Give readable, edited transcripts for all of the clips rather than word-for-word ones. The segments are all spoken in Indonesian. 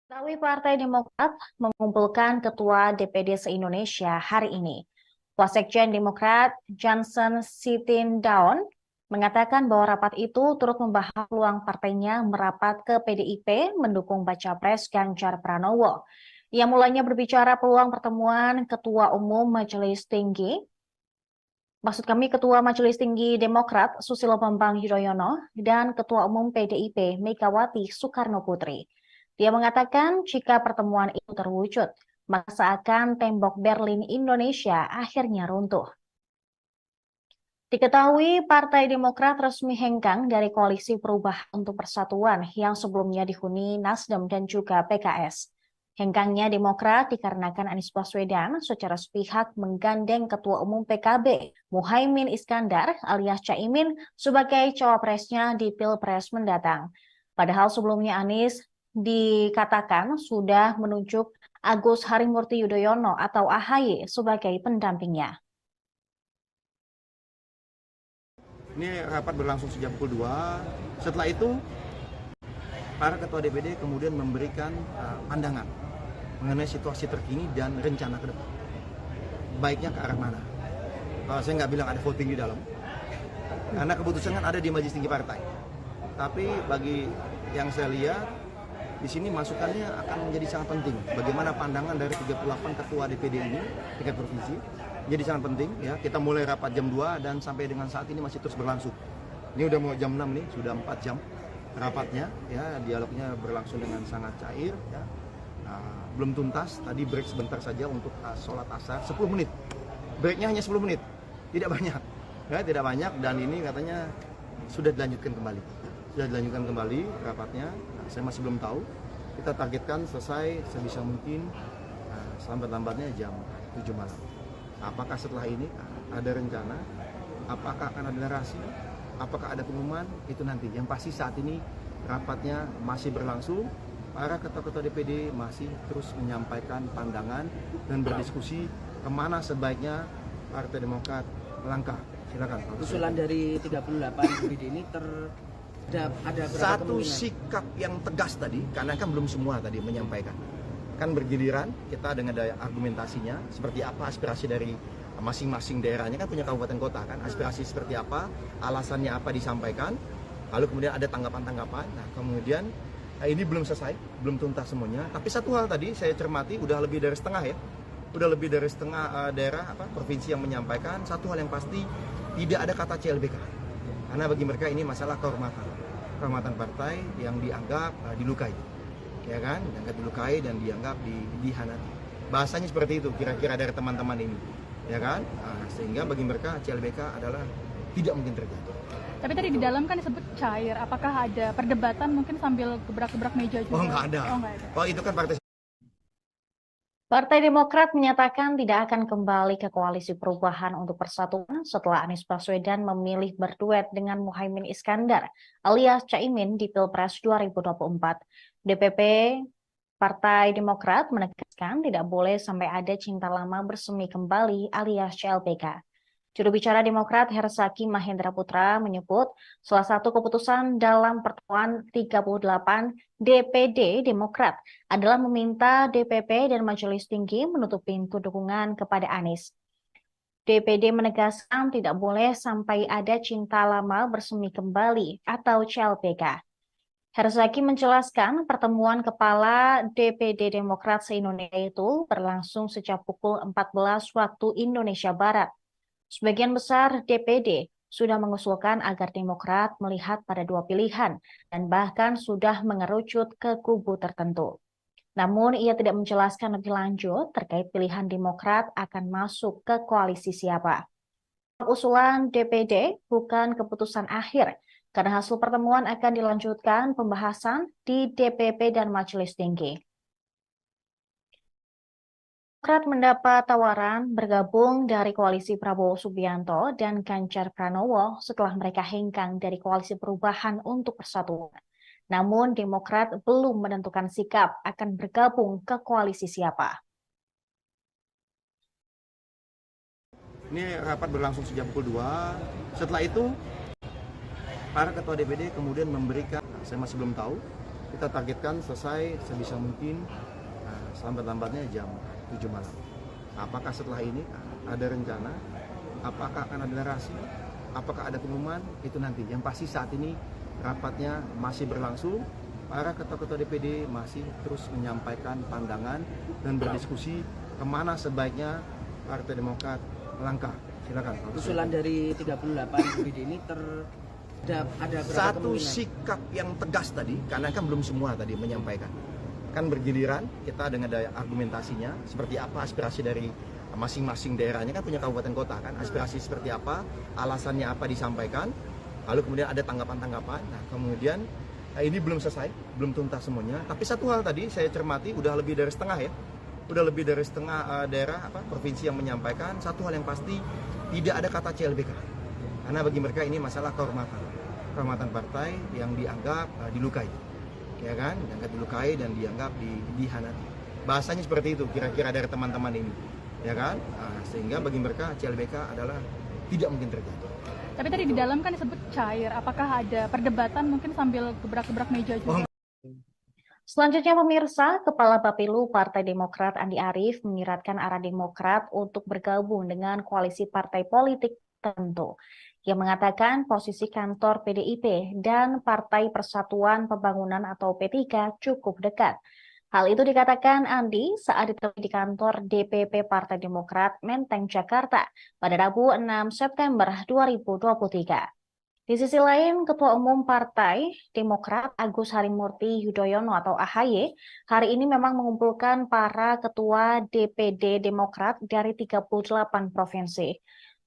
Ketahui Partai Demokrat mengumpulkan Ketua DPD se-Indonesia hari ini. Wasekjen Demokrat Johnson Sitindaun mengatakan bahwa rapat itu turut membahas peluang partainya merapat ke PDIP mendukung baca pres Ganjar Pranowo. Ia mulanya berbicara peluang pertemuan Ketua Umum Majelis Tinggi Ketua Majelis Tinggi Demokrat Susilo Bambang Yudhoyono dan Ketua Umum PDIP Megawati Soekarno Putri. Dia mengatakan jika pertemuan itu terwujud, maka seakan tembok Berlin Indonesia akhirnya runtuh. Diketahui Partai Demokrat resmi hengkang dari Koalisi Perubahan untuk Persatuan yang sebelumnya dihuni Nasdem dan juga PKS. Hengkangnya Demokrat dikarenakan Anies Baswedan secara sepihak menggandeng Ketua Umum PKB, Muhaimin Iskandar alias Caimin sebagai cawapresnya di Pilpres mendatang. Padahal sebelumnya Anies dikatakan sudah menunjuk Agus Harimurti Yudhoyono atau AHY sebagai pendampingnya. Ini rapat berlangsung sejak pukul 2. Setelah itu, para ketua DPD kemudian memberikan pandangan mengenai situasi terkini dan rencana ke depan. Baiknya ke arah mana? Saya nggak bilang ada voting di dalam, karena keputusan kan ada di Majelis Tinggi Partai. Tapi bagi yang saya lihat, di sini masukannya akan menjadi sangat penting. Bagaimana pandangan dari 38 ketua DPD ini, tingkat provinsi, jadi sangat penting. Ya, kita mulai rapat jam 2 dan sampai dengan saat ini masih terus berlangsung. Ini udah mau jam 6 nih, sudah 4 jam rapatnya. Ya, dialognya berlangsung dengan sangat cair. Ya. Belum tuntas, tadi break sebentar saja untuk sholat asar, 10 menit. Breaknya hanya 10 menit, tidak banyak. Ya, tidak banyak dan ini katanya sudah dilanjutkan kembali. Sudah dilanjutkan kembali rapatnya. Saya masih belum tahu. Kita targetkan selesai sebisa mungkin selambat-lambatnya jam 7 malam. Apakah setelah ini ada rencana? Apakah akan ada narasi? Apakah ada pengumuman? Itu nanti. Yang pasti saat ini rapatnya masih berlangsung. Para ketua-ketua DPD masih terus menyampaikan pandangan dan berdiskusi kemana sebaiknya Partai Demokrat melangkah. Silakan. Usulan dari 38 DPD ini ada satu sikap yang tegas tadi, karena kan belum semua tadi menyampaikan. Kan bergiliran, kita dengan daya argumentasinya, seperti apa aspirasi dari masing-masing daerahnya, kan punya kabupaten kota kan, aspirasi seperti apa, alasannya apa disampaikan, lalu kemudian ada tanggapan-tanggapan. Nah kemudian ini belum selesai, belum tuntas semuanya, tapi satu hal tadi saya cermati, udah lebih dari setengah ya, udah lebih dari setengah daerah, provinsi yang menyampaikan, satu hal yang pasti, tidak ada kata CLBK. Karena bagi mereka ini masalah kehormatan partai yang dianggap dilukai. Ya kan, dianggap dilukai dan dianggap dihianati. Bahasanya seperti itu kira-kira dari teman-teman ini, ya kan? Sehingga bagi mereka CLBK adalah tidak mungkin terjadi. Tapi tadi di dalam kan disebut cair. Apakah ada perdebatan mungkin sambil gebrak-gebrak meja juga? Oh nggak ada. Oh itu kan Partai Demokrat menyatakan tidak akan kembali ke Koalisi Perubahan untuk Persatuan setelah Anies Baswedan memilih berduet dengan Muhaimin Iskandar alias Caimin di Pilpres 2024. DPP Partai Demokrat menegaskan tidak boleh sampai ada cinta lama bersemi kembali alias CLBK. Juru bicara Demokrat Hersaki Mahendra Putra menyebut salah satu keputusan dalam pertemuan 38 DPD Demokrat adalah meminta DPP dan Majelis Tinggi menutup pintu dukungan kepada Anies. DPD menegaskan tidak boleh sampai ada cinta lama bersemi kembali atau CLBK. Herzaki menjelaskan pertemuan kepala DPD Demokrat se-Indonesia itu berlangsung sejak pukul 14 waktu Indonesia Barat. Sebagian besar DPD sudah mengusulkan agar Demokrat melihat pada dua pilihan dan bahkan sudah mengerucut ke kubu tertentu. Namun ia tidak menjelaskan lebih lanjut terkait pilihan Demokrat akan masuk ke koalisi siapa. Usulan DPD bukan keputusan akhir, karena hasil pertemuan akan dilanjutkan pembahasan di DPP dan Majelis Tinggi. Demokrat mendapat tawaran bergabung dari koalisi Prabowo Subianto dan Ganjar Pranowo setelah mereka hengkang dari Koalisi Perubahan untuk Persatuan. Namun Demokrat belum menentukan sikap akan bergabung ke koalisi siapa. Ini rapat berlangsung sejak pukul 2. Setelah itu, para ketua DPD kemudian memberikan, saya masih belum tahu, kita targetkan selesai sebisa mungkin selambat-lambatnya jam 7 malam. Apakah setelah ini ada rencana? Apakah akan ada narasi? Apakah ada pengumuman? Itu nanti. Yang pasti saat ini rapatnya masih berlangsung. Para ketua-ketua DPD masih terus menyampaikan pandangan dan berdiskusi kemana sebaiknya Partai Demokrat melangkah. Silakan. Usulan dari 38 DPD ini ada berapa Satu kemungkinan? sikap yang tegas tadi, karena kan belum semua tadi menyampaikan. Kan bergiliran, kita dengan ada argumentasinya, seperti apa aspirasi dari masing-masing daerahnya, kan punya kabupaten kota kan, aspirasi seperti apa, alasannya apa disampaikan, lalu kemudian ada tanggapan-tanggapan. Nah kemudian ini belum selesai, belum tuntas semuanya, tapi satu hal tadi saya cermati, udah lebih dari setengah ya, udah lebih dari setengah daerah provinsi yang menyampaikan, satu hal yang pasti, tidak ada kata CLBK. Karena bagi mereka ini masalah kehormatan partai yang dianggap dilukai, ya kan, dianggap dilukai dan dianggap dihianati. Bahasanya seperti itu kira-kira dari teman-teman ini, ya kan, sehingga bagi mereka CLBK adalah tidak mungkin terjadi. Tapi tadi di dalam kan disebut cair, apakah ada perdebatan mungkin sambil gebrak-gebrak meja juga? Selanjutnya pemirsa, Kepala Bapilu Partai Demokrat Andi Arief menyiratkan arah Demokrat untuk bergabung dengan koalisi partai politik tertentu. Ia mengatakan posisi kantor PDIP dan Partai Persatuan Pembangunan atau P3 cukup dekat. Hal itu dikatakan Andi saat ditemui di kantor DPP Partai Demokrat Menteng, Jakarta pada Rabu 6 September 2023. Di sisi lain, Ketua Umum Partai Demokrat Agus Harimurti Yudhoyono atau AHY hari ini memang mengumpulkan para ketua DPD Demokrat dari 38 provinsi.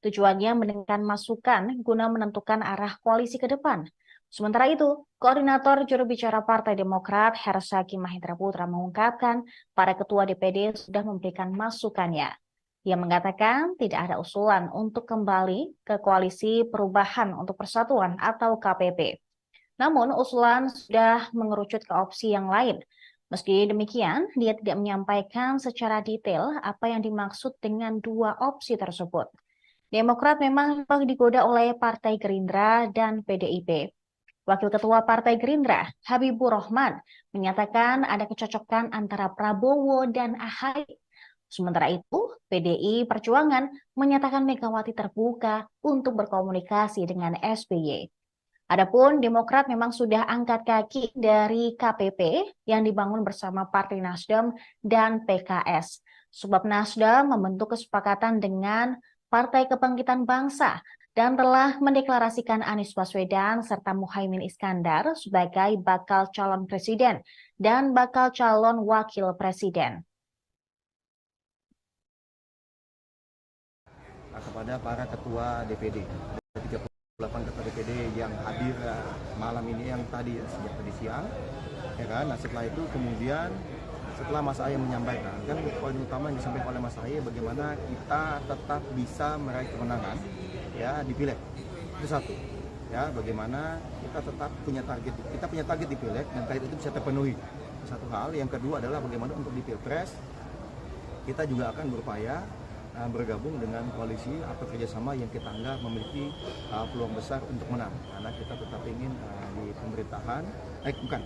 Tujuannya mendengarkan masukan guna menentukan arah koalisi ke depan. Sementara itu, Koordinator Juru Bicara Partai Demokrat Hersaki Mahendra Putra mengungkapkan para ketua DPD sudah memberikan masukannya. Ia mengatakan tidak ada usulan untuk kembali ke Koalisi Perubahan untuk Persatuan atau KPP. Namun usulan sudah mengerucut ke opsi yang lain. Meski demikian, dia tidak menyampaikan secara detail apa yang dimaksud dengan dua opsi tersebut. Demokrat memang digoda oleh Partai Gerindra dan PDIP. Wakil Ketua Partai Gerindra, Habibur Rahman, menyatakan ada kecocokan antara Prabowo dan AHY. Sementara itu, PDI Perjuangan menyatakan Megawati terbuka untuk berkomunikasi dengan SBY. Adapun Demokrat memang sudah angkat kaki dari KPP yang dibangun bersama Partai Nasdem dan PKS. Sebab Nasdem membentuk kesepakatan dengan Partai Kebangkitan Bangsa dan telah mendeklarasikan Anies Baswedan serta Muhaimin Iskandar sebagai bakal calon presiden dan bakal calon wakil presiden. Kepada para ketua DPD, 38 ketua DPD yang hadir malam ini, yang tadi sejak tadi siang, ya kan. Nah setelah itu kemudian setelah Mas Ahaye menyampaikan, kan poin utama yang disampaikan oleh Mas Ahaye bagaimana kita tetap bisa meraih kemenangan ya di Pileg. Itu satu. Ya, bagaimana kita tetap punya target di Pileg dan target itu bisa terpenuhi. Satu hal, yang kedua adalah bagaimana untuk di Pilpres kita juga akan berupaya bergabung dengan koalisi atau kerjasama yang kita anggap memiliki peluang besar untuk menang, karena kita tetap ingin di pemerintahan,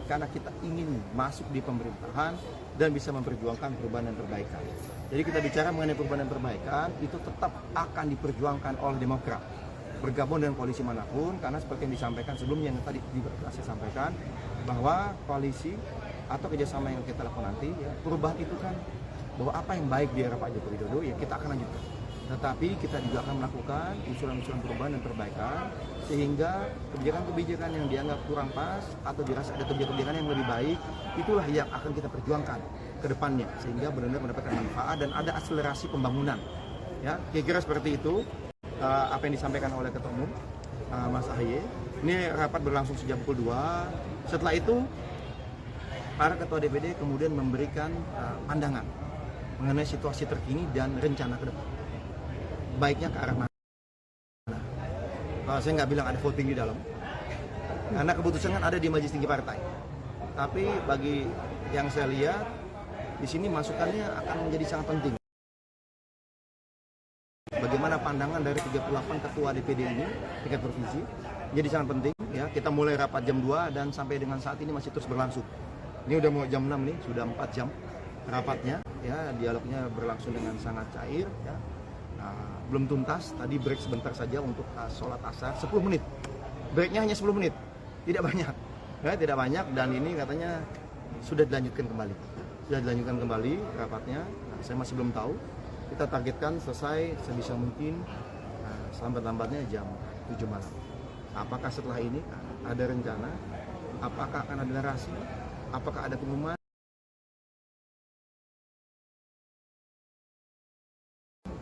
karena kita ingin masuk di pemerintahan dan bisa memperjuangkan perubahan dan perbaikan. Jadi kita bicara mengenai perubahan dan perbaikan itu tetap akan diperjuangkan oleh Demokrat bergabung dengan koalisi manapun, karena seperti yang disampaikan sebelumnya yang tadi juga saya sampaikan bahwa koalisi atau kerjasama yang kita lakukan nanti ya, perubahan itu kan bahwa apa yang baik di era Pak Joko Widodo ya kita akan lanjutkan. Tetapi kita juga akan melakukan usulan-usulan perubahan dan perbaikan sehingga kebijakan-kebijakan yang dianggap kurang pas atau dirasa ada kebijakan-kebijakan yang lebih baik, itulah yang akan kita perjuangkan ke depannya sehingga benar-benar mendapatkan manfaat dan ada akselerasi pembangunan. Ya, kira-kira seperti itu apa yang disampaikan oleh Ketua Umum Mas Ahaye. Ini rapat berlangsung sejak pukul 2. Setelah itu para ketua DPD kemudian memberikan pandangan mengenai situasi terkini dan rencana ke depan. Baiknya ke arah mana? Saya nggak bilang ada voting di dalam, karena keputusan kan ada di Majelis Tinggi Partai. Tapi bagi yang saya lihat, di sini masukannya akan menjadi sangat penting. Bagaimana pandangan dari 38 ketua DPD ini, tingkat provinsi, menjadi sangat penting. ya. Kita mulai rapat jam 2 dan sampai dengan saat ini masih terus berlangsung. Ini udah mau jam 6 nih, sudah 4 jam rapatnya, ya. Dialognya berlangsung dengan sangat cair, ya. Belum tuntas, tadi break sebentar saja untuk sholat asar, 10 menit. Breaknya hanya 10 menit, tidak banyak, ya, tidak banyak. Dan ini katanya sudah dilanjutkan kembali rapatnya. Saya masih belum tahu. Kita targetkan selesai sebisa mungkin selambat-lambatnya jam 7 malam. Apakah setelah ini ada rencana? Apakah akan ada narasi? Apakah ada pengumuman?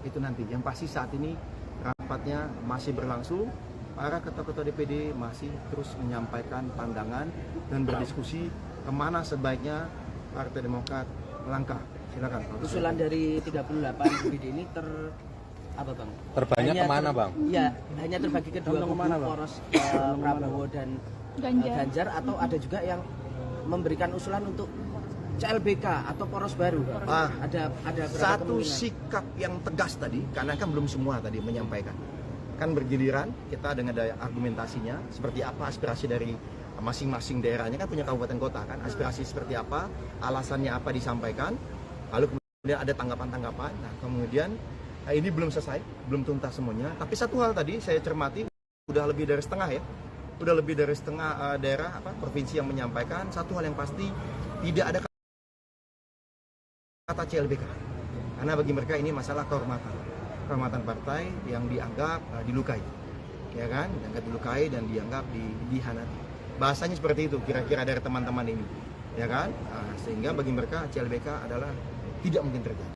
Itu nanti. Yang pasti saat ini rapatnya masih berlangsung. Para ketua-ketua DPD masih terus menyampaikan pandangan dan berdiskusi kemana sebaiknya Partai Demokrat melangkah. Silakan. Usulan dari 38 DPD ini apa bang? Terbanyak kemana bang? Ya, hanya terbagi ke dua kubu, poros Prabowo dan Ganjar, atau ada juga yang memberikan usulan untuk CLBK atau poros baru, Bang. Ada satu sikap yang tegas tadi, karena kan belum semua tadi menyampaikan. Kan bergiliran, kita dengan daya argumentasinya, seperti apa aspirasi dari masing-masing daerahnya, kan punya kabupaten kota kan, aspirasi seperti apa, alasannya apa disampaikan, lalu kemudian ada tanggapan-tanggapan. Nah kemudian ini belum selesai, belum tuntas semuanya. Tapi satu hal tadi saya cermati, udah lebih dari setengah ya, udah lebih dari setengah daerah provinsi yang menyampaikan satu hal yang pasti, tidak ada kata CLBK, karena bagi mereka ini masalah kehormatan partai yang dianggap dilukai, ya kan, dianggap dilukai dan dianggap dihianati. Bahasanya seperti itu kira-kira dari teman-teman ini, ya kan, sehingga bagi mereka CLBK adalah tidak mungkin terjadi.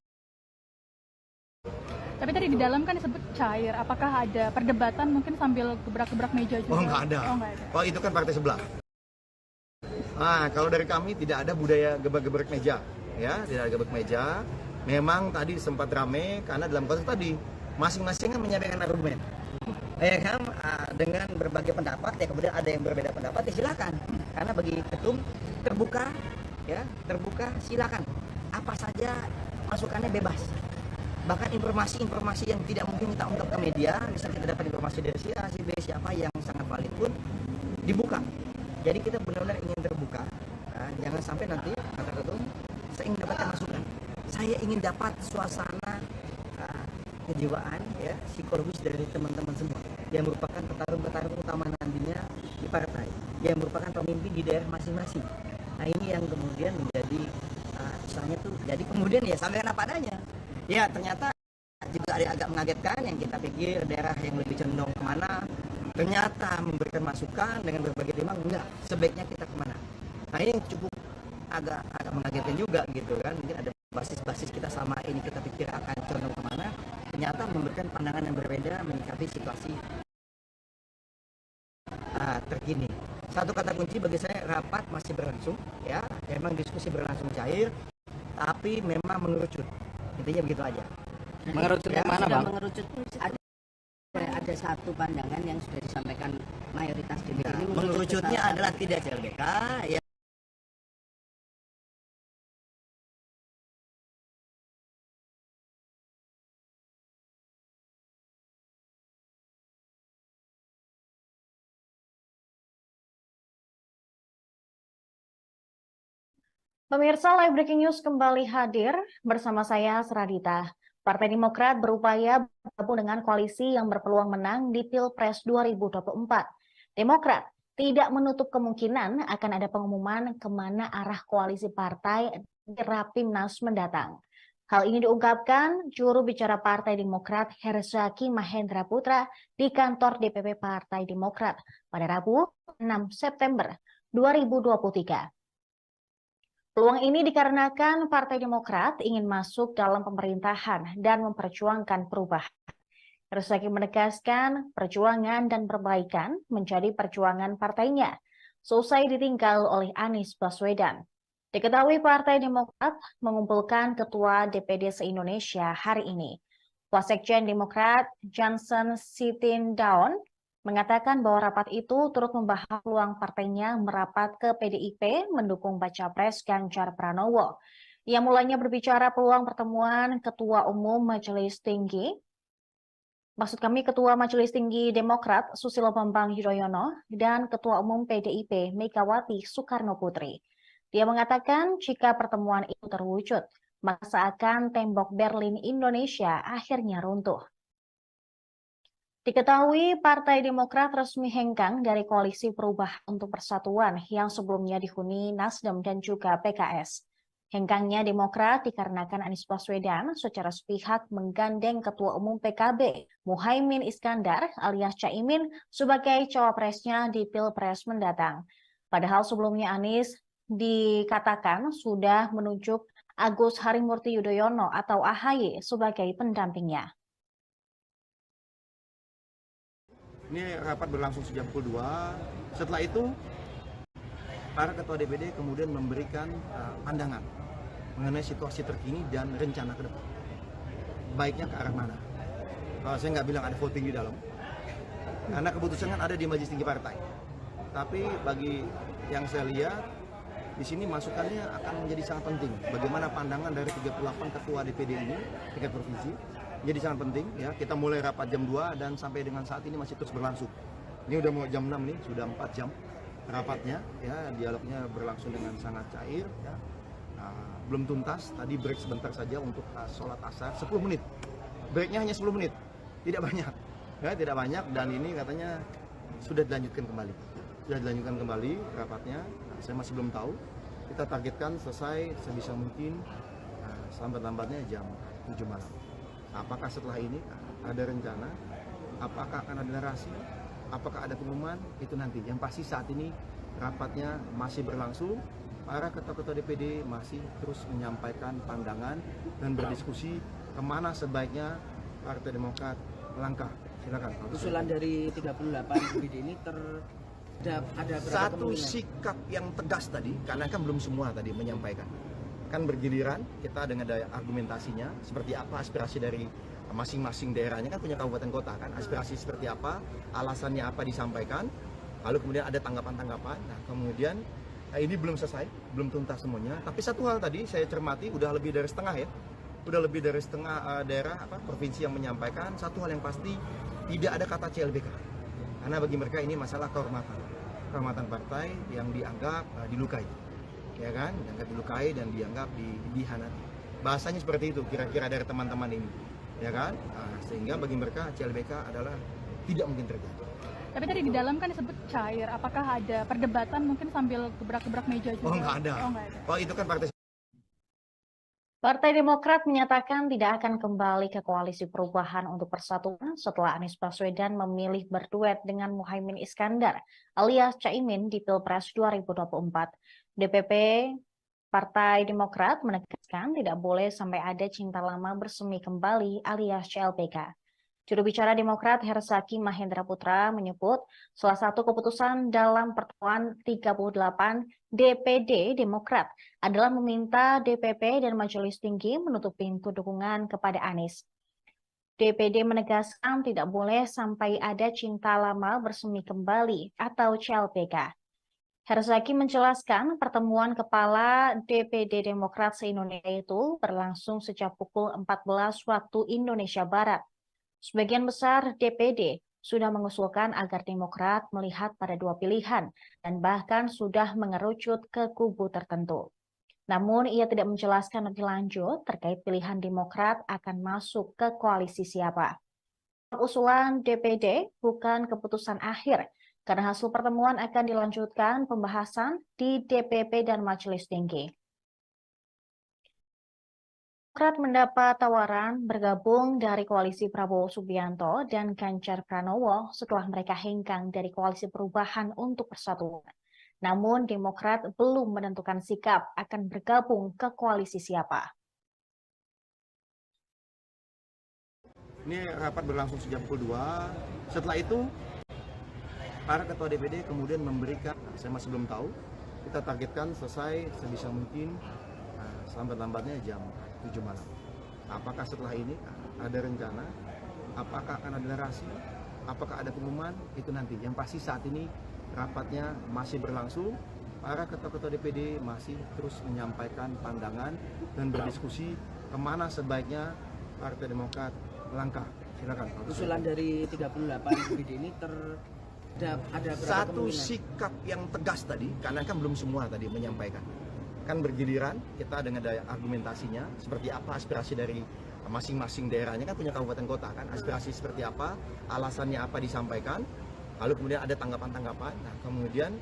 Tapi tadi di dalam kan disebut cair, apakah ada perdebatan mungkin sambil gebrak-gebrak meja juga? Oh nggak ada. Oh itu kan partai sebelah. Kalau dari kami tidak ada budaya gebrak-gebrak meja. Ya, tidak ada gebrak meja. Memang tadi sempat rame karena dalam konteks tadi masing-masing kan menyampaikan argumen, ya kan, dengan berbagai pendapat. Ya kemudian ada yang berbeda pendapat, ya silakan. Karena bagi ketum terbuka, ya terbuka, silakan. Apa saja masukannya bebas. Bahkan informasi-informasi yang tidak mungkin kita ungkap ke media, misalnya kita dapat informasi dari si A, si B, siapa yang sangat valid pun dibuka. Jadi kita benar-benar ingin terbuka. Jangan sampai nanti kata ketum, saya ingin dapatkan masukan, saya ingin dapat suasana kejiwaan, ya, psikologis dari teman-teman semua yang merupakan petarung-petarung utama nantinya di partai, yang merupakan pemimpin di daerah masing-masing. Nah ini yang kemudian menjadi misalnya tuh, jadi kemudian ya sampaikan apa adanya. Ya ternyata juga ada yang agak mengagetkan, yang kita pikir daerah yang lebih condong kemana, ternyata memberikan masukan dengan berbagai tema, enggak, sebaiknya kita kemana. Nah ini yang cukup agak mengagetkan juga gitu kan. Mungkin ada basis-basis kita sama ini kita pikir akan condong kemana, ternyata memberikan pandangan yang berbeda menyikapi situasi terkini. Satu kata kunci bagi saya, rapat masih berlangsung, ya memang diskusi berlangsung cair, tapi memang mengerucut, intinya begitu aja. Mengerucut ya, mana bang? Mengerucut ada satu pandangan yang sudah disampaikan mayoritas DPD ini. Mengerucutnya adalah tidak CLBK, ya. Pemirsa, Live Breaking News kembali hadir bersama saya, Seradita. Partai Demokrat berupaya bergabung dengan koalisi yang berpeluang menang di Pilpres 2024. Demokrat tidak menutup kemungkinan akan ada pengumuman kemana arah koalisi partai di Rapimnas mendatang. Hal ini diungkapkan juru bicara Partai Demokrat Herzaki Mahendra Putra di kantor DPP Partai Demokrat pada Rabu 6 September 2023. Peluang ini dikarenakan Partai Demokrat ingin masuk dalam pemerintahan dan memperjuangkan perubahan. Herzaki menegaskan perjuangan dan perbaikan menjadi perjuangan partainya, seusai ditinggal oleh Anies Baswedan. Diketahui Partai Demokrat mengumpulkan Ketua DPD se-Indonesia hari ini. Wasekjen Demokrat Johnson Sitindaun mengatakan bahwa rapat itu turut membahas peluang partainya merapat ke PDIP mendukung Baca Pres Ganjar Pranowo. Ia mulanya berbicara peluang pertemuan Ketua Umum Majelis Tinggi Maksud kami Ketua Majelis Tinggi Demokrat Susilo Bambang Yudhoyono dan Ketua Umum PDIP Megawati Soekarnoputri. Dia mengatakan jika pertemuan itu terwujud, maka seakan tembok Berlin Indonesia akhirnya runtuh. Diketahui Partai Demokrat resmi hengkang dari Koalisi Perubahan untuk Persatuan yang sebelumnya dihuni Nasdem dan juga PKS. Hengkangnya Demokrat dikarenakan Anies Baswedan secara sepihak menggandeng Ketua Umum PKB Muhaimin Iskandar alias Caimin sebagai cawapresnya di Pilpres mendatang. Padahal sebelumnya Anies dikatakan sudah menunjuk Agus Harimurti Yudhoyono atau AHY sebagai pendampingnya. Ini rapat berlangsung sejak pukul 2. Setelah itu, para ketua DPD kemudian memberikan pandangan mengenai situasi terkini dan rencana ke depan. Baiknya ke arah mana? Saya nggak bilang ada voting di dalam, karena keputusan kan ada di Majelis Tinggi Partai. Tapi bagi yang saya lihat, di sini masukannya akan menjadi sangat penting. Bagaimana pandangan dari 38 ketua DPD ini, tingkat provinsi, jadi sangat penting. Ya, kita mulai rapat jam 2 dan sampai dengan saat ini masih terus berlangsung. Ini udah mau jam 6 nih, sudah 4 jam rapatnya. Ya, dialognya berlangsung dengan sangat cair. Ya. Belum tuntas, tadi break sebentar saja untuk sholat asar, 10 menit. Breaknya hanya 10 menit, tidak banyak. Ya, tidak banyak dan ini katanya sudah dilanjutkan kembali. Sudah dilanjutkan kembali rapatnya, saya masih belum tahu. Kita targetkan selesai sebisa mungkin selambat-lambatnya jam 7 malam. Apakah setelah ini ada rencana, apakah akan ada narasi, apakah ada pengumuman, itu nanti. Yang pasti saat ini rapatnya masih berlangsung. Para ketua-ketua DPD masih terus menyampaikan pandangan dan berdiskusi kemana sebaiknya Partai Demokrat melangkah. Silakan. Usulan dari 38 DPD ini ada satu sikap yang tegas tadi, karena kan belum semua tadi menyampaikan. Kan bergiliran, kita dengan daya argumentasinya, seperti apa aspirasi dari masing-masing daerahnya, kan punya kabupaten kota kan, aspirasi seperti apa, alasannya apa disampaikan, lalu kemudian ada tanggapan-tanggapan. Nah kemudian ini belum selesai, belum tuntas semuanya. Tapi satu hal tadi saya cermati, udah lebih dari setengah ya, udah lebih dari setengah daerah provinsi yang menyampaikan satu hal yang pasti, tidak ada kata CLBK. Karena bagi mereka ini masalah kehormatan partai yang dianggap dilukai, ya kan? Dianggap dilukai dan dianggap dihianati. Bahasanya seperti itu kira-kira dari teman-teman ini, ya kan? Sehingga bagi mereka CLBK adalah tidak mungkin terjadi. Tapi tadi di dalam kan disebut cair, apakah ada perdebatan mungkin sambil gebrak-gebrak meja juga? Oh nggak ada. Oh itu kan partai. Partai Demokrat menyatakan tidak akan kembali ke Koalisi Perubahan untuk Persatuan setelah Anies Baswedan memilih berduet dengan Muhaimin Iskandar alias Caimin di Pilpres 2024. DPP Partai Demokrat menegaskan tidak boleh sampai ada cinta lama bersemi kembali alias CLBK. Juru bicara Demokrat Herzaki Mahendra Putra menyebut salah satu keputusan dalam pertemuan 38 DPD Demokrat adalah meminta DPP dan Majelis Tinggi menutup pintu dukungan kepada Anies. DPD menegaskan tidak boleh sampai ada cinta lama bersemi kembali atau CLBK. Herzaki menjelaskan pertemuan kepala DPD Demokrat se-Indonesia itu berlangsung sejak pukul 14 waktu Indonesia Barat. Sebagian besar DPD sudah mengusulkan agar Demokrat melihat pada dua pilihan dan bahkan sudah mengerucut ke kubu tertentu. Namun ia tidak menjelaskan lebih lanjut terkait pilihan Demokrat akan masuk ke koalisi siapa. Usulan DPD bukan keputusan akhir karena hasil pertemuan akan dilanjutkan pembahasan di DPP dan Majelis Tinggi. Demokrat mendapat tawaran bergabung dari koalisi Prabowo Subianto dan Ganjar Pranowo setelah mereka hengkang dari Koalisi Perubahan untuk Persatuan. Namun Demokrat belum menentukan sikap akan bergabung ke koalisi siapa. Ini rapat berlangsung sejak pukul 2. Setelah itu, para ketua DPD kemudian memberikan, saya masih belum tahu, kita targetkan selesai sebisa mungkin selambat-lambatnya jam 7 malam. Apakah setelah ini ada rencana, apakah akan ada narasi, apakah ada pengumuman, itu nanti. Yang pasti saat ini rapatnya masih berlangsung, para ketua-ketua DPD masih terus menyampaikan pandangan dan berdiskusi kemana sebaiknya Partai Demokrat melangkah. Silakan. Usulan dari 38 BD ini ada berapa satu kemungkinan? sikap yang tegas tadi, karena kan belum semua tadi menyampaikan. Kan bergiliran kita dengan daya argumentasinya seperti apa aspirasi dari masing-masing daerahnya, kan punya kabupaten kota kan, aspirasi seperti apa, alasannya apa disampaikan, lalu kemudian ada tanggapan-tanggapan. Nah kemudian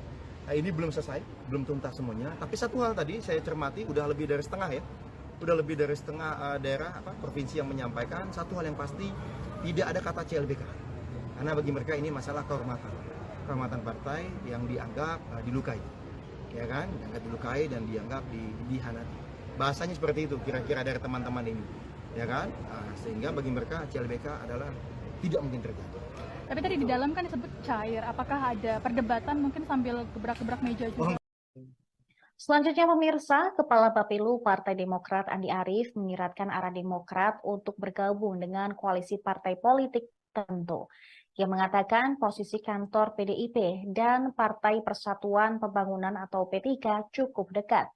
ini belum selesai, belum tuntas semuanya, tapi satu hal tadi saya cermati udah lebih dari setengah ya, udah lebih dari setengah daerah provinsi yang menyampaikan satu hal yang pasti, tidak ada kata CLBK, karena bagi mereka ini masalah kehormatan partai yang dianggap dilukai, ya kan, dianggap dilukai dan dianggap dihianati. Bahasanya seperti itu kira-kira dari teman-teman ini, ya kan, sehingga bagi mereka CLBK adalah tidak mungkin terjadi. Tapi tadi di dalam kan disebut cair, apakah ada perdebatan mungkin sambil gebrak-gebrak meja juga? Selanjutnya pemirsa, Kepala Bapilu Partai Demokrat Andi Arief menyiratkan arah Demokrat untuk bergabung dengan koalisi partai politik tertentu. Ia mengatakan posisi kantor PDIP dan Partai Persatuan Pembangunan atau P3 cukup dekat.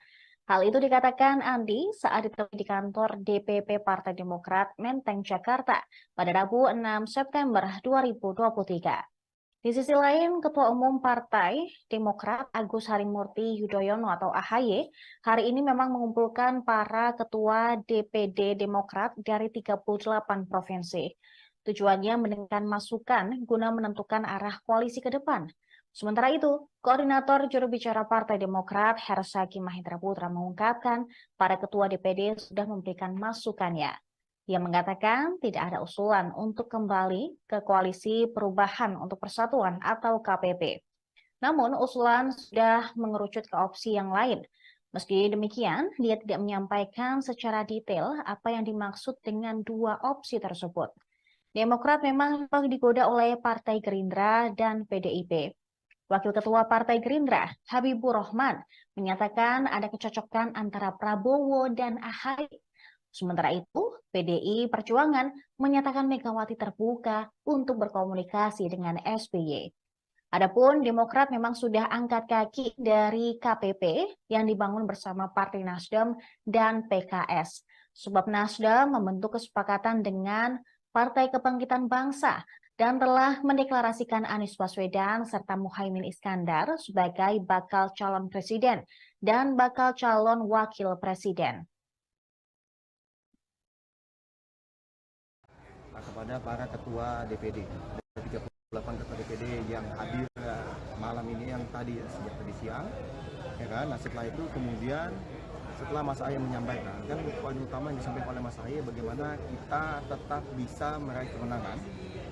Hal itu dikatakan Andi saat ditemui di kantor DPP Partai Demokrat Menteng, Jakarta pada Rabu 6 September 2023. Di sisi lain, Ketua Umum Partai Demokrat Agus Harimurti Yudhoyono atau AHY hari ini memang mengumpulkan para ketua DPD Demokrat dari 38 provinsi. Tujuannya mendengarkan masukan guna menentukan arah koalisi ke depan. Sementara itu, Koordinator Juru Bicara Partai Demokrat Hersaki Mahendra Putra mengungkapkan para ketua DPD sudah memberikan masukannya. Ia mengatakan tidak ada usulan untuk kembali ke Koalisi Perubahan untuk Persatuan atau KPP. Namun usulan sudah mengerucut ke opsi yang lain. Meski demikian, dia tidak menyampaikan secara detail apa yang dimaksud dengan dua opsi tersebut. Demokrat memang digoda oleh Partai Gerindra dan PDIP. Wakil Ketua Partai Gerindra, Habibur Rahman, menyatakan ada kecocokan antara Prabowo dan AHY. Sementara itu, PDI Perjuangan menyatakan Megawati terbuka untuk berkomunikasi dengan SBY. Adapun Demokrat memang sudah angkat kaki dari KPP yang dibangun bersama Partai Nasdem dan PKS. Sebab Nasdem membentuk kesepakatan dengan Partai Kebangkitan Bangsa dan telah mendeklarasikan Anies Baswedan serta Muhaimin Iskandar sebagai bakal calon presiden dan bakal calon wakil presiden. Kepada para ketua DPD, 38 ketua DPD yang hadir malam ini yang tadi sejak tadi siang, ya kan. Nah setelah itu kemudian setelah Mas Ahy menyampaikan, kan poin utama yang disampaikan oleh Mas Ahy bagaimana kita tetap bisa meraih kemenangan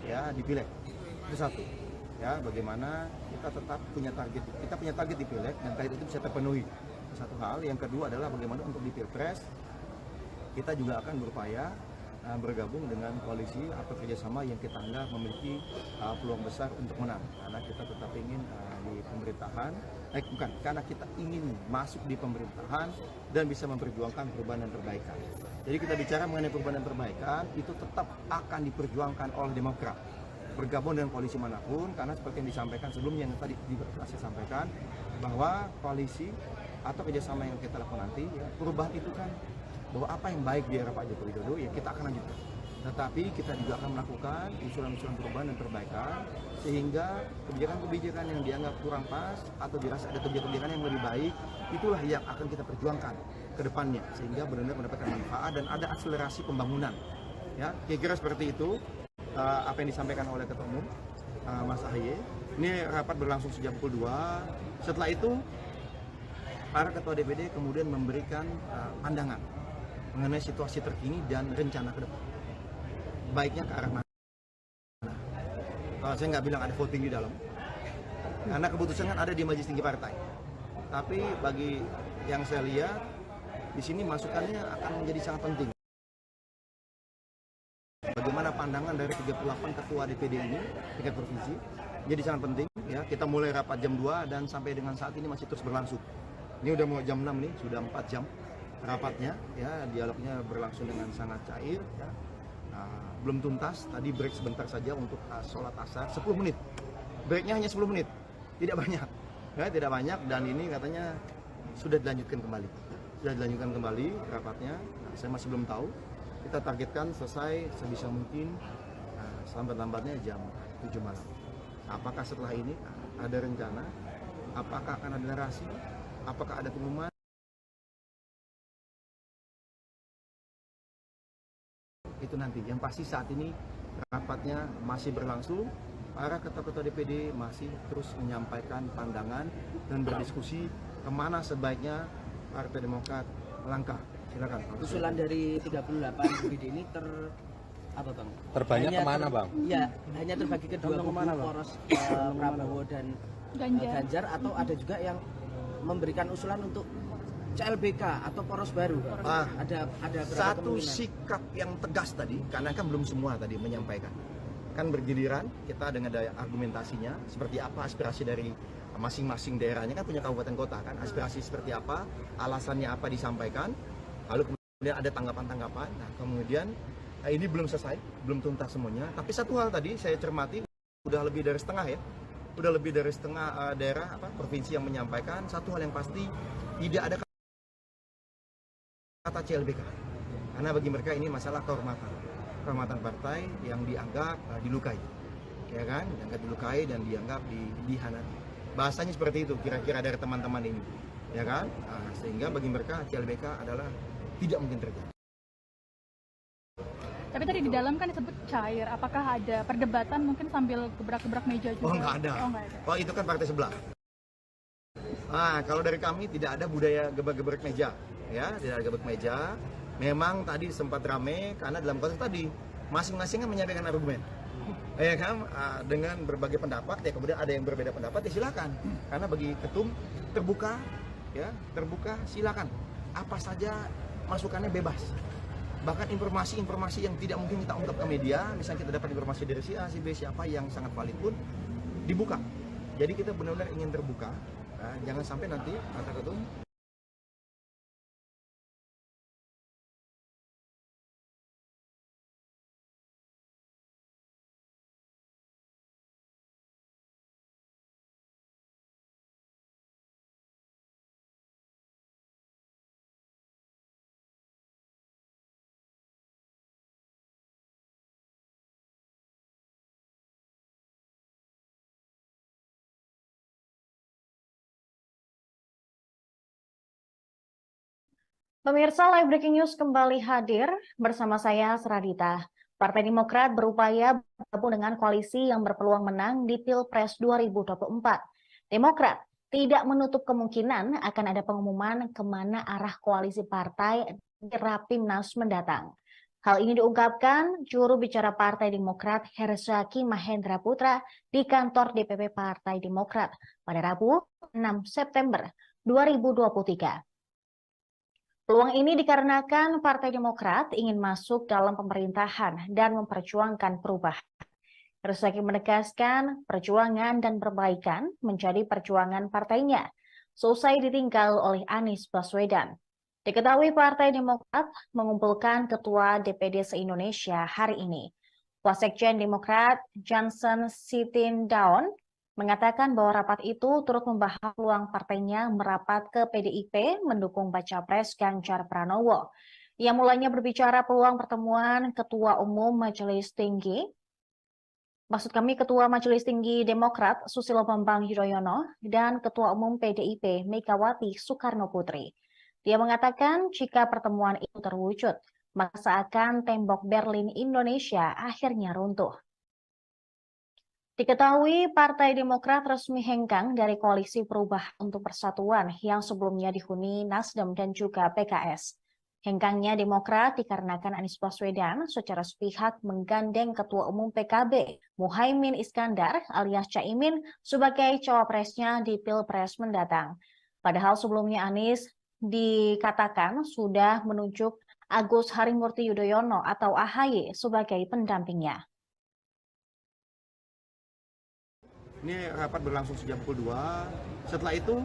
ya di Pileg, itu satu ya, bagaimana kita tetap punya target di Pileg dan target itu bisa terpenuhi, satu hal. Yang kedua adalah bagaimana untuk di Pilpres kita juga akan berupaya bergabung dengan koalisi atau kerjasama yang kita anggap memiliki peluang besar untuk menang, karena kita tetap ingin di pemerintahan, karena kita ingin masuk di pemerintahan dan bisa memperjuangkan perubahan dan perbaikan. Jadi kita bicara mengenai perubahan dan perbaikan itu tetap akan diperjuangkan oleh Demokrat bergabung dengan koalisi manapun, karena seperti yang disampaikan sebelumnya yang tadi saya sampaikan bahwa koalisi atau kerjasama yang kita lakukan nanti ya, perubahan itu kan bahwa apa yang baik di era Pak Joko Widodo ya kita akan lanjutkan. Tetapi kita juga akan melakukan usulan-usulan perubahan dan perbaikan sehingga kebijakan-kebijakan yang dianggap kurang pas atau dirasa ada kebijakan-kebijakan yang lebih baik, itulah yang akan kita perjuangkan ke depannya sehingga benar-benar mendapatkan manfaat dan ada akselerasi pembangunan. Ya, kira-kira seperti itu apa yang disampaikan oleh Ketua Umum Mas AHY. Ini rapat berlangsung sejak pukul 2. Setelah itu para ketua DPD kemudian memberikan pandangan mengenai situasi terkini dan rencana ke depan. Baiknya ke arah mana? Saya nggak bilang ada voting di dalam, karena keputusan kan ada di Majelis Tinggi Partai. Tapi bagi yang saya lihat, di sini masukannya akan menjadi sangat penting. Bagaimana pandangan dari 38 ketua DPD ini, tingkat provinsi, jadi sangat penting. Ya, kita mulai rapat jam 2 dan sampai dengan saat ini masih terus berlangsung. Ini udah mau jam 6 nih, sudah 4 jam. Rapatnya ya, dialognya berlangsung dengan sangat cair ya. Belum tuntas, tadi break sebentar saja untuk sholat asar 10 menit, breaknya hanya 10 menit, tidak banyak ya, tidak banyak, dan ini katanya sudah dilanjutkan kembali rapatnya. Saya masih belum tahu, kita targetkan selesai sebisa mungkin selambat-lambatnya jam 7 malam. Apakah setelah ini ada rencana? Apakah akan ada narasi? Apakah ada pengumuman? Itu nanti. Yang pasti saat ini rapatnya masih berlangsung. Para ketua-ketua DPD masih terus menyampaikan pandangan dan berdiskusi kemana sebaiknya Partai Demokrat melangkah. Silakan. Usulan dari 38 DPD ini terbanyak kemana, Bang? Iya, hanya terbagi ke dua kubu, poros Prabowo dan Ganjar, atau ada juga yang memberikan usulan untuk CLBK atau poros baru. Ada satu sikap yang tegas tadi, karena kan belum semua tadi menyampaikan. Kan bergiliran, kita dengan daya argumentasinya, seperti apa aspirasi dari masing-masing daerahnya, kan punya kabupaten kota kan, aspirasi seperti apa, alasannya apa disampaikan, lalu kemudian ada tanggapan-tanggapan. Nah kemudian ini belum selesai, belum tuntas semuanya, tapi satu hal tadi saya cermati, udah lebih dari setengah ya, udah lebih dari setengah daerah provinsi yang menyampaikan satu hal yang pasti, tidak ada kata CLBK, karena bagi mereka ini masalah kehormatan partai yang dianggap dilukai, ya kan, dianggap dilukai dan dianggap dihianati. Bahasanya seperti itu kira-kira dari teman-teman ini, ya kan, sehingga bagi mereka CLBK adalah tidak mungkin terjadi. Tapi tadi di dalam kan disebut cair, apakah ada perdebatan mungkin sambil gebrak-gebrak meja juga? Oh nggak ada. Oh itu kan partai sebelah. Kalau dari kami tidak ada budaya gebrak-gebrak meja, ya, tidak ada gebrak meja. Memang tadi sempat rame karena dalam konteks tadi masing-masing kan menyampaikan argumen, ya kan, dengan berbagai pendapat. Ya kemudian ada yang berbeda pendapat, ya silakan. Karena bagi ketum terbuka, ya terbuka, silakan. Apa saja masukannya bebas. Bahkan informasi-informasi yang tidak mungkin kita ungkap ke media, misalnya kita dapat informasi dari si A, si B, siapa yang sangat valid pun dibuka. Jadi kita benar-benar ingin terbuka, jangan sampai nanti kata ketum Pemirsa, Live Breaking News kembali hadir bersama saya, Seradita. Partai Demokrat berupaya bergabung dengan koalisi yang berpeluang menang di Pilpres 2024. Demokrat tidak menutup kemungkinan akan ada pengumuman kemana arah koalisi partai di Rapimnas mendatang. Hal ini diungkapkan juru bicara Partai Demokrat Herzaki Mahendra Putra di kantor DPP Partai Demokrat pada Rabu 6 September 2023. Peluang ini dikarenakan Partai Demokrat ingin masuk dalam pemerintahan dan memperjuangkan perubahan. Herzaki menegaskan perjuangan dan perbaikan menjadi perjuangan partainya, selesai ditinggal oleh Anies Baswedan. Diketahui Partai Demokrat mengumpulkan Ketua DPD se-Indonesia hari ini. Wasekjen Demokrat Johnson Sitindaun mengatakan bahwa rapat itu turut membahas peluang partainya merapat ke PDIP mendukung baca pres Ganjar Pranowo. Ia mulanya berbicara peluang pertemuan Ketua Majelis Tinggi Demokrat Susilo Bambang Yudhoyono dan Ketua Umum PDIP Megawati Soekarno Putri. Dia mengatakan jika pertemuan itu terwujud, maka seakan tembok Berlin Indonesia akhirnya runtuh. Diketahui Partai Demokrat resmi hengkang dari Koalisi Perubahan untuk Persatuan yang sebelumnya dihuni Nasdem dan juga PKS. Hengkangnya Demokrat dikarenakan Anies Baswedan secara sepihak menggandeng Ketua Umum PKB Muhaimin Iskandar alias Caimin sebagai cawapresnya di Pilpres mendatang. Padahal sebelumnya Anies dikatakan sudah menunjuk Agus Harimurti Yudhoyono atau AHY sebagai pendampingnya. Ini rapat berlangsung sejak pukul 2. Setelah itu,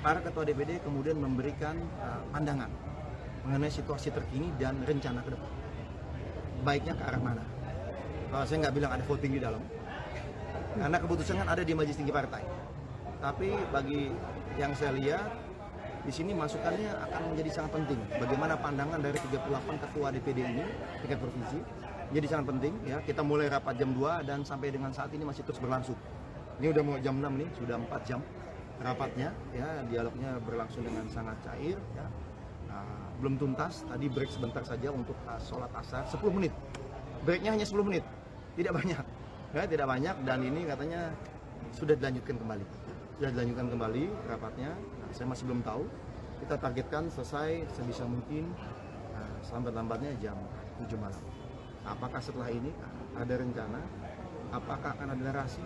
para ketua DPD kemudian memberikan pandangan mengenai situasi terkini dan rencana ke depan. Baiknya ke arah mana? Saya nggak bilang ada voting di dalam, karena keputusan kan ada di Majelis Tinggi Partai. Tapi bagi yang saya lihat, di sini masukannya akan menjadi sangat penting. Bagaimana pandangan dari 38 ketua DPD ini, tingkat provinsi, jadi sangat penting ya. Kita mulai rapat jam 2 dan sampai dengan saat ini masih terus berlangsung. Ini udah mau jam 6 nih, sudah 4 jam rapatnya ya, dialognya berlangsung dengan sangat cair ya. Belum tuntas, tadi break sebentar saja untuk sholat asar 10 menit. Breaknya hanya 10 menit, tidak banyak ya, tidak banyak, dan ini katanya sudah dilanjutkan kembali rapatnya. Saya masih belum tahu, kita targetkan selesai sebisa mungkin selambat-lambatnya jam 7 malam. Apakah setelah ini ada rencana, apakah akan ada narasi,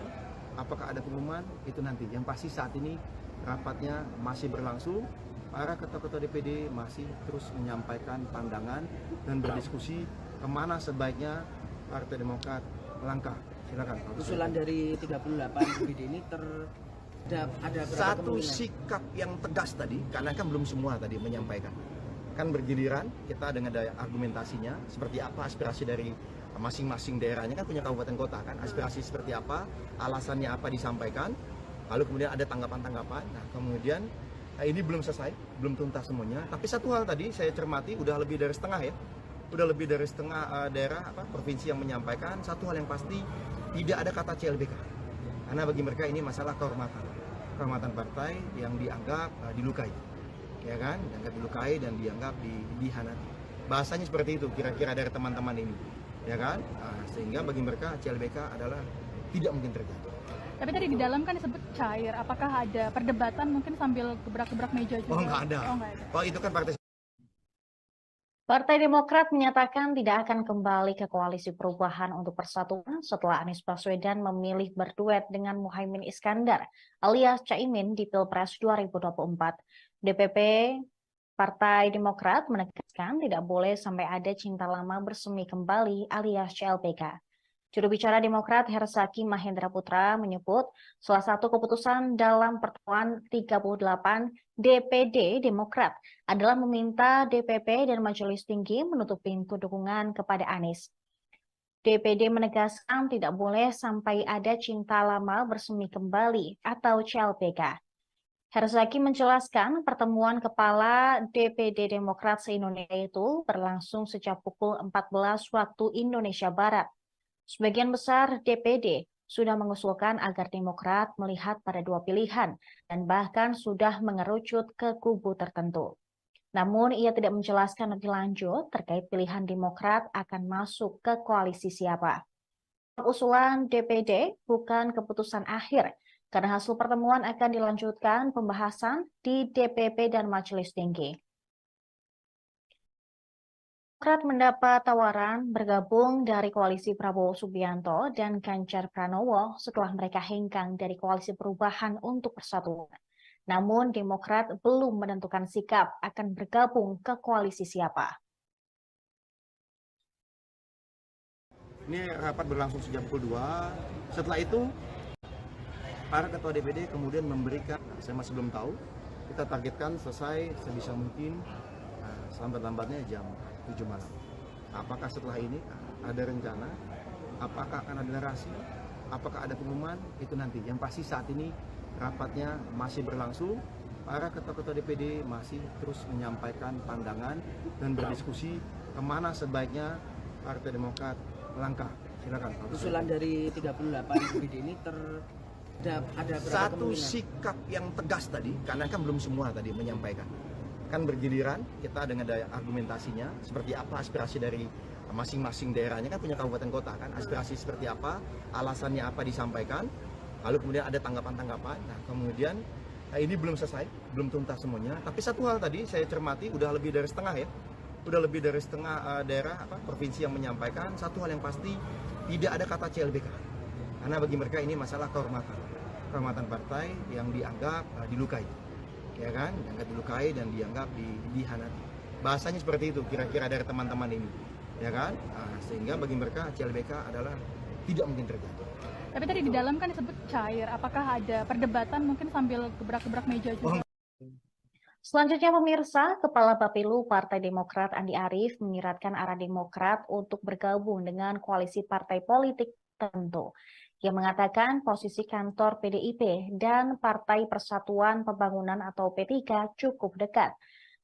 apakah ada pengumuman, itu nanti. Yang pasti saat ini rapatnya masih berlangsung. Para ketua-ketua DPD masih terus menyampaikan pandangan dan berdiskusi kemana sebaiknya Partai Demokrat melangkah. Silakan. Usulan dari 38 DPD ini ada satu sikap yang tegas tadi, karena kan belum semua tadi menyampaikan. Kan bergiliran, kita dengan daya argumentasinya, seperti apa aspirasi dari masing-masing daerahnya, kan punya kabupaten kota kan, aspirasi seperti apa, alasannya apa disampaikan, lalu kemudian ada tanggapan-tanggapan. Nah kemudian ini belum selesai, belum tuntas semuanya. Tapi satu hal tadi saya cermati, udah lebih dari setengah ya, udah lebih dari setengah daerah provinsi yang menyampaikan satu hal yang pasti, tidak ada kata CLBK. Karena bagi mereka ini masalah kehormatan partai yang dianggap dilukai, ya kan, dianggap dilukai dan dianggap dihianati. Bahasanya seperti itu kira-kira dari teman-teman ini, ya kan. Sehingga bagi mereka CLBK adalah tidak mungkin terjadi. Tapi tadi di dalam kan disebut cair. Apakah ada perdebatan mungkin sambil gebrak-gebrak meja juga? Oh nggak ada. Oh itu kan Partai Demokrat menyatakan tidak akan kembali ke koalisi perubahan untuk persatuan setelah Anies Baswedan memilih berduet dengan Muhaimin Iskandar alias Caimin di Pilpres 2024. DPP Partai Demokrat menegaskan tidak boleh sampai ada cinta lama bersemi kembali alias CLBK. Juru bicara Demokrat Herzaki Mahendra Putra menyebut salah satu keputusan dalam pertemuan 38 DPD Demokrat adalah meminta DPP dan Majelis Tinggi menutup pintu dukungan kepada Anies. DPD menegaskan tidak boleh sampai ada cinta lama bersemi kembali atau CLBK. Herzaki menjelaskan pertemuan kepala DPD Demokrat se-Indonesia itu berlangsung sejak pukul 14 waktu Indonesia Barat. Sebagian besar DPD sudah mengusulkan agar Demokrat melihat pada dua pilihan dan bahkan sudah mengerucut ke kubu tertentu. Namun ia tidak menjelaskan lebih lanjut terkait pilihan Demokrat akan masuk ke koalisi siapa. Usulan DPD bukan keputusan akhir, karena hasil pertemuan akan dilanjutkan pembahasan di DPP dan Majelis Tinggi. Demokrat mendapat tawaran bergabung dari koalisi Prabowo Subianto dan Ganjar Pranowo setelah mereka hengkang dari koalisi perubahan untuk persatuan. Namun Demokrat belum menentukan sikap akan bergabung ke koalisi siapa. Ini rapat berlangsung sejak pukul 2. Setelah itu para ketua DPD kemudian memberikan, saya masih belum tahu, kita targetkan selesai sebisa mungkin selambat-lambatnya jam 7 malam. Apakah setelah ini ada rencana, apakah akan ada narasi, apakah ada pengumuman, itu nanti. Yang pasti saat ini rapatnya masih berlangsung, para ketua-ketua DPD masih terus menyampaikan pandangan dan berdiskusi kemana sebaiknya Partai Demokrat melangkah. Silakan. Usulan dari 38 DPD ini ada satu sikap yang tegas tadi, karena kan belum semua tadi menyampaikan. Kan bergiliran, kita dengan daya argumentasinya, seperti apa aspirasi dari masing-masing daerahnya, kan punya kabupaten kota kan, aspirasi seperti apa, alasannya apa disampaikan, lalu kemudian ada tanggapan-tanggapan. Nah kemudian ini belum selesai, belum tuntas semuanya. Tapi satu hal tadi saya cermati, udah lebih dari setengah ya, udah lebih dari setengah daerah provinsi yang menyampaikan satu hal yang pasti, tidak ada kata CLBK. Karena bagi mereka ini masalah kehormatan partai yang dianggap dilukai, ya kan, dianggap dilukai dan dianggap dihianati. Bahasanya seperti itu kira-kira dari teman-teman ini, ya kan. Sehingga bagi mereka CLBK adalah tidak mungkin terjadi. Tapi tadi di dalam kan disebut cair. Apakah ada perdebatan mungkin sambil gebrak-gebrak meja juga? Selanjutnya pemirsa, Kepala Bapilu Partai Demokrat Andi Arief menyiratkan arah Demokrat untuk bergabung dengan koalisi partai politik tertentu. Ia mengatakan posisi kantor PDIP dan Partai Persatuan Pembangunan atau P3 cukup dekat.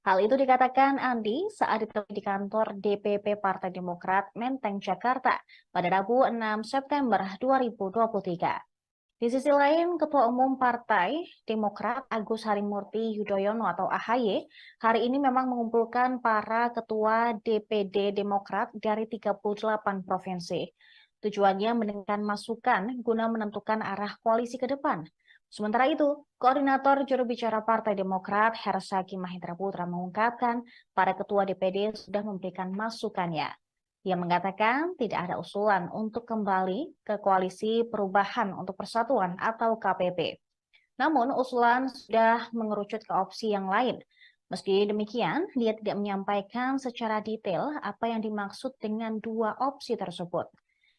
Hal itu dikatakan Andi saat ditemui di kantor DPP Partai Demokrat Menteng, Jakarta pada Rabu 6 September 2023. Di sisi lain, Ketua Umum Partai Demokrat Agus Harimurti Yudhoyono atau AHY hari ini memang mengumpulkan para ketua DPD Demokrat dari 38 provinsi. Tujuannya mendengarkan masukan guna menentukan arah koalisi ke depan. Sementara itu, Koordinator Juru Bicara Partai Demokrat Hersaki Mahendra Putra mengungkapkan para ketua DPD sudah memberikan masukannya. Ia mengatakan tidak ada usulan untuk kembali ke Koalisi Perubahan untuk Persatuan atau KPP. Namun usulan sudah mengerucut ke opsi yang lain. Meski demikian, dia tidak menyampaikan secara detail apa yang dimaksud dengan dua opsi tersebut.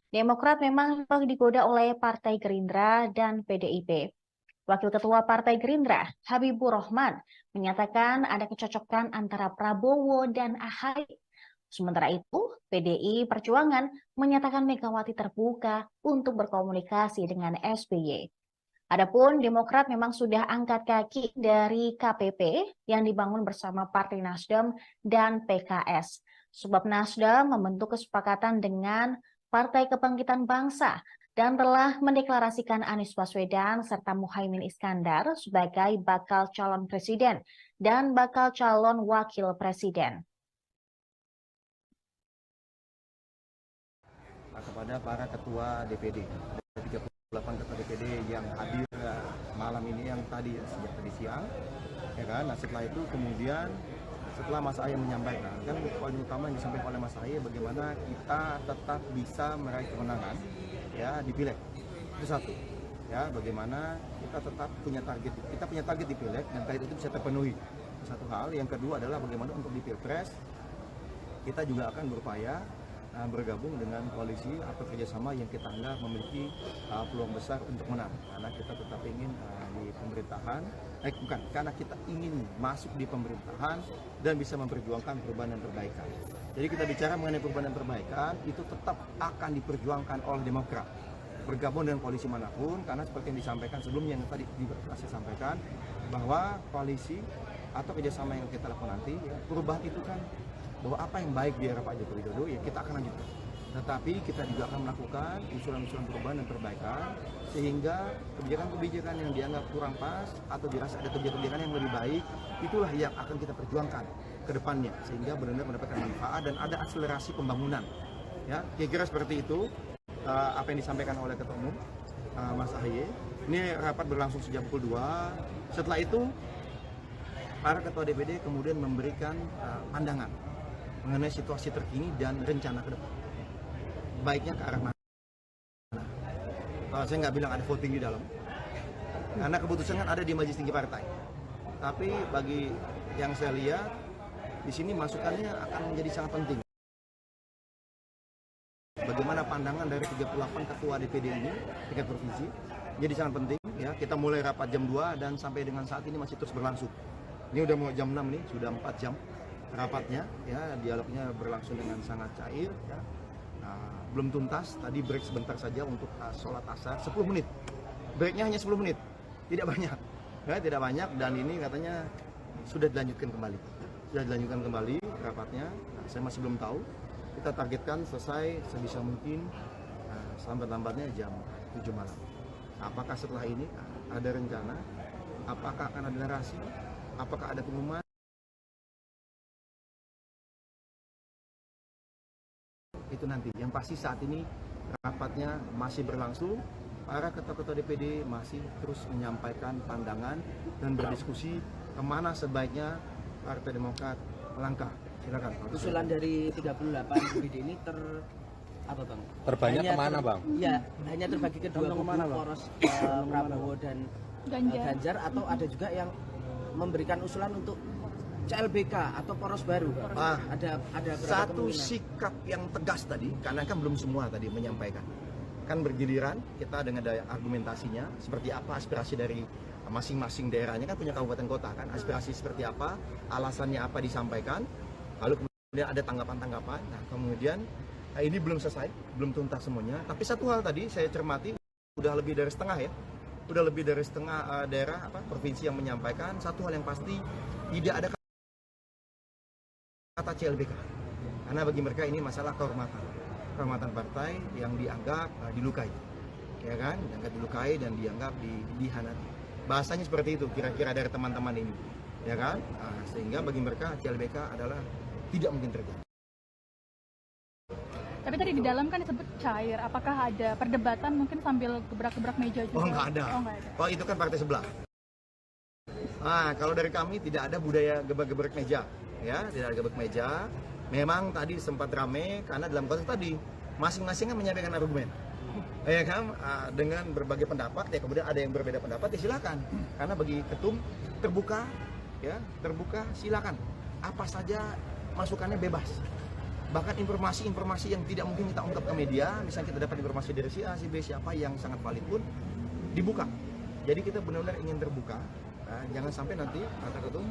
Demokrat memang digoda oleh Partai Gerindra dan PDIP. Wakil Ketua Partai Gerindra, Habibur Rahman, menyatakan ada kecocokan antara Prabowo dan AHY. Sementara itu, PDI Perjuangan menyatakan Megawati terbuka untuk berkomunikasi dengan SBY. Adapun Demokrat memang sudah angkat kaki dari KPP yang dibangun bersama Partai Nasdem dan PKS. Sebab Nasdem membentuk kesepakatan dengan Partai Kebangkitan Bangsa dan telah mendeklarasikan Anies Baswedan serta Muhaimin Iskandar sebagai bakal calon presiden dan bakal calon wakil presiden. Kepada para ketua DPD, 38 ketua DPD yang hadir malam ini yang tadi sejak tadi siang, ya kan. Nah setelah itu kemudian setelah Mas Ahy menyampaikan, kan poin utama yang disampaikan oleh Mas Ahy bagaimana kita tetap bisa meraih kemenangan ya di Pileg. Itu satu. Ya, bagaimana kita tetap punya target di Pileg dan target itu bisa terpenuhi. Satu hal, yang kedua adalah bagaimana untuk di Pilpres kita juga akan berupaya bergabung dengan koalisi atau kerjasama yang kita anggap memiliki peluang besar untuk menang, karena kita tetap ingin di pemerintahan, karena kita ingin masuk di pemerintahan dan bisa memperjuangkan perubahan dan perbaikan. Jadi kita bicara mengenai perubahan dan perbaikan itu tetap akan diperjuangkan oleh Demokrat bergabung dengan koalisi manapun, karena seperti yang disampaikan sebelumnya yang tadi saya sampaikan bahwa koalisi atau kerjasama yang kita lakukan nanti ya, perubahan itu kan bahwa apa yang baik di era Pak Joko Widodo ya kita akan lanjutkan. Tetapi kita juga akan melakukan usulan-usulan perubahan dan perbaikan sehingga kebijakan-kebijakan yang dianggap kurang pas atau dirasa ada kebijakan-kebijakan yang lebih baik itulah yang akan kita perjuangkan ke depannya sehingga benar-benar mendapatkan manfaat dan ada akselerasi pembangunan. Ya, kira-kira seperti itu apa yang disampaikan oleh Ketua Umum Mas AHY. Ini rapat berlangsung sejak pukul 2. Setelah itu para ketua DPD kemudian memberikan pandangan mengenai situasi terkini dan rencana ke depan. Baiknya ke arah mana? Saya nggak bilang ada voting di dalam, karena keputusan kan ada di Majelis Tinggi Partai. Tapi bagi yang saya lihat, di sini masukannya akan menjadi sangat penting. Bagaimana pandangan dari 38 ketua DPD ini, tingkat provinsi, jadi sangat penting. Ya, kita mulai rapat jam 2 dan sampai dengan saat ini masih terus berlangsung. Ini udah mau jam 6 nih, sudah 4 jam. Rapatnya ya dialognya berlangsung dengan sangat cair ya. Belum tuntas, tadi break sebentar saja untuk sholat asar 10 menit, breaknya hanya 10 menit, tidak banyak ya, tidak banyak, dan ini katanya sudah dilanjutkan kembali rapatnya. Saya masih belum tahu, kita targetkan selesai sebisa mungkin selambat-lambatnya jam 7 malam. Apakah setelah ini ada rencana, apakah akan ada narasi, apakah ada pengumuman, itu nanti. Yang pasti saat ini rapatnya masih berlangsung, para ketua-ketua DPD masih terus menyampaikan pandangan dan berdiskusi kemana sebaiknya Partai Demokrat melangkah. Silakan. Usulan dari 38 DPD ini terbanyak kemana Bang? Ya, hanya terbagi ke dua kubu, poros Prabowo dan Ganjar, atau ada juga yang memberikan usulan untuk CLBK atau poros baru. Ada satu sikap yang tegas tadi, karena kan belum semua tadi menyampaikan. Kan bergiliran kita dengan daya argumentasinya, seperti apa aspirasi dari masing-masing daerahnya, kan punya kabupaten kota kan, aspirasi seperti apa, alasannya apa disampaikan, lalu kemudian ada tanggapan-tanggapan. Nah kemudian ini belum selesai, belum tuntas semuanya, tapi satu hal tadi saya cermati, udah lebih dari setengah ya, udah lebih dari setengah daerah provinsi yang menyampaikan satu hal yang pasti, tidak ada kata CLBK. Karena bagi mereka ini masalah kehormatan partai yang dianggap dilukai, ya kan? Dianggap dilukai dan dianggap dihianati. Bahasanya seperti itu kira-kira dari teman-teman ini, ya kan? Sehingga bagi mereka CLBK adalah tidak mungkin terjadi. Tapi tadi di dalam kan disebut cair. Apakah ada perdebatan mungkin sambil gebrak-gebrak meja juga? Oh, nggak ada. Oh, itu kan partai sebelah. Kalau dari kami tidak ada budaya gebrak-gebrak meja, ya, tidak ada gebrak meja. Memang tadi sempat rame karena dalam konteks tadi masing-masing kan menyampaikan argumen, ya kan, dengan berbagai pendapat. Ya kemudian ada yang berbeda pendapat, ya silakan. Karena bagi ketum terbuka, ya terbuka, silakan. Apa saja masukannya bebas. Bahkan informasi-informasi yang tidak mungkin kita ungkap ke media, misalnya kita dapat informasi dari si A, si B, siapa yang sangat valid pun dibuka. Jadi kita benar-benar ingin terbuka, jangan sampai nanti kata ketum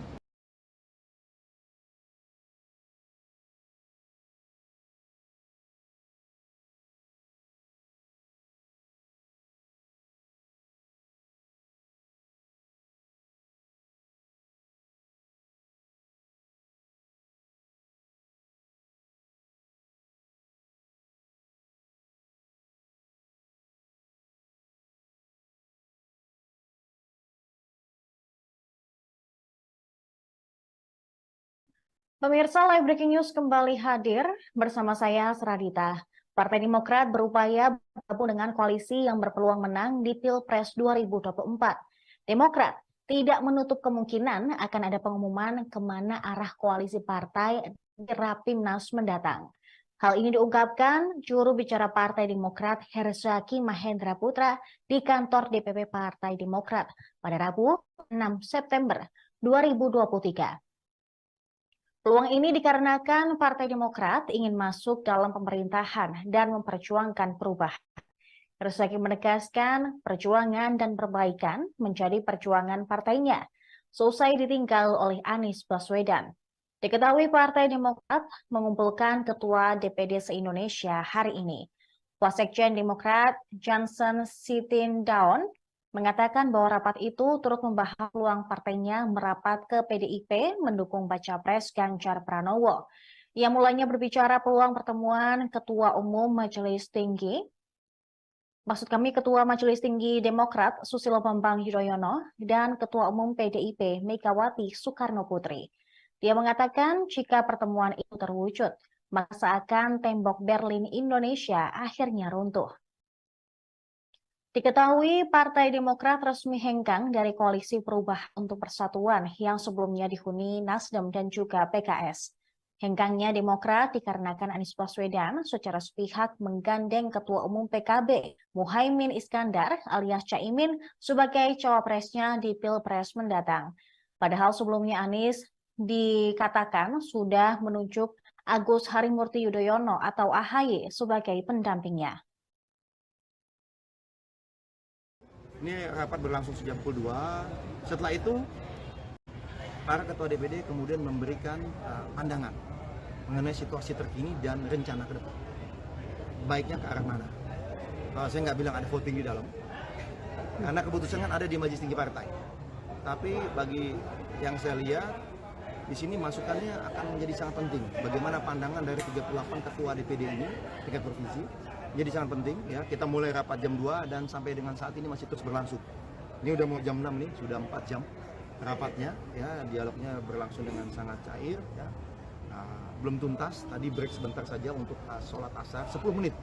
Pemirsa, Live Breaking News kembali hadir bersama saya, Seradita. Partai Demokrat berupaya bergabung dengan koalisi yang berpeluang menang di Pilpres 2024. Demokrat tidak menutup kemungkinan akan ada pengumuman kemana arah koalisi partai di Rapimnas mendatang. Hal ini diungkapkan juru bicara Partai Demokrat Herzaki Mahendra Putra di kantor DPP Partai Demokrat pada Rabu 6 September 2023. Peluang ini dikarenakan Partai Demokrat ingin masuk dalam pemerintahan dan memperjuangkan perubahan. Herzaki menegaskan perjuangan dan perbaikan menjadi perjuangan partainya, selesai ditinggal oleh Anies Baswedan. Diketahui Partai Demokrat mengumpulkan Ketua DPD se-Indonesia hari ini. Wasekjen Demokrat Johnson Sitindaun mengatakan bahwa rapat itu turut membahas peluang partainya merapat ke PDIP mendukung baca pres Ganjar Pranowo. Ia mulanya berbicara peluang pertemuan Ketua Majelis Tinggi Demokrat Susilo Bambang Yudhoyono dan Ketua Umum PDIP Megawati Soekarno Putri. Dia mengatakan jika pertemuan itu terwujud, maka seakan tembok Berlin Indonesia akhirnya runtuh. Diketahui Partai Demokrat resmi hengkang dari Koalisi Perubahan untuk Persatuan yang sebelumnya dihuni Nasdem dan juga PKS. Hengkangnya Demokrat dikarenakan Anies Baswedan secara sepihak menggandeng Ketua Umum PKB Muhaimin Iskandar alias Caimin sebagai cawapresnya di Pilpres mendatang. Padahal sebelumnya Anies dikatakan sudah menunjuk Agus Harimurti Yudhoyono atau AHY sebagai pendampingnya. Ini rapat berlangsung sejak pukul 2. Setelah itu, para ketua DPD kemudian memberikan pandangan mengenai situasi terkini dan rencana ke depan. Baiknya ke arah mana? Saya nggak bilang ada voting di dalam, karena keputusan kan ada di Majelis Tinggi Partai. Tapi bagi yang saya lihat, di sini masukannya akan menjadi sangat penting. Bagaimana pandangan dari 38 ketua DPD ini, tingkat provinsi, jadi sangat penting. Ya, kita mulai rapat jam 2 dan sampai dengan saat ini masih terus berlangsung. Ini udah mau jam 6 nih, sudah 4 jam rapatnya. Ya, dialognya berlangsung dengan sangat cair. Ya. Belum tuntas. Tadi break sebentar saja untuk sholat asar 10 menit.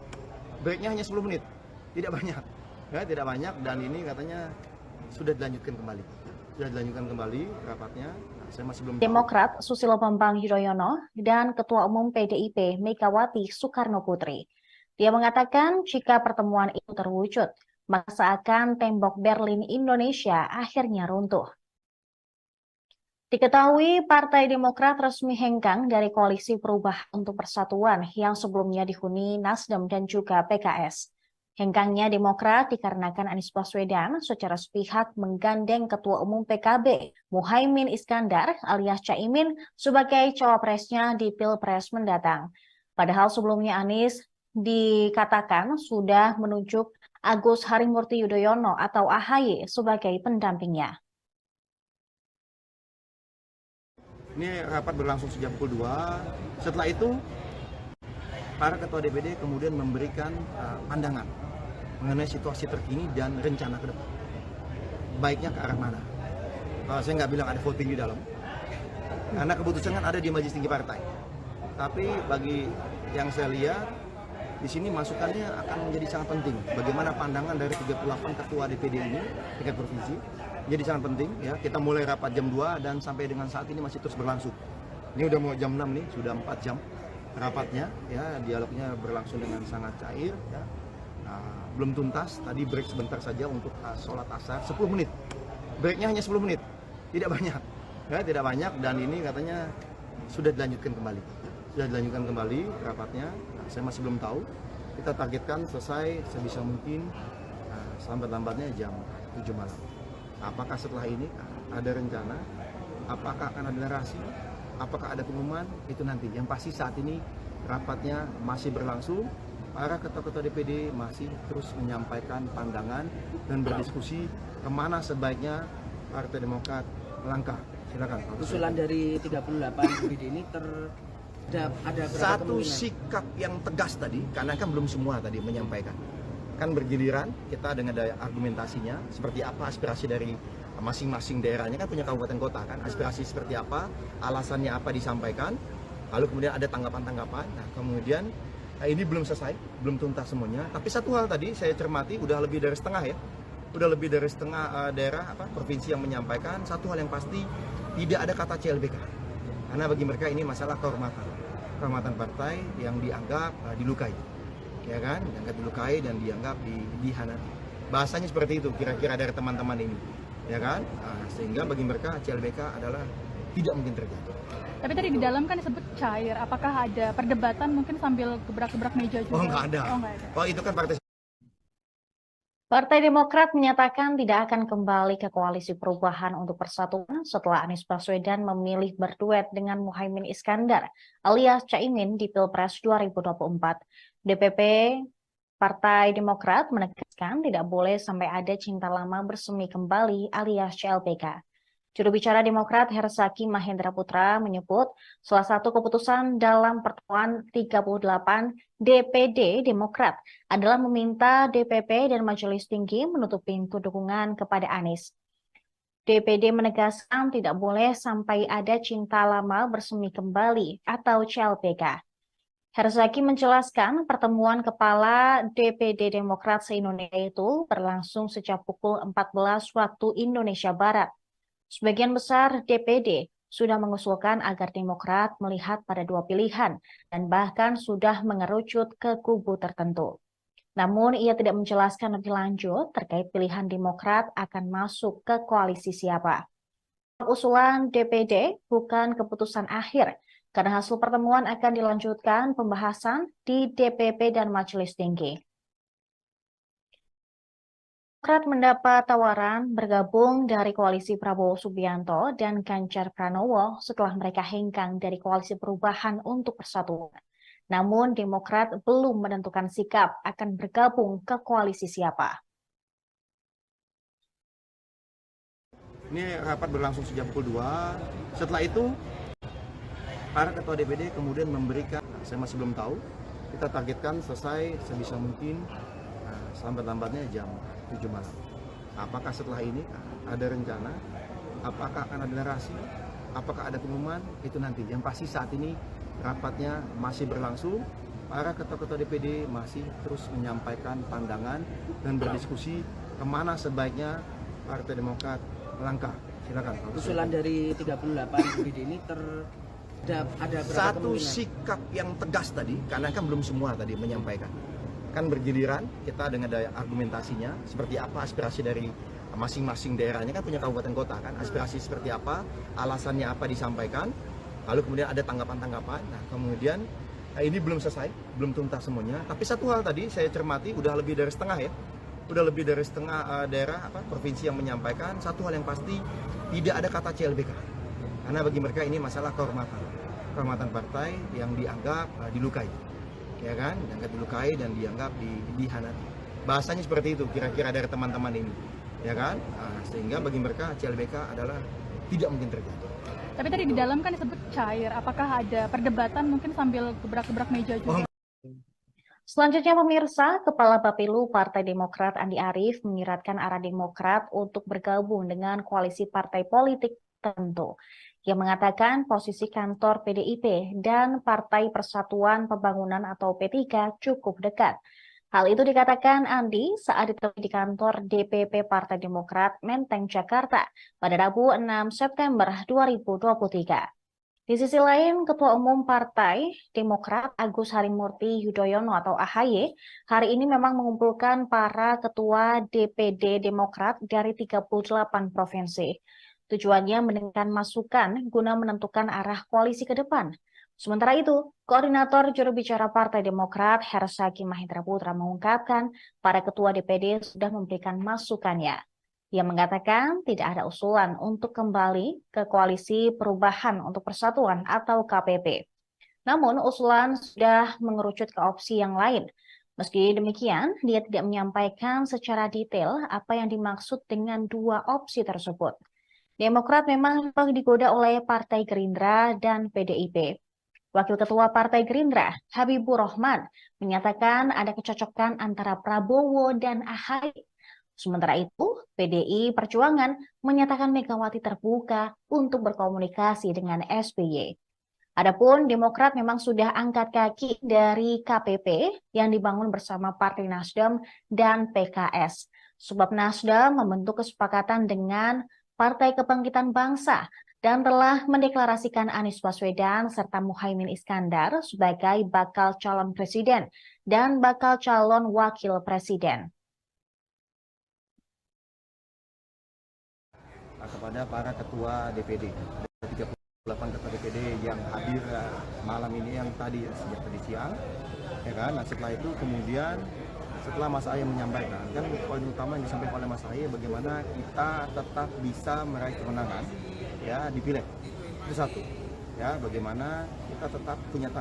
Breaknya hanya 10 menit, tidak banyak. Ya, tidak banyak dan ini katanya sudah dilanjutkan kembali. Sudah dilanjutkan kembali rapatnya. Saya masih belum tahu. Demokrat Susilo Bambang Yudhoyono dan Ketua Umum PDIP Megawati Soekarno Putri. Dia mengatakan jika pertemuan itu terwujud, maka seakan tembok Berlin Indonesia akhirnya runtuh. Diketahui Partai Demokrat resmi hengkang dari Koalisi Perubahan untuk Persatuan yang sebelumnya dihuni Nasdem dan juga PKS. Hengkangnya Demokrat dikarenakan Anies Baswedan secara sepihak menggandeng Ketua Umum PKB Muhaimin Iskandar alias Caimin sebagai cawapresnya di Pilpres mendatang. Padahal sebelumnya Anies dikatakan sudah menunjuk Agus Harimurti Yudhoyono atau AHY sebagai pendampingnya. Ini rapat berlangsung sejak pukul 2. Setelah itu, para ketua DPD kemudian memberikan pandangan mengenai situasi terkini dan rencana ke depan. Baiknya ke arah mana? Saya nggak bilang ada voting di dalam, karena keputusan kan ada di Majelis Tinggi Partai. Tapi bagi yang saya lihat, di sini masukannya akan menjadi sangat penting. Bagaimana pandangan dari 38 ketua DPD ini, tingkat provinsi, jadi sangat penting. Ya, kita mulai rapat jam 2 dan sampai dengan saat ini masih terus berlangsung. Ini udah mau jam 6 nih, sudah 4 jam rapatnya. Ya, dialognya berlangsung dengan sangat cair. Ya. Belum tuntas, tadi break sebentar saja untuk sholat asar, 10 menit. Breaknya hanya 10 menit, tidak banyak. Ya, tidak banyak, dan ini katanya sudah dilanjutkan kembali. Sudah dilanjutkan kembali rapatnya. Saya masih belum tahu. Kita targetkan selesai sebisa mungkin lambat-lambatnya jam 7 malam. Apakah setelah ini ada rencana? Apakah akan ada narasi? Apakah ada pengumuman? Itu nanti. Yang pasti saat ini rapatnya masih berlangsung. Para ketua-ketua DPD masih terus menyampaikan pandangan dan berdiskusi kemana sebaiknya Partai Demokrat melangkah. Silakan. Usulan dari 38 DPD ini ada satu sikap yang tegas tadi, karena kan belum semua tadi menyampaikan. Kan bergiliran, kita dengan daya argumentasinya, seperti apa aspirasi dari masing-masing daerahnya, kan punya kabupaten kota kan, aspirasi seperti apa, alasannya apa disampaikan, lalu kemudian ada tanggapan-tanggapan. Nah, kemudian ini belum selesai, belum tuntas semuanya. Tapi satu hal tadi saya cermati, udah lebih dari setengah ya, udah lebih dari setengah daerah provinsi yang menyampaikan satu hal yang pasti, tidak ada kata CLBK. Karena bagi mereka ini masalah kehormatan partai yang dianggap dilukai, ya kan, dianggap dilukai dan dianggap dihianati. Bahasanya seperti itu kira-kira dari teman-teman ini, ya kan, sehingga bagi mereka CLBK adalah tidak mungkin terjadi. Tapi tadi di dalam kan disebut cair. Apakah ada perdebatan mungkin sambil gebrak-gebrak meja juga? Oh, nggak ada. Oh, itu kan partai. Partai Demokrat menyatakan tidak akan kembali ke koalisi perubahan untuk persatuan setelah Anies Baswedan memilih berduet dengan Muhaimin Iskandar alias Caimin di Pilpres 2024. DPP Partai Demokrat menegaskan tidak boleh sampai ada cinta lama bersemi kembali alias CLBK. Juru bicara Demokrat Herzaki Mahendra Putra menyebut salah satu keputusan dalam pertemuan 38 DPD Demokrat adalah meminta DPP dan Majelis Tinggi menutup pintu dukungan kepada Anies. DPD menegaskan tidak boleh sampai ada cinta lama bersemi kembali atau CLBK. Herzaki menjelaskan pertemuan kepala DPD Demokrat se-Indonesia itu berlangsung sejak pukul 14 waktu Indonesia Barat. Sebagian besar DPD sudah mengusulkan agar Demokrat melihat pada dua pilihan dan bahkan sudah mengerucut ke kubu tertentu. Namun ia tidak menjelaskan lebih lanjut terkait pilihan Demokrat akan masuk ke koalisi siapa. Usulan DPD bukan keputusan akhir, karena hasil pertemuan akan dilanjutkan pembahasan di DPP dan Majelis Tinggi. Demokrat mendapat tawaran bergabung dari koalisi Prabowo Subianto dan Ganjar Pranowo setelah mereka hengkang dari koalisi perubahan untuk persatuan. Namun Demokrat belum menentukan sikap akan bergabung ke koalisi siapa. Ini rapat berlangsung sejak pukul 2. Setelah itu, para ketua DPD kemudian memberikan, saya masih belum tahu, kita targetkan selesai sebisa mungkin lambat-lambatnya jam 7 malam. Apakah setelah ini ada rencana? Apakah akan ada narasi? Apakah ada pengumuman? Itu nanti. Yang pasti saat ini rapatnya masih berlangsung. Para ketua-ketua DPD masih terus menyampaikan pandangan dan berdiskusi kemana sebaiknya Partai Demokrat melangkah. Silakan. Usulan dari 38 DPD ini ada satu sikap yang tegas tadi, karena kan belum semua tadi menyampaikan. Kan bergiliran, kita dengan daya argumentasinya, seperti apa aspirasi dari masing-masing daerahnya, kan punya kabupaten kota kan, aspirasi seperti apa, alasannya apa disampaikan, lalu kemudian ada tanggapan-tanggapan. Nah, kemudian ini belum selesai, belum tuntas semuanya. Tapi satu hal tadi saya cermati, udah lebih dari setengah ya, udah lebih dari setengah daerah provinsi yang menyampaikan satu hal yang pasti, tidak ada kata CLBK. Karena bagi mereka ini masalah kehormatan partai yang dianggap dilukai, ya kan, dianggap dilukai dan dianggap dihianati. Bahasanya seperti itu kira-kira dari teman-teman ini, ya kan, sehingga bagi mereka CLBK adalah tidak mungkin terjadi. Tapi tadi di dalam kan disebut cair. Apakah ada perdebatan mungkin sambil gebrak-gebrak meja juga? Selanjutnya pemirsa, Kepala Bapilu Partai Demokrat Andi Arief menyiratkan arah Demokrat untuk bergabung dengan koalisi partai politik tertentu. Ia mengatakan posisi kantor PDIP dan Partai Persatuan Pembangunan atau P3 cukup dekat. Hal itu dikatakan Andi saat ditemui di kantor DPP Partai Demokrat Menteng, Jakarta pada Rabu 6 September 2023. Di sisi lain, Ketua Umum Partai Demokrat Agus Harimurti Yudhoyono atau AHY hari ini memang mengumpulkan para ketua DPD Demokrat dari 38 provinsi. Tujuannya mendengarkan masukan guna menentukan arah koalisi ke depan. Sementara itu, Koordinator Juru Bicara Partai Demokrat Hersaki Mahendra Putra mengungkapkan para ketua DPD sudah memberikan masukannya. Ia mengatakan tidak ada usulan untuk kembali ke Koalisi Perubahan untuk Persatuan atau KPP. Namun usulan sudah mengerucut ke opsi yang lain. Meski demikian, dia tidak menyampaikan secara detail apa yang dimaksud dengan dua opsi tersebut. Demokrat memang digoda oleh Partai Gerindra dan PDIP. Wakil Ketua Partai Gerindra, Habibur Rahman, menyatakan ada kecocokan antara Prabowo dan AHY. Sementara itu, PDI Perjuangan menyatakan Megawati terbuka untuk berkomunikasi dengan SBY. Adapun Demokrat memang sudah angkat kaki dari KPP yang dibangun bersama Partai Nasdem dan PKS. Sebab Nasdem membentuk kesepakatan dengan Partai Kebangkitan Bangsa dan telah mendeklarasikan Anies Baswedan serta Muhaimin Iskandar sebagai bakal calon presiden dan bakal calon wakil presiden. Kepada para ketua DPD, 38 ketua DPD yang hadir malam ini, yang tadi sejak tadi siang, ya kan. Nah, setelah itu kemudian setelah Mas Ahy menyampaikan, kan poin utama yang disampaikan oleh Mas Ahy bagaimana kita tetap bisa meraih kemenangan ya di Pileg. Itu satu. Ya, bagaimana kita tetap punya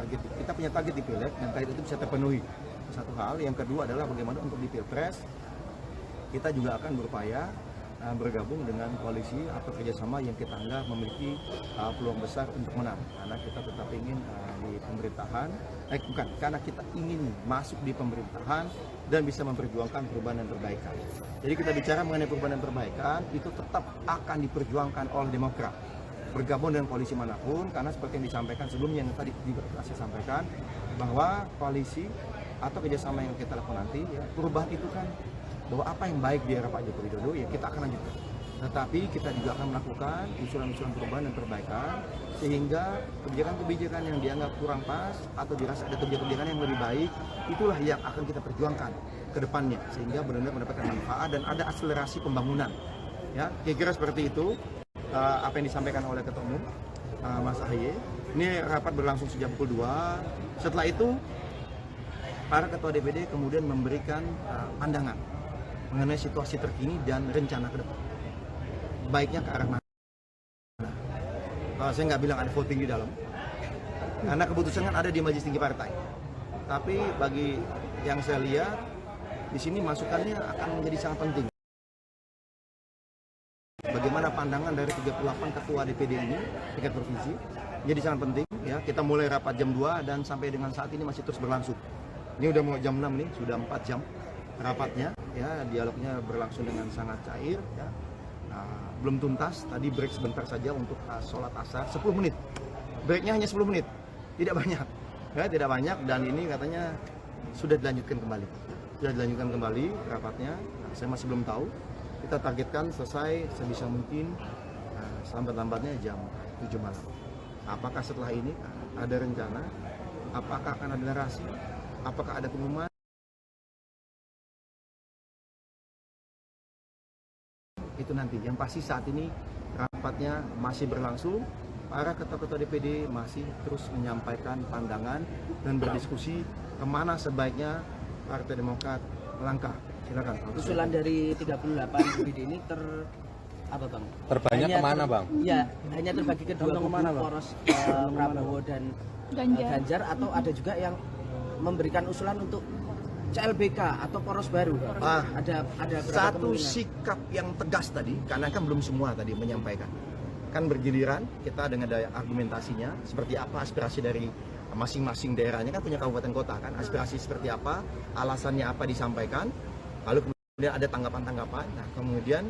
target di Pileg dan target itu bisa terpenuhi. Satu hal. Yang kedua adalah bagaimana untuk di Pilpres kita juga akan berupaya bergabung dengan koalisi atau kerjasama yang kita anggap memiliki peluang besar untuk menang, karena kita tetap ingin di pemerintahan, karena kita ingin masuk di pemerintahan dan bisa memperjuangkan perubahan dan perbaikan. Jadi kita bicara mengenai perubahan dan perbaikan itu tetap akan diperjuangkan oleh Demokrat, bergabung dengan koalisi manapun, karena seperti yang disampaikan sebelumnya yang tadi saya sampaikan bahwa koalisi atau kerjasama yang kita lakukan nanti, ya, perubahan itu kan bahwa apa yang baik di era Pak Joko Widodo ya kita akan lanjutkan. Tetapi kita juga akan melakukan usulan-usulan perubahan dan perbaikan sehingga kebijakan-kebijakan yang dianggap kurang pas atau dirasa ada kebijakan-kebijakan yang lebih baik, itulah yang akan kita perjuangkan ke depannya sehingga benar-benar mendapatkan manfaat dan ada akselerasi pembangunan. Ya, kira-kira seperti itu apa yang disampaikan oleh Ketua Umum Mas AHY. Ini rapat berlangsung sejak pukul 2. Setelah itu para ketua DPD kemudian memberikan pandangan mengenai situasi terkini dan rencana ke depan. Baiknya ke arah mana? Saya nggak bilang ada voting di dalam, karena keputusan kan ada di Majelis Tinggi Partai. Tapi bagi yang saya lihat, di sini masukannya akan menjadi sangat penting. Bagaimana pandangan dari 38 ketua DPD ini, tingkat provinsi, jadi sangat penting. Ya, kita mulai rapat jam 2 dan sampai dengan saat ini masih terus berlangsung. Ini udah mau jam 6 nih, sudah 4 jam rapatnya, ya, dialognya berlangsung dengan sangat cair, ya. Nah, belum tuntas, tadi break sebentar saja untuk sholat asar, 10 menit, breaknya hanya 10 menit, tidak banyak, ya, tidak banyak, dan ini katanya sudah dilanjutkan kembali rapatnya. Nah, saya masih belum tahu, kita targetkan selesai sebisa mungkin selambat-lambatnya jam 7 malam. Apakah setelah ini ada rencana, apakah akan ada narasi, apakah ada pengumuman? Itu nanti. Yang pasti saat ini rapatnya masih berlangsung, para ketua-ketua DPD masih terus menyampaikan pandangan dan berdiskusi kemana sebaiknya Partai Demokrat melangkah. Silakan. Usulan dari 38 DPD ini apa bang? Terbanyak kemana bang? Ya, hanya terbagi ke dua kubu, poros Prabowo dan Ganjar, atau ada juga yang memberikan usulan untuk CLBK atau poros baru. Ada satu sikap yang tegas tadi, karena kan belum semua tadi menyampaikan. kan bergiliran kita dengan daya argumentasinya, seperti apa aspirasi dari masing-masing daerahnya, kan punya kabupaten kota kan, aspirasi seperti apa, alasannya apa disampaikan, lalu kemudian ada tanggapan-tanggapan. Nah kemudian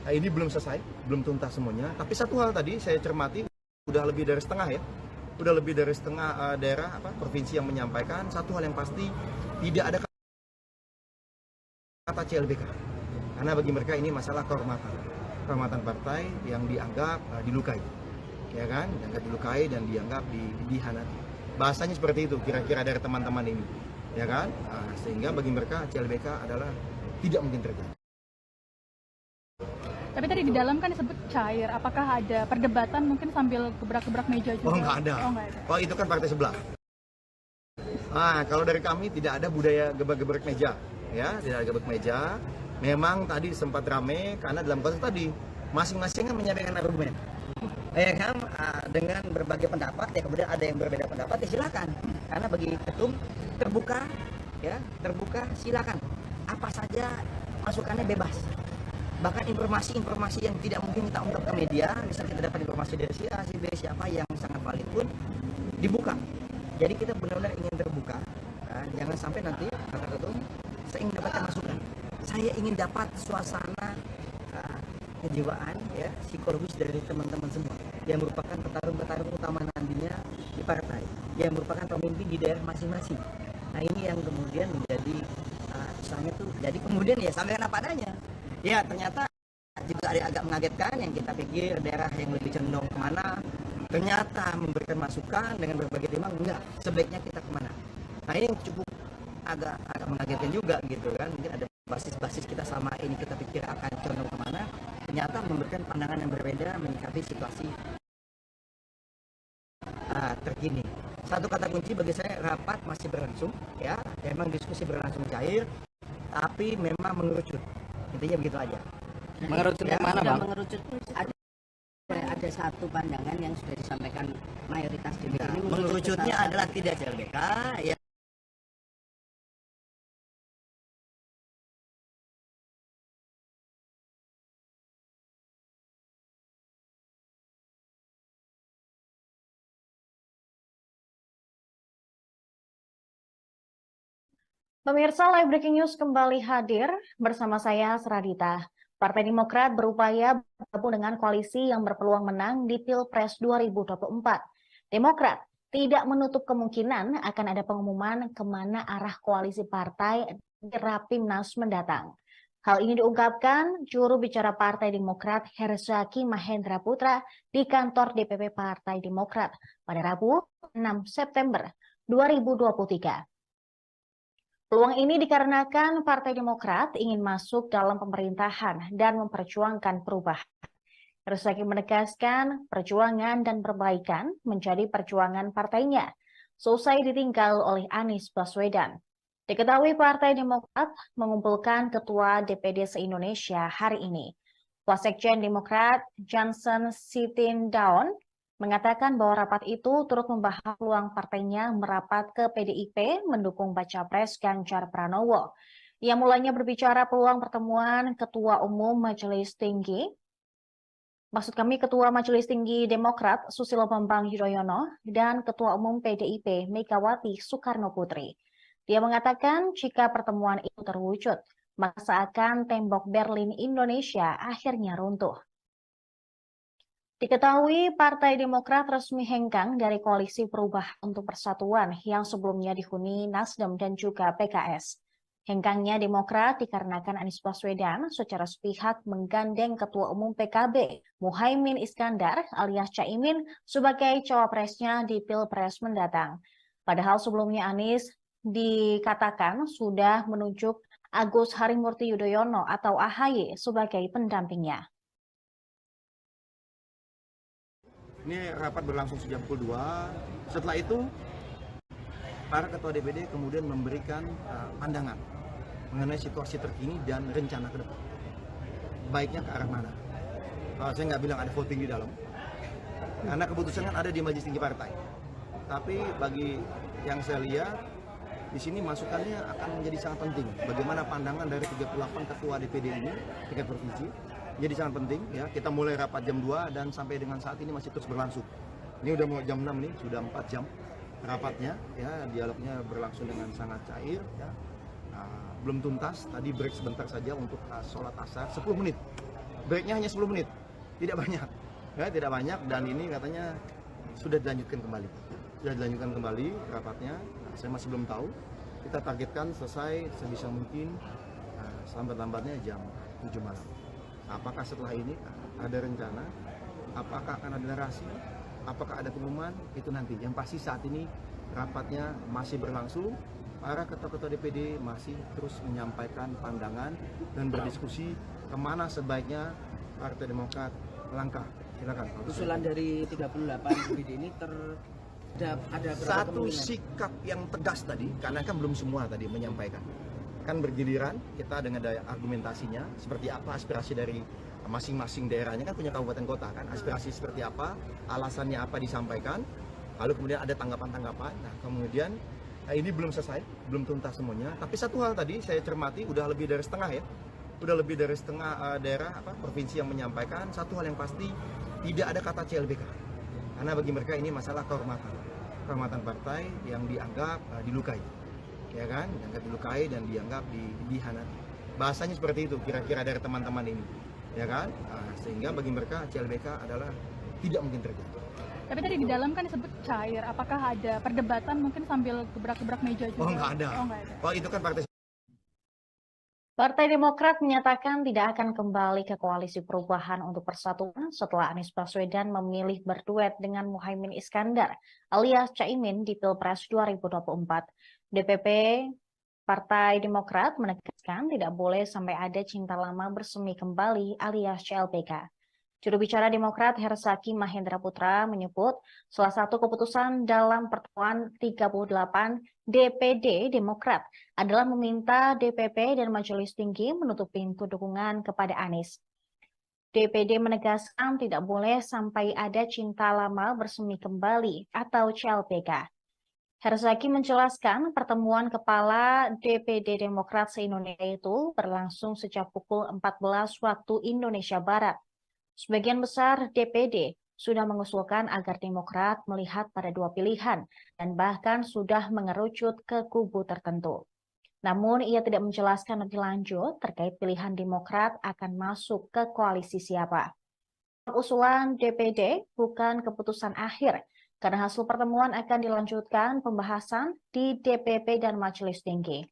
ini belum selesai, belum tuntas semuanya, tapi satu hal tadi saya cermati, udah lebih dari setengah ya, udah lebih dari setengah daerah provinsi yang menyampaikan satu hal yang pasti, tidak ada kata CLBK, karena bagi mereka ini masalah kehormatan partai yang dianggap dilukai, ya kan, dianggap dilukai dan dianggap dihianati. Bahasanya seperti itu kira-kira dari teman-teman ini, ya kan, sehingga bagi mereka CLBK adalah tidak mungkin terjadi. Tapi tadi di dalam kan disebut cair, apakah ada perdebatan mungkin sambil gebrak-gebrak meja juga? Oh nggak ada. Oh itu kan partai sebelah. Kalau dari kami tidak ada budaya gebrak-gebrak meja, ya, tidak ada gebrak meja. Memang tadi sempat rame karena dalam konteks tadi masing-masing kan menyampaikan argumen, ya kan, dengan berbagai pendapat. Ya kemudian ada yang berbeda pendapat, ya silakan. Karena bagi ketum terbuka, ya terbuka, silakan. Apa saja masukannya bebas. Bahkan informasi-informasi yang tidak mungkin kita ungkap ke media, misalnya kita dapat informasi dari si A, si B, siapa yang sangat valid pun dibuka. Jadi kita benar-benar ingin terbuka. Jangan sampai nanti kata ketum, saya ingin dapatkan masukan. Saya ingin dapat suasana kejiwaan, ya, psikologis dari teman-teman semua yang merupakan petarung-petarung utama nantinya di partai, yang merupakan pemimpin di daerah masing-masing. Nah ini yang kemudian menjadi misalnya tuh, jadi kemudian ya sampaikan apa adanya. Ya ternyata juga ada agak mengagetkan, yang kita pikir daerah yang lebih condong kemana, ternyata memberikan masukan dengan berbagai timbang, enggak, sebaiknya kita kemana. Nah ini cukup agak mengagetkan juga gitu kan, mungkin ada basis-basis kita sama ini kita pikir akan condong kemana, ternyata memberikan pandangan yang berbeda menyikapi situasi terkini. Satu kata kunci bagi saya, rapat masih berlangsung, ya, memang diskusi berlangsung cair, tapi memang mengerucut. Intinya begitu aja. Mengerucut ya, mana Bang? Mengerucut ada satu pandangan yang sudah disampaikan mayoritas DPD. Ini mengerucutnya adalah tidak CLBK, ya. Pemirsa, Live Breaking News kembali hadir bersama saya, Seradita. Partai Demokrat berupaya bergabung dengan koalisi yang berpeluang menang di Pilpres 2024. Demokrat tidak menutup kemungkinan akan ada pengumuman kemana arah koalisi partai di Rapimnas mendatang. Hal ini diungkapkan juru bicara Partai Demokrat Herzaki Mahendra Putra di kantor DPP Partai Demokrat pada Rabu 6 September 2023. Peluang ini dikarenakan Partai Demokrat ingin masuk dalam pemerintahan dan memperjuangkan perubahan. Herzaki menegaskan perjuangan dan perbaikan menjadi perjuangan partainya, selesai ditinggal oleh Anies Baswedan. Diketahui Partai Demokrat mengumpulkan Ketua DPD se-Indonesia hari ini. Wasekjen Demokrat Johnson Sitindaun mengatakan bahwa rapat itu turut membahas peluang partainya merapat ke PDIP mendukung baca pres Ganjar Pranowo. Ia mulanya berbicara peluang pertemuan Ketua Umum Majelis Tinggi, Ketua Majelis Tinggi Demokrat Susilo Bambang Yudhoyono dan Ketua Umum PDIP Megawati Soekarno Putri. Dia mengatakan jika pertemuan itu terwujud, maka seakan tembok Berlin Indonesia akhirnya runtuh. Diketahui Partai Demokrat resmi hengkang dari Koalisi Perubahan untuk Persatuan yang sebelumnya dihuni Nasdem dan juga PKS. Hengkangnya Demokrat dikarenakan Anies Baswedan secara sepihak menggandeng Ketua Umum PKB Muhaimin Iskandar alias Caimin sebagai cawapresnya di Pilpres mendatang. Padahal sebelumnya Anies dikatakan sudah menunjuk Agus Harimurti Yudhoyono atau AHY sebagai pendampingnya. Ini rapat berlangsung sejak pukul 2. Setelah itu, para ketua DPD kemudian memberikan pandangan mengenai situasi terkini dan rencana ke depan. Baiknya ke arah mana? Saya nggak bilang ada voting di dalam, karena keputusan kan ada di Majelis Tinggi Partai. Tapi bagi yang saya lihat, di sini masukannya akan menjadi sangat penting. Bagaimana pandangan dari 38 ketua DPD ini, tingkat provinsi, Jadi sangat penting ya, kita mulai rapat jam 2 dan sampai dengan saat ini masih terus berlangsung. Ini udah mau jam 6 nih, sudah 4 jam rapatnya ya, dialognya berlangsung dengan sangat cair ya. Belum tuntas, tadi break sebentar saja untuk sholat asar 10 menit. Breaknya hanya 10 menit, tidak banyak ya, tidak banyak, dan ini katanya sudah dilanjutkan kembali. Sudah dilanjutkan kembali rapatnya. Saya masih belum tahu. Kita targetkan selesai sebisa mungkin selambat-lambatnya jam 7 malam. Apakah setelah ini ada rencana? Apakah akan ada narasi? Apakah ada pengumuman? Itu nanti. Yang pasti saat ini rapatnya masih berlangsung. Para ketua-ketua DPD masih terus menyampaikan pandangan dan berdiskusi kemana sebaiknya Partai Demokrat melangkah. Silakan. Usulan dari 38 DPD ini ada satu sikap yang tegas tadi, karena kan belum semua tadi menyampaikan. Kan bergiliran, kita dengan daya argumentasinya, seperti apa aspirasi dari masing-masing daerahnya, kan punya kabupaten kota kan, aspirasi seperti apa, alasannya apa disampaikan, lalu kemudian ada tanggapan-tanggapan. Nah kemudian ini belum selesai, belum tuntas semuanya, tapi satu hal tadi saya cermati, udah lebih dari setengah ya, udah lebih dari setengah daerah provinsi yang menyampaikan, satu hal yang pasti, tidak ada kata CLBK, karena bagi mereka ini masalah kehormatan partai yang dianggap dilukai, ya kan, dianggap dilukai dan dianggap dihianati. Bahasanya seperti itu kira-kira dari teman-teman ini, ya kan, sehingga bagi mereka CLBK adalah tidak mungkin terjadi. Tapi tadi di dalam kan disebut cair, apakah ada perdebatan mungkin sambil gebrak-gebrak meja juga? Oh nggak ada. Oh itu kan Partai Demokrat menyatakan tidak akan kembali ke Koalisi Perubahan untuk Persatuan setelah Anies Baswedan memilih berduet dengan Muhaimin Iskandar alias Caimin di Pilpres 2024. DPP Partai Demokrat menegaskan tidak boleh sampai ada cinta lama bersemi kembali alias CLBK. Juru bicara Demokrat Herzaki Mahendra Putra menyebut salah satu keputusan dalam pertemuan 38 DPD Demokrat adalah meminta DPP dan Majelis Tinggi menutup pintu dukungan kepada Anies. DPD menegaskan tidak boleh sampai ada cinta lama bersemi kembali atau CLBK. Herzaki menjelaskan pertemuan kepala DPD Demokrat se-Indonesia itu berlangsung sejak pukul 14 waktu Indonesia Barat. Sebagian besar DPD sudah mengusulkan agar Demokrat melihat pada dua pilihan dan bahkan sudah mengerucut ke kubu tertentu. Namun ia tidak menjelaskan lebih lanjut terkait pilihan Demokrat akan masuk ke koalisi siapa. Usulan DPD bukan keputusan akhir karena hasil pertemuan akan dilanjutkan pembahasan di DPP dan Majelis Tinggi.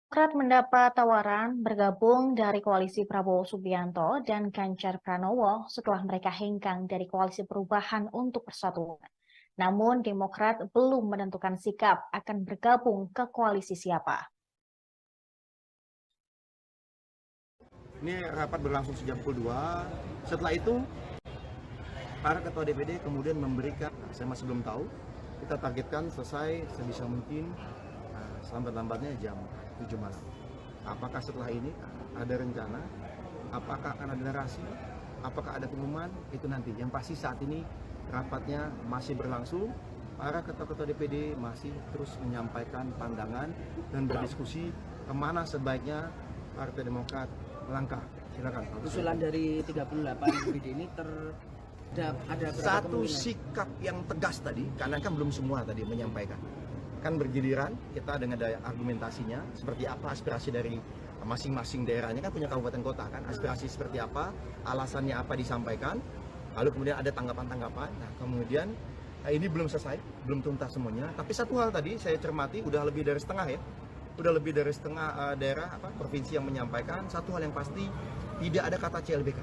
Demokrat mendapat tawaran bergabung dari koalisi Prabowo Subianto dan Ganjar Pranowo setelah mereka hengkang dari Koalisi Perubahan untuk Persatuan. Namun Demokrat belum menentukan sikap akan bergabung ke koalisi siapa. Ini rapat berlangsung sejak pukul 2. Setelah itu para ketua DPD kemudian memberikan, saya masih belum tahu, kita targetkan selesai sebisa mungkin selambat-lambatnya jam 7 malam. Apakah setelah ini ada rencana? Apakah akan ada narasi? Apakah ada pengumuman? Itu nanti. Yang pasti saat ini rapatnya masih berlangsung. Para ketua-ketua DPD masih terus menyampaikan pandangan dan berdiskusi kemana sebaiknya Partai Demokrat melangkah. Silakan. Usulan dari 38 DPD ini ada satu sikap yang tegas tadi, karena kan belum semua tadi menyampaikan. Kan bergiliran, kita dengan daya argumentasinya, seperti apa aspirasi dari masing-masing daerahnya, kan punya kabupaten kota kan, aspirasi seperti apa, alasannya apa disampaikan, lalu kemudian ada tanggapan-tanggapan. Nah kemudian ini belum selesai, belum tuntas semuanya, tapi satu hal tadi saya cermati, udah lebih dari setengah ya, udah lebih dari setengah daerah provinsi yang menyampaikan, satu hal yang pasti, tidak ada kata CLBK,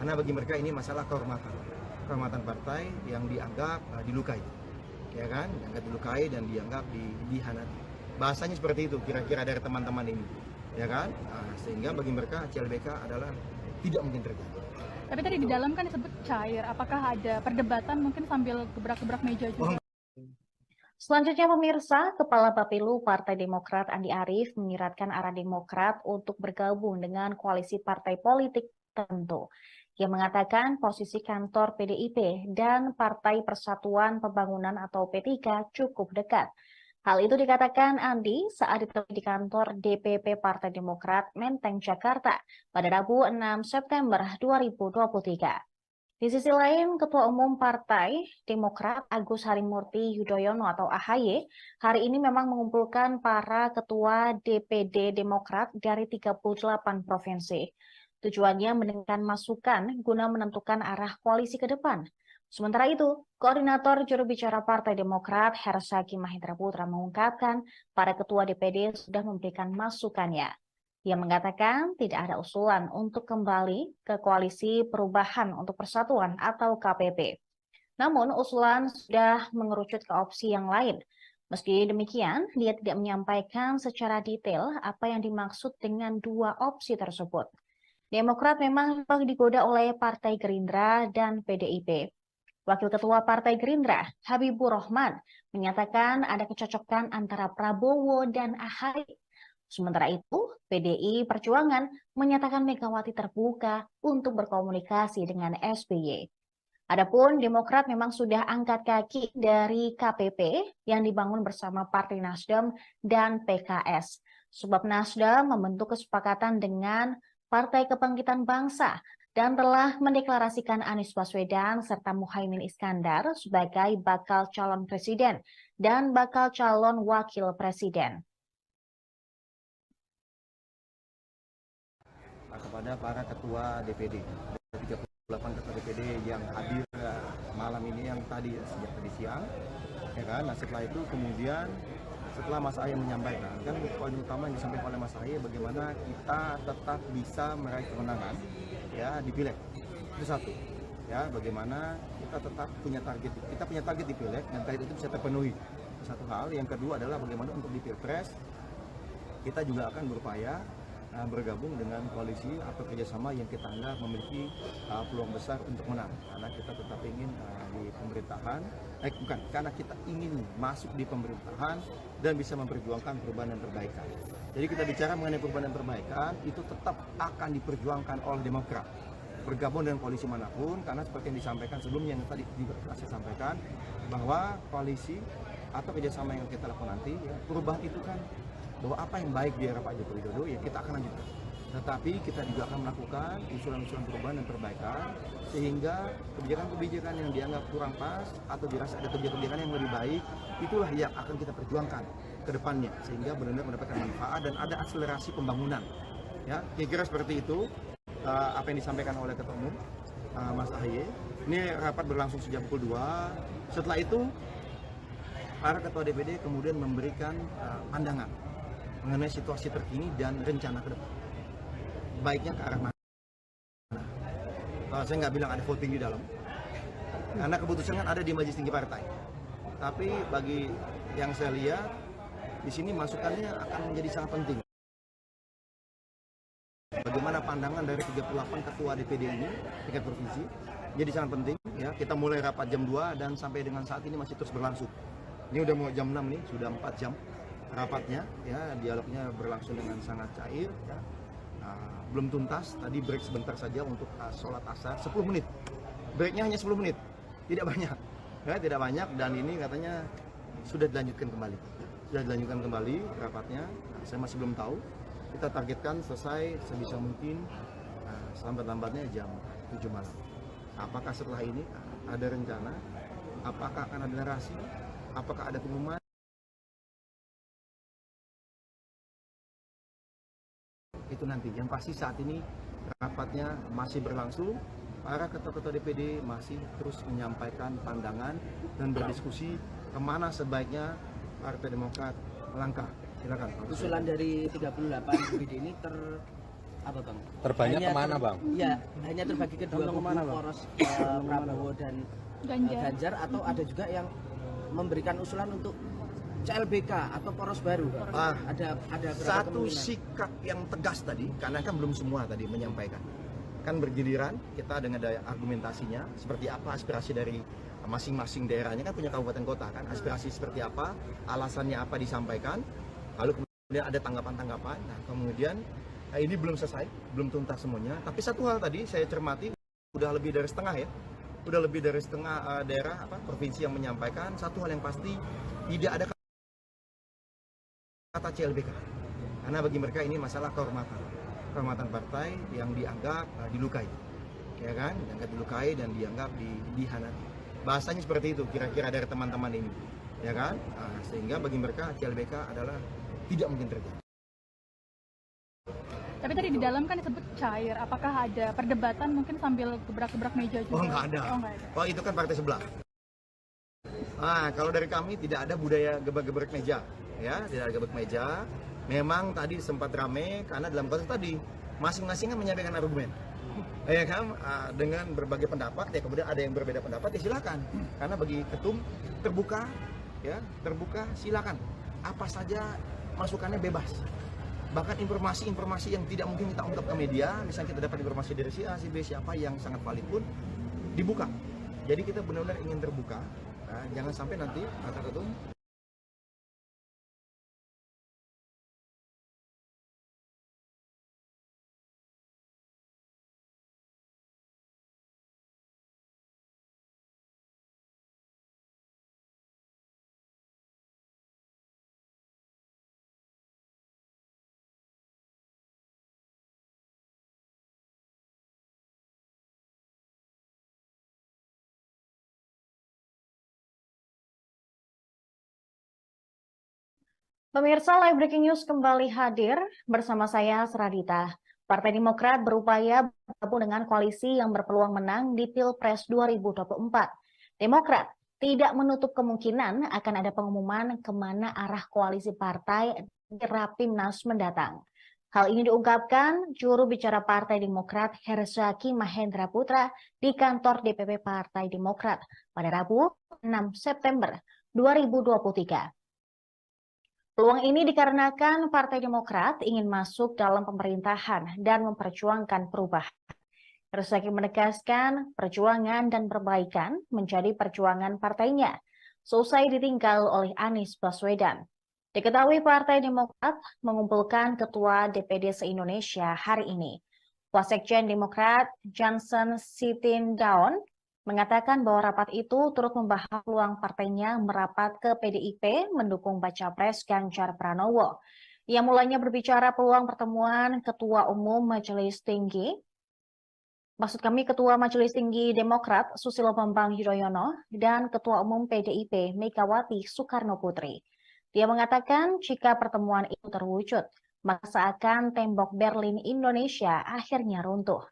karena bagi mereka ini masalah kehormatan partai yang dianggap dilukai, ya kan, dianggap dilukai dan dianggap dihianati. Bahasanya seperti itu kira-kira dari teman-teman ini, ya kan, sehingga bagi mereka CLBK adalah tidak mungkin terjadi. Tapi tadi di dalam kan disebut cair, apakah ada perdebatan mungkin sambil gebrak-gebrak meja juga? Selanjutnya pemirsa, Kepala Bapilu Partai Demokrat Andi Arief menyiratkan arah Demokrat untuk bergabung dengan koalisi partai politik tertentu. Ia mengatakan posisi kantor PDIP dan Partai Persatuan Pembangunan atau P3 cukup dekat. Hal itu dikatakan Andi saat ditemui di kantor DPP Partai Demokrat Menteng, Jakarta pada Rabu 6 September 2023. Di sisi lain, Ketua Umum Partai Demokrat Agus Harimurti Yudhoyono atau AHY hari ini memang mengumpulkan para ketua DPD Demokrat dari 38 provinsi. Tujuannya mendengarkan masukan guna menentukan arah koalisi ke depan. Sementara itu, Koordinator Juru Bicara Partai Demokrat Hersaki Mahendra Putra mengungkapkan para ketua DPD sudah memberikan masukannya. Ia mengatakan tidak ada usulan untuk kembali ke Koalisi Perubahan untuk Persatuan atau KPP. Namun usulan sudah mengerucut ke opsi yang lain. Meski demikian, dia tidak menyampaikan secara detail apa yang dimaksud dengan dua opsi tersebut. Demokrat memang digoda oleh Partai Gerindra dan PDIP. Wakil Ketua Partai Gerindra, Habibur Rahman, menyatakan ada kecocokan antara Prabowo dan AHY. Sementara itu, PDI Perjuangan menyatakan Megawati terbuka untuk berkomunikasi dengan SBY. Adapun Demokrat memang sudah angkat kaki dari KPP yang dibangun bersama Partai Nasdem dan PKS. Sebab Nasdem membentuk kesepakatan dengan Partai Kebangkitan Bangsa dan telah mendeklarasikan Anies Baswedan serta Muhaimin Iskandar sebagai bakal calon presiden dan bakal calon wakil presiden. Kepada para ketua DPD, 38 ketua DPD yang hadir malam ini, yang tadi sejak tadi siang, ya kan. Nah setelah itu kemudian setelah Mas Ahy menyampaikan, kan poin utama yang disampaikan oleh Mas Ahy bagaimana kita tetap bisa meraih kemenangan ya di Pileg. Itu satu. Ya, bagaimana kita tetap punya target di Pileg dan target itu bisa terpenuhi. Satu hal. Yang kedua adalah bagaimana untuk di Pilpres kita juga akan berupaya bergabung dengan koalisi atau kerjasama yang kita anggap memiliki peluang besar untuk menang, karena kita tetap ingin di pemerintahan, karena kita ingin masuk di pemerintahan dan bisa memperjuangkan perubahan dan perbaikan. Jadi kita bicara mengenai perubahan dan perbaikan itu tetap akan diperjuangkan oleh Demokrat, bergabung dengan koalisi manapun, karena seperti yang disampaikan sebelumnya, yang tadi saya sampaikan bahwa koalisi atau kerjasama yang kita lakukan nanti, ya, perubahan itu kan bahwa apa yang baik di era Pak Joko Widodo ya kita akan lanjutkan. Tetapi kita juga akan melakukan usulan-usulan perubahan dan perbaikan sehingga kebijakan-kebijakan yang dianggap kurang pas atau dirasa ada kebijakan yang lebih baik, itulah yang akan kita perjuangkan ke depannya sehingga benar-benar mendapatkan manfaat dan ada akselerasi pembangunan. Ya, kira-kira seperti itu apa yang disampaikan oleh Ketua Umum Mas AHY. Ini rapat berlangsung sejak pukul 2. Setelah itu para ketua DPD kemudian memberikan pandangan mengenai situasi terkini dan rencana ke depan. Baiknya ke arah mana? Saya nggak bilang ada voting di dalam, karena keputusan kan ada di Majelis Tinggi Partai. Tapi bagi yang saya lihat, di sini masukannya akan menjadi sangat penting. Bagaimana pandangan dari 38 ketua DPD ini, tingkat provinsi, jadi sangat penting. Ya, kita mulai rapat jam 2 dan sampai dengan saat ini masih terus berlangsung. Ini udah mau jam 6 nih, sudah 4 jam. Rapatnya, ya dialognya berlangsung dengan sangat cair, ya. Belum tuntas. Tadi break sebentar saja untuk sholat asar, 10 menit. Breaknya hanya 10 menit, tidak banyak, ya, tidak banyak. Dan ini katanya sudah dilanjutkan kembali, rapatnya. Saya masih belum tahu. Kita targetkan selesai sebisa mungkin selambat-lambatnya jam 7 malam. Apakah setelah ini ada rencana? Apakah akan ada narasi? Apakah ada pengumuman? Itu nanti. Yang pasti saat ini rapatnya masih berlangsung. Para ketua-ketua DPD masih terus menyampaikan pandangan dan berdiskusi kemana sebaiknya Partai Demokrat melangkah. Silakan. Usulan dari 38 DPD ini apa bang? Terbanyak kemana bang? Ya, hanya terbagi ke dua kubu, poros Prabowo dan Ganjar, atau ada juga yang memberikan usulan untuk CLBK atau poros baru. Ada satu sikap yang tegas tadi, karena kan belum semua tadi menyampaikan. Kan bergiliran kita dengan daya argumentasinya, seperti apa aspirasi dari masing-masing daerahnya, kan punya kabupaten kota kan, aspirasi seperti apa, alasannya apa disampaikan, lalu kemudian ada tanggapan-tanggapan. Nah kemudian ini belum selesai, belum tuntas semuanya. Tapi satu hal tadi saya cermati, udah lebih dari setengah ya, udah lebih dari setengah daerah provinsi yang menyampaikan satu hal yang pasti, tidak ada kata CLBK. Karena bagi mereka ini masalah kehormatan partai yang dianggap dilukai, ya kan? Dianggap dilukai dan dianggap dihianati. Bahasanya seperti itu kira-kira dari teman-teman ini, ya kan? Sehingga bagi mereka CLBK adalah tidak mungkin terjadi. Tapi tadi di dalam kan disebut cair. Apakah ada perdebatan mungkin sambil gebrak-gebrak meja juga? Oh, nggak ada. Oh, itu kan partai sebelah. Kalau dari kami tidak ada budaya gebrak-gebrak meja, ya, tidak ada gebrak meja. Memang tadi sempat rame karena dalam konteks tadi masing-masing kan menyampaikan argumen, ya kan, dengan berbagai pendapat. Ya kemudian ada yang berbeda pendapat, ya silakan. Karena bagi ketum terbuka, ya terbuka, silakan. Apa saja masukannya bebas. Bahkan informasi-informasi yang tidak mungkin kita ungkap ke media, misalnya kita dapat informasi dari si A, si B, siapa yang sangat valid pun dibuka. Jadi kita benar-benar ingin terbuka, jangan sampai nanti kata ketum Pemirsa, Live Breaking News kembali hadir bersama saya, Seradita. Partai Demokrat berupaya bergabung dengan koalisi yang berpeluang menang di Pilpres 2024. Demokrat tidak menutup kemungkinan akan ada pengumuman kemana arah koalisi partai di Rapimnas mendatang. Hal ini diungkapkan juru bicara Partai Demokrat Herzaki Mahendra Putra di kantor DPP Partai Demokrat pada Rabu 6 September 2023. Peluang ini dikarenakan Partai Demokrat ingin masuk dalam pemerintahan dan memperjuangkan perubahan. Herzaki menegaskan perjuangan dan perbaikan menjadi perjuangan partainya, seusai ditinggal oleh Anies Baswedan. Diketahui Partai Demokrat mengumpulkan Ketua DPD se-Indonesia hari ini. Wasekjen Demokrat Johnson Sitindaun mengatakan bahwa rapat itu turut membahas peluang partainya merapat ke PDIP mendukung baca pres Ganjar Pranowo. Ia mulanya berbicara peluang pertemuan Ketua Majelis Tinggi Demokrat Susilo Bambang Yudhoyono dan Ketua Umum PDIP Megawati Soekarno Putri. Dia mengatakan jika pertemuan itu terwujud, maka seakan tembok Berlin Indonesia akhirnya runtuh.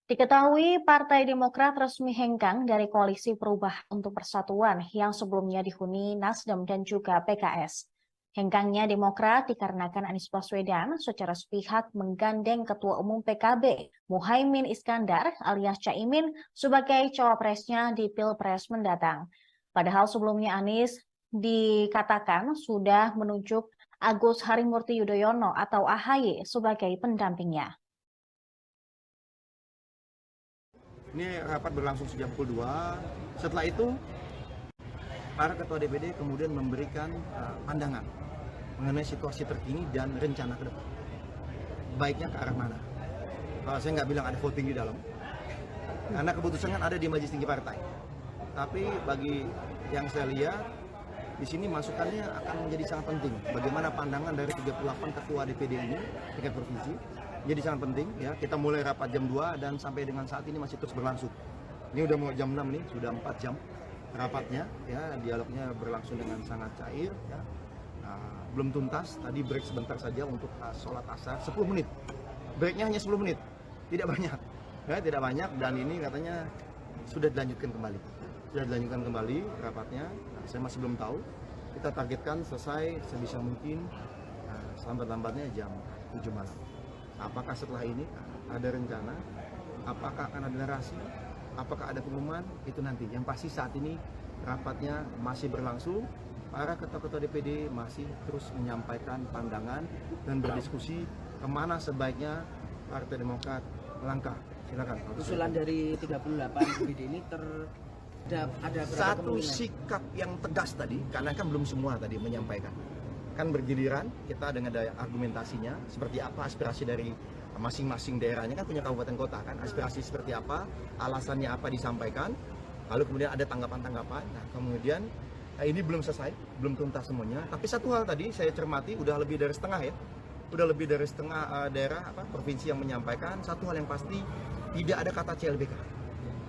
Diketahui Partai Demokrat resmi hengkang dari Koalisi Perubahan untuk Persatuan yang sebelumnya dihuni Nasdem dan juga PKS. Hengkangnya Demokrat dikarenakan Anies Baswedan secara sepihak menggandeng Ketua Umum PKB Muhaimin Iskandar alias Caimin sebagai cawapresnya di Pilpres mendatang. Padahal sebelumnya Anies dikatakan sudah menunjuk Agus Harimurti Yudhoyono atau AHY sebagai pendampingnya. Ini rapat berlangsung sejak pukul 2. Setelah itu, para ketua DPD kemudian memberikan pandangan mengenai situasi terkini dan rencana ke depan. Baiknya ke arah mana? Saya nggak bilang ada voting di dalam, karena keputusan kan ada di Majelis Tinggi Partai. Tapi bagi yang saya lihat, di sini masukannya akan menjadi sangat penting. Bagaimana pandangan dari 38 ketua DPD ini, tingkat provinsi, jadi sangat penting. Ya, kita mulai rapat jam 2 dan sampai dengan saat ini masih terus berlangsung. Ini udah mau jam 6 nih, sudah 4 jam rapatnya. Ya, dialognya berlangsung dengan sangat cair. Ya. Belum tuntas, tadi break sebentar saja untuk sholat asar, 10 menit. Breaknya hanya 10 menit, tidak banyak. Ya, tidak banyak dan ini katanya sudah dilanjutkan kembali. Sudah dilanjutkan kembali rapatnya. Saya masih belum tahu. Kita targetkan selesai sebisa mungkin selambat-lambatnya jam 7 malam. Apakah setelah ini ada rencana? Apakah akan ada narasi? Apakah ada pengumuman? Itu nanti. Yang pasti saat ini rapatnya masih berlangsung. Para ketua-ketua DPD masih terus menyampaikan pandangan dan berdiskusi kemana sebaiknya Partai Demokrat melangkah. Silakan. Usulan dari 38 DPD ini ada satu sikap yang tegas tadi, karena kan belum semua tadi menyampaikan. Kan bergiliran, kita dengan daya argumentasinya, seperti apa aspirasi dari masing-masing daerahnya, kan punya kabupaten kota kan, aspirasi seperti apa, alasannya apa disampaikan, lalu kemudian ada tanggapan-tanggapan. Nah kemudian Ini belum selesai, belum tuntas semuanya. Tapi satu hal tadi saya cermati, udah lebih dari setengah ya, udah lebih dari setengah daerah provinsi yang menyampaikan satu hal yang pasti, tidak ada kata CLBK.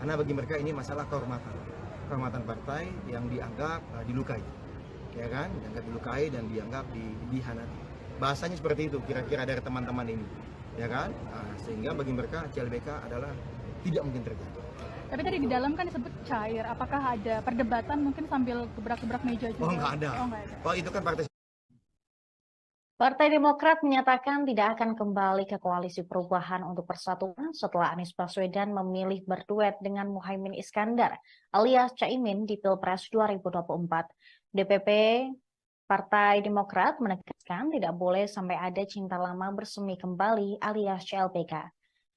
Karena bagi mereka ini masalah kehormatan partai yang dianggap dilukai, ya kan? Dianggap dilukai dan dianggap dihianati. Bahasanya seperti itu kira-kira dari teman-teman ini, ya kan? Sehingga bagi mereka CLBK adalah tidak mungkin terjadi. Tapi tadi di dalam kan disebut cair. Apakah ada perdebatan mungkin sambil gebrak-gebrak meja juga? Oh, nggak ada. Oh, itu kan partai. Partai Demokrat menyatakan tidak akan kembali ke koalisi perubahan untuk persatuan setelah Anies Baswedan memilih berduet dengan Muhaimin Iskandar alias Caimin di Pilpres 2024. DPP Partai Demokrat menegaskan tidak boleh sampai ada cinta lama bersemi kembali alias CLBK.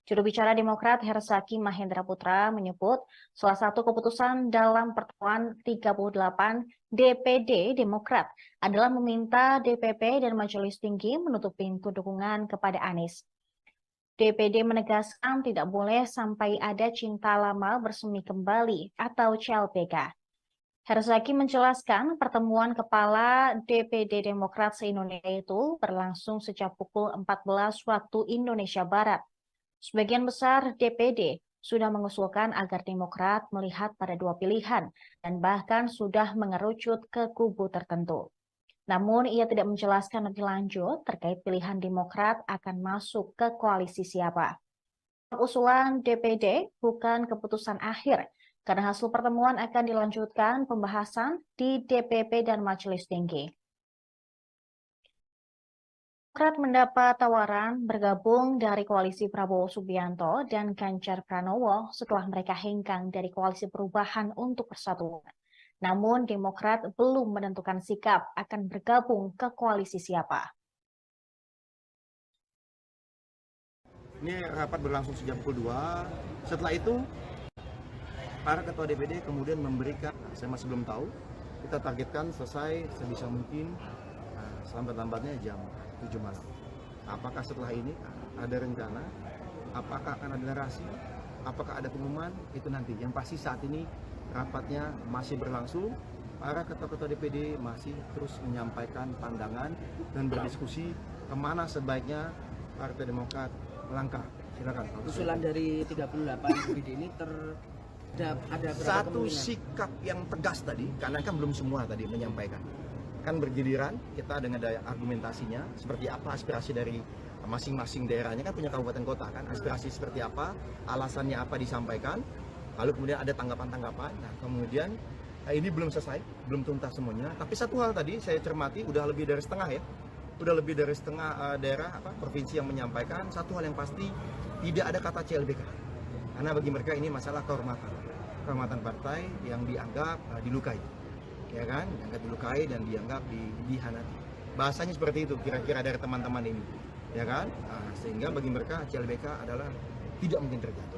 Juru bicara Demokrat Herzaki Mahendra Putra menyebut salah satu keputusan dalam pertemuan 38 DPD Demokrat adalah meminta DPP dan Majelis Tinggi menutup pintu dukungan kepada Anies. DPD menegaskan tidak boleh sampai ada cinta lama bersemi kembali atau CLBK. Herzaki menjelaskan pertemuan kepala DPD Demokrat se-Indonesia itu berlangsung sejak pukul 14 waktu Indonesia Barat. Sebagian besar DPD sudah mengusulkan agar Demokrat melihat pada dua pilihan dan bahkan sudah mengerucut ke kubu tertentu. Namun ia tidak menjelaskan lebih lanjut terkait pilihan Demokrat akan masuk ke koalisi siapa. Usulan DPD bukan keputusan akhir, karena hasil pertemuan akan dilanjutkan pembahasan di DPP dan Majelis Tinggi. Demokrat mendapat tawaran bergabung dari koalisi Prabowo Subianto dan Ganjar Pranowo setelah mereka hengkang dari koalisi perubahan untuk persatuan. Namun Demokrat belum menentukan sikap akan bergabung ke koalisi siapa. Ini rapat berlangsung sejak pukul 2. Setelah itu para ketua DPD kemudian memberikan, saya masih belum tahu, kita targetkan selesai sebisa mungkin selambat-lambatnya jam 7 malam. Apakah setelah ini ada rencana? Apakah akan ada narasi? Apakah ada pengumuman? Itu nanti. Yang pasti saat ini rapatnya masih berlangsung. Para ketua-ketua DPD masih terus menyampaikan pandangan dan berdiskusi kemana sebaiknya Partai Demokrat melangkah. Silakan. Usulan dari 38 DPD ini ada satu sikap yang tegas tadi, karena kan belum semua tadi menyampaikan. Kan bergiliran kita dengan daya argumentasinya seperti apa aspirasi dari masing-masing daerahnya, kan punya kabupaten kota kan, aspirasi seperti apa, alasannya apa disampaikan, lalu kemudian ada tanggapan-tanggapan. Nah kemudian ini belum selesai, belum tuntas semuanya. Tapi satu hal tadi saya cermati, udah lebih dari setengah ya, udah lebih dari setengah daerah provinsi yang menyampaikan satu hal yang pasti, tidak ada kata CLBK. Karena bagi mereka ini masalah kehormatan partai yang dianggap dilukai, ya kan? Dianggap dilukai dan dianggap dihianati. Bahasanya seperti itu kira-kira dari teman-teman ini, ya kan? Sehingga bagi mereka CLBK adalah tidak mungkin terjadi.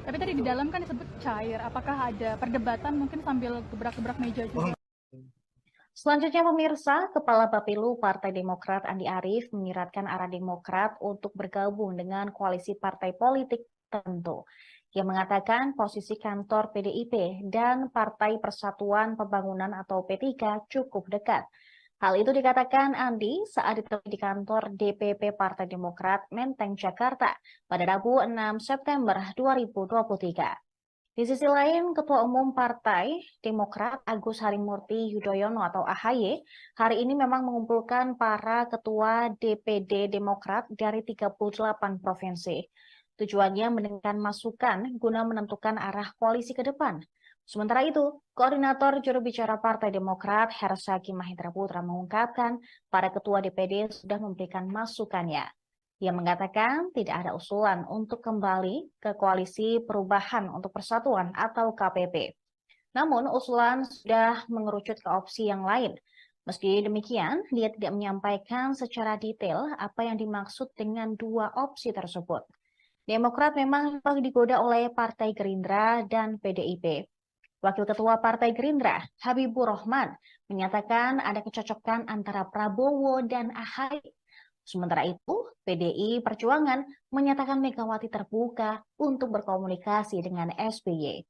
Tapi tadi di dalam kan disebut cair. Apakah ada perdebatan mungkin sambil gebrak-gebrak meja juga? Selanjutnya pemirsa, Kepala Bapilu Partai Demokrat Andi Arief menyiratkan arah Demokrat untuk bergabung dengan koalisi partai politik tertentu. Ia mengatakan posisi kantor PDIP dan Partai Persatuan Pembangunan atau P3 cukup dekat. Hal itu dikatakan Andi saat ditemui di kantor DPP Partai Demokrat Menteng, Jakarta pada Rabu 6 September 2023. Di sisi lain, Ketua Umum Partai Demokrat Agus Harimurti Yudhoyono atau AHY hari ini memang mengumpulkan para ketua DPD Demokrat dari 38 provinsi. Tujuannya mendengarkan masukan guna menentukan arah koalisi ke depan. Sementara itu, Koordinator Juru Bicara Partai Demokrat Herzaki Mahendra Putra mengungkapkan para ketua DPD sudah memberikan masukannya. Ia mengatakan tidak ada usulan untuk kembali ke koalisi perubahan untuk persatuan atau KPP. Namun usulan sudah mengerucut ke opsi yang lain. Meski demikian, dia tidak menyampaikan secara detail apa yang dimaksud dengan dua opsi tersebut. Demokrat memang digoda oleh Partai Gerindra dan PDIP. Wakil Ketua Partai Gerindra, Habibur Rahman, menyatakan ada kecocokan antara Prabowo dan AHY. Sementara itu, PDI Perjuangan menyatakan Megawati terbuka untuk berkomunikasi dengan SBY.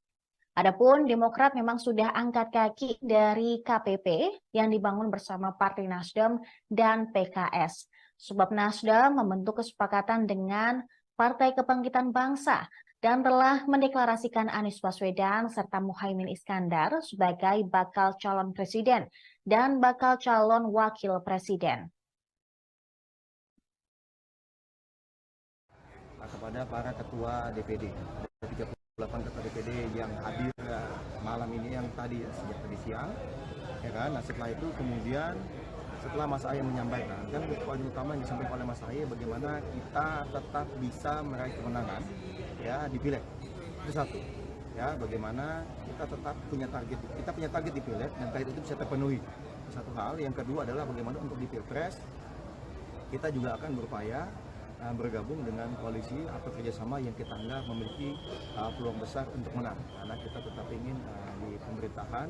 Adapun Demokrat memang sudah angkat kaki dari KPP yang dibangun bersama Partai Nasdem dan PKS. Sebab Nasdem membentuk kesepakatan dengan Partai Kebangkitan Bangsa dan telah mendeklarasikan Anies Baswedan serta Muhaimin Iskandar sebagai bakal calon presiden dan bakal calon wakil presiden. Kepada para ketua DPD, 38 ketua DPD yang hadir malam ini, yang tadi sejak tadi siang, ya kan. Nah, setelah itu kemudian setelah Mas Ahaye menyampaikan, kan poin utama yang disampaikan oleh Mas Ahaye bagaimana kita tetap bisa meraih kemenangan ya di Pileg. Itu satu. Ya, bagaimana kita tetap punya target di Pileg dan target itu bisa terpenuhi. Satu hal. Yang kedua adalah bagaimana untuk di Pilpres kita juga akan berupaya bergabung dengan koalisi atau kerjasama yang kita anggap memiliki peluang besar untuk menang, karena kita tetap ingin di pemerintahan,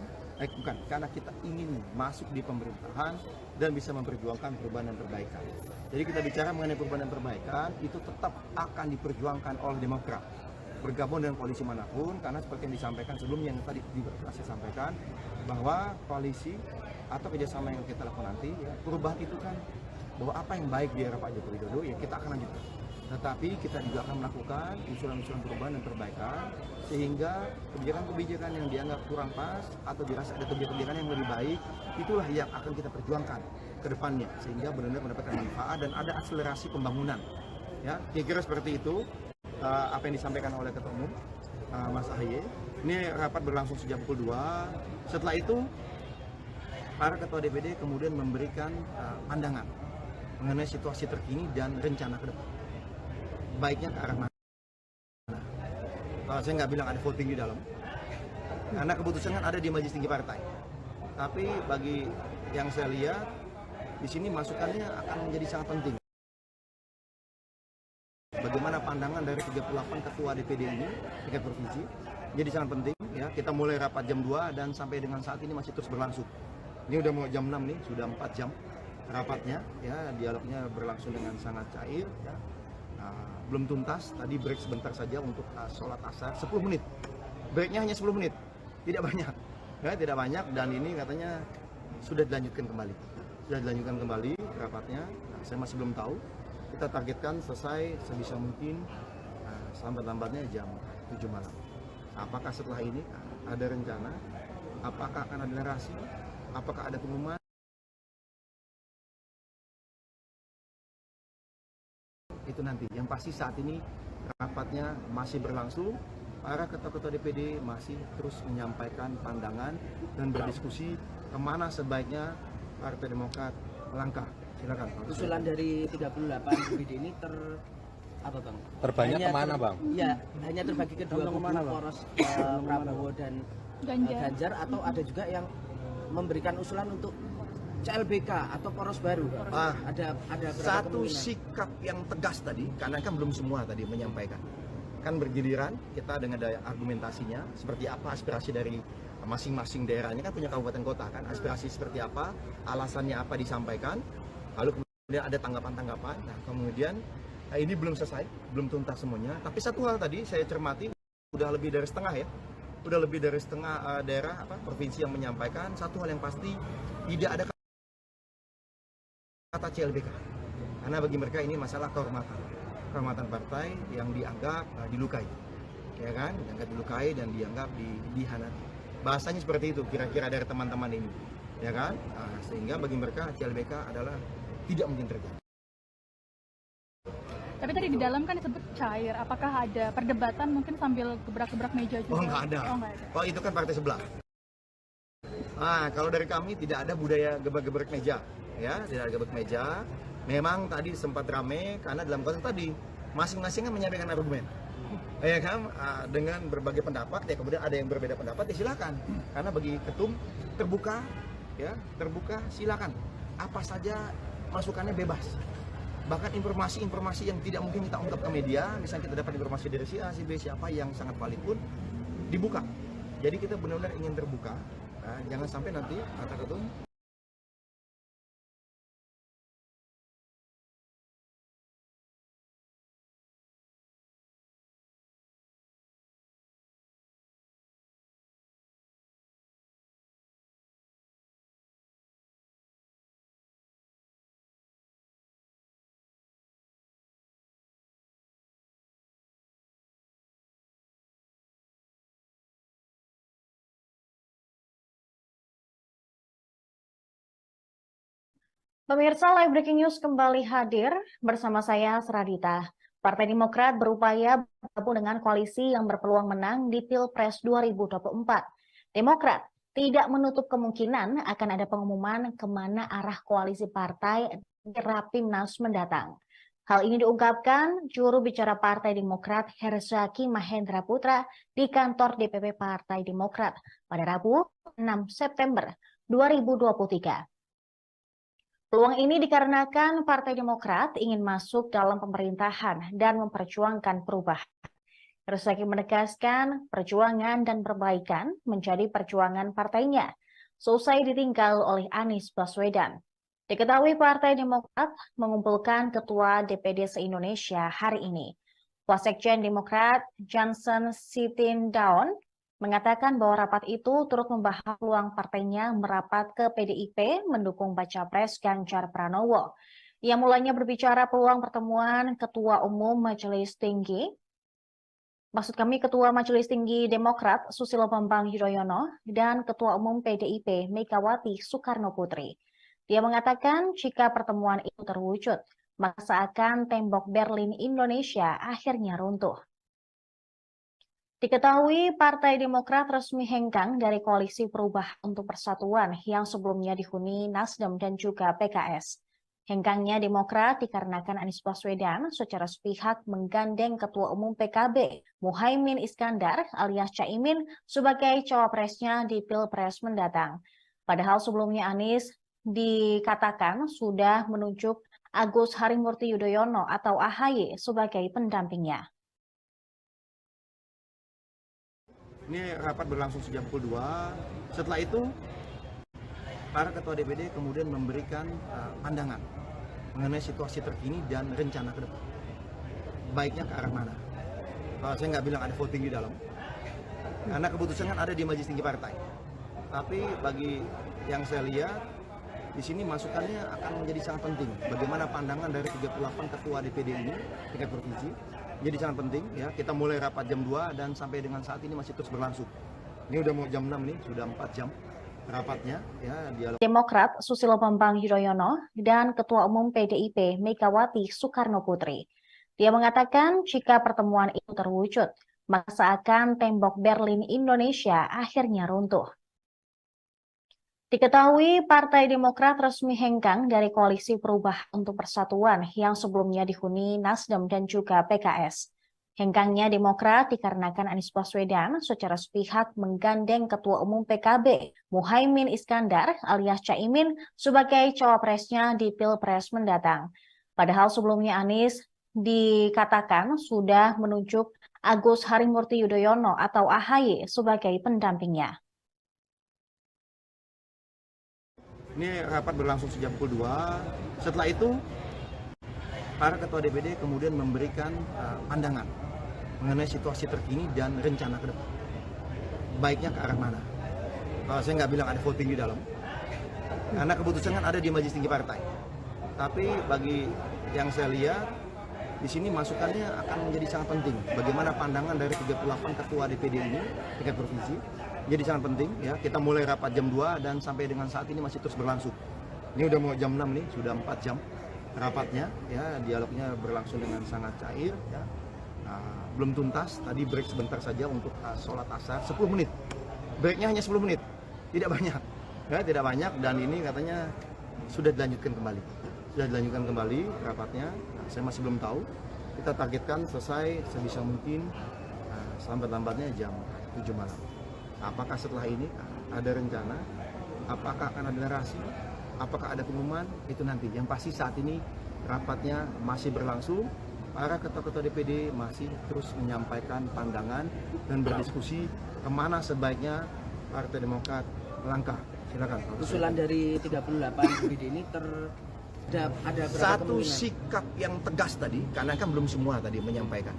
karena kita ingin masuk di pemerintahan dan bisa memperjuangkan perubahan dan perbaikan. Jadi kita bicara mengenai perubahan dan perbaikan itu tetap akan diperjuangkan oleh Demokrat, bergabung dengan koalisi manapun, karena seperti yang disampaikan sebelumnya, yang tadi juga saya sampaikan bahwa koalisi atau kerjasama yang kita lakukan nanti, ya, perubahan itu kan bahwa apa yang baik di era Pak Joko Widodo ya kita akan lanjutkan. Tetapi kita juga akan melakukan usulan-usulan perubahan dan perbaikan sehingga kebijakan-kebijakan yang dianggap kurang pas atau dirasa ada kebijakan yang lebih baik, itulah yang akan kita perjuangkan ke depannya sehingga benar-benar mendapatkan manfaat dan ada akselerasi pembangunan. Ya, kira-kira seperti itu apa yang disampaikan oleh Ketua Umum Mas Ahaye. Ini rapat berlangsung sejak pukul 2. Setelah itu para ketua DPD kemudian memberikan pandangan mengenai situasi terkini dan rencana ke depan. Baiknya ke arah mana? Saya nggak bilang ada voting di dalam, karena keputusan kan ada di Majelis Tinggi Partai. Tapi bagi yang saya lihat, di sini masukannya akan menjadi sangat penting. Bagaimana pandangan dari 38 ketua DPD ini, tingkat provinsi, jadi sangat penting. Ya, kita mulai rapat jam 2 dan sampai dengan saat ini masih terus berlangsung. Ini udah mau jam 6 nih, sudah 4 jam. Rapatnya, ya, dialognya berlangsung dengan sangat cair, ya. Belum tuntas, tadi break sebentar saja untuk sholat asar, 10 menit. Breaknya hanya 10 menit, tidak banyak, ya, tidak banyak, dan ini katanya sudah dilanjutkan kembali rapatnya. Nah, saya masih belum tahu, kita targetkan selesai sebisa mungkin selambat-lambatnya jam 7 malam. Apakah setelah ini ada rencana, apakah akan ada narasi, apakah ada pengumuman? Itu nanti. Yang pasti saat ini rapatnya masih berlangsung, para ketua-ketua DPD masih terus menyampaikan pandangan dan berdiskusi kemana sebaiknya Partai Demokrat melangkah. Silakan. Usulan dari 38 DPD ini apa bang? Terbanyak kemana bang? Ya, hanya terbagi ke dua kubu, poros Prabowo dan Ganjar, atau ada juga yang memberikan usulan untuk CLBK atau poros baru. Ada satu sikap yang tegas tadi, karena kan belum semua tadi menyampaikan. Kan bergiliran kita dengan daya argumentasinya, seperti apa aspirasi dari masing-masing daerahnya, kan punya kabupaten kota kan, aspirasi seperti apa, alasannya apa disampaikan, lalu kemudian ada tanggapan-tanggapan. Nah, kemudian ini belum selesai, belum tuntas semuanya. Tapi satu hal tadi saya cermati, udah lebih dari setengah ya, udah lebih dari setengah daerah provinsi yang menyampaikan satu hal yang pasti, tidak ada kata CLBK, karena bagi mereka ini masalah kehormatan partai yang dianggap dilukai, ya kan, dianggap dilukai dan dianggap dihianati. Bahasanya seperti itu kira-kira dari teman-teman ini, ya kan, sehingga bagi mereka CLBK adalah tidak mungkin terjadi. Tapi tadi di dalam kan disebut cair, apakah ada perdebatan mungkin sambil gebrak-gebrak meja juga? Oh nggak ada. Oh itu kan partai sebelah. Kalau dari kami tidak ada budaya gebrak-gebrak meja. Ya, tidak ada gebrak meja. Memang tadi sempat ramai karena dalam konteks tadi masing-masing kan menyampaikan argumen, ya kan, dengan berbagai pendapat. Ya kemudian ada yang berbeda pendapat, ya silakan. Karena bagi ketum terbuka, ya terbuka, silakan. Apa saja masukannya bebas. Bahkan informasi-informasi yang tidak mungkin kita ungkap ke media, misalnya kita dapat informasi dari si A, si B, siapa yang sangat valid pun dibuka. Jadi kita benar-benar ingin terbuka. Jangan sampai nanti kata ketum Pemirsa, Live Breaking News kembali hadir bersama saya, Seradita. Partai Demokrat berupaya bergabung dengan koalisi yang berpeluang menang di Pilpres 2024. Demokrat tidak menutup kemungkinan akan ada pengumuman kemana arah koalisi partai di Rapimnas mendatang. Hal ini diungkapkan juru bicara Partai Demokrat Herzaki Mahendra Putra di kantor DPP Partai Demokrat pada Rabu 6 September 2023. Peluang ini dikarenakan Partai Demokrat ingin masuk dalam pemerintahan dan memperjuangkan perubahan. Herzaki menegaskan perjuangan dan perbaikan menjadi perjuangan partainya, seusai ditinggal oleh Anies Baswedan. Diketahui Partai Demokrat mengumpulkan Ketua DPD se-Indonesia hari ini. Wasekjen Demokrat Johnson Sitindaun mengatakan bahwa rapat itu turut membahas peluang partainya merapat ke PDIP mendukung baca pres Ganjar Pranowo. Ia mulanya berbicara peluang pertemuan Ketua Majelis Tinggi Demokrat Susilo Bambang Yudhoyono dan Ketua Umum PDIP Megawati Soekarno Putri. Dia mengatakan jika pertemuan itu terwujud, maka seakan tembok Berlin Indonesia akhirnya runtuh. Diketahui Partai Demokrat resmi hengkang dari Koalisi Perubahan untuk Persatuan yang sebelumnya dihuni Nasdem dan juga PKS. Hengkangnya Demokrat dikarenakan Anies Baswedan secara sepihak menggandeng Ketua Umum PKB Muhaimin Iskandar alias Caimin sebagai cawapresnya di Pilpres mendatang. Padahal sebelumnya Anies dikatakan sudah menunjuk Agus Harimurti Yudhoyono atau AHY sebagai pendampingnya. Ini rapat berlangsung sejak pukul 2. Setelah itu, para ketua DPD kemudian memberikan pandangan mengenai situasi terkini dan rencana ke depan. Baiknya ke arah mana? Saya nggak bilang ada voting di dalam, karena keputusan kan ada di Majelis Tinggi Partai. Tapi bagi yang saya lihat, di sini masukannya akan menjadi sangat penting. Bagaimana pandangan dari 38 ketua DPD ini, tingkat provinsi, jadi sangat penting ya. Kita mulai rapat jam 2 dan sampai dengan saat ini masih terus berlangsung. Ini udah mau jam 6 nih, sudah 4 jam rapatnya ya. Dialog Demokrat Susilo Bambang Yudhoyono dan Ketua Umum PDIP Megawati Soekarno Putri. Dia mengatakan jika pertemuan itu terwujud, maka seakan tembok Berlin Indonesia akhirnya runtuh. Diketahui Partai Demokrat resmi hengkang dari Koalisi Perubahan untuk Persatuan yang sebelumnya dihuni Nasdem dan juga PKS. Hengkangnya Demokrat dikarenakan Anies Baswedan secara sepihak menggandeng Ketua Umum PKB Muhaimin Iskandar alias Caimin sebagai cawapresnya di Pilpres mendatang. Padahal sebelumnya Anies dikatakan sudah menunjuk Agus Harimurti Yudhoyono atau AHY sebagai pendampingnya. Ini rapat berlangsung sejak pukul 2. Setelah itu, para ketua DPD kemudian memberikan pandangan mengenai situasi terkini dan rencana ke depan. Baiknya ke arah mana? Saya nggak bilang ada voting di dalam, karena keputusan kan ada di Majelis Tinggi Partai. Tapi bagi yang saya lihat, di sini masukannya akan menjadi sangat penting. Bagaimana pandangan dari 38 ketua DPD ini, tingkat provinsi, jadi sangat penting ya. Kita mulai rapat jam 2 dan sampai dengan saat ini masih terus berlangsung. Ini udah mau jam 6 nih, sudah 4 jam rapatnya ya. Dialognya berlangsung dengan sangat cair ya. Belum tuntas, tadi break sebentar saja untuk sholat asar 10 menit. Breaknya hanya 10 menit, tidak banyak ya, tidak banyak. Dan ini katanya sudah dilanjutkan kembali. Sudah dilanjutkan kembali rapatnya. Saya masih belum tahu. Kita targetkan selesai sebisa mungkin selambat-lambatnya jam 7 malam. Apakah setelah ini ada rencana? Apakah akan ada narasi? Apakah ada pengumuman? Itu nanti. Yang pasti saat ini rapatnya masih berlangsung. Para ketua-ketua DPD masih terus menyampaikan pandangan dan berdiskusi kemana sebaiknya Partai Demokrat melangkah. Silakan. Usulan dari 38 DPD ini ada berapa satu kemungkinan? Sikap yang tegas tadi, karena kan belum semua tadi menyampaikan.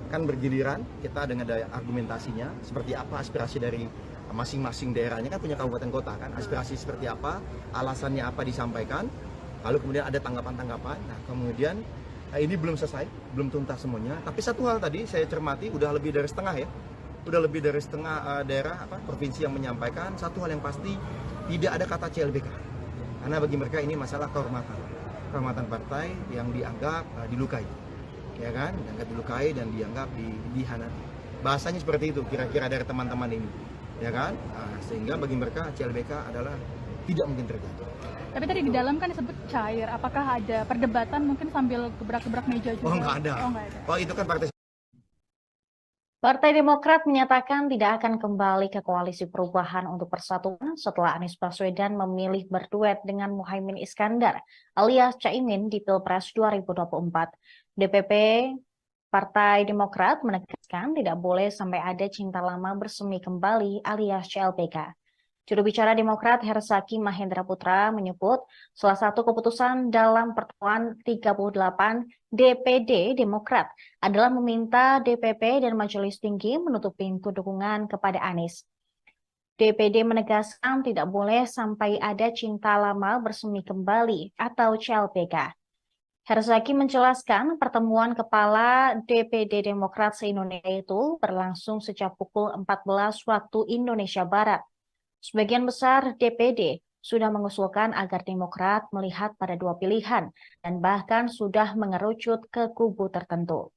Kan bergiliran kita dengan argumentasinya seperti apa aspirasi dari masing-masing daerahnya, kan punya kabupaten kota kan, aspirasi seperti apa, alasannya apa disampaikan, lalu kemudian ada tanggapan-tanggapan. Nah kemudian ini belum selesai, belum tuntas semuanya. Tapi satu hal tadi saya cermati, udah lebih dari setengah ya, udah lebih dari setengah daerah provinsi yang menyampaikan satu hal yang pasti, tidak ada kata CLBK. Karena bagi mereka ini masalah kehormatan partai yang dianggap dilukai, ya kan? Dianggap dilukai dan dianggap dihianati. Bahasanya seperti itu kira-kira dari teman-teman ini, ya kan? Sehingga bagi mereka CLBK adalah tidak mungkin terjadi. Tapi tadi di dalam kan disebut cair. Apakah ada perdebatan mungkin sambil gebrak-gebrak meja juga? Oh, nggak ada. Oh, itu kan partai. Partai Demokrat menyatakan tidak akan kembali ke Koalisi Perubahan untuk Persatuan setelah Anies Baswedan memilih berduet dengan Muhaimin Iskandar alias Caimin di Pilpres 2024. DPP Partai Demokrat menegaskan tidak boleh sampai ada cinta lama bersemi kembali alias CLBK. Juru bicara Demokrat Herzaki Mahendra Putra menyebut salah satu keputusan dalam pertemuan 38 DPD Demokrat adalah meminta DPP dan Majelis Tinggi menutup pintu dukungan kepada Anies. DPD menegaskan tidak boleh sampai ada cinta lama bersemi kembali atau CLBK. Herzaki menjelaskan pertemuan kepala DPD Demokrat se-Indonesia itu berlangsung sejak pukul 14 waktu Indonesia Barat. Sebagian besar DPD sudah mengusulkan agar Demokrat melihat pada dua pilihan dan bahkan sudah mengerucut ke kubu tertentu.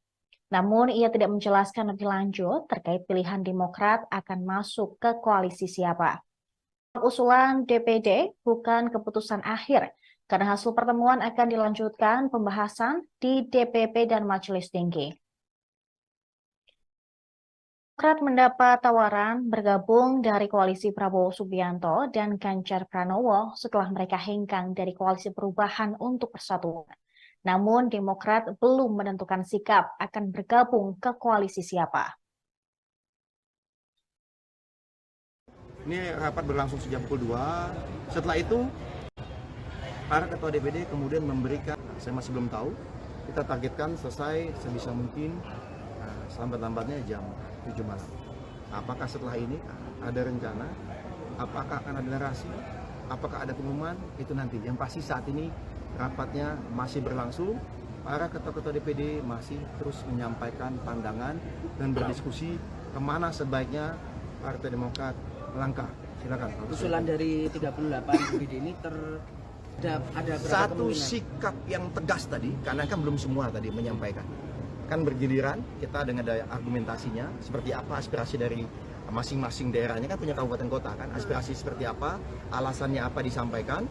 Namun ia tidak menjelaskan lebih lanjut terkait pilihan Demokrat akan masuk ke koalisi siapa. Usulan DPD bukan keputusan akhir, karena hasil pertemuan akan dilanjutkan pembahasan di DPP dan Majelis Tinggi. Demokrat mendapat tawaran bergabung dari koalisi Prabowo Subianto dan Ganjar Pranowo setelah mereka hengkang dari Koalisi Perubahan untuk Persatuan. Namun Demokrat belum menentukan sikap akan bergabung ke koalisi siapa. Ini rapat berlangsung sejak pukul 2. Setelah itu para ketua DPD kemudian memberikan, saya masih belum tahu, kita targetkan selesai sebisa mungkin selambat-lambatnya jam 7 malam. Apakah setelah ini ada rencana? Apakah akan ada narasi? Apakah ada pengumuman? Itu nanti. Yang pasti saat ini rapatnya masih berlangsung. Para ketua-ketua DPD masih terus menyampaikan pandangan dan berdiskusi kemana sebaiknya Partai Demokrat melangkah. Silakan. Usulan dari 38 DPD ini ada satu sikap yang tegas tadi, karena kan belum semua tadi menyampaikan. Kan bergiliran kita dengan daya argumentasinya seperti apa aspirasi dari masing-masing daerahnya, kan punya kabupaten kota kan, aspirasi seperti apa, alasannya apa disampaikan,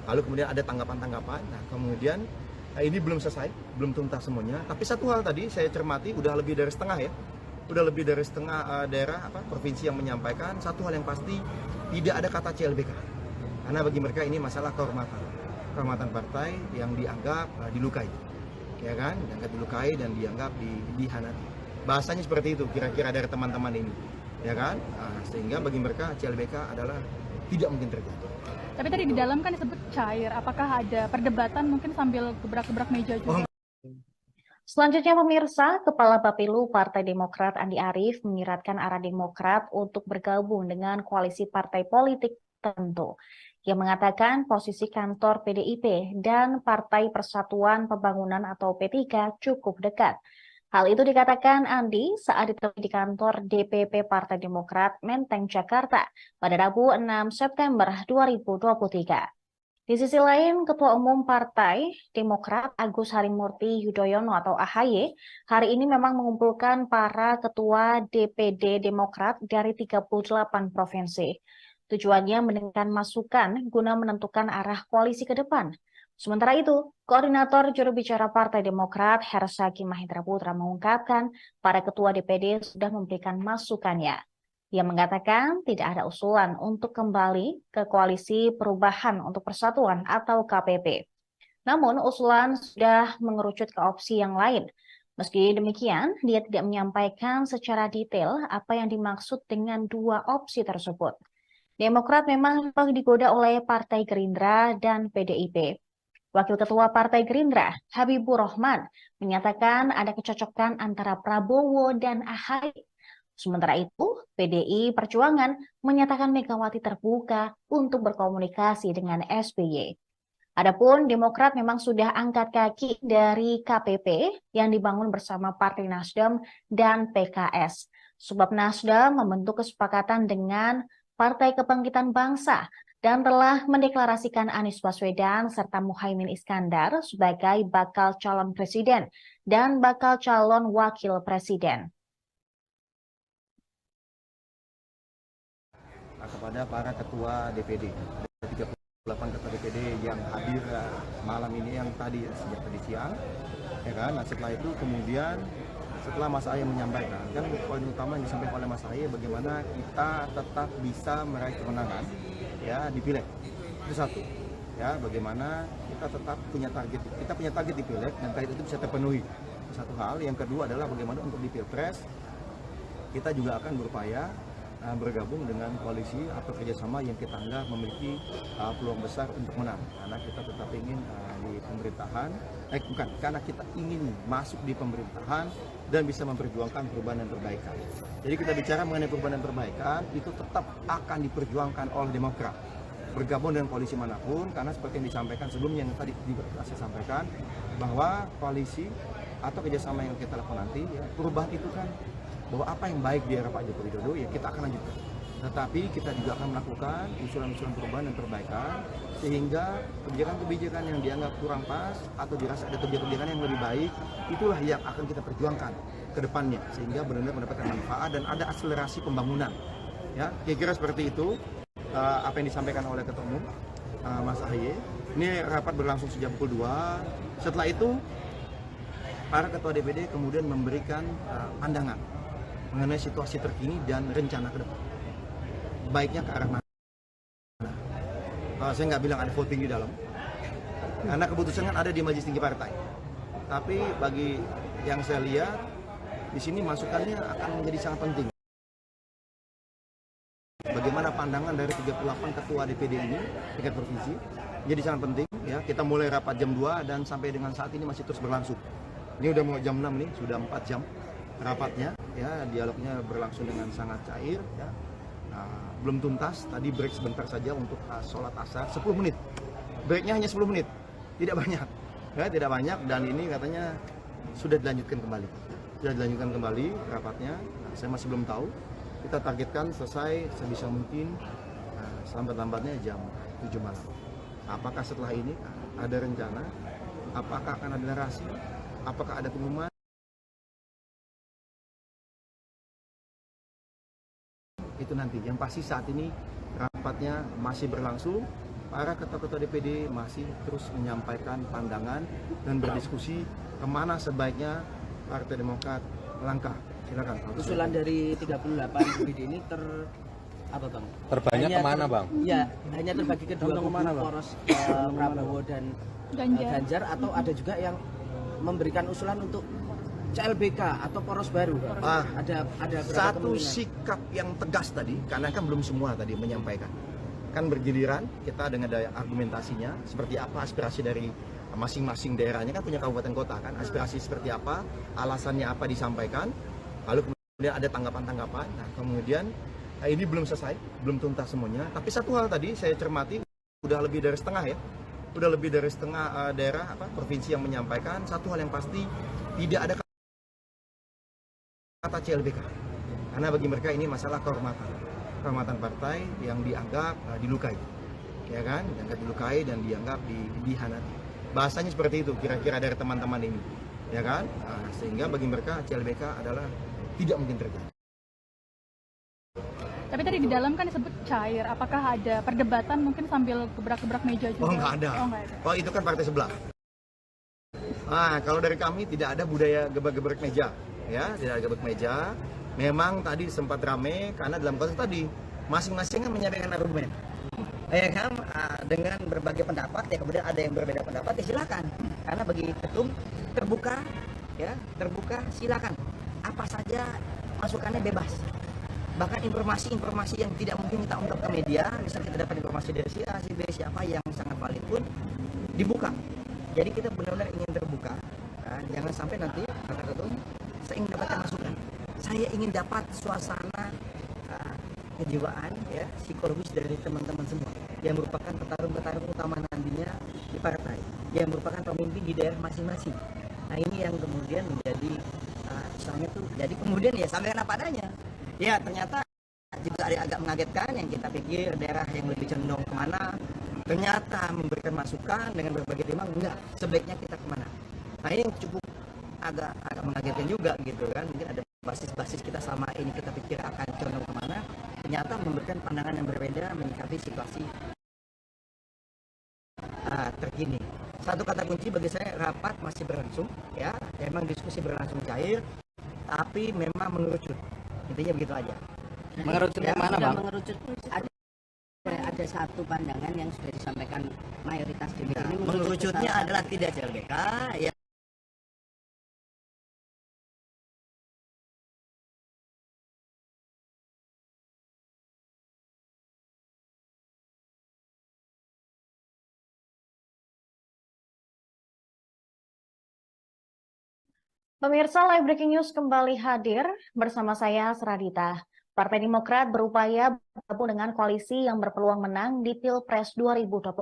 lalu kemudian ada tanggapan-tanggapan. Nah kemudian ini belum selesai, belum tuntas semuanya, tapi satu hal tadi saya cermati udah lebih dari setengah ya, udah lebih dari setengah daerah provinsi yang menyampaikan satu hal yang pasti, tidak ada kata CLBK, karena bagi mereka ini masalah kehormatan partai yang dianggap dilukai, ya kan, dianggap dilukai dan dianggap dihianati. Bahasanya seperti itu kira-kira dari teman-teman ini, ya kan, sehingga bagi mereka CLBK adalah tidak mungkin terjadi. Tapi tadi di dalam kan disebut cair. Apakah ada perdebatan mungkin sambil gebrak-gebrak meja juga? Selanjutnya pemirsa, Kepala Bapilu Partai Demokrat Andi Arief menyiratkan arah Demokrat untuk bergabung dengan koalisi partai politik tertentu. Ia mengatakan posisi kantor PDIP dan Partai Persatuan Pembangunan atau P3 cukup dekat. Hal itu dikatakan Andi saat ditemui di kantor DPP Partai Demokrat Menteng, Jakarta pada Rabu 6 September 2023. Di sisi lain, Ketua Umum Partai Demokrat Agus Harimurti Yudhoyono atau AHY hari ini memang mengumpulkan para ketua DPD Demokrat dari 38 provinsi. Tujuannya mendengarkan masukan guna menentukan arah koalisi ke depan. Sementara itu, Koordinator Juru Bicara Partai Demokrat Herzaki Mahendra Putra mengungkapkan para ketua DPD sudah memberikan masukannya. Ia mengatakan tidak ada usulan untuk kembali ke Koalisi Perubahan untuk Persatuan atau KPP. Namun usulan sudah mengerucut ke opsi yang lain. Meski demikian, dia tidak menyampaikan secara detail apa yang dimaksud dengan dua opsi tersebut. Demokrat memang digoda oleh Partai Gerindra dan PDIP. Wakil Ketua Partai Gerindra, Habibur Rahman, menyatakan ada kecocokan antara Prabowo dan AHY. Sementara itu, PDI Perjuangan menyatakan Megawati terbuka untuk berkomunikasi dengan SBY. Adapun Demokrat memang sudah angkat kaki dari KPP yang dibangun bersama Partai Nasdem dan PKS. Sebab Nasdem membentuk kesepakatan dengan Partai Kebangkitan Bangsa dan telah mendeklarasikan Anies Baswedan serta Muhaimin Iskandar sebagai bakal calon presiden dan bakal calon wakil presiden. Kepada para ketua DPD, 38 ketua DPD yang hadir malam ini, yang tadi sejak tadi siang, ya kan. Nah, setelah itu kemudian setelah Mas Ahaye menyampaikan, kan poin utama yang disampaikan oleh Mas Ahaye bagaimana kita tetap bisa meraih kemenangan ya di Pileg. Itu satu. Ya, bagaimana kita tetap punya target. Kita punya target di Pileg dan target itu bisa terpenuhi. Satu hal. Yang kedua adalah bagaimana untuk di Pilpres kita juga akan berupaya bergabung dengan koalisi atau kerjasama yang kita anggap memiliki peluang besar untuk menang, karena kita tetap ingin di pemerintahan, karena kita ingin masuk di pemerintahan dan bisa memperjuangkan perubahan dan perbaikan. Jadi kita bicara mengenai perubahan dan perbaikan itu tetap akan diperjuangkan oleh Demokrat, bergabung dengan koalisi manapun, karena seperti yang disampaikan sebelumnya, yang tadi saya sampaikan bahwa koalisi atau kerjasama yang kita lakukan nanti, ya, perubahan itu kan bahwa apa yang baik di era Pak Joko Widodo ya kita akan lanjutkan. Tetapi kita juga akan melakukan usulan-usulan perubahan dan perbaikan sehingga kebijakan-kebijakan yang dianggap kurang pas atau dirasa ada kebijakan yang lebih baik, itulah yang akan kita perjuangkan ke depannya sehingga benar-benar mendapatkan manfaat dan ada akselerasi pembangunan. Ya, kira-kira seperti itu apa yang disampaikan oleh Ketua Umum Mas Ahaye. Ini rapat berlangsung sejak pukul 2. Setelah itu para ketua DPD kemudian memberikan pandangan mengenai situasi terkini dan rencana ke depan. Baiknya ke arah mana? Saya nggak bilang ada voting di dalam, karena keputusan kan ada di Majelis Tinggi Partai. Tapi bagi yang saya lihat, di sini masukannya akan menjadi sangat penting. Bagaimana pandangan dari 38 ketua DPD ini, tingkat provinsi, jadi sangat penting. Ya, kita mulai rapat jam 2 dan sampai dengan saat ini masih terus berlangsung. Ini udah mau jam 6 nih, sudah 4 jam rapatnya, ya, dialognya berlangsung dengan sangat cair, ya. Nah, belum tuntas, tadi break sebentar saja untuk sholat asar, 10 menit, breaknya hanya 10 menit, tidak banyak, ya, tidak banyak, dan ini katanya sudah dilanjutkan kembali rapatnya. Nah, saya masih belum tahu, kita targetkan selesai sebisa mungkin selambat-lambatnya jam 7 malam. Apakah setelah ini ada rencana, apakah akan ada narasi, apakah ada pengumuman? Itu nanti. Yang pasti saat ini rapatnya masih berlangsung. Para ketua-ketua DPD masih terus menyampaikan pandangan dan berdiskusi kemana sebaiknya Partai Demokrat melangkah. Silakan. Usulan dari 38 DPD ini terbanyak kemana, Bang? Ya, hanya terbagi ke dua kubu, poros Prabowo dan Ganjar, atau ada juga yang memberikan usulan untuk CLBK atau poros baru. Ada satu sikap yang tegas tadi, karena kan belum semua tadi menyampaikan. Kan bergiliran kita dengan daya argumentasinya, seperti apa aspirasi dari masing-masing daerahnya, kan punya kabupaten kota kan, aspirasi seperti apa, alasannya apa disampaikan, lalu kemudian ada tanggapan-tanggapan. Nah, kemudian ini belum selesai, belum tuntas semuanya, tapi satu hal tadi saya cermati, udah lebih dari setengah ya, udah lebih dari setengah daerah provinsi yang menyampaikan satu hal yang pasti, tidak ada kata CLBK, karena bagi mereka ini masalah kehormatan partai yang dianggap dilukai, ya kan, dianggap dilukai dan dianggap dihianati. Bahasanya seperti itu kira-kira dari teman-teman ini, ya kan, sehingga bagi mereka CLBK adalah tidak mungkin terjadi. Tapi tadi di dalam kan disebut cair, apakah ada perdebatan mungkin sambil gebrak-gebrak meja juga? Oh, nggak ada. Oh, itu kan partai sebelah. Kalau dari kami tidak ada budaya gebrak-gebrak meja. Ya, tidak ada gebrak meja. Memang tadi sempat ramai karena dalam konteks tadi masing-masing kan menyampaikan argumen. Ya kan, dengan berbagai pendapat, ya kemudian ada yang berbeda pendapat, ya silakan. Karena bagi ketum terbuka, ya terbuka, silakan. Apa saja masukannya bebas. Bahkan informasi-informasi yang tidak mungkin kita ungkap ke media, misalnya kita dapat informasi dari si A, si B, siapa yang sangat valid pun dibuka. Jadi kita benar-benar ingin terbuka. Jangan sampai nanti kata ketum, saya ingin dapatkan masukan. Saya ingin dapat suasana kejiwaan, ya, psikologis dari teman-teman semua yang merupakan petarung-petarung utama nantinya di partai, yang merupakan pemimpin di daerah masing-masing. Nah, ini yang kemudian menjadi misalnya tuh, jadi kemudian ya sampaikan apa adanya. Ya ternyata juga agak mengagetkan, yang kita pikir daerah yang lebih condong kemana, ternyata memberikan masukan dengan berbagai timang, enggak, sebaiknya kita kemana. Nah ini yang cukup agak mengagetkan juga gitu kan, mungkin ada basis-basis kita selama ini kita pikir akan condong kemana, ternyata memberikan pandangan yang berbeda menyikapi situasi terkini. Satu kata kunci bagi saya, rapat masih berlangsung, ya, memang diskusi berlangsung cair, tapi memang mengerucut, intinya begitu aja. Mengerucut ya, mana Bang? Mengerucut ada satu pandangan yang sudah disampaikan mayoritas DPD ini. Mengerucutnya adalah tidak CLBK, ya. Pemirsa, Live Breaking News kembali hadir bersama saya, Seradita. Partai Demokrat berupaya bergabung dengan koalisi yang berpeluang menang di Pilpres 2024.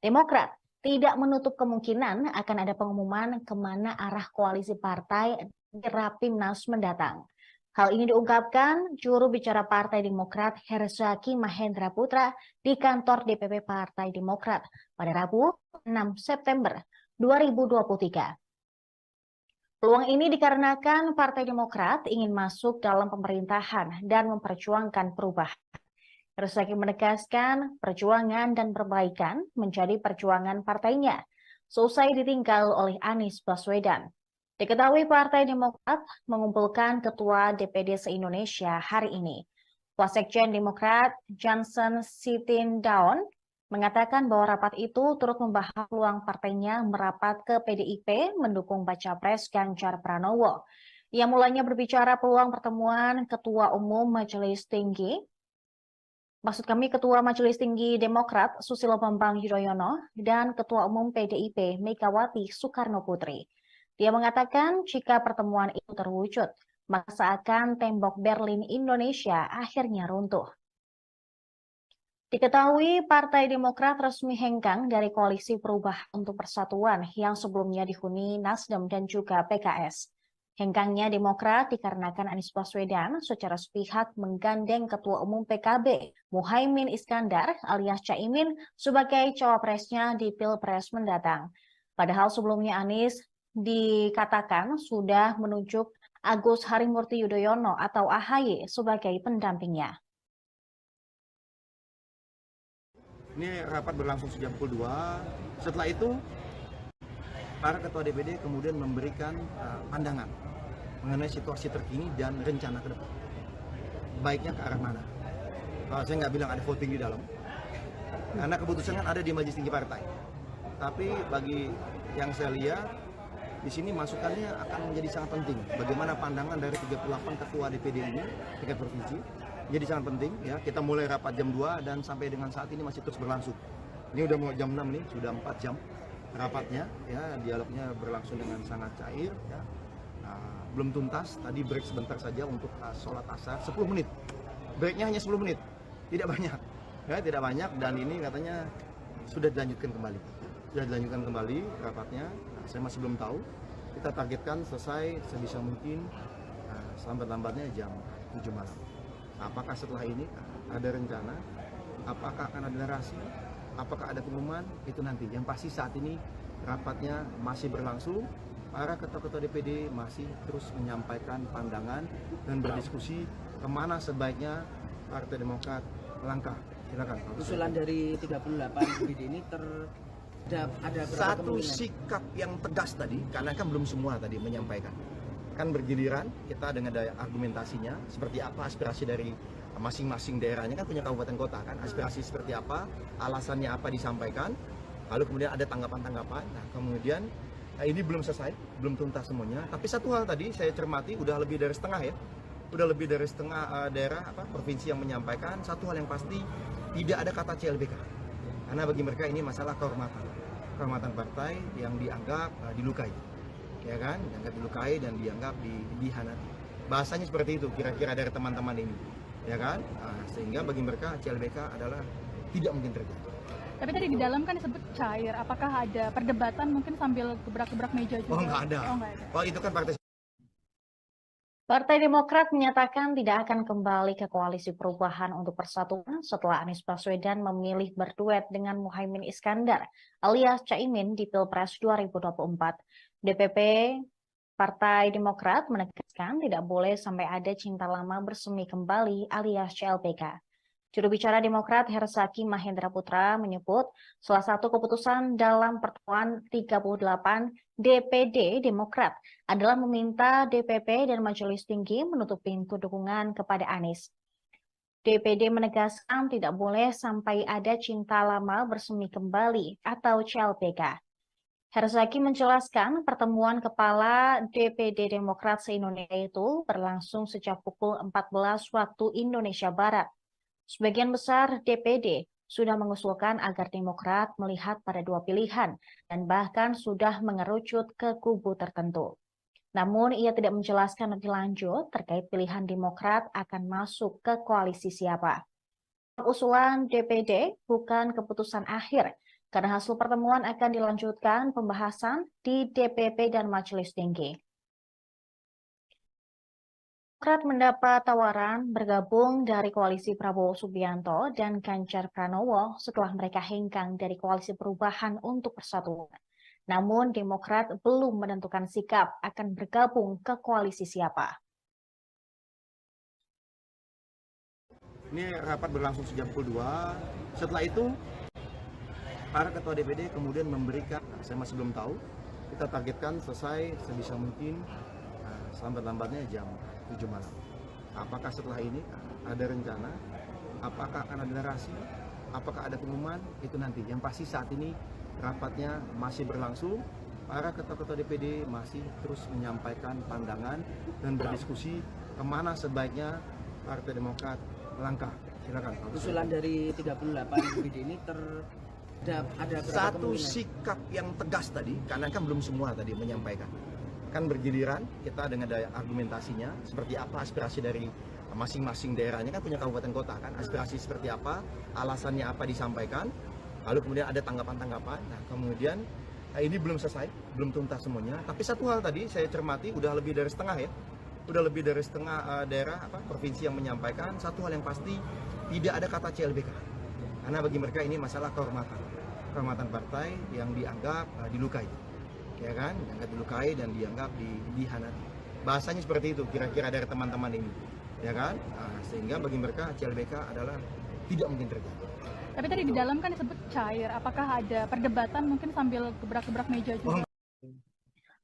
Demokrat tidak menutup kemungkinan akan ada pengumuman kemana arah koalisi partai di Rapimnas mendatang. Hal ini diungkapkan juru bicara Partai Demokrat Herzaki Mahendra Putra di kantor DPP Partai Demokrat pada Rabu 6 September 2023. Peluang ini dikarenakan Partai Demokrat ingin masuk dalam pemerintahan dan memperjuangkan perubahan. Herzaki menegaskan perjuangan dan perbaikan menjadi perjuangan partainya, seusai ditinggal oleh Anies Baswedan. Diketahui Partai Demokrat mengumpulkan Ketua DPD se-Indonesia hari ini. Wasekjen Demokrat Johnson Sitindaun mengatakan bahwa rapat itu turut membahas peluang partainya merapat ke PDIP mendukung baca pres Ganjar Pranowo. Ia mulanya berbicara peluang pertemuan Ketua Umum Majelis Tinggi, Ketua Majelis Tinggi Demokrat Susilo Bambang Yudhoyono dan Ketua Umum PDIP Megawati Soekarno Putri. Dia mengatakan jika pertemuan itu terwujud, maka seakan tembok Berlin Indonesia akhirnya runtuh. Diketahui Partai Demokrat resmi hengkang dari Koalisi Perubahan untuk Persatuan yang sebelumnya dihuni Nasdem dan juga PKS. Hengkangnya Demokrat dikarenakan Anies Baswedan secara sepihak menggandeng Ketua Umum PKB Muhaimin Iskandar alias Caimin sebagai cawapresnya di Pilpres mendatang. Padahal sebelumnya Anies dikatakan sudah menunjuk Agus Harimurti Yudhoyono atau AHY sebagai pendampingnya. Ini rapat berlangsung sejak pukul 2. Setelah itu, para ketua DPD kemudian memberikan pandangan mengenai situasi terkini dan rencana ke depan. Baiknya ke arah mana? Saya nggak bilang ada voting di dalam, karena keputusan kan ada di Majelis Tinggi Partai. Tapi bagi yang saya lihat, di sini masukannya akan menjadi sangat penting. Bagaimana pandangan dari 38 ketua DPD ini, tingkat provinsi, jadi sangat penting. Ya, kita mulai rapat jam 2 dan sampai dengan saat ini masih terus berlangsung. Ini udah mau jam 6 nih, sudah 4 jam rapatnya. Ya, dialognya berlangsung dengan sangat cair. Ya. Belum tuntas. Tadi break sebentar saja untuk sholat asar, 10 menit. Breaknya hanya 10 menit, tidak banyak. Ya, tidak banyak dan ini katanya sudah dilanjutkan kembali. Sudah dilanjutkan kembali rapatnya. Saya masih belum tahu. Kita targetkan selesai sebisa mungkin selambat-lambatnya jam 7 malam. Apakah setelah ini ada rencana? Apakah akan ada narasi? Apakah ada pengumuman? Itu nanti. Yang pasti saat ini rapatnya masih berlangsung. Para ketua-ketua DPD masih terus menyampaikan pandangan dan berdiskusi kemana sebaiknya Partai Demokrat melangkah. Silakan. Usulan dari 38 DPD ini ada satu sikap yang tegas tadi, karena kan belum semua tadi menyampaikan. Kan bergiliran, kita dengan daya argumentasinya, seperti apa aspirasi dari masing-masing daerahnya, kan punya kabupaten kota kan, aspirasi seperti apa, alasannya apa disampaikan, lalu kemudian ada tanggapan-tanggapan. Nah kemudian ini belum selesai, belum tuntas semuanya, tapi satu hal tadi saya cermati, udah lebih dari setengah ya, udah lebih dari setengah daerah provinsi yang menyampaikan, satu hal yang pasti, tidak ada kata CLBK, karena bagi mereka ini masalah kehormatan partai yang dianggap dilukai. Ya kan, dianggap dilukai dan dianggap dihianati. Bahasanya seperti itu kira-kira dari teman-teman ini, ya kan? Sehingga bagi mereka CLBK adalah tidak mungkin terjadi. Tapi tadi di dalam kan disebut cair. Apakah ada perdebatan mungkin sambil gebrak-gebrak meja juga? Oh nggak ada. Oh itu kan partai. Partai Demokrat menyatakan tidak akan kembali ke koalisi perubahan untuk persatuan setelah Anies Baswedan memilih berduet dengan Muhaimin Iskandar alias Caimin di Pilpres 2024. DPP Partai Demokrat menegaskan tidak boleh sampai ada cinta lama bersemi kembali alias CLBK. Juru bicara Demokrat Hersaki Mahendra Putra menyebut salah satu keputusan dalam pertemuan 38 DPD Demokrat adalah meminta DPP dan Majelis Tinggi menutup pintu dukungan kepada Anies. DPD menegaskan tidak boleh sampai ada cinta lama bersemi kembali atau CLBK. Hersaki menjelaskan pertemuan kepala DPD Demokrat se-Indonesia itu berlangsung sejak pukul 14 waktu Indonesia Barat. Sebagian besar DPD sudah mengusulkan agar Demokrat melihat pada dua pilihan dan bahkan sudah mengerucut ke kubu tertentu. Namun ia tidak menjelaskan lebih lanjut terkait pilihan Demokrat akan masuk ke koalisi siapa. Usulan DPD bukan keputusan akhir, karena hasil pertemuan akan dilanjutkan pembahasan di DPP dan Majelis Tinggi. Demokrat mendapat tawaran bergabung dari koalisi Prabowo Subianto dan Ganjar Pranowo setelah mereka hengkang dari koalisi perubahan untuk persatuan. Namun Demokrat belum menentukan sikap akan bergabung ke koalisi siapa. Ini rapat berlangsung sejak pukul 2. Setelah itu para ketua DPD kemudian memberikan, saya masih belum tahu, kita targetkan selesai sebisa mungkin selambat-lambatnya jam 7 malam. Apakah setelah ini ada rencana? Apakah akan ada narasi? Apakah ada pengumuman? Itu nanti. Yang pasti saat ini rapatnya masih berlangsung. Para ketua-ketua DPD masih terus menyampaikan pandangan dan berdiskusi kemana sebaiknya Partai Demokrat melangkah. Silakan. Usulan dari 38 DPD ini ada satu sikap yang tegas tadi, karena kan belum semua tadi menyampaikan. Kan bergiliran kita dengan daya argumentasinya seperti apa aspirasi dari masing-masing daerahnya, kan punya kabupaten kota kan, aspirasi seperti apa, alasannya apa disampaikan, lalu kemudian ada tanggapan-tanggapan. Nah kemudian ini belum selesai, belum tuntas semuanya, tapi satu hal tadi saya cermati udah lebih dari setengah ya, udah lebih dari setengah daerah provinsi yang menyampaikan satu hal yang pasti, tidak ada kata CLBK, karena bagi mereka ini masalah kehormatan partai yang dianggap dilukai, ya kan, dianggap dilukai dan dianggap dihianati. Bahasanya seperti itu kira-kira dari teman-teman ini, ya kan. Sehingga bagi mereka CLBK adalah tidak mungkin terjadi. Tapi tadi di dalam kan disebut cair, apakah ada perdebatan mungkin sambil gebrak-gebrak meja juga?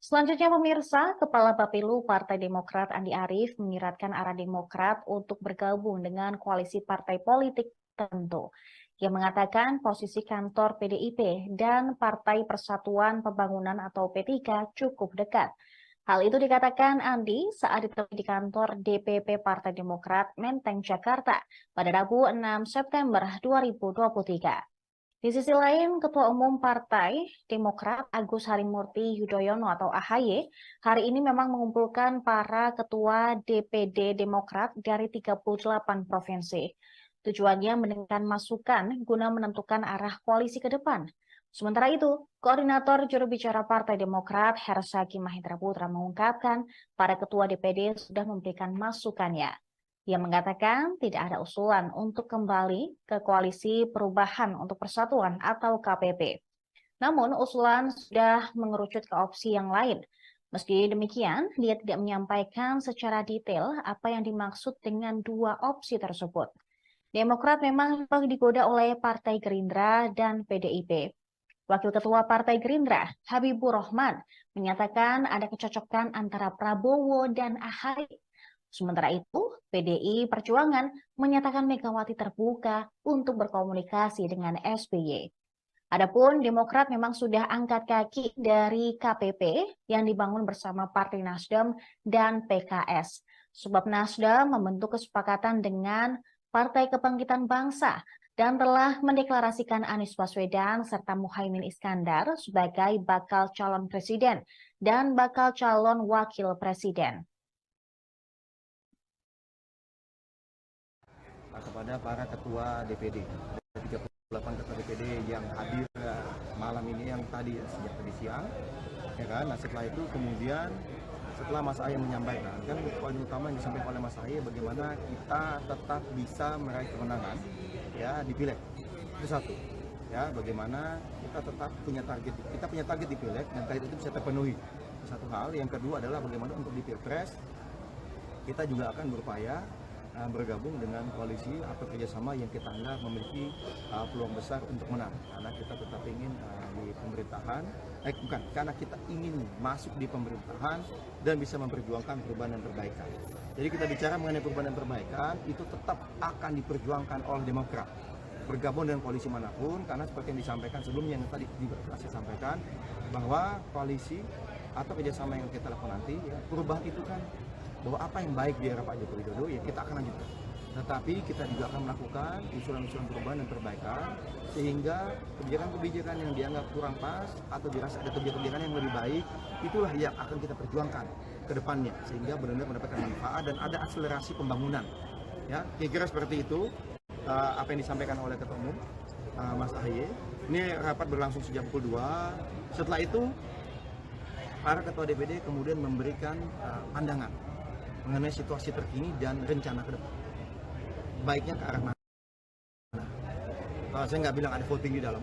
Selanjutnya pemirsa, Kepala Bapilu Partai Demokrat Andi Arief menyiratkan arah Demokrat untuk bergabung dengan koalisi partai politik tertentu. Ia mengatakan posisi kantor PDIP dan Partai Persatuan Pembangunan atau P3 cukup dekat. Hal itu dikatakan Andi saat ditemui di kantor DPP Partai Demokrat Menteng, Jakarta pada Rabu 6 September 2023. Di sisi lain, Ketua Umum Partai Demokrat Agus Harimurti Yudhoyono atau AHY hari ini memang mengumpulkan para ketua DPD Demokrat dari 38 provinsi. Tujuannya mendengarkan masukan guna menentukan arah koalisi ke depan. Sementara itu, Koordinator Juru Bicara Partai Demokrat Hersaki Mahendra Putra mengungkapkan para ketua DPD sudah memberikan masukannya. Ia mengatakan tidak ada usulan untuk kembali ke koalisi perubahan untuk persatuan atau KPP. Namun usulan sudah mengerucut ke opsi yang lain. Meski demikian, dia tidak menyampaikan secara detail apa yang dimaksud dengan dua opsi tersebut. Demokrat memang digoda oleh Partai Gerindra dan PDIP. Wakil Ketua Partai Gerindra, Habibur Rahman, menyatakan ada kecocokan antara Prabowo dan AHY. Sementara itu, PDI Perjuangan menyatakan Megawati terbuka untuk berkomunikasi dengan SBY. Adapun Demokrat memang sudah angkat kaki dari KPP yang dibangun bersama Partai Nasdem dan PKS. Sebab Nasdem membentuk kesepakatan dengan Partai Kebangkitan Bangsa dan telah mendeklarasikan Anies Baswedan serta Muhaimin Iskandar sebagai bakal calon presiden dan bakal calon wakil presiden. Kepada para ketua DPD, 38 ketua DPD yang hadir malam ini, yang tadi sejak tadi siang, ya kan. Nah setelah itu kemudian setelah Mas Ahy menyampaikan, kan poin utama yang disampaikan oleh Mas Ahy bagaimana kita tetap bisa meraih kemenangan ya di Pileg. Itu satu. Ya, bagaimana kita tetap punya target. Kita punya target di Pileg dan target itu bisa terpenuhi. Satu hal, yang kedua adalah bagaimana untuk di Pilpres kita juga akan berupaya bergabung dengan koalisi atau kerjasama yang kita anggap memiliki peluang besar untuk menang, karena kita tetap ingin di pemerintahan, bukan, karena kita ingin masuk di pemerintahan dan bisa memperjuangkan perubahan dan perbaikan. Jadi kita bicara mengenai perubahan dan perbaikan itu tetap akan diperjuangkan oleh Demokrat bergabung dengan koalisi manapun, karena seperti yang disampaikan sebelumnya yang tadi saya sampaikan bahwa koalisi atau kerjasama yang kita lakukan nanti ya, perubahan itu kan bahwa apa yang baik di era Pak Joko Widodo ya kita akan lanjutkan. Tetapi kita juga akan melakukan usulan-usulan perubahan dan perbaikan sehingga kebijakan-kebijakan yang dianggap kurang pas atau dirasa ada kebijakan-kebijakan yang lebih baik itulah yang akan kita perjuangkan ke depannya sehingga benar-benar mendapatkan manfaat dan ada akselerasi pembangunan. Ya, kira-kira seperti itu apa yang disampaikan oleh Ketua Umum Mas Ahy. Ini rapat berlangsung sejak pukul 2. Setelah itu para ketua DPD kemudian memberikan pandangan mengenai situasi terkini dan rencana ke depan. Baiknya ke arah mana? Saya nggak bilang ada voting di dalam,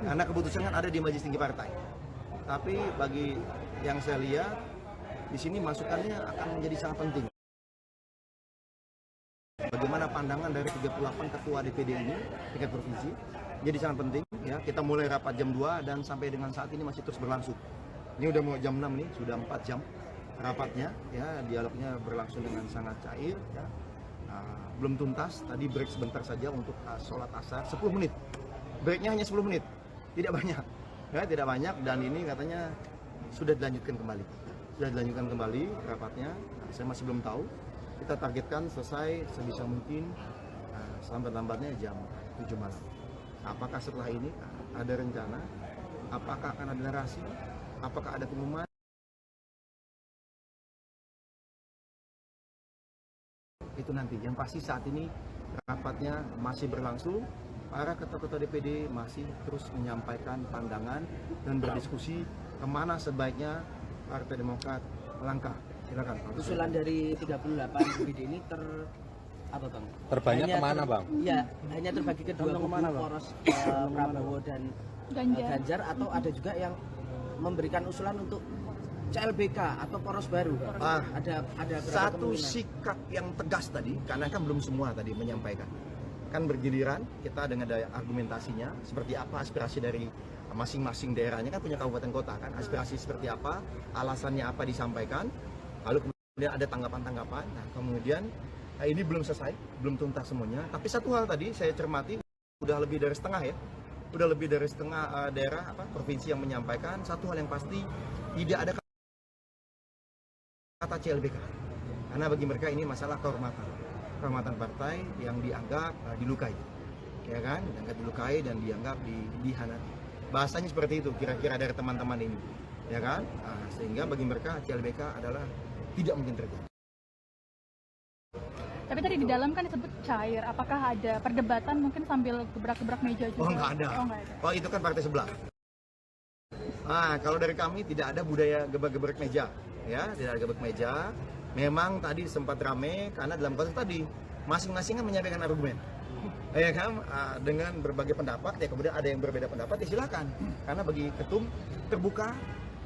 karena keputusan kan ada di Majelis Tinggi Partai. Tapi bagi yang saya lihat, di sini masukannya akan menjadi sangat penting. Bagaimana pandangan dari 38 ketua DPD ini, tingkat provinsi, jadi sangat penting. Ya, kita mulai rapat jam 2 dan sampai dengan saat ini masih terus berlangsung. Ini udah mau jam 6 nih, sudah 4 jam. Rapatnya, ya dialognya berlangsung dengan sangat cair, ya. Belum tuntas. Tadi break sebentar saja untuk sholat asar, 10 menit. Breaknya hanya 10 menit, tidak banyak, ya tidak banyak. Dan ini katanya sudah dilanjutkan kembali, rapatnya. Saya masih belum tahu. Kita targetkan selesai sebisa mungkin selambat-lambatnya jam 7 malam. Apakah setelah ini ada rencana? Apakah akan ada narasi? Apakah ada pengumuman? Itu nanti. Yang pasti saat ini rapatnya masih berlangsung. Para ketua-ketua DPD masih terus menyampaikan pandangan dan berdiskusi kemana sebaiknya Partai Demokrat melangkah. Silakan. Usulan dari 38 DPD ini terbanyak kemana, Bang? Ya, hanya terbagi ke dua kubu, poros Prabowo dan Ganjar, atau ada juga yang memberikan usulan untuk CLBK atau poros baru. Ada satu sikap yang tegas tadi, karena kan belum semua tadi menyampaikan. Kan bergiliran, kita dengan daya argumentasinya, seperti apa aspirasi dari masing-masing daerahnya, kan punya kabupaten kota kan, aspirasi seperti apa, alasannya apa disampaikan, lalu kemudian ada tanggapan-tanggapan. Nah kemudian ini belum selesai, belum tuntas semuanya, tapi satu hal tadi saya cermati, udah lebih dari setengah ya, udah lebih dari setengah daerah provinsi yang menyampaikan satu hal yang pasti, tidak ada kata CLBK, karena bagi mereka ini masalah kehormatan partai yang dianggap dilukai, ya kan, dianggap dilukai dan dianggap dihianati. Bahasanya seperti itu kira-kira dari teman-teman ini, ya kan, sehingga bagi mereka CLBK adalah tidak mungkin terjadi. Tapi tadi di dalam kan disebut cair, apakah ada perdebatan mungkin sambil gebrak-gebrak meja juga? Oh nggak ada. Oh itu kan partai sebelah. Kalau dari kami tidak ada budaya gebrak-gebrak meja. Ya, tidak ada gebrak meja. Memang tadi sempat ramai karena dalam konteks tadi masing-masing kan menyampaikan argumen, ya kan, dengan berbagai pendapat. Ya kemudian ada yang berbeda pendapat, ya silakan. Karena bagi ketum terbuka,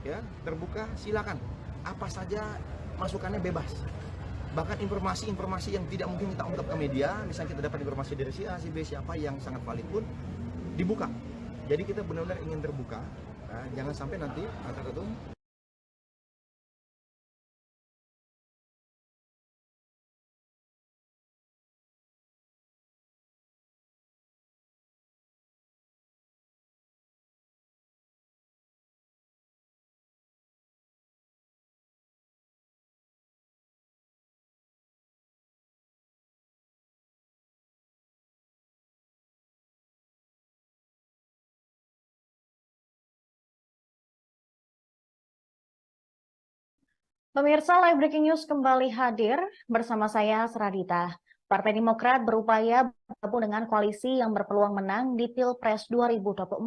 ya terbuka, silakan. Apa saja masukannya bebas. Bahkan informasi-informasi yang tidak mungkin kita ungkap ke media, misalnya kita dapat informasi dari si A, si B, siapa yang sangat valid pun dibuka. Jadi kita benar-benar ingin terbuka. Jangan sampai nanti kata ketum Pemirsa, Live Breaking News kembali hadir bersama saya, Seradita. Partai Demokrat berupaya bergabung dengan koalisi yang berpeluang menang di Pilpres 2024.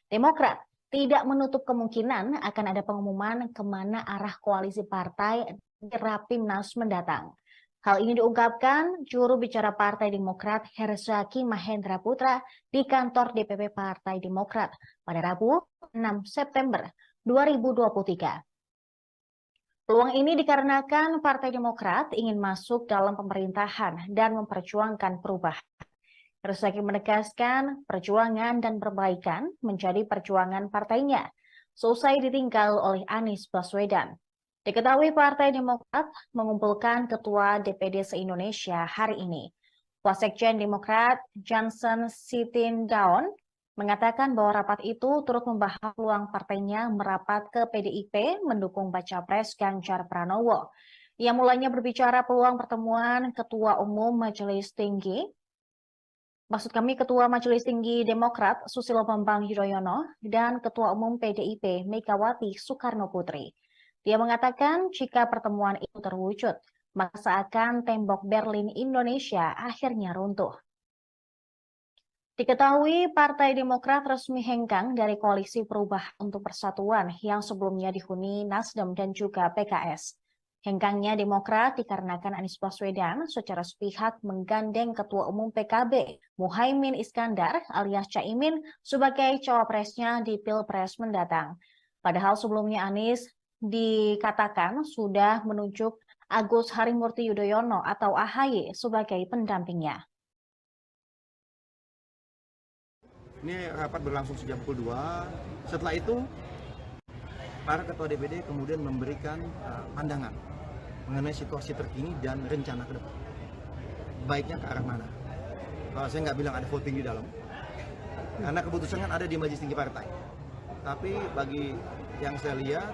Demokrat tidak menutup kemungkinan akan ada pengumuman kemana arah koalisi partai di Rapimnas mendatang. Hal ini diungkapkan juru bicara Partai Demokrat Herzaki Mahendra Putra di kantor DPP Partai Demokrat pada Rabu 6 September 2023. Peluang ini dikarenakan Partai Demokrat ingin masuk dalam pemerintahan dan memperjuangkan perubahan. Herzaki menegaskan perjuangan dan perbaikan menjadi perjuangan partainya, selesai ditinggal oleh Anies Baswedan. Diketahui Partai Demokrat mengumpulkan Ketua DPD se-Indonesia hari ini. Wasekjen Demokrat Johnson Sitindaun mengatakan bahwa rapat itu turut membahas peluang partainya merapat ke PDIP mendukung Baca Pres Ganjar Pranowo. Ia mulanya berbicara peluang pertemuan Ketua Umum Majelis Tinggi, Ketua Majelis Tinggi Demokrat Susilo Bambang Yudhoyono dan Ketua Umum PDIP Megawati Soekarno Putri. Dia mengatakan jika pertemuan itu terwujud, maka seakan tembok Berlin Indonesia akhirnya runtuh. Diketahui Partai Demokrat resmi hengkang dari Koalisi Perubahan untuk Persatuan yang sebelumnya dihuni Nasdem dan juga PKS. Hengkangnya Demokrat dikarenakan Anies Baswedan secara sepihak menggandeng Ketua Umum PKB Muhaimin Iskandar alias Caimin sebagai cawapresnya di Pilpres mendatang. Padahal sebelumnya Anies dikatakan sudah menunjuk Agus Harimurti Yudhoyono atau AHY sebagai pendampingnya. Ini rapat berlangsung sejak pukul 2. Setelah itu, para ketua DPD kemudian memberikan pandangan mengenai situasi terkini dan rencana ke depan. Baiknya ke arah mana? Kalau saya nggak bilang ada voting di dalam, karena keputusan kan ada di Majelis Tinggi Partai. Tapi bagi yang saya lihat,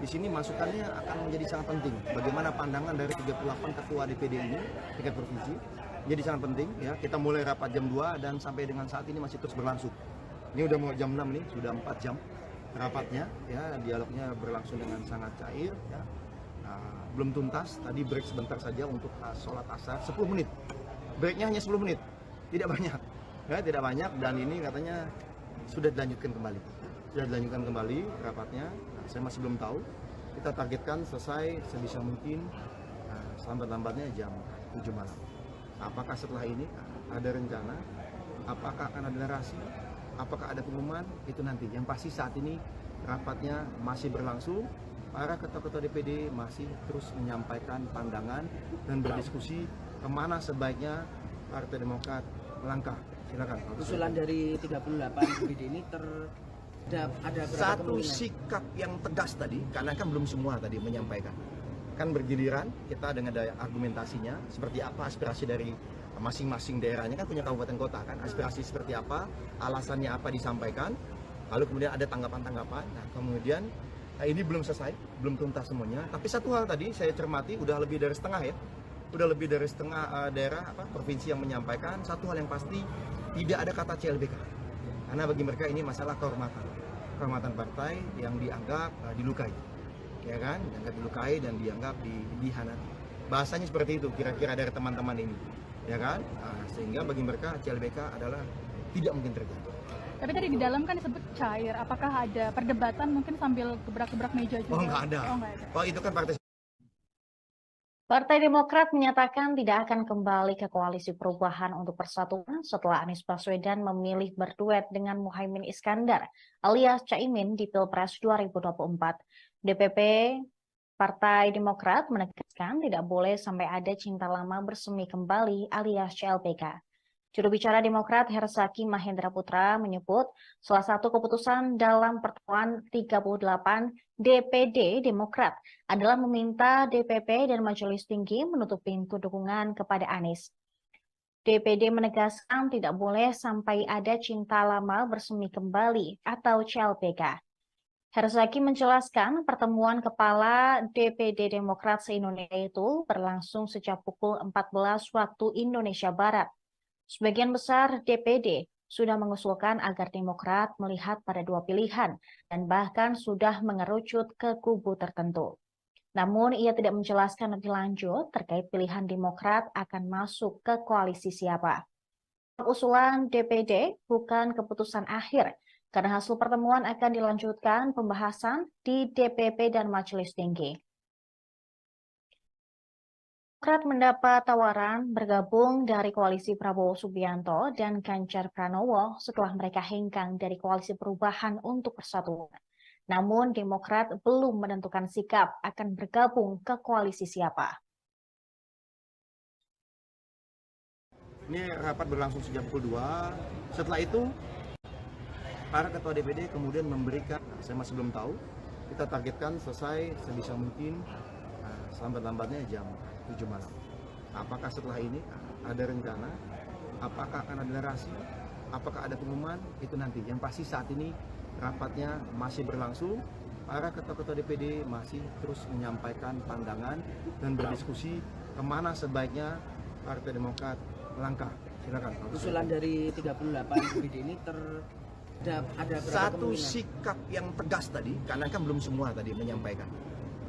di sini masukannya akan menjadi sangat penting. Bagaimana pandangan dari 38 ketua DPD ini, tingkat provinsi, jadi sangat penting. Ya, kita mulai rapat jam 2 dan sampai dengan saat ini masih terus berlangsung. Ini udah mau jam 6 nih, sudah 4 jam rapatnya. Ya, dialognya berlangsung dengan sangat cair. Ya. Belum tuntas, tadi break sebentar saja untuk sholat asar, 10 menit. Breaknya hanya 10 menit, tidak banyak. Ya, tidak banyak dan ini katanya sudah dilanjutkan kembali. Sudah dilanjutkan kembali rapatnya. Saya masih belum tahu. Kita targetkan selesai sebisa mungkin selambat-lambatnya jam 7 malam. Apakah setelah ini ada rencana? Apakah akan ada narasi? Apakah ada pengumuman? Itu nanti. Yang pasti saat ini rapatnya masih berlangsung. Para ketua-ketua DPD masih terus menyampaikan pandangan dan berdiskusi kemana sebaiknya Partai Demokrat melangkah. Silakan. Usulan dari 38 DPD ini ada satu sikap yang tegas tadi, karena kan belum semua tadi menyampaikan. Kan bergiliran, kita dengan daya argumentasinya, seperti apa aspirasi dari masing-masing daerahnya, kan punya kabupaten kota kan, aspirasi seperti apa, alasannya apa disampaikan, lalu kemudian ada tanggapan-tanggapan. Nah kemudian ini belum selesai, belum tuntas semuanya, tapi satu hal tadi saya cermati, udah lebih dari setengah ya, udah lebih dari setengah daerah, provinsi yang menyampaikan, satu hal yang pasti, tidak ada kata CLBK. Karena bagi mereka ini masalah kehormatan partai yang dianggap dilukai, ya kan? Dianggap dilukai dan dianggap dihianati. Bahasanya seperti itu kira-kira dari teman-teman ini, ya kan? Sehingga bagi mereka CLBK adalah tidak mungkin terjadi. Tapi tadi di dalam kan disebut cair. Apakah ada perdebatan mungkin sambil gebrak-gebrak meja juga? Oh nggak ada. Oh itu kan Partai Demokrat menyatakan tidak akan kembali ke Koalisi Perubahan untuk Persatuan setelah Anies Baswedan memilih berduet dengan Muhaimin Iskandar alias Caimin di Pilpres 2024. DPP Partai Demokrat menegaskan tidak boleh sampai ada cinta lama bersemi kembali alias CLBK. Juru bicara Demokrat Herzaki Mahendra Putra menyebut salah satu keputusan dalam pertemuan 38 DPD Demokrat adalah meminta DPP dan Majelis Tinggi menutup pintu dukungan kepada Anies. DPD menegaskan tidak boleh sampai ada cinta lama bersemi kembali atau CLBK. Herzaki menjelaskan pertemuan kepala DPD Demokrat se-Indonesia itu berlangsung sejak pukul 14 waktu Indonesia Barat. Sebagian besar DPD sudah mengusulkan agar Demokrat melihat pada dua pilihan dan bahkan sudah mengerucut ke kubu tertentu. Namun ia tidak menjelaskan lebih lanjut terkait pilihan Demokrat akan masuk ke koalisi siapa. Usulan DPD bukan keputusan akhir Karena hasil pertemuan akan dilanjutkan pembahasan di DPP dan Majelis Tinggi. Demokrat mendapat tawaran bergabung dari koalisi Prabowo Subianto dan Ganjar Pranowo setelah mereka hengkang dari koalisi perubahan untuk persatuan. Namun Demokrat belum menentukan sikap akan bergabung ke koalisi siapa. Ini rapat berlangsung sejak pukul 2. Setelah itu, para ketua DPD kemudian memberikan, saya masih belum tahu, kita targetkan selesai sebisa mungkin selambat-lambatnya jam 7 malam. Apakah setelah ini ada rencana? Apakah akan ada narasi? Apakah ada pengumuman? Itu nanti. Yang pasti saat ini rapatnya masih berlangsung. Para ketua-ketua DPD masih terus menyampaikan pandangan dan berdiskusi kemana sebaiknya Partai Demokrat melangkah. Silakan. Usulan dari 38 DPD ini ada berapa satu kemungkinan? sikap yang tegas tadi, karena kan belum semua tadi menyampaikan.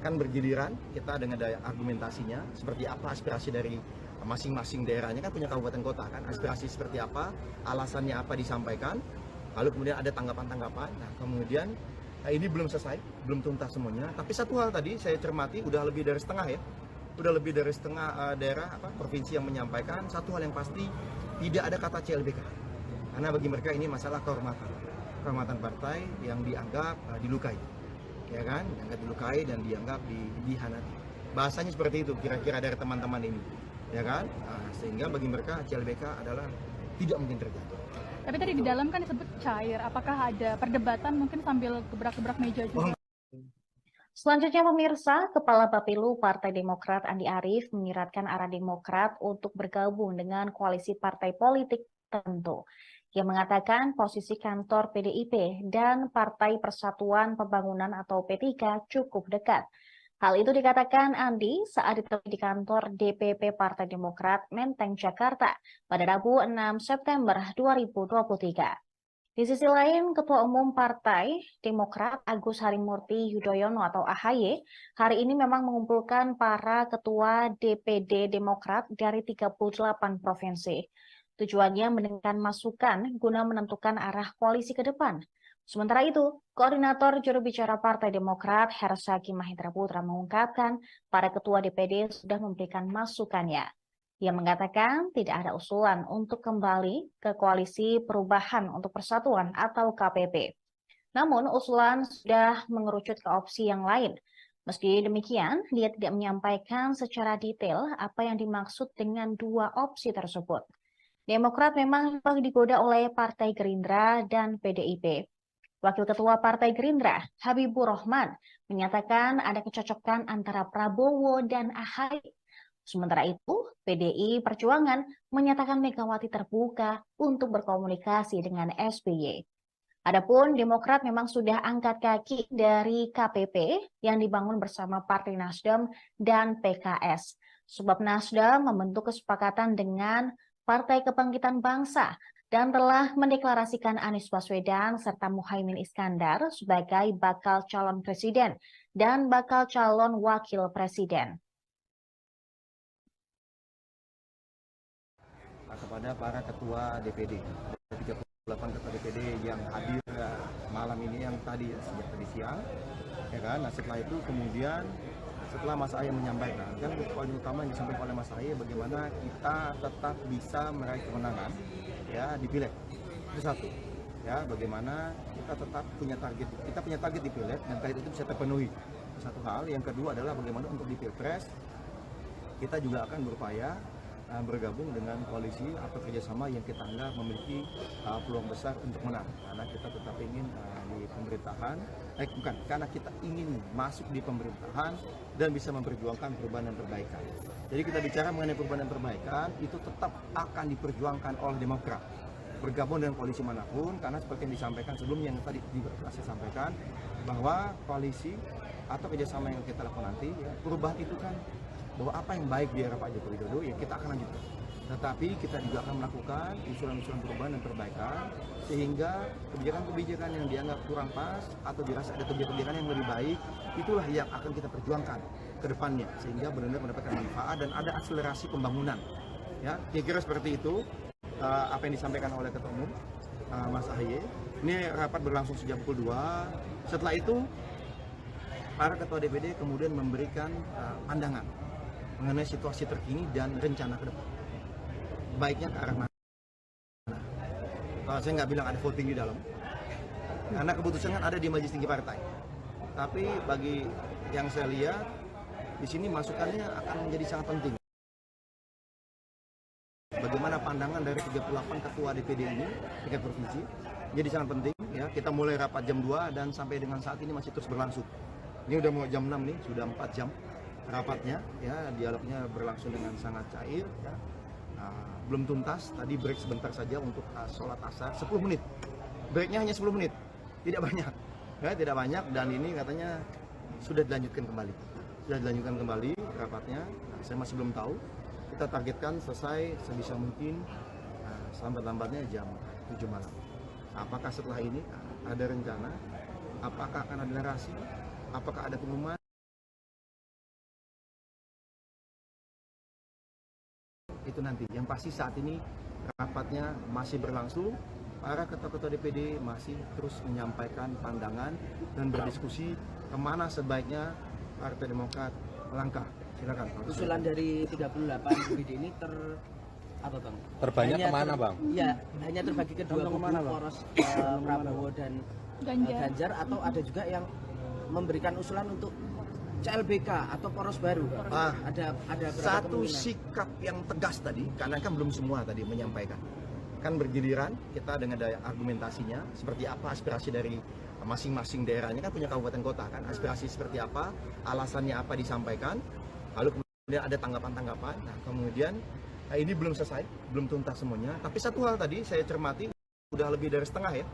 Kan bergiliran kita dengan daya argumentasinya, seperti apa aspirasi dari masing-masing daerahnya, kan punya kabupaten kota kan, aspirasi seperti apa, alasannya apa disampaikan, lalu kemudian ada tanggapan-tanggapan. Nah kemudian ini belum selesai, belum tuntas semuanya, tapi satu hal tadi saya cermati, udah lebih dari setengah ya, udah lebih dari setengah daerah provinsi yang menyampaikan satu hal yang pasti, tidak ada kata CLBK, karena bagi mereka ini masalah kehormatan partai yang dianggap dilukai, ya kan, dianggap dilukai dan dianggap dihianati. Bahasanya seperti itu kira-kira dari teman-teman ini, ya kan, sehingga bagi mereka CLBK adalah tidak mungkin terjadi. Tapi tadi di dalam kan disebut cair, apakah ada perdebatan mungkin sambil gebrak-gebrak meja juga? Selanjutnya pemirsa, Kepala Bapilu Partai Demokrat Andi Arief menyiratkan arah Demokrat untuk bergabung dengan koalisi partai politik tertentu. Ia mengatakan posisi kantor PDIP dan Partai Persatuan Pembangunan atau P3 cukup dekat. Hal itu dikatakan Andi saat ditemui di kantor DPP Partai Demokrat Menteng, Jakarta pada Rabu 6 September 2023. Di sisi lain, Ketua Umum Partai Demokrat Agus Harimurti Yudhoyono atau AHY hari ini memang mengumpulkan para ketua DPD Demokrat dari 38 provinsi. Tujuannya mendengarkan masukan guna menentukan arah koalisi ke depan. Sementara itu, Koordinator Juru Bicara Partai Demokrat Hersaki Mahendra Putra mengungkapkan para ketua DPD sudah memberikan masukannya. Ia mengatakan tidak ada usulan untuk kembali ke koalisi perubahan untuk persatuan atau KPP. Namun usulan sudah mengerucut ke opsi yang lain. Meski demikian, dia tidak menyampaikan secara detail apa yang dimaksud dengan dua opsi tersebut. Demokrat memang digoda oleh Partai Gerindra dan PDIP. Wakil Ketua Partai Gerindra, Habibur Rahman, menyatakan ada kecocokan antara Prabowo dan AHY. Sementara itu, PDI Perjuangan menyatakan Megawati terbuka untuk berkomunikasi dengan SBY. Adapun Demokrat memang sudah angkat kaki dari KPP yang dibangun bersama Partai Nasdem dan PKS. Sebab Nasdem membentuk kesepakatan dengan Partai Kebangkitan Bangsa dan telah mendeklarasikan Anies Baswedan serta Muhaimin Iskandar sebagai bakal calon presiden dan bakal calon wakil presiden. Kepada para ketua DPD, 38 ketua DPD yang hadir malam ini, yang tadi sejak tadi siang, ya kan. Nah setelah itu kemudian setelah Mas Ahy menyampaikan, kan poin utama yang disampaikan oleh Mas Ahy bagaimana kita tetap bisa meraih kemenangan ya di Pileg. Itu satu, ya, bagaimana kita tetap punya target di Pileg dan target itu bisa terpenuhi. Satu hal. Yang kedua adalah bagaimana untuk di Pilpres kita juga akan berupaya bergabung dengan koalisi atau kerjasama yang kita anggap memiliki peluang besar untuk menang, karena kita tetap ingin di pemerintahan, karena kita ingin masuk di pemerintahan dan bisa memperjuangkan perubahan dan perbaikan. Jadi kita bicara mengenai perubahan dan perbaikan itu tetap akan diperjuangkan oleh Demokrat bergabung dengan koalisi manapun, karena seperti yang disampaikan sebelumnya, yang tadi saya sampaikan bahwa koalisi atau kerjasama yang kita lakukan nanti, ya, perubahan itu kan bahwa apa yang baik di era Pak Joko Widodo ya kita akan lanjutkan. Tetapi kita juga akan melakukan usulan-usulan perubahan dan perbaikan sehingga kebijakan-kebijakan yang dianggap kurang pas atau dirasa ada kebijakan-kebijakan yang lebih baik, itulah yang akan kita perjuangkan ke depannya sehingga benar-benar mendapatkan manfaat dan ada akselerasi pembangunan. Ya, kira-kira seperti itu apa yang disampaikan oleh Ketua Umum. Mas Ahy. Ini rapat berlangsung sejak pukul 2. Setelah itu para ketua DPD kemudian memberikan pandangan mengenai situasi terkini dan rencana ke depan. Baiknya ke arah mana. Saya nggak bilang ada voting di dalam, karena keputusan kan ada di Majelis Tinggi Partai. Tapi bagi yang saya lihat, di sini masukannya akan menjadi sangat penting. Bagaimana pandangan dari 38 ketua DPD ini, tingkat provinsi, jadi sangat penting. Ya, kita mulai rapat jam 2 dan sampai dengan saat ini masih terus berlangsung. Ini udah mau jam 6 nih, sudah 4 jam rapatnya. Ya, dialognya berlangsung dengan sangat cair. Ya. Belum tuntas, tadi break sebentar saja untuk sholat asar, 10 menit. Breaknya hanya 10 menit, tidak banyak. Ya, tidak banyak, dan ini katanya sudah dilanjutkan kembali. Sudah dilanjutkan kembali rapatnya, saya masih belum tahu. Kita targetkan selesai sebisa mungkin selambat-lambatnya jam 7 malam. Apakah setelah ini ada rencana? Apakah akan ada narasi? Apakah ada pengumuman? Itu nanti. Yang pasti saat ini rapatnya masih berlangsung. Para ketua-ketua DPD masih terus menyampaikan pandangan dan berdiskusi kemana sebaiknya Partai Demokrat melangkah. Silakan. Usulan dari 38 DPD ini apa bang? Terbanyak kemana bang? Ya, hanya terbagi ke dua kubu, poros Prabowo dan Ganjar, atau ada juga yang memberikan usulan untuk CLBK atau poros baru. Ada satu sikap yang tegas tadi, karena kan belum semua tadi menyampaikan. Kan bergiliran kita dengan daya argumentasinya, seperti apa aspirasi dari masing-masing daerahnya, kan punya kabupaten kota kan, aspirasi seperti apa, alasannya apa disampaikan, lalu kemudian ada tanggapan-tanggapan. Nah kemudian ini belum selesai, belum tuntas semuanya. Tapi satu hal tadi saya cermati, udah lebih dari setengah ya,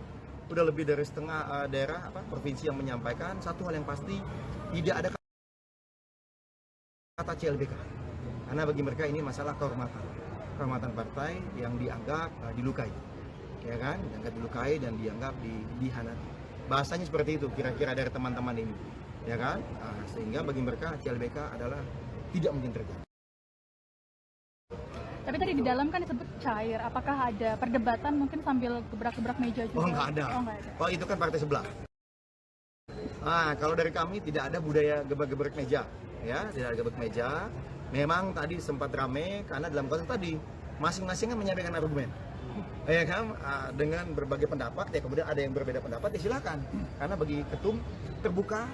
udah lebih dari setengah daerah provinsi yang menyampaikan satu hal yang pasti, tidak ada kata CLBK. Karena bagi mereka ini masalah kehormatan partai yang dianggap dilukai, ya kan, dianggap dilukai dan dianggap dihianati. Bahasanya seperti itu kira-kira dari teman-teman ini, ya kan. Sehingga bagi mereka CLBK adalah tidak mungkin terjadi. Tapi tadi di dalam kan disebut cair. Apakah ada perdebatan mungkin sambil gebrak-gebrak meja juga? Oh nggak ada. Oh itu kan partai sebelah. Kalau dari kami tidak ada budaya gebrak-gebrak meja, ya tidak ada gebrak meja. Memang tadi sempat rame karena dalam konteks tadi masing-masing kan menyampaikan argumen, ya kan, dengan berbagai pendapat. Ya kemudian ada yang berbeda pendapat, ya silakan. Karena bagi ketum terbuka,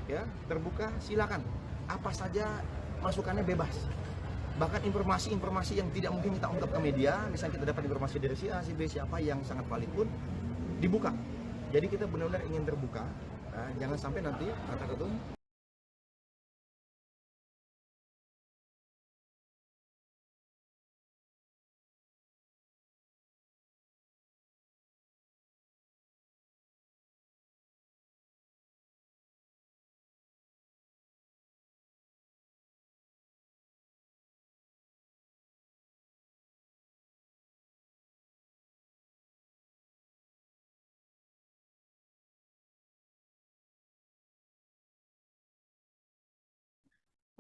ya terbuka, silakan. Apa saja masukannya bebas. Bahkan informasi-informasi yang tidak mungkin kita ungkap ke media, misalnya kita dapat informasi dari si A, si B, siapa yang sangat valid pun dibuka. Jadi kita benar-benar ingin terbuka. Jangan sampai nanti kata ketum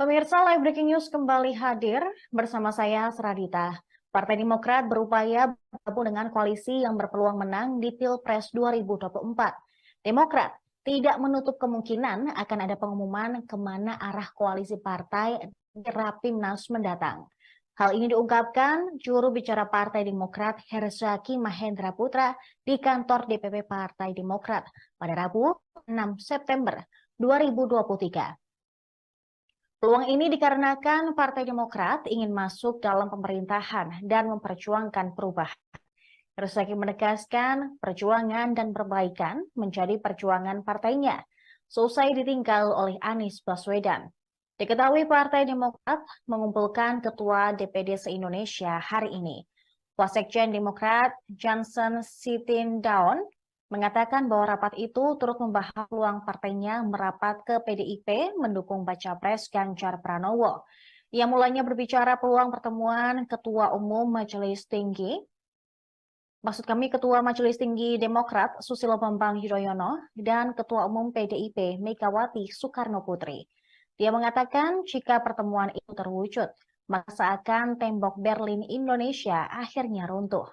Pemirsa, Live Breaking News kembali hadir bersama saya, Seradita. Partai Demokrat berupaya bergabung dengan koalisi yang berpeluang menang di Pilpres 2024. Demokrat tidak menutup kemungkinan akan ada pengumuman kemana arah koalisi partai di Rapimnas mendatang. Hal ini diungkapkan juru bicara Partai Demokrat Herzaki Mahendra Putra di kantor DPP Partai Demokrat pada Rabu 6 September 2023. Peluang ini dikarenakan Partai Demokrat ingin masuk dalam pemerintahan dan memperjuangkan perubahan. Herzaki menegaskan perjuangan dan perbaikan menjadi perjuangan partainya, seusai ditinggal oleh Anies Baswedan. Diketahui Partai Demokrat mengumpulkan Ketua DPD se-Indonesia hari ini. Wasekjen Demokrat Johnson Sitindaun mengatakan bahwa rapat itu turut membahas peluang partainya merapat ke PDIP mendukung baca pres Ganjar Pranowo. Ia mulanya berbicara peluang pertemuan Ketua Umum Majelis Tinggi, Ketua Majelis Tinggi Demokrat Susilo Bambang Yudhoyono dan Ketua Umum PDIP Megawati Soekarno Putri. Dia mengatakan jika pertemuan itu terwujud, maka seakan tembok Berlin Indonesia akhirnya runtuh.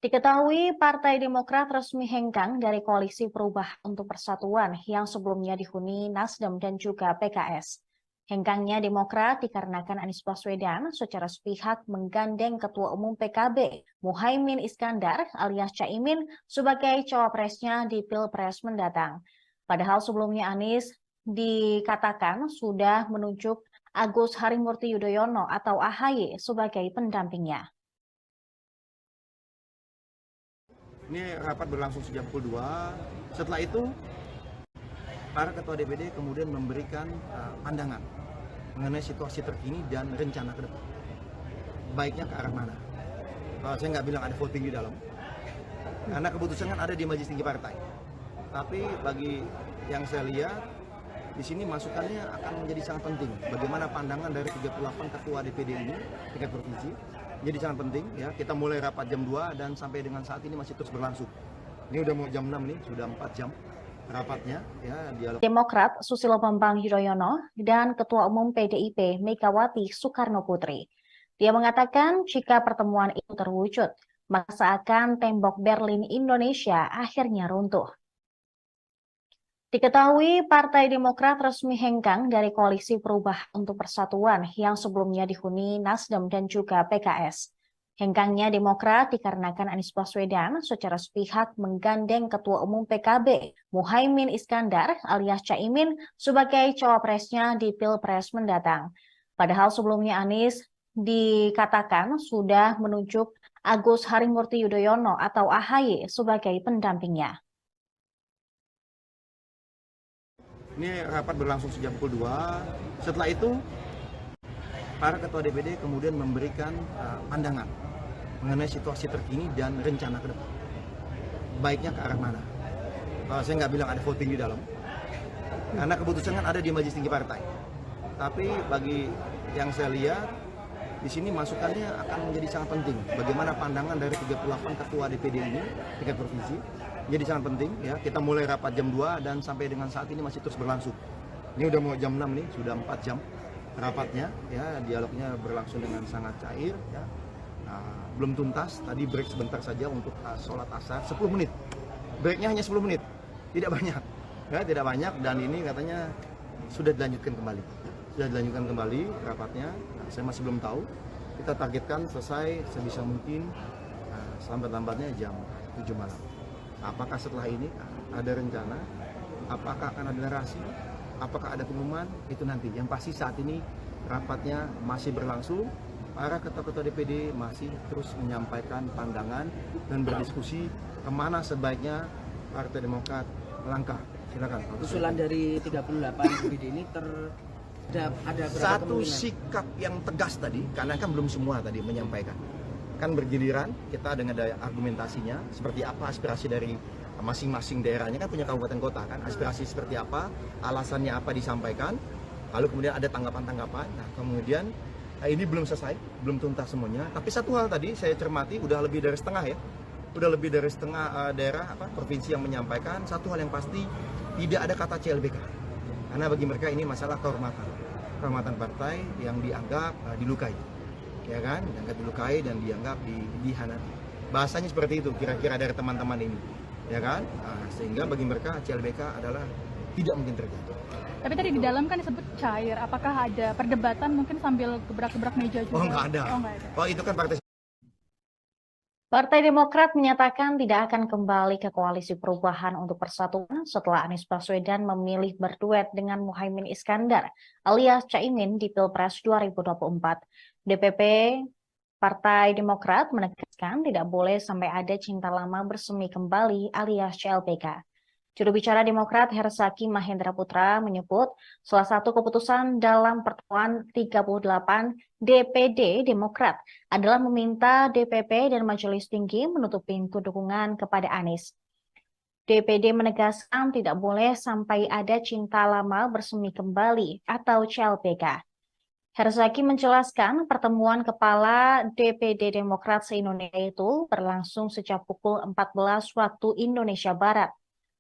Diketahui Partai Demokrat resmi hengkang dari Koalisi Perubahan untuk Persatuan yang sebelumnya dihuni Nasdem dan juga PKS. Hengkangnya Demokrat dikarenakan Anies Baswedan secara sepihak menggandeng Ketua Umum PKB, Muhaimin Iskandar alias Caimin sebagai cawapresnya di Pilpres mendatang. Padahal sebelumnya Anies dikatakan sudah menunjuk Agus Harimurti Yudhoyono atau AHY sebagai pendampingnya. Ini rapat berlangsung sejak pukul 2. Setelah itu, para ketua DPD kemudian memberikan pandangan mengenai situasi terkini dan rencana ke depan. Baiknya ke arah mana? Saya nggak bilang ada voting di dalam, karena keputusan kan ada di Majelis Tinggi Partai. Tapi bagi yang saya lihat, di sini masukannya akan menjadi sangat penting. Bagaimana pandangan dari 38 ketua DPD ini tingkat provinsi. Jadi sangat penting ya, kita mulai rapat jam 2 dan sampai dengan saat ini masih terus berlangsung. Ini udah mau jam 6 nih, sudah 4 jam rapatnya ya, dialog. Demokrat Susilo Bambang Yudhoyono dan Ketua Umum PDIP Megawati Soekarno Putri. Dia mengatakan jika pertemuan itu terwujud, maka seakan tembok Berlin Indonesia akhirnya runtuh. Diketahui Partai Demokrat resmi hengkang dari Koalisi Perubahan untuk Persatuan yang sebelumnya dihuni Nasdem dan juga PKS. Hengkangnya Demokrat dikarenakan Anies Baswedan secara sepihak menggandeng Ketua Umum PKB, Muhaimin Iskandar alias Caimin sebagai cawapresnya di Pilpres mendatang. Padahal sebelumnya Anies dikatakan sudah menunjuk Agus Harimurti Yudhoyono atau AHY sebagai pendampingnya. Ini rapat berlangsung sejak pukul 2. Setelah itu, para ketua DPD kemudian memberikan pandangan mengenai situasi terkini dan rencana ke depan. Baiknya ke arah mana? Saya nggak bilang ada voting di dalam, karena keputusan kan ada di Majelis Tinggi Partai. Tapi bagi yang saya lihat, di sini masukannya akan menjadi sangat penting. Bagaimana pandangan dari 38 ketua DPD ini tingkat provinsi. Jadi sangat penting ya, kita mulai rapat jam 2 dan sampai dengan saat ini masih terus berlangsung. Ini udah mau jam 6 nih, sudah 4 jam rapatnya ya, dialognya berlangsung dengan sangat cair ya. Belum tuntas, tadi break sebentar saja untuk sholat asar 10 menit. Breaknya hanya 10 menit, tidak banyak ya, tidak banyak, dan ini katanya sudah dilanjutkan kembali. Sudah dilanjutkan kembali rapatnya. Saya masih belum tahu. Kita targetkan selesai sebisa mungkin selambat-lambatnya jam 7 malam. Apakah setelah ini ada rencana? Apakah akan ada narasi? Apakah ada pengumuman? Itu nanti. Yang pasti saat ini rapatnya masih berlangsung. Para ketua-ketua DPD masih terus menyampaikan pandangan dan berdiskusi kemana sebaiknya Partai Demokrat melangkah. Silakan. Usulan dari 38 DPD ini ada berapa satu kemungkinan? Sikap yang tegas tadi, karena kan belum semua tadi menyampaikan. Kan bergiliran kita dengan argumentasinya seperti apa aspirasi dari masing-masing daerahnya, kan punya kabupaten kota kan, aspirasi seperti apa, alasannya apa disampaikan, lalu kemudian ada tanggapan-tanggapan. Nah kemudian ini belum selesai, belum tuntas semuanya, tapi satu hal tadi saya cermati udah lebih dari setengah ya, udah lebih dari setengah daerah provinsi yang menyampaikan satu hal yang pasti, tidak ada kata CLBK, karena bagi mereka ini masalah kehormatan partai yang dianggap dilukai. Ya kan, dianggap dilukai dan dianggap dihianati. Bahasanya seperti itu kira-kira dari teman-teman ini, ya kan? Sehingga bagi mereka CLBK adalah tidak mungkin terjadi. Tapi tadi di dalam kan disebut cair. Apakah ada perdebatan mungkin sambil gebrak-gebrak meja juga? Oh nggak ada. Oh itu kan Partai Demokrat menyatakan tidak akan kembali ke Koalisi Perubahan untuk Persatuan setelah Anies Baswedan memilih berduet dengan Muhaimin Iskandar alias Caimin di Pilpres 2024. DPP Partai Demokrat menegaskan tidak boleh sampai ada cinta lama bersemi kembali alias CLBK. Juru bicara Demokrat Hersaki Mahendra Putra menyebut salah satu keputusan dalam pertemuan 38 DPD Demokrat adalah meminta DPP dan Majelis Tinggi menutup pintu dukungan kepada Anies. DPD menegaskan tidak boleh sampai ada cinta lama bersemi kembali atau CLBK. Herzaki menjelaskan pertemuan kepala DPD Demokrat se-Indonesia itu berlangsung sejak pukul 14 waktu Indonesia Barat.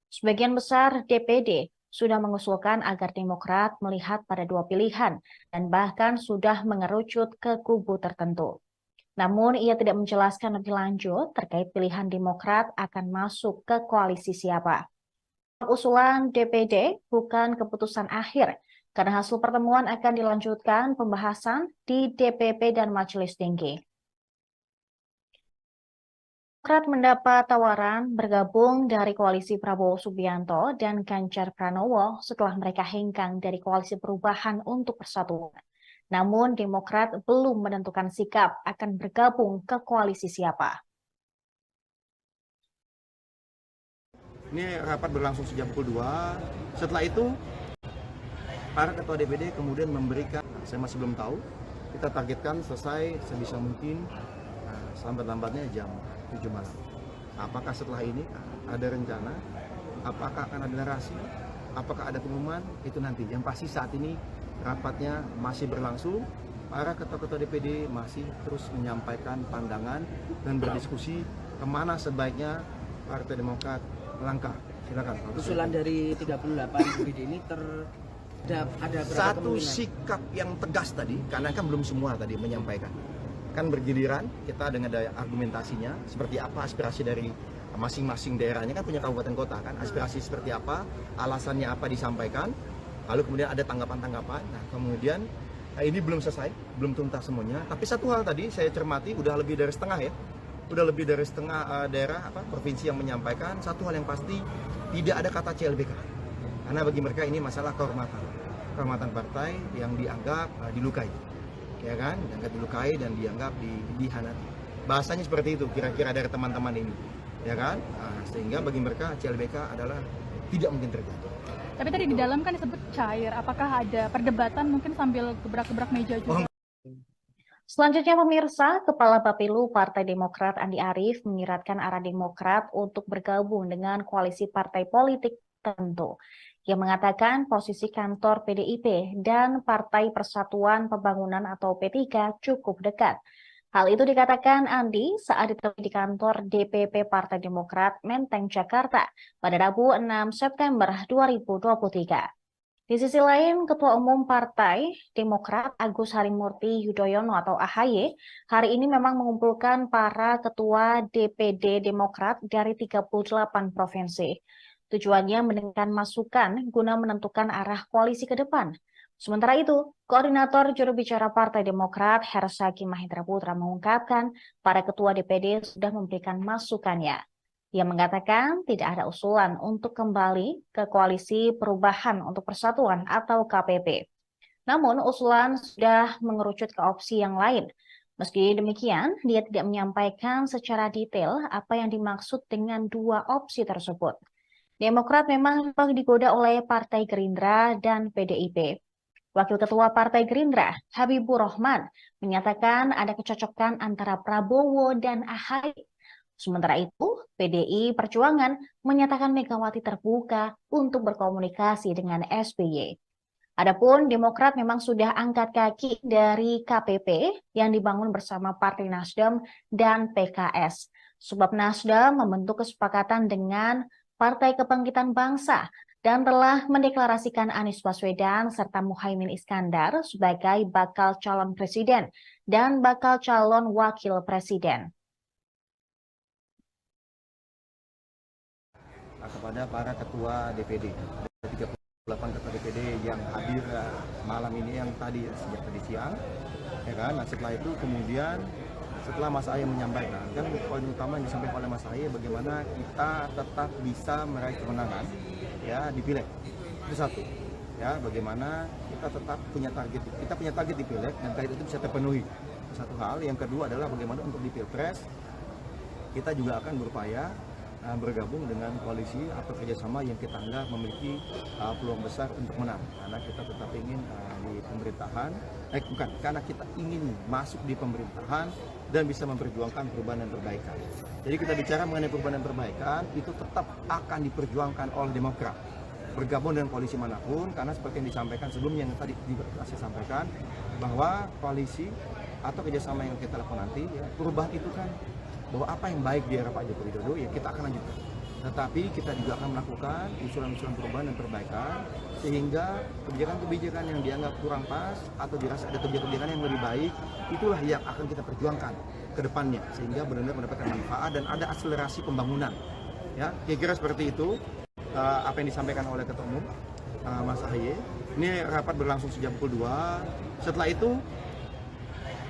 Sebagian besar DPD sudah mengusulkan agar Demokrat melihat pada dua pilihan dan bahkan sudah mengerucut ke kubu tertentu. Namun ia tidak menjelaskan lebih lanjut terkait pilihan Demokrat akan masuk ke koalisi siapa. Usulan DPD bukan keputusan akhir, karena hasil pertemuan akan dilanjutkan pembahasan di DPP dan Majelis Tinggi. Demokrat mendapat tawaran bergabung dari koalisi Prabowo Subianto dan Ganjar Pranowo setelah mereka hengkang dari koalisi Perubahan untuk Persatuan. Namun Demokrat belum menentukan sikap akan bergabung ke koalisi siapa. Ini rapat berlangsung sejak pukul 2. Setelah itu, para ketua DPD kemudian memberikan, saya masih belum tahu, kita targetkan selesai sebisa mungkin selambat-lambatnya jam 7 malam. Apakah setelah ini ada rencana? Apakah akan ada narasi? Apakah ada pengumuman? Itu nanti. Yang pasti saat ini rapatnya masih berlangsung. Para ketua-ketua DPD masih terus menyampaikan pandangan dan berdiskusi kemana sebaiknya Partai Demokrat melangkah. Silakan. Usulan dari 38 DPD ini ada berapa satu kemungkinan? Sikap yang tegas tadi, karena kan belum semua tadi menyampaikan. Kan bergiliran kita dengan daya argumentasinya, seperti apa aspirasi dari masing-masing daerahnya, kan punya kabupaten kota kan, aspirasi seperti apa, alasannya apa disampaikan, lalu kemudian ada tanggapan-tanggapan. Nah kemudian ini belum selesai, belum tuntas semuanya, tapi satu hal tadi saya cermati udah lebih dari setengah ya, udah lebih dari setengah daerah provinsi yang menyampaikan satu hal yang pasti, tidak ada kata CLBK, karena bagi mereka ini masalah kehormatan partai yang dianggap dilukai, ya kan, dianggap dilukai dan dianggap dihianati. Bahasanya seperti itu kira-kira dari teman-teman ini, ya kan, sehingga bagi mereka CLBK adalah tidak mungkin terjadi. Tapi tadi di dalam kan disebut cair, apakah ada perdebatan mungkin sambil gebrak-gebrak meja juga? Selanjutnya pemirsa, Kepala Bapilu Partai Demokrat Andi Arief menyiratkan arah Demokrat untuk bergabung dengan koalisi partai politik tertentu. Ia mengatakan posisi kantor PDIP dan Partai Persatuan Pembangunan atau P3 cukup dekat. Hal itu dikatakan Andi saat ditemui di kantor DPP Partai Demokrat Menteng, Jakarta pada Rabu 6 September 2023. Di sisi lain, Ketua Umum Partai Demokrat Agus Harimurti Yudhoyono atau AHY hari ini memang mengumpulkan para ketua DPD Demokrat dari 38 provinsi. Tujuannya mendengarkan masukan guna menentukan arah koalisi ke depan. Sementara itu, Koordinator Juru Bicara Partai Demokrat Hersaki Mahendra Putra mengungkapkan para ketua DPD sudah memberikan masukannya. Ia mengatakan tidak ada usulan untuk kembali ke koalisi Perubahan untuk Persatuan atau KPP. Namun usulan sudah mengerucut ke opsi yang lain. Meski demikian, dia tidak menyampaikan secara detail apa yang dimaksud dengan dua opsi tersebut. Demokrat memang digoda oleh Partai Gerindra dan PDIP. Wakil Ketua Partai Gerindra, Habibur Rahman, menyatakan ada kecocokan antara Prabowo dan AHY. Sementara itu, PDI Perjuangan menyatakan Megawati terbuka untuk berkomunikasi dengan SBY. Adapun Demokrat memang sudah angkat kaki dari KPP yang dibangun bersama Partai Nasdem dan PKS. Sebab Nasdem membentuk kesepakatan dengan Partai Kebangkitan Bangsa dan telah mendeklarasikan Anies Baswedan serta Muhaimin Iskandar sebagai bakal calon presiden dan bakal calon wakil presiden. Kepada para ketua DPD, ada 38 ketua DPD yang hadir malam ini, yang tadi sejak tadi siang, ya kan. Nah setelah itu kemudian setelah Mas Ahy menyampaikan, kan poin utama yang disampaikan oleh Mas Ahy bagaimana kita tetap bisa meraih kemenangan ya di Pileg, itu satu ya, bagaimana kita tetap punya target di Pileg dan target itu bisa terpenuhi, satu hal. Yang kedua adalah bagaimana untuk di Pilpres kita juga akan berupaya bergabung dengan koalisi atau kerjasama yang kita anggap memiliki peluang besar untuk menang, karena kita tetap ingin di pemerintahan, karena kita ingin masuk di pemerintahan dan bisa memperjuangkan perubahan dan perbaikan. Jadi kita bicara mengenai perubahan dan perbaikan itu tetap akan diperjuangkan oleh Demokrat bergabung dengan koalisi manapun, karena seperti yang disampaikan sebelumnya yang tadi saya sampaikan bahwa koalisi atau kerjasama yang kita lakukan nanti ya, perubahan itu kan bahwa apa yang baik di era Pak Joko Widodo ya kita akan lanjutkan. Tetapi kita juga akan melakukan usulan-usulan perubahan dan perbaikan sehingga kebijakan-kebijakan yang dianggap kurang pas atau dirasa ada kebijakan yang lebih baik, itulah yang akan kita perjuangkan ke depannya sehingga benar-benar mendapatkan manfaat dan ada akselerasi pembangunan. Ya, kira-kira seperti itu apa yang disampaikan oleh Ketua Umum Mas Ahaye. Ini rapat berlangsung sejak pukul 2. Setelah itu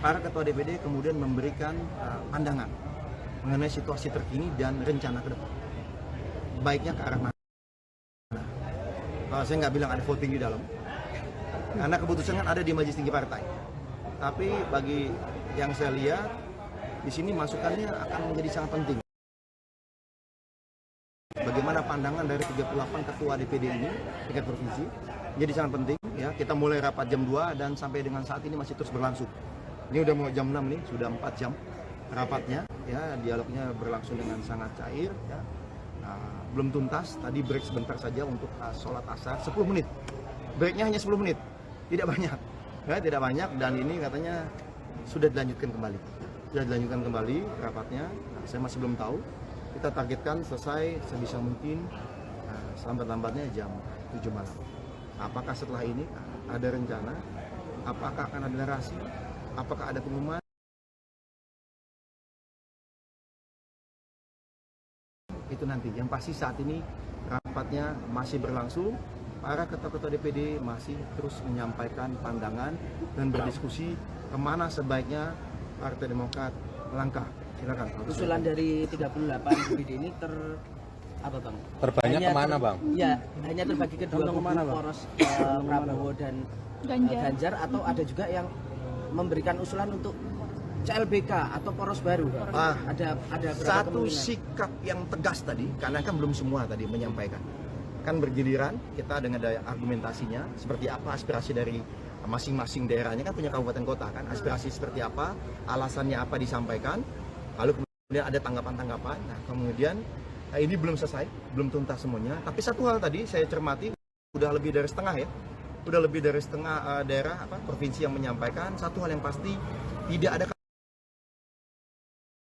para ketua DPD kemudian memberikan pandangan mengenai situasi terkini dan rencana ke depan. Baiknya ke arah mana? Saya nggak bilang ada voting di dalam, karena keputusan kan ada di Majelis Tinggi Partai. Tapi bagi yang saya lihat di sini masukannya akan menjadi sangat penting. Bagaimana pandangan dari 38 ketua DPD ini tingkat provinsi jadi sangat penting. Ya, kita mulai rapat jam 2 dan sampai dengan saat ini masih terus berlangsung. Ini udah mau jam 6 nih, sudah 4 jam rapatnya. Ya, dialognya berlangsung dengan sangat cair. Ya. Belum tuntas, tadi break sebentar saja untuk sholat asar, 10 menit. Breaknya hanya 10 menit, tidak banyak. Ya, tidak banyak dan ini katanya sudah dilanjutkan kembali. Sudah dilanjutkan kembali rapatnya, saya masih belum tahu. Kita targetkan selesai sebisa mungkin selambat-lambatnya jam 7 malam. Apakah setelah ini ada rencana? Apakah akan ada narasi? Apakah ada pengumuman? Itu nanti. Yang pasti saat ini rapatnya masih berlangsung. Para ketua-ketua DPD masih terus menyampaikan pandangan dan berdiskusi kemana sebaiknya Partai Demokrat melangkah. Silakan. Usulan dari 38 DPD ini apa bang? Terbanyak kemana bang? Ya, hanya terbagi ke dua kubu, poros Prabowo dan Ganjar, atau ada juga yang memberikan usulan untuk CLBK atau poros baru. Ada satu sikap yang tegas tadi, karena kan belum semua tadi menyampaikan. Kan bergiliran kita dengan daya argumentasinya, seperti apa aspirasi dari masing-masing daerahnya, kan punya kabupaten kota kan, aspirasi seperti apa, alasannya apa disampaikan, lalu kemudian ada tanggapan-tanggapan. Nah, kemudian ini belum selesai, belum tuntas semuanya. Tapi satu hal tadi saya cermati, udah lebih dari setengah ya, udah lebih dari setengah daerah provinsi yang menyampaikan satu hal yang pasti, tidak ada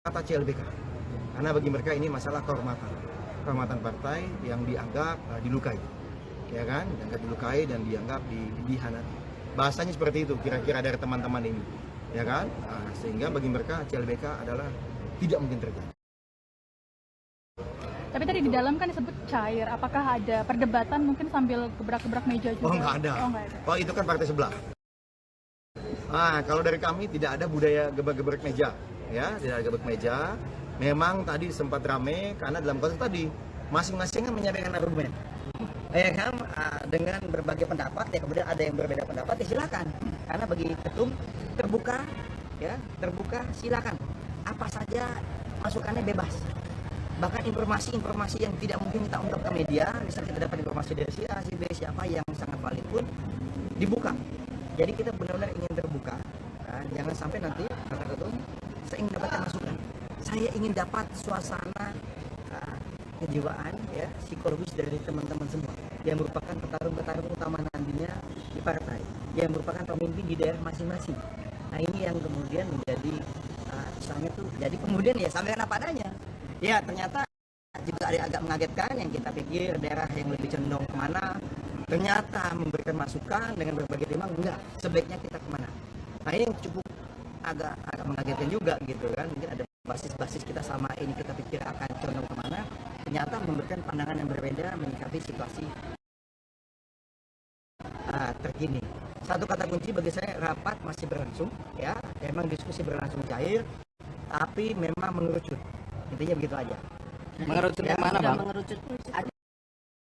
kata CLBK, karena bagi mereka ini masalah kehormatan partai yang dianggap dilukai, ya kan, dianggap dilukai dan dianggap dihianati. Bahasanya seperti itu kira-kira dari teman-teman ini, ya kan, sehingga bagi mereka CLBK adalah tidak mungkin terjadi. Tapi tadi di dalam kan disebut cair, apakah ada perdebatan mungkin sambil gebrak-gebrak meja juga? Oh nggak ada. Oh itu kan partai sebelah. Kalau dari kami tidak ada budaya gebrak-gebrak meja. Ya, tidak ada gebrak meja. Memang tadi sempat rame karena dalam konteks tadi masing-masing kan menyampaikan argumen. Ya kan, dengan berbagai pendapat ya, kemudian ada yang berbeda pendapat ya silakan. Karena bagi ketum terbuka ya, terbuka silakan. Apa saja masukannya bebas. Bahkan informasi-informasi yang tidak mungkin kita ungkap ke media, misalnya kita dapat informasi dari si A, si B, siapa yang sangat valid pun dibuka. Jadi kita benar-benar ingin terbuka. Jangan sampai nanti kata ketum saya ingin dapatkan masukan, saya ingin dapat suasana kejiwaan ya, psikologis dari teman-teman semua yang merupakan petarung-petarung utama nantinya di partai, yang merupakan pemimpin di daerah masing-masing. Nah ini yang kemudian menjadi misalnya tuh, jadi kemudian ya sampaikan apa adanya. Ya ternyata juga ada agak mengagetkan, yang kita pikir daerah yang lebih condong kemana, ternyata memberikan masukan dengan berbagai tema, enggak, sebaiknya kita kemana. Nah ini yang cukup agak mengagetkan juga gitu kan, mungkin ada basis-basis kita sama ini kita pikir akan condong kemana, ternyata memberikan pandangan yang berbeda menyikapi situasi terkini. Satu kata kunci bagi saya, rapat masih berlangsung ya, memang diskusi berlangsung cair, tapi memang mengerucut, intinya begitu aja. Mengerucut ya, mana bang? Mengerucut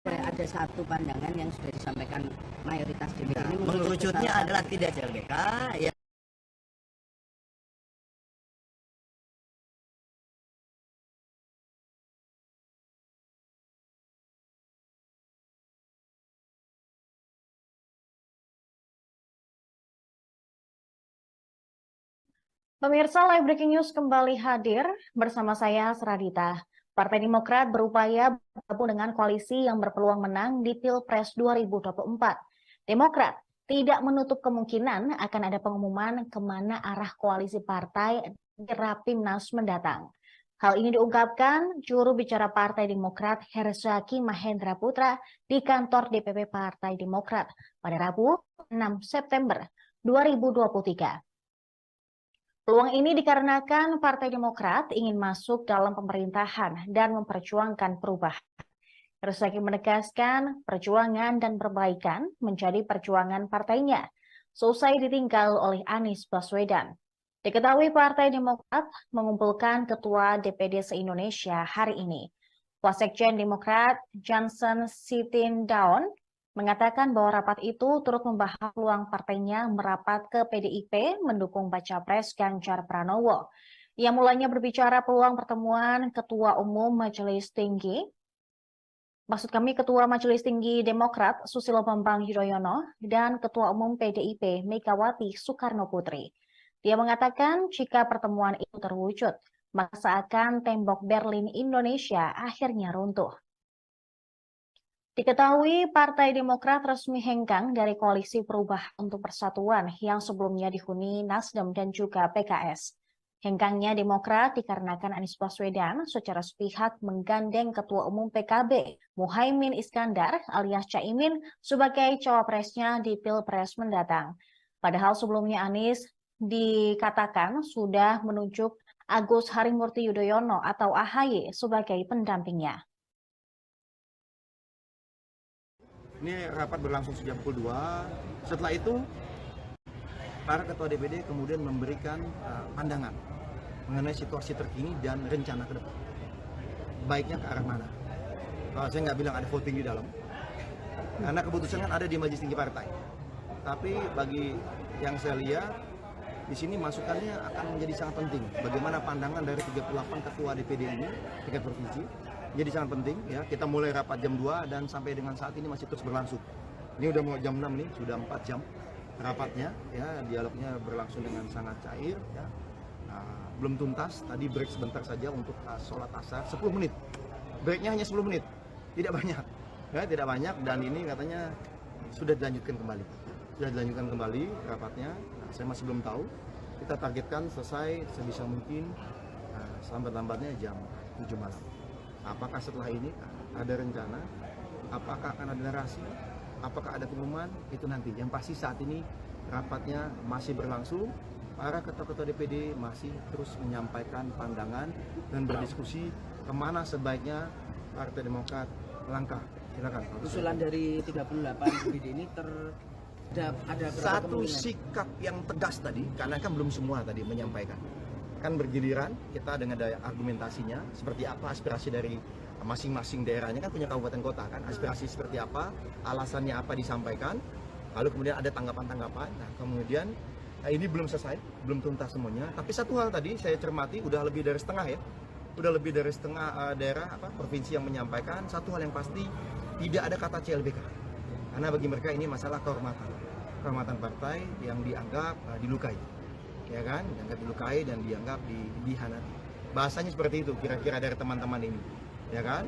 ada satu pandangan yang sudah disampaikan mayoritas DPD ini. Mengerucutnya adalah tidak CLBK ya. Pemirsa, Live Breaking News kembali hadir bersama saya, Seradita. Partai Demokrat berupaya bergabung dengan koalisi yang berpeluang menang di Pilpres 2024. Demokrat tidak menutup kemungkinan akan ada pengumuman kemana arah koalisi partai di Rapimnas mendatang. Hal ini diungkapkan juru bicara Partai Demokrat Herzaki Mahendra Putra di kantor DPP Partai Demokrat pada Rabu 6 September 2023. Peluang ini dikarenakan Partai Demokrat ingin masuk dalam pemerintahan dan memperjuangkan perubahan. Herzaki menegaskan perjuangan dan perbaikan menjadi perjuangan partainya, seusai ditinggal oleh Anies Baswedan. Diketahui Partai Demokrat mengumpulkan Ketua DPD se-Indonesia hari ini. Wasekjen Demokrat Johnson Sitindaun mengatakan bahwa rapat itu turut membahas peluang partainya merapat ke PDIP mendukung Baca Pres Ganjar Pranowo. Ia mulanya berbicara peluang pertemuan Ketua Umum Majelis Tinggi, Ketua Majelis Tinggi Demokrat Susilo Bambang Yudhoyono dan Ketua Umum PDIP Megawati Soekarno Putri. Dia mengatakan jika pertemuan itu terwujud, maka seakan tembok Berlin Indonesia akhirnya runtuh. Diketahui Partai Demokrat resmi hengkang dari Koalisi Perubahan untuk Persatuan yang sebelumnya dihuni Nasdem dan juga PKS. Hengkangnya Demokrat dikarenakan Anies Baswedan secara sepihak menggandeng Ketua Umum PKB Muhaimin Iskandar alias Caimin sebagai cawapresnya di Pilpres mendatang. Padahal sebelumnya Anies dikatakan sudah menunjuk Agus Harimurti Yudhoyono atau AHY sebagai pendampingnya. Ini rapat berlangsung sejak pukul 2. Setelah itu, para ketua DPD kemudian memberikan pandangan mengenai situasi terkini dan rencana ke depan. Baiknya ke arah mana? Kalau saya nggak bilang ada voting di dalam, karena keputusan kan ada di Majelis Tinggi Partai. Tapi bagi yang saya lihat, di sini masukannya akan menjadi sangat penting. Bagaimana pandangan dari 38 ketua DPD ini, tingkat provinsi, jadi sangat penting. Ya, kita mulai rapat jam 2 dan sampai dengan saat ini masih terus berlangsung. Ini udah mau jam 6 nih, sudah 4 jam rapatnya. Ya, dialognya berlangsung dengan sangat cair. Ya. Belum tuntas. Tadi break sebentar saja untuk sholat asar, 10 menit. Breaknya hanya 10 menit, tidak banyak. Ya, tidak banyak dan ini katanya sudah dilanjutkan kembali. Rapatnya. Saya masih belum tahu. Kita targetkan selesai sebisa mungkin selambat-lambatnya jam 7 malam. Apakah setelah ini ada rencana? Apakah akan ada narasi? Apakah ada pengumuman? Itu nanti. Yang pasti saat ini rapatnya masih berlangsung. Para ketua-ketua DPD masih terus menyampaikan pandangan dan berdiskusi kemana sebaiknya Partai Demokrat langkah. Silakan. Usulan dari 38 DPD ini ada satu sikap yang tegas tadi, karena kan belum semua tadi menyampaikan. Kan bergiliran, kita dengan daya argumentasinya, seperti apa aspirasi dari masing-masing daerahnya, kan punya kabupaten kota, kan aspirasi seperti apa, alasannya apa disampaikan, lalu kemudian ada tanggapan-tanggapan. Nah kemudian ini belum selesai, belum tuntas semuanya, tapi satu hal tadi saya cermati, udah lebih dari setengah daerah provinsi yang menyampaikan. Satu hal yang pasti, tidak ada kata CLBK, karena bagi mereka ini masalah kehormatan partai yang dianggap dilukai, ya kan, dianggap dilukai dan dianggap dihianati. Bahasanya seperti itu kira-kira dari teman-teman ini, ya kan,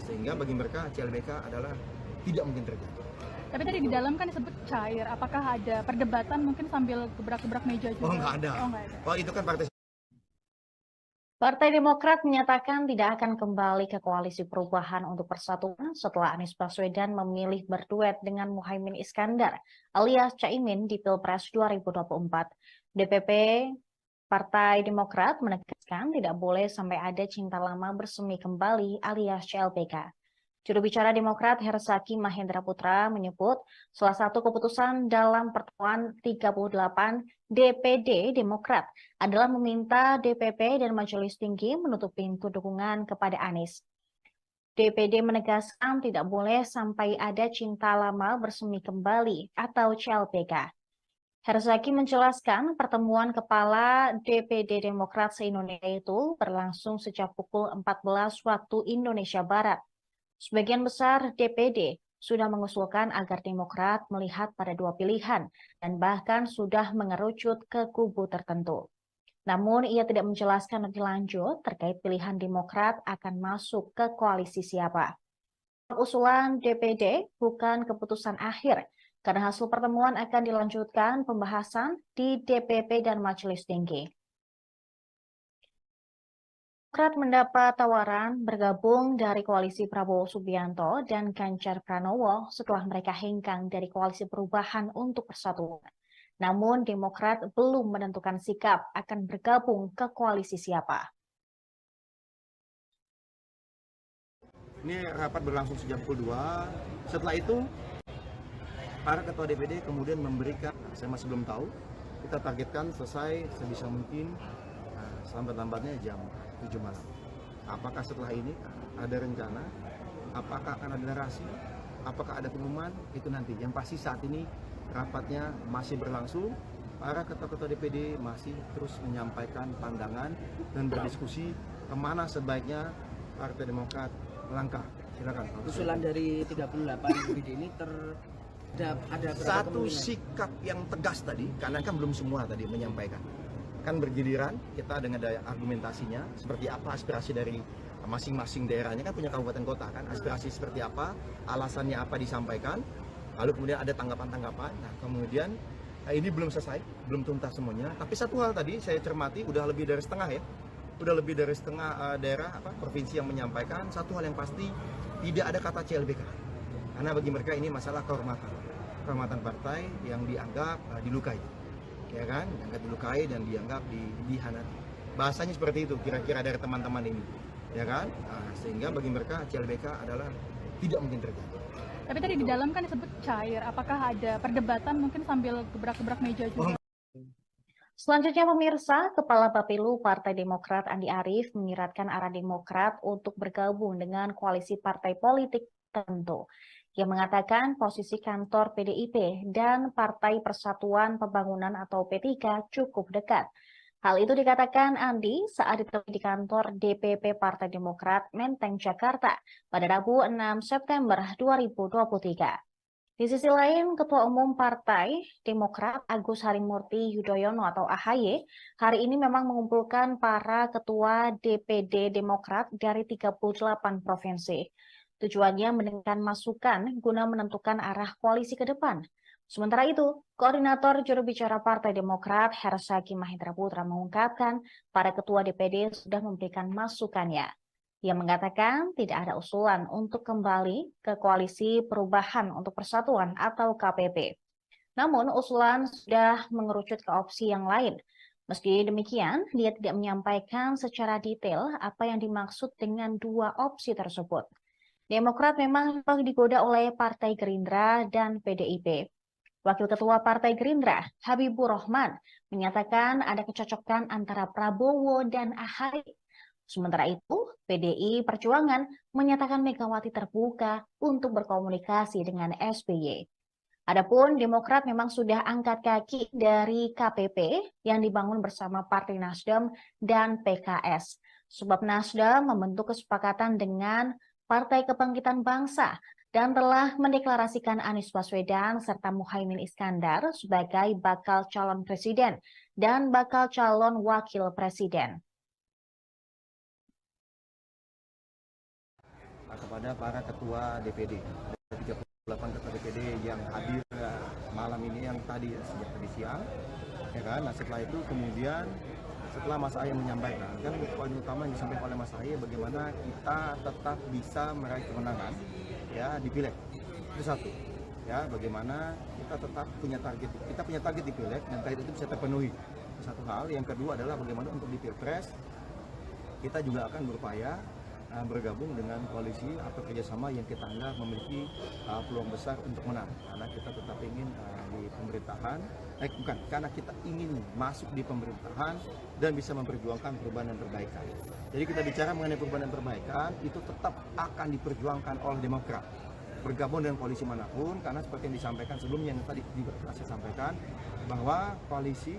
sehingga bagi mereka CLBK adalah tidak mungkin terjadi. Tapi tadi di dalam kan disebut cair, apakah ada perdebatan mungkin sambil gebrak-gebrak meja juga? Oh nggak ada. Oh itu kan Partai Demokrat menyatakan tidak akan kembali ke Koalisi Perubahan untuk Persatuan setelah Anies Baswedan memilih berduet dengan Muhaimin Iskandar alias Caimin di Pilpres 2024. DPP Partai Demokrat menegaskan tidak boleh sampai ada cinta lama bersemi kembali alias CLBK. Juru bicara Demokrat Herzaki Mahendra Putra menyebut salah satu keputusan dalam pertemuan 38 DPD Demokrat adalah meminta DPP dan Majelis Tinggi menutup pintu dukungan kepada Anies. DPD menegaskan tidak boleh sampai ada cinta lama bersemi kembali atau CLBK. Herzaki menjelaskan pertemuan kepala DPD Demokrat se-Indonesia itu berlangsung sejak pukul 14 waktu Indonesia Barat. Sebagian besar DPD sudah mengusulkan agar Demokrat melihat pada dua pilihan dan bahkan sudah mengerucut ke kubu tertentu. Namun ia tidak menjelaskan lebih lanjut terkait pilihan Demokrat akan masuk ke koalisi siapa. Usulan DPD bukan keputusan akhir, karena hasil pertemuan akan dilanjutkan pembahasan di DPP dan Majelis Tinggi. Demokrat mendapat tawaran bergabung dari koalisi Prabowo Subianto dan Ganjar Pranowo setelah mereka hengkang dari koalisi perubahan untuk persatuan. Namun Demokrat belum menentukan sikap akan bergabung ke koalisi siapa. Ini rapat berlangsung sejak pukul 2. Setelah itu para ketua DPD kemudian memberikan, saya masih belum tahu, kita targetkan selesai sebisa mungkin selambat-lambatnya jam 7 malam. Apakah setelah ini ada rencana? Apakah akan ada narasi? Apakah ada pengumuman? Itu nanti. Yang pasti saat ini rapatnya masih berlangsung. Para ketua-ketua DPD masih terus menyampaikan pandangan dan berdiskusi kemana sebaiknya Partai Demokrat melangkah. Silakan. Usulan dari 38 DPD ini ada satu sikap yang tegas tadi, karena kan belum semua tadi menyampaikan. Kan bergiliran kita dengan daya argumentasinya seperti apa aspirasi dari masing-masing daerahnya, kan punya kabupaten kota kan, aspirasi seperti apa, alasannya apa disampaikan, lalu kemudian ada tanggapan-tanggapan. Nah kemudian ini belum selesai, belum tuntas semuanya, tapi satu hal tadi saya cermati udah lebih dari setengah ya, udah lebih dari setengah daerah provinsi yang menyampaikan satu hal yang pasti, tidak ada kata CLBK, karena bagi mereka ini masalah kehormatan partai yang dianggap dilukai. Ya kan, dianggap dilukai dan dianggap dihianati. Bahasanya seperti itu kira-kira dari teman-teman ini, ya kan? Sehingga bagi mereka CLBK adalah tidak mungkin terjadi. Tapi tadi di dalam kan disebut cair, apakah ada perdebatan mungkin sambil gebrak-gebrak meja juga? Selanjutnya pemirsa, Kepala Bapilu Partai Demokrat Andi Arief menyiratkan arah Demokrat untuk bergabung dengan koalisi partai politik tertentu. Ia mengatakan posisi kantor PDIP dan Partai Persatuan Pembangunan atau P3 cukup dekat. Hal itu dikatakan Andi saat ditemui di kantor DPP Partai Demokrat Menteng, Jakarta pada Rabu 6 September 2023. Di sisi lain, Ketua Umum Partai Demokrat Agus Harimurti Yudhoyono atau AHY hari ini memang mengumpulkan para ketua DPD Demokrat dari 38 provinsi. Tujuannya mendengarkan masukan guna menentukan arah koalisi ke depan. Sementara itu, Koordinator Juru Bicara Partai Demokrat Hersaki Mahendra Putra mengungkapkan para ketua DPD sudah memberikan masukannya. Ia mengatakan tidak ada usulan untuk kembali ke koalisi perubahan untuk persatuan atau KPP. Namun usulan sudah mengerucut ke opsi yang lain. Meski demikian, dia tidak menyampaikan secara detail apa yang dimaksud dengan dua opsi tersebut. Demokrat memang digoda oleh Partai Gerindra dan PDIP. Wakil Ketua Partai Gerindra, Habibur Rahman, menyatakan ada kecocokan antara Prabowo dan AHY. Sementara itu, PDI Perjuangan menyatakan Megawati terbuka untuk berkomunikasi dengan SBY. Adapun Demokrat memang sudah angkat kaki dari KPP yang dibangun bersama Partai Nasdem dan PKS. Sebab Nasdem membentuk kesepakatan dengan Partai Kebangkitan Bangsa dan telah mendeklarasikan Anies Baswedan serta Muhaimin Iskandar sebagai bakal calon presiden dan bakal calon wakil presiden. Kepada para ketua DPD, 38 ketua DPD yang hadir malam ini, yang tadi sejak tadi siang, ya kan? Nah setelah itu kemudian setelah Mas Ahy menyampaikan, kan poin utama yang disampaikan oleh Mas Ahy bagaimana kita tetap bisa meraih kemenangan ya di Pileg. Itu satu. Ya, bagaimana kita tetap punya target di Pileg dan target itu bisa terpenuhi. Satu hal, yang kedua adalah bagaimana untuk di Pilpres kita juga akan berupaya bergabung dengan koalisi atau kerjasama yang kita anggap memiliki peluang besar untuk menang, karena kita tetap ingin di pemerintahan, karena kita ingin masuk di pemerintahan dan bisa memperjuangkan perubahan dan perbaikan. Jadi kita bicara mengenai perubahan dan perbaikan itu tetap akan diperjuangkan oleh Demokrat bergabung dengan koalisi manapun, karena seperti yang disampaikan sebelumnya yang tadi juga saya sampaikan bahwa koalisi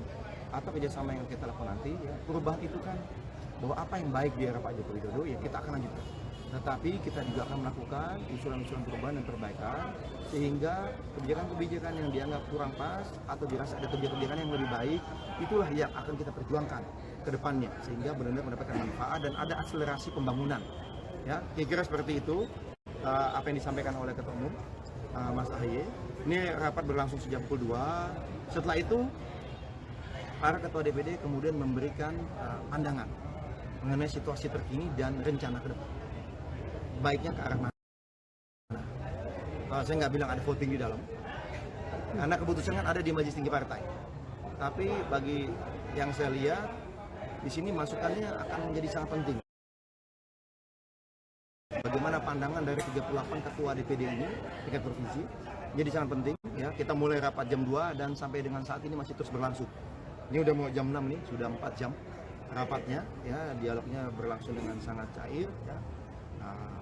atau kerjasama yang kita lakukan nanti ya, perubahan itu kan bahwa apa yang baik di era Pak Joko Widodo ya kita akan lanjutkan. Tetapi kita juga akan melakukan usulan-usulan perubahan dan perbaikan sehingga kebijakan-kebijakan yang dianggap kurang pas atau dirasa ada kebijakan yang lebih baik, itulah yang akan kita perjuangkan ke depannya sehingga benar-benar mendapatkan manfaat dan ada akselerasi pembangunan. Ya, kira-kira seperti itu apa yang disampaikan oleh Ketua Umum Mas AHY. Ini rapat berlangsung sejak pukul 2. Setelah itu para ketua DPD kemudian memberikan pandangan mengenai situasi terkini dan rencana ke depan. Baiknya ke arah mana? Saya nggak bilang ada voting di dalam, karena keputusan kan ada di majelis tinggi partai. Tapi bagi yang saya lihat, di sini masukannya akan menjadi sangat penting. Bagaimana pandangan dari 38 ketua DPD ini tingkat provinsi jadi sangat penting ya. Kita mulai rapat jam 2 dan sampai dengan saat ini masih terus berlangsung. Ini udah mau jam 6 nih, sudah 4 jam rapatnya ya, dialognya berlangsung dengan sangat cair ya.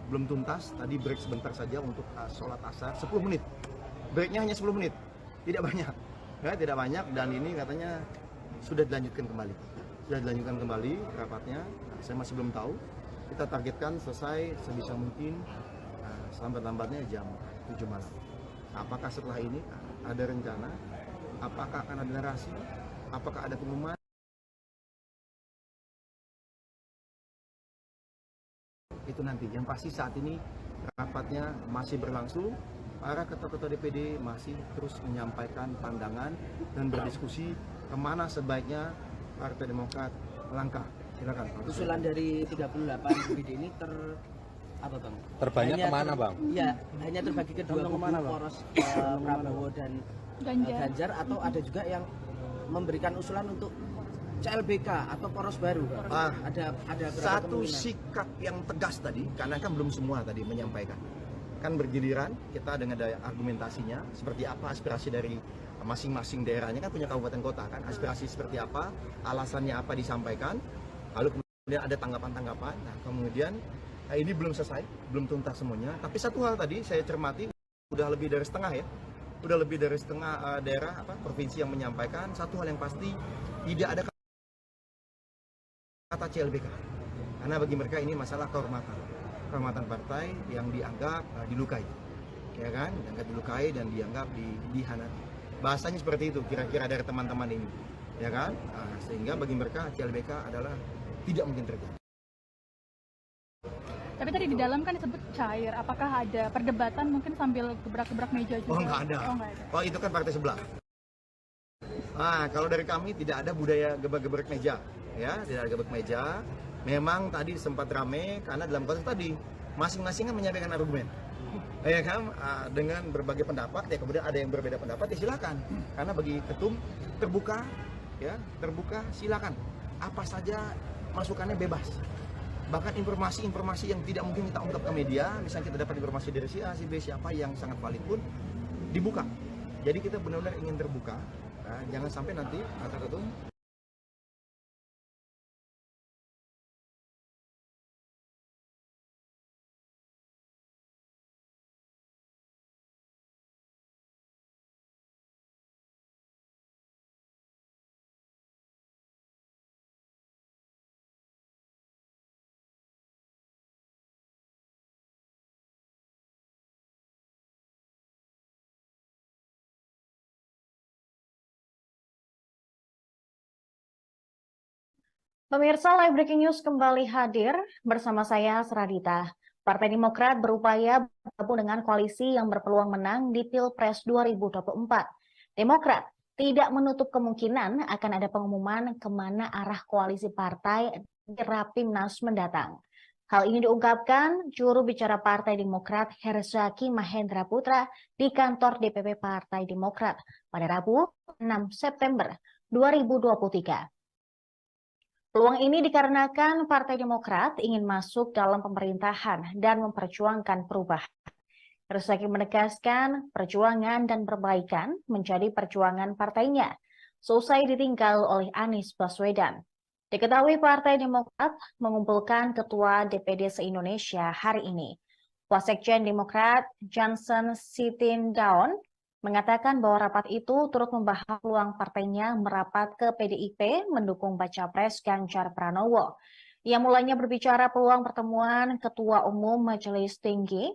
Belum tuntas, tadi break sebentar saja untuk sholat asar 10 menit. Breaknya hanya 10 menit, tidak banyak ya, tidak banyak, dan ini katanya sudah dilanjutkan kembali. Sudah dilanjutkan kembali rapatnya. Saya masih belum tahu. Kita targetkan selesai sebisa mungkin selambat-lambatnya jam 7 malam. Apakah setelah ini ada rencana? Apakah akan ada narasi? Apakah ada pengumuman? Itu nanti. Yang pasti saat ini rapatnya masih berlangsung. Para ketua-ketua DPD masih terus menyampaikan pandangan dan berdiskusi kemana sebaiknya Partai Demokrat melangkah. Silakan. Usulan dari 38 DPD ini terbanyak hanya kemana, Bang? Iya, hanya terbagi ke dua kubu, poros Prabowo dan Ganjar, atau ada juga yang memberikan usulan untuk CLBK atau poros baru. Ada satu sikap yang tegas tadi, karena kan belum semua tadi menyampaikan. Kan bergiliran, kita dengan argumentasinya seperti apa aspirasi dari masing-masing daerahnya, kan punya kabupaten kota kan, aspirasi seperti apa, alasannya apa disampaikan, lalu kemudian ada tanggapan-tanggapan. Nah kemudian ini belum selesai, belum tuntas semuanya, tapi satu hal tadi saya cermati, udah lebih dari setengah ya, udah lebih dari setengah daerah provinsi yang menyampaikan satu hal yang pasti, tidak ada kata CLBK, karena bagi mereka ini masalah kehormatan partai yang dianggap dilukai, ya kan, dianggap dilukai dan dianggap dihianati. Bahasanya seperti itu kira-kira dari teman-teman ini, ya kan, sehingga bagi mereka CLBK adalah tidak mungkin terjadi. Tapi tadi di dalam kan disebut cair, apakah ada perdebatan mungkin sambil gebrak-gebrak meja juga? Oh nggak ada. Oh itu kan partai sebelah. Kalau dari kami tidak ada budaya gebrak-gebrak meja, ya, tidak ada gebrak meja. Memang tadi sempat rame karena dalam konteks tadi masing-masing kan menyampaikan argumen, ya kan, dengan berbagai pendapat. Ya kemudian ada yang berbeda pendapat, ya silakan. Karena bagi ketum terbuka, ya terbuka, silakan. Apa saja masukannya bebas. Bahkan informasi-informasi yang tidak mungkin kita ungkap ke media, misalnya kita dapat informasi dari si A, si B, siapa yang sangat valid pun dibuka. Jadi kita benar-benar ingin terbuka, jangan sampai nanti kata ketum Pemirsa, Live Breaking News kembali hadir bersama saya, Seradita. Partai Demokrat berupaya bergabung dengan koalisi yang berpeluang menang di Pilpres 2024. Demokrat tidak menutup kemungkinan akan ada pengumuman kemana arah koalisi partai di Rapimnas mendatang. Hal ini diungkapkan juru bicara Partai Demokrat Herzaki Mahendra Putra di kantor DPP Partai Demokrat pada Rabu 6 September 2023. Peluang ini dikarenakan Partai Demokrat ingin masuk dalam pemerintahan dan memperjuangkan perubahan. Herzaki menegaskan perjuangan dan perbaikan menjadi perjuangan partainya, selesai ditinggal oleh Anies Baswedan. Diketahui Partai Demokrat mengumpulkan Ketua DPD se-Indonesia hari ini. Wasekjen Demokrat Johnson Sitindaun mengatakan bahwa rapat itu turut membahas peluang partainya merapat ke PDIP mendukung baca pres Ganjar Pranowo. Ia mulanya berbicara peluang pertemuan Ketua Umum Majelis Tinggi,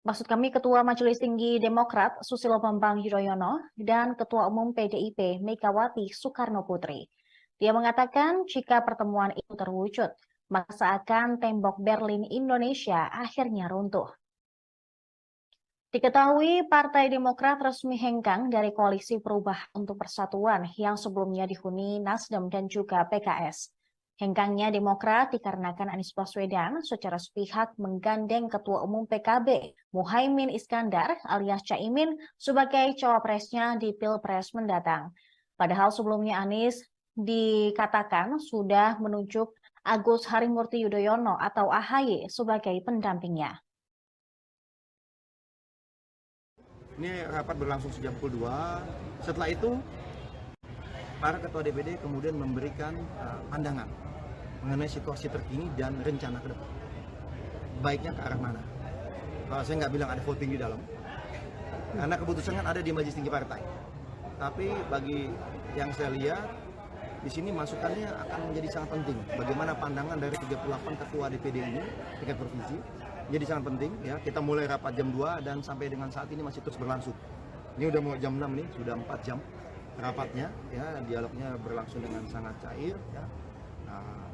Ketua Majelis Tinggi Demokrat Susilo Bambang Yudhoyono dan Ketua Umum PDIP Megawati Soekarno Putri. Dia mengatakan jika pertemuan itu terwujud, maka seakan tembok Berlin Indonesia akhirnya runtuh. Diketahui Partai Demokrat resmi hengkang dari Koalisi Perubahan untuk Persatuan yang sebelumnya dihuni Nasdem dan juga PKS. Hengkangnya Demokrat dikarenakan Anies Baswedan secara sepihak menggandeng Ketua Umum PKB Muhaimin Iskandar alias Caimin sebagai cawapresnya di Pilpres mendatang. Padahal sebelumnya Anies dikatakan sudah menunjuk Agus Harimurti Yudhoyono atau AHY sebagai pendampingnya. Ini rapat berlangsung sejak pukul 2. Setelah itu, para ketua DPD kemudian memberikan pandangan mengenai situasi terkini dan rencana ke depan. Baiknya ke arah mana? Kalau saya nggak bilang ada voting di dalam, karena keputusan kan ada di Majelis Tinggi Partai. Tapi bagi yang saya lihat, di sini masukannya akan menjadi sangat penting. Bagaimana pandangan dari 38 ketua DPD ini, tingkat provinsi, jadi sangat penting. Ya, kita mulai rapat jam 2 dan sampai dengan saat ini masih terus berlangsung. Ini udah mau jam 6 nih, sudah 4 jam rapatnya. Ya, dialognya berlangsung dengan sangat cair. Ya.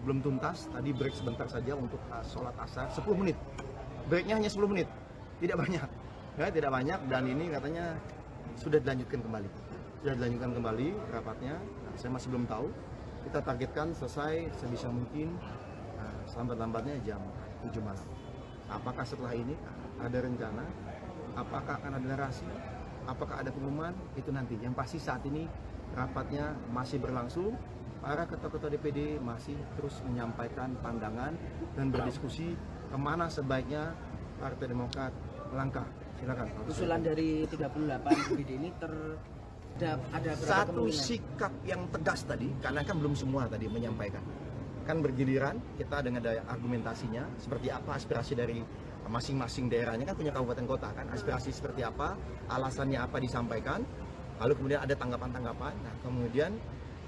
Belum tuntas, tadi break sebentar saja untuk sholat asar, 10 menit. Breaknya hanya 10 menit, tidak banyak. Ya, tidak banyak dan ini katanya sudah dilanjutkan kembali. Sudah dilanjutkan kembali rapatnya. Nah, saya masih belum tahu. Kita targetkan selesai sebisa mungkin selambat-lambatnya jam 7 malam. Apakah setelah ini ada rencana? Apakah akan ada narasi? Apakah ada pengumuman? Itu nanti. Yang pasti saat ini rapatnya masih berlangsung. Para ketua-ketua DPD masih terus menyampaikan pandangan dan berdiskusi kemana sebaiknya Partai Demokrat melangkah. Silakan. Usulan dari 38 DPD ini ada satu sikap yang tegas tadi, karena kan belum semua tadi menyampaikan. Kan bergiliran, kita dengan daya argumentasinya, seperti apa aspirasi dari masing-masing daerahnya, kan punya kabupaten kota kan, aspirasi seperti apa, alasannya apa disampaikan, lalu kemudian ada tanggapan-tanggapan. Nah kemudian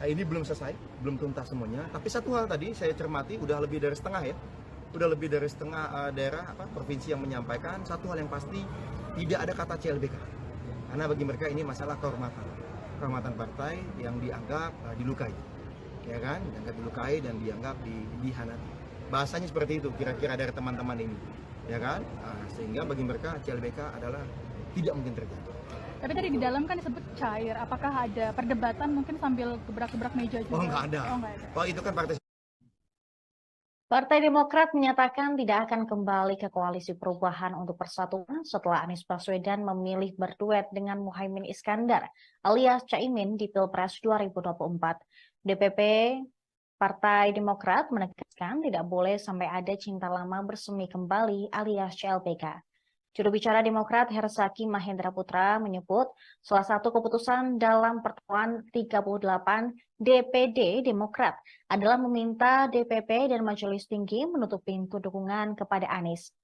ini belum selesai, belum tuntas semuanya. Tapi satu hal tadi saya cermati, udah lebih dari setengah ya, udah lebih dari setengah daerah provinsi yang menyampaikan satu hal yang pasti, tidak ada kata CLBK. Karena bagi mereka ini masalah kehormatan partai yang dianggap dilukai, ya kan, dianggap dilukai dan dianggap dihianati. Bahasanya seperti itu kira-kira dari teman-teman ini, ya kan, sehingga bagi mereka CLBK adalah tidak mungkin terjadi. Tapi tadi di dalam kan disebut cair. Apakah ada perdebatan mungkin sambil gebrak-gebrak meja juga? Oh nggak ada. Oh itu kan partai. Partai Demokrat menyatakan tidak akan kembali ke Koalisi Perubahan untuk Persatuan setelah Anies Baswedan memilih berduet dengan Muhaimin Iskandar alias Caimin di Pilpres 2024. DPP Partai Demokrat menegaskan tidak boleh sampai ada cinta lama bersemi kembali alias CLBK. Juru bicara Demokrat Herzaki Mahendra Putra menyebut salah satu keputusan dalam pertemuan 38 DPD Demokrat adalah meminta DPP dan Majelis Tinggi menutup pintu dukungan kepada Anies.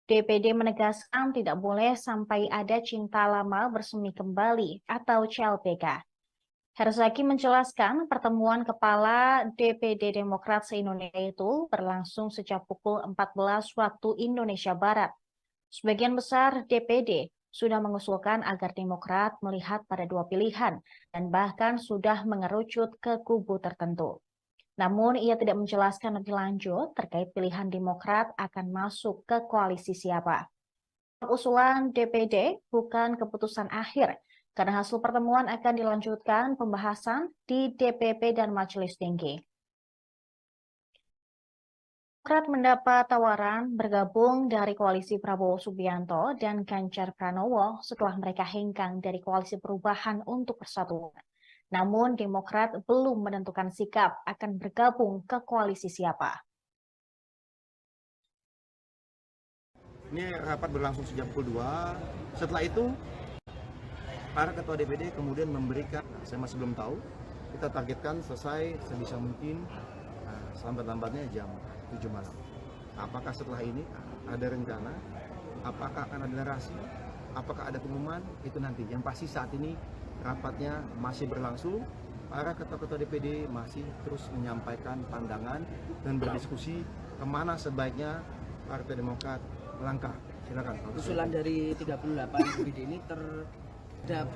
DPD menegaskan tidak boleh sampai ada cinta lama bersemi kembali atau CLBK. Herzaki menjelaskan pertemuan kepala DPD Demokrat se-Indonesia itu berlangsung sejak pukul 14 waktu Indonesia Barat. Sebagian besar DPD sudah mengusulkan agar Demokrat melihat pada dua pilihan dan bahkan sudah mengerucut ke kubu tertentu. Namun ia tidak menjelaskan lebih lanjut terkait pilihan Demokrat akan masuk ke koalisi siapa. Usulan DPD bukan keputusan akhir, karena hasil pertemuan akan dilanjutkan pembahasan di DPP dan Majelis Tinggi. Demokrat mendapat tawaran bergabung dari koalisi Prabowo Subianto dan Ganjar Pranowo setelah mereka hengkang dari Koalisi Perubahan untuk Persatuan. Namun Demokrat belum menentukan sikap akan bergabung ke koalisi siapa. Ini rapat berlangsung sejak pukul 2. Setelah itu, para ketua DPD kemudian memberikan, saya masih belum tahu, kita targetkan selesai sebisa mungkin selambat-lambatnya jam 7 malam. Apakah setelah ini ada rencana? Apakah akan ada narasi? Apakah ada pengumuman? Itu nanti. Yang pasti saat ini rapatnya masih berlangsung. Para ketua-ketua DPD masih terus menyampaikan pandangan dan berdiskusi kemana sebaiknya Partai Demokrat melangkah. Silakan. Usulan dari 38 DPD ini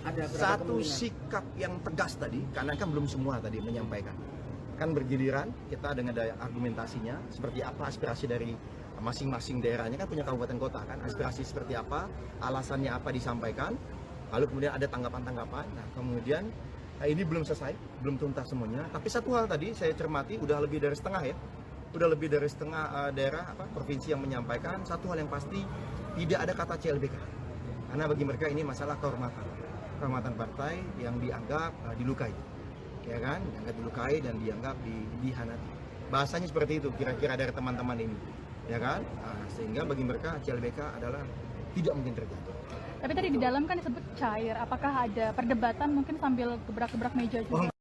ada satu sikap yang tegas tadi, karena kan belum semua tadi menyampaikan. Kan bergiliran, kita dengan daya argumentasinya, seperti apa aspirasi dari masing-masing daerahnya, kan punya kabupaten kota kan, aspirasi seperti apa, alasannya apa disampaikan, lalu kemudian ada tanggapan-tanggapan. Nah kemudian Nah, ini belum selesai, belum tuntas semuanya. Tapi satu hal tadi saya cermati, udah lebih dari setengah ya, udah lebih dari setengah daerah provinsi yang menyampaikan satu hal yang pasti, tidak ada kata CLBK. Karena bagi mereka ini masalah kehormatan partai yang dianggap dilukai, ya kan? Dianggap dilukai dan dianggap dihianati. Bahasanya seperti itu kira-kira dari teman-teman ini, ya kan? Sehingga bagi mereka CLBK adalah tidak mungkin terjadi. Tapi tadi di dalam kan disebut cair. Apakah ada perdebatan mungkin sambil gebrak-gebrak meja juga?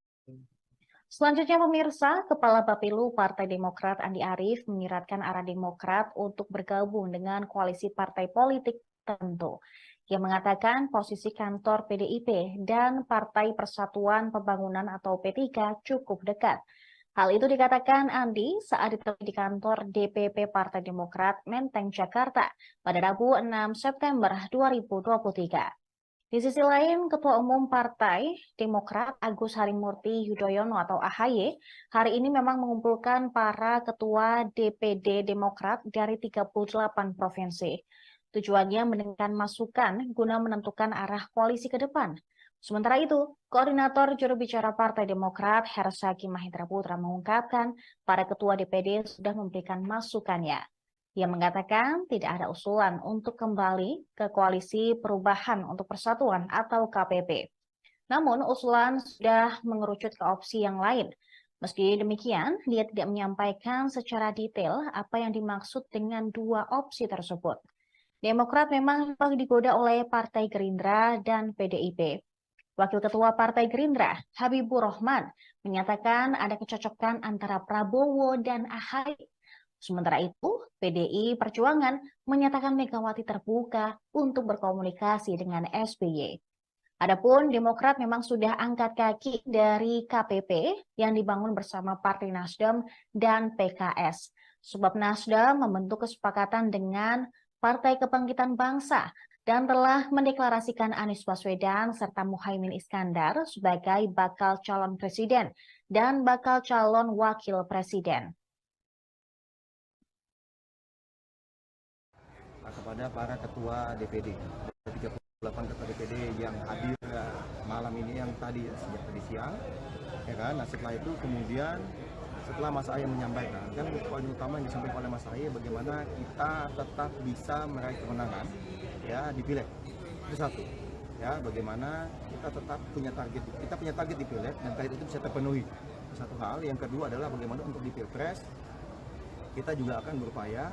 Selanjutnya pemirsa, Kepala Bapilu Partai Demokrat Andi Arief menyiratkan arah Demokrat untuk bergabung dengan koalisi partai politik tertentu. Ia mengatakan posisi kantor PDIP dan Partai Persatuan Pembangunan atau P3 cukup dekat. Hal itu dikatakan Andi saat ditemui di kantor DPP Partai Demokrat Menteng, Jakarta pada Rabu 6 September 2023. Di sisi lain, Ketua Umum Partai Demokrat Agus Harimurti Yudhoyono atau AHY hari ini memang mengumpulkan para ketua DPD Demokrat dari 38 provinsi. Tujuannya mendengarkan masukan guna menentukan arah koalisi ke depan. Sementara itu, Koordinator Juru Bicara Partai Demokrat Hersaki Mahendra Putra mengungkapkan para ketua DPD sudah memberikan masukannya. Ia mengatakan tidak ada usulan untuk kembali ke Koalisi Perubahan untuk Persatuan atau KPP. Namun usulan sudah mengerucut ke opsi yang lain. Meski demikian, dia tidak menyampaikan secara detail apa yang dimaksud dengan dua opsi tersebut. Demokrat memang digoda oleh Partai Gerindra dan PDIP. Wakil Ketua Partai Gerindra, Habibur Rahman, menyatakan ada kecocokan antara Prabowo dan AHY. Sementara itu, PDI Perjuangan menyatakan Megawati terbuka untuk berkomunikasi dengan SBY. Adapun Demokrat memang sudah angkat kaki dari KPP yang dibangun bersama Partai Nasdem dan PKS. Sebab Nasdem membentuk kesepakatan dengan Partai Kebangkitan Bangsa dan telah mendeklarasikan Anies Baswedan serta Muhaimin Iskandar sebagai bakal calon presiden dan bakal calon wakil presiden. Kepada para ketua DPD, 38 ketua DPD yang hadir malam ini yang tadi sejak tadi siang, ya kan? Nah setelah itu kemudian setelah Mas Ahy menyampaikan, kan poin utama yang disampaikan oleh Mas Ahy bagaimana kita tetap bisa meraih kemenangan ya di Pileg. Itu satu. Ya, bagaimana kita tetap punya target di Pileg dan target itu bisa terpenuhi. Satu hal, yang kedua adalah bagaimana untuk di Pilpres kita juga akan berupaya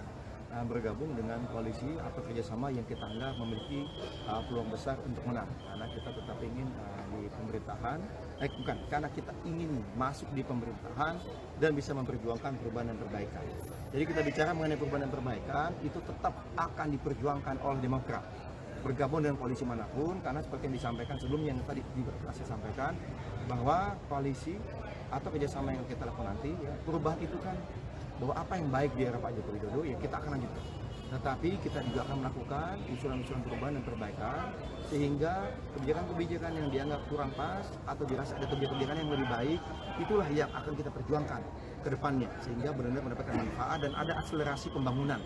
bergabung dengan koalisi atau kerjasama yang kita anggap memiliki peluang besar untuk menang. Karena kita tetap ingin di pemerintahan, karena kita ingin masuk di pemerintahan dan bisa memperjuangkan perubahan dan perbaikan. Jadi kita bicara mengenai perubahan dan perbaikan, itu tetap akan diperjuangkan oleh Demokrat. Bergabung dengan koalisi manapun, karena seperti yang disampaikan sebelumnya, yang tadi saya sampaikan, bahwa koalisi atau kerjasama yang kita lakukan nanti, ya, perubahan itu kan bahwa apa yang baik di era Pak Joko Widodo ya kita akan lanjutkan. Tetapi kita juga akan melakukan usulan-usulan perubahan dan perbaikan sehingga kebijakan-kebijakan yang dianggap kurang pas atau dirasa ada kebijakan yang lebih baik, itulah yang akan kita perjuangkan ke depannya sehingga benar-benar mendapatkan manfaat dan ada akselerasi pembangunan.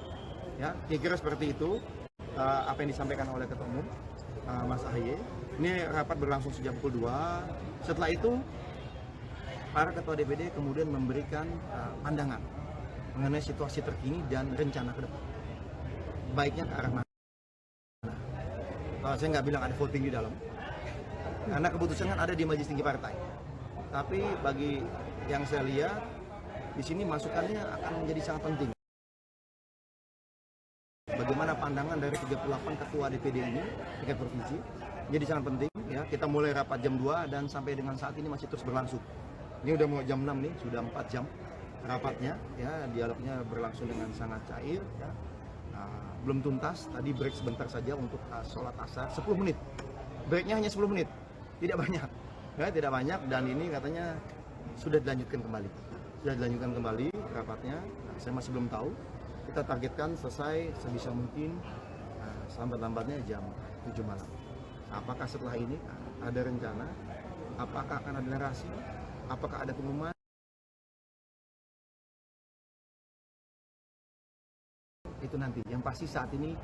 Ya, kira-kira seperti itu apa yang disampaikan oleh Ketua Umum Mas AHY. Ini rapat berlangsung sejak pukul 2. Setelah itu para ketua DPD kemudian memberikan pandangan mengenai situasi terkini dan rencana ke depan. Baiknya ke arah mana? Saya nggak bilang ada voting di dalam, karena keputusan kan ada di Majelis Tinggi Partai. Tapi bagi yang saya lihat, di sini masukannya akan menjadi sangat penting. Bagaimana pandangan dari 38 ketua DPD ini, tingkat provinsi, jadi sangat penting. Ya, kita mulai rapat jam 2 dan sampai dengan saat ini masih terus berlangsung. Ini udah mau jam 6 nih, sudah 4 jam. Rapatnya, ya dialognya berlangsung dengan sangat cair, ya. Belum tuntas. Tadi break sebentar saja untuk sholat asar 10 menit. Breaknya hanya 10 menit, tidak banyak, ya, tidak banyak. Dan ini katanya sudah dilanjutkan kembali, rapatnya. Saya masih belum tahu. Kita targetkan selesai sebisa mungkin lambat-lambatnya jam 7 malam. Apakah setelah ini ada rencana? Apakah akan ada narasi? Apakah ada pengumuman? Itu nanti. Yang pasti saat ini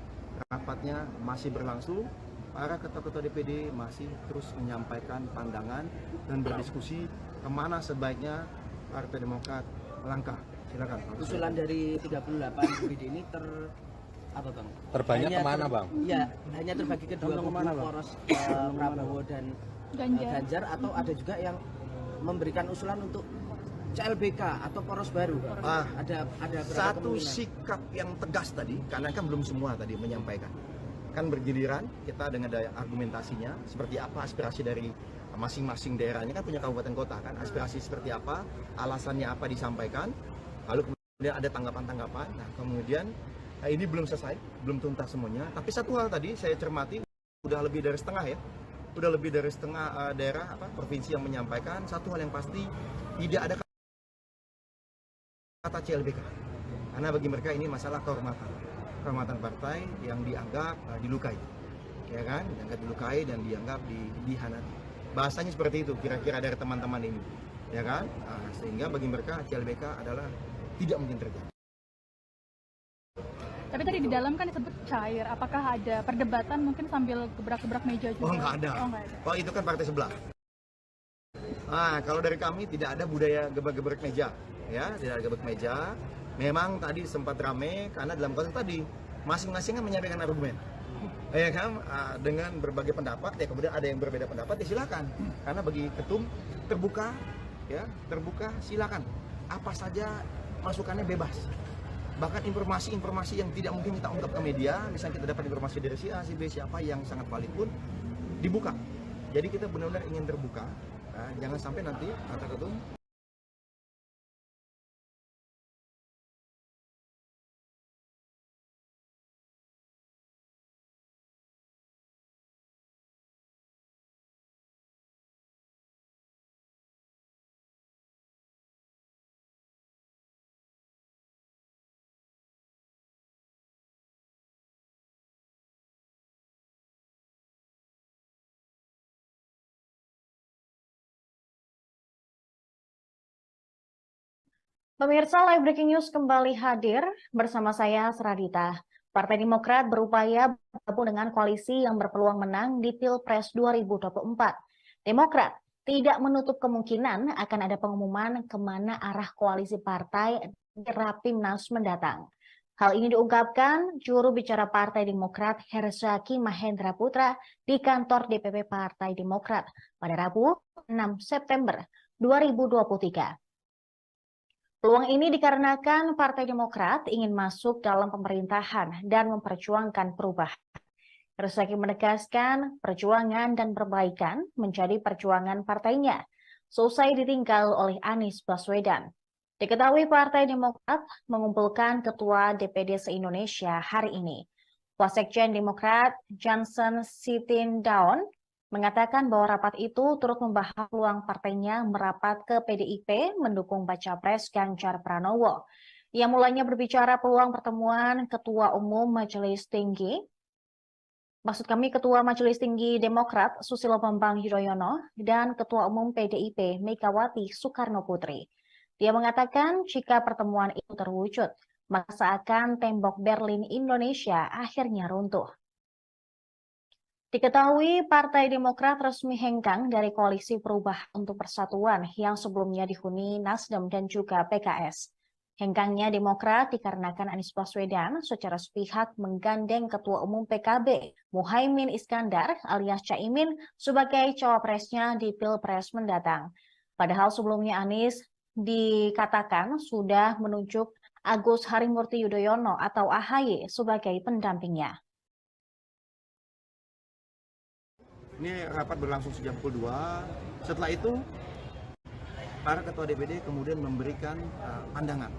rapatnya masih berlangsung para ketua-ketua DPD masih terus menyampaikan pandangan dan berdiskusi kemana sebaiknya Partai Demokrat melangkah. Silakan. Usulan dari 38 DPD ini apa bang? Terbanyak kemana bang? Ya, hanya terbagi ke dua kubu, poros Prabowo dan Ganjar, atau ada juga yang memberikan usulan untuk CLBK atau poros baru. Ada satu sikap yang tegas tadi, karena kan belum semua tadi menyampaikan. Kan bergiliran kita dengan daya argumentasinya, seperti apa aspirasi dari masing-masing daerahnya, kan punya kabupaten kota kan, aspirasi seperti apa, alasannya apa disampaikan, lalu kemudian ada tanggapan-tanggapan. Nah kemudian ini belum selesai, belum tuntas semuanya, tapi satu hal tadi saya cermati, udah lebih dari setengah ya, udah lebih dari setengah daerah provinsi yang menyampaikan satu hal yang pasti, tidak ada kata CLBK, karena bagi mereka ini masalah kehormatan partai yang dianggap dilukai, ya kan, dianggap dilukai dan dianggap dihianati. Bahasanya seperti itu kira-kira dari teman-teman ini, ya kan, sehingga bagi mereka CLBK adalah tidak mungkin terjadi. Tapi tadi di dalam kan disebut cair, apakah ada perdebatan mungkin sambil gebrak-gebrak meja juga? Oh nggak ada. Oh itu kan partai sebelah. Kalau dari kami tidak ada budaya gebrak-gebrak meja, ya, tidak ada gebrak meja. Memang tadi sempat rame karena dalam konteks tadi masing-masing kan menyampaikan argumen, ya kan, dengan berbagai pendapat. Ya kemudian ada yang berbeda pendapat, ya silakan. Karena bagi ketum terbuka, ya terbuka, silakan. Apa saja masukannya bebas. Bahkan informasi-informasi yang tidak mungkin kita ungkap ke media, misalnya kita dapat informasi dari si A, si B, siapa yang sangat valid pun dibuka. Jadi kita benar-benar ingin terbuka, jangan sampai nanti kata ketum Pemirsa, Live Breaking News kembali hadir bersama saya, Seradita. Partai Demokrat berupaya bergabung dengan koalisi yang berpeluang menang di Pilpres 2024. Demokrat tidak menutup kemungkinan akan ada pengumuman kemana arah koalisi partai di Rapimnas mendatang. Hal ini diungkapkan juru bicara Partai Demokrat Herzaki Mahendra Putra di kantor DPP Partai Demokrat pada Rabu 6 September 2023. Peluang ini dikarenakan Partai Demokrat ingin masuk dalam pemerintahan dan memperjuangkan perubahan. Herzaki menegaskan perjuangan dan perbaikan menjadi perjuangan partainya, selesai ditinggal oleh Anies Baswedan. Diketahui Partai Demokrat mengumpulkan Ketua DPD se-Indonesia hari ini. Wasekjen Demokrat Johnson Sitindaun mengatakan bahwa rapat itu turut membahas peluang partainya merapat ke PDIP mendukung baca pres Ganjar Pranowo. Yang mulanya berbicara peluang pertemuan Ketua Umum Majelis Tinggi, Ketua Majelis Tinggi Demokrat Susilo Bambang Yudhoyono dan Ketua Umum PDIP Megawati Soekarno Putri. Dia mengatakan jika pertemuan itu terwujud, maka seakan tembok Berlin Indonesia akhirnya runtuh. Diketahui Partai Demokrat resmi hengkang dari Koalisi Perubahan untuk Persatuan yang sebelumnya dihuni Nasdem dan juga PKS. Hengkangnya Demokrat dikarenakan Anies Baswedan secara sepihak menggandeng Ketua Umum PKB Muhaimin Iskandar alias Caimin sebagai cawapresnya di Pilpres mendatang. Padahal sebelumnya Anies dikatakan sudah menunjuk Agus Harimurti Yudhoyono atau AHY sebagai pendampingnya. Ini rapat berlangsung sejak pukul 2. Setelah itu, para ketua DPD kemudian memberikan pandangan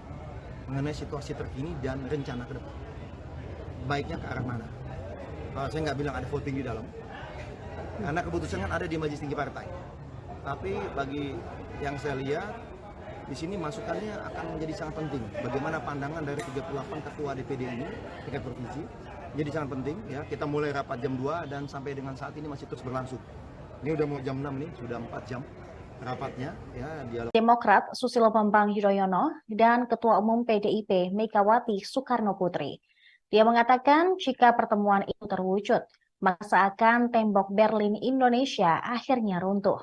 mengenai situasi terkini dan rencana ke depan. Baiknya ke arah mana? Saya nggak bilang ada voting di dalam, karena keputusan kan ada di Majelis Tinggi Partai. Tapi bagi yang saya lihat, di sini masukannya akan menjadi sangat penting. Bagaimana pandangan dari 38 ketua DPD ini, tingkat provinsi, jadi sangat penting. Ya, kita mulai rapat jam 2 dan sampai dengan saat ini masih terus berlangsung. Ini udah mau jam 6 nih, sudah 4 jam rapatnya. Ya, dialog. Demokrat Susilo Bambang Yudhoyono dan Ketua Umum PDIP Megawati Soekarno Putri. Dia mengatakan jika pertemuan itu terwujud, maka seakan tembok Berlin Indonesia akhirnya runtuh.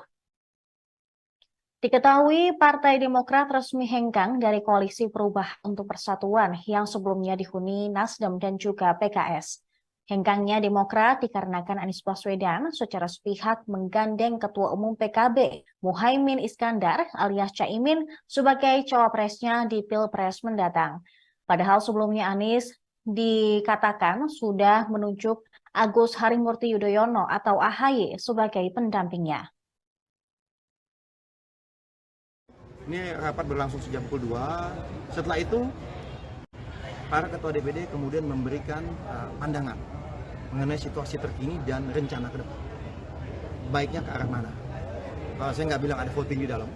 Diketahui Partai Demokrat resmi hengkang dari Koalisi Perubahan untuk Persatuan yang sebelumnya dihuni Nasdem dan juga PKS. Hengkangnya Demokrat dikarenakan Anies Baswedan secara sepihak menggandeng Ketua Umum PKB Muhaimin Iskandar alias Caimin sebagai cawapresnya di Pilpres mendatang. Padahal sebelumnya Anies dikatakan sudah menunjuk Agus Harimurti Yudhoyono atau AHY sebagai pendampingnya. Ini rapat berlangsung sejak pukul 2. Setelah itu, para ketua DPD kemudian memberikan pandangan mengenai situasi terkini dan rencana ke depan. Baiknya ke arah mana? Saya nggak bilang ada voting di dalam,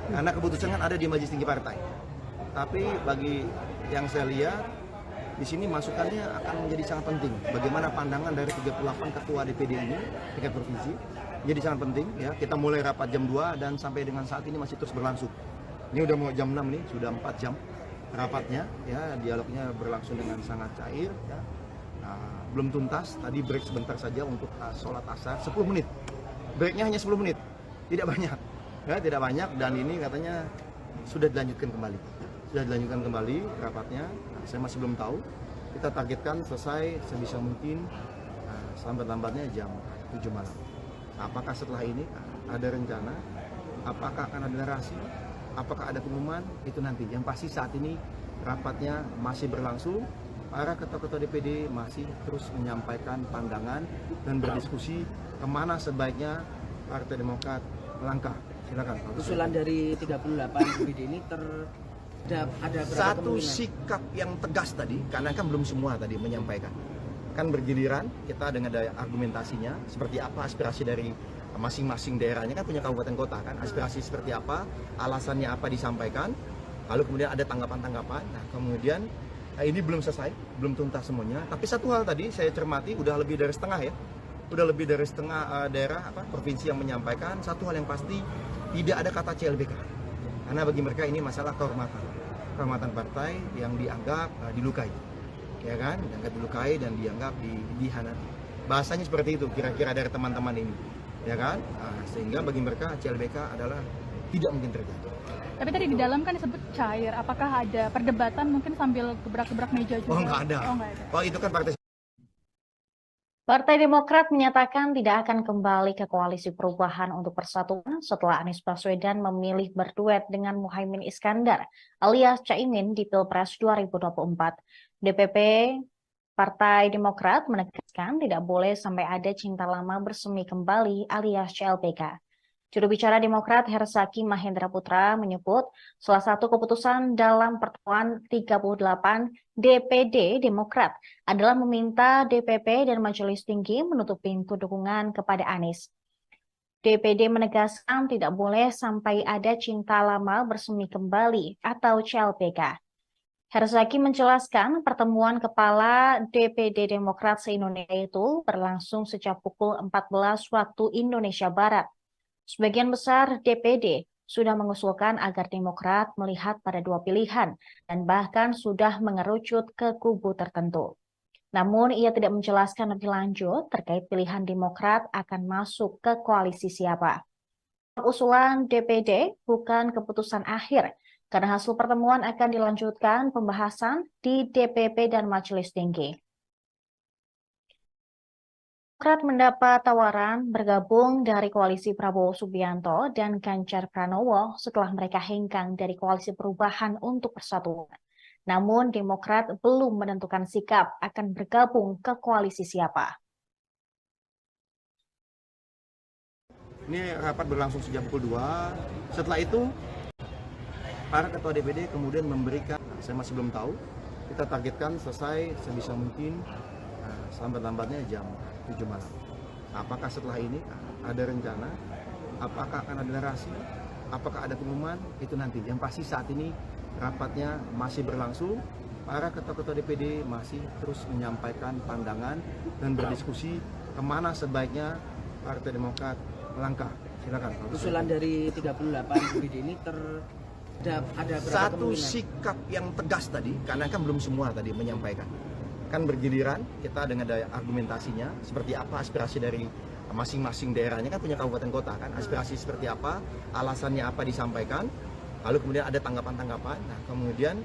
karena keputusan kan ada di Majelis Tinggi Partai. Tapi bagi yang saya lihat, di sini masukannya akan menjadi sangat penting. Bagaimana pandangan dari 38 ketua DPD ini, tingkat provinsi, jadi sangat penting. Ya, kita mulai rapat jam 2 dan sampai dengan saat ini masih terus berlangsung. Ini udah mau jam 6 nih, sudah 4 jam rapatnya. Ya, dialognya berlangsung dengan sangat cair. Ya. Belum tuntas, tadi break sebentar saja untuk sholat asar, 10 menit. Breaknya hanya 10 menit, tidak banyak. Ya, tidak banyak dan ini katanya sudah dilanjutkan kembali. Sudah dilanjutkan kembali rapatnya, saya masih belum tahu. Kita targetkan selesai sebisa mungkin selambat-lambatnya jam 7 malam. Apakah setelah ini ada rencana, apakah akan ada narasi, apakah ada pengumuman, itu nanti. Yang pasti saat ini rapatnya masih berlangsung. Para ketua-ketua DPD masih terus menyampaikan pandangan dan berdiskusi kemana sebaiknya Partai Demokrat melangkah. Silakan. Usulan dari 38 DPD ini ada berapa satu kemungkinan? Sikap yang tegas tadi, karena kan belum semua tadi menyampaikan. Kan bergiliran kita dengan argumentasinya, seperti apa aspirasi dari masing-masing daerahnya, kan punya kabupaten kota kan, aspirasi seperti apa, alasannya apa disampaikan, lalu kemudian ada tanggapan-tanggapan. Nah kemudian ini belum selesai, belum tuntas semuanya. Tapi satu hal tadi saya cermati, udah lebih dari setengah ya, udah lebih dari setengah daerah provinsi yang menyampaikan satu hal yang pasti, tidak ada kata CLBK. Karena bagi mereka ini masalah kehormatan partai yang dianggap dilukai, ya kan, dianggap dilukai dan dianggap dihianati. Bahasanya seperti itu kira-kira dari teman-teman ini, ya kan. Sehingga bagi mereka CLBK adalah tidak mungkin terjadi. Tapi tadi di dalam kan disebut cair. Apakah ada perdebatan mungkin sambil gebrak-gebrak meja juga? Oh nggak ada. Oh itu kan partai. Partai Demokrat menyatakan tidak akan kembali ke Koalisi Perubahan untuk Persatuan setelah Anies Baswedan memilih berduet dengan Muhaimin Iskandar alias Caimin di Pilpres 2024. DPP Partai Demokrat menegaskan tidak boleh sampai ada cinta lama bersemi kembali alias CLBK. Juru bicara Demokrat Herzaki Mahendra Putra menyebut salah satu keputusan dalam pertemuan 38 DPD Demokrat adalah meminta DPP dan Majelis Tinggi menutup pintu dukungan kepada Anies. DPD menegaskan tidak boleh sampai ada cinta lama bersemi kembali atau CLBK. Herzaki menjelaskan pertemuan kepala DPD Demokrat se-Indonesia itu berlangsung sejak pukul 14 waktu Indonesia Barat. Sebagian besar DPD sudah mengusulkan agar Demokrat melihat pada dua pilihan dan bahkan sudah mengerucut ke kubu tertentu. Namun ia tidak menjelaskan lebih lanjut terkait pilihan Demokrat akan masuk ke koalisi siapa. Usulan DPD bukan keputusan akhir, karena hasil pertemuan akan dilanjutkan pembahasan di DPP dan Majelis Tinggi. Demokrat mendapat tawaran bergabung dari koalisi Prabowo Subianto dan Ganjar Pranowo setelah mereka hengkang dari Koalisi Perubahan untuk Persatuan. Namun Demokrat belum menentukan sikap akan bergabung ke koalisi siapa. Ini rapat berlangsung sejak pukul 2. Setelah itu para ketua DPD kemudian memberikan, saya masih belum tahu, kita targetkan selesai sebisa mungkin selambat-lambatnya jam 7 malam. Apakah setelah ini ada rencana, apakah akan ada narasi, apakah ada pengumuman, itu nanti. Yang pasti saat ini rapatnya masih berlangsung, para ketua-ketua DPD masih terus menyampaikan pandangan dan berdiskusi kemana sebaiknya Partai Demokrat melangkah. Silakan. Usulan dari 38 DPD ini ada berapa satu kemungkinan? Sikap yang tegas tadi, karena kan belum semua tadi menyampaikan. akan bergiliran kita dengan daya argumentasinya, seperti apa aspirasi dari masing-masing daerahnya, kan punya kabupaten kota kan, aspirasi seperti apa, alasannya apa disampaikan, lalu kemudian ada tanggapan-tanggapan. Nah kemudian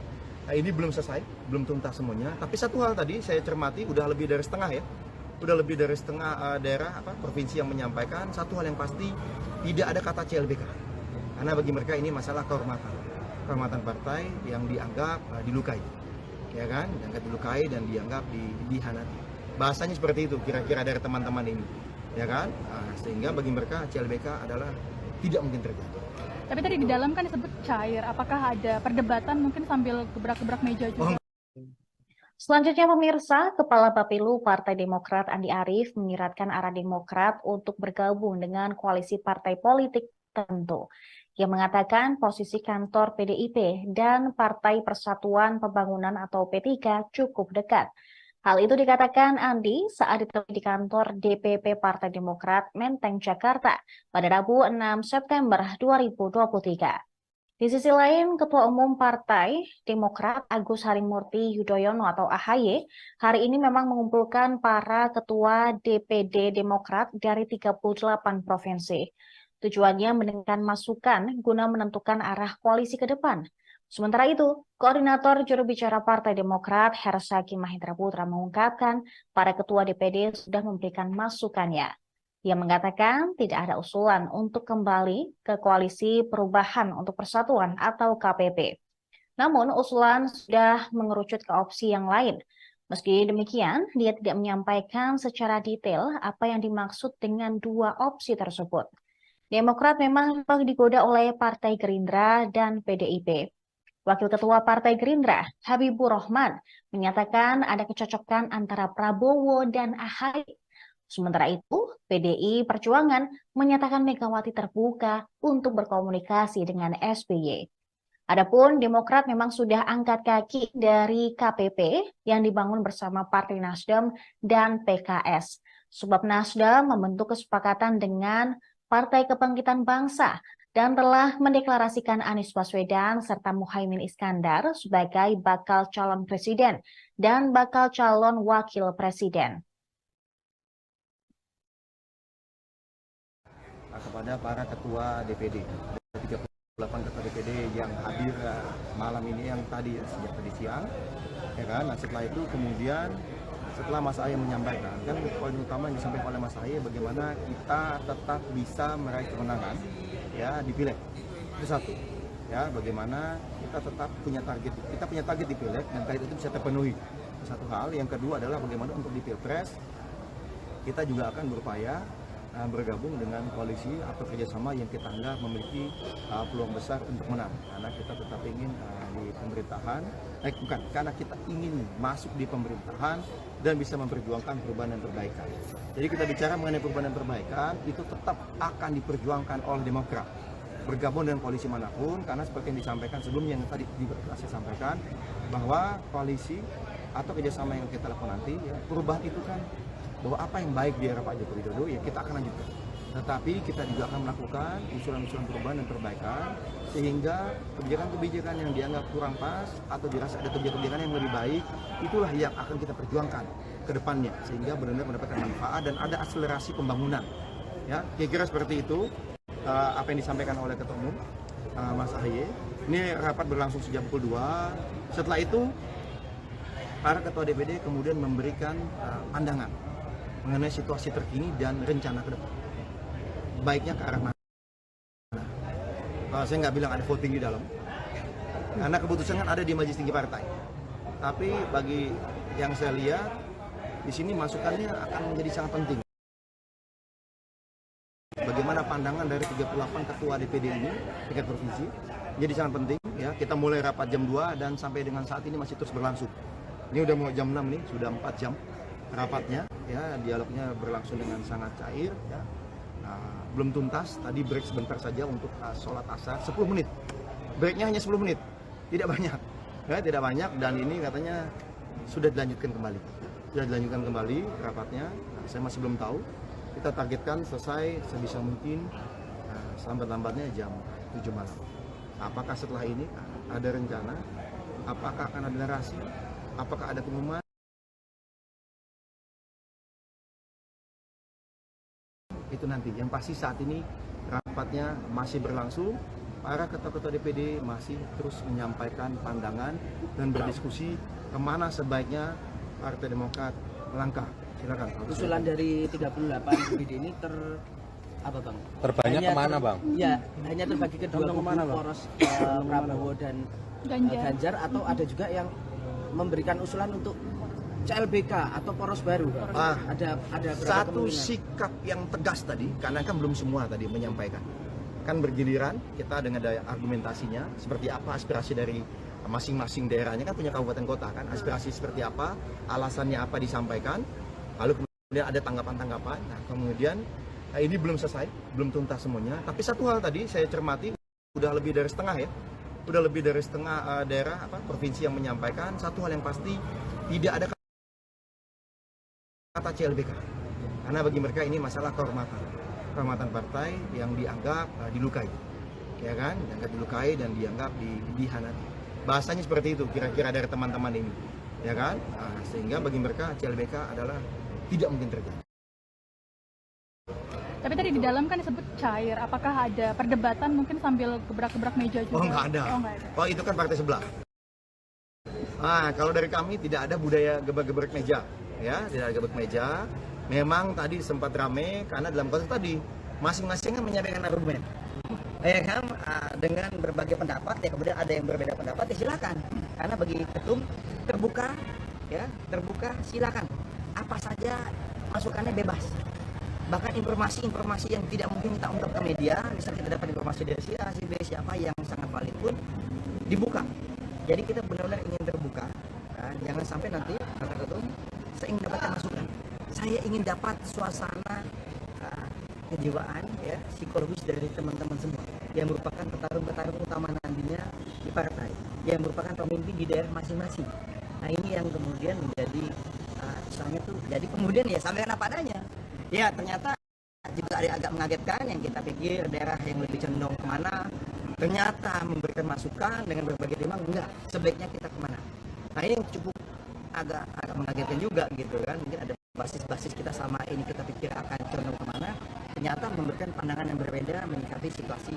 ini belum selesai, belum tuntas semuanya, tapi satu hal tadi saya cermati, udah lebih dari setengah ya, udah lebih dari setengah daerah provinsi yang menyampaikan satu hal yang pasti, tidak ada kata CLBK, karena bagi mereka ini masalah kehormatan partai yang dianggap dilukai, ya kan, dianggap dilukai dan dianggap dihanati. Bahasanya seperti itu kira-kira dari teman-teman ini, ya kan, sehingga bagi mereka CLBK adalah tidak mungkin terjadi. Tapi tadi di dalam kan disebut cair, apakah ada perdebatan mungkin sambil gebrak-gebrak meja juga? Selanjutnya pemirsa, Kepala Bapilu Partai Demokrat Andi Arief menyiratkan arah Demokrat untuk bergabung dengan koalisi partai politik tertentu. Ia mengatakan posisi kantor PDIP dan Partai Persatuan Pembangunan atau P3 cukup dekat. Hal itu dikatakan Andi saat ditemui di kantor DPP Partai Demokrat Menteng, Jakarta pada Rabu 6 September 2023. Di sisi lain, Ketua Umum Partai Demokrat Agus Harimurti Yudhoyono atau AHY hari ini memang mengumpulkan para ketua DPD Demokrat dari 38 provinsi. Tujuannya mendengarkan masukan guna menentukan arah koalisi ke depan. Sementara itu, Koordinator Juru Bicara Partai Demokrat Hersaki Mahendra Putra mengungkapkan para ketua DPD sudah memberikan masukannya. Ia mengatakan tidak ada usulan untuk kembali ke Koalisi Perubahan untuk Persatuan atau KPP. Namun usulan sudah mengerucut ke opsi yang lain. Meski demikian, dia tidak menyampaikan secara detail apa yang dimaksud dengan dua opsi tersebut. Demokrat memang digoda oleh Partai Gerindra dan PDIP. Wakil Ketua Partai Gerindra, Habibur Rahman, menyatakan ada kecocokan antara Prabowo dan AHY. Sementara itu, PDI Perjuangan menyatakan Megawati terbuka untuk berkomunikasi dengan SBY. Adapun Demokrat memang sudah angkat kaki dari KPP yang dibangun bersama Partai Nasdem dan PKS. Sebab Nasdem membentuk kesepakatan dengan Partai Kebangkitan Bangsa dan telah mendeklarasikan Anies Baswedan serta Muhaimin Iskandar sebagai bakal calon presiden dan bakal calon wakil presiden. Kepada para ketua DPD, 38 ketua DPD yang hadir malam ini, yang tadi sejak tadi siang, ya kan. Nah setelah itu kemudian setelah Mas Ahy menyampaikan, kan poin utama yang disampaikan oleh Mas Ahy bagaimana kita tetap bisa meraih kemenangan ya di Pileg, itu satu ya, bagaimana kita tetap punya target di Pileg dan target itu bisa terpenuhi, satu hal. Yang kedua adalah bagaimana untuk di Pilpres kita juga akan berupaya bergabung dengan koalisi atau kerjasama yang kita anggap memiliki peluang besar untuk menang, karena kita tetap ingin di pemerintahan, bukan, karena kita ingin masuk di pemerintahan dan bisa memperjuangkan perubahan dan perbaikan. Jadi kita bicara mengenai perubahan dan perbaikan itu tetap akan diperjuangkan oleh Demokrat bergabung dengan koalisi manapun, karena seperti yang disampaikan sebelumnya, yang tadi saya sampaikan bahwa koalisi atau kerjasama yang kita lakukan nanti ya, perubahan itu kan bahwa apa yang baik di era Pak Joko Widodo ya kita akan lanjutkan. Tetapi kita juga akan melakukan usulan-usulan perubahan dan perbaikan sehingga kebijakan-kebijakan yang dianggap kurang pas atau dirasa ada kebijakan-kebijakan yang lebih baik, itulah yang akan kita perjuangkan ke depannya sehingga benar-benar mendapatkan manfaat dan ada akselerasi pembangunan. Ya, kira-kira seperti itu apa yang disampaikan oleh Ketua Umum Mas AHY. Ini rapat berlangsung sejak pukul 2. Setelah itu para ketua DPD kemudian memberikan pandangan mengenai situasi terkini dan rencana ke depan. Baiknya ke arah mana? Saya nggak bilang ada voting di dalam, karena keputusan kan ada di Majelis Tinggi Partai. Tapi bagi yang saya lihat, di sini masukannya akan menjadi sangat penting. Bagaimana pandangan dari 38 ketua DPD ini, tingkat provinsi, jadi sangat penting. Ya, kita mulai rapat jam 2 dan sampai dengan saat ini masih terus berlangsung. Ini udah mau jam 6 nih, sudah 4 jam rapatnya, ya, dialognya berlangsung dengan sangat cair, ya. Belum tuntas, tadi break sebentar saja untuk sholat asar, 10 menit, breaknya hanya 10 menit, tidak banyak, ya, tidak banyak, dan ini katanya sudah dilanjutkan kembali rapatnya. Saya masih belum tahu, kita targetkan selesai sebisa mungkin selambat-lambatnya jam 7 malam. Apakah setelah ini ada rencana, apakah akan ada narasi, apakah ada pengumuman? itu nanti. Yang pasti saat ini rapatnya masih berlangsung. Para ketua-ketua DPD masih terus menyampaikan pandangan dan berdiskusi kemana sebaiknya Partai Demokrat melangkah. Silakan. Usulan dari 38 DPD ini apa bang? Terbanyak kemana bang? Ya, hanya terbagi ke dua kubu, poros Prabowo dan Ganjar, atau ada juga yang memberikan usulan untuk CLBK atau poros baru. Ada satu sikap yang tegas tadi, karena kan belum semua tadi menyampaikan. Kan bergiliran, kita dengan daya argumentasinya, seperti apa aspirasi dari masing-masing daerahnya, kan punya kabupaten kota kan, aspirasi seperti apa, alasannya apa disampaikan, lalu kemudian ada tanggapan-tanggapan. Nah kemudian ini belum selesai, belum tuntas semuanya, tapi satu hal tadi saya cermati, udah lebih dari setengah ya, udah lebih dari setengah daerah provinsi yang menyampaikan satu hal yang pasti, tidak ada kata CLBK, karena bagi mereka ini masalah kehormatan partai yang dianggap dilukai, ya kan, dianggap dilukai dan dianggap dihianati. Bahasanya seperti itu kira-kira dari teman-teman ini, ya kan, sehingga bagi mereka CLBK adalah tidak mungkin terjadi. Tapi tadi di dalam kan disebut cair, apakah ada perdebatan mungkin sambil gebrak-gebrak meja juga? Oh nggak ada. Oh itu kan partai sebelah. Kalau dari kami tidak ada budaya gebrak-gebrak meja, ya, tidak ada gebrak meja. Memang tadi sempat rame karena dalam konteks tadi masing-masing kan menyampaikan argumen, ya kan, dengan berbagai pendapat, ya kemudian ada yang berbeda pendapat, ya silakan. Karena bagi ketum terbuka, ya terbuka, silakan. Apa saja masukannya bebas. Bahkan informasi-informasi yang tidak mungkin kita ungkap ke media, misalnya kita dapat informasi dari si A, si B, siapa yang sangat valid pun dibuka. Jadi kita benar-benar ingin terbuka, kan? Jangan sampai nanti kata ketum saya ingin dapatkan masukan, saya ingin dapat suasana kejiwaan, ya, psikologis dari teman-teman semua yang merupakan petarung-petarung utama nantinya di partai, yang merupakan pemimpin di daerah masing-masing. Nah ini yang kemudian menjadi misalnya tuh, jadi kemudian ya sampaikan apa adanya. Ya ternyata juga ada agak mengagetkan, yang kita pikir daerah yang lebih condong kemana, ternyata memberikan masukan dengan berbagai tema, enggak, sebaiknya kita kemana. Nah ini yang cukup agak mengagetkan juga gitu kan, mungkin ada basis-basis kita sama ini kita pikir akan condong kemana, ternyata memberikan pandangan yang berbeda menyikapi situasi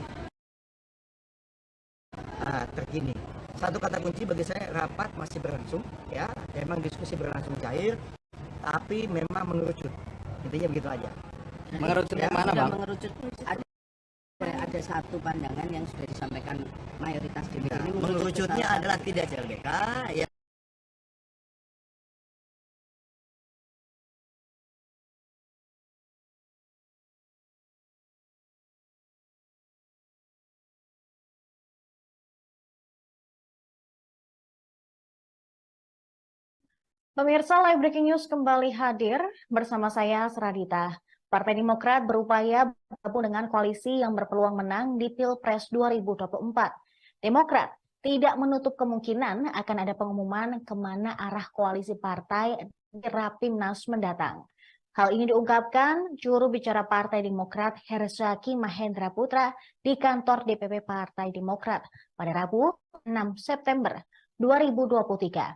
terkini. Satu kata kunci bagi saya, rapat masih berlangsung, ya, memang diskusi berlangsung cair, tapi memang mengerucut. Intinya begitu aja. Mengerucut ya, mana bang? Mengerucut ada satu pandangan yang sudah disampaikan mayoritas DPD ini. Mengerucutnya adalah tidak CLBK, ya. Pemirsa, Live Breaking News kembali hadir bersama saya, Seradita. Partai Demokrat berupaya bergabung dengan koalisi yang berpeluang menang di Pilpres 2024. Demokrat tidak menutup kemungkinan akan ada pengumuman kemana arah koalisi partai di Rapimnas mendatang. Hal ini diungkapkan juru bicara Partai Demokrat Herzaki Mahendra Putra di kantor DPP Partai Demokrat pada Rabu 6 September 2023.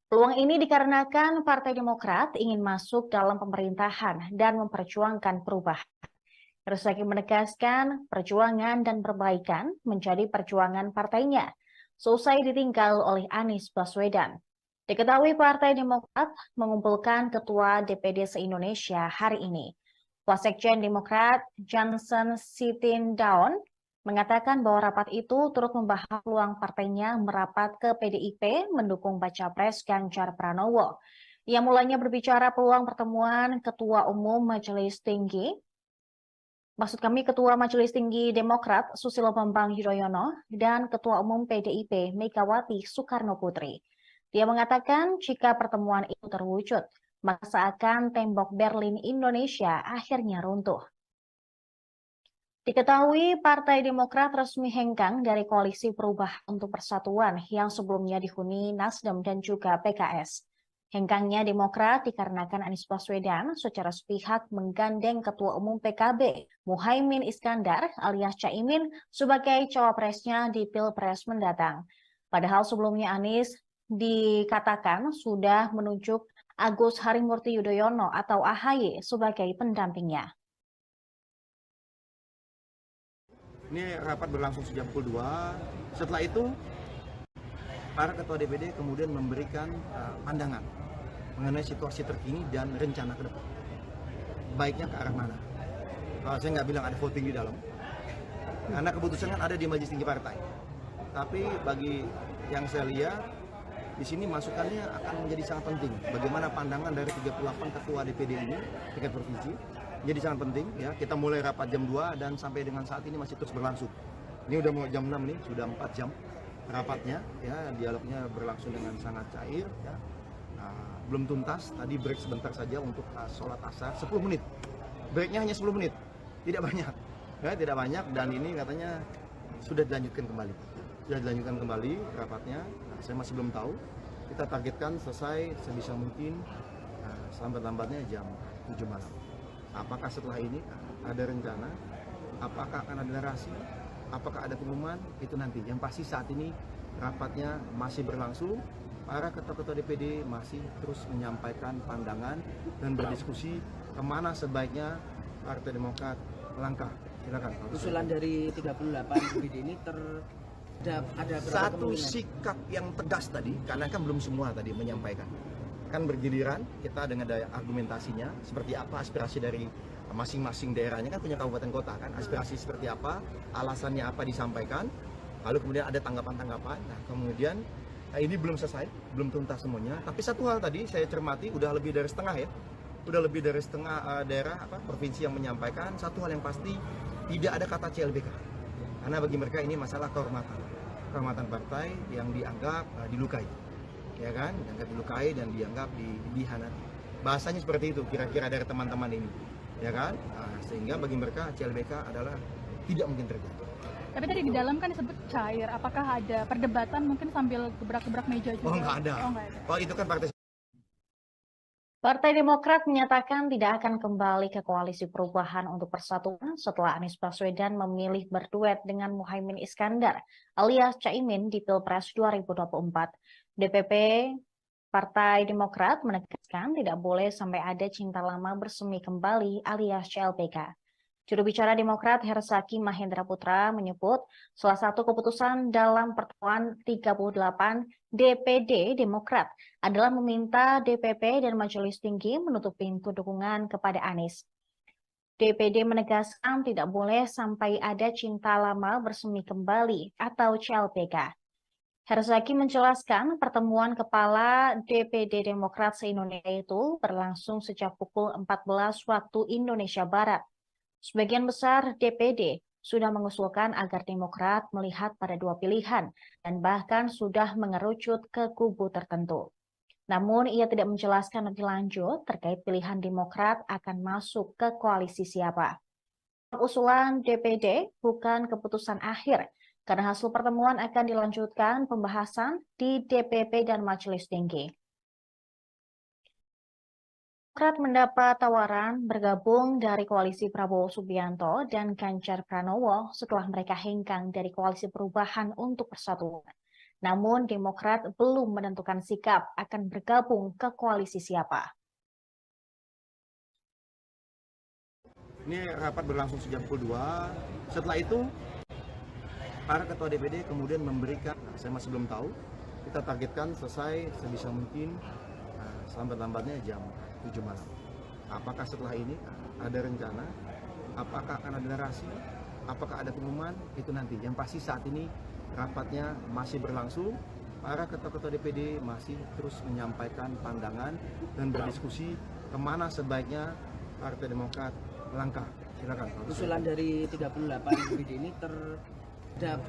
Peluang ini dikarenakan Partai Demokrat ingin masuk dalam pemerintahan dan memperjuangkan perubahan. Herzaki menegaskan perjuangan dan perbaikan menjadi perjuangan partainya, seusai ditinggal oleh Anies Baswedan. Diketahui Partai Demokrat mengumpulkan Ketua DPD se-Indonesia hari ini. Wasekjen Demokrat Johnson Sitindaun mengatakan bahwa rapat itu turut membahas peluang partainya merapat ke PDIP mendukung baca pres Ganjar Pranowo. Ia mulanya berbicara peluang pertemuan Ketua Umum Majelis Tinggi, Ketua Majelis Tinggi Demokrat Susilo Bambang Yudhoyono dan Ketua Umum PDIP Megawati Soekarno Putri. Dia mengatakan jika pertemuan itu terwujud, maka seakan tembok Berlin Indonesia akhirnya runtuh. Diketahui Partai Demokrat resmi hengkang dari Koalisi Perubahan untuk Persatuan yang sebelumnya dihuni Nasdem dan juga PKS. Hengkangnya Demokrat dikarenakan Anies Baswedan secara sepihak menggandeng Ketua Umum PKB Muhaimin Iskandar alias Caimin sebagai cawapresnya di Pilpres mendatang. Padahal sebelumnya Anies dikatakan sudah menunjuk Agus Harimurti Yudhoyono atau AHY sebagai pendampingnya. Ini rapat berlangsung sejak pukul 2. Setelah itu, para ketua DPD kemudian memberikan pandangan mengenai situasi terkini dan rencana ke depan. Baiknya ke arah mana? Saya nggak bilang ada voting di dalam, karena keputusan kan ada di Majelis Tinggi Partai. Tapi bagi yang saya lihat, di sini masukannya akan menjadi sangat penting. Bagaimana pandangan dari 38 ketua DPD ini, tingkat provinsi, jadi sangat penting. Ya, kita mulai rapat jam 2 dan sampai dengan saat ini masih terus berlangsung. Ini udah mau jam 6 nih, sudah 4 jam rapatnya. Ya, dialognya berlangsung dengan sangat cair. Ya. Belum tuntas, tadi break sebentar saja untuk sholat asar, 10 menit. Breaknya hanya 10 menit, tidak banyak. Ya, tidak banyak, dan ini katanya sudah dilanjutkan kembali. Sudah dilanjutkan kembali rapatnya. Saya masih belum tahu. Kita targetkan selesai sebisa mungkin selambat-lambatnya jam 7 malam. Apakah setelah ini ada rencana? Apakah akan ada narasi? Apakah ada pengumuman? Itu nanti. Yang pasti saat ini rapatnya masih berlangsung. Para ketua-ketua DPD masih terus menyampaikan pandangan dan berdiskusi kemana sebaiknya Partai Demokrat melangkah. Silakan. Usulan dari 38 DPD ini ada satu sikap yang tegas tadi, karena kan belum semua tadi menyampaikan. Kan bergiliran, kita dengan daya argumentasinya, seperti apa aspirasi dari masing-masing daerahnya, kan punya kabupaten kota kan, aspirasi seperti apa, alasannya apa disampaikan, lalu kemudian ada tanggapan-tanggapan. Nah kemudian ini belum selesai, belum tuntas semuanya, tapi satu hal tadi saya cermati, udah lebih dari setengah ya, udah lebih dari setengah daerah, provinsi yang menyampaikan, satu hal yang pasti, tidak ada kata CLBK. Karena bagi mereka ini masalah kehormatan partai yang dianggap dilukai. Ya kan, dianggap dilukai dan dianggap dihianati. Bahasanya seperti itu kira-kira dari teman-teman ini, ya kan, sehingga bagi mereka CLBK adalah tidak mungkin terjadi. Tapi tadi di dalam kan disebut cair, apakah ada perdebatan mungkin sambil gebrak-gebrak meja juga? Oh nggak ada. Oh itu kan Partai Demokrat menyatakan tidak akan kembali ke Koalisi Perubahan untuk Persatuan setelah Anies Baswedan memilih berduet dengan Muhaimin Iskandar alias Caimin di Pilpres 2024. DPP Partai Demokrat menegaskan tidak boleh sampai ada cinta lama bersemi kembali alias CLBK. Juru bicara Demokrat Herzaki Mahendra Putra menyebut salah satu keputusan dalam pertemuan 38 DPD Demokrat adalah meminta DPP dan Majelis Tinggi menutup pintu dukungan kepada Anies. DPD menegaskan tidak boleh sampai ada cinta lama bersemi kembali atau CLBK. Herzaki menjelaskan pertemuan kepala DPD Demokrat se-Indonesia itu berlangsung sejak pukul 14 waktu Indonesia Barat. Sebagian besar DPD sudah mengusulkan agar Demokrat melihat pada dua pilihan dan bahkan sudah mengerucut ke kubu tertentu. Namun ia tidak menjelaskan lebih lanjut terkait pilihan Demokrat akan masuk ke koalisi siapa. Usulan DPD bukan keputusan akhir, karena hasil pertemuan akan dilanjutkan pembahasan di DPP dan Majelis Tinggi. Demokrat mendapat tawaran bergabung dari koalisi Prabowo Subianto dan Ganjar Pranowo setelah mereka hengkang dari Koalisi Perubahan untuk Persatuan. Namun Demokrat belum menentukan sikap akan bergabung ke koalisi siapa. Ini rapat berlangsung sejak pukul 2. Setelah itu para ketua DPD kemudian memberikan, saya masih belum tahu, kita targetkan selesai sebisa mungkin selambat-lambatnya jam 7 malam. Apakah setelah ini ada rencana? Apakah akan ada narasi? Apakah ada pengumuman? Itu nanti. Yang pasti saat ini rapatnya masih berlangsung. Para ketua-ketua DPD masih terus menyampaikan pandangan dan berdiskusi kemana sebaiknya Partai Demokrat melangkah. Silakan. Usulan dari 38 DPD ini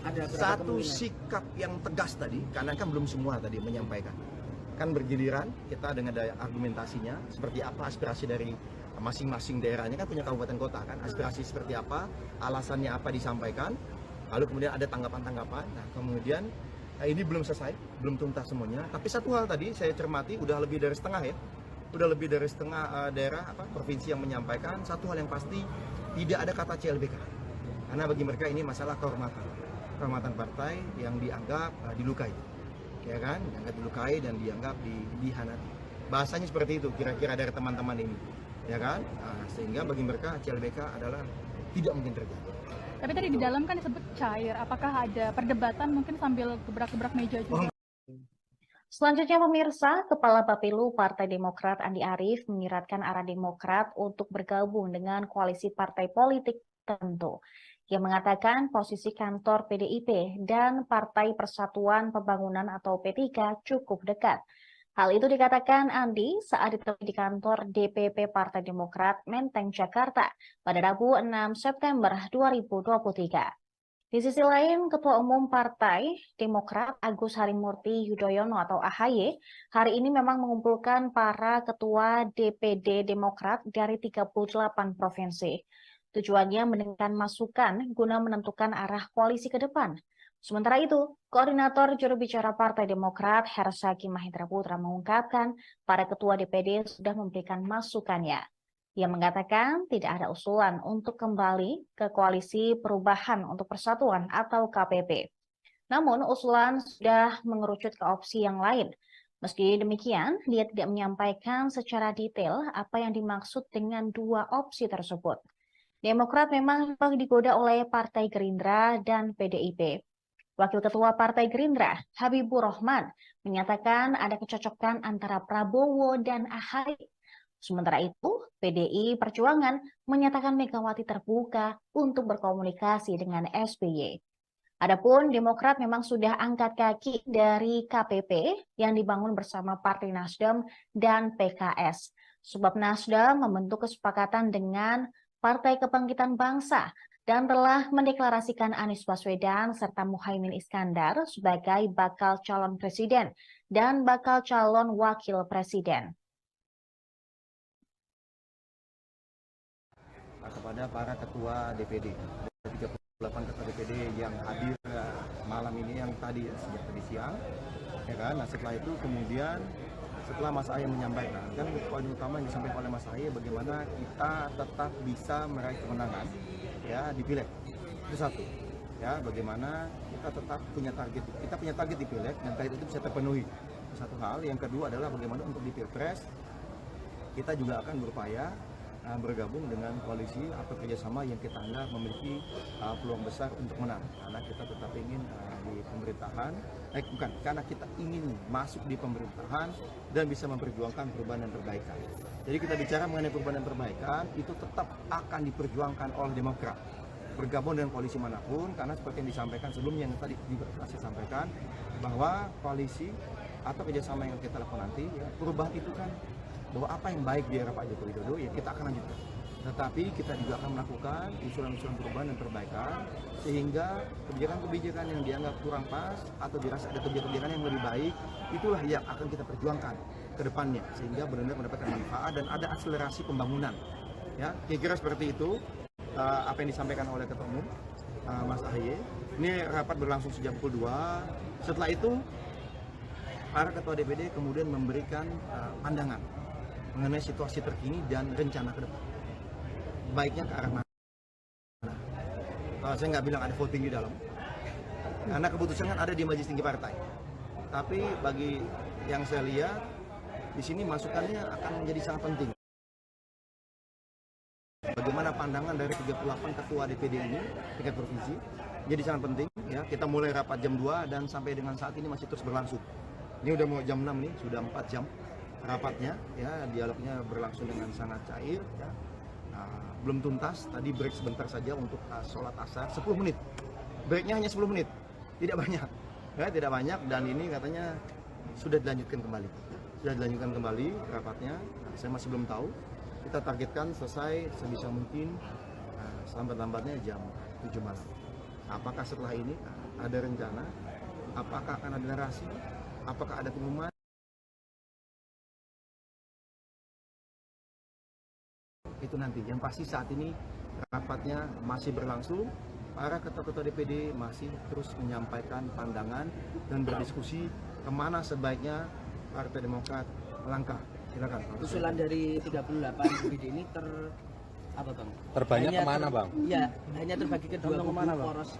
ada satu sikap yang tegas tadi, karena kan belum semua tadi menyampaikan. Kan bergiliran, kita dengan daya argumentasinya, seperti apa aspirasi dari masing-masing daerahnya, kan punya kabupaten kota kan, aspirasi seperti apa, alasannya apa disampaikan, lalu kemudian ada tanggapan-tanggapan. Nah kemudian ini belum selesai, belum tuntas semuanya, tapi satu hal tadi saya cermati, udah lebih dari setengah ya, udah lebih dari setengah daerah, provinsi yang menyampaikan, satu hal yang pasti, tidak ada kata CLBK. Karena bagi mereka ini masalah kehormatan partai yang dianggap dilukai. Ya kan, dianggap dilukai dan dianggap dihianati. Bahasanya seperti itu kira-kira dari teman-teman ini, ya kan, sehingga bagi mereka CLBK adalah tidak mungkin terjadi. Tapi tadi di dalam kan disebut cair. Apakah ada perdebatan mungkin sambil gebrak-gebrak meja juga? Selanjutnya pemirsa, Kepala Bapilu Partai Demokrat Andi Arief menyiratkan arah Demokrat untuk bergabung dengan koalisi partai politik tertentu. Ia mengatakan posisi kantor PDIP dan Partai Persatuan Pembangunan atau P3 cukup dekat. Hal itu dikatakan Andi saat ditemui di kantor DPP Partai Demokrat Menteng, Jakarta pada Rabu 6 September 2023. Di sisi lain, Ketua Umum Partai Demokrat Agus Harimurti Yudhoyono atau AHY hari ini memang mengumpulkan para ketua DPD Demokrat dari 38 provinsi. Tujuannya mendengarkan masukan guna menentukan arah koalisi ke depan. Sementara itu, Koordinator Juru Bicara Partai Demokrat Hersaki Mahendra Putra mengungkapkan para ketua DPD sudah memberikan masukannya. Ia mengatakan tidak ada usulan untuk kembali ke Koalisi Perubahan untuk Persatuan atau KPP. Namun usulan sudah mengerucut ke opsi yang lain. Meski demikian, dia tidak menyampaikan secara detail apa yang dimaksud dengan dua opsi tersebut. Demokrat memang digoda oleh Partai Gerindra dan PDIP. Wakil Ketua Partai Gerindra, Habibur Rahman, menyatakan ada kecocokan antara Prabowo dan AHY. Sementara itu, PDI Perjuangan menyatakan Megawati terbuka untuk berkomunikasi dengan SBY. Adapun Demokrat memang sudah angkat kaki dari KPP yang dibangun bersama Partai Nasdem dan PKS. Sebab Nasdem membentuk kesepakatan dengan Partai Kebangkitan Bangsa dan telah mendeklarasikan Anies Baswedan serta Muhaimin Iskandar sebagai bakal calon presiden dan bakal calon wakil presiden. Kepada para ketua DPD, 38 ketua DPD yang hadir malam ini, yang tadi sejak tadi siang, ya kan. Nah setelah itu kemudian setelah Mas Ahy menyampaikan, kan poin utama yang disampaikan oleh Mas Ahy bagaimana kita tetap bisa meraih kemenangan ya di Pileg. Itu satu, ya bagaimana kita tetap punya target di Pileg dan target itu bisa terpenuhi. Satu hal, yang kedua adalah bagaimana untuk di Pilpres kita juga akan berupaya bergabung dengan koalisi atau kerjasama yang kita anggap memiliki peluang besar untuk menang, karena kita tetap ingin di pemerintahan, karena kita ingin masuk di pemerintahan dan bisa memperjuangkan perubahan dan perbaikan. Jadi kita bicara mengenai perubahan dan perbaikan itu tetap akan diperjuangkan oleh Demokrat bergabung dengan koalisi manapun, karena seperti yang disampaikan sebelumnya yang tadi saya sampaikan bahwa koalisi atau kerjasama yang kita lakukan nanti, ya, perubahan itu kan bahwa apa yang baik di era Pak Joko Widodo ya kita akan lanjutkan. Tetapi kita juga akan melakukan usulan-usulan perubahan dan perbaikan sehingga kebijakan-kebijakan yang dianggap kurang pas atau dirasa ada kebijakan yang lebih baik, itulah yang akan kita perjuangkan ke depannya sehingga benar-benar mendapatkan manfaat dan ada akselerasi pembangunan. Ya, kira-kira seperti itu apa yang disampaikan oleh Ketua Umum Mas AHY. Ini rapat berlangsung sejak pukul 2. Setelah itu para ketua DPD kemudian memberikan pandangan mengenai situasi terkini dan rencana ke depan. Baiknya ke arah mana? Saya nggak bilang ada voting di dalam, karena keputusan kan ada di Majelis Tinggi Partai. Tapi bagi yang saya lihat, di sini masukannya akan menjadi sangat penting. Bagaimana pandangan dari 38 ketua DPD ini, tingkat provinsi, jadi sangat penting. Ya, kita mulai rapat jam 2 dan sampai dengan saat ini masih terus berlangsung. Ini udah mau jam 6 nih, sudah 4 jam rapatnya, ya dialognya berlangsung dengan sangat cair. Ya. Belum tuntas, tadi break sebentar saja untuk sholat asar, 10 menit. Breaknya hanya 10 menit, tidak banyak. Ya, tidak banyak dan ini katanya sudah dilanjutkan kembali. Sudah dilanjutkan kembali rapatnya, saya masih belum tahu. Kita targetkan selesai sebisa mungkin selambat-lambatnya jam 7 malam. Apakah setelah ini ada rencana? Apakah akan ada narasi? Apakah ada pengumuman? Itu nanti. Yang pasti saat ini rapatnya masih berlangsung. Para ketua-ketua DPD masih terus menyampaikan pandangan dan berdiskusi kemana sebaiknya Partai Demokrat melangkah. Silakan. Usulan dari 38 DPD ini terbanyak kemana, Bang? Iya, hanya terbagi ke dua kubu, poros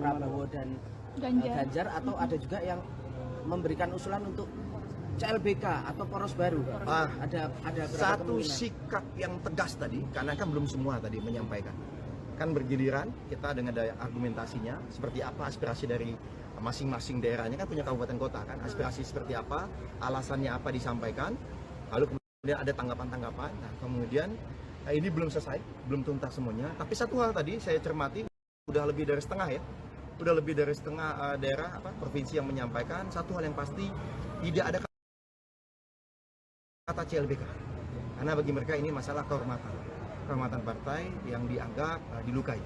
Prabowo dan Ganjar, atau ada juga yang memberikan usulan untuk CLBK atau poros baru. Ada satu sikap yang tegas tadi, karena kan belum semua tadi menyampaikan. akan bergiliran kita dengan daya argumentasinya, seperti apa aspirasi dari masing-masing daerahnya, kan punya kabupaten kota kan, aspirasi seperti apa, alasannya apa disampaikan, lalu kemudian ada tanggapan-tanggapan. Nah kemudian ini belum selesai, belum tuntas semuanya, tapi satu hal tadi saya cermati, udah lebih dari setengah ya, udah lebih dari setengah daerah provinsi yang menyampaikan satu hal yang pasti, tidak ada kata CLBK, karena bagi mereka ini masalah kehormatan partai yang dianggap dilukai,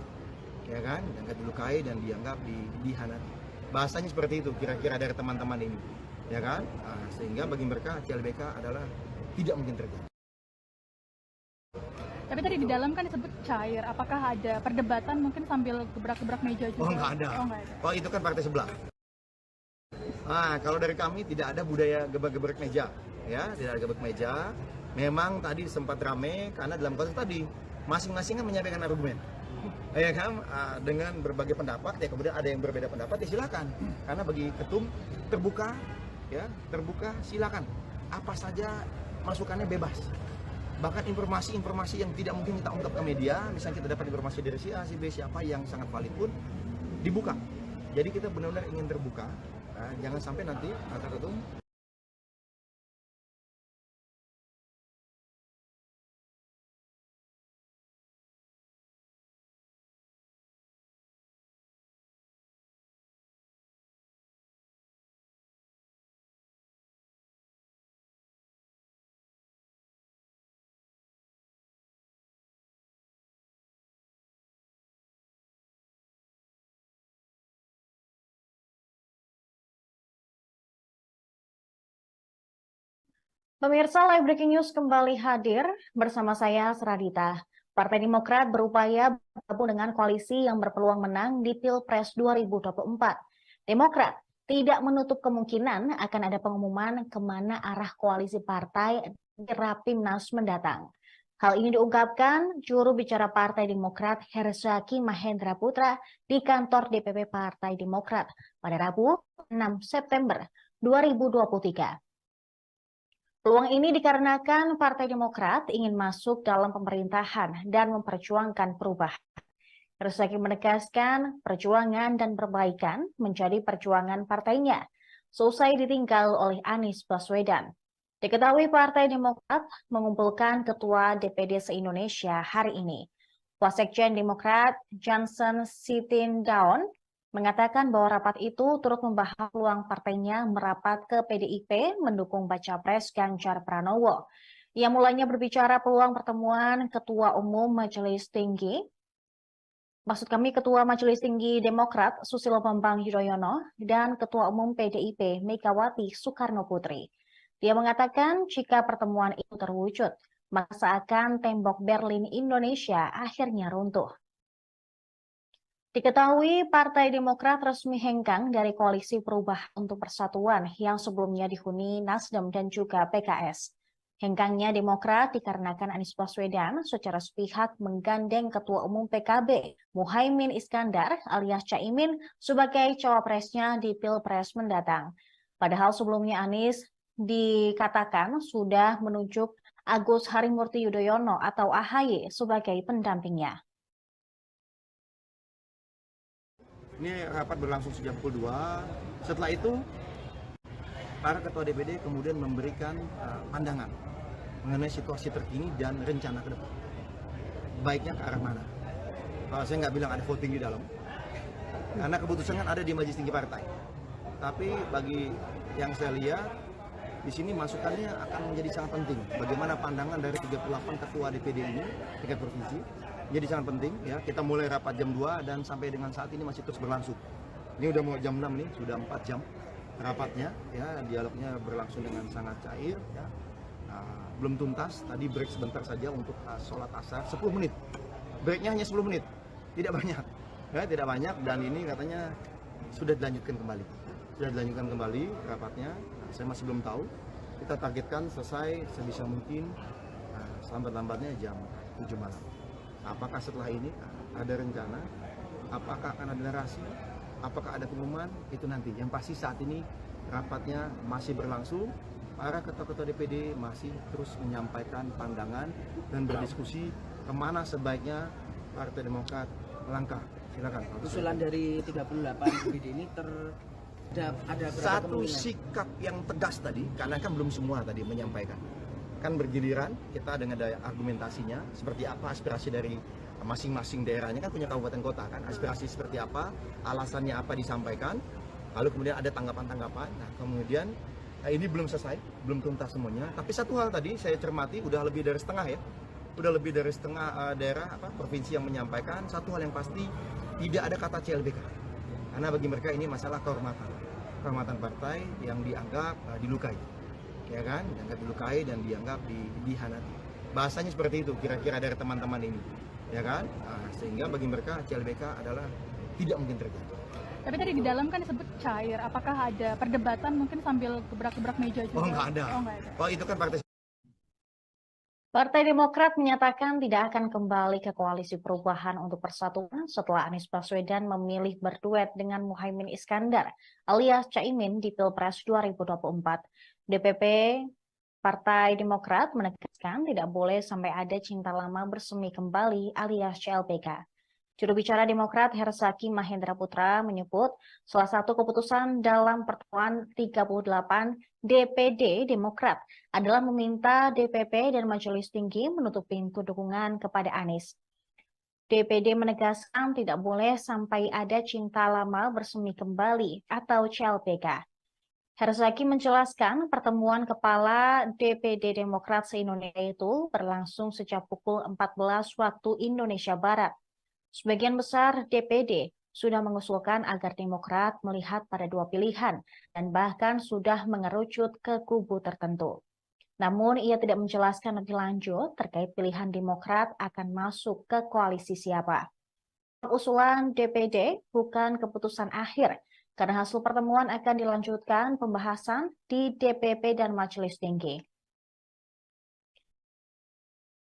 ya kan, dianggap dilukai dan dianggap dihianati. Bahasanya seperti itu kira-kira dari teman-teman ini, ya kan, sehingga bagi mereka CLBK adalah tidak mungkin terjadi. Tapi tadi di dalam kan disebut cair, apakah ada perdebatan mungkin sambil gebrak-gebrak meja juga? Oh nggak ada. Oh itu kan partai sebelah. Kalau dari kami tidak ada budaya gebrak-gebrak meja, ya, tidak ada gebrak meja. Memang tadi sempat rame karena dalam konteks tadi masing-masing kan menyampaikan argumen, ya kan, dengan berbagai pendapat, ya kemudian ada yang berbeda pendapat, ya silakan. Karena bagi ketum terbuka, ya terbuka, silakan. Apa saja masukannya bebas. Bahkan informasi-informasi yang tidak mungkin kita ungkap ke media, misalnya kita dapat informasi dari si A, si B, siapa yang sangat valid pun dibuka. Jadi kita benar-benar ingin terbuka, jangan sampai nanti kata ketum Pemirsa, Live Breaking News kembali hadir bersama saya, Seradita. Partai Demokrat berupaya bergabung dengan koalisi yang berpeluang menang di Pilpres 2024. Demokrat tidak menutup kemungkinan akan ada pengumuman kemana arah koalisi partai di Rapimnas mendatang. Hal ini diungkapkan juru bicara Partai Demokrat Herzaki Mahendra Putra di kantor DPP Partai Demokrat pada Rabu 6 September 2023. Peluang ini dikarenakan Partai Demokrat ingin masuk dalam pemerintahan dan memperjuangkan perubahan. Herzaki menegaskan perjuangan dan perbaikan menjadi perjuangan partainya, selesai ditinggal oleh Anies Baswedan. Diketahui Partai Demokrat mengumpulkan Ketua DPD se-Indonesia hari ini. Wasekjen Demokrat Johnson Sitindaun mengatakan bahwa rapat itu turut membahas peluang partainya merapat ke PDIP mendukung baca pres Ganjar Pranowo. Ia mulanya berbicara peluang pertemuan Ketua Majelis Tinggi Demokrat Susilo Bambang Yudhoyono dan Ketua Umum PDIP Megawati Soekarno Putri. Dia mengatakan jika pertemuan itu terwujud, maka seakan tembok Berlin Indonesia akhirnya runtuh. Diketahui Partai Demokrat resmi hengkang dari Koalisi Perubahan untuk Persatuan yang sebelumnya dihuni Nasdem dan juga PKS. Hengkangnya Demokrat dikarenakan Anies Baswedan secara sepihak menggandeng Ketua Umum PKB Muhaimin Iskandar alias Caimin sebagai cawapresnya di Pilpres mendatang. Padahal sebelumnya Anies dikatakan sudah menunjuk Agus Harimurti Yudhoyono atau AHY sebagai pendampingnya. Ini rapat berlangsung sejak pukul 2. Setelah itu, para ketua DPD kemudian memberikan pandangan mengenai situasi terkini dan rencana ke depan. Baiknya ke arah mana? Saya nggak bilang ada voting di dalam, karena keputusan kan ada di Majelis Tinggi Partai. Tapi bagi yang saya lihat, di sini masukannya akan menjadi sangat penting. Bagaimana pandangan dari 38 ketua DPD ini, tingkat provinsi, jadi sangat penting ya. Kita mulai rapat jam 2 dan sampai dengan saat ini masih terus berlangsung. Ini udah mau jam 6 nih, sudah 4 jam rapatnya ya, dialognya berlangsung dengan sangat cair ya. Belum tuntas, tadi break sebentar saja untuk sholat asar 10 menit. Breaknya hanya 10 menit, tidak banyak. Ya, tidak banyak dan ini katanya sudah dilanjutkan kembali. Sudah dilanjutkan kembali rapatnya. Saya masih belum tahu. Kita targetkan selesai sebisa mungkin selambat-lambatnya jam 7 malam. Apakah setelah ini ada rencana? Apakah akan ada narasi? Apakah ada pengumuman? Itu nanti. Yang pasti saat ini rapatnya masih berlangsung. Para ketua-ketua DPD masih terus menyampaikan pandangan dan berdiskusi kemana sebaiknya Partai Demokrat langkah. Silakan. Usulan dari 38 DPD ini ada satu sikap yang tegas tadi, karena kan belum semua tadi menyampaikan. Kan bergiliran, kita dengan daya argumentasinya, seperti apa aspirasi dari masing-masing daerahnya, kan punya kabupaten kota kan, aspirasi seperti apa, alasannya apa disampaikan, lalu kemudian ada tanggapan-tanggapan. Nah kemudian ini belum selesai, belum tuntas semuanya, tapi satu hal tadi saya cermati, udah lebih dari setengah ya, udah lebih dari setengah daerah provinsi yang menyampaikan satu hal yang pasti, tidak ada kata CLBK, karena bagi mereka ini masalah kehormatan partai yang dianggap dilukai, ya kan, dianggap dilukai dan dianggap dihianati. Bahasanya seperti itu kira-kira dari teman-teman ini, ya kan, sehingga bagi mereka CLBK adalah tidak mungkin terjadi. Tapi tadi di dalam kan disebut cair, apakah ada perdebatan mungkin sambil gebrak-gebrak meja juga? Oh nggak ada. Oh itu kan partai. Partai Demokrat menyatakan tidak akan kembali ke Koalisi Perubahan untuk Persatuan setelah Anies Baswedan memilih berduet dengan Muhaimin Iskandar alias Caimin di Pilpres 2024. DPP Partai Demokrat menegaskan tidak boleh sampai ada cinta lama bersemi kembali alias CLBK. Juru bicara Demokrat Herzaki Mahendra Putra menyebut salah satu keputusan dalam pertemuan 38 DPD Demokrat adalah meminta DPP dan Majelis Tinggi menutup pintu dukungan kepada Anies. DPD menegaskan tidak boleh sampai ada cinta lama bersemi kembali atau CLBK. Herzaki menjelaskan pertemuan kepala DPD Demokrat se-Indonesia itu berlangsung sejak pukul 14 waktu Indonesia Barat. Sebagian besar DPD sudah mengusulkan agar Demokrat melihat pada dua pilihan dan bahkan sudah mengerucut ke kubu tertentu. Namun ia tidak menjelaskan lebih lanjut terkait pilihan Demokrat akan masuk ke koalisi siapa. Usulan DPD bukan keputusan akhir, karena hasil pertemuan akan dilanjutkan pembahasan di DPP dan Majelis Tinggi.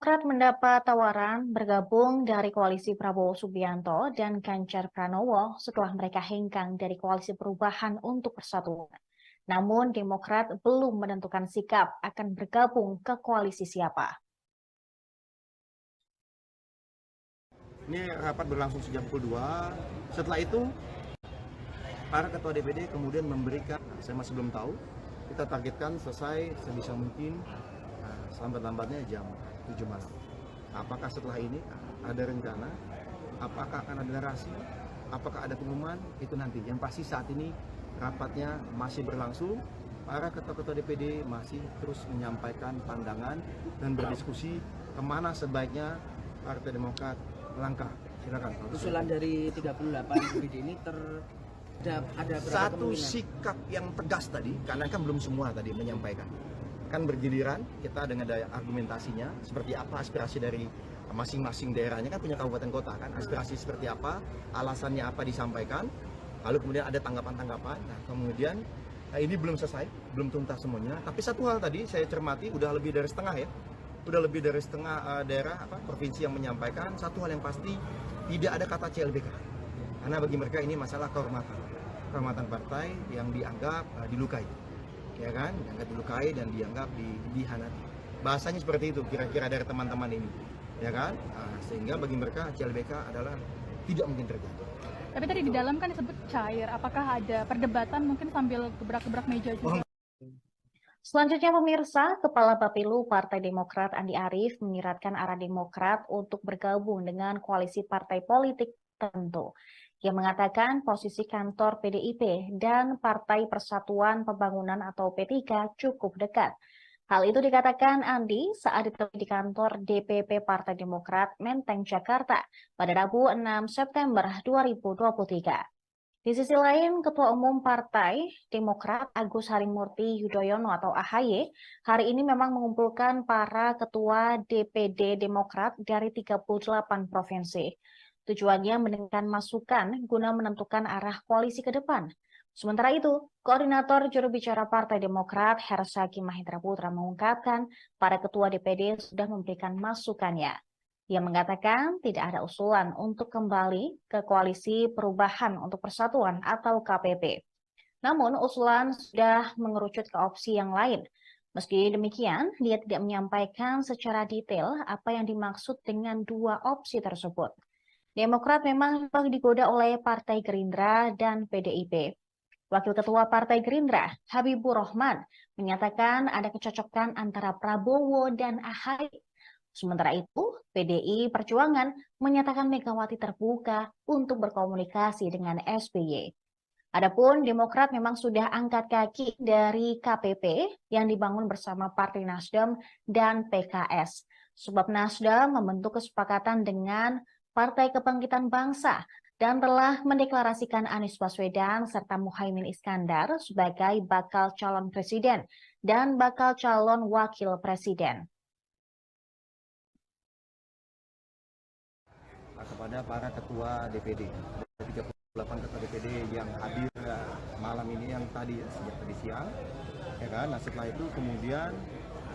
Demokrat mendapat tawaran bergabung dari koalisi Prabowo Subianto dan Ganjar Pranowo setelah mereka hengkang dari Koalisi Perubahan untuk Persatuan. Namun Demokrat belum menentukan sikap akan bergabung ke koalisi siapa. Ini rapat berlangsung sejak pukul 2. Setelah itu para ketua DPD kemudian memberikan, saya masih belum tahu, kita targetkan selesai sebisa mungkin selambat-lambatnya jam 7 malam. Apakah setelah ini ada rencana? Apakah akan ada narasi? Apakah ada pengumuman? Itu nanti. Yang pasti saat ini rapatnya masih berlangsung. Para ketua-ketua DPD masih terus menyampaikan pandangan dan berdiskusi kemana sebaiknya Partai Demokrat melangkah. Silakan. Usulan dari 38 DPD ini ada satu sikap yang tegas tadi, karena kan belum semua tadi menyampaikan. Kan bergiliran, kita dengan daya argumentasinya, seperti apa aspirasi dari masing-masing daerahnya, kan punya kabupaten kota kan, aspirasi seperti apa, alasannya apa disampaikan, lalu kemudian ada tanggapan-tanggapan. Nah kemudian ini belum selesai, belum tuntas semuanya, tapi satu hal tadi saya cermati, udah lebih dari setengah ya, udah lebih dari setengah daerah provinsi yang menyampaikan satu hal yang pasti, tidak ada kata CLBK, karena bagi mereka ini masalah kehormatan partai yang dianggap dilukai, ya kan, dianggap dilukai dan dianggap dihianati. Bahasanya seperti itu kira-kira dari teman-teman ini, ya kan, sehingga bagi mereka CLBK adalah tidak mungkin terjadi. Tapi tadi di dalam kan disebut cair, apakah ada perdebatan mungkin sambil gebrak-gebrak meja juga? Selanjutnya pemirsa, Kepala Bapilu Partai Demokrat Andi Arief menyiratkan arah Demokrat untuk bergabung dengan koalisi partai politik tertentu. Ia mengatakan posisi kantor PDIP dan Partai Persatuan Pembangunan atau P3 cukup dekat. Hal itu dikatakan Andi saat ditemui di kantor DPP Partai Demokrat Menteng, Jakarta pada Rabu 6 September 2023. Di sisi lain, Ketua Umum Partai Demokrat Agus Harimurti Yudhoyono atau AHY hari ini memang mengumpulkan para ketua DPD Demokrat dari 38 provinsi. Tujuannya mendengarkan masukan guna menentukan arah koalisi ke depan. Sementara itu, Koordinator Juru Bicara Partai Demokrat Herzaki Mahendra Putra mengungkapkan para ketua DPD sudah memberikan masukannya. Ia mengatakan tidak ada usulan untuk kembali ke Koalisi Perubahan untuk Persatuan atau KPP. Namun usulan sudah mengerucut ke opsi yang lain. Meski demikian, dia tidak menyampaikan secara detail apa yang dimaksud dengan dua opsi tersebut. Demokrat memang digoda oleh Partai Gerindra dan PDIP. Wakil Ketua Partai Gerindra, Habibur Rahman, menyatakan ada kecocokan antara Prabowo dan AHY. Sementara itu, PDI Perjuangan menyatakan Megawati terbuka untuk berkomunikasi dengan SBY. Adapun Demokrat memang sudah angkat kaki dari KPP yang dibangun bersama Partai Nasdem dan PKS. Sebab Nasdem membentuk kesepakatan dengan Partai Kebangkitan Bangsa dan telah mendeklarasikan Anies Baswedan serta Muhaimin Iskandar sebagai bakal calon presiden dan bakal calon wakil presiden. Kepada para ketua DPD, 38 ketua DPD yang hadir malam ini yang tadi sejak tadi siang, ya kan. Nah setelah itu kemudian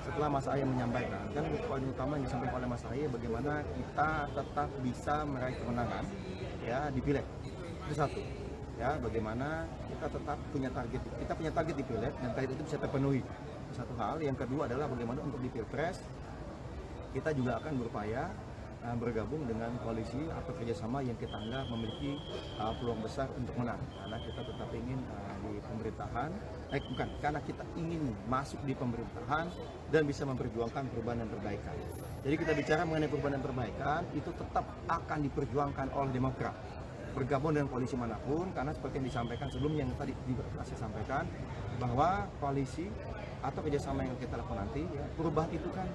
setelah Mas Ahy menyampaikan, kan poin utama yang disampaikan oleh Mas Ahy bagaimana kita tetap bisa meraih kemenangan ya di Pileg. Itu satu. Ya, bagaimana kita tetap punya target. Kita punya target di Pileg dan target itu bisa terpenuhi. Satu hal, yang kedua adalah bagaimana untuk di Pilpres kita juga akan berupaya bergabung dengan koalisi atau kerjasama yang kita anggap memiliki peluang besar untuk menang, karena kita tetap ingin di pemerintahan, bukan, karena kita ingin masuk di pemerintahan dan bisa memperjuangkan perubahan dan perbaikan. Jadi kita bicara mengenai perubahan dan perbaikan itu tetap akan diperjuangkan oleh Demokrat bergabung dengan koalisi manapun, karena seperti yang disampaikan sebelumnya yang tadi saya sampaikan bahwa koalisi atau kerjasama yang kita lakukan nanti ya, perubahan itu kan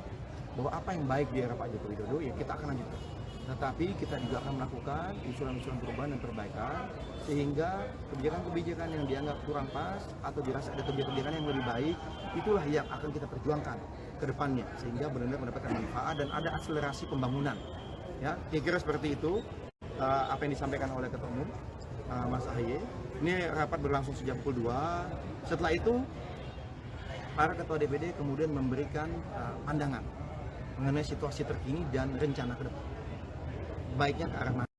bahwa apa yang baik di era Pak Joko Widodo ya kita akan lanjutkan. Tetapi kita juga akan melakukan usulan-usulan perubahan dan perbaikan sehingga kebijakan-kebijakan yang dianggap kurang pas atau dirasa ada kebijakan-kebijakan yang lebih baik itulah yang akan kita perjuangkan ke depannya sehingga benar-benar mendapatkan manfaat dan ada akselerasi pembangunan. Ya, kira-kira seperti itu apa yang disampaikan oleh Ketua Umum Mas Ahy. Ini rapat berlangsung sejak pukul 2. Setelah itu para ketua DPD kemudian memberikan pandangan mengenai situasi terkini dan rencana ke depan. Baiknya ke arah mana?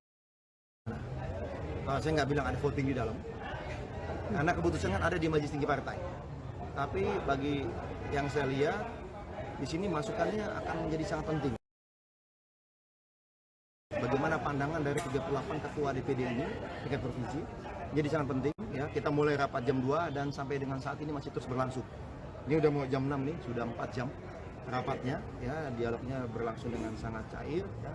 Saya nggak bilang ada voting di dalam, karena keputusan kan ada di Majelis Tinggi Partai. Tapi bagi yang saya lihat, di sini masukannya akan menjadi sangat penting. Bagaimana pandangan dari 38 ketua DPD ini, tingkat provinsi, jadi sangat penting. Ya, kita mulai rapat jam 2 dan sampai dengan saat ini masih terus berlangsung. Ini udah mau jam 6 nih, sudah 4 jam. Rapatnya, ya dialognya berlangsung dengan sangat cair. Ya.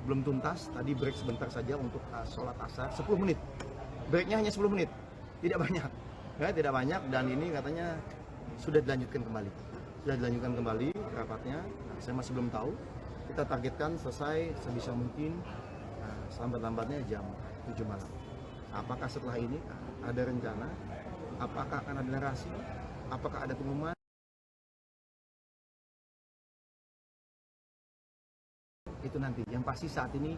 Belum tuntas, tadi break sebentar saja untuk sholat asar, 10 menit. Breaknya hanya 10 menit, tidak banyak. Ya, tidak banyak dan ini katanya sudah dilanjutkan kembali. Sudah dilanjutkan kembali rapatnya, saya masih belum tahu. Kita targetkan selesai sebisa mungkin selambat-lambatnya jam 7 malam. Apakah setelah ini ada rencana? Apakah akan ada narasi? Apakah ada pengumuman? Itu nanti. Yang pasti saat ini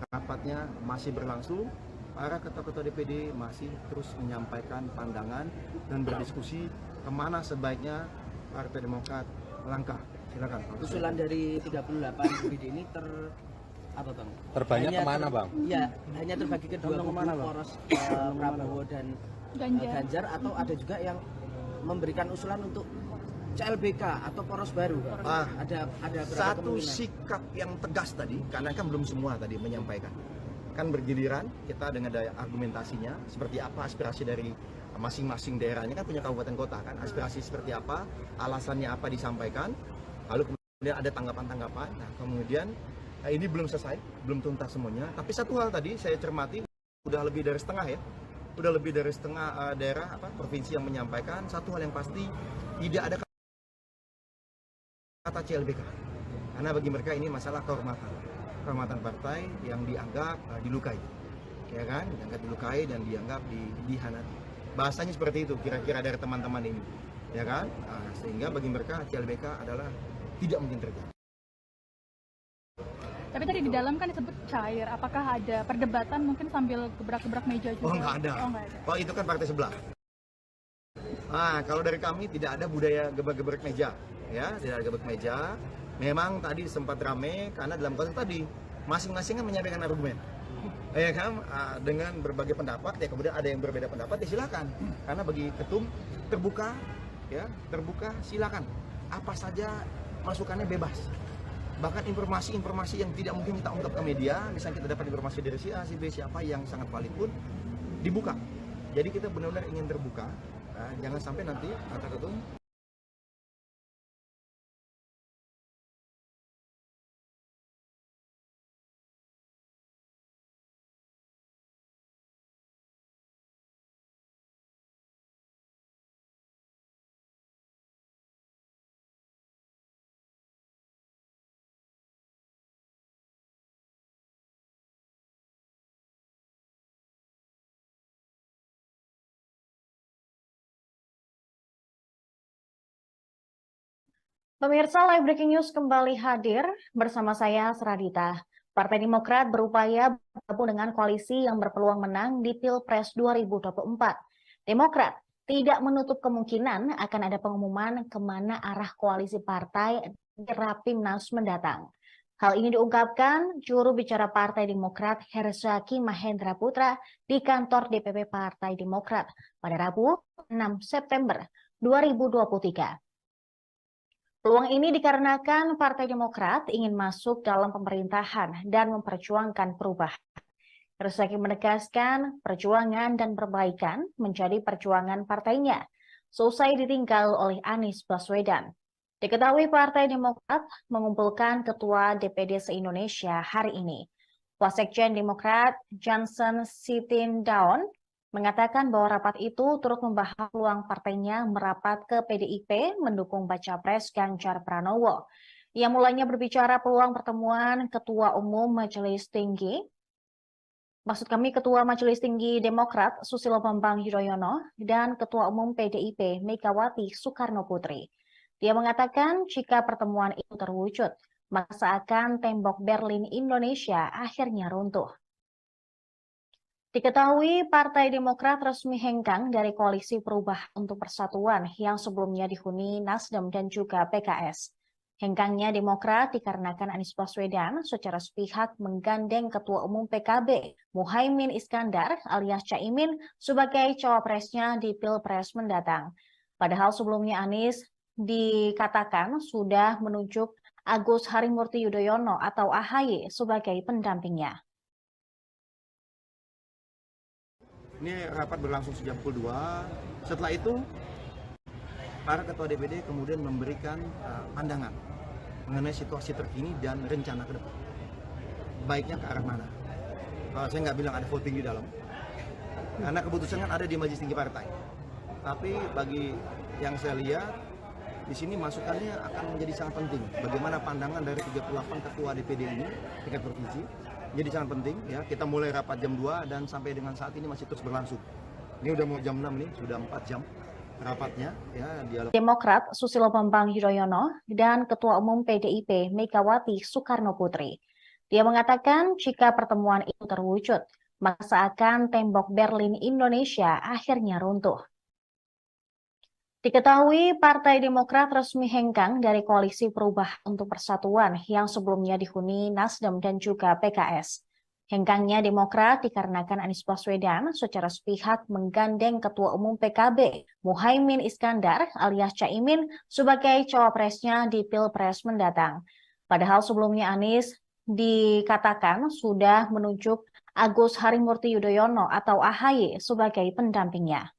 rapatnya masih berlangsung. Para ketua-ketua DPD masih terus menyampaikan pandangan dan berdiskusi kemana sebaiknya Partai Demokrat melangkah. Silakan. Usulan dari 38 DPD ini apa bang? Terbanyak kemana bang? Ya, hanya terbagi ke dua kubu, poros Prabowo dan Ganjar, atau ada juga yang memberikan usulan untuk CLBK atau poros baru. Ada satu sikap yang tegas tadi, karena kan belum semua tadi menyampaikan. Kan bergiliran kita dengan daya argumentasinya, seperti apa aspirasi dari masing-masing daerahnya, kan punya kabupaten kota kan, aspirasi seperti apa, alasannya apa disampaikan, lalu kemudian ada tanggapan-tanggapan. Nah kemudian ini belum selesai, belum tuntas semuanya. Tapi satu hal tadi saya cermati, udah lebih dari setengah ya, udah lebih dari setengah daerah provinsi yang menyampaikan satu hal yang pasti, tidak ada kata CLBK, karena bagi mereka ini masalah kehormatan partai yang dianggap dilukai, ya kan, dianggap dilukai dan dianggap dihianati. Bahasanya seperti itu kira-kira dari teman-teman ini, ya kan, sehingga bagi mereka CLBK adalah tidak mungkin terjadi. Tapi tadi di dalam kan disebut cair, apakah ada perdebatan mungkin sambil gebrak-gebrak meja juga? Oh nggak ada. Oh itu kan partai sebelah. Kalau dari kami tidak ada budaya gebrak-gebrak meja. Ya, tidak ada gebrak meja. Memang tadi sempat ramai karena dalam konteks tadi masing-masing kan menyampaikan argumen, ya kan, dengan berbagai pendapat. Ya kemudian ada yang berbeda pendapat, ya silakan. Karena bagi ketum terbuka, ya terbuka, silakan. Apa saja masukannya bebas. Bahkan informasi-informasi yang tidak mungkin kita ungkap ke media, misalnya kita dapat informasi dari si A, si B, siapa yang sangat valid pun dibuka. Jadi kita benar-benar ingin terbuka, jangan sampai nanti kata ketum Pemirsa, Live Breaking News kembali hadir bersama saya, Seradita. Partai Demokrat berupaya bergabung dengan koalisi yang berpeluang menang di Pilpres 2024. Demokrat tidak menutup kemungkinan akan ada pengumuman kemana arah koalisi partai di Rapimnas mendatang. Hal ini diungkapkan juru bicara Partai Demokrat Herzaki Mahendra Putra di kantor DPP Partai Demokrat pada Rabu 6 September 2023. Peluang ini dikarenakan Partai Demokrat ingin masuk dalam pemerintahan dan memperjuangkan perubahan. Herzaki menegaskan perjuangan dan perbaikan menjadi perjuangan partainya, selesai ditinggal oleh Anies Baswedan. Diketahui Partai Demokrat mengumpulkan Ketua DPD se-Indonesia hari ini. Wasekjen Demokrat Johnson Sitindaun mengatakan bahwa rapat itu turut membahas peluang partainya merapat ke PDIP mendukung baca pres Ganjar Pranowo. Ia mulanya berbicara peluang pertemuan Ketua Majelis Tinggi Demokrat Susilo Bambang Yudhoyono dan Ketua Umum PDIP Megawati Soekarno Putri. Dia mengatakan jika pertemuan itu terwujud, maka seakan tembok Berlin Indonesia akhirnya runtuh. Diketahui Partai Demokrat resmi hengkang dari Koalisi Perubahan untuk Persatuan yang sebelumnya dihuni Nasdem dan juga PKS. Hengkangnya Demokrat dikarenakan Anies Baswedan secara sepihak menggandeng Ketua Umum PKB Muhaimin Iskandar alias Caimin sebagai cawapresnya di Pilpres mendatang. Padahal sebelumnya Anies dikatakan sudah menunjuk Agus Harimurti Yudhoyono atau AHY sebagai pendampingnya. Ini rapat berlangsung sejak pukul 2. Setelah itu, para ketua DPD kemudian memberikan pandangan mengenai situasi terkini dan rencana ke depan. Baiknya ke arah mana? Saya nggak bilang ada voting di dalam, karena keputusan kan ada di Majelis Tinggi Partai. Tapi bagi yang saya lihat, di sini masukannya akan menjadi sangat penting. Bagaimana pandangan dari 38 ketua DPD ini tingkat provinsi. Jadi sangat penting ya, kita mulai rapat jam 2 dan sampai dengan saat ini masih terus berlangsung. Ini udah mau jam 6 nih, sudah 4 jam rapatnya ya. Demokrat Susilo Bambang Yudhoyono dan Ketua Umum PDIP Megawati Soekarno Putri. Dia mengatakan jika pertemuan itu terwujud, maka seakan tembok Berlin Indonesia akhirnya runtuh. Diketahui Partai Demokrat resmi hengkang dari Koalisi Perubahan untuk Persatuan yang sebelumnya dihuni Nasdem dan juga PKS. Hengkangnya Demokrat dikarenakan Anies Baswedan secara sepihak menggandeng Ketua Umum PKB Muhaimin Iskandar alias Caimin sebagai cawapresnya di Pilpres mendatang. Padahal sebelumnya Anies dikatakan sudah menunjuk Agus Harimurti Yudhoyono atau AHY sebagai pendampingnya.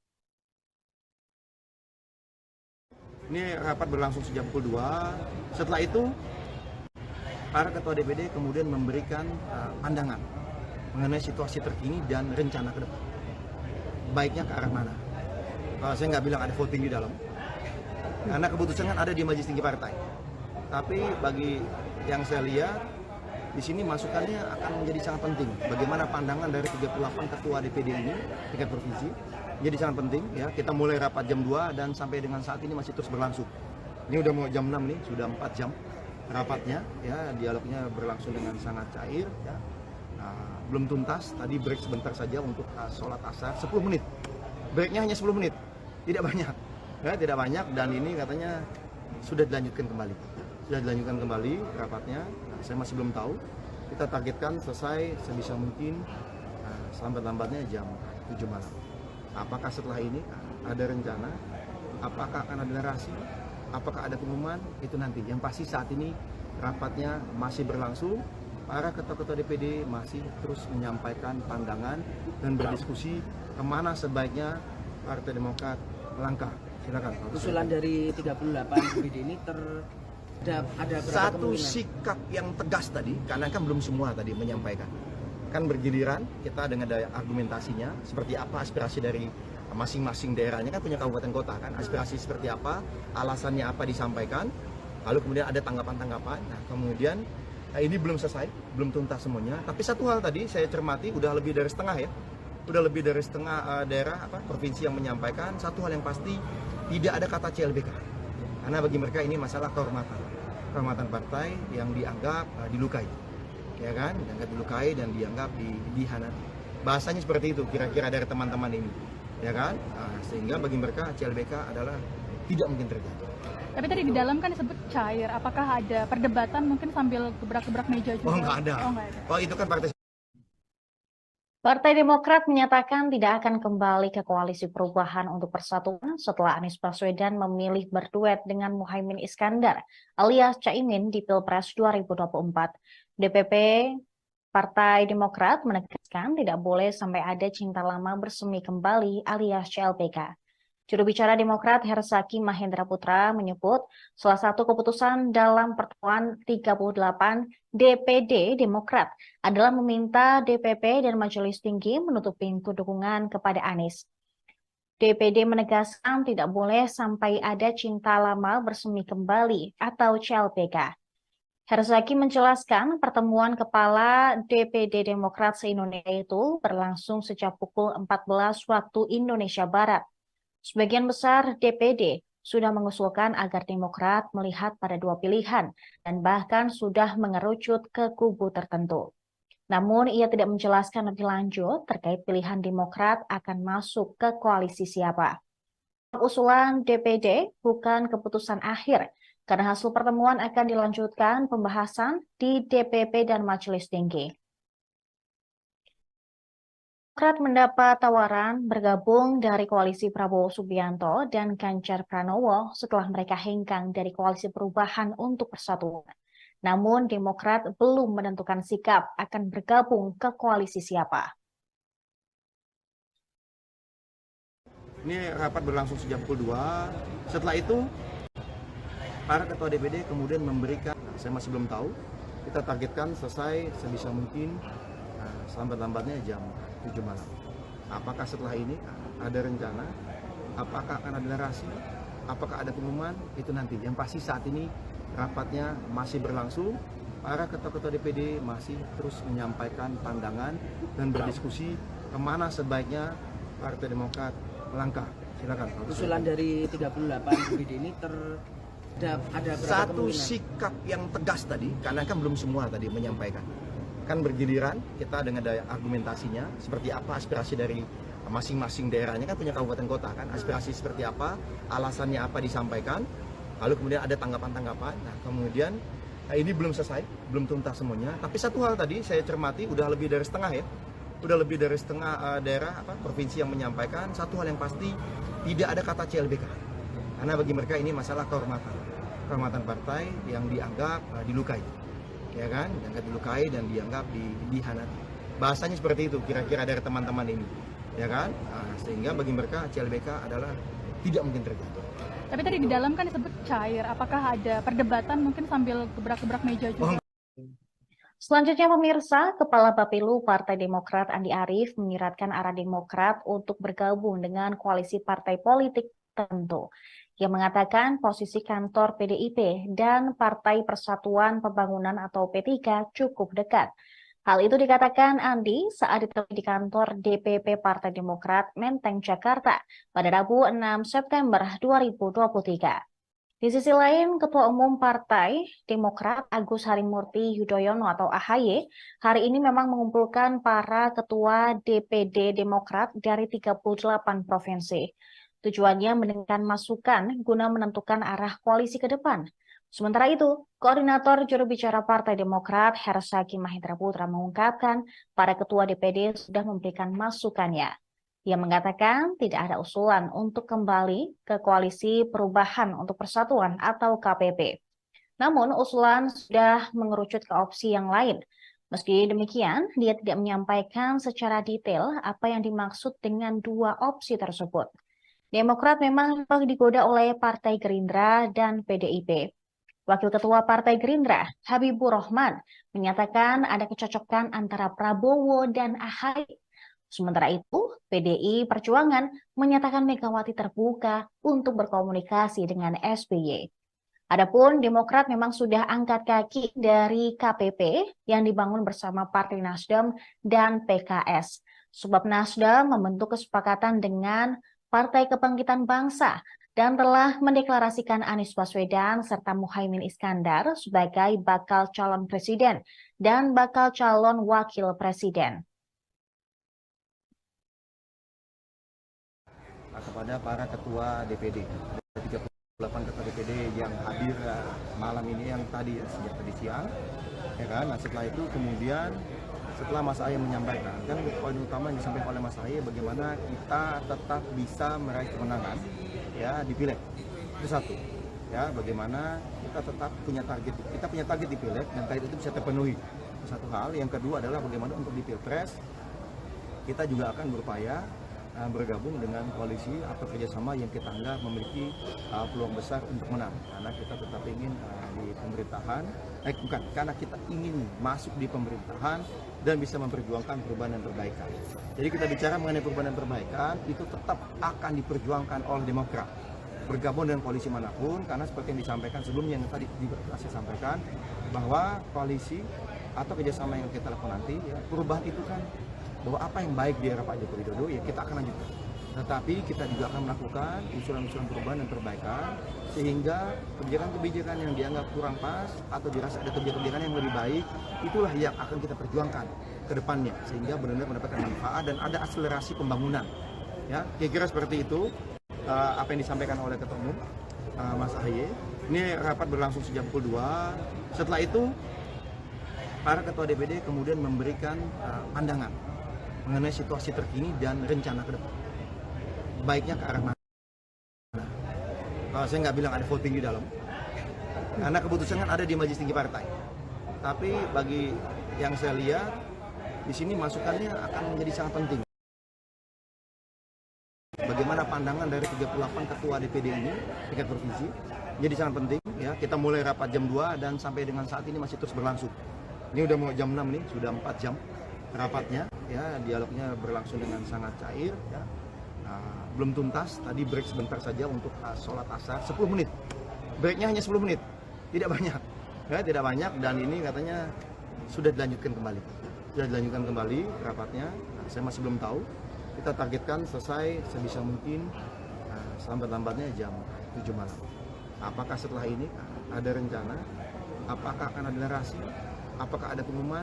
Ini rapat berlangsung sejak pukul 2. Setelah itu, para ketua DPD kemudian memberikan pandangan mengenai situasi terkini dan rencana ke depan. Baiknya ke arah mana? Saya nggak bilang ada voting di dalam, karena keputusan kan ada di Majelis Tinggi Partai. Tapi bagi yang saya lihat, di sini masukannya akan menjadi sangat penting. Bagaimana pandangan dari 38 ketua DPD ini tingkat provinsi. Jadi sangat penting ya, kita mulai rapat jam 2 dan sampai dengan saat ini masih terus berlangsung. Ini udah mau jam 6 nih, sudah 4 jam rapatnya ya, dialognya berlangsung dengan sangat cair ya. Belum tuntas, tadi break sebentar saja untuk sholat asar 10 menit. Breaknya hanya 10 menit, tidak banyak ya, tidak banyak, dan ini katanya sudah dilanjutkan kembali. Sudah dilanjutkan kembali rapatnya. Saya masih belum tahu. Kita targetkan selesai sebisa mungkin selambat-lambatnya jam 7 malam. Apakah setelah ini ada rencana? Apakah akan ada narasi? Apakah ada pengumuman? Itu nanti. Yang pasti saat ini rapatnya masih berlangsung, para ketua-ketua DPD masih terus menyampaikan pandangan dan berdiskusi kemana sebaiknya Partai Demokrat melangkah. Silakan. Usulan dari 38 DPD ini ada satu sikap yang tegas tadi, karena kan belum semua tadi menyampaikan. Kan bergiliran kita dengan daya argumentasinya, seperti apa aspirasi dari masing-masing daerahnya, kan punya kabupaten kota kan, aspirasi seperti apa, alasannya apa disampaikan, lalu kemudian ada tanggapan-tanggapan. Nah kemudian ini belum selesai, belum tuntas semuanya, tapi satu hal tadi saya cermati udah lebih dari setengah ya, udah lebih dari setengah daerah provinsi yang menyampaikan satu hal yang pasti, tidak ada kata CLBK, karena bagi mereka ini masalah kehormatan partai yang dianggap dilukai, ya kan, dianggap dilukai dan dianggap dihianati. Bahasanya seperti itu kira-kira dari teman-teman ini, ya kan, sehingga bagi mereka CLBK adalah tidak mungkin terjadi. Tapi tadi di dalam kan disebut cair, apakah ada perdebatan mungkin sambil gebrak-gebrak meja juga? Oh nggak ada. Oh itu kan partai. Partai Demokrat menyatakan tidak akan kembali ke Koalisi Perubahan untuk Persatuan setelah Anies Baswedan memilih berduet dengan Muhaimin Iskandar alias Caimin di Pilpres 2024. DPP Partai Demokrat menegaskan tidak boleh sampai ada cinta lama bersemi kembali alias CLBK. Juru bicara Demokrat Herzaki Mahendra Putra menyebut salah satu keputusan dalam pertemuan 38 DPD Demokrat adalah meminta DPP dan Majelis Tinggi menutup pintu dukungan kepada Anies. DPD menegaskan tidak boleh sampai ada cinta lama bersemi kembali atau CLBK. Herzaki menjelaskan pertemuan kepala DPD Demokrat se-Indonesia itu berlangsung sejak pukul 14 waktu Indonesia Barat. Sebagian besar DPD sudah mengusulkan agar Demokrat melihat pada dua pilihan dan bahkan sudah mengerucut ke kubu tertentu. Namun ia tidak menjelaskan lebih lanjut terkait pilihan Demokrat akan masuk ke koalisi siapa. Usulan DPD bukan keputusan akhir, karena hasil pertemuan akan dilanjutkan pembahasan di DPP dan Majelis Tinggi. Demokrat mendapat tawaran bergabung dari koalisi Prabowo Subianto dan Ganjar Pranowo setelah mereka hengkang dari Koalisi Perubahan untuk Persatuan. Namun Demokrat belum menentukan sikap akan bergabung ke koalisi siapa. Ini rapat berlangsung sejak pukul 2. Setelah itu para ketua DPD kemudian memberikan, saya masih belum tahu, kita targetkan selesai sebisa mungkin selambat-lambatnya jam 7 malam. Apakah setelah ini ada rencana? Apakah akan ada narasi? Apakah ada pengumuman? Itu nanti. Yang pasti saat ini rapatnya masih berlangsung. Para ketua-ketua DPD masih terus menyampaikan pandangan dan berdiskusi kemana sebaiknya Partai Demokrat melangkah. Silakan. Usulan dari 38 DPD ini ada satu sikap yang tegas tadi, karena kan belum semua tadi menyampaikan. Kan bergiliran kita dengan daya argumentasinya, seperti apa aspirasi dari masing-masing daerahnya, kan punya kabupaten kota kan, aspirasi seperti apa, alasannya apa disampaikan, lalu kemudian ada tanggapan-tanggapan. Nah kemudian ini belum selesai, belum tuntas semuanya, tapi satu hal tadi saya cermati udah lebih dari setengah ya, udah lebih dari setengah daerah provinsi yang menyampaikan satu hal yang pasti, tidak ada kata CLBK, karena bagi mereka ini masalah kehormatan partai yang dianggap dilukai, ya kan, dianggap dilukai dan dianggap dihianati. Bahasanya seperti itu kira-kira dari teman-teman ini, ya kan, sehingga bagi mereka CLBK adalah tidak mungkin terjadi. Tapi tadi di dalam kan disebut cair, apakah ada perdebatan mungkin sambil gebrak-gebrak meja juga? Selanjutnya pemirsa, Kepala Bapilu Partai Demokrat Andi Arief menyiratkan arah Demokrat untuk bergabung dengan koalisi partai politik tertentu. Ia mengatakan posisi kantor PDIP dan Partai Persatuan Pembangunan atau P3 cukup dekat. Hal itu dikatakan Andi saat ditemui di kantor DPP Partai Demokrat Menteng, Jakarta pada Rabu 6 September 2023. Di sisi lain, Ketua Umum Partai Demokrat Agus Harimurti Yudhoyono atau AHY hari ini memang mengumpulkan para ketua DPD Demokrat dari 38 provinsi. Tujuannya mendengarkan masukan guna menentukan arah koalisi ke depan. Sementara itu, Koordinator Juru Bicara Partai Demokrat Herzaki Mahendra Putra mengungkapkan para ketua DPD sudah memberikan masukannya. Ia mengatakan tidak ada usulan untuk kembali ke Koalisi Perubahan untuk Persatuan atau KPP. Namun usulan sudah mengerucut ke opsi yang lain. Meski demikian, dia tidak menyampaikan secara detail apa yang dimaksud dengan dua opsi tersebut. Demokrat memang digoda oleh Partai Gerindra dan PDIP. Wakil Ketua Partai Gerindra, Habibur Rahman, menyatakan ada kecocokan antara Prabowo dan AHY. Sementara itu, PDI Perjuangan menyatakan Megawati terbuka untuk berkomunikasi dengan SBY. Adapun Demokrat memang sudah angkat kaki dari KPP yang dibangun bersama Partai Nasdem dan PKS. Sebab Nasdem membentuk kesepakatan dengan Partai Kebangkitan Bangsa dan telah mendeklarasikan Anies Baswedan serta Muhaimin Iskandar sebagai bakal calon presiden dan bakal calon wakil presiden. Kepada para ketua DPD, 38 ketua DPD yang hadir malam ini, yang tadi sejak tadi siang, ya kan. Nah, setelah itu kemudian setelah Mas Ahy menyampaikan, kan poin utama yang disampaikan oleh Mas Ahy bagaimana kita tetap bisa meraih kemenangan ya di Pileg. Itu satu. Ya, bagaimana kita tetap punya target di Pileg dan target itu bisa terpenuhi. Satu hal. Yang kedua adalah bagaimana untuk di Pilpres kita juga akan berupaya bergabung dengan koalisi atau kerjasama yang kita anggap memiliki peluang besar untuk menang, karena kita tetap ingin di pemerintahan, bukan, karena kita ingin masuk di pemerintahan dan bisa memperjuangkan perubahan dan perbaikan. Jadi kita bicara mengenai perubahan dan perbaikan itu tetap akan diperjuangkan oleh Demokrat bergabung dengan koalisi manapun, karena seperti yang disampaikan sebelumnya, yang tadi saya sampaikan bahwa koalisi atau kerjasama yang kita lakukan nanti, ya, perubahan itu kan bahwa apa yang baik di era Pak Joko Widodo ya kita akan lanjutkan. Tetapi kita juga akan melakukan usulan-usulan perubahan dan perbaikan sehingga kebijakan-kebijakan yang dianggap kurang pas atau dirasa ada kebijakan-kebijakan yang lebih baik, itulah yang akan kita perjuangkan ke depannya sehingga benar-benar mendapatkan manfaat dan ada akselerasi pembangunan. Ya, kira-kira seperti itu apa yang disampaikan oleh Ketua Umum Mas Ahy. Ini rapat berlangsung sejak pukul 2. Setelah itu para ketua DPD kemudian memberikan pandangan mengenai situasi terkini dan rencana ke depan. Baiknya ke arah mana? Kalau saya nggak bilang ada voting di dalam, karena keputusan kan ada di Majelis Tinggi Partai. Tapi bagi yang saya lihat, di sini masukannya akan menjadi sangat penting. Bagaimana pandangan dari 38 ketua DPD ini, tingkat provinsi, jadi sangat penting. Ya, kita mulai rapat jam 2 dan sampai dengan saat ini masih terus berlangsung. Ini udah mau jam 6 nih, sudah 4 jam rapatnya, ya, dialognya berlangsung dengan sangat cair, ya. Belum tuntas, tadi break sebentar saja untuk sholat asar, 10 menit, breaknya hanya 10 menit, tidak banyak, ya, tidak banyak, dan ini katanya sudah dilanjutkan kembali rapatnya. Saya masih belum tahu, kita targetkan selesai sebisa mungkin selambat-lambatnya jam 7 malam. Apakah setelah ini ada rencana, apakah akan ada narasi, apakah ada pengumuman?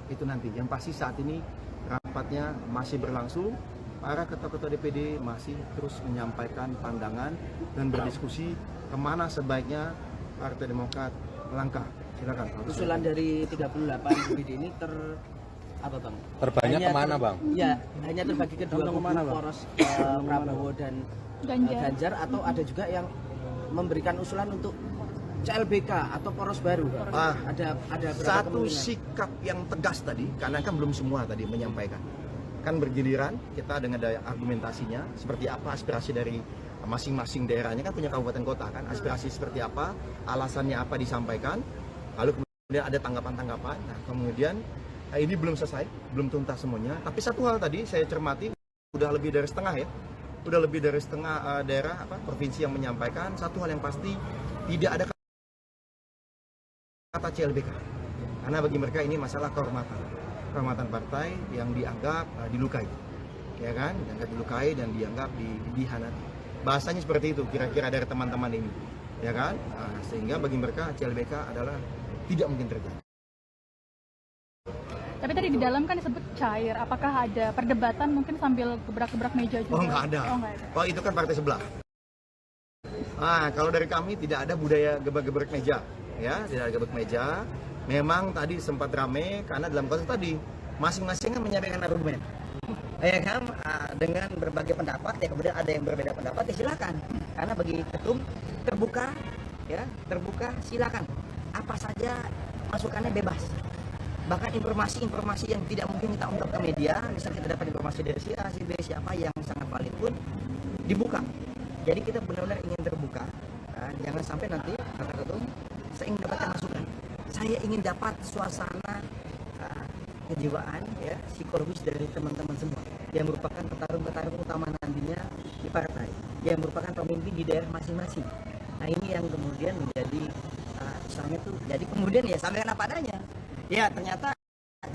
Itu nanti. Yang pasti saat ini rapatnya masih berlangsung, para ketua-ketua DPD masih terus menyampaikan pandangan dan berdiskusi kemana sebaiknya Partai Demokrat melangkah. Silakan. Usulan dari 38 DPD ini apa bang? Terbanyak kemana bang? Ya, hanya terbagi ke dua kubu, poros Prabowo dan Ganjar, atau ada juga yang memberikan usulan untuk CLBK atau poros baru. Ada satu sikap yang tegas tadi, karena kan belum semua tadi menyampaikan. Kan bergiliran kita dengan daya argumentasinya, seperti apa aspirasi dari masing-masing daerahnya, kan punya kabupaten kota kan, aspirasi seperti apa, alasannya apa disampaikan, lalu kemudian ada tanggapan-tanggapan. Nah, kemudian ini belum selesai, belum tuntas semuanya. Tapi satu hal tadi saya cermati, udah lebih dari setengah ya, udah lebih dari setengah daerah provinsi yang menyampaikan satu hal yang pasti, tidak ada kata CLBK, karena bagi mereka ini masalah kehormatan partai yang dianggap dilukai, ya kan, dianggap dilukai dan dianggap dihianati. Bahasanya seperti itu kira-kira dari teman-teman ini, ya kan, sehingga bagi mereka CLBK adalah tidak mungkin terjadi. Tapi tadi di dalam kan disebut cair, apakah ada perdebatan mungkin sambil gebrak-gebrak meja juga? Oh nggak ada. Oh itu kan partai sebelah. Kalau dari kami tidak ada budaya gebrak-gebrak meja. Ya, tidak ada gebrak meja. Memang tadi sempat ramai karena dalam konteks tadi masing-masing kan menyampaikan argumen. ya kan, dengan berbagai pendapat ya, kemudian ada yang berbeda pendapat ya silakan, karena bagi ketum terbuka ya, terbuka silakan, apa saja masukannya bebas, bahkan informasi-informasi yang tidak mungkin kita ungkap ke media, misalnya kita dapat informasi dari si A, si B, siapa yang sangat valid pun dibuka. Jadi kita benar-benar ingin terbuka, jangan sampai nanti kata ketum saya ingin dapatkan masukan, saya ingin dapat suasana kejiwaan ya, psikologis dari teman-teman semua yang merupakan petarung-petarung utama nantinya di partai, yang merupakan pemimpin di daerah masing-masing. Nah ini yang kemudian menjadi misalnya tuh, jadi kemudian ya sampaikan apa adanya. Ya ternyata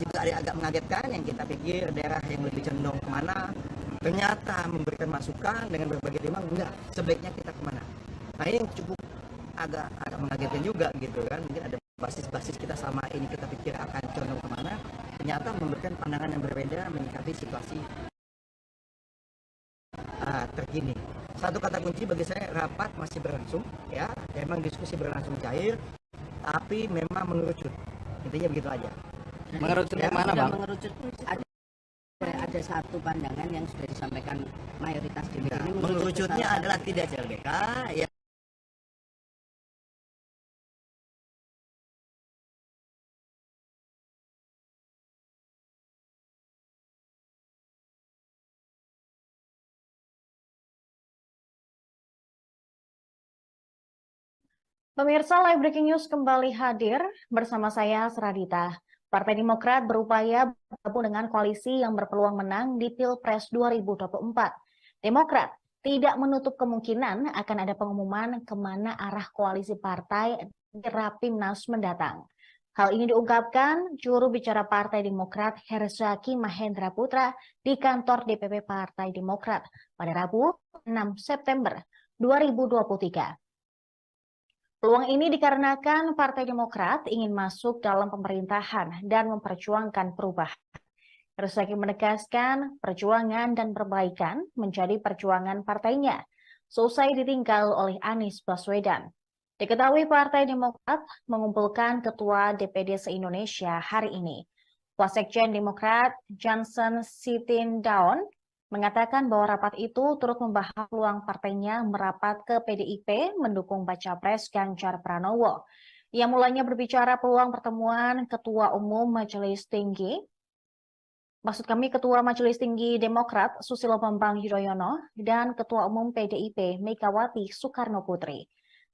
juga ada agak mengagetkan, yang kita pikir daerah yang lebih condong kemana, ternyata memberikan masukan dengan berbagai timbang, enggak, sebaiknya kita kemana. Nah ini yang cukup agak mengagetkan juga gitu kan, mungkin ada basis-basis kita sama ini kita pikir akan condong kemana, ternyata memberikan pandangan yang berbeda menyikapi situasi terkini. Satu kata kunci bagi saya, rapat masih berlangsung ya, memang diskusi berlangsung cair, tapi memang mengerucut, intinya begitu aja. Mengerucut ya, mana Bang? Mengerucut ada satu pandangan yang sudah disampaikan mayoritas DPD ini. Mengerucutnya adalah tidak CLBK ya. Pemirsa, Live Breaking News kembali hadir bersama saya, Seradita. Partai Demokrat berupaya bergabung dengan koalisi yang berpeluang menang di Pilpres 2024. Demokrat tidak menutup kemungkinan akan ada pengumuman kemana arah koalisi partai di Rapimnas mendatang. Hal ini diungkapkan juru bicara Partai Demokrat Herzaki Mahendra Putra di kantor DPP Partai Demokrat pada Rabu 6 September 2023. Peluang ini dikarenakan Partai Demokrat ingin masuk dalam pemerintahan dan memperjuangkan perubahan. Herzaki menegaskan perjuangan dan perbaikan menjadi perjuangan partainya, selesai ditinggal oleh Anies Baswedan. Diketahui Partai Demokrat mengumpulkan Ketua DPD se-Indonesia hari ini. Wasekjen Demokrat Johnson Sitindaun mengatakan bahwa rapat itu turut membahas peluang partainya merapat ke PDIP mendukung baca pres Ganjar Pranowo. Ia mulanya berbicara peluang pertemuan Ketua Majelis Tinggi Demokrat Susilo Bambang Yudhoyono dan Ketua Umum PDIP Megawati Soekarno Putri.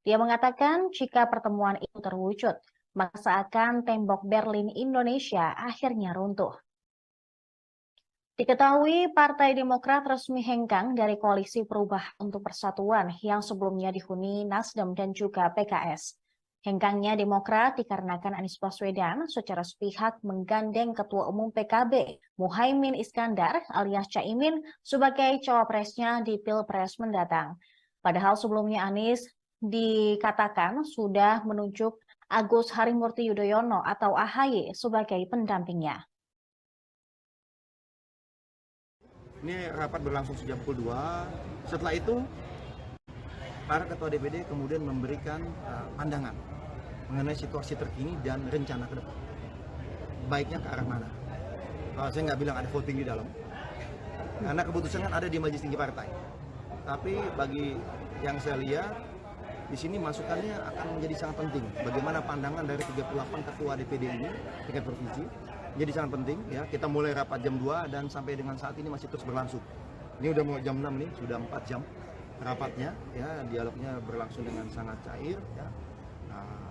Dia mengatakan jika pertemuan itu terwujud, maka seakan tembok Berlin Indonesia akhirnya runtuh. Diketahui Partai Demokrat resmi hengkang dari Koalisi Perubahan untuk Persatuan yang sebelumnya dihuni Nasdem dan juga PKS. Hengkangnya Demokrat dikarenakan Anies Baswedan secara sepihak menggandeng Ketua Umum PKB Muhaimin Iskandar alias Caimin sebagai cawapresnya di Pilpres mendatang. Padahal sebelumnya Anies dikatakan sudah menunjuk Agus Harimurti Yudhoyono atau AHY sebagai pendampingnya. Ini rapat berlangsung sejak pukul 2. Setelah itu, para ketua DPD kemudian memberikan pandangan mengenai situasi terkini dan rencana ke depan. Baiknya ke arah mana? Saya nggak bilang ada voting di dalam, karena keputusan kan ada di Majelis Tinggi Partai. Tapi bagi yang saya lihat, di sini masukannya akan menjadi sangat penting. Bagaimana pandangan dari 38 ketua DPD ini tingkat provinsi. Jadi sangat penting ya, kita mulai rapat jam 2 dan sampai dengan saat ini masih terus berlangsung. Ini udah mau jam 6 nih, sudah 4 jam rapatnya ya, dialognya berlangsung dengan sangat cair ya.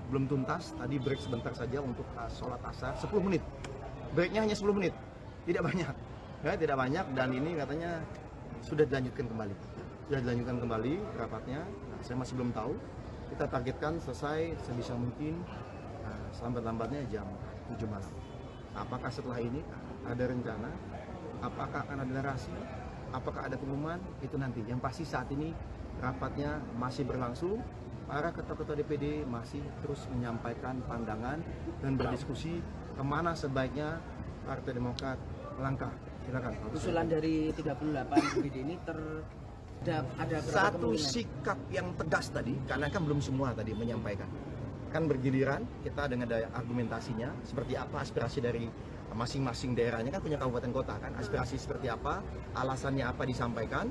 Belum tuntas, tadi break sebentar saja untuk sholat asar 10 menit. Breaknya hanya 10 menit, tidak banyak ya, tidak banyak, dan ini katanya sudah dilanjutkan kembali. Sudah dilanjutkan kembali rapatnya. Saya masih belum tahu. Kita targetkan selesai sebisa mungkin selambat-lambatnya jam 7 malam. Apakah setelah ini ada rencana, apakah akan ada narasi, apakah ada pengumuman, itu nanti. Yang pasti saat ini rapatnya masih berlangsung, para ketua-ketua DPD masih terus menyampaikan pandangan dan berdiskusi kemana sebaiknya Partai Demokrat melangkah. Silakan. Usulan dari 38 DPD ini ada satu sikap yang tegas tadi, karena kan belum semua tadi menyampaikan. Kan bergiliran kita dengan argumentasinya seperti apa aspirasi dari masing-masing daerahnya kan punya kabupaten kota kan, aspirasi seperti apa, alasannya apa disampaikan,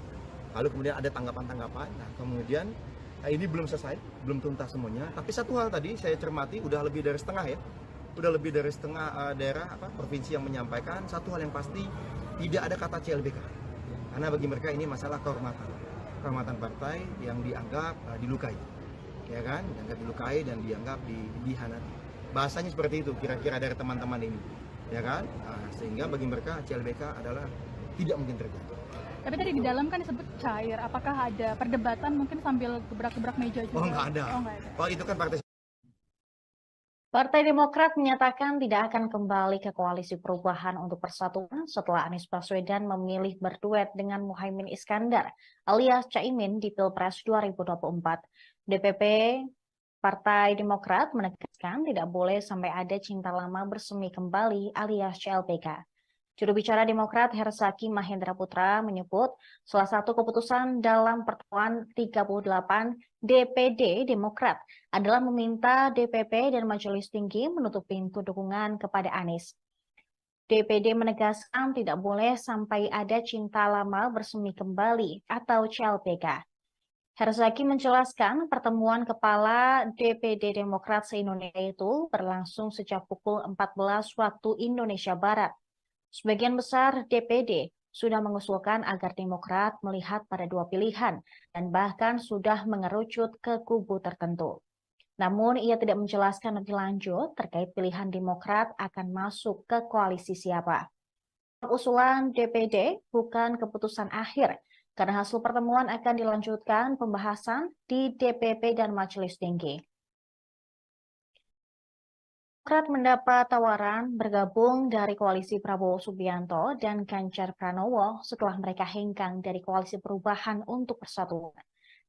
lalu kemudian ada tanggapan-tanggapan. Nah, kemudian ini belum selesai, belum tuntas semuanya. Tapi satu hal tadi saya cermati, udah lebih dari setengah ya, udah lebih dari setengah daerah provinsi yang menyampaikan satu hal yang pasti, tidak ada kata CLBK. Karena bagi mereka ini masalah kehormatan partai yang dianggap dilukai, ya kan, dianggap dilukai dan dianggap dihianati. Bahasanya seperti itu kira-kira dari teman-teman ini, ya kan, sehingga bagi mereka CLBK adalah tidak mungkin terjadi. Tapi tadi di dalam kan disebut cair, apakah ada perdebatan mungkin sambil gebrak-gebrak meja juga? Oh nggak ada. Oh itu kan partai. Partai Demokrat menyatakan tidak akan kembali ke koalisi perubahan untuk persatuan setelah Anies Baswedan memilih berduet dengan Muhaimin Iskandar alias Caimin di Pilpres 2024. DPP Partai Demokrat menegaskan tidak boleh sampai ada cinta lama bersemi kembali alias CLBK. Juru bicara Demokrat Herzaki Mahendra Putra menyebut salah satu keputusan dalam pertemuan 38 DPD Demokrat adalah meminta DPP dan Majelis Tinggi menutup pintu dukungan kepada Anies. DPD menegaskan tidak boleh sampai ada cinta lama bersemi kembali atau CLBK. Herzaki menjelaskan pertemuan kepala DPD Demokrat se-Indonesia itu berlangsung sejak pukul 14 waktu Indonesia Barat. Sebagian besar DPD sudah mengusulkan agar Demokrat melihat pada dua pilihan dan bahkan sudah mengerucut ke kubu tertentu. Namun ia tidak menjelaskan lebih lanjut terkait pilihan Demokrat akan masuk ke koalisi siapa. Usulan DPD bukan keputusan akhir karena hasil pertemuan akan dilanjutkan pembahasan di DPP dan Majelis Tinggi. Demokrat mendapat tawaran bergabung dari koalisi Prabowo Subianto dan Ganjar Pranowo setelah mereka hengkang dari koalisi perubahan untuk persatuan.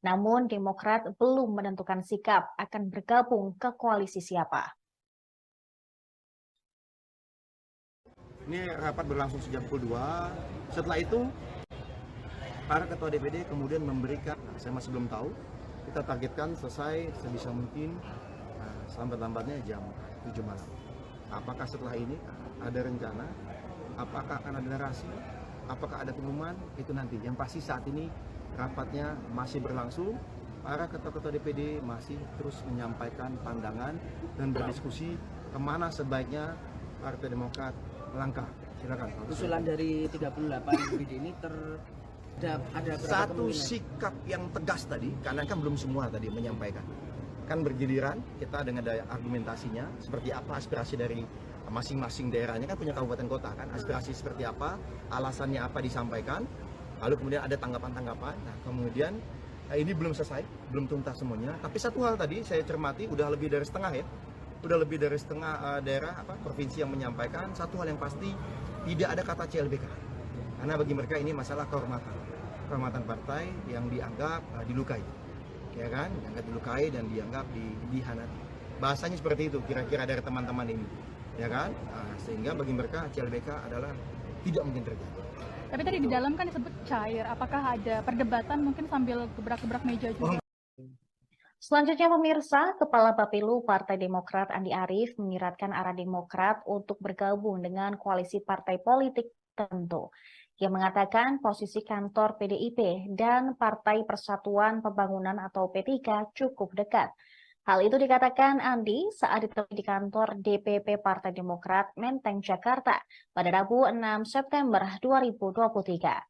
Namun Demokrat belum menentukan sikap akan bergabung ke koalisi siapa. Ini rapat berlangsung sejak pukul 2. Setelah itu para ketua DPD kemudian memberikan, saya masih belum tahu, kita targetkan selesai sebisa mungkin selambat-lambatnya jam 7 malam. Apakah setelah ini ada rencana? Apakah akan ada narasi? Apakah ada pengumuman? Itu nanti. Yang pasti saat ini rapatnya masih berlangsung. Para ketua-ketua DPD masih terus menyampaikan pandangan dan berdiskusi kemana sebaiknya Partai Demokrat melangkah. Silakan. Usulan dari 38 DPD ini ada satu sikap yang tegas tadi, karena kan belum semua tadi menyampaikan. Kan bergiliran kita dengan daya argumentasinya seperti apa, aspirasi dari masing-masing daerahnya kan punya kabupaten kota kan, aspirasi seperti apa, alasannya apa disampaikan, lalu kemudian ada tanggapan-tanggapan. Nah kemudian ini belum selesai, belum tuntas semuanya. Tapi satu hal tadi saya cermati, udah lebih dari setengah ya, udah lebih dari setengah daerah provinsi yang menyampaikan satu hal yang pasti, tidak ada kata CLBK. Karena bagi mereka ini masalah kehormatan partai yang dianggap dilukai, ya kan, dianggap dilukai dan dianggap dihianati. Bahasanya seperti itu kira-kira dari teman-teman ini, ya kan, sehingga bagi mereka CLBK adalah tidak mungkin terjadi. Tapi tadi di dalam kan disebut cair, apakah ada perdebatan mungkin sambil gebrak-gebrak meja juga? Selanjutnya pemirsa, Kepala Bapilu Partai Demokrat Andi Arief menyiratkan arah Demokrat untuk bergabung dengan koalisi partai politik tertentu. Ia mengatakan posisi kantor PDIP dan Partai Persatuan Pembangunan atau P3 cukup dekat. Hal itu dikatakan Andi saat ditemui di kantor DPP Partai Demokrat Menteng, Jakarta pada Rabu 6 September 2023.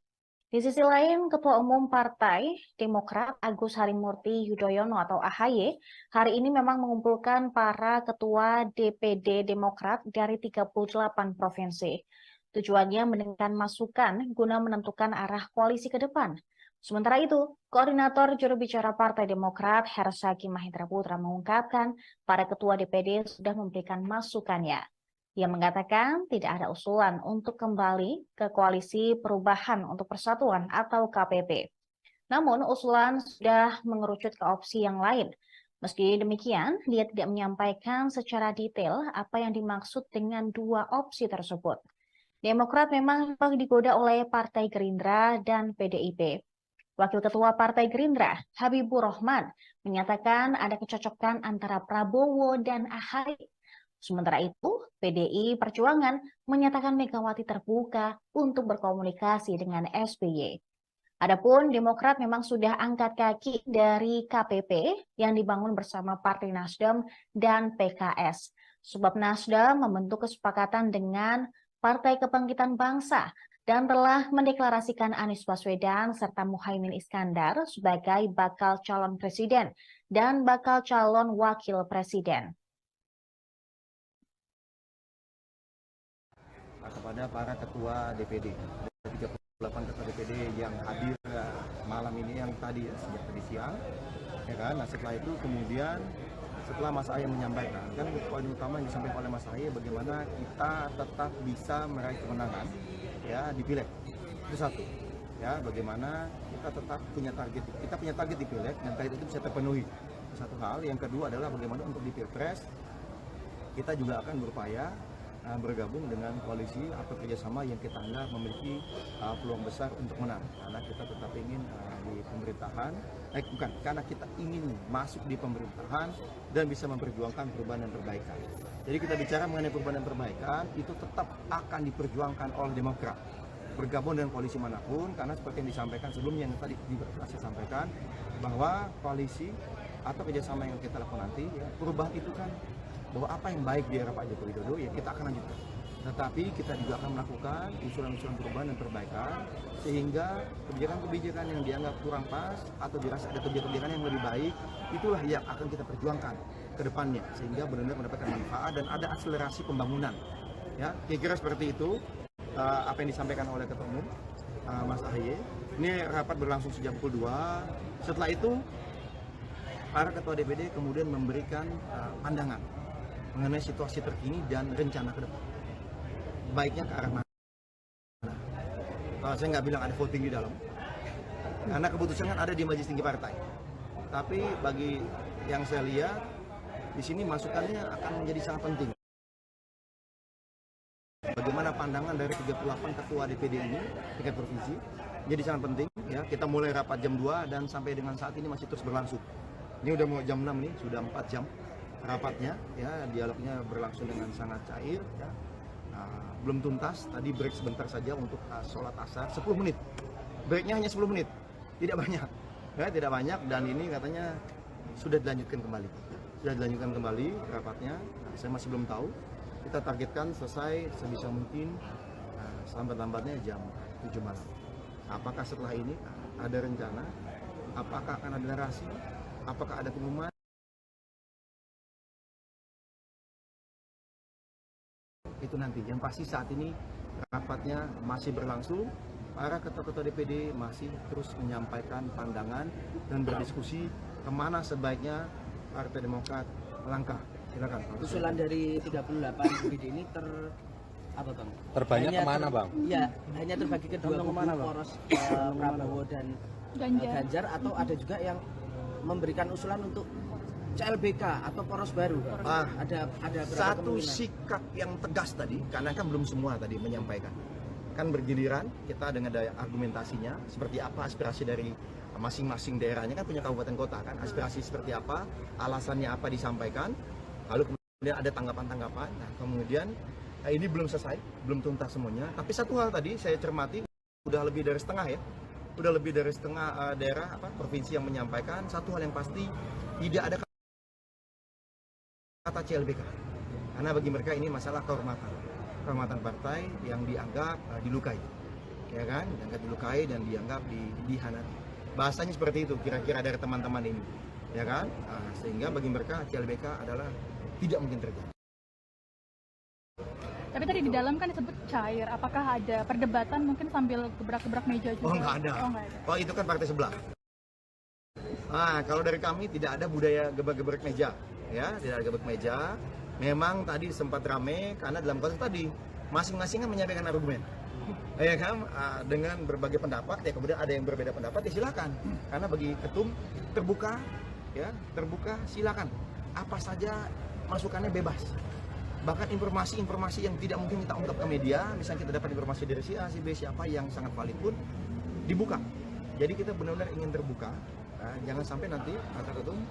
Di sisi lain, Ketua Umum Partai Demokrat Agus Harimurti Yudhoyono atau AHY hari ini memang mengumpulkan para ketua DPD Demokrat dari 38 provinsi. Tujuannya mendengarkan masukan guna menentukan arah koalisi ke depan. Sementara itu, Koordinator Juru Bicara Partai Demokrat Herzaki Mahendra Putra mengungkapkan para ketua DPD sudah memberikan masukannya. Ia mengatakan tidak ada usulan untuk kembali ke koalisi perubahan untuk persatuan atau KPP. Namun usulan sudah mengerucut ke opsi yang lain. Meski demikian, dia tidak menyampaikan secara detail apa yang dimaksud dengan dua opsi tersebut. Demokrat memang digoda oleh Partai Gerindra dan PDIP. Wakil Ketua Partai Gerindra, Habibur Rahman, menyatakan ada kecocokan antara Prabowo dan AHY. Sementara itu, PDI Perjuangan menyatakan Megawati terbuka untuk berkomunikasi dengan SBY. Adapun Demokrat memang sudah angkat kaki dari KPP yang dibangun bersama Partai Nasdem dan PKS. Sebab Nasdem membentuk kesepakatan dengan Partai Kebangkitan Bangsa dan telah mendeklarasikan Anies Baswedan serta Muhaimin Iskandar sebagai bakal calon presiden dan bakal calon wakil presiden. Kepada para ketua DPD, 38 ketua DPD yang hadir malam ini, yang tadi sejak tadi siang, ya kan. Nah setelah itu kemudian setelah Mas Ahaye menyampaikan, kan poin utama yang disampaikan oleh Mas Ahaye bagaimana kita tetap bisa meraih kemenangan ya di Pileg. Itu satu, ya bagaimana kita tetap punya target di Pileg dan target itu bisa terpenuhi. Satu hal. Yang kedua adalah bagaimana untuk di Pilpres kita juga akan berupaya bergabung dengan koalisi atau kerjasama yang kita anggap memiliki peluang besar untuk menang, karena kita tetap ingin di pemerintahan, bukan, karena kita ingin masuk di pemerintahan dan bisa memperjuangkan perubahan dan perbaikan. Jadi kita bicara mengenai perubahan dan perbaikan itu tetap akan diperjuangkan oleh Demokrat bergabung dengan koalisi manapun, karena seperti yang disampaikan sebelumnya yang tadi juga saya sampaikan bahwa koalisi atau kerjasama yang kita lakukan nanti, ya, perubahan itu kan bahwa apa yang baik di era Pak Joko Widodo ya kita akan lanjutkan. Tetapi kita juga akan melakukan usulan-usulan perubahan dan perbaikan sehingga kebijakan-kebijakan yang dianggap kurang pas atau dirasa ada kebijakan yang lebih baik, itulah yang akan kita perjuangkan ke depannya sehingga benar-benar mendapatkan manfaat dan ada akselerasi pembangunan. Ya, kira-kira seperti itu apa yang disampaikan oleh Ketua Umum Mas Ahaye. Ini rapat berlangsung sejak pukul 2. Setelah itu para ketua DPD kemudian memberikan pandangan mengenai situasi terkini dan rencana ke depan. Baiknya ke arah mana? Saya nggak bilang ada voting di dalam, karena keputusan kan ada di Majelis Tinggi Partai. Tapi bagi yang saya lihat, di sini masukannya akan menjadi sangat penting. Bagaimana pandangan dari 38 ketua DPD ini, tingkat provinsi, jadi sangat penting. Ya, kita mulai rapat jam 2 dan sampai dengan saat ini masih terus berlangsung. Ini udah mau jam 6 nih, sudah 4 jam. Rapatnya, ya dialognya berlangsung dengan sangat cair, ya. Belum tuntas. Tadi break sebentar saja untuk sholat asar 10 menit. Breaknya hanya 10 menit, tidak banyak, ya tidak banyak. Dan ini katanya sudah dilanjutkan kembali rapatnya. Saya masih belum tahu. Kita targetkan selesai sebisa mungkin selambat-lambatnya jam 7 malam. Apakah setelah ini ada rencana? Apakah akan ada narasi? Apakah ada pengumuman? Itu nanti. Yang pasti saat ini rapatnya masih berlangsung. Para ketua-ketua DPD masih terus menyampaikan pandangan dan berdiskusi kemana sebaiknya Partai Demokrat melangkah. Silakan. Usulan dari 38 DPD ini terbanyak kemana, Bang? Ya, hanya terbagi ke dua kubu, poros Prabowo dan Ganjar, atau ada juga yang memberikan usulan untuk CLBK atau poros baru. Ada satu sikap yang tegas tadi, karena kan belum semua tadi menyampaikan. Kan bergiliran kita dengan daya argumentasinya, seperti apa aspirasi dari masing-masing daerahnya, kan punya kabupaten kota kan, aspirasi seperti apa, alasannya apa disampaikan, lalu kemudian ada tanggapan-tanggapan. Nah, kemudian ini belum selesai, belum tuntas semuanya. Tapi satu hal tadi saya cermati, udah lebih dari setengah ya, udah lebih dari setengah daerah provinsi yang menyampaikan satu hal yang pasti, tidak ada kata CLBK, karena bagi mereka ini masalah kehormatan partai yang dianggap dilukai, ya kan, dianggap dilukai dan dianggap dihianati. Bahasanya seperti itu kira-kira dari teman-teman ini, ya kan, sehingga bagi mereka CLBK adalah tidak mungkin terjadi. Tapi tadi di dalam kan disebut cair, apakah ada perdebatan mungkin sambil gebrak-gebrak meja juga? Oh nggak ada. Oh itu kan partai sebelah. Kalau dari kami tidak ada budaya gebrak-gebrak meja. Ya, tidak ada gebrak meja. Memang tadi sempat rame karena dalam konteks tadi masing-masing kan menyampaikan argumen, ya kan, dengan berbagai pendapat. Ya kemudian ada yang berbeda pendapat, ya silakan. Karena bagi ketum terbuka, ya terbuka, silakan. Apa saja masukannya bebas. Bahkan informasi-informasi yang tidak mungkin kita ungkap ke media, misalnya kita dapat informasi dari si A, si B, siapa yang sangat valid pun dibuka. Jadi kita benar-benar ingin terbuka. Jangan sampai nanti kata ketum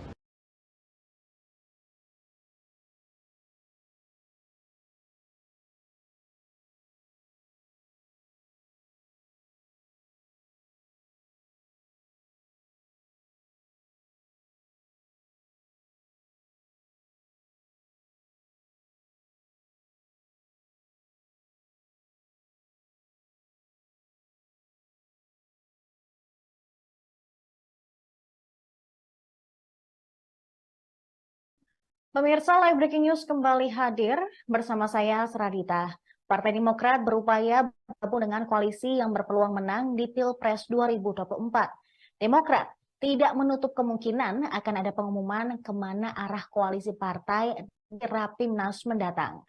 Pemirsa, Live Breaking News kembali hadir bersama saya, Seradita. Partai Demokrat berupaya bergabung dengan koalisi yang berpeluang menang di Pilpres 2024. Demokrat tidak menutup kemungkinan akan ada pengumuman kemana arah koalisi partai di Rapimnas mendatang.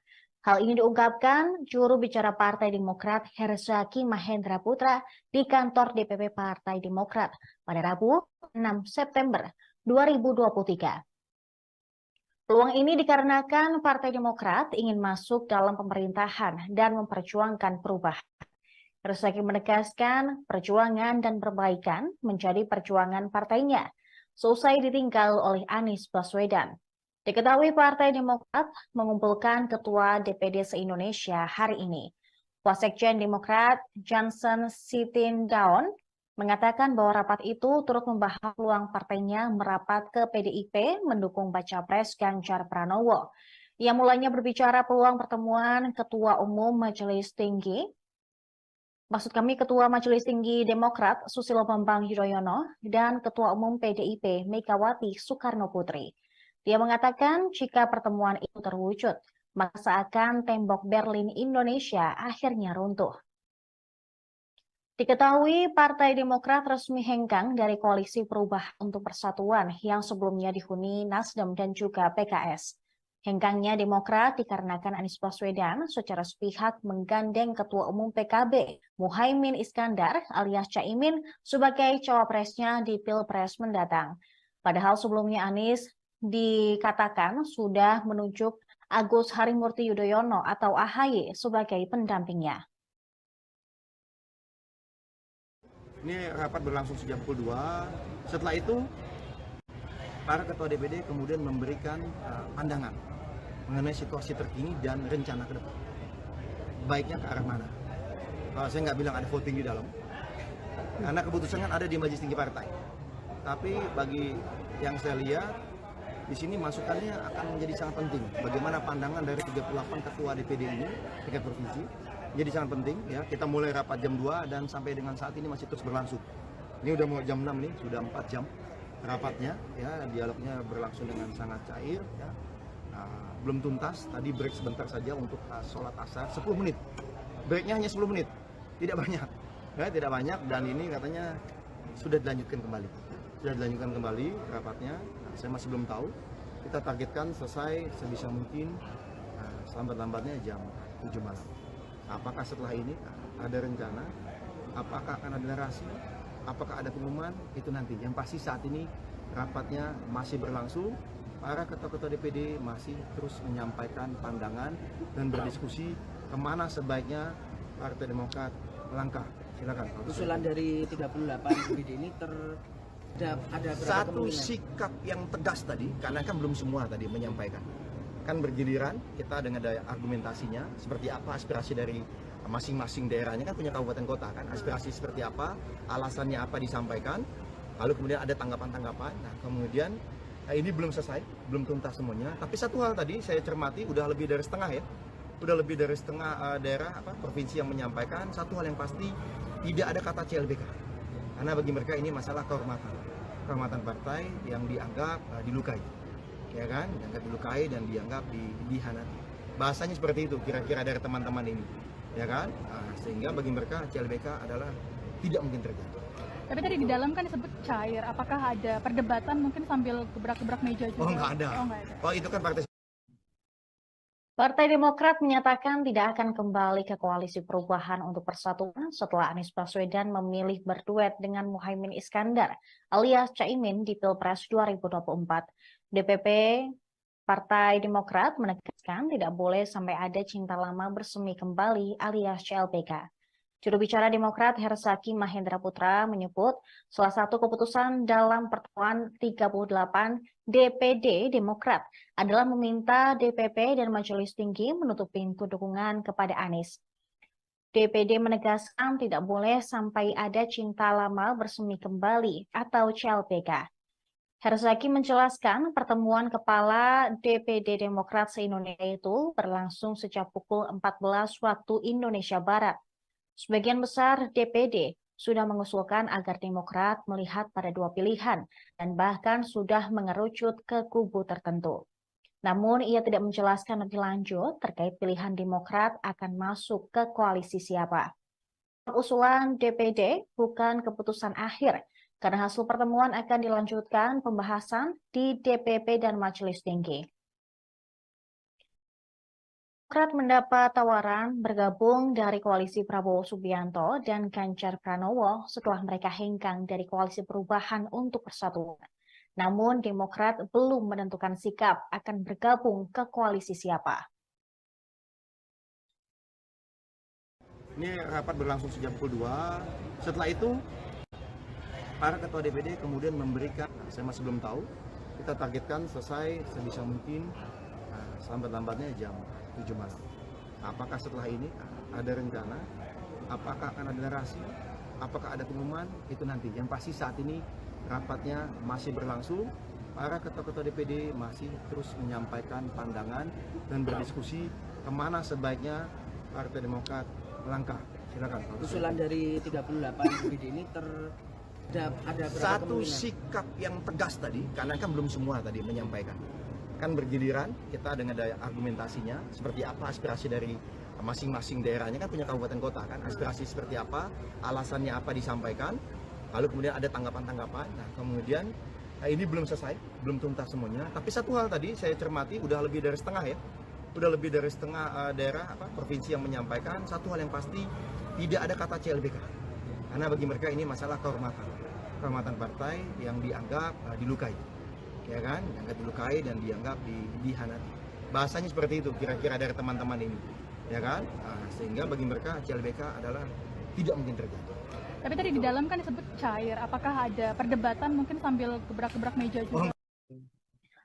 Hal ini diungkapkan juru bicara Partai Demokrat Herzaki Mahendra Putra di kantor DPP Partai Demokrat pada Rabu 6 September 2023. Peluang ini dikarenakan Partai Demokrat ingin masuk dalam pemerintahan dan memperjuangkan perubahan. Herzaki menegaskan perjuangan dan perbaikan menjadi perjuangan partainya, seusai ditinggal oleh Anies Baswedan. Diketahui Partai Demokrat mengumpulkan Ketua DPD se-Indonesia hari ini. Wasekjen Demokrat Johnson Sitindaun mengatakan bahwa rapat itu turut membahas peluang partainya merapat ke PDIP mendukung baca pres Ganjar Pranowo. Ia mulanya berbicara peluang pertemuan Ketua Majelis Tinggi Demokrat Susilo Bambang Yudhoyono dan Ketua Umum PDIP Megawati Soekarno Putri. Dia mengatakan jika pertemuan itu terwujud, maka seakan tembok Berlin Indonesia akhirnya runtuh. Diketahui Partai Demokrat resmi hengkang dari Koalisi Perubahan untuk Persatuan yang sebelumnya dihuni Nasdem dan juga PKS. Hengkangnya Demokrat dikarenakan Anies Baswedan secara sepihak menggandeng Ketua Umum PKB Muhaimin Iskandar alias Caimin sebagai cawapresnya di Pilpres mendatang. Padahal sebelumnya Anies dikatakan sudah menunjuk Agus Harimurti Yudhoyono atau AHY sebagai pendampingnya. Ini rapat berlangsung sejak pukul 2. Setelah itu, para ketua DPD kemudian memberikan pandangan mengenai situasi terkini dan rencana ke depan. Baiknya ke arah mana? Saya nggak bilang ada voting di dalam, karena keputusan kan ada di Majelis Tinggi Partai. Tapi bagi yang saya lihat, di sini masukannya akan menjadi sangat penting. Bagaimana pandangan dari 38 ketua DPD ini, tingkat provinsi, jadi sangat penting. Ya, kita mulai rapat jam 2 dan sampai dengan saat ini masih terus berlangsung. Ini udah mau jam 6 nih, sudah 4 jam rapatnya. Ya, dialognya berlangsung dengan sangat cair. Ya. Belum tuntas, tadi break sebentar saja untuk sholat asar, 10 menit. Breaknya hanya 10 menit, tidak banyak. Ya, tidak banyak dan ini katanya sudah dilanjutkan kembali. Sudah dilanjutkan kembali rapatnya. Saya masih belum tahu. Kita targetkan selesai sebisa mungkin selambat-lambatnya jam 7 malam. Apakah setelah ini ada rencana? Apakah akan ada narasi? Apakah ada pengumuman? Itu nanti. Yang pasti saat ini rapatnya masih berlangsung. Para ketua-ketua DPD masih terus menyampaikan pandangan dan berdiskusi kemana sebaiknya Partai Demokrat melangkah. Silakan. Usulan dari 38 DPD ini ada satu sikap yang tegas tadi, karena kan belum semua tadi menyampaikan. Kan bergiliran kita dengan daya argumentasinya seperti apa aspirasi dari masing-masing daerahnya, kan punya kabupaten kota kan, aspirasi seperti apa, alasannya apa disampaikan, lalu kemudian ada tanggapan-tanggapan. Nah kemudian ini belum selesai, belum tuntas semuanya, tapi satu hal tadi saya cermati udah lebih dari setengah ya, udah lebih dari setengah daerah provinsi yang menyampaikan satu hal yang pasti, tidak ada kata CLBK, karena bagi mereka ini masalah kehormatan partai yang dianggap dilukai. Ya kan, dianggap dilukai dan dianggap dihianati. Bahasanya seperti itu kira-kira dari teman-teman ini, ya kan? Sehingga bagi mereka CLBK adalah tidak mungkin terjadi. Tapi tadi di dalam kan disebut cair, apakah ada perdebatan mungkin sambil gebrak-gebrak meja juga? Oh nggak ada. Oh itu kan Partai Demokrat menyatakan tidak akan kembali ke Koalisi Perubahan untuk Persatuan setelah Anies Baswedan memilih berduet dengan Muhaimin Iskandar alias Caimin di Pilpres 2024. DPP Partai Demokrat menegaskan tidak boleh sampai ada cinta lama bersemi kembali alias CLBK. Juru bicara Demokrat Herzaki Mahendra Putra menyebut salah satu keputusan dalam pertemuan 38 DPD Demokrat adalah meminta DPP dan Majelis Tinggi menutup pintu dukungan kepada Anies. DPD menegaskan tidak boleh sampai ada cinta lama bersemi kembali atau CLBK. Herzaki menjelaskan pertemuan kepala DPD Demokrat se-Indonesia itu berlangsung sejak pukul 14 waktu Indonesia Barat. Sebagian besar DPD sudah mengusulkan agar Demokrat melihat pada dua pilihan dan bahkan sudah mengerucut ke kubu tertentu. Namun ia tidak menjelaskan lebih lanjut terkait pilihan Demokrat akan masuk ke koalisi siapa. Usulan DPD bukan keputusan akhir, karena hasil pertemuan akan dilanjutkan pembahasan di DPP dan Majelis Tinggi. Demokrat mendapat tawaran bergabung dari koalisi Prabowo Subianto dan Ganjar Pranowo setelah mereka hengkang dari koalisi Perubahan untuk Persatuan. Namun Demokrat belum menentukan sikap akan bergabung ke koalisi siapa. Ini rapat berlangsung sejak pukul 2. Setelah itu, para ketua DPD kemudian memberikan, saya masih belum tahu, kita targetkan selesai sebisa mungkin selambat-lambatnya jam 7 malam. Apakah setelah ini ada rencana? Apakah akan ada narasi? Apakah ada pengumuman? Itu nanti. Yang pasti saat ini rapatnya masih berlangsung. Para ketua-ketua DPD masih terus menyampaikan pandangan dan berdiskusi kemana sebaiknya Partai Demokrat melangkah. Silakan. Usulan dari 38 DPD ini ada satu sikap yang tegas tadi, karena kan belum semua tadi menyampaikan. Kan bergiliran, kita dengan daya argumentasinya, seperti apa aspirasi dari masing-masing daerahnya, kan punya kabupaten kota kan, aspirasi seperti apa, alasannya apa disampaikan, lalu kemudian ada tanggapan-tanggapan. Nah kemudian ini belum selesai, belum tuntas semuanya, tapi satu hal tadi saya cermati, udah lebih dari setengah ya, udah lebih dari setengah daerah provinsi yang menyampaikan satu hal yang pasti, tidak ada kata CLBK, karena bagi mereka ini masalah kehormatan partai yang dianggap dilukai, ya kan, dianggap dilukai dan dianggap dihianati. Bahasanya seperti itu kira-kira dari teman-teman ini, ya kan, sehingga bagi mereka CLBK adalah tidak mungkin terjadi. Tapi tadi di dalam kan disebut cair, apakah ada perdebatan mungkin sambil gebrak-gebrak meja juga?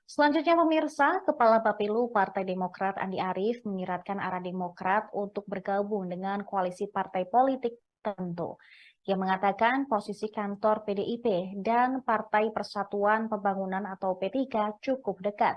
Selanjutnya pemirsa, Kepala Bapilu Partai Demokrat Andi Arief menyiratkan arah Demokrat untuk bergabung dengan koalisi partai politik tertentu. Ia mengatakan posisi kantor PDIP dan Partai Persatuan Pembangunan atau P3 cukup dekat.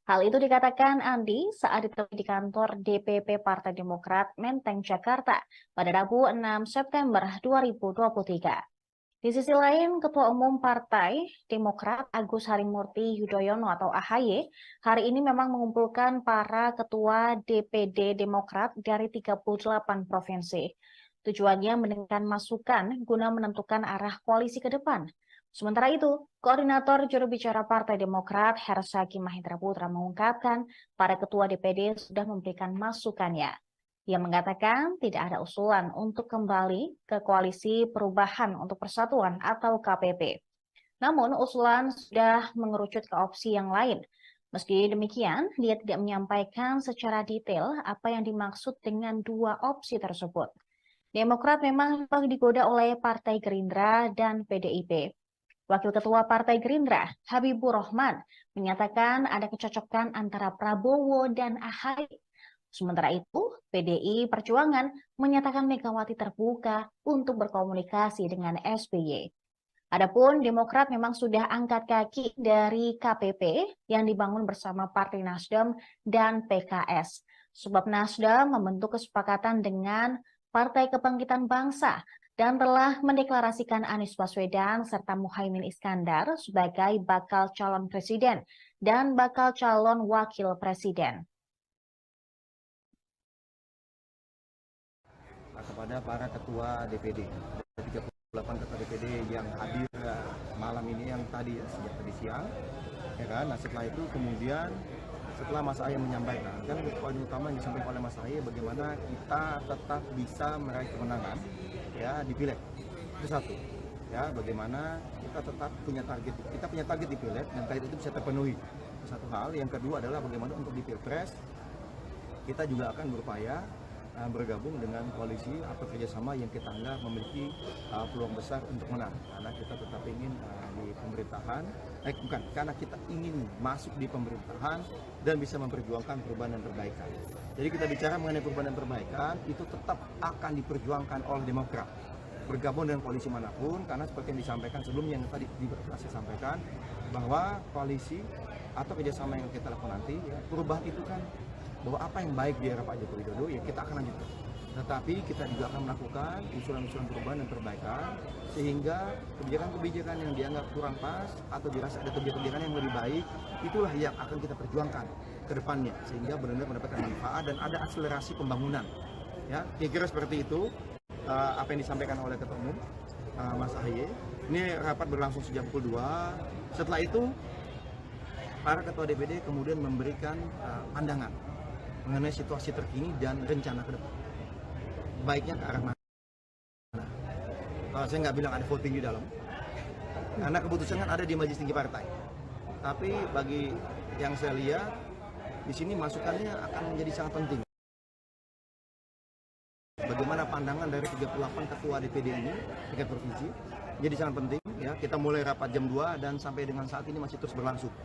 Hal itu dikatakan Andi saat ditemui di kantor DPP Partai Demokrat Menteng, Jakarta pada Rabu 6 September 2023. Di sisi lain, Ketua Umum Partai Demokrat Agus Harimurti Yudhoyono atau AHY hari ini memang mengumpulkan para ketua DPD Demokrat dari 38 provinsi. Tujuannya mendengarkan masukan guna menentukan arah koalisi ke depan. Sementara itu, Koordinator Juru Bicara Partai Demokrat Hersaki Mahendra Putra mengungkapkan para ketua DPD sudah memberikan masukannya. Ia mengatakan tidak ada usulan untuk kembali ke koalisi Perubahan untuk Persatuan atau KPP. Namun usulan sudah mengerucut ke opsi yang lain. Meski demikian, dia tidak menyampaikan secara detail apa yang dimaksud dengan dua opsi tersebut. Demokrat memang digoda oleh Partai Gerindra dan PDIP. Wakil Ketua Partai Gerindra, Habibur Rahman, menyatakan ada kecocokan antara Prabowo dan AHY. Sementara itu, PDI Perjuangan menyatakan Megawati terbuka untuk berkomunikasi dengan SBY. Adapun Demokrat memang sudah angkat kaki dari KPP yang dibangun bersama Partai Nasdem dan PKS. Sebab Nasdem membentuk kesepakatan dengan Partai Kebangkitan Bangsa dan telah mendeklarasikan Anies Baswedan serta Muhaimin Iskandar sebagai bakal calon presiden dan bakal calon wakil presiden. Kepada para ketua DPD, 38 ketua DPD yang hadir malam ini yang tadi sejak tadi siang, ya kan. Nah setelah itu kemudian setelah Mas Ahy menyampaikan, kan poin utama yang disampaikan oleh Mas Ahy bagaimana kita tetap bisa meraih kemenangan ya di Pileg. Itu satu, ya bagaimana kita tetap punya target di Pileg dan target itu bisa terpenuhi. Itu satu hal. Yang kedua adalah bagaimana untuk di Pilpres kita juga akan berupaya bergabung dengan koalisi atau kerjasama yang kita anggap memiliki peluang besar untuk menang, karena kita tetap ingin di pemerintahan, karena kita ingin masuk di pemerintahan dan bisa memperjuangkan perubahan dan perbaikan. Jadi kita bicara mengenai perubahan dan perbaikan itu tetap akan diperjuangkan oleh Demokrat bergabung dengan koalisi manapun, karena seperti yang disampaikan sebelumnya yang tadi saya sampaikan bahwa koalisi atau kerjasama yang kita lakukan nanti ya, perubahan itu kan bahwa apa yang baik di era Pak Joko Widodo ya kita akan lanjutkan. Tetapi kita juga akan melakukan usulan-usulan perubahan dan perbaikan sehingga kebijakan-kebijakan yang dianggap kurang pas atau dirasa ada kebijakan yang lebih baik, itulah yang akan kita perjuangkan ke depannya sehingga benar-benar mendapatkan manfaat dan ada akselerasi pembangunan. Ya, kira-kira seperti itu apa yang disampaikan oleh Ketua Umum Mas Ahy. Ini rapat berlangsung sejak pukul 2. Setelah itu para ketua DPD kemudian memberikan pandangan mengenai situasi terkini dan rencana ke depan. Baiknya ke arah mana? Saya nggak bilang ada voting di dalam, karena keputusan kan ada di Majelis Tinggi Partai. Tapi bagi yang saya lihat, di sini masukannya akan menjadi sangat penting. Bagaimana pandangan dari 38 ketua DPD ini, tingkat provinsi, jadi sangat penting. Ya, kita mulai rapat jam 2 dan sampai dengan saat ini masih terus berlangsung.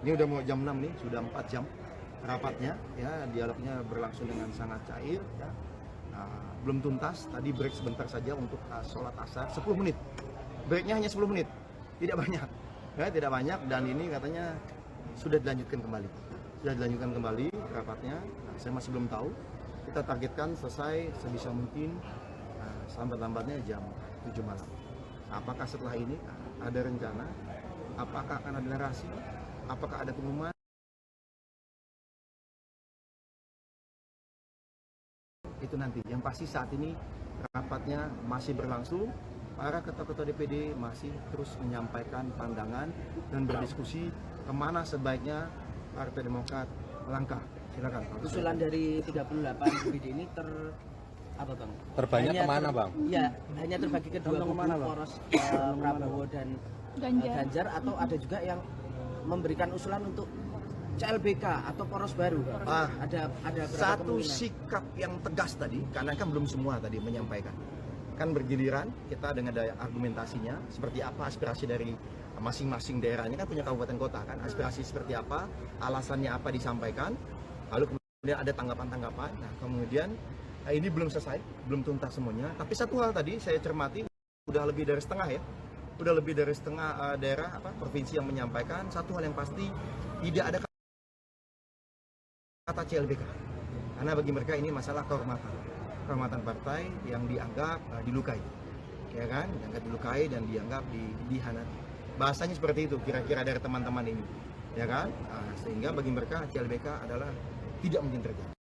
Ini udah mau jam 6 nih, sudah 4 jam rapatnya. Ya, dialognya berlangsung dengan sangat cair. Ya. Belum tuntas, tadi break sebentar saja untuk sholat asar, 10 menit. Breaknya hanya 10 menit, tidak banyak. Ya, tidak banyak dan ini katanya sudah dilanjutkan kembali. Sudah dilanjutkan kembali rapatnya, saya masih belum tahu. Kita targetkan selesai sebisa mungkin lambat-lambatnya jam 7 malam. Apakah setelah ini ada rencana? Apakah akan ada narasi? Apakah ada pengumuman? Itu nanti. Yang pasti saat ini rapatnya masih berlangsung. Para ketua-ketua DPD masih terus menyampaikan pandangan dan berdiskusi kemana sebaiknya Partai Demokrat melangkah. Silakan. Usulan dari 38 DPD ini apa bang? Terbanyak kemana bang? Ya, hanya terbagi ke dua kubu, poros Prabowo dan Ganjar, atau ada juga yang memberikan usulan untuk CLBK atau poros baru. Ada satu sikap yang tegas tadi, karena kan belum semua tadi menyampaikan. Kan bergiliran kita dengan daya argumentasinya, seperti apa aspirasi dari masing-masing daerahnya, kan punya kabupaten kota kan, aspirasi seperti apa, alasannya apa disampaikan, lalu kemudian ada tanggapan-tanggapan. Nah kemudian ini belum selesai, belum tuntas semuanya. Tapi satu hal tadi saya cermati, udah lebih dari setengah ya, udah lebih dari setengah daerah provinsi yang menyampaikan satu hal yang pasti, tidak ada kata CLBK, karena bagi mereka ini masalah kehormatan partai yang dianggap dilukai, ya kan, dianggap dilukai dan dianggap dihianati. Bahasanya seperti itu kira-kira dari teman-teman ini, ya kan, sehingga bagi mereka CLBK adalah tidak mungkin terjadi.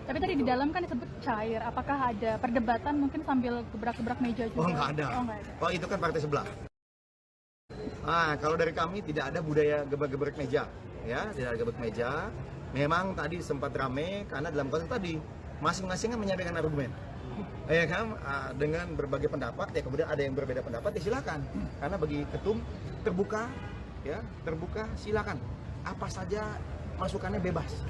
Tapi tadi di dalam kan disebut cair, apakah ada perdebatan mungkin sambil gebrak-gebrak meja juga? Oh nggak ada. Oh itu kan partai sebelah. Kalau dari kami tidak ada budaya gebrak-gebrak meja. Ya, tidak ada gebrak meja. Memang tadi sempat ramai karena dalam konteks tadi masing-masing kan menyampaikan argumen, ya kan, dengan berbagai pendapat. Ya kemudian ada yang berbeda pendapat, ya silakan. Karena bagi ketum terbuka, ya terbuka, silakan. Apa saja masukannya bebas.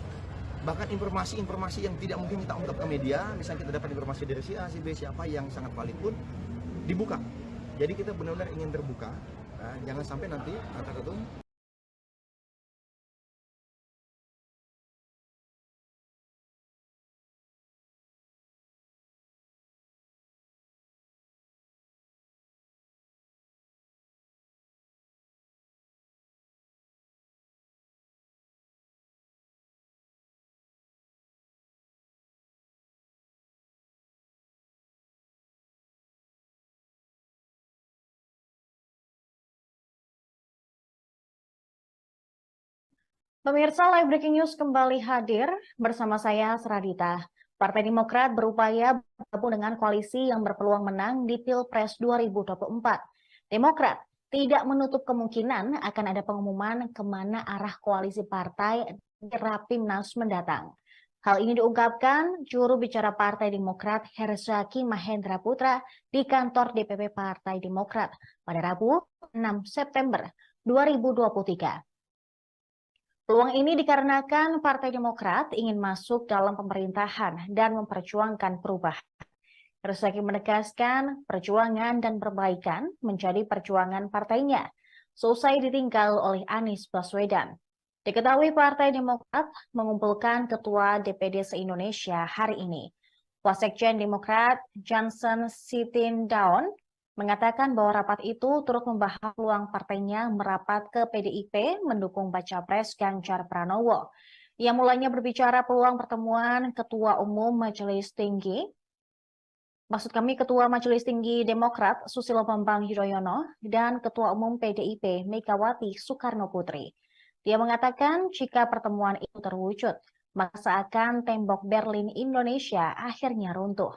Bahkan informasi-informasi yang tidak mungkin kita ungkap ke media, misalnya kita dapat informasi dari si A, si B, siapa yang sangat valid pun dibuka. Jadi kita benar-benar ingin terbuka. Jangan sampai nanti kata ketum Pemirsa, Live Breaking News kembali hadir bersama saya, Seradita. Partai Demokrat berupaya bergabung dengan koalisi yang berpeluang menang di Pilpres 2024. Demokrat tidak menutup kemungkinan akan ada pengumuman kemana arah koalisi partai di Rapimnas mendatang. Hal ini diungkapkan juru bicara Partai Demokrat Herzaki Mahendra Putra di kantor DPP Partai Demokrat pada Rabu 6 September 2023. Peluang ini dikarenakan Partai Demokrat ingin masuk dalam pemerintahan dan memperjuangkan perubahan. Herzaki menegaskan perjuangan dan perbaikan menjadi perjuangan partainya, selesai ditinggal oleh Anies Baswedan. Diketahui Partai Demokrat mengumpulkan Ketua DPD se-Indonesia hari ini. Wasekjen Demokrat Johnson Sitindaun mengatakan bahwa rapat itu turut membahas peluang partainya merapat ke PDIP mendukung baca pres Ganjar Pranowo. Ia mulanya berbicara peluang pertemuan Ketua Umum Majelis Tinggi Ketua Majelis Tinggi Demokrat Susilo Bambang Yudhoyono dan Ketua Umum PDIP Megawati Soekarno Putri. Dia mengatakan jika pertemuan itu terwujud, maka seakan tembok Berlin Indonesia akhirnya runtuh.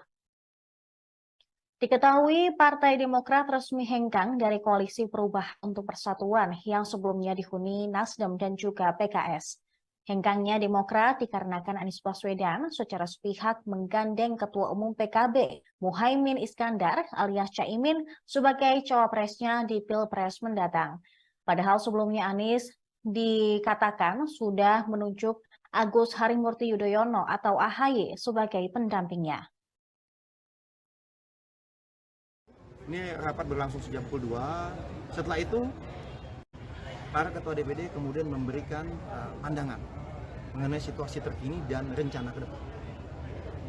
Diketahui Partai Demokrat resmi hengkang dari Koalisi Perubahan untuk Persatuan yang sebelumnya dihuni Nasdem dan juga PKS. Hengkangnya Demokrat dikarenakan Anies Baswedan secara sepihak menggandeng Ketua Umum PKB Muhaimin Iskandar alias Caimin sebagai cawapresnya di Pilpres mendatang. Padahal sebelumnya Anies dikatakan sudah menunjuk Agus Harimurti Yudhoyono atau AHY sebagai pendampingnya. Ini rapat berlangsung sejak pukul 2. Setelah itu, para ketua DPD kemudian memberikan pandangan mengenai situasi terkini dan rencana ke depan.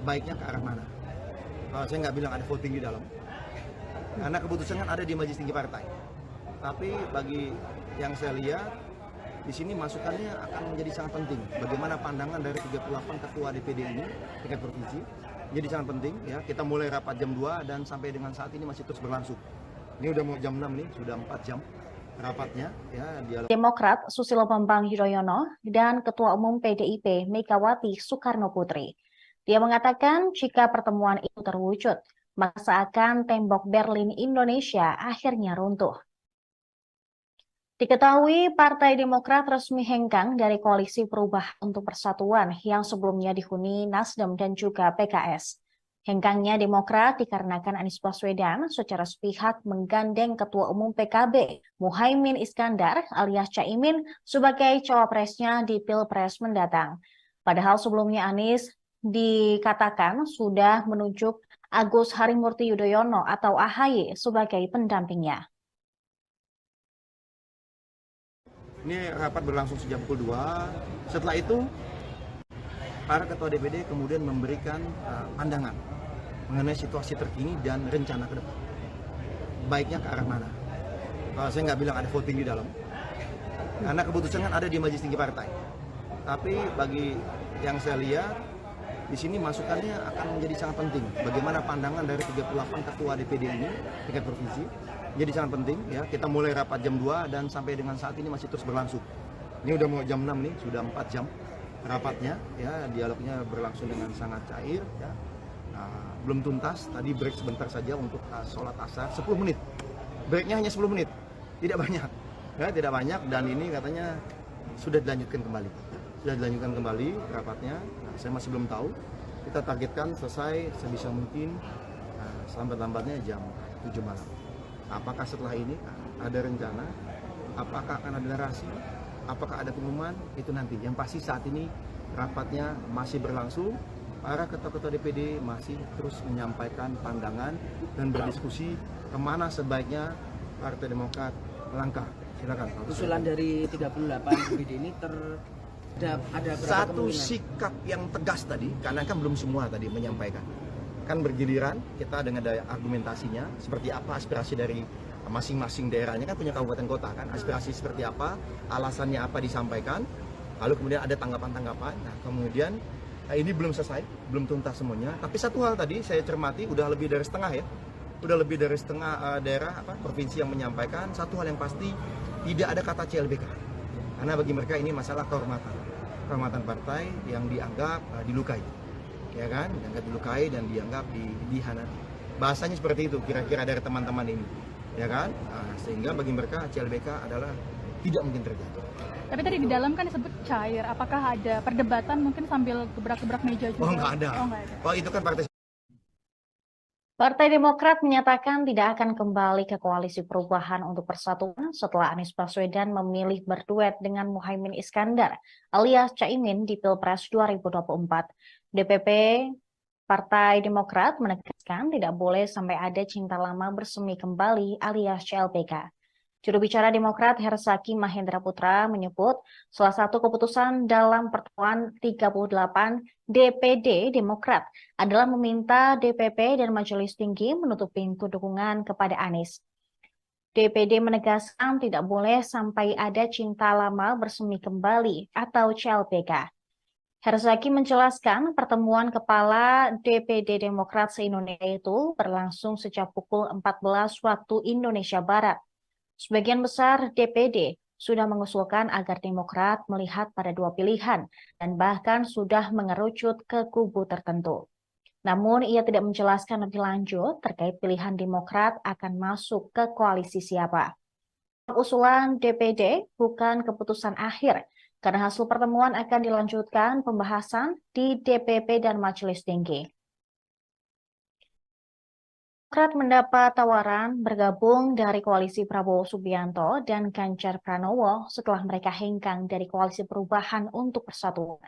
Baiknya ke arah mana? Saya nggak bilang ada voting di dalam, karena keputusan kan ada di Majelis Tinggi Partai. Tapi bagi yang saya lihat, di sini masukannya akan menjadi sangat penting. Bagaimana pandangan dari 38 ketua DPD ini, tingkat provinsi, jadi sangat penting. Ya, kita mulai rapat jam 2 dan sampai dengan saat ini masih terus berlangsung. Ini udah mau jam 6 nih, sudah 4 jam rapatnya. Ya, dialog. Demokrat Susilo Bambang Yudhoyono dan Ketua Umum PDIP Megawati Soekarno Putri. Dia mengatakan jika pertemuan itu terwujud, maka seakan tembok Berlin Indonesia akhirnya runtuh. Diketahui Partai Demokrat resmi hengkang dari Koalisi Perubahan untuk Persatuan yang sebelumnya dihuni Nasdem dan juga PKS. Hengkangnya Demokrat dikarenakan Anies Baswedan secara sepihak menggandeng Ketua Umum PKB Muhaimin Iskandar alias Caimin sebagai cawapresnya di Pilpres mendatang. Padahal sebelumnya Anies dikatakan sudah menunjuk Agus Harimurti Yudhoyono atau AHY sebagai pendampingnya. Ini rapat berlangsung sejak pukul 2. Setelah itu, para ketua DPD kemudian memberikan pandangan mengenai situasi terkini dan rencana ke depan. Baiknya ke arah mana? Saya nggak bilang ada voting di dalam, karena keputusan kan ada di Majelis Tinggi Partai. Tapi bagi yang saya lihat, di sini masukannya akan menjadi sangat penting. Bagaimana pandangan dari 38 ketua DPD ini, tingkat provinsi, jadi sangat penting. Ya, kita mulai rapat jam 2 dan sampai dengan saat ini masih terus berlangsung. Ini udah mau jam 6 nih, sudah 4 jam rapatnya. Ya, dialognya berlangsung dengan sangat cair. Ya. Belum tuntas, tadi break sebentar saja untuk sholat asar, 10 menit. Breaknya hanya 10 menit, tidak banyak. Ya, tidak banyak, dan ini katanya sudah dilanjutkan kembali. Sudah dilanjutkan kembali rapatnya. Saya masih belum tahu. Kita targetkan selesai sebisa mungkin selambat-lambatnya jam 7 malam. Apakah setelah ini ada rencana? Apakah akan ada narasi? Apakah ada pengumuman? Itu nanti. Yang pasti saat ini rapatnya masih berlangsung. Para ketua-ketua DPD masih terus menyampaikan pandangan dan berdiskusi kemana sebaiknya Partai Demokrat melangkah. Silakan. Usulan dari 38 DPD ini ada satu sikap yang tegas tadi, karena kan belum semua tadi menyampaikan. Kan bergiliran, kita dengan daya argumentasinya, seperti apa aspirasi dari masing-masing daerahnya, kan punya kabupaten kota kan, aspirasi seperti apa, alasannya apa disampaikan, lalu kemudian ada tanggapan-tanggapan. Nah, kemudian ini belum selesai, belum tuntas semuanya. Tapi satu hal tadi saya cermati, udah lebih dari setengah ya, udah lebih dari setengah daerah provinsi yang menyampaikan satu hal yang pasti, tidak ada kata CLBK. Karena bagi mereka ini masalah kehormatan partai yang dianggap dilukai, ya kan, dianggap dilukai dan dianggap dihianati. Bahasanya seperti itu kira-kira dari teman-teman ini, ya kan, sehingga bagi mereka CLBK adalah tidak mungkin terjadi. Tapi tadi di dalam kan disebut cair. Apakah ada perdebatan mungkin sambil gebrak-gebrak meja juga? Oh, nggak ada. Oh, itu kan Partai Demokrat menyatakan tidak akan kembali ke Koalisi Perubahan untuk Persatuan setelah Anies Baswedan memilih berduet dengan Muhaimin Iskandar alias Caimin di Pilpres 2024. DPP Partai Demokrat menegaskan tidak boleh sampai ada cinta lama bersemi kembali alias CLBK. Juru bicara Demokrat Hersaki Mahendra Putra menyebut salah satu keputusan dalam pertemuan 38 DPD Demokrat adalah meminta DPP dan Majelis Tinggi menutup pintu dukungan kepada Anies. DPD menegaskan tidak boleh sampai ada cinta lama bersemi kembali atau CLBK. Herzaki menjelaskan pertemuan Kepala DPD Demokrat se-Indonesia itu berlangsung sejak pukul 14 waktu Indonesia Barat. Sebagian besar DPD sudah mengusulkan agar Demokrat melihat pada dua pilihan dan bahkan sudah mengerucut ke kubu tertentu. Namun ia tidak menjelaskan lebih lanjut terkait pilihan Demokrat akan masuk ke koalisi siapa. Usulan DPD bukan keputusan akhir, karena hasil pertemuan akan dilanjutkan pembahasan di DPP dan Majelis Tinggi. Demokrat mendapat tawaran bergabung dari koalisi Prabowo Subianto dan Ganjar Pranowo setelah mereka hengkang dari koalisi Perubahan untuk Persatuan.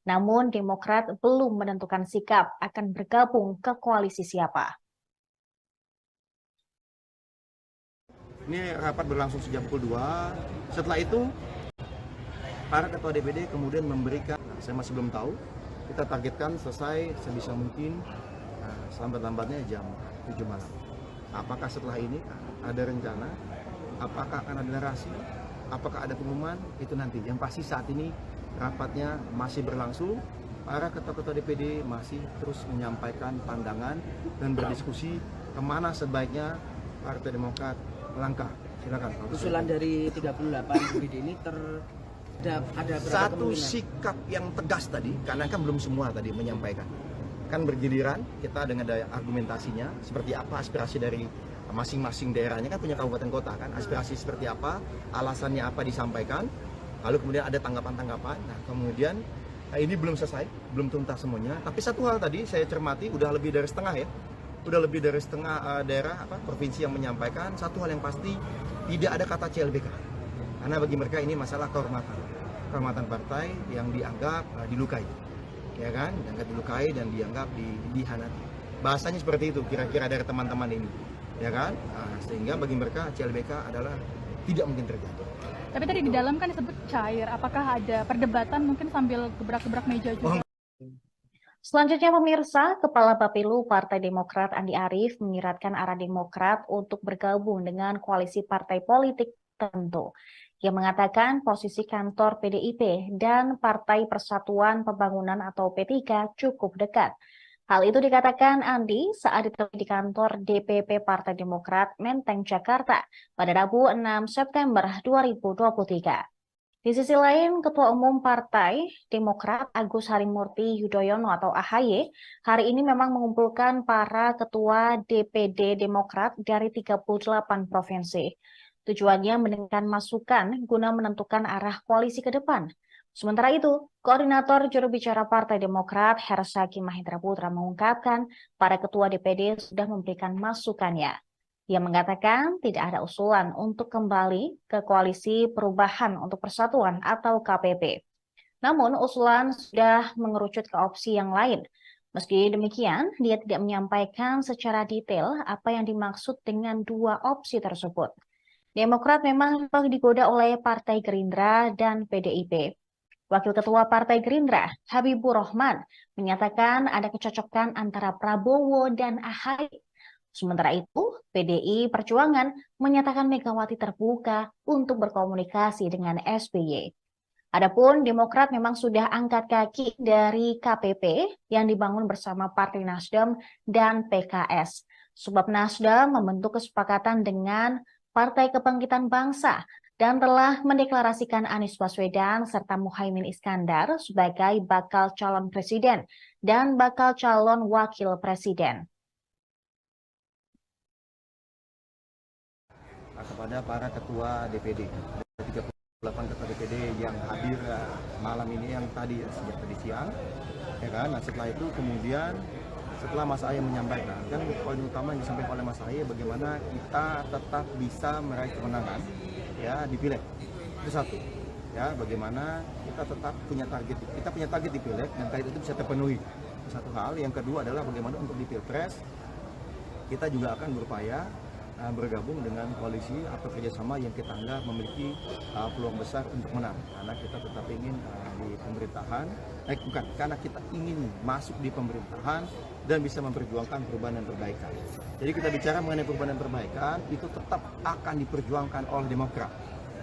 Namun Demokrat belum menentukan sikap akan bergabung ke koalisi siapa. Ini rapat berlangsung sejak pukul 2. Setelah itu, para ketua DPD kemudian memberikan, saya masih belum tahu, kita targetkan selesai sebisa mungkin selambat-lambatnya jam 7 malam. Apakah setelah ini ada rencana? Apakah akan ada narasi? Apakah ada pengumuman? Itu nanti. Yang pasti saat ini rapatnya masih berlangsung. Para ketua-ketua DPD masih terus menyampaikan pandangan dan berdiskusi kemana sebaiknya Partai Demokrat melangkah. Silakan. Usulan dari 38 DPD ini ada satu sikap yang tegas tadi, karena kan belum semua tadi menyampaikan. Kan bergiliran kita dengan daya argumentasinya, seperti apa aspirasi dari masing-masing daerahnya, kan punya kabupaten kota kan, aspirasi seperti apa, alasannya apa disampaikan, lalu kemudian ada tanggapan-tanggapan. Nah kemudian ini belum selesai, belum tuntas semuanya, tapi satu hal tadi saya cermati udah lebih dari setengah ya, udah lebih dari setengah daerah provinsi yang menyampaikan satu hal yang pasti, tidak ada kata CLBK, karena bagi mereka ini masalah kehormatan partai yang dianggap dilukai, ya kan, dianggap dilukai dan dianggap dihianati. Bahasanya seperti itu kira-kira dari teman-teman ini, ya kan, sehingga bagi mereka CLBK adalah tidak mungkin terjadi. Tapi tadi di dalam kan disebut cair, apakah ada perdebatan mungkin sambil gebrak-gebrak meja juga? Selanjutnya pemirsa, Kepala Bapilu Partai Demokrat Andi Arief menyiratkan arah Demokrat untuk bergabung dengan koalisi partai politik tertentu. Ia mengatakan posisi kantor PDIP dan Partai Persatuan Pembangunan atau P3 cukup dekat. Hal itu dikatakan Andi saat ditemui di kantor DPP Partai Demokrat Menteng, Jakarta pada Rabu 6 September 2023. Di sisi lain, Ketua Umum Partai Demokrat Agus Harimurti Yudhoyono atau AHY hari ini memang mengumpulkan para ketua DPD Demokrat dari 38 provinsi. Tujuannya mendengarkan masukan guna menentukan arah koalisi ke depan. Sementara itu, Koordinator Juru Bicara Partai Demokrat Herzaki Mahendra Putra mengungkapkan para ketua DPD sudah memberikan masukannya. Ia mengatakan tidak ada usulan untuk kembali ke koalisi Perubahan untuk Persatuan atau KPP. Namun usulan sudah mengerucut ke opsi yang lain. Meski demikian, dia tidak menyampaikan secara detail apa yang dimaksud dengan dua opsi tersebut. Demokrat memang digoda oleh Partai Gerindra dan PDIP. Wakil Ketua Partai Gerindra, Habibur Rahman, menyatakan ada kecocokan antara Prabowo dan AHY. Sementara itu, PDI Perjuangan menyatakan Megawati terbuka untuk berkomunikasi dengan SBY. Adapun Demokrat memang sudah angkat kaki dari KPP yang dibangun bersama Partai Nasdem dan PKS. Sebab Nasdem membentuk kesepakatan dengan Partai Kebangkitan Bangsa dan telah mendeklarasikan Anies Baswedan serta Muhaimin Iskandar sebagai bakal calon presiden dan bakal calon wakil presiden. Kepada para ketua DPD, 38 ketua DPD yang hadir malam ini, yang tadi sejak tadi siang, ya kan. Nah setelah itu kemudian setelah Mas Ahy menyampaikan, kan poin utama yang disampaikan oleh Mas Ahy bagaimana kita tetap bisa meraih kemenangan ya di Pileg. Itu satu, ya bagaimana kita tetap punya target di Pileg dan target itu bisa terpenuhi. Satu hal. Yang kedua adalah bagaimana untuk di Pilpres kita juga akan berupaya bergabung dengan koalisi atau kerjasama yang kita anggap memiliki peluang besar untuk menang, karena kita tetap ingin di pemerintahan, bukan, karena kita ingin masuk di pemerintahan dan bisa memperjuangkan perubahan dan perbaikan. Jadi kita bicara mengenai perubahan dan perbaikan itu tetap akan diperjuangkan oleh Demokrat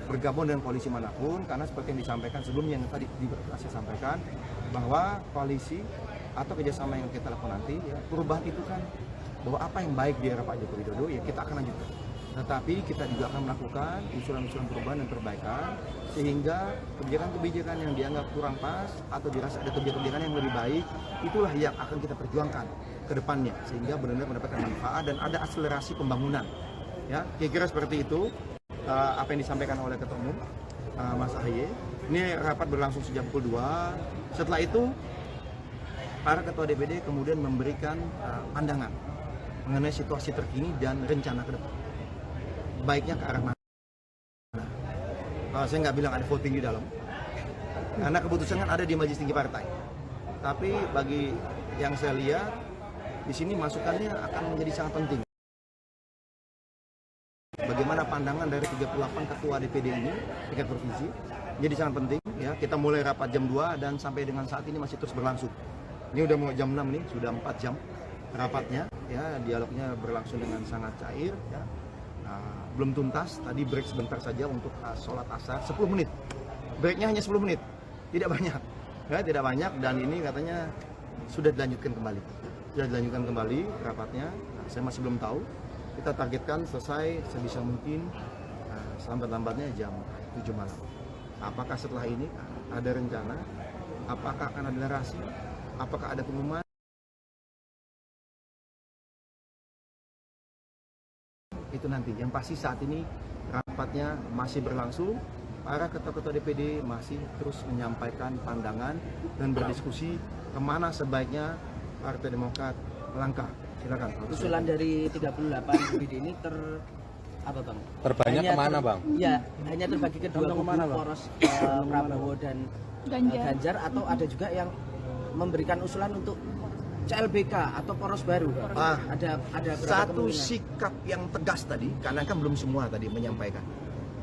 bergabung dengan koalisi manapun, karena seperti yang disampaikan sebelumnya yang tadi saya sampaikan, bahwa koalisi atau kerjasama yang kita lakukan nanti, ya, perubahan itu kan bahwa apa yang baik di era Pak Joko Widodo, ya kita akan lanjutkan. Tetapi kita juga akan melakukan usulan-usulan perubahan dan perbaikan sehingga kebijakan-kebijakan yang dianggap kurang pas atau dirasa ada kebijakan yang lebih baik, itulah yang akan kita perjuangkan ke depannya sehingga benar-benar mendapatkan manfaat dan ada akselerasi pembangunan. Ya, kira-kira seperti itu apa yang disampaikan oleh Ketua Umum Mas Ahy. Ini rapat berlangsung sejak pukul 2. Setelah itu para ketua DPD kemudian memberikan pandangan mengenai situasi terkini dan rencana ke depan. Baiknya ke arah mana? Saya nggak bilang ada voting di dalam, karena keputusan kan ada di Majelis Tinggi Partai. Tapi bagi yang saya lihat, di sini masukannya akan menjadi sangat penting. Bagaimana pandangan dari 38 ketua DPD ini, tingkat provinsi, jadi sangat penting. Ya, kita mulai rapat jam 2 dan sampai dengan saat ini masih terus berlangsung. Ini udah mau jam 6 nih, sudah 4 jam rapatnya. Ya, dialognya berlangsung dengan sangat cair. Ya. Belum tuntas, tadi break sebentar saja untuk sholat asar, 10 menit. Breaknya hanya 10 menit, tidak banyak. Ya, tidak banyak dan ini katanya sudah dilanjutkan kembali. Sudah dilanjutkan kembali rapatnya, saya masih belum tahu. Kita targetkan selesai sebisa mungkin selambat-lambatnya jam 7 malam. Apakah setelah ini ada rencana? Apakah akan ada narasi? Apakah ada pengumuman? Itu nanti. Yang pasti saat ini rapatnya masih berlangsung. Para ketua-ketua DPD masih terus menyampaikan pandangan dan berdiskusi kemana sebaiknya Partai Demokrat melangkah. Silakan. Usulan dari 38 DPD ini terbanyak hanya kemana, Bang? Ya, hanya terbagi ke dua kubu, poros Prabowo dan Ganjar, atau ada juga yang memberikan usulan untuk CLBK atau poros baru. Ada satu sikap yang tegas tadi, karena kan belum semua tadi menyampaikan.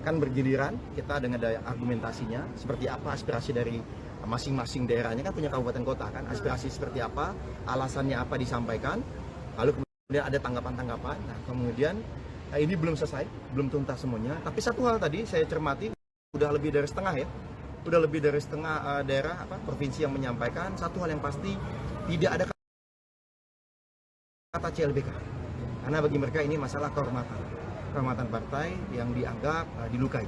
Kan bergiliran kita dengan daya argumentasinya, seperti apa aspirasi dari masing-masing daerahnya, kan punya kabupaten kota kan, aspirasi seperti apa, alasannya apa disampaikan, lalu kemudian ada tanggapan-tanggapan. Nah, kemudian ini belum selesai, belum tuntas semuanya. Tapi satu hal tadi saya cermati, udah lebih dari setengah ya, udah lebih dari setengah daerah provinsi yang menyampaikan satu hal yang pasti, tidak ada kata CLBK. Karena bagi mereka ini masalah kehormatan partai yang dianggap dilukai,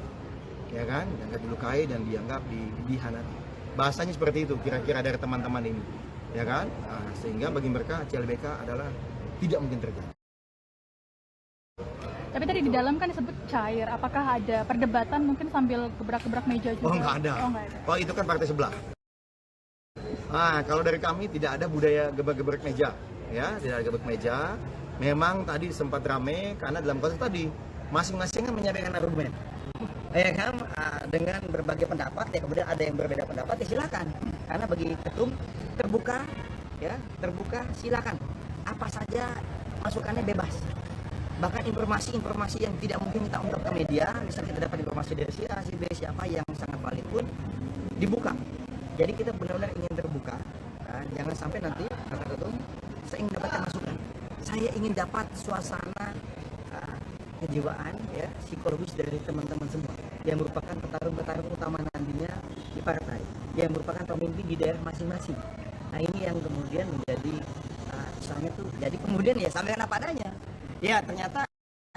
ya kan, dianggap dilukai dan dianggap dihianati. Bahasanya seperti itu kira-kira dari teman-teman ini, ya kan, sehingga bagi mereka CLBK adalah tidak mungkin terjadi. Tapi tadi di dalam kan disebut cair. Apakah ada perdebatan mungkin sambil gebrak-gebrak meja juga? Oh, nggak ada. Oh, itu kan partai sebelah. Kalau dari kami tidak ada budaya gebrak-gebrak meja. Ya, tidak ada gebrak meja. Memang tadi sempat ramai karena dalam konteks tadi masing-masing kan menyampaikan argumen. Ya kan, dengan berbagai pendapat, ya kemudian ada yang berbeda pendapat, ya silakan. Karena bagi ketum terbuka, ya terbuka, silakan. Apa saja masukannya bebas. Bahkan informasi-informasi yang tidak mungkin kita ungkap ke media, misalnya kita dapat informasi dari si A, si B, siapa yang sangat valid pun dibuka. Jadi kita benar-benar ingin terbuka. Jangan sampai nanti kata ketum, saya ingin dapatkan masukan. Saya ingin dapat suasana kejiwaan, ya, psikologis dari teman-teman semua yang merupakan petarung-petarung utama nantinya di partai, yang merupakan pemimpin di daerah masing-masing. Nah, ini yang kemudian menjadi misalnya tuh, jadi kemudian ya sampaikan apa adanya. Ya, ternyata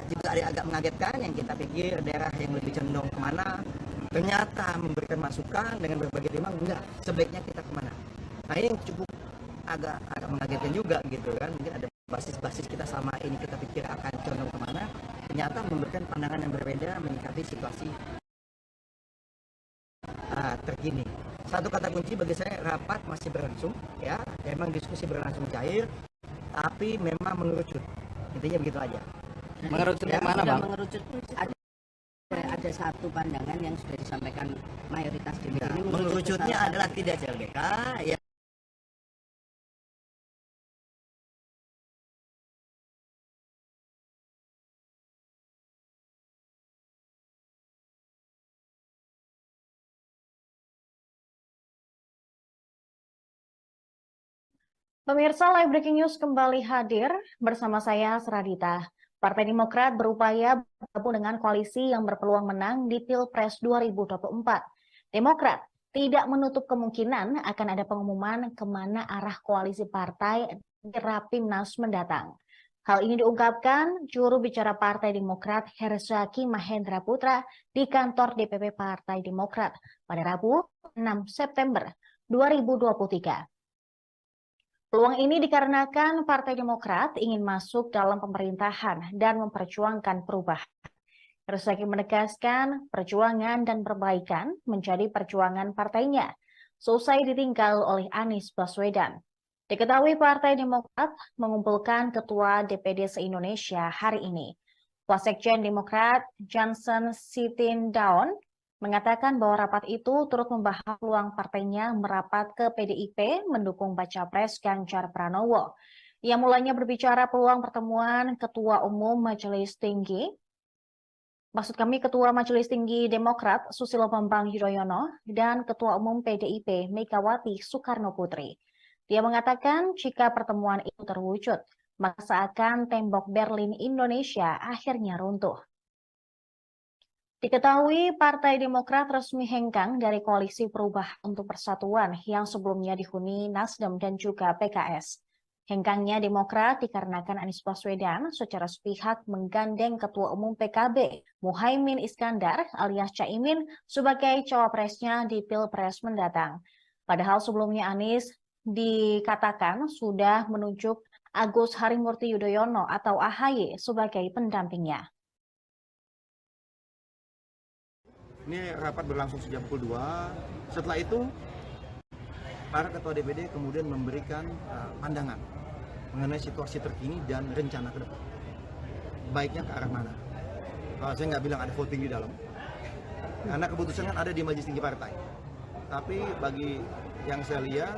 juga ada agak mengagetkan yang kita pikir daerah yang lebih condong kemana, ternyata memberikan masukan dengan berbagai tema, enggak, sebaiknya kita kemana. Nah, ini yang cukup agak mengagetkan juga gitu kan. Mungkin ada basis-basis kita sama ini kita pikir akan condong kemana, ternyata memberikan pandangan yang berbeda menyikapi situasi terkini. Satu kata kunci bagi saya, rapat masih berlangsung, ya, memang diskusi berlangsung cair, tapi memang mengerucut. Intinya begitu aja. Mengerucut ya, mana, Bang? Mengerucut ada satu pandangan yang sudah disampaikan mayoritas DPD. Ya, mengerucutnya adalah tidak CLBK, ya. Pemirsa, Live Breaking News kembali hadir bersama saya, Seradita. Partai Demokrat berupaya bergabung dengan koalisi yang berpeluang menang di Pilpres 2024. Demokrat tidak menutup kemungkinan akan ada pengumuman kemana arah koalisi partai di Rapimnas mendatang. Hal ini diungkapkan juru bicara Partai Demokrat Herzaki Mahendra Putra di kantor DPP Partai Demokrat pada Rabu 6 September 2023. Peluang ini dikarenakan Partai Demokrat ingin masuk dalam pemerintahan dan memperjuangkan perubahan. Herzaki menegaskan perjuangan dan perbaikan menjadi perjuangan partainya, seusai ditinggal oleh Anies Baswedan. Diketahui Partai Demokrat mengumpulkan Ketua DPD se-Indonesia hari ini. Wasekjen Demokrat Johnson Sitindaun mengatakan bahwa rapat itu turut membahas peluang partainya merapat ke PDIP mendukung baca pres Ganjar Pranowo. Ia mulanya berbicara peluang pertemuan Ketua Umum Majelis Tinggi, Ketua Majelis Tinggi Demokrat Susilo Bambang Yudhoyono dan Ketua Umum PDIP Megawati Soekarno Putri. Dia mengatakan jika pertemuan itu terwujud, maka seakan tembok Berlin Indonesia akhirnya runtuh. Diketahui Partai Demokrat resmi hengkang dari Koalisi Perubahan untuk Persatuan yang sebelumnya dihuni Nasdem dan juga PKS. Hengkangnya Demokrat dikarenakan Anies Baswedan secara sepihak menggandeng Ketua Umum PKB Muhaimin Iskandar alias Caimin sebagai cawapresnya di Pilpres mendatang. Padahal sebelumnya Anies dikatakan sudah menunjuk Agus Harimurti Yudhoyono atau AHY sebagai pendampingnya. Ini rapat berlangsung sejak pukul 2. Setelah itu, para ketua DPD kemudian memberikan pandangan mengenai situasi terkini dan rencana ke depan. Baiknya ke arah mana? Saya nggak bilang ada voting di dalam, karena keputusan kan ada di Majelis Tinggi Partai. Tapi bagi yang saya lihat,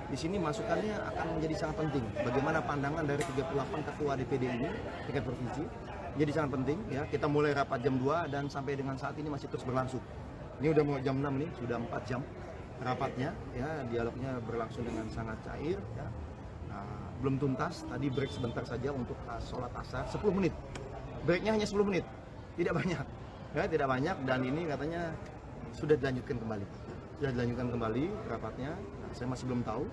di sini masukannya akan menjadi sangat penting. Bagaimana pandangan dari 38 ketua DPD ini, tingkat provinsi, jadi sangat penting. Ya, kita mulai rapat jam 2 dan sampai dengan saat ini masih terus berlangsung. Ini udah mau jam 6 nih, sudah 4 jam rapatnya. Ya, dialognya berlangsung dengan sangat cair. Ya. Belum tuntas, tadi break sebentar saja untuk sholat asar, 10 menit. Breaknya hanya 10 menit, tidak banyak. Ya, tidak banyak dan ini katanya sudah dilanjutkan kembali. Sudah dilanjutkan kembali rapatnya. Saya masih belum tahu.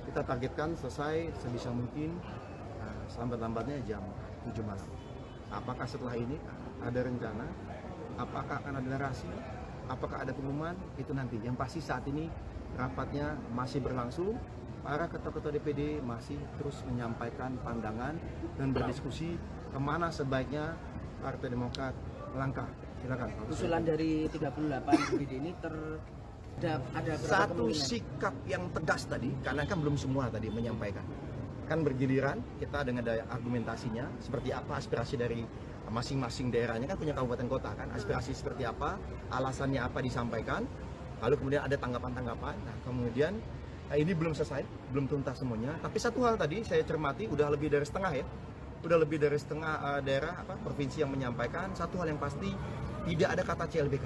Kita targetkan selesai sebisa mungkin selambat-lambatnya jam 7 malam. Apakah setelah ini ada rencana? Apakah akan ada narasi? Apakah ada pengumuman? Itu nanti. Yang pasti saat ini rapatnya masih berlangsung. Para ketua-ketua DPD masih terus menyampaikan pandangan dan berdiskusi kemana sebaiknya Partai Demokrat melangkah. Silakan. Usulan dari 38 DPD ini ada satu sikap yang tegas tadi, karena kan belum semua tadi menyampaikan. Kan bergiliran kita dengan daya argumentasinya, seperti apa aspirasi dari masing-masing daerahnya, kan punya kabupaten kota kan, aspirasi seperti apa, alasannya apa disampaikan, lalu kemudian ada tanggapan-tanggapan. Nah kemudian ini belum selesai, belum tuntas semuanya, tapi satu hal tadi saya cermati, udah lebih dari setengah ya, udah lebih dari setengah daerah provinsi yang menyampaikan, satu hal yang pasti, tidak ada kata CLBK.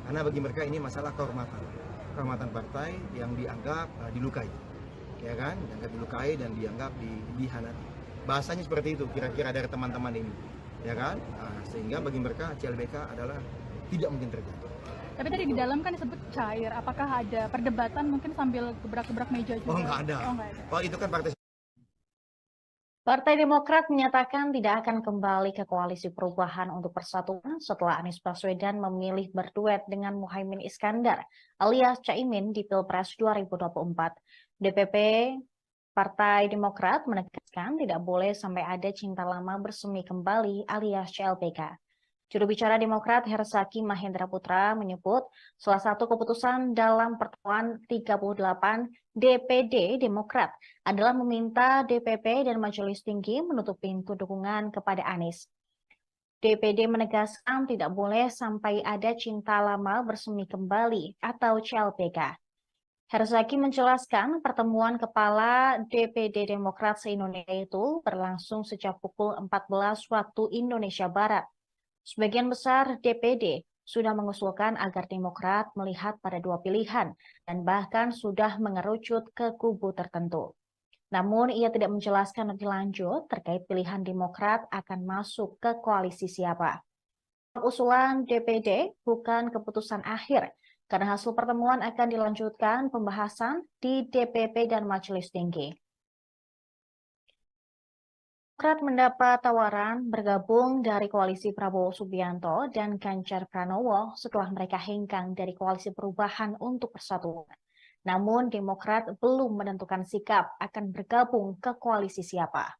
Karena bagi mereka ini masalah kehormatan partai yang dianggap dilukai, ya kan? Dianggap dilukai dan dianggap dihianati. Bahasanya seperti itu kira-kira dari teman-teman ini, ya kan? Sehingga bagi mereka CLBK adalah tidak mungkin terjadi. Tapi tadi di dalam kan disebut cair. Apakah ada perdebatan mungkin sambil gebrak-gebrak meja juga? Oh nggak ada. Oh itu kan partai. Partai Demokrat menyatakan tidak akan kembali ke Koalisi Perubahan untuk Persatuan setelah Anies Baswedan memilih berduet dengan Muhaimin Iskandar alias Caimin di Pilpres 2024. DPP Partai Demokrat menegaskan tidak boleh sampai ada cinta lama bersemi kembali alias CLBK. Juru bicara Demokrat Herzaki Mahendra Putra menyebut salah satu keputusan dalam pertemuan 38 DPD Demokrat adalah meminta DPP dan Majelis Tinggi menutup pintu dukungan kepada Anies. DPD menegaskan tidak boleh sampai ada cinta lama bersemi kembali atau CLBK. Herzaki menjelaskan pertemuan kepala DPD Demokrat se-Indonesia itu berlangsung sejak pukul 14 waktu Indonesia Barat. Sebagian besar DPD sudah mengusulkan agar Demokrat melihat pada dua pilihan dan bahkan sudah mengerucut ke kubu tertentu. Namun ia tidak menjelaskan lebih lanjut terkait pilihan Demokrat akan masuk ke koalisi siapa. Usulan DPD bukan keputusan akhir Karena hasil pertemuan akan dilanjutkan pembahasan di DPP dan Majelis Tinggi. Demokrat mendapat tawaran bergabung dari koalisi Prabowo Subianto dan Ganjar Pranowo setelah mereka hengkang dari koalisi Perubahan untuk Persatuan. Namun Demokrat belum menentukan sikap akan bergabung ke koalisi siapa.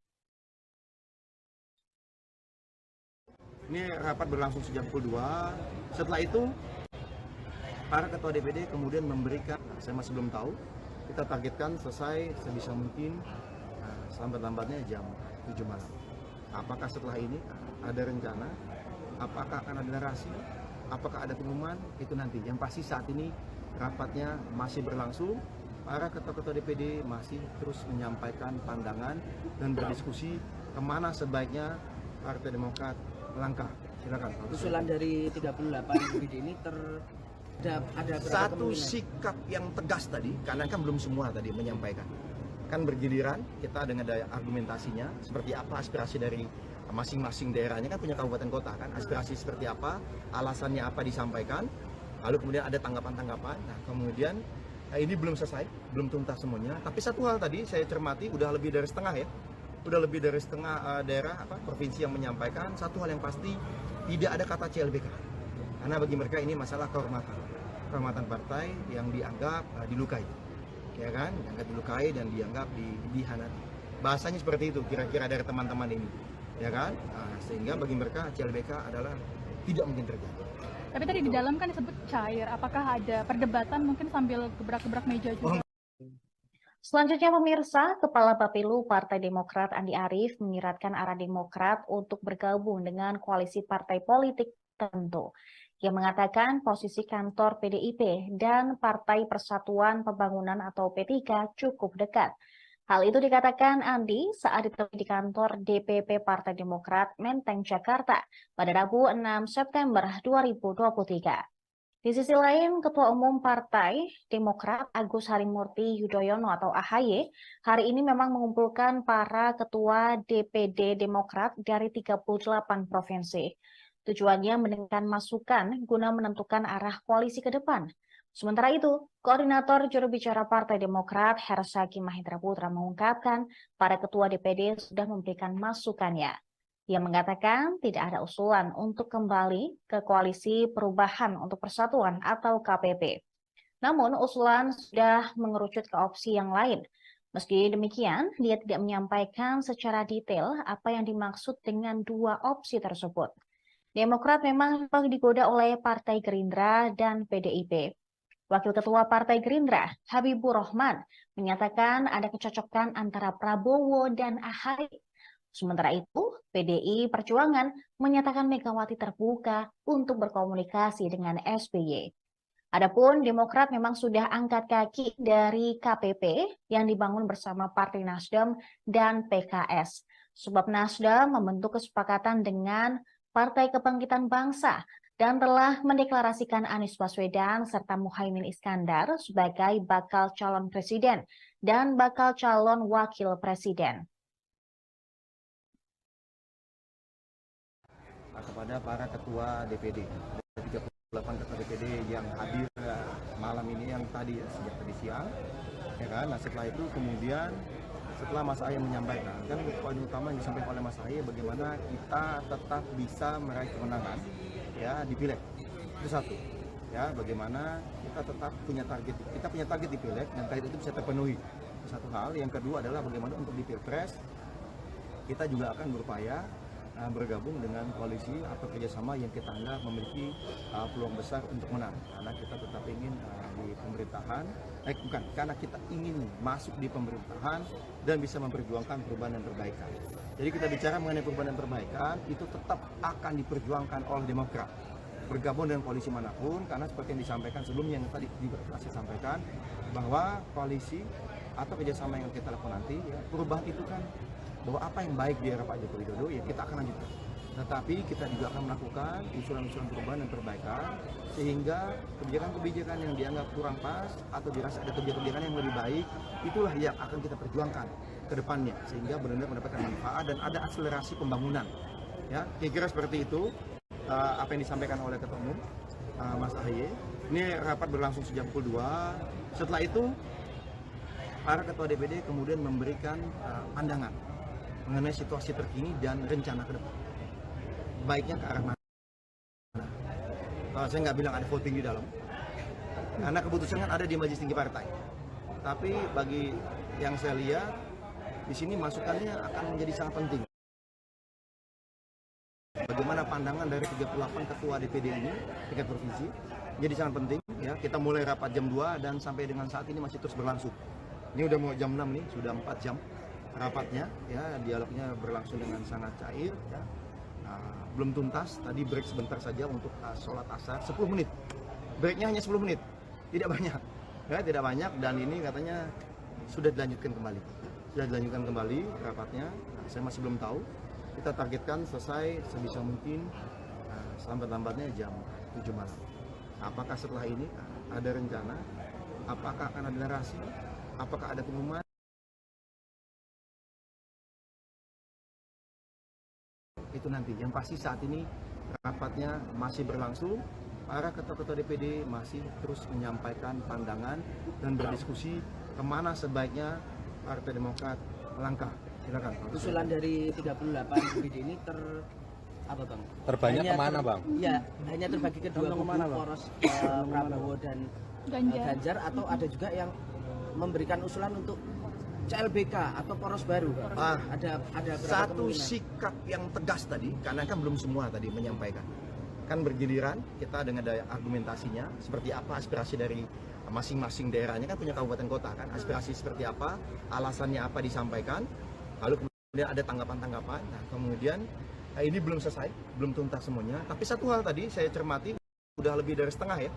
Ini rapat berlangsung sejak pukul 2. Setelah itu para ketua DPD kemudian memberikan, saya masih belum tahu, kita targetkan selesai sebisa mungkin selambat-lambatnya jam 7 malam. Apakah setelah ini ada rencana? Apakah akan ada narasi? Apakah ada pengumuman? Itu nanti. Yang pasti saat ini rapatnya masih berlangsung. Para ketua-ketua DPD masih terus menyampaikan pandangan dan berdiskusi kemana sebaiknya Partai Demokrat melangkah. Silakan. Usulan dari 38 DPD ini ada satu sikap yang tegas tadi, karena kan belum semua tadi menyampaikan. Kan bergiliran, kita dengan daya argumentasinya, seperti apa aspirasi dari masing-masing daerahnya, kan punya kabupaten kota kan, aspirasi seperti apa, alasannya apa disampaikan, lalu kemudian ada tanggapan-tanggapan. Nah kemudian ini belum selesai, belum tuntas semuanya, tapi satu hal tadi saya cermati, udah lebih dari setengah ya, udah lebih dari setengah daerah, provinsi yang menyampaikan, satu hal yang pasti, tidak ada kata CLBK, karena bagi mereka ini masalah kehormatan partai yang dianggap dilukai. Ya kan, dianggap dilukai dan dianggap dihianati. Bahasanya seperti itu kira-kira dari teman-teman ini, ya kan? Sehingga bagi mereka CLBK adalah tidak mungkin terjadi. Tapi tadi di dalam kan disebut cair, apakah ada perdebatan mungkin sambil gebrak-gebrak meja juga? Selanjutnya pemirsa, Kepala Bapilu Partai Demokrat Andi Arief menyiratkan arah Demokrat untuk bergabung dengan koalisi partai politik tertentu. Ia mengatakan posisi kantor PDIP dan Partai Persatuan Pembangunan atau P3 cukup dekat. Hal itu dikatakan Andi saat ditemui di kantor DPP Partai Demokrat Menteng, Jakarta pada Rabu 6 September 2023. Di sisi lain, Ketua Umum Partai Demokrat Agus Harimurti Yudhoyono atau AHY hari ini memang mengumpulkan para ketua DPD Demokrat dari 38 provinsi. Tujuannya mendengarkan masukan guna menentukan arah koalisi ke depan. Sementara itu, Koordinator Juru Bicara Partai Demokrat Hersaki Mahendra Putra mengungkapkan para ketua DPD sudah memberikan masukannya. Ia mengatakan tidak ada usulan untuk kembali ke koalisi Perubahan untuk Persatuan atau KPP. Namun usulan sudah mengerucut ke opsi yang lain. Meski demikian, dia tidak menyampaikan secara detail apa yang dimaksud dengan dua opsi tersebut. Demokrat memang digoda oleh Partai Gerindra dan PDIP. Wakil Ketua Partai Gerindra, Habibur Rahman, menyatakan ada kecocokan antara Prabowo dan AHY. Sementara itu, PDI Perjuangan menyatakan Megawati terbuka untuk berkomunikasi dengan SBY. Adapun Demokrat memang sudah angkat kaki dari KPP yang dibangun bersama Partai Nasdem dan PKS. Sebab Nasdem membentuk kesepakatan dengan Partai Kebangkitan Bangsa dan telah mendeklarasikan Anies Baswedan serta Muhaimin Iskandar sebagai bakal calon presiden dan bakal calon wakil presiden. Kepada para ketua DPD, 38 ketua DPD yang hadir malam ini, yang tadi sejak tadi siang, ya kan? Nah setelah itu kemudian setelah Mas Ahy menyampaikan, kan poin utama yang disampaikan oleh Mas Ahy bagaimana kita tetap bisa meraih kemenangan ya di Pileg. Itu satu. Ya, bagaimana kita tetap punya target di Pileg dan target itu bisa terpenuhi. Satu hal, yang kedua adalah bagaimana untuk di Pilpres kita juga akan berupaya bergabung dengan koalisi atau kerjasama yang kita anggap memiliki peluang besar untuk menang, karena kita tetap ingin di pemerintahan, karena kita ingin masuk di pemerintahan dan bisa memperjuangkan perubahan dan perbaikan. Jadi kita bicara mengenai perubahan dan perbaikan itu tetap akan diperjuangkan oleh Demokrat, bergabung dengan koalisi manapun, karena seperti yang disampaikan sebelumnya, yang tadi saya sampaikan bahwa koalisi atau kerjasama yang kita lakukan nanti, ya, perubahan itu kan bahwa apa yang baik di era Pak Joko Widodo ya kita akan lanjutkan. Tetapi kita juga akan melakukan usulan-usulan perubahan dan perbaikan sehingga kebijakan-kebijakan yang dianggap kurang pas atau dirasa ada kebijakan-kebijakan yang lebih baik, itulah yang akan kita perjuangkan ke depannya sehingga benar-benar mendapatkan manfaat dan ada akselerasi pembangunan. Ya, kira-kira seperti itu apa yang disampaikan oleh Ketua Umum. Mas AHY. Ini rapat berlangsung sejak pukul 2. Setelah itu para ketua DPD kemudian memberikan pandangan mengenai situasi terkini dan rencana ke depan. Baiknya ke arah mana? Saya nggak bilang ada voting di dalam, karena keputusan kan ada di Majelis Tinggi Partai. Tapi bagi yang saya lihat, di sini masukannya akan menjadi sangat penting. Bagaimana pandangan dari 38 ketua DPD ini, tingkat provinsi, jadi sangat penting. Ya, kita mulai rapat jam 2 dan sampai dengan saat ini masih terus berlangsung. Ini udah mau jam 6 nih, sudah 4 jam rapatnya. Ya, dialognya berlangsung dengan sangat cair. Ya. Belum tuntas, tadi break sebentar saja untuk sholat asar, 10 menit. Breaknya hanya 10 menit, tidak banyak. Ya, tidak banyak, dan ini katanya sudah dilanjutkan kembali. Sudah dilanjutkan kembali rapatnya, saya masih belum tahu. Kita targetkan selesai sebisa mungkin lambat-lambatnya jam 7 malam. Apakah setelah ini ada rencana? Apakah akan ada narasi? Apakah ada pengumuman? Itu nanti. Yang pasti saat ini rapatnya masih berlangsung. Para ketua-ketua DPD masih terus menyampaikan pandangan dan berdiskusi kemana sebaiknya Partai Demokrat melangkah. Silakan. Usulan dari 38 DPD ini apa bang? Terbanyak kemana bang? Ya, hanya terbagi ke dua kubu, poros Prabowo dan Ganjar, atau ada juga yang memberikan usulan untuk CLBK atau poros baru. Ada satu sikap yang tegas tadi, karena kan belum semua tadi menyampaikan. Kan bergiliran kita dengan daya argumentasinya, seperti apa aspirasi dari masing-masing daerahnya, kan punya kabupaten kota kan, aspirasi seperti apa, alasannya apa disampaikan, lalu kemudian ada tanggapan-tanggapan. Nah kemudian ini belum selesai, belum tuntas semuanya, tapi satu hal tadi saya cermati, udah lebih dari setengah ya,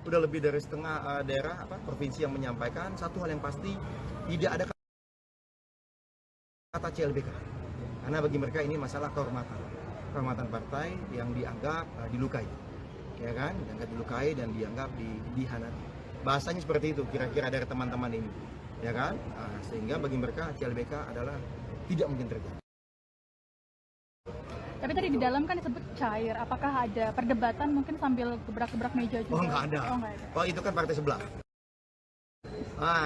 udah lebih dari setengah daerah provinsi yang menyampaikan satu hal yang pasti, tidak ada kata CLBK, karena bagi mereka ini masalah kehormatan partai yang dianggap dilukai, ya kan, dianggap dilukai dan dianggap dihianati. Bahasanya seperti itu kira-kira dari teman-teman ini, ya kan, sehingga bagi mereka CLBK adalah tidak mungkin terjadi. Tapi tadi di dalam kan disebut cair, apakah ada perdebatan mungkin sambil gebrak-gebrak meja juga? Oh nggak ada. Oh itu kan partai sebelah.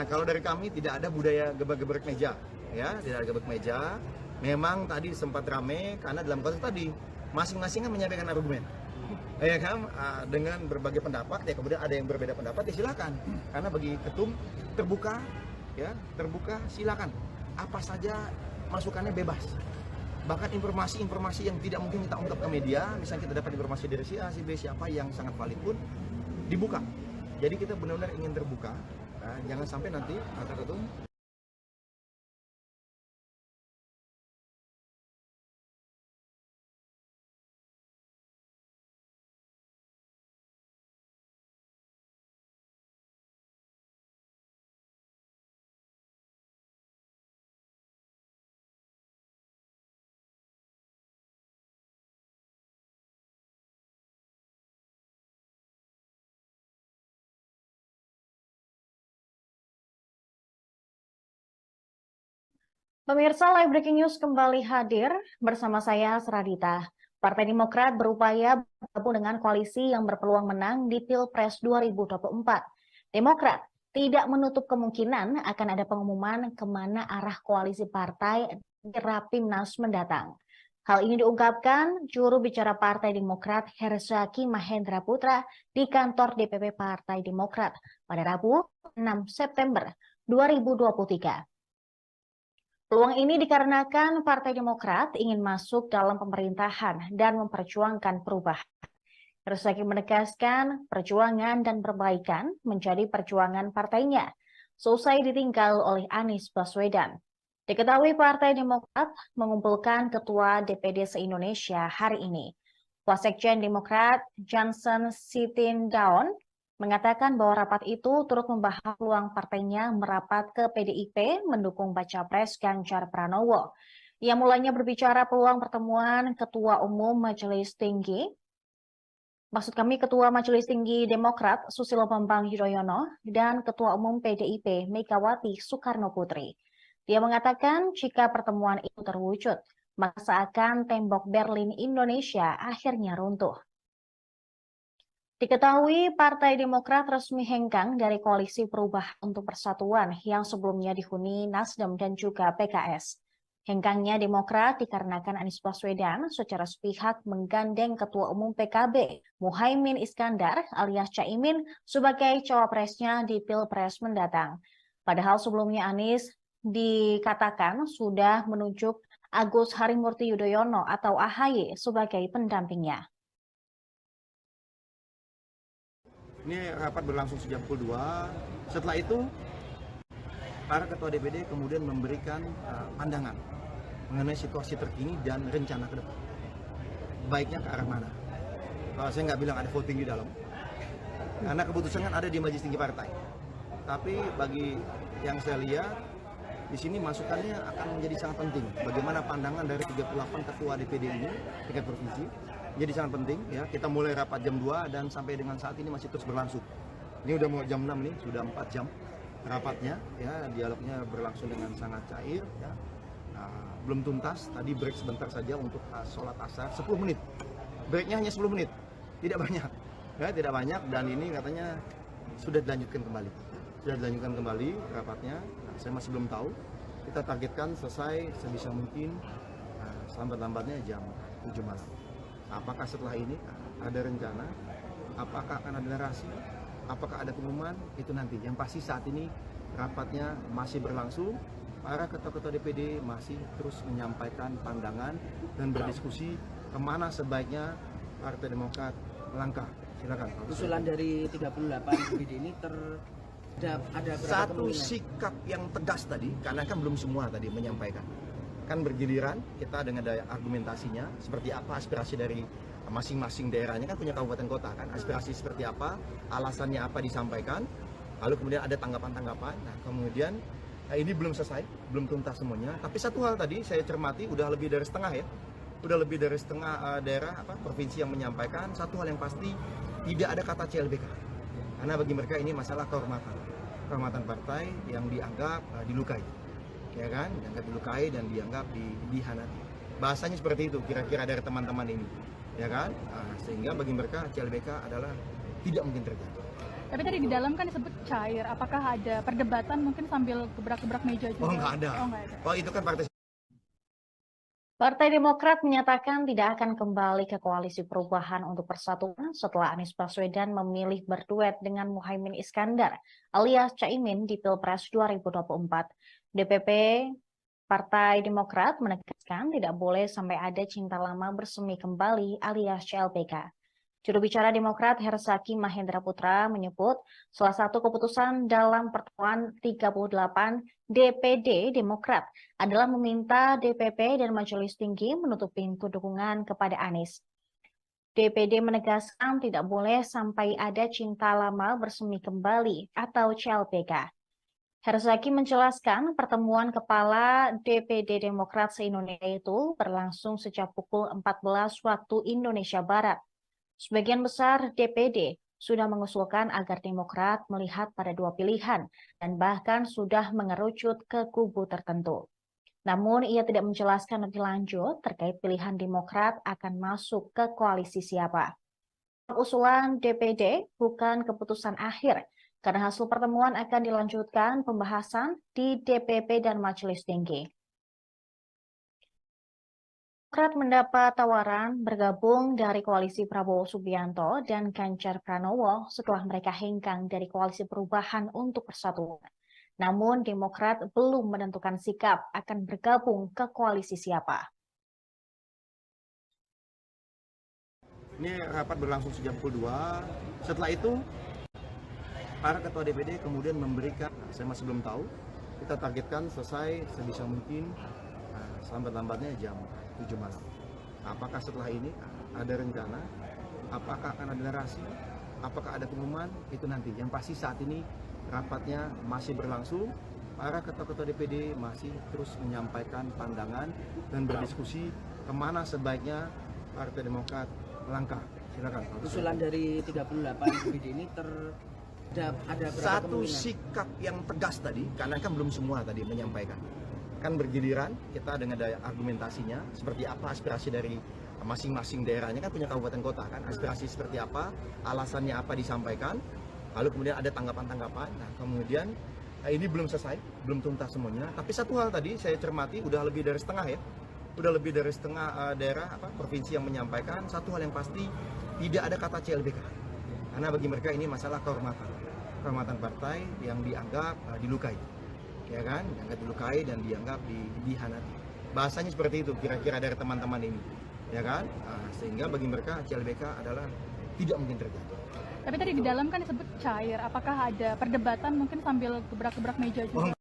Kalau dari kami tidak ada budaya gebrak-gebrak meja, ya, tidak ada gebrak meja. Memang tadi sempat rame karena dalam konteks tadi masing-masing kan menyampaikan argumen, ya kan, dengan berbagai pendapat. Ya kemudian ada yang berbeda pendapat, ya silakan. Karena bagi ketum terbuka, ya terbuka, silakan. Apa saja masukannya bebas. Bahkan informasi-informasi yang tidak mungkin kita ungkap ke media, misalnya kita dapat informasi dari si A, si B, siapa yang sangat valid pun dibuka. Jadi kita benar-benar ingin terbuka, jangan sampai nanti kata ketum Pemirsa, Live Breaking News kembali hadir bersama saya, Seradita. Partai Demokrat berupaya bergabung dengan koalisi yang berpeluang menang di Pilpres 2024. Demokrat tidak menutup kemungkinan akan ada pengumuman kemana arah koalisi partai di Rapimnas mendatang. Hal ini diungkapkan juru bicara Partai Demokrat Herzaki Mahendra Putra di kantor DPP Partai Demokrat pada Rabu 6 September 2023. Peluang ini dikarenakan Partai Demokrat ingin masuk dalam pemerintahan dan memperjuangkan perubahan. Herzaki menegaskan perjuangan dan perbaikan menjadi perjuangan partainya, selesai ditinggal oleh Anies Baswedan. Diketahui Partai Demokrat mengumpulkan Ketua DPD se-Indonesia hari ini. Wasekjen Demokrat Johnson Sitindaun mengatakan bahwa rapat itu turut membahas peluang partainya merapat ke PDIP mendukung baca pres Ganjar Pranowo. Ia mulanya berbicara peluang pertemuan Ketua Majelis Tinggi Demokrat Susilo Bambang Yudhoyono dan Ketua Umum PDIP Megawati Soekarno Putri. Dia mengatakan jika pertemuan itu terwujud, maka seakan tembok Berlin Indonesia akhirnya runtuh. Diketahui Partai Demokrat resmi hengkang dari Koalisi Perubahan untuk Persatuan yang sebelumnya dihuni Nasdem dan juga PKS. Hengkangnya Demokrat dikarenakan Anies Baswedan secara sepihak menggandeng Ketua Umum PKB Muhaimin Iskandar alias Caimin sebagai cawapresnya di Pilpres mendatang. Padahal sebelumnya Anies dikatakan sudah menunjuk Agus Harimurti Yudhoyono atau AHY sebagai pendampingnya. Ini rapat berlangsung sejak pukul 2. Setelah itu, para ketua DPD kemudian memberikan pandangan mengenai situasi terkini dan rencana ke depan. Baiknya ke arah mana? Saya nggak bilang ada voting di dalam, karena keputusan kan ada di Majelis Tinggi Partai. Tapi bagi yang saya lihat, di sini masukannya akan menjadi sangat penting. Bagaimana pandangan dari 38 ketua DPD ini, tingkat provinsi, jadi sangat penting ya. Kita mulai rapat jam 2 dan sampai dengan saat ini masih terus berlangsung. Ini udah mau jam 6 nih, sudah 4 jam rapatnya ya, dialognya berlangsung dengan sangat cair ya. Belum tuntas, tadi break sebentar saja untuk sholat asar 10 menit. Breaknya hanya 10 menit, tidak banyak. Ya, tidak banyak dan ini katanya sudah dilanjutkan kembali. Sudah dilanjutkan kembali rapatnya. Saya masih belum tahu. Kita targetkan selesai sebisa mungkin selambat-lambatnya jam 7 malam. Apakah setelah ini ada rencana, apakah akan ada narasi, apakah ada pengumuman, itu nanti. Yang pasti saat ini rapatnya masih berlangsung, para ketua-ketua DPD masih terus menyampaikan pandangan dan berdiskusi kemana sebaiknya Partai Demokrat melangkah. Silakan. Usulan dari 38 DPD ini ada satu sikap yang tegas tadi, karena kan belum semua tadi menyampaikan. Kan bergiliran kita dengan daya argumentasinya seperti apa aspirasi dari masing-masing daerahnya, kan punya kabupaten kota kan, aspirasi seperti apa, alasannya apa disampaikan, lalu kemudian ada tanggapan-tanggapan. Nah kemudian ini belum selesai, belum tuntas semuanya, tapi satu hal tadi saya cermati udah lebih dari setengah ya, udah lebih dari setengah daerah provinsi yang menyampaikan satu hal yang pasti, tidak ada kata CLBK, karena bagi mereka ini masalah kehormatan partai yang dianggap dilukai. Ya kan, dianggap dilukai dan dianggap dihianati. Bahasanya seperti itu kira-kira dari teman-teman ini, ya kan? Sehingga bagi mereka CLBK adalah tidak mungkin terjadi. Tapi tadi di dalam kan disebut cair. Apakah ada perdebatan mungkin sambil gebrak-gebrak meja juga? Oh nggak ada. Oh itu kan Partai Demokrat menyatakan tidak akan kembali ke Koalisi Perubahan untuk Persatuan setelah Anies Baswedan memilih berduet dengan Muhaimin Iskandar alias Caimin di Pilpres 2024. DPP Partai Demokrat menegaskan tidak boleh sampai ada cinta lama bersemi kembali alias CLBK. Juru bicara Demokrat Herzaki Mahendra Putra menyebut salah satu keputusan dalam pertemuan 38 DPD Demokrat adalah meminta DPP dan Majelis Tinggi menutup pintu dukungan kepada Anies. DPD menegaskan tidak boleh sampai ada cinta lama bersemi kembali atau CLBK. Herzaki menjelaskan pertemuan kepala DPD Demokrat se-Indonesia itu berlangsung sejak pukul 14 waktu Indonesia Barat. Sebagian besar DPD sudah mengusulkan agar Demokrat melihat pada dua pilihan dan bahkan sudah mengerucut ke kubu tertentu. Namun ia tidak menjelaskan lebih lanjut terkait pilihan Demokrat akan masuk ke koalisi siapa. Usulan DPD bukan keputusan akhir, karena hasil pertemuan akan dilanjutkan pembahasan di DPP dan Majelis Tinggi. Demokrat mendapat tawaran bergabung dari koalisi Prabowo Subianto dan Ganjar Pranowo setelah mereka hengkang dari Koalisi Perubahan untuk Persatuan. Namun Demokrat belum menentukan sikap akan bergabung ke koalisi siapa. Ini rapat berlangsung sejak pukul 2. Setelah itu para ketua DPD kemudian memberikan, saya masih belum tahu, kita targetkan selesai sebisa mungkin selambat-lambatnya jam 7 malam. Apakah setelah ini ada rencana, apakah akan ada narasi, apakah ada pengumuman, itu nanti. Yang pasti saat ini rapatnya masih berlangsung, para ketua-ketua DPD masih terus menyampaikan pandangan dan berdiskusi kemana sebaiknya Partai Demokrat melangkah. Silakan. Usulan dari 38 DPD ini ada satu sikap yang tegas tadi, karena kan belum semua tadi menyampaikan. Kan bergiliran kita dengan daya argumentasinya seperti apa aspirasi dari masing-masing daerahnya kan punya kabupaten kota kan, aspirasi seperti apa, alasannya apa disampaikan, lalu kemudian ada tanggapan-tanggapan. Nah kemudian ini belum selesai, belum tuntas semuanya. Tapi satu hal tadi saya cermati, udah lebih dari setengah ya, udah lebih dari setengah daerah provinsi yang menyampaikan satu hal yang pasti, tidak ada kata CLBK. Karena bagi mereka ini masalah kehormatan partai yang dianggap dilukai, ya kan, dianggap dilukai dan dianggap dihianati. Bahasanya seperti itu kira-kira dari teman-teman ini, ya kan, sehingga bagi mereka CLBK adalah tidak mungkin terjadi. Tapi tadi di dalam kan disebut cair, apakah ada perdebatan mungkin sambil gebrak-gebrak meja juga?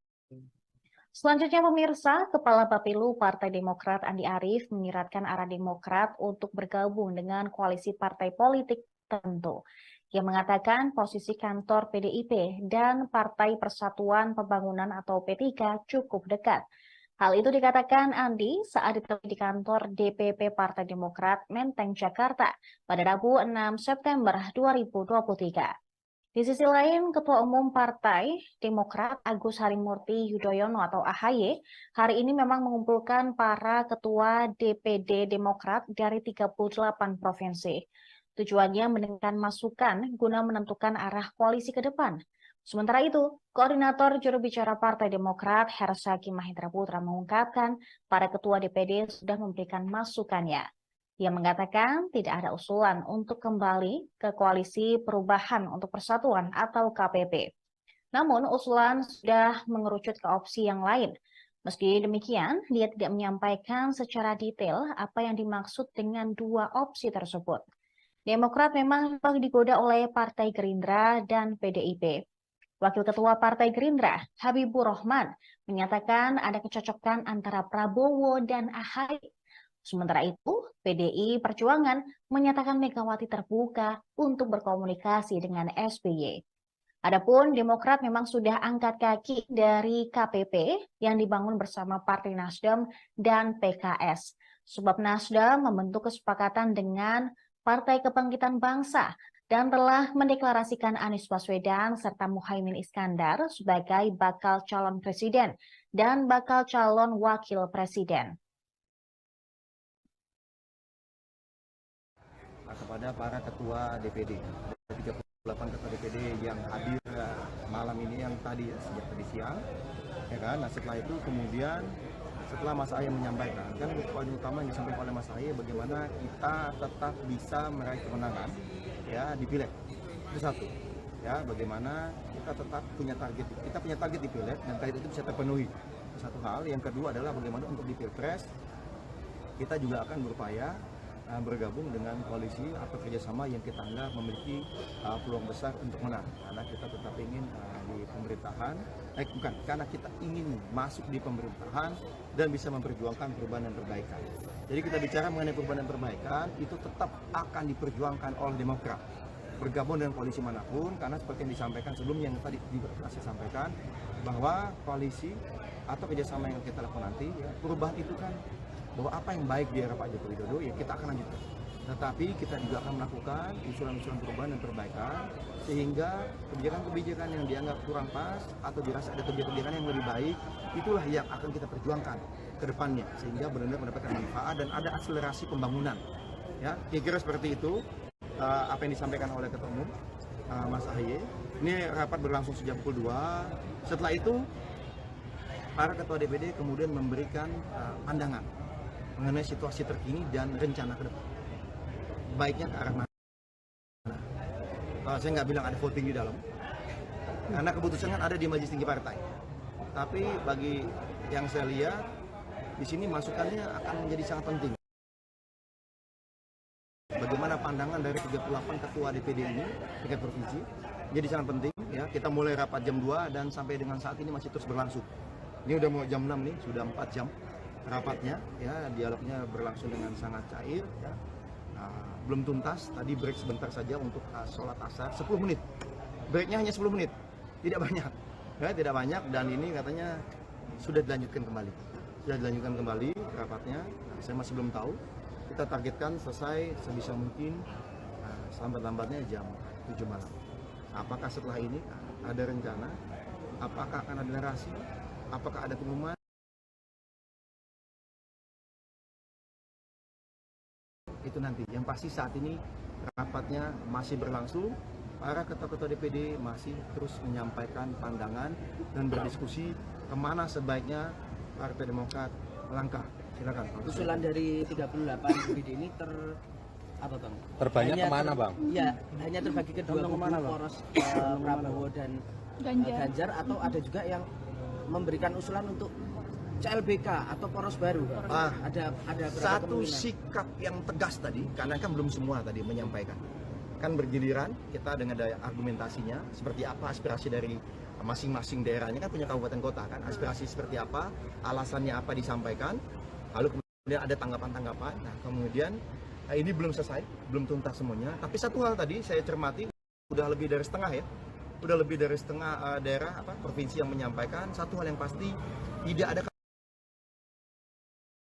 Selanjutnya pemirsa, Kepala Bapilu Partai Demokrat Andi Arief menyiratkan arah Demokrat untuk bergabung dengan koalisi partai politik tertentu. Ia mengatakan posisi kantor PDIP dan Partai Persatuan Pembangunan atau P3 cukup dekat. Hal itu dikatakan Andi saat ditemui di kantor DPP Partai Demokrat Menteng, Jakarta pada Rabu 6 September 2023. Di sisi lain, Ketua Umum Partai Demokrat Agus Harimurti Yudhoyono atau AHY hari ini memang mengumpulkan para ketua DPD Demokrat dari 38 provinsi. Tujuannya mendengarkan masukan guna menentukan arah koalisi ke depan. Sementara itu, Koordinator Juru Bicara Partai Demokrat Hersaki Mahendra Putra mengungkapkan para ketua DPD sudah memberikan masukannya. Ia mengatakan tidak ada usulan untuk kembali ke Koalisi Perubahan untuk Persatuan atau KPP. Namun usulan sudah mengerucut ke opsi yang lain. Meski demikian, dia tidak menyampaikan secara detail apa yang dimaksud dengan dua opsi tersebut. Demokrat memang digoda oleh Partai Gerindra dan PDIP. Wakil Ketua Partai Gerindra, Habibur Rahman, menyatakan ada kecocokan antara Prabowo dan AHY. Sementara itu, PDI Perjuangan menyatakan Megawati terbuka untuk berkomunikasi dengan SBY. Adapun Demokrat memang sudah angkat kaki dari KPP yang dibangun bersama Partai Nasdem dan PKS. Sebab Nasdem membentuk kesepakatan dengan Partai Kebangkitan Bangsa dan telah mendeklarasikan Anies Baswedan serta Muhaimin Iskandar sebagai bakal calon presiden dan bakal calon wakil presiden. Kepada para ketua DPD, 38 ketua DPD yang hadir malam ini yang tadi sejak tadi siang, ya kan. Nah setelah itu kemudian setelah Mas Ahy menyampaikan, kan poin utama yang disampaikan oleh Mas Ahy bagaimana kita tetap bisa meraih kemenangan ya di pileg. Itu satu ya, bagaimana kita tetap punya target di pileg dan target itu bisa terpenuhi. Satu hal. Yang kedua adalah bagaimana untuk di pilpres kita juga akan berupaya bergabung dengan koalisi atau kerjasama yang kita anggap memiliki peluang besar untuk menang, karena kita tetap ingin di pemerintahan, bukan, karena kita ingin masuk di pemerintahan dan bisa memperjuangkan perubahan dan perbaikan. Jadi kita bicara mengenai perubahan dan perbaikan itu tetap akan diperjuangkan oleh Demokrat bergabung dengan koalisi manapun, karena seperti yang disampaikan sebelumnya yang tadi saya sampaikan bahwa koalisi atau kerjasama yang kita lakukan nanti ya, perubahan itu kan bahwa apa yang baik di era Pak Joko Widodo ya kita akan lanjutkan. Tetapi kita juga akan melakukan usulan-usulan perubahan dan perbaikan sehingga kebijakan-kebijakan yang dianggap kurang pas atau dirasa ada kebijakan yang lebih baik, itulah yang akan kita perjuangkan ke depannya sehingga benar-benar mendapatkan manfaat dan ada akselerasi pembangunan. Ya, kira-kira seperti itu apa yang disampaikan oleh Ketua Umum Mas AHY. Ini rapat berlangsung sejak pukul 2. Setelah itu para ketua DPD kemudian memberikan pandangan mengenai situasi terkini dan rencana ke depan. Baiknya ke arah mana? Saya nggak bilang ada voting di dalam, karena keputusan kan ada di Majelis Tinggi Partai. Tapi bagi yang saya lihat, di sini masukannya akan menjadi sangat penting. Bagaimana pandangan dari 38 ketua DPD ini, tingkat provinsi, jadi sangat penting. Ya, kita mulai rapat jam 2 dan sampai dengan saat ini masih terus berlangsung. Ini udah mau jam 6 nih, sudah 4 jam. Rapatnya ya, dialognya berlangsung dengan sangat cair ya. Belum tuntas, tadi break sebentar saja untuk sholat asar 10 menit, breaknya hanya 10 menit, tidak banyak ya, tidak banyak, dan ini katanya sudah dilanjutkan kembali rapatnya. Saya masih belum tahu, kita targetkan selesai sebisa mungkin selambat-lambatnya jam 7 malam. Apakah setelah ini ada rencana, apakah akan ada narasi, apakah ada pengumuman? itu nanti. Yang pasti saat ini rapatnya masih berlangsung, para ketua-ketua DPD masih terus menyampaikan pandangan dan berdiskusi kemana sebaiknya Partai Demokrat melangkah. Silakan. Usulan dari 38 DPD ini apa bang? Terbanyak kemana bang? Ya, hanya terbagi ke dua kubu, poros Prabowo dan Ganjar, atau ada juga yang memberikan usulan untuk CLBK atau poros baru. Ada satu sikap yang tegas tadi, karena kan belum semua tadi menyampaikan. Kan bergiliran kita dengan daya argumentasinya, seperti apa aspirasi dari masing-masing daerahnya, kan punya kabupaten kota kan, aspirasi seperti apa, alasannya apa disampaikan, lalu kemudian ada tanggapan-tanggapan. Nah kemudian ini belum selesai, belum tuntas semuanya, tapi satu hal tadi saya cermati, udah lebih dari setengah ya, udah lebih dari setengah daerah provinsi yang menyampaikan satu hal yang pasti, tidak ada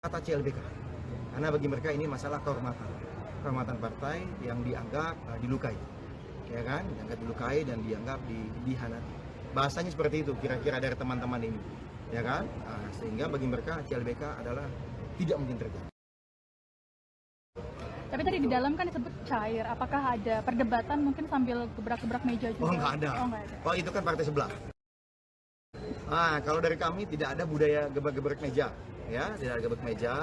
kata CLBK, karena bagi mereka ini masalah kehormatan partai yang dianggap dilukai, ya kan, dianggap dilukai dan dianggap dihianati. Bahasanya seperti itu kira-kira dari teman-teman ini, ya kan, sehingga bagi mereka CLBK adalah tidak mungkin terjadi. Tapi tadi di dalam kan disebut cair, apakah ada perdebatan mungkin sambil gebrak-gebrak meja juga? Oh nggak ada. Oh itu kan partai sebelah. Kalau dari kami tidak ada budaya gebrak-gebrak meja, ya, tidak ada gebrak meja.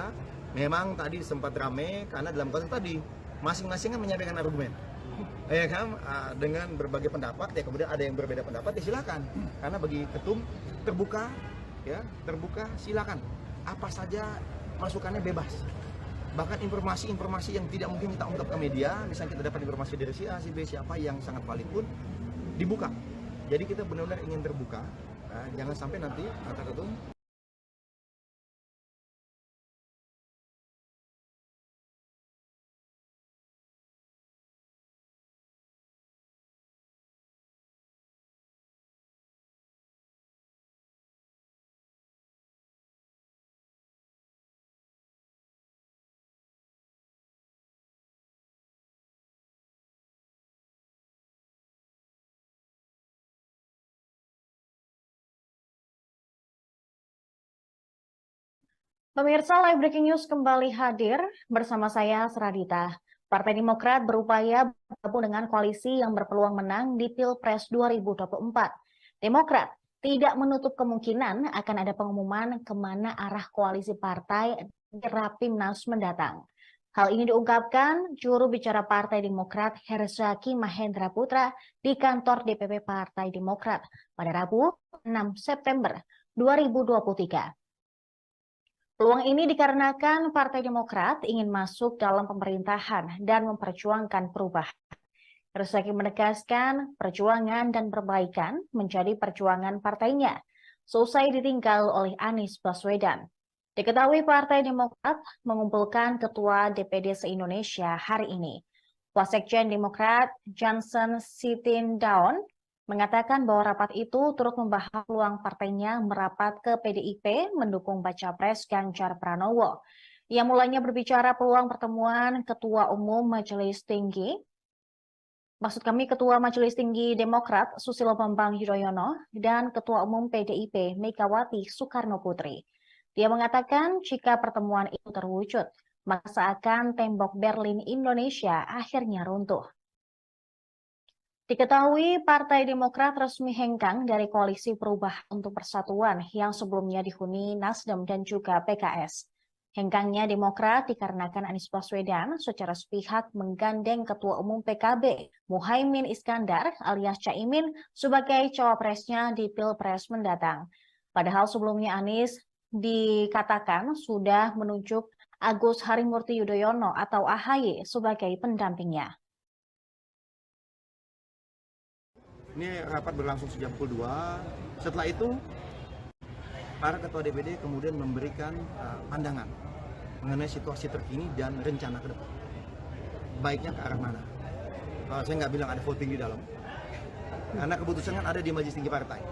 Memang tadi sempat rame karena dalam konteks tadi masing-masing kan menyampaikan argumen, ya kan, dengan berbagai pendapat. Ya kemudian ada yang berbeda pendapat, ya silakan. Karena bagi ketum terbuka, ya terbuka, silakan. Apa saja masukannya bebas. Bahkan informasi-informasi yang tidak mungkin kita ungkap ke media, misalnya kita dapat informasi dari si A, si B, siapa yang sangat valid pun dibuka. Jadi kita benar-benar ingin terbuka, jangan sampai nanti kata ketum Pemirsa, Live Breaking News kembali hadir bersama saya, Seradita. Partai Demokrat berupaya bergabung dengan koalisi yang berpeluang menang di Pilpres 2024. Demokrat tidak menutup kemungkinan akan ada pengumuman kemana arah koalisi partai di Rapimnas mendatang. Hal ini diungkapkan juru bicara Partai Demokrat Herzaki Mahendra Putra di kantor DPP Partai Demokrat pada Rabu 6 September 2023. Peluang ini dikarenakan Partai Demokrat ingin masuk dalam pemerintahan dan memperjuangkan perubahan. Herzaki menegaskan perjuangan dan perbaikan menjadi perjuangan partainya, selesai ditinggal oleh Anies Baswedan. Diketahui Partai Demokrat mengumpulkan Ketua DPD se-Indonesia hari ini. Wasekjen Demokrat Johnson Sitindaun mengatakan bahwa rapat itu turut membahas peluang partainya merapat ke PDIP mendukung baca pres Ganjar Pranowo. Ia mulanya berbicara peluang pertemuan Ketua Majelis Tinggi Demokrat Susilo Bambang Yudhoyono dan Ketua Umum PDIP Megawati Soekarno Putri. Dia mengatakan jika pertemuan itu terwujud, maka seakan tembok Berlin Indonesia akhirnya runtuh. Diketahui Partai Demokrat resmi hengkang dari Koalisi Perubahan untuk Persatuan yang sebelumnya dihuni Nasdem dan juga PKS. Hengkangnya Demokrat dikarenakan Anies Baswedan secara sepihak menggandeng Ketua Umum PKB Muhaimin Iskandar alias Caimin sebagai cawapresnya di Pilpres mendatang. Padahal sebelumnya Anies dikatakan sudah menunjuk Agus Harimurti Yudhoyono atau AHY sebagai pendampingnya. Ini rapat berlangsung sejak pukul 2. Setelah itu, para ketua DPD kemudian memberikan pandangan mengenai situasi terkini dan rencana ke depan. Baiknya ke arah mana? Saya nggak bilang ada voting di dalam, karena keputusan kan ada di Majelis Tinggi Partai.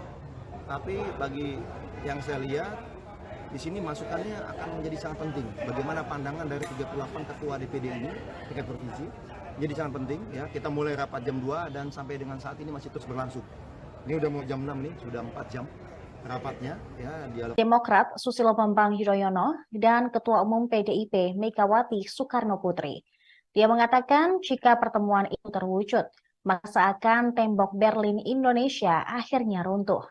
Tapi bagi yang saya lihat, di sini masukannya akan menjadi sangat penting. Bagaimana pandangan dari 38 ketua DPD ini, tingkat provinsi, jadi sangat penting. Ya, kita mulai rapat jam 2 dan sampai dengan saat ini masih terus berlangsung. Ini udah mau jam 6 nih, sudah 4 jam rapatnya. Ya, dialog. Demokrat Susilo Bambang Yudhoyono dan Ketua Umum PDIP Megawati Soekarno Putri. Dia mengatakan jika pertemuan itu terwujud, maka seakan tembok Berlin Indonesia akhirnya runtuh.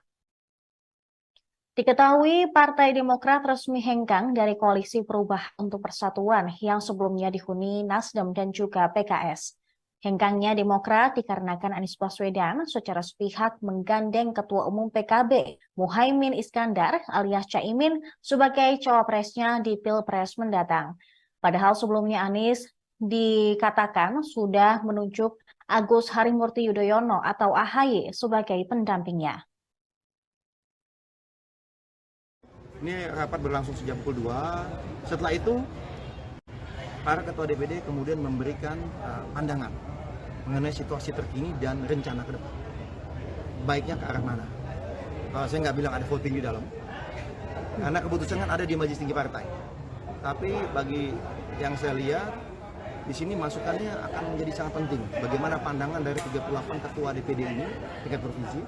Diketahui Partai Demokrat resmi hengkang dari Koalisi Perubahan untuk Persatuan yang sebelumnya dihuni Nasdem dan juga PKS. Hengkangnya Demokrat dikarenakan Anies Baswedan secara sepihak menggandeng Ketua Umum PKB Muhaimin Iskandar alias Caimin sebagai cawapresnya di Pilpres mendatang. Padahal sebelumnya Anies dikatakan sudah menunjuk Agus Harimurti Yudhoyono atau AHY sebagai pendampingnya. Ini rapat berlangsung sejak pukul 2. Setelah itu, para ketua DPD kemudian memberikan pandangan mengenai situasi terkini dan rencana ke depan. Baiknya ke arah mana? Saya nggak bilang ada voting di dalam, karena keputusan kan ada di Majelis Tinggi Partai. Tapi bagi yang saya lihat, di sini masukannya akan menjadi sangat penting. Bagaimana pandangan dari 38 ketua DPD ini, tingkat provinsi,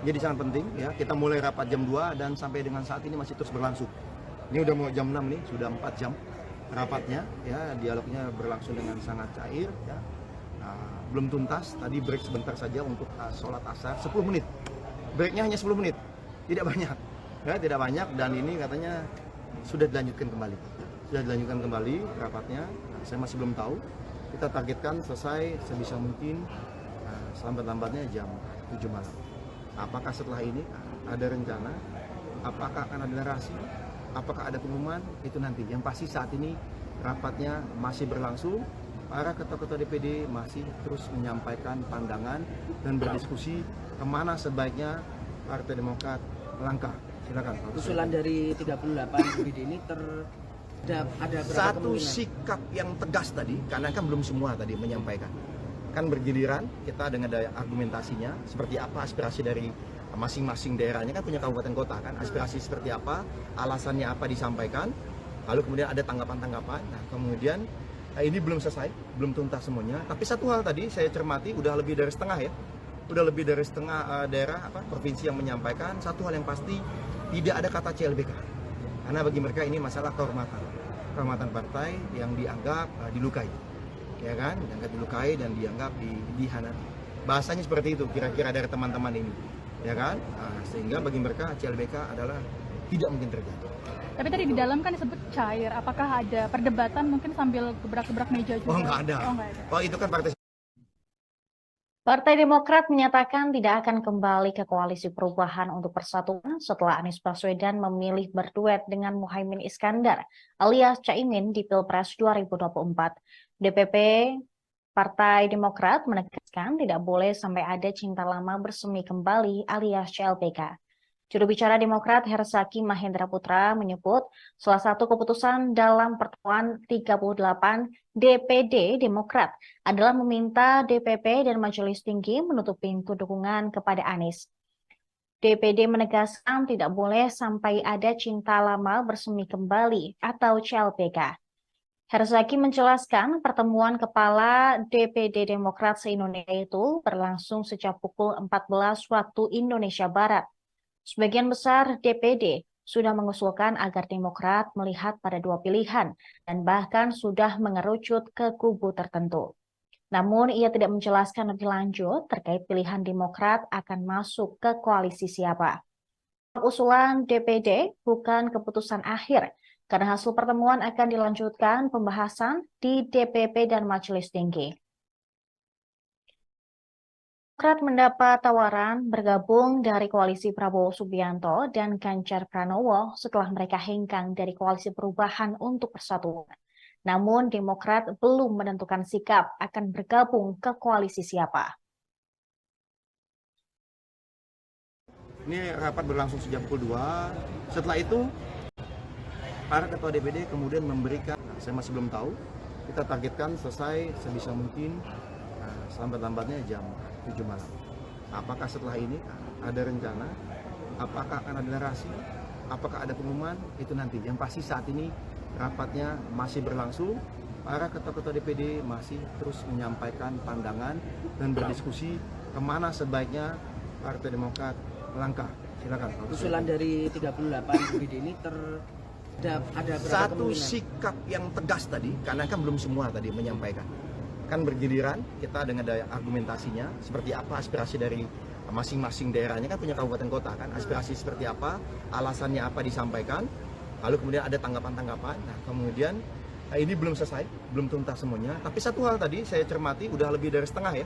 jadi sangat penting ya. Kita mulai rapat jam 2 dan sampai dengan saat ini masih terus berlangsung. Ini udah mau jam 6 nih, sudah 4 jam rapatnya ya, dialognya berlangsung dengan sangat cair ya. Belum tuntas, tadi break sebentar saja untuk sholat asar 10 menit. Breaknya hanya 10 menit, tidak banyak. Ya, tidak banyak dan ini katanya sudah dilanjutkan kembali. Sudah dilanjutkan kembali rapatnya. Saya masih belum tahu. Kita targetkan selesai sebisa mungkin selambat-lambatnya jam 7 malam. Apakah setelah ini ada rencana? Apakah akan ada narasi? Apakah ada pengumuman? Itu nanti. Yang pasti saat ini rapatnya masih berlangsung. Para ketua-ketua DPD masih terus menyampaikan pandangan dan berdiskusi kemana sebaiknya Partai Demokrat melangkah. Silakan. Usulan dari 38 DPD ini ada satu sikap yang tegas tadi, karena kan belum semua tadi menyampaikan. Kan bergiliran kita dengan daya argumentasinya seperti apa aspirasi dari masing-masing daerahnya, kan punya kabupaten kota kan, aspirasi seperti apa, alasannya apa disampaikan, lalu kemudian ada tanggapan-tanggapan. Nah kemudian ini belum selesai, belum tuntas semuanya, tapi satu hal tadi saya cermati udah lebih dari setengah ya, udah lebih dari setengah daerah provinsi yang menyampaikan satu hal yang pasti, tidak ada kata CLBK, karena bagi mereka ini masalah kehormatan partai yang dianggap dilukai. Ya kan, dianggap dilukai dan dianggap dihianati. Bahasanya seperti itu kira-kira dari teman-teman ini, ya kan? Sehingga bagi mereka CLBK adalah tidak mungkin terjadi. Tapi tadi di dalam kan disebut cair. Apakah ada perdebatan mungkin sambil gebrak-gebrak meja juga? Oh nggak ada. Oh itu kan partai. Partai Demokrat menyatakan tidak akan kembali ke Koalisi Perubahan untuk Persatuan setelah Anies Baswedan memilih berduet dengan Muhaimin Iskandar alias Caimin di Pilpres 2024. DPP Partai Demokrat menegaskan tidak boleh sampai ada cinta lama bersemi kembali alias CLBK. Juru bicara Demokrat Herzaki Mahendra Putra menyebut salah satu keputusan dalam pertemuan 38 DPD Demokrat adalah meminta DPP dan Majelis Tinggi menutup pintu dukungan kepada Anies. DPD menegaskan tidak boleh sampai ada cinta lama bersemi kembali atau CLBK. Herzaki menjelaskan pertemuan kepala DPD Demokrat se-Indonesia itu berlangsung sejak pukul 14 waktu Indonesia Barat. Sebagian besar DPD sudah mengusulkan agar Demokrat melihat pada dua pilihan dan bahkan sudah mengerucut ke kubu tertentu. Namun ia tidak menjelaskan lebih lanjut terkait pilihan Demokrat akan masuk ke koalisi siapa. Usulan DPD bukan keputusan akhir, karena hasil pertemuan akan dilanjutkan pembahasan di DPP dan Majelis Tinggi. Demokrat mendapat tawaran bergabung dari koalisi Prabowo Subianto dan Ganjar Pranowo setelah mereka hengkang dari Koalisi Perubahan untuk Persatuan. Namun Demokrat belum menentukan sikap akan bergabung ke koalisi siapa. Ini rapat berlangsung sejak pukul 2. Setelah itu para ketua DPD kemudian memberikan, saya masih belum tahu, kita targetkan selesai sebisa mungkin selambat-lambatnya jam 7 malam. Apakah setelah ini ada rencana? Apakah akan ada narasi? Apakah ada pengumuman? Itu nanti. Yang pasti saat ini rapatnya masih berlangsung. Para ketua-ketua DPD masih terus menyampaikan pandangan dan berdiskusi kemana sebaiknya Partai Demokrat melangkah. Silakan. Usulan dari 38 DPD ini ada satu sikap yang tegas tadi, karena kan belum semua tadi menyampaikan. kan bergiliran kita dengan daya argumentasinya seperti apa aspirasi dari masing-masing daerahnya, kan punya kabupaten kota kan, aspirasi seperti apa, alasannya apa disampaikan, lalu kemudian ada tanggapan-tanggapan. Nah kemudian ini belum selesai, belum tuntas semuanya, tapi satu hal tadi saya cermati udah lebih dari setengah ya,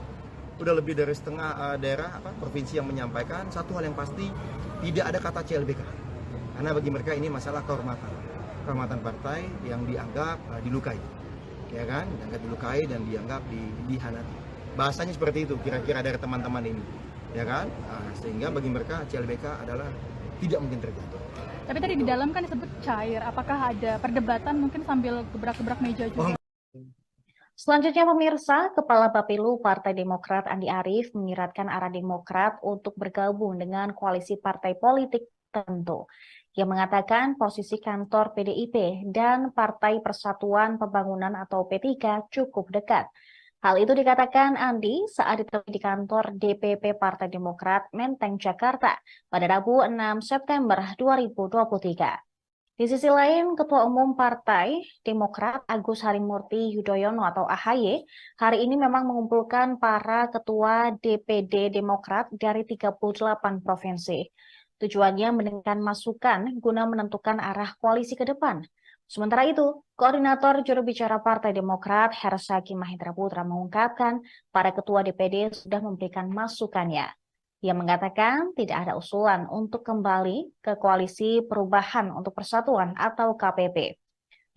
udah lebih dari setengah daerah provinsi yang menyampaikan satu hal yang pasti, tidak ada kata CLBK, karena bagi mereka ini masalah kehormatan partai yang dianggap dilukai, ya kan, dianggap dilukai dan dianggap dihianati. Bahasanya seperti itu kira-kira dari teman-teman ini, ya kan, sehingga bagi mereka CLBK adalah tidak mungkin terjadi. Tapi tadi di dalam kan disebut cair, apakah ada perdebatan mungkin sambil gebrak-gebrak meja juga? Selanjutnya pemirsa, Kepala Bapilu Partai Demokrat Andi Arief menyiratkan arah Demokrat untuk bergabung dengan koalisi partai politik tertentu. Ia mengatakan posisi kantor PDIP dan Partai Persatuan Pembangunan atau P3 cukup dekat. Hal itu dikatakan Andi saat ditemui di kantor DPP Partai Demokrat Menteng, Jakarta pada Rabu 6 September 2023. Di sisi lain, Ketua Umum Partai Demokrat Agus Harimurti Yudhoyono atau AHY hari ini memang mengumpulkan para ketua DPD Demokrat dari 38 provinsi. Tujuannya mendengarkan masukan guna menentukan arah koalisi ke depan. Sementara itu, Koordinator Juru Bicara Partai Demokrat Hersaki Mahendra Putra mengungkapkan para ketua DPD sudah memberikan masukannya. Ia mengatakan tidak ada usulan untuk kembali ke Koalisi Perubahan untuk Persatuan atau KPP.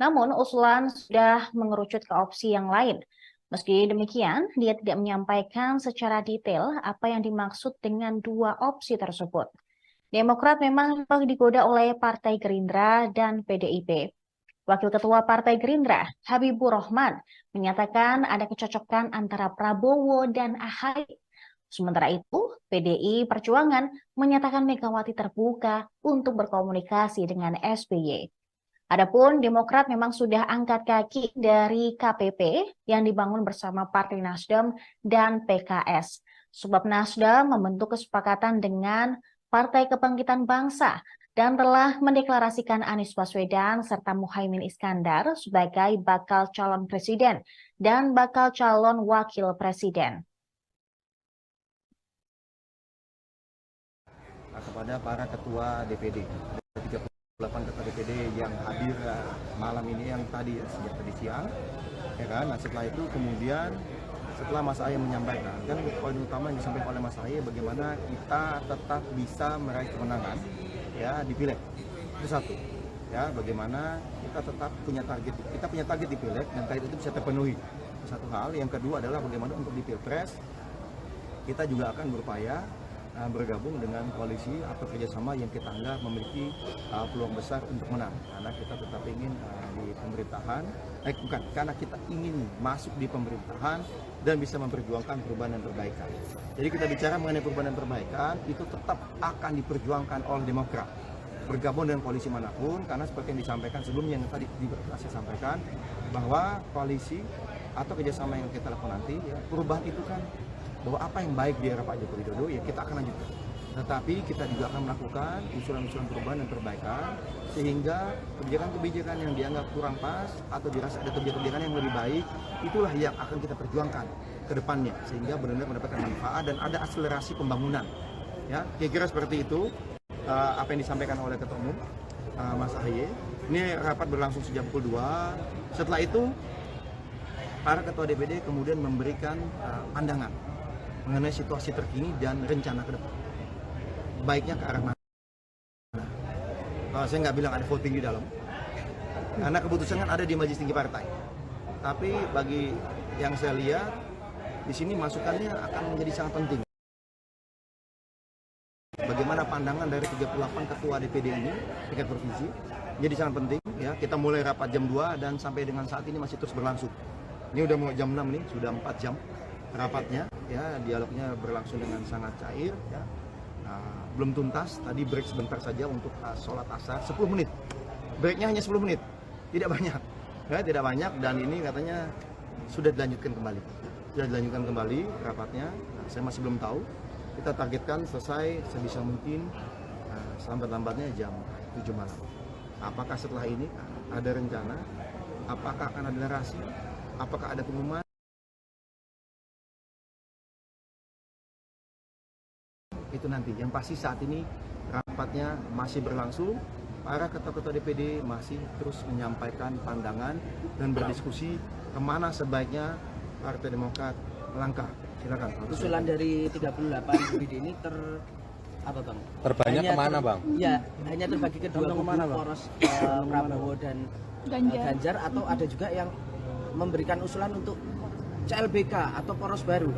Namun usulan sudah mengerucut ke opsi yang lain. Meski demikian, dia tidak menyampaikan secara detail apa yang dimaksud dengan dua opsi tersebut. Demokrat memang digoda oleh Partai Gerindra dan PDIP. Wakil Ketua Partai Gerindra, Habibur Rahman, menyatakan ada kecocokan antara Prabowo dan AHY. Sementara itu, PDI Perjuangan menyatakan Megawati terbuka untuk berkomunikasi dengan SBY. Adapun Demokrat memang sudah angkat kaki dari KPP yang dibangun bersama Partai Nasdem dan PKS. Sebab Nasdem membentuk kesepakatan dengan Partai Kebangkitan Bangsa dan telah mendeklarasikan Anies Baswedan serta Muhaimin Iskandar sebagai bakal calon presiden dan bakal calon wakil presiden. Kepada para ketua DPD, ada 38 ketua DPD yang hadir malam ini, yang tadi sejak tadi siang, ya kan. Nah setelah itu kemudian setelah Mas Ahy menyampaikan, kan poin utama yang disampaikan oleh Mas Ahy bagaimana kita tetap bisa meraih kemenangan ya di Pileg. Itu satu, ya, bagaimana kita tetap punya target di Pileg dan target itu bisa terpenuhi. Satu hal. Yang kedua adalah bagaimana untuk di Pilpres kita juga akan berupaya bergabung dengan koalisi atau kerjasama yang kita anggap memiliki peluang besar untuk menang, karena kita tetap ingin di pemerintahan, karena kita ingin masuk di pemerintahan dan bisa memperjuangkan perubahan dan perbaikan. Jadi kita bicara mengenai perubahan dan perbaikan itu tetap akan diperjuangkan oleh Demokrat bergabung dengan koalisi manapun, karena seperti yang disampaikan sebelumnya yang tadi saya sampaikan bahwa koalisi atau kerjasama yang kita lakukan nanti, ya, perubahan itu kan bahwa apa yang baik di era Pak Joko Widodo ya kita akan lanjutkan. Tetapi kita juga akan melakukan usulan-usulan perubahan dan perbaikan sehingga kebijakan-kebijakan yang dianggap kurang pas atau dirasa ada kebijakan-kebijakan yang lebih baik, itulah yang akan kita perjuangkan ke depannya sehingga benar-benar mendapatkan manfaat dan ada akselerasi pembangunan. Ya, kira-kira seperti itu apa yang disampaikan oleh Ketua Umum Mas AHY. Ini rapat berlangsung sejak pukul 2. Setelah itu para ketua DPD kemudian memberikan pandangan mengenai situasi terkini dan rencana ke depan. Baiknya ke arah mana? Saya nggak bilang ada voting di dalam, karena keputusan kan ada di Majelis Tinggi Partai. Tapi bagi yang saya lihat, di sini masukannya akan menjadi sangat penting. Bagaimana pandangan dari 38 ketua DPD ini, tingkat provinsi, jadi sangat penting. Ya, kita mulai rapat jam 2 dan sampai dengan saat ini masih terus berlangsung. Ini udah mau jam 6 nih, sudah 4 jam rapatnya, ya, dialognya berlangsung dengan sangat cair, ya. Belum tuntas, tadi break sebentar saja untuk sholat asar, 10 menit, breaknya hanya 10 menit, tidak banyak, ya, tidak banyak, dan ini katanya sudah dilanjutkan kembali rapatnya. Saya masih belum tahu, kita targetkan selesai sebisa mungkin selambat-lambatnya jam 7 malam. Apakah setelah ini ada rencana, apakah akan ada narasi, apakah ada pengumuman? itu nanti. Yang pasti saat ini rapatnya masih berlangsung. Para ketua-ketua DPD masih terus menyampaikan pandangan dan berdiskusi kemana sebaiknya Partai Demokrat melangkah. Silakan. Usulan dari 38 DPD ini terbanyak kemana, Bang? Ya, hanya terbagi ke dua kubu, poros Prabowo dan Ganjar, atau ada juga yang memberikan usulan untuk CLBK atau poros baru.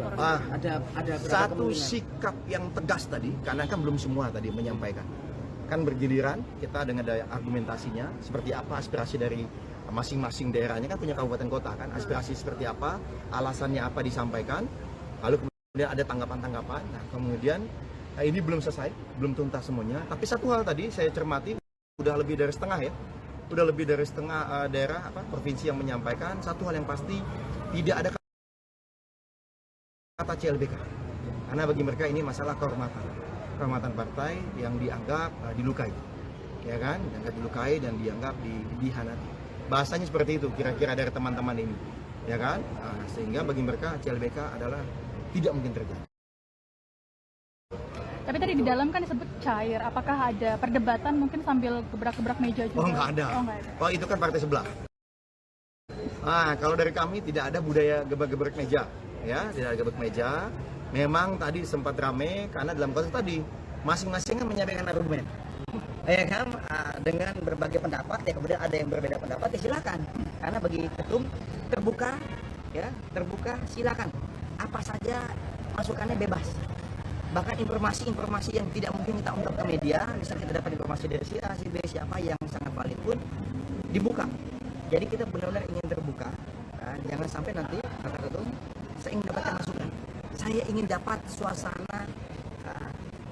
Ada satu sikap yang tegas tadi, karena kan belum semua tadi menyampaikan. Kan bergiliran, kita dengan daya argumentasinya, seperti apa aspirasi dari masing-masing daerahnya, kan punya kabupaten kota kan, aspirasi seperti apa, alasannya apa disampaikan, lalu kemudian ada tanggapan-tanggapan. Nah kemudian ini belum selesai, belum tuntas semuanya, tapi satu hal tadi saya cermati, udah lebih dari setengah ya, udah lebih dari setengah daerah provinsi yang menyampaikan satu hal yang pasti, tidak ada kata CLBK, karena bagi mereka ini masalah kehormatan partai yang dianggap dilukai, ya kan, dianggap dilukai dan dianggap dihianati. Bahasanya seperti itu kira-kira dari teman-teman ini, ya kan, sehingga bagi mereka CLBK adalah tidak mungkin terjadi. Tapi tadi di dalam kan disebut cair, apakah ada perdebatan mungkin sambil gebrak-gebrak meja juga? Oh nggak ada. Oh itu kan partai sebelah. Kalau dari kami tidak ada budaya gebrak-gebrak meja, ya, tidak ada gebrak meja. Memang tadi sempat rame karena dalam konteks tadi masing-masing menyampaikan argumen, ya kan, dengan berbagai pendapat, ya kemudian ada yang berbeda pendapat, ya silakan. Karena bagi ketum terbuka, ya terbuka, silakan. Apa saja masukannya bebas. Bahkan informasi-informasi yang tidak mungkin kita ungkap ke media, misalnya kita dapat informasi dari si A, si B, siapa yang sangat valid pun dibuka. Jadi kita benar-benar ingin terbuka, jangan sampai nanti kata ketum saya ingin dapatkan masukan, saya ingin dapat suasana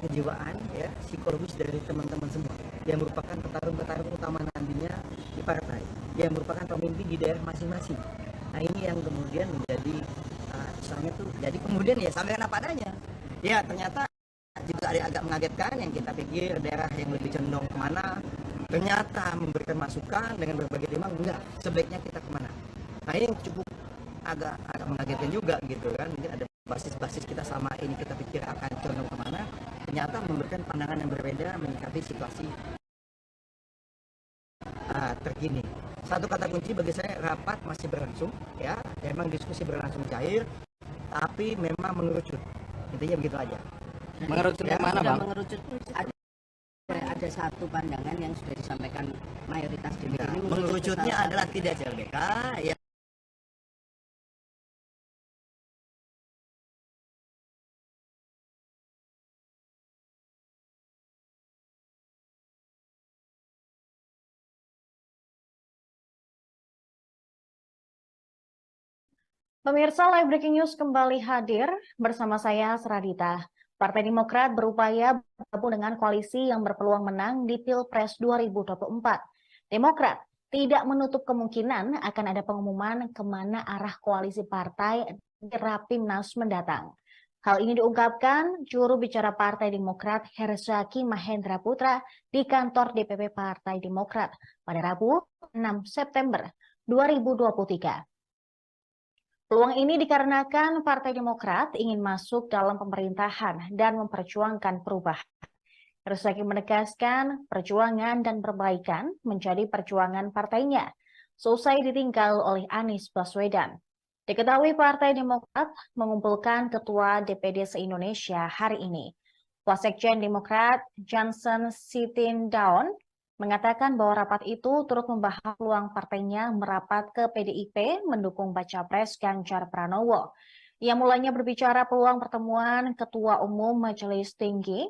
kejiwaan, ya, psikologis dari teman-teman semua yang merupakan petarung-petarung utama nantinya di partai, yang merupakan pemimpin di daerah masing-masing. Nah ini yang kemudian menjadi misalnya tuh, jadi kemudian ya sampaikan apa adanya. Ya ternyata juga ada agak mengagetkan, yang kita pikir daerah yang lebih condong kemana, ternyata memberikan masukan dengan berbagai tema, enggak, sebaiknya kita kemana. Nah ini yang cukup agak mengagetkan juga gitu kan, mungkin ada basis-basis kita sama ini kita pikir akan condong kemana, ternyata memberikan pandangan yang berbeda menyikapi situasi terkini. Satu kata kunci bagi saya, rapat masih berlangsung, ya, memang diskusi berlangsung cair, tapi memang mengerucut. Intinya begitu aja. Mengerucut kemana, Bang? Mengerucut ada satu pandangan yang sudah disampaikan mayoritas DPD ini. Mengerucutnya adalah tidak CLBK, ya. Pemirsa, Live Breaking News kembali hadir bersama saya, Seradita. Partai Demokrat berupaya bergabung dengan koalisi yang berpeluang menang di Pilpres 2024. Demokrat tidak menutup kemungkinan akan ada pengumuman kemana arah koalisi partai di Rapimnas mendatang. Hal ini diungkapkan juru bicara Partai Demokrat Herzaki Mahendra Putra di kantor DPP Partai Demokrat pada Rabu 6 September 2023. Peluang ini dikarenakan Partai Demokrat ingin masuk dalam pemerintahan dan memperjuangkan perubahan. Herzaki menegaskan perjuangan dan perbaikan menjadi perjuangan partainya, selesai ditinggal oleh Anies Baswedan. Diketahui Partai Demokrat mengumpulkan Ketua DPD se-Indonesia hari ini. Wasekjen Demokrat Johnson Sitindaun mengatakan bahwa rapat itu turut membahas peluang partainya merapat ke PDIP mendukung baca pres Ganjar Pranowo. Ia mulanya berbicara peluang pertemuan Ketua Majelis Tinggi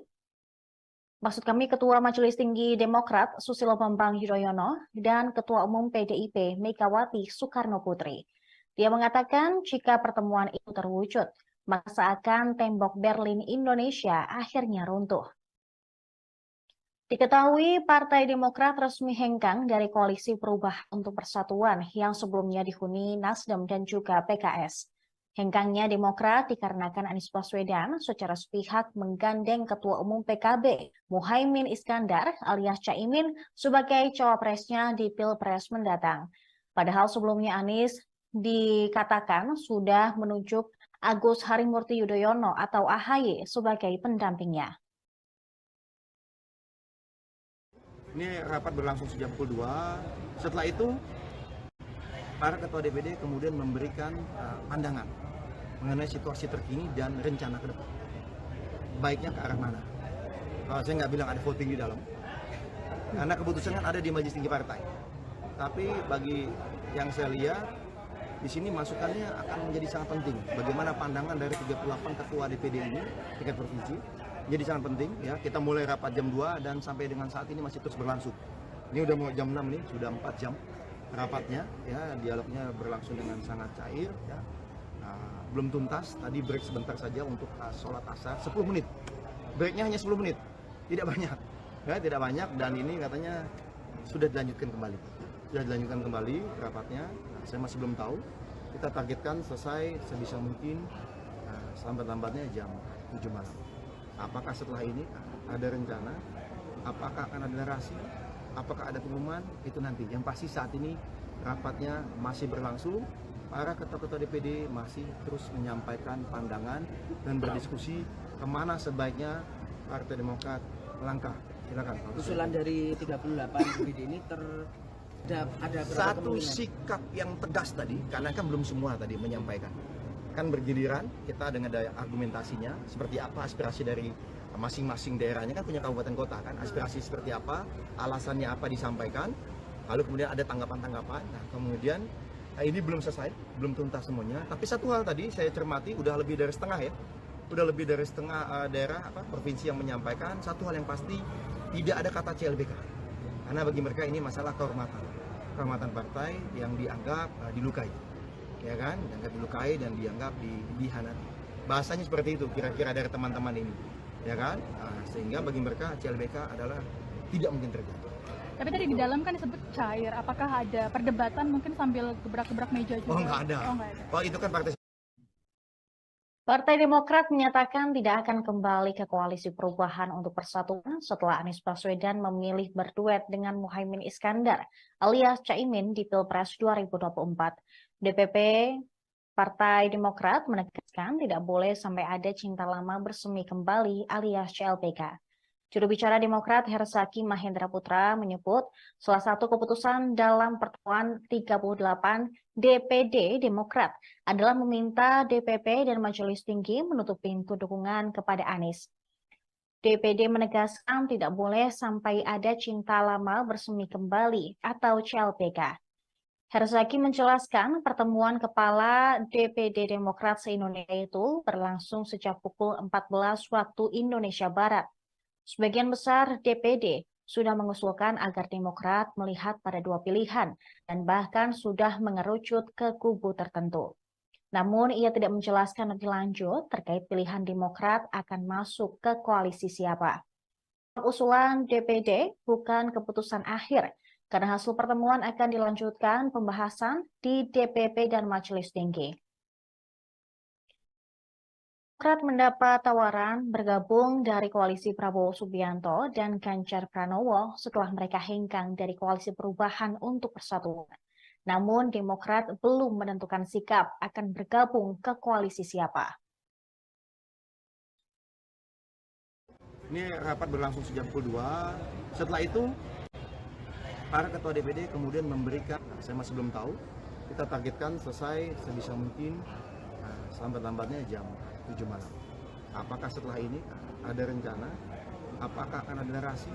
Demokrat Susilo Bambang Yudhoyono dan Ketua Umum PDIP Megawati Soekarno Putri. Dia mengatakan jika pertemuan itu terwujud, maka seakan tembok Berlin Indonesia akhirnya runtuh. Diketahui Partai Demokrat resmi hengkang dari Koalisi Perubahan untuk Persatuan yang sebelumnya dihuni Nasdem dan juga PKS. Hengkangnya Demokrat dikarenakan Anies Baswedan secara sepihak menggandeng Ketua Umum PKB Muhaimin Iskandar alias Caimin sebagai cawapresnya di Pilpres mendatang. Padahal sebelumnya Anies dikatakan sudah menunjuk Agus Harimurti Yudhoyono atau AHY sebagai pendampingnya. Ini rapat berlangsung sejak pukul 2. Setelah itu para ketua DPD kemudian memberikan pandangan mengenai situasi terkini dan rencana ke depan. Baiknya ke arah mana? Saya nggak bilang ada voting di dalam, karena keputusan kan ada di Majelis Tinggi Partai. Tapi bagi yang saya lihat, di sini masukannya akan menjadi sangat penting. Bagaimana pandangan dari 38 ketua DPD ini, tingkat provinsi, jadi sangat penting. Ya, kita mulai rapat jam 2 dan sampai dengan saat ini masih terus berlangsung. Ini udah mau jam 6 nih, sudah 4 jam rapatnya. Ya, dialognya berlangsung dengan sangat cair. Ya. Belum tuntas, tadi break sebentar saja untuk sholat asar, 10 menit. Breaknya hanya 10 menit, tidak banyak. Ya, tidak banyak, dan ini katanya sudah dilanjutkan kembali. Sudah dilanjutkan kembali rapatnya, saya masih belum tahu. Kita targetkan selesai sebisa mungkin selambat-lambatnya jam 7 malam. Apakah setelah ini ada rencana, apakah akan ada narasi, apakah ada pengumuman, itu nanti. Yang pasti saat ini rapatnya masih berlangsung. Para ketua-ketua DPD masih terus menyampaikan pandangan dan berdiskusi kemana sebaiknya Partai Demokrat melangkah. Silakan. Usulan dari 38 DPD ini ada satu sikap yang tegas tadi, karena kan belum semua tadi menyampaikan. Kan bergiliran, kita dengan daya argumentasinya, seperti apa aspirasi dari masing-masing daerahnya, kan punya kabupaten kota kan, aspirasi seperti apa, alasannya apa disampaikan, lalu kemudian ada tanggapan-tanggapan. Nah, kemudian ini belum selesai, belum tuntas semuanya. Tapi satu hal tadi saya cermati, udah lebih dari setengah ya, udah lebih dari setengah daerah provinsi yang menyampaikan. Satu hal yang pasti, tidak ada kata CLBK. Karena bagi mereka ini masalah kehormatan partai yang dianggap dilukai, ya kan? Dianggap dilukai dan dianggap dihianati. Bahasanya seperti itu kira-kira dari teman-teman ini, ya kan? Sehingga bagi mereka CLBK adalah tidak mungkin terjadi. Tapi tadi di dalam kan disebut cair. Apakah ada perdebatan mungkin sambil gebrak-gebrak meja juga? Oh, nggak ada. Oh, itu kan Partai Demokrat menyatakan tidak akan kembali ke koalisi perubahan untuk persatuan setelah Anies Baswedan memilih berduet dengan Muhaimin Iskandar alias Caimin di Pilpres 2024. DPP Partai Demokrat menegaskan tidak boleh sampai ada cinta lama bersemi kembali alias CLBK. Juru bicara Demokrat Herzaki Mahendra Putra menyebut salah satu keputusan dalam pertemuan 38 DPD Demokrat adalah meminta DPP dan Majelis Tinggi menutup pintu dukungan kepada Anies. DPD menegaskan tidak boleh sampai ada cinta lama bersemi kembali atau CLBK. Herzaki menjelaskan pertemuan kepala DPD Demokrat se-Indonesia itu berlangsung sejak pukul 14 waktu Indonesia Barat. Sebagian besar DPD sudah mengusulkan agar Demokrat melihat pada dua pilihan dan bahkan sudah mengerucut ke kubu tertentu. Namun ia tidak menjelaskan lebih lanjut terkait pilihan Demokrat akan masuk ke koalisi siapa. Usulan DPD bukan keputusan akhir karena hasil pertemuan akan dilanjutkan pembahasan di DPP dan Majelis Tinggi. Demokrat mendapat tawaran bergabung dari koalisi Prabowo Subianto dan Ganjar Pranowo setelah mereka hengkang dari koalisi perubahan untuk persatuan. Namun Demokrat belum menentukan sikap akan bergabung ke koalisi siapa. Ini rapat berlangsung sejak pukul 2. Setelah itu para ketua DPD kemudian memberikan, saya masih belum tahu, kita targetkan selesai sebisa mungkin selambat-lambatnya jam 7 malam. Apakah setelah ini ada rencana, apakah akan ada narasi,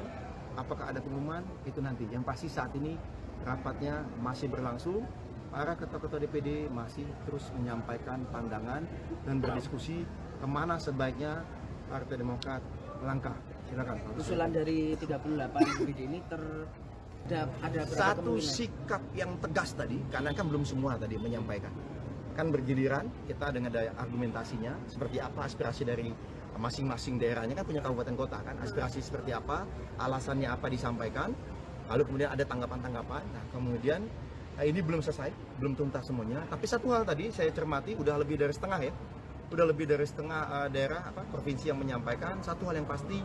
apakah ada pengumuman, itu nanti. Yang pasti saat ini rapatnya masih berlangsung, para ketua-ketua DPD masih terus menyampaikan pandangan dan berdiskusi kemana sebaiknya Partai Demokrat melangkah. Silakan. Usulan dari 38 DPD ini ada satu sikap yang tegas tadi, karena kan belum semua tadi menyampaikan. Kan bergiliran, kita dengan daya argumentasinya, seperti apa aspirasi dari masing-masing daerahnya, kan punya kabupaten kota kan, aspirasi seperti apa, alasannya apa disampaikan, lalu kemudian ada tanggapan-tanggapan. Nah, kemudian ini belum selesai, belum tuntas semuanya. Tapi satu hal tadi saya cermati, udah lebih dari setengah ya, udah lebih dari setengah daerah provinsi yang menyampaikan. Satu hal yang pasti,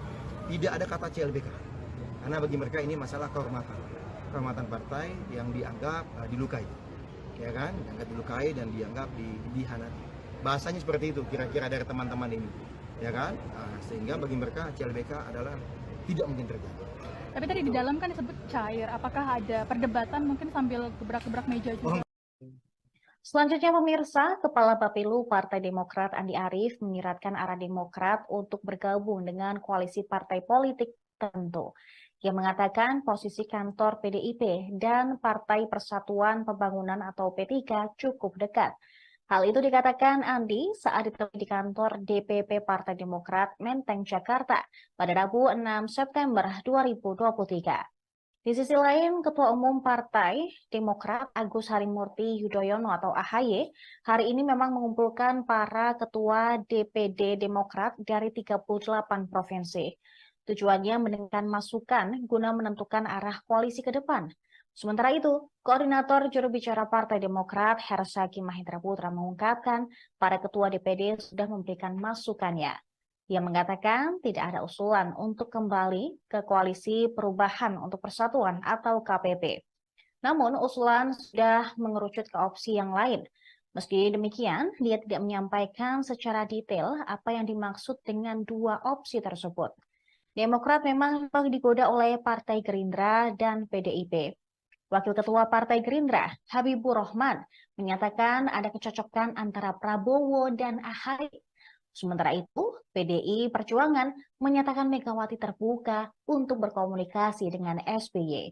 tidak ada kata CLBK, karena bagi mereka ini masalah kehormatan partai yang dianggap dilukai, ya kan? Dianggap dilukai dan dianggap dihianati. Bahasanya seperti itu kira-kira dari teman-teman ini, ya kan? Sehingga bagi mereka CLBK adalah tidak mungkin terjadi. Tapi tadi di dalam kan disebut cair. Apakah ada perdebatan mungkin sambil gebrak-gebrak meja juga? Selanjutnya pemirsa, Kepala Bapilu Partai Demokrat Andi Arief menyiratkan arah Demokrat untuk bergabung dengan koalisi partai politik tertentu. Ia mengatakan posisi kantor PDIP dan Partai Persatuan Pembangunan atau P3 cukup dekat. Hal itu dikatakan Andi saat ditemui di kantor DPP Partai Demokrat Menteng, Jakarta pada Rabu 6 September 2023. Di sisi lain, Ketua Umum Partai Demokrat Agus Harimurti Yudhoyono atau AHY hari ini memang mengumpulkan para ketua DPD Demokrat dari 38 provinsi. Tujuannya mendengarkan masukan guna menentukan arah koalisi ke depan. Sementara itu, Koordinator Juru Bicara Partai Demokrat Hersaki Mahendra Putra mengungkapkan para ketua DPD sudah memberikan masukannya. Ia mengatakan tidak ada usulan untuk kembali ke Koalisi Perubahan untuk Persatuan atau KPP. Namun usulan sudah mengerucut ke opsi yang lain. Meski demikian, dia tidak menyampaikan secara detail apa yang dimaksud dengan dua opsi tersebut. Demokrat memang digoda oleh Partai Gerindra dan PDIP. Wakil Ketua Partai Gerindra, Habibur Rahman, menyatakan ada kecocokan antara Prabowo dan AHY. Sementara itu, PDI Perjuangan menyatakan Megawati terbuka untuk berkomunikasi dengan SBY.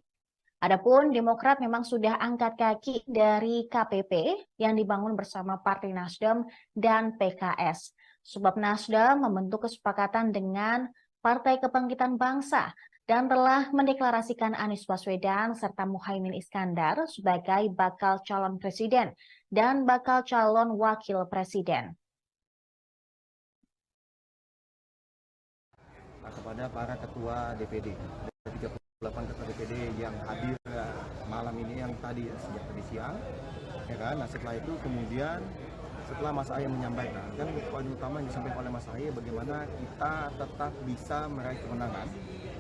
Adapun Demokrat memang sudah angkat kaki dari KPP yang dibangun bersama Partai Nasdem dan PKS. Sebab Nasdem membentuk kesepakatan dengan Partai Kebangkitan Bangsa dan telah mendeklarasikan Anies Baswedan serta Muhaimin Iskandar sebagai bakal calon presiden dan bakal calon wakil presiden. Kepada para ketua DPD, 38 ketua DPD yang hadir malam ini, yang tadi sejak tadi siang, ya kan. Nah setelah itu kemudian setelah Mas Ahy menyampaikan, kan poin utama yang disampaikan oleh Mas Ahy bagaimana kita tetap bisa meraih kemenangan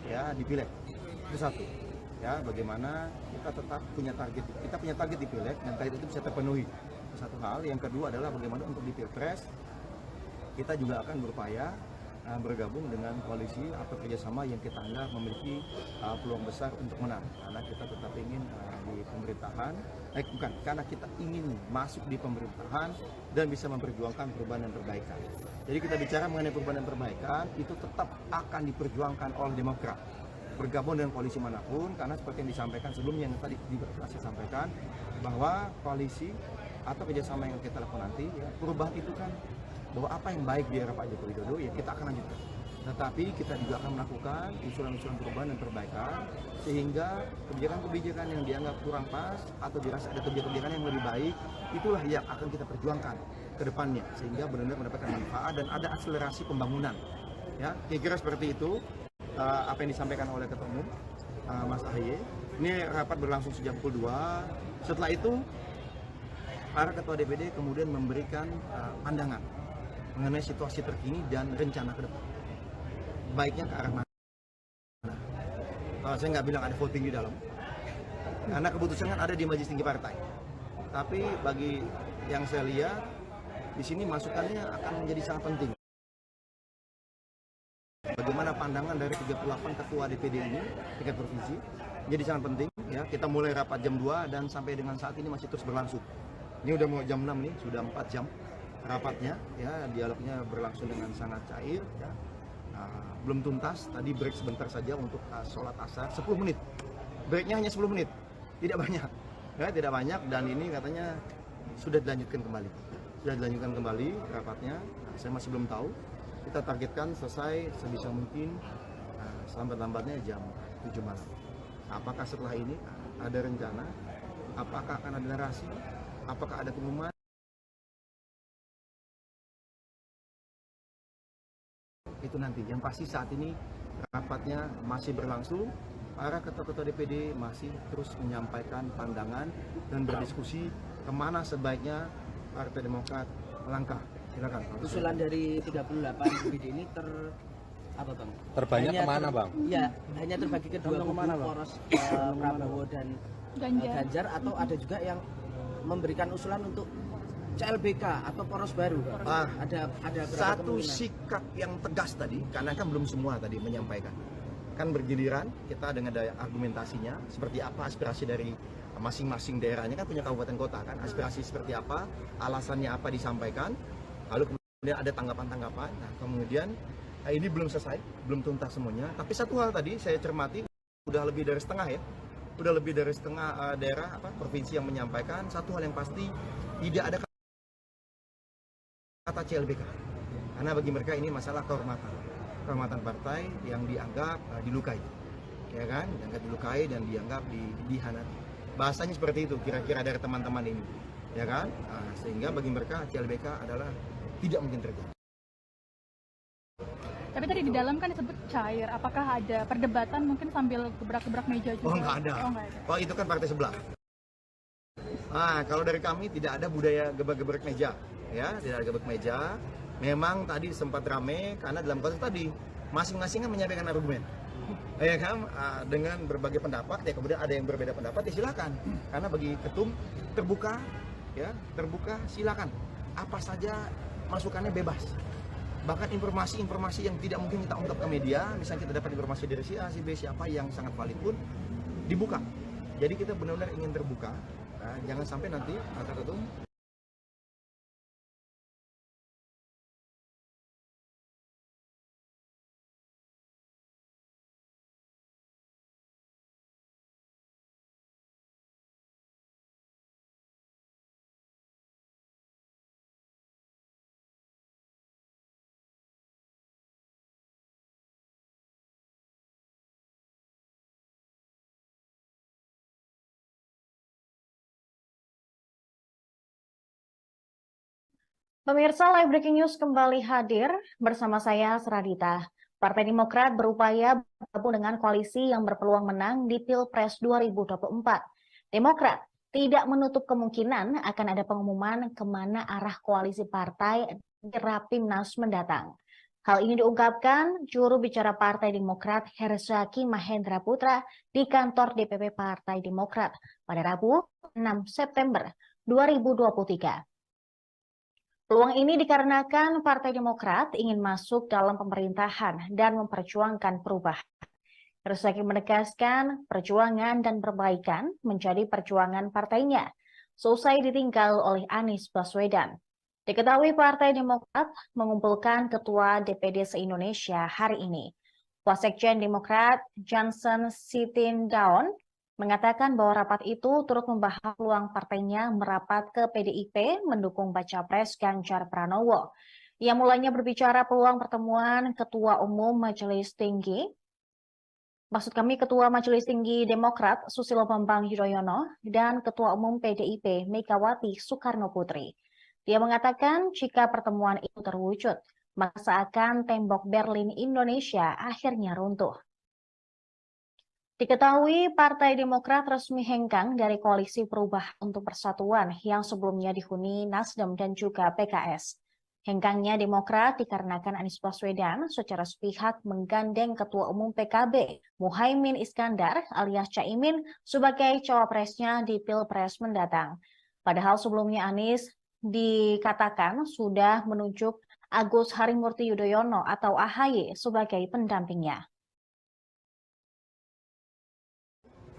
ya di Pileg. Itu satu, ya bagaimana kita tetap punya target di Pileg dan target itu bisa terpenuhi. Satu hal. Yang kedua adalah bagaimana untuk di Pilpres kita juga akan berupaya bergabung dengan koalisi atau kerjasama yang kita anggap memiliki peluang besar untuk menang, karena kita tetap ingin di pemerintahan, karena kita ingin masuk di pemerintahan dan bisa memperjuangkan perubahan dan perbaikan. Jadi kita bicara mengenai perubahan dan perbaikan itu tetap akan diperjuangkan oleh Demokrat bergabung dengan koalisi manapun, karena seperti yang disampaikan sebelumnya yang tadi juga saya sampaikan bahwa koalisi atau kerjasama yang kita lakukan nanti ya, perubahan itu kan bahwa apa yang baik di era Pak Joko Widodo ya kita akan lanjutkan. Tetapi kita juga akan melakukan usulan-usulan perubahan dan perbaikan sehingga kebijakan-kebijakan yang dianggap kurang pas atau dirasa ada kebijakan yang lebih baik, itulah yang akan kita perjuangkan ke depannya sehingga benar-benar mendapatkan manfaat dan ada akselerasi pembangunan. Ya, kira-kira seperti itu apa yang disampaikan oleh Ketua Umum Mas AHY. Ini rapat berlangsung sejak pukul 2. Setelah itu para ketua DPD kemudian memberikan pandangan mengenai situasi terkini dan rencana ke depan. Baiknya ke arah mana? Saya nggak bilang ada voting di dalam, karena keputusan kan ada di Majelis Tinggi Partai. Tapi bagi yang saya lihat, di sini masukannya akan menjadi sangat penting. Bagaimana pandangan dari 38 ketua DPD ini, tingkat provinsi, jadi sangat penting. Ya, kita mulai rapat jam 2 dan sampai dengan saat ini masih terus berlangsung. Ini udah mau jam 6 nih, sudah 4 jam. Rapatnya, ya dialognya berlangsung dengan sangat cair. Ya. Belum tuntas, tadi break sebentar saja untuk sholat asar, 10 menit. Breaknya hanya 10 menit, tidak banyak. Ya, tidak banyak dan ini katanya sudah dilanjutkan kembali. Sudah dilanjutkan kembali rapatnya, saya masih belum tahu. Kita targetkan selesai sebisa mungkin selambat-lambatnya jam 7 malam. Apakah setelah ini ada rencana? Apakah akan ada narasi? Apakah ada pengumuman? Itu nanti. Yang pasti saat ini rapatnya masih berlangsung. Para ketua-ketua DPD masih terus menyampaikan pandangan dan berdiskusi kemana sebaiknya Partai Demokrat melangkah. Silakan. Usulan dari 38 DPD ini apa bang? Terbanyak kemana bang? Ya, hanya terbagi ke dua kubu, poros Prabowo dan Ganjar, atau ada juga yang memberikan usulan untuk CLBK atau poros baru. Ada satu sikap yang tegas tadi, karena kan belum semua tadi menyampaikan. kan bergiliran kita dengan daya argumentasinya, seperti apa aspirasi dari masing-masing daerahnya, kan punya kabupaten kota kan, aspirasi seperti apa, alasannya apa disampaikan, lalu kemudian ada tanggapan-tanggapan. Nah kemudian ini belum selesai, belum tuntas semuanya, tapi satu hal tadi saya cermati, udah lebih dari setengah ya, udah lebih dari setengah daerah provinsi yang menyampaikan satu hal yang pasti, tidak ada kata CLBK, karena bagi mereka ini masalah kehormatan partai yang dianggap dilukai, ya kan, dianggap dilukai dan dianggap dihianati. Bahasanya seperti itu kira-kira dari teman-teman ini, ya kan, sehingga bagi mereka CLBK adalah tidak mungkin terjadi. Tapi tadi di dalam kan disebut cair, apakah ada perdebatan mungkin sambil gebrak-gebrak meja juga? Oh nggak ada. Oh itu kan partai sebelah. Kalau dari kami tidak ada budaya gebrak-gebrak meja, ya, tidak ada gebrak meja. Memang tadi sempat rame karena dalam konteks tadi masing-masing kan menyampaikan argumen, ya kan, dengan berbagai pendapat. Ya kemudian ada yang berbeda pendapat, ya silakan. Karena bagi ketum terbuka, ya terbuka, silakan. Apa saja masukannya bebas. Bahkan informasi-informasi yang tidak mungkin kita ungkap ke media, misalnya kita dapat informasi dari si A, si B, siapa yang sangat valid pun dibuka. Jadi kita benar-benar ingin terbuka, jangan sampai nanti kata ketum Pemirsa, Live Breaking News kembali hadir bersama saya, Seradita. Partai Demokrat berupaya bergabung dengan koalisi yang berpeluang menang di Pilpres 2024. Demokrat tidak menutup kemungkinan akan ada pengumuman kemana arah koalisi partai di Rapimnas mendatang. Hal ini diungkapkan juru bicara Partai Demokrat Herzaki Mahendra Putra di kantor DPP Partai Demokrat pada Rabu 6 September 2023. Peluang ini dikarenakan Partai Demokrat ingin masuk dalam pemerintahan dan memperjuangkan perubahan. Herzaki menegaskan perjuangan dan perbaikan menjadi perjuangan partainya, seusai ditinggal oleh Anies Baswedan. Diketahui Partai Demokrat mengumpulkan Ketua DPD se-Indonesia hari ini. Wasekjen Demokrat Johnson Sitindaun mengatakan bahwa rapat itu turut membahas peluang partainya merapat ke PDIP mendukung baca pres Ganjar Pranowo. Ia mulanya berbicara peluang pertemuan Ketua Majelis Tinggi Demokrat Susilo Bambang Yudhoyono dan Ketua Umum PDIP Megawati Soekarno Putri. Dia mengatakan jika pertemuan itu terwujud, maka seakan tembok Berlin Indonesia akhirnya runtuh. Diketahui Partai Demokrat resmi hengkang dari Koalisi Perubahan untuk Persatuan yang sebelumnya dihuni Nasdem dan juga PKS. Hengkangnya Demokrat dikarenakan Anies Baswedan secara sepihak menggandeng Ketua Umum PKB Muhaimin Iskandar alias Caimin sebagai cawapresnya di Pilpres mendatang. Padahal sebelumnya Anies dikatakan sudah menunjuk Agus Harimurti Yudhoyono atau AHY sebagai pendampingnya.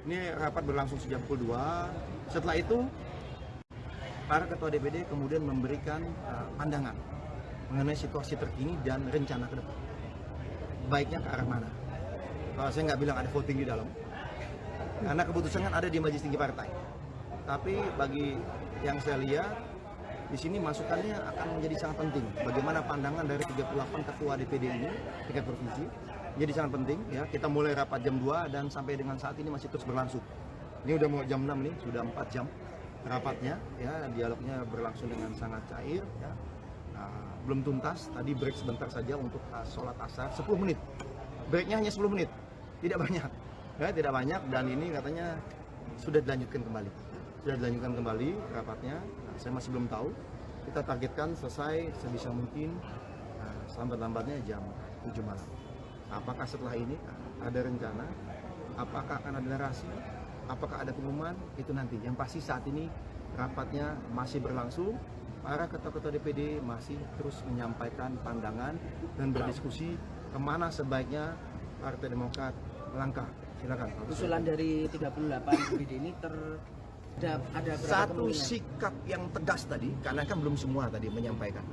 Ini rapat berlangsung sejak pukul 2. Setelah itu, para ketua DPD kemudian memberikan pandangan mengenai situasi terkini dan rencana ke depan. Baiknya ke arah mana? Saya nggak bilang ada voting di dalam, karena keputusan kan ada di Majelis Tinggi Partai. Tapi bagi yang saya lihat, di sini masukannya akan menjadi sangat penting. Bagaimana pandangan dari 38 ketua DPD ini, tingkat provinsi, jadi sangat penting. Ya, kita mulai rapat jam 2 dan sampai dengan saat ini masih terus berlangsung. Ini udah mau jam 6 nih, sudah 4 jam rapatnya. Ya, dialognya berlangsung dengan sangat cair. Ya. Belum tuntas, tadi break sebentar saja untuk sholat asar, 10 menit. Breaknya hanya 10 menit, tidak banyak. Ya, tidak banyak dan ini katanya sudah dilanjutkan kembali. Sudah dilanjutkan kembali rapatnya. Saya masih belum tahu. Kita targetkan selesai sebisa mungkin selambat-lambatnya jam 7 malam. Apakah setelah ini ada rencana? Apakah akan ada narasi? Apakah ada pengumuman? Itu nanti. Yang pasti saat ini rapatnya masih berlangsung. Para ketua-ketua DPD masih terus menyampaikan pandangan dan berdiskusi kemana sebaiknya Partai Demokrat melangkah. Silakan. Usulan dari 38 DPD ini ada berapa satu kemungkinan? sikap yang tegas tadi, karena kan belum semua tadi menyampaikan.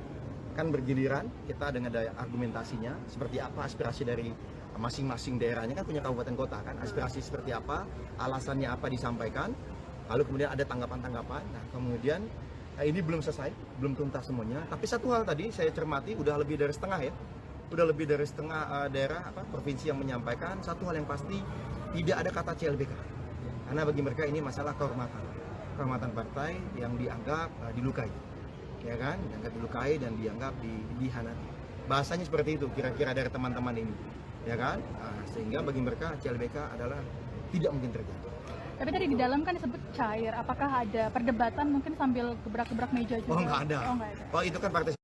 Kan bergiliran kita dengan daya argumentasinya, seperti apa aspirasi dari masing-masing daerahnya, kan punya kabupaten kota kan, aspirasi seperti apa, alasannya apa disampaikan, lalu kemudian ada tanggapan-tanggapan. Nah kemudian ini belum selesai, belum tuntas semuanya, tapi satu hal tadi saya cermati, udah lebih dari setengah ya, udah lebih dari setengah daerah provinsi yang menyampaikan satu hal yang pasti, tidak ada kata CLBK, karena bagi mereka ini masalah kehormatan partai yang dianggap dilukai, ya kan, dianggap dilukai dan dianggap dihianati. Bahasanya seperti itu kira-kira dari teman-teman ini, ya kan, sehingga bagi mereka CLBK adalah tidak mungkin terjadi. Tapi tadi di dalam kan disebut cair, apakah ada perdebatan mungkin sambil gebrak-gebrak meja juga? Oh nggak ada. Oh itu kan partai.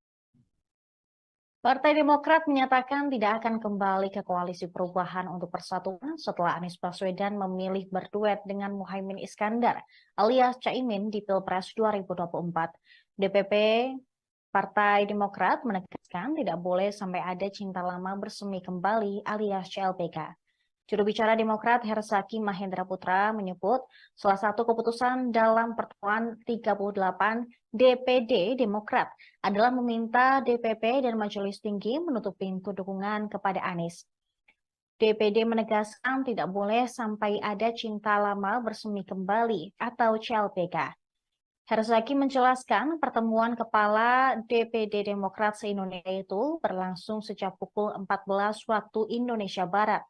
Partai Demokrat menyatakan tidak akan kembali ke Koalisi Perubahan untuk Persatuan setelah Anies Baswedan memilih berduet dengan Muhaimin Iskandar alias Caimin di Pilpres 2024. DPP Partai Demokrat menegaskan tidak boleh sampai ada cinta lama bersemi kembali alias CLBK. Juru bicara Demokrat Herzaki Mahendra Putra menyebut salah satu keputusan dalam pertemuan 38 DPD Demokrat adalah meminta DPP dan Majelis Tinggi menutup pintu dukungan kepada Anies. DPD menegaskan tidak boleh sampai ada cinta lama bersemi kembali atau CLBK. Herzaki menjelaskan pertemuan kepala DPD Demokrat se-Indonesia itu berlangsung sejak pukul 14 waktu Indonesia Barat.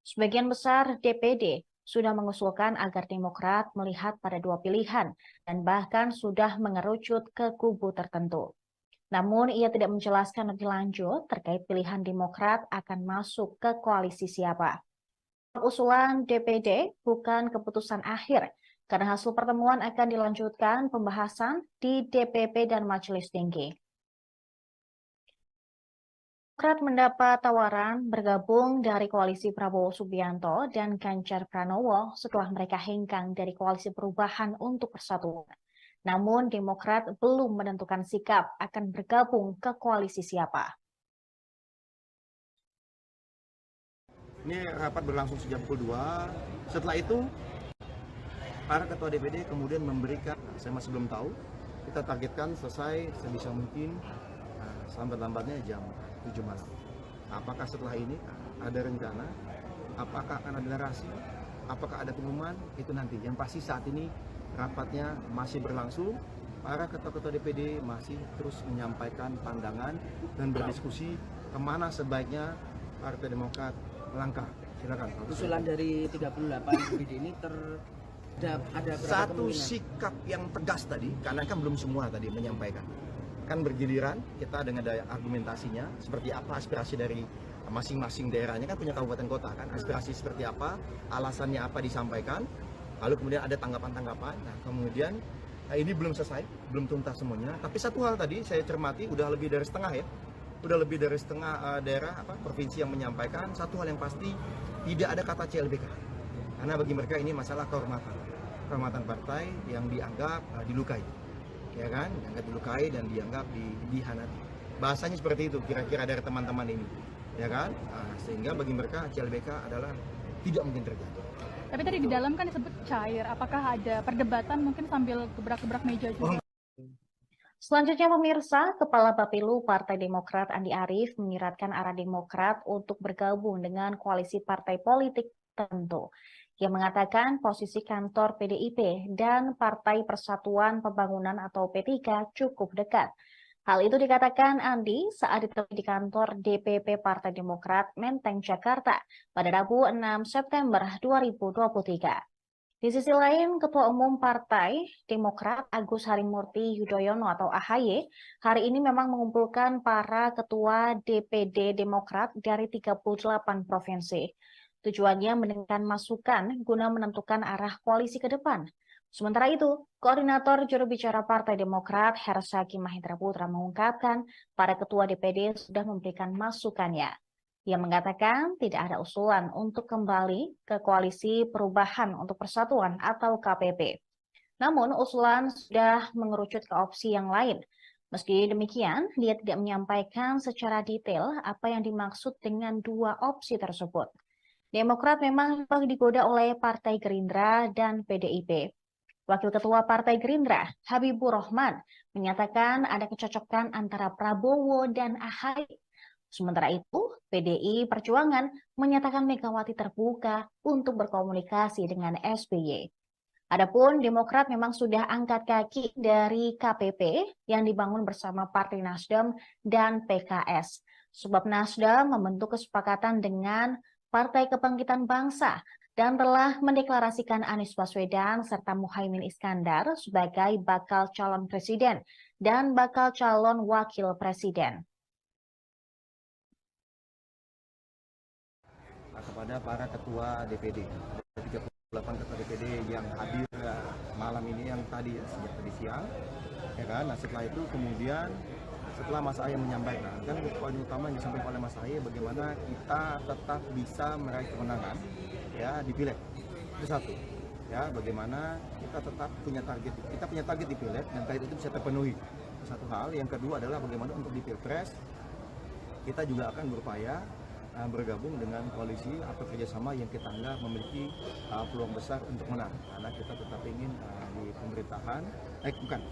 Sebagian besar DPD sudah mengusulkan agar Demokrat melihat pada dua pilihan dan bahkan sudah mengerucut ke kubu tertentu. Namun ia tidak menjelaskan lebih lanjut terkait pilihan Demokrat akan masuk ke koalisi siapa. Usulan DPD bukan keputusan akhir karena hasil pertemuan akan dilanjutkan pembahasan di DPP dan Majelis Tinggi. Demokrat mendapat tawaran bergabung dari koalisi Prabowo Subianto dan Ganjar Pranowo setelah mereka hengkang dari Koalisi Perubahan untuk Persatuan. Namun Demokrat belum menentukan sikap akan bergabung ke koalisi siapa. Ini rapat berlangsung sejak pukul 2. Setelah itu para ketua DPD kemudian memberikan, saya masih belum tahu, kita targetkan selesai sebisa mungkin lambat-lambatnya jam 7 malam. Apakah setelah ini ada rencana? Apakah akan ada narasi? Apakah ada pengumuman? Itu nanti. Yang pasti saat ini rapatnya masih berlangsung. Para ketua-ketua DPD masih terus menyampaikan pandangan dan berdiskusi kemana sebaiknya Partai Demokrat melangkah. Silakan. Usulan dari 38 DPD ini ada berapa satu kemungkinan? sikap yang tegas tadi, karena kan belum semua tadi menyampaikan. Kan bergiliran kita dengan daya argumentasinya, seperti apa aspirasi dari masing-masing daerahnya, kan punya kabupaten kota kan, aspirasi seperti apa, alasannya apa disampaikan, lalu kemudian ada tanggapan-tanggapan. Nah kemudian ini belum selesai, belum tuntas semuanya, tapi satu hal tadi saya cermati, udah lebih dari setengah ya, udah lebih dari setengah daerah provinsi yang menyampaikan satu hal yang pasti, tidak ada kata CLBK, karena bagi mereka ini masalah kehormatan partai yang dianggap dilukai, ya kan, dianggap dilukai dan dianggap dihianati. Bahasanya seperti itu kira-kira dari teman-teman ini, ya kan, sehingga bagi mereka CLBK adalah tidak mungkin terjadi. Tapi tadi di dalam kan disebut cair, apakah ada perdebatan mungkin sambil gebrak-gebrak meja juga? Selanjutnya pemirsa, Kepala Bapilu Partai Demokrat Andi Arief menyiratkan arah Demokrat untuk bergabung dengan koalisi partai politik tertentu. Ia mengatakan posisi kantor PDIP dan Partai Persatuan Pembangunan atau P3 cukup dekat. Hal itu dikatakan Andi saat ditemui di kantor DPP Partai Demokrat Menteng, Jakarta pada Rabu 6 September 2023. Di sisi lain, Ketua Umum Partai Demokrat Agus Harimurti Yudhoyono atau AHY hari ini memang mengumpulkan para ketua DPD Demokrat dari 38 provinsi. Tujuannya mendengarkan masukan guna menentukan arah koalisi ke depan. Sementara itu, Koordinator Juru Bicara Partai Demokrat Herzaki Mahendra Putra mengungkapkan para ketua DPD sudah memberikan masukannya. Ia mengatakan tidak ada usulan untuk kembali ke Koalisi Perubahan untuk Persatuan atau KPP. Namun usulan sudah mengerucut ke opsi yang lain. Meski demikian, dia tidak menyampaikan secara detail apa yang dimaksud dengan dua opsi tersebut. Demokrat memang digoda oleh Partai Gerindra dan PDIP. Wakil Ketua Partai Gerindra, Habibur Rahman, menyatakan ada kecocokan antara Prabowo dan AHY. Sementara itu, PDI Perjuangan menyatakan Megawati terbuka untuk berkomunikasi dengan SBY. Adapun Demokrat memang sudah angkat kaki dari KPP yang dibangun bersama Partai Nasdem dan PKS. Sebab Nasdem membentuk kesepakatan dengan Partai Kebangkitan Bangsa dan telah mendeklarasikan Anies Baswedan serta Muhaimin Iskandar sebagai bakal calon presiden dan bakal calon wakil presiden. Kepada para ketua DPD, 38 ketua DPD yang hadir malam ini, yang tadi sejak tadi siang, ya kan. Nah, setelah itu kemudian setelah Mas Ahy menyampaikan, kan poin utama yang disampaikan oleh Mas Ahy bagaimana kita tetap bisa meraih kemenangan ya di Pileg. Itu satu. Ya, bagaimana kita tetap punya target di Pileg dan target itu bisa terpenuhi. Satu hal. Yang kedua adalah bagaimana untuk di Pilpres kita juga akan berupaya bergabung dengan koalisi atau kerjasama yang kita anggap memiliki peluang besar untuk menang, karena kita tetap ingin di pemerintahan,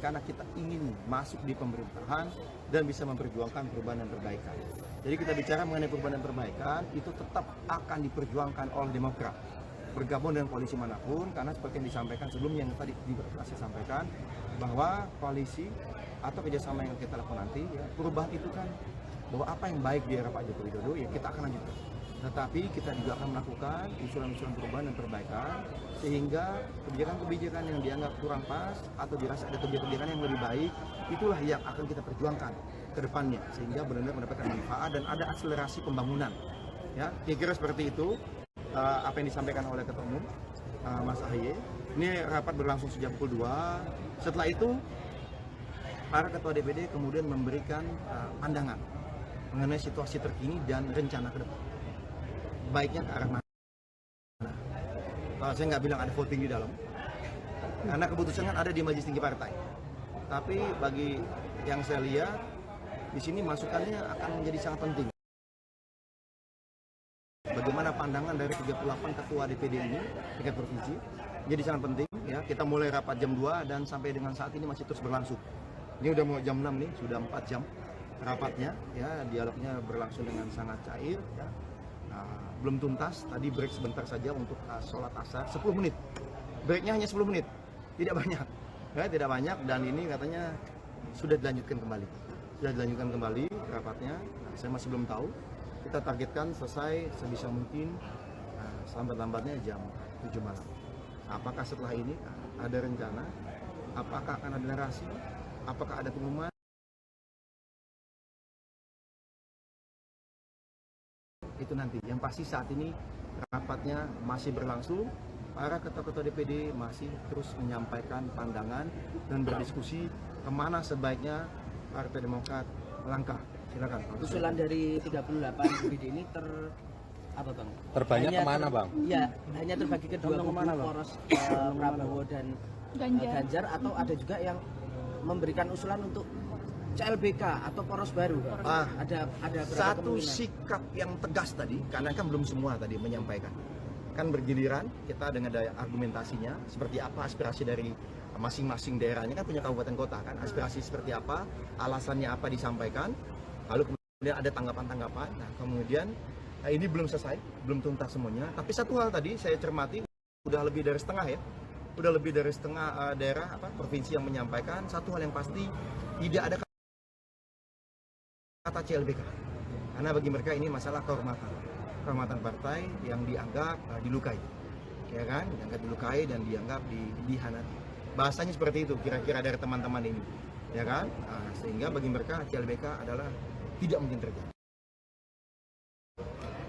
karena kita ingin masuk di pemerintahan dan bisa memperjuangkan perubahan dan perbaikan. Jadi kita bicara mengenai perubahan dan perbaikan itu tetap akan diperjuangkan oleh Demokrat, bergabung dengan koalisi manapun, karena seperti yang disampaikan sebelumnya yang tadi saya sampaikan bahwa koalisi atau kerjasama yang kita lakukan nanti, ya, perubahan itu kan bahwa apa yang baik di era Pak Joko Widodo ya kita akan lanjutkan. Tetapi kita juga akan melakukan usulan-usulan perubahan dan perbaikan sehingga kebijakan-kebijakan yang dianggap kurang pas atau dirasa ada kebijakan yang lebih baik, itulah yang akan kita perjuangkan ke depannya sehingga benar-benar mendapatkan manfaat dan ada akselerasi pembangunan. Ya, kira-kira seperti itu apa yang disampaikan oleh Ketua Umum Mas Ahy. Ini rapat berlangsung sejak pukul 2. Setelah itu para ketua DPD kemudian memberikan pandangan mengenai situasi terkini dan rencana ke depan. Baiknya ke arah mana? Saya nggak bilang ada voting di dalam, karena keputusan kan ada di Majelis Tinggi Partai. Tapi bagi yang saya lihat, di sini masukannya akan menjadi sangat penting. Bagaimana pandangan dari 38 ketua DPD ini, tingkat provinsi, jadi sangat penting. Ya, kita mulai rapat jam 2 dan sampai dengan saat ini masih terus berlangsung. Ini udah mau jam 6 nih, sudah 4 jam. Rapatnya, ya, dialognya berlangsung dengan sangat cair, ya. Belum tuntas, tadi break sebentar saja untuk sholat asar, 10 menit. Breaknya hanya 10 menit, tidak banyak, ya, tidak banyak, dan ini katanya sudah dilanjutkan kembali rapatnya. Saya masih belum tahu, kita targetkan selesai sebisa mungkin selambat-lambatnya jam 7 malam. Apakah setelah ini ada rencana, apakah akan ada narasi, apakah ada pengumuman? Itu nanti. Yang pasti saat ini rapatnya masih berlangsung, para ketua-ketua DPD masih terus menyampaikan pandangan dan berdiskusi kemana sebaiknya Partai Demokrat melangkah. Silakan. Usulan dari 38 DPD ini apa bang? Terbanyak kemana bang? Ya, hanya terbagi ke dua kubu, poros Prabowo dan Ganjar, atau ada juga yang memberikan usulan untuk CLBK atau poros baru. Ada satu sikap yang tegas tadi, karena kan belum semua tadi menyampaikan. Kan bergiliran kita dengan daya argumentasinya, seperti apa aspirasi dari masing-masing daerahnya, kan punya kabupaten kota kan, aspirasi seperti apa, alasannya apa disampaikan, lalu kemudian ada tanggapan-tanggapan. Nah, kemudian ini belum selesai, belum tuntas semuanya. Tapi satu hal tadi saya cermati, udah lebih dari setengah daerah provinsi yang menyampaikan satu hal yang pasti, tidak ada kata CLBK, karena bagi mereka ini masalah kehormatan partai yang dianggap dilukai, ya kan, dianggap dilukai dan dianggap dihianati. Bahasanya seperti itu kira-kira dari teman-teman ini, ya kan, sehingga bagi mereka CLBK adalah tidak mungkin terjadi.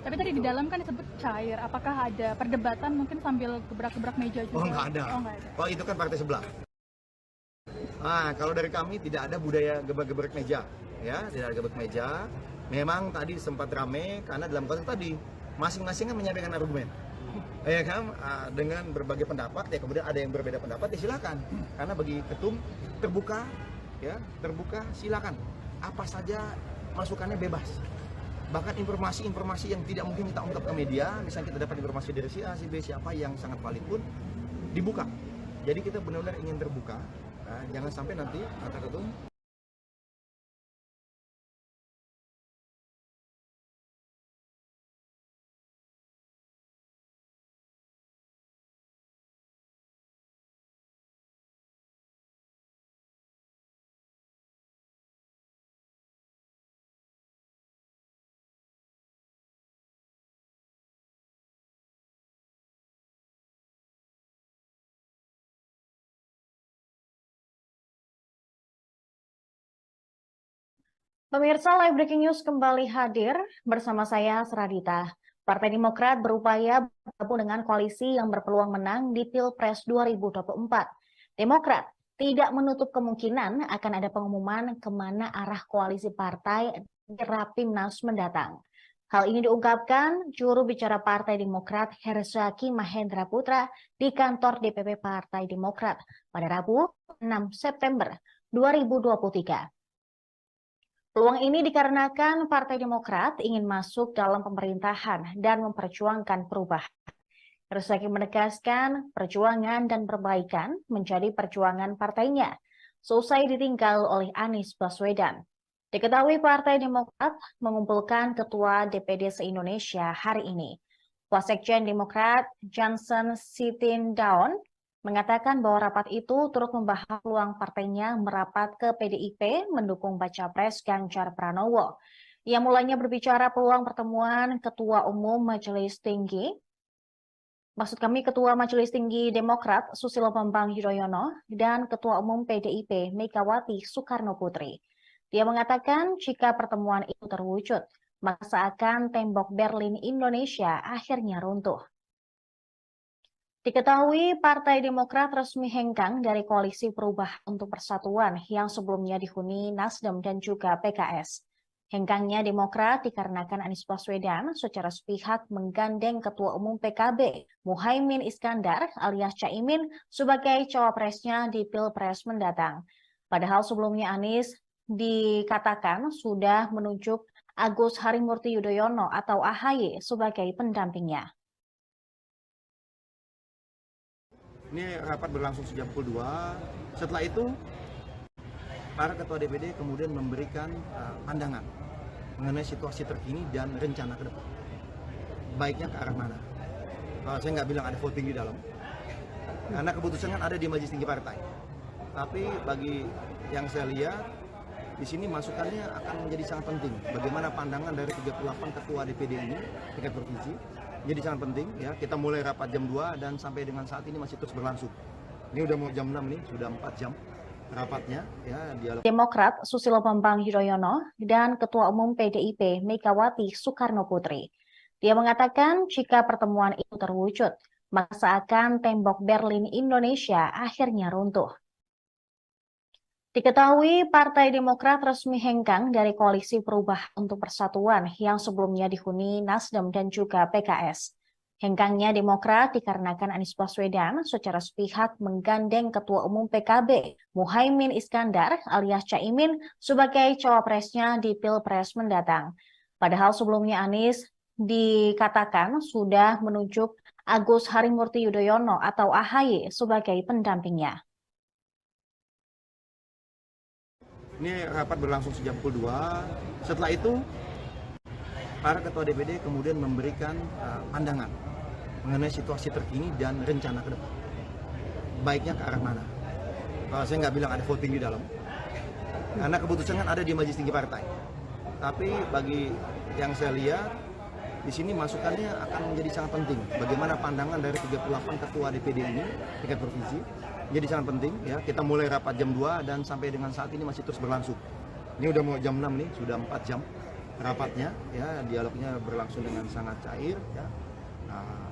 Tapi tadi di dalam kan disebut cair, apakah ada perdebatan mungkin sambil gebrak-gebrak meja juga? Oh nggak ada. Oh itu kan partai sebelah. Kalau dari kami tidak ada budaya gebrak-gebrak meja. Ya, tidak ada gebrak meja. Memang tadi sempat ramai karena dalam konteks tadi masing-masing kan menyampaikan argumen, ya kan, dengan berbagai pendapat. Ya kemudian ada yang berbeda pendapat, ya silakan. Karena bagi ketum terbuka, ya terbuka, silakan. Apa saja masukannya bebas. Bahkan informasi-informasi yang tidak mungkin kita ungkap ke media, misalnya kita dapat informasi dari si A, si B, siapa yang sangat valid pun dibuka. Jadi kita benar-benar ingin terbuka, jangan sampai nanti kata ketum Pemirsa, Live Breaking News kembali hadir bersama saya, Seradita. Partai Demokrat berupaya bergabung dengan koalisi yang berpeluang menang di Pilpres 2024. Demokrat tidak menutup kemungkinan akan ada pengumuman kemana arah koalisi partai di Rapimnas mendatang. Hal ini diungkapkan juru bicara Partai Demokrat Herzaki Mahendra Putra di kantor DPP Partai Demokrat pada Rabu 6 September 2023. Peluang ini dikarenakan Partai Demokrat ingin masuk dalam pemerintahan dan memperjuangkan perubahan. Herzaki menegaskan perjuangan dan perbaikan menjadi perjuangan partainya, seusai ditinggal oleh Anies Baswedan. Diketahui Partai Demokrat mengumpulkan Ketua DPD se-Indonesia hari ini. Wasekjen Demokrat Johnson Sitindaun mengatakan bahwa rapat itu turut membahas peluang partainya merapat ke PDIP mendukung baca pres Ganjar Pranowo. Ia mulanya berbicara peluang pertemuan Ketua Majelis Tinggi Demokrat Susilo Bambang Yudhoyono dan Ketua Umum PDIP Megawati Soekarno Putri. Dia mengatakan jika pertemuan itu terwujud, maka seakan tembok Berlin Indonesia akhirnya runtuh. Diketahui Partai Demokrat resmi hengkang dari Koalisi Perubahan untuk Persatuan yang sebelumnya dihuni Nasdem dan juga PKS. Hengkangnya Demokrat dikarenakan Anies Baswedan secara sepihak menggandeng Ketua Umum PKB Muhaimin Iskandar alias Caimin sebagai cawapresnya di Pilpres mendatang. Padahal sebelumnya Anies dikatakan sudah menunjuk Agus Harimurti Yudhoyono atau AHY sebagai pendampingnya. Ini rapat berlangsung sejak pukul 2. Setelah itu, para ketua DPD kemudian memberikan pandangan mengenai situasi terkini dan rencana ke depan. Baiknya ke arah mana? Saya nggak bilang ada voting di dalam, karena keputusan kan ada di Majelis Tinggi Partai. Tapi bagi yang saya lihat, di sini masukannya akan menjadi sangat penting. Bagaimana pandangan dari 38 ketua DPD ini, tingkat provinsi, jadi sangat penting ya. Kita mulai rapat jam 2 dan sampai dengan saat ini masih terus berlangsung. Ini udah mau jam 6 nih, sudah 4 jam rapatnya ya. Dialog Demokrat Susilo Bambang Yudhoyono dan Ketua Umum PDIP Megawati Soekarno Putri. Dia mengatakan jika pertemuan itu terwujud, maka seakan tembok Berlin Indonesia akhirnya runtuh. Diketahui Partai Demokrat resmi hengkang dari Koalisi Perubahan untuk Persatuan yang sebelumnya dihuni Nasdem dan juga PKS. Hengkangnya Demokrat dikarenakan Anies Baswedan secara sepihak menggandeng Ketua Umum PKB Muhaimin Iskandar alias Caimin sebagai cawapresnya di Pilpres mendatang. Padahal sebelumnya Anies dikatakan sudah menunjuk Agus Harimurti Yudhoyono atau AHY sebagai pendampingnya. Ini rapat berlangsung sejak pukul 2. Setelah itu, para ketua DPD kemudian memberikan pandangan mengenai situasi terkini dan rencana ke depan. Baiknya ke arah mana? Saya nggak bilang ada voting di dalam, karena keputusan kan ada di Majelis Tinggi Partai. Tapi bagi yang saya lihat, di sini masukannya akan menjadi sangat penting. Bagaimana pandangan dari 38 ketua DPD ini, tingkat provinsi, jadi sangat penting ya. Kita mulai rapat jam 2 dan sampai dengan saat ini masih terus berlangsung. Ini udah mau jam 6 nih, sudah 4 jam rapatnya ya. Dialognya berlangsung dengan sangat cair ya.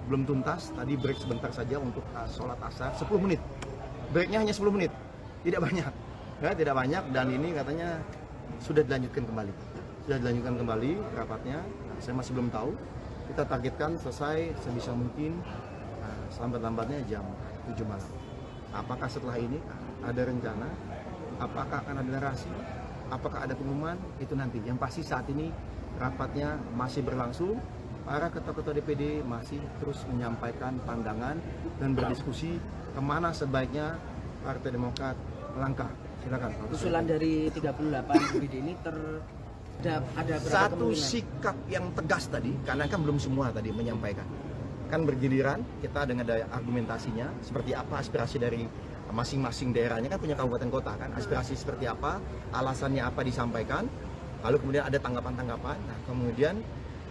Belum tuntas, tadi break sebentar saja untuk sholat asar 10 menit. Breaknya hanya 10 menit, tidak banyak ya, tidak banyak. Dan ini katanya sudah dilanjutkan kembali. Sudah dilanjutkan kembali rapatnya. Saya masih belum tahu. Kita targetkan selesai sebisa mungkin selambat-lambatnya jam 7 malam. Apakah setelah ini ada rencana? Apakah akan ada narasi? Apakah ada pengumuman? Itu nanti. Yang pasti saat ini rapatnya masih berlangsung, para ketua-ketua DPD masih terus menyampaikan pandangan dan berdiskusi kemana sebaiknya Partai Demokrat melangkah. Silakan. Usulan dari 38 DPD ini ada berapa satu kemungkinan? sikap yang tegas tadi, karena kan belum semua tadi menyampaikan. Kan bergiliran kita dengan daya argumentasinya, seperti apa aspirasi dari masing-masing daerahnya, kan punya kabupaten kota kan, aspirasi seperti apa, alasannya apa disampaikan, lalu kemudian ada tanggapan-tanggapan. Nah kemudian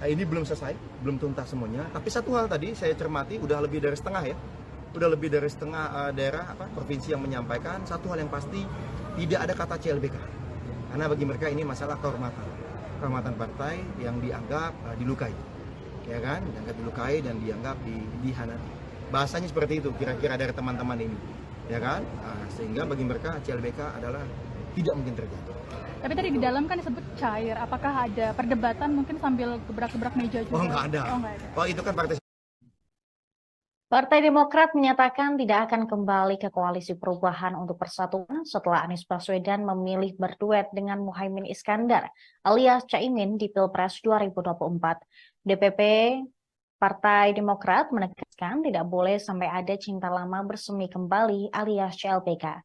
ini belum selesai, belum tuntas semuanya, tapi satu hal tadi saya cermati, udah lebih dari setengah ya, udah lebih dari setengah daerah provinsi yang menyampaikan satu hal yang pasti, tidak ada kata CLBK, karena bagi mereka ini masalah kehormatan partai yang dianggap dilukai, ya kan, dianggap dilukai dan dianggap dihianati. Bahasanya seperti itu kira-kira dari teman-teman ini, ya kan, sehingga bagi mereka CLBK adalah tidak mungkin terjadi. Tapi tadi di dalam kan disebut cair, apakah ada perdebatan mungkin sambil gebrak-gebrak meja juga? Oh nggak ada. Oh itu kan Partai Demokrat menyatakan tidak akan kembali ke Koalisi Perubahan untuk Persatuan setelah Anies Baswedan memilih berduet dengan Muhaimin Iskandar alias Caimin di Pilpres 2024. DPP Partai Demokrat menegaskan tidak boleh sampai ada cinta lama bersemi kembali alias CLBK.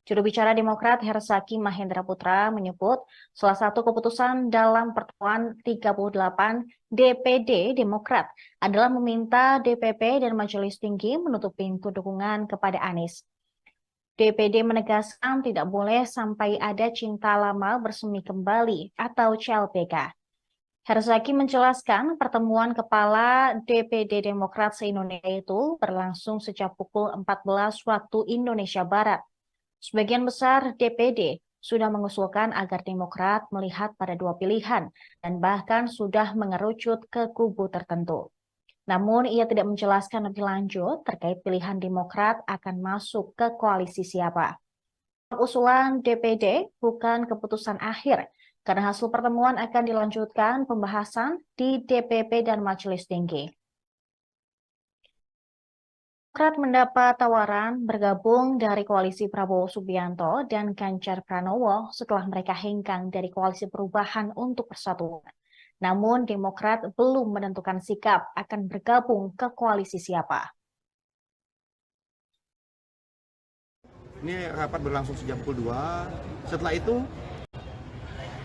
Juru bicara Demokrat Herzaki Mahendra Putra menyebut salah satu keputusan dalam pertemuan 38 DPD Demokrat adalah meminta DPP dan Majelis Tinggi menutup pintu dukungan kepada Anies. DPD menegaskan tidak boleh sampai ada cinta lama bersemi kembali atau CLBK. Herzaki menjelaskan pertemuan kepala DPD Demokrat se-Indonesia itu berlangsung sejak pukul 14 waktu Indonesia Barat. Sebagian besar DPD sudah mengusulkan agar Demokrat melihat pada dua pilihan dan bahkan sudah mengerucut ke kubu tertentu. Namun ia tidak menjelaskan lebih lanjut terkait pilihan Demokrat akan masuk ke koalisi siapa. Usulan DPD bukan keputusan akhir, karena hasil pertemuan akan dilanjutkan pembahasan di DPP dan Majelis Tinggi. Demokrat mendapat tawaran bergabung dari koalisi Prabowo Subianto dan Ganjar Pranowo setelah mereka hengkang dari Koalisi Perubahan untuk Persatuan. Namun Demokrat belum menentukan sikap akan bergabung ke koalisi siapa. Ini rapat berlangsung sejak pukul 2. Setelah itu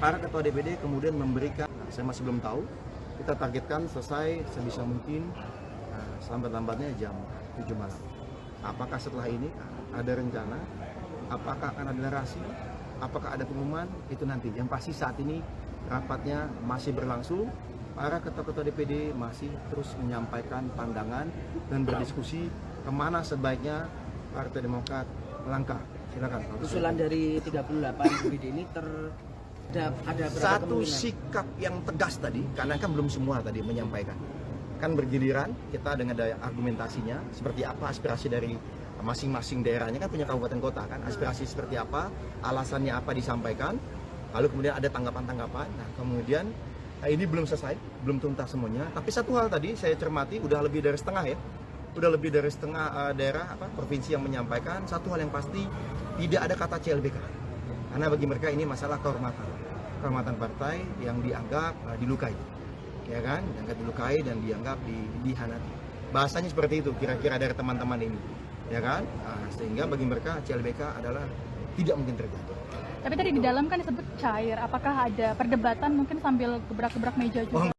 para ketua DPD kemudian memberikan, saya masih belum tahu, kita targetkan selesai sebisa mungkin selambat-lambatnya jam 7 malam. Apakah setelah ini ada rencana? Apakah akan ada narasi? Apakah ada pengumuman? Itu nanti. Yang pasti saat ini rapatnya masih berlangsung. Para ketua-ketua DPD masih terus menyampaikan pandangan dan berdiskusi kemana sebaiknya Partai Demokrat melangkah. Silakan. Usulan dari 38 DPD ini ada berapa satu kemungkinan? sikap yang tegas tadi, karena kan belum semua tadi menyampaikan. Kan bergiliran kita dengan daya argumentasinya, seperti apa aspirasi dari masing-masing daerahnya, kan punya kabupaten kota kan, aspirasi seperti apa, alasannya apa disampaikan, lalu kemudian ada tanggapan-tanggapan. Nah kemudian ini belum selesai, belum tuntas semuanya, tapi satu hal tadi saya cermati, udah lebih dari setengah ya, udah lebih dari setengah daerah provinsi yang menyampaikan satu hal yang pasti, tidak ada kata CLBK, karena bagi mereka ini masalah kehormatan partai yang dianggap dilukai, ya kan, dianggap dilukai dan dianggap dihianati. Bahasanya seperti itu kira-kira dari teman-teman ini, ya kan, sehingga bagi mereka CLBK adalah tidak mungkin terjadi. Tapi tadi di dalam kan disebut cair, apakah ada perdebatan mungkin sambil gebrak-gebrak meja juga?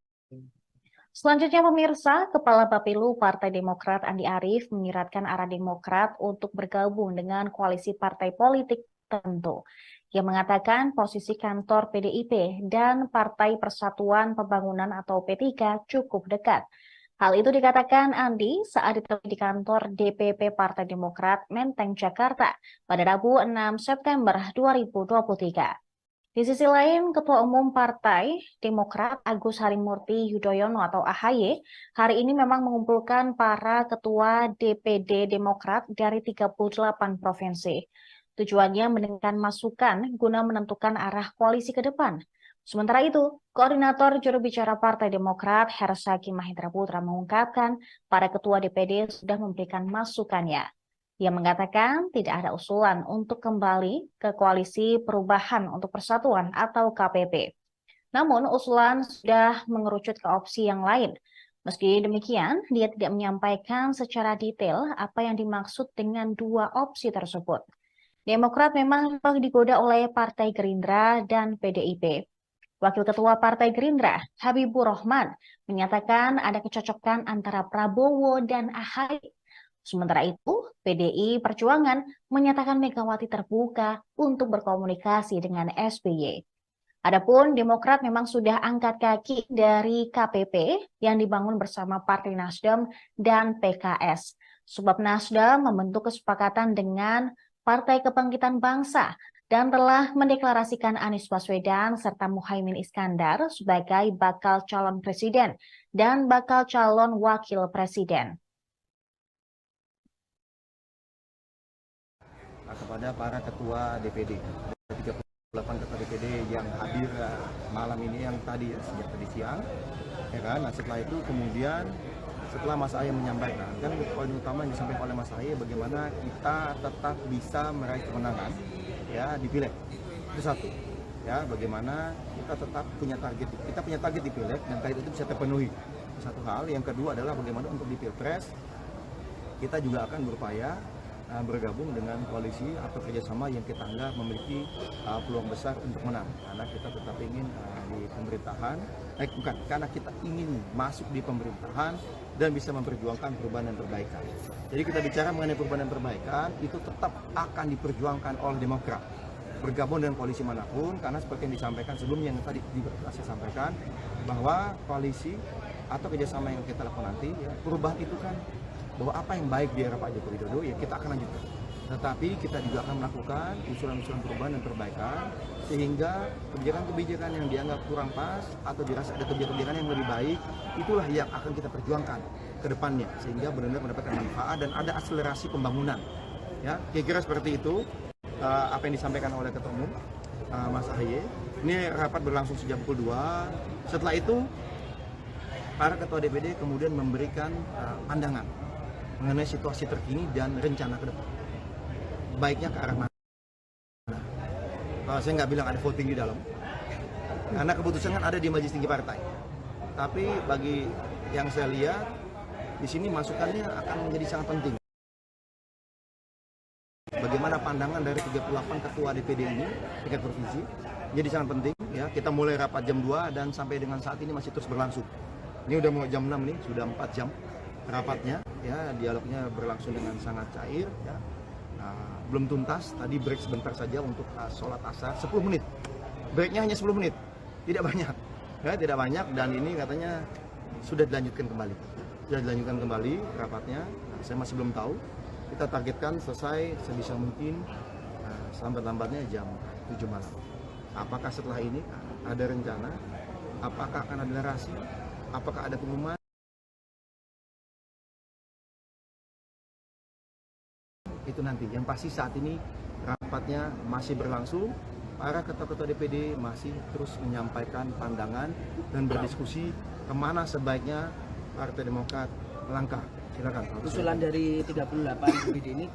Selanjutnya pemirsa, Kepala Bapilu Partai Demokrat Andi Arief menyiratkan arah Demokrat untuk bergabung dengan koalisi partai politik tertentu. Ia mengatakan posisi kantor PDIP dan Partai Persatuan Pembangunan atau P3 cukup dekat. Hal itu dikatakan Andi saat ditemui di kantor DPP Partai Demokrat Menteng, Jakarta pada Rabu 6 September 2023. Di sisi lain, Ketua Umum Partai Demokrat Agus Harimurti Yudhoyono atau AHY hari ini memang mengumpulkan para ketua DPD Demokrat dari 38 provinsi. Tujuannya mendengarkan masukan guna menentukan arah koalisi ke depan. Sementara itu, Koordinator Juru Bicara Partai Demokrat Herzaki Mahendra Putra mengungkapkan para ketua DPD sudah memberikan masukannya. Ia mengatakan tidak ada usulan untuk kembali ke Koalisi Perubahan untuk Persatuan atau KPP. Namun usulan sudah mengerucut ke opsi yang lain. Meski demikian, dia tidak menyampaikan secara detail apa yang dimaksud dengan dua opsi tersebut. Demokrat memang digoda oleh Partai Gerindra dan PDIP. Wakil Ketua Partai Gerindra, Habibur Rahman, menyatakan ada kecocokan antara Prabowo dan AHY. Sementara itu, PDI Perjuangan menyatakan Megawati terbuka untuk berkomunikasi dengan SBY. Adapun Demokrat memang sudah angkat kaki dari KPP yang dibangun bersama Partai Nasdem dan PKS. Sebab Nasdem membentuk kesepakatan dengan Partai Kebangkitan Bangsa dan telah mendeklarasikan Anies Baswedan serta Muhaimin Iskandar sebagai bakal calon presiden dan bakal calon wakil presiden. Kepada para ketua DPD, 38 ketua DPD yang hadir malam ini, yang tadi sejak tadi siang, ya kan. Nah, setelah itu kemudian setelah Mas Ahy menyampaikan, kan poin utama yang disampaikan oleh Mas Ahy bagaimana kita tetap bisa meraih kemenangan ya di Pileg. Itu satu. Ya, bagaimana kita tetap punya target di Pileg dan target itu bisa terpenuhi. Satu hal. Yang kedua adalah bagaimana untuk di Pilpres kita juga akan berupaya bergabung dengan koalisi atau kerjasama yang kita anggap memiliki peluang besar untuk menang, karena kita tetap ingin di pemerintahan, bukan, karena kita ingin masuk di pemerintahan dan bisa memperjuangkan perubahan dan perbaikan. Jadi kita bicara mengenai perubahan dan perbaikan itu tetap akan diperjuangkan oleh Demokrat bergabung dengan koalisi manapun, karena seperti yang disampaikan sebelumnya yang tadi saya sampaikan bahwa koalisi atau kerjasama yang kita lakukan nanti ya, perubahan itu kan bahwa apa yang baik di era Pak Joko Widodo ya kita akan lanjutkan. Tetapi kita juga akan melakukan usulan-usulan perubahan dan perbaikan sehingga kebijakan-kebijakan yang dianggap kurang pas atau dirasa ada kebijakan yang lebih baik, itulah yang akan kita perjuangkan ke depannya sehingga benar-benar mendapatkan manfaat dan ada akselerasi pembangunan. Ya, kira-kira seperti itu apa yang disampaikan oleh Ketua Umum Mas Ahy. Ini rapat berlangsung sejak pukul 2. Setelah itu para ketua DPD kemudian memberikan pandangan mengenai situasi terkini dan rencana ke depan. Baiknya ke arah mana? Saya nggak bilang ada voting di dalam, karena keputusan kan ada di Majelis Tinggi Partai. Tapi bagi yang saya lihat, di sini masukannya akan menjadi sangat penting. Bagaimana pandangan dari 38 ketua DPD ini, tingkat provinsi, jadi sangat penting. Ya, kita mulai rapat jam 2 dan sampai dengan saat ini masih terus berlangsung. Ini udah mau jam 6 nih, sudah 4 jam rapatnya, ya dialognya berlangsung dengan sangat cair. Ya. Belum tuntas, tadi break sebentar saja untuk sholat asar, 10 menit. Breaknya hanya 10 menit, tidak banyak. Ya, tidak banyak dan ini katanya sudah dilanjutkan kembali. Sudah dilanjutkan kembali rapatnya, saya masih belum tahu. Kita targetkan selesai sebisa mungkin selambat-lambatnya jam 7 malam. Apakah setelah ini ada rencana? Apakah akan ada narasi? Apakah ada pengumuman? Itu nanti. Yang pasti saat ini rapatnya masih berlangsung. Para ketua-ketua DPD masih terus menyampaikan pandangan dan berdiskusi kemana sebaiknya Partai Demokrat melangkah. Silakan. Usulan dari 38 DPD ini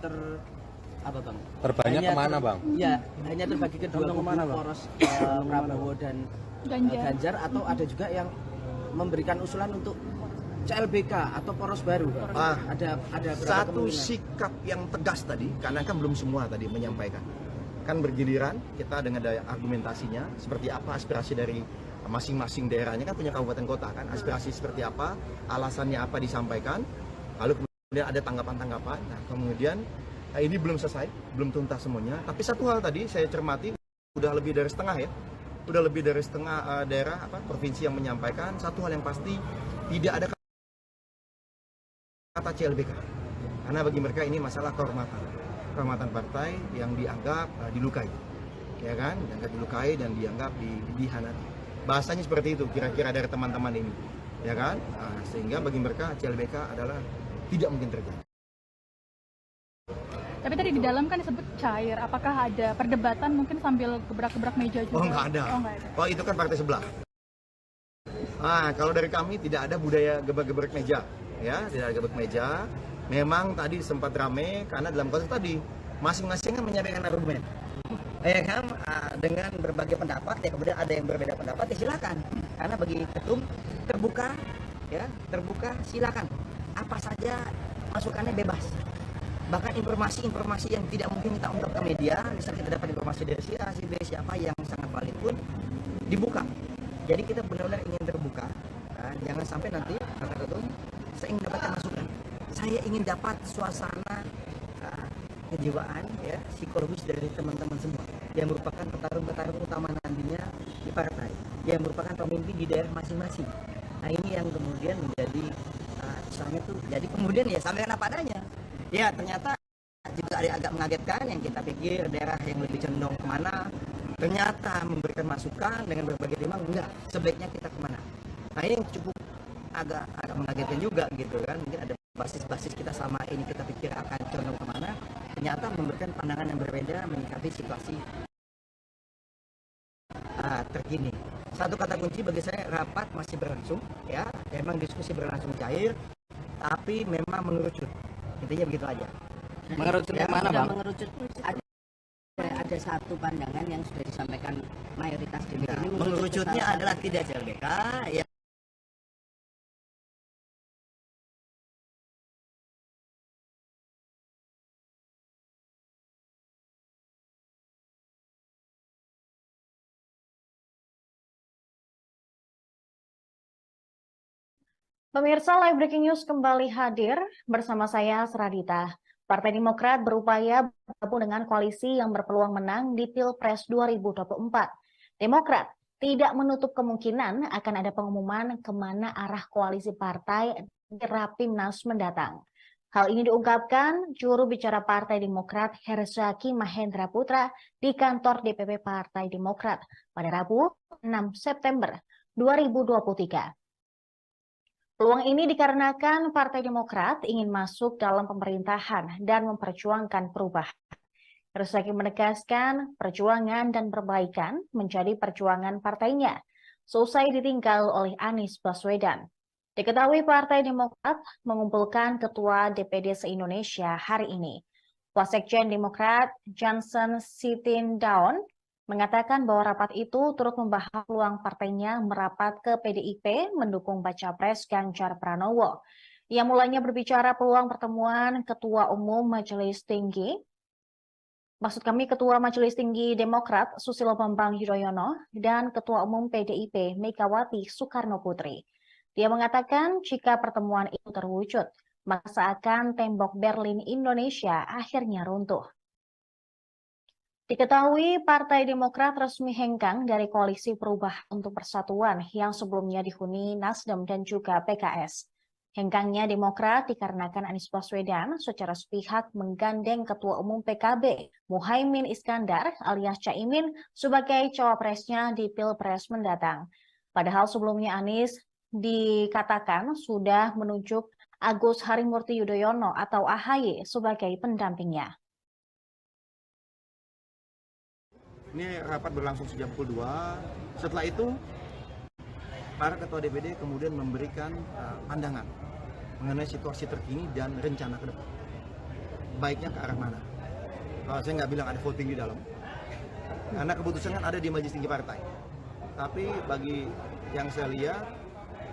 terbanyak kemana, Bang? Ya, hanya terbagi ke dua kubu, poros Prabowo dan Ganjar, atau ada juga yang memberikan usulan untuk CLBK atau poros baru. Ada satu sikap yang tegas tadi, karena kan belum semua tadi menyampaikan. Kan bergiliran kita dengan daya argumentasinya, seperti apa aspirasi dari masing-masing daerahnya, kan punya kabupaten kota kan, aspirasi seperti apa, alasannya apa disampaikan, lalu kemudian ada tanggapan-tanggapan. Nah, kemudian ini belum selesai, belum tuntas semuanya. Tapi satu hal tadi saya cermati, udah lebih dari setengah ya, udah lebih dari setengah daerah provinsi yang menyampaikan satu hal yang pasti, tidak ada kata CLBK, karena bagi mereka ini masalah kehormatan partai yang dianggap dilukai, ya kan, dianggap dilukai dan dianggap dihianati. Bahasanya seperti itu kira-kira dari teman-teman ini, ya kan, sehingga bagi mereka CLBK adalah tidak mungkin terjadi. Tapi tadi di dalam kan disebut cair, apakah ada perdebatan mungkin sambil gebrak-gebrak meja juga? Oh nggak ada. Oh itu kan partai sebelah. Kalau dari kami tidak ada budaya gebrak-gebrak meja. Ya, tidak ada gebrak meja. Memang tadi sempat ramai karena dalam konteks tadi masing-masing kan menyampaikan argumen. ya kan, dengan berbagai pendapat ya, kemudian ada yang berbeda pendapat ya silakan, karena bagi ketum terbuka ya, terbuka silakan, apa saja masukannya bebas, bahkan informasi-informasi yang tidak mungkin kita ungkap ke media, misal kita dapat informasi dari si A, si B, siapa yang sangat valid pun dibuka. Jadi kita benar-benar ingin terbuka, jangan sampai nanti kata ketum saya ingin dapatkan masukan, saya ingin dapat suasana kejiwaan ya, psikologis dari teman-teman semua yang merupakan petarung-petarung utama nantinya di partai, yang merupakan pemimpin di daerah masing-masing. Nah ini yang kemudian menjadi misalnya tuh, jadi kemudian ya sampaikan apa adanya. Ya ternyata juga ada agak mengagetkan, yang kita pikir daerah yang lebih condong kemana, ternyata memberikan masukan dengan berbagai timang, enggak, sebaiknya kita kemana. Nah ini yang cukup agak mengagetkan juga gitu kan, mungkin ada basis-basis kita selama ini kita pikir akan condong kemana, ternyata memberikan pandangan yang berbeda menyikapi situasi terkini. Satu kata kunci bagi saya, rapat masih berlangsung ya, memang diskusi berlangsung cair, tapi memang mengerucut, intinya begitu aja. Mengerucut ya, mana Bang? Mengerucut ada satu pandangan yang sudah disampaikan mayoritas DPD ini. Mengerucutnya adalah tidak CLBK ya. Pemirsa, Live Breaking News kembali hadir bersama saya, Seradita. Partai Demokrat berupaya bergabung dengan koalisi yang berpeluang menang di Pilpres 2024. Demokrat tidak menutup kemungkinan akan ada pengumuman kemana arah koalisi partai di Rapimnas mendatang. Hal ini diungkapkan juru bicara Partai Demokrat Herzaki Mahendra Putra di kantor DPP Partai Demokrat pada Rabu 6 September 2023. Peluang ini dikarenakan Partai Demokrat ingin masuk dalam pemerintahan dan memperjuangkan perubahan. Herzaki menegaskan perjuangan dan perbaikan menjadi perjuangan partainya, seusai ditinggal oleh Anies Baswedan. Diketahui Partai Demokrat mengumpulkan Ketua DPD se-Indonesia hari ini. Wasekjen Demokrat Johnson Sitindaun mengatakan bahwa rapat itu turut membahas peluang partainya merapat ke PDIP mendukung baca pres Ganjar Pranowo. Ia mulanya berbicara peluang pertemuan Ketua Majelis Tinggi Demokrat Susilo Bambang Yudhoyono dan Ketua Umum PDIP Megawati Soekarno Putri. Dia mengatakan jika pertemuan itu terwujud, maka seakan tembok Berlin Indonesia akhirnya runtuh. Diketahui Partai Demokrat resmi hengkang dari Koalisi Perubahan untuk Persatuan yang sebelumnya dihuni Nasdem dan juga PKS. Hengkangnya Demokrat dikarenakan Anies Baswedan secara sepihak menggandeng Ketua Umum PKB Muhaimin Iskandar alias Caimin sebagai cawapresnya di Pilpres mendatang. Padahal sebelumnya Anies dikatakan sudah menunjuk Agus Harimurti Yudhoyono atau AHY sebagai pendampingnya. Ini rapat berlangsung sejak pukul 2. Setelah itu, para ketua DPD kemudian memberikan pandangan mengenai situasi terkini dan rencana ke depan. Baiknya ke arah mana? Saya nggak bilang ada voting di dalam, karena keputusan kan ada di Majelis Tinggi Partai. Tapi bagi yang saya lihat,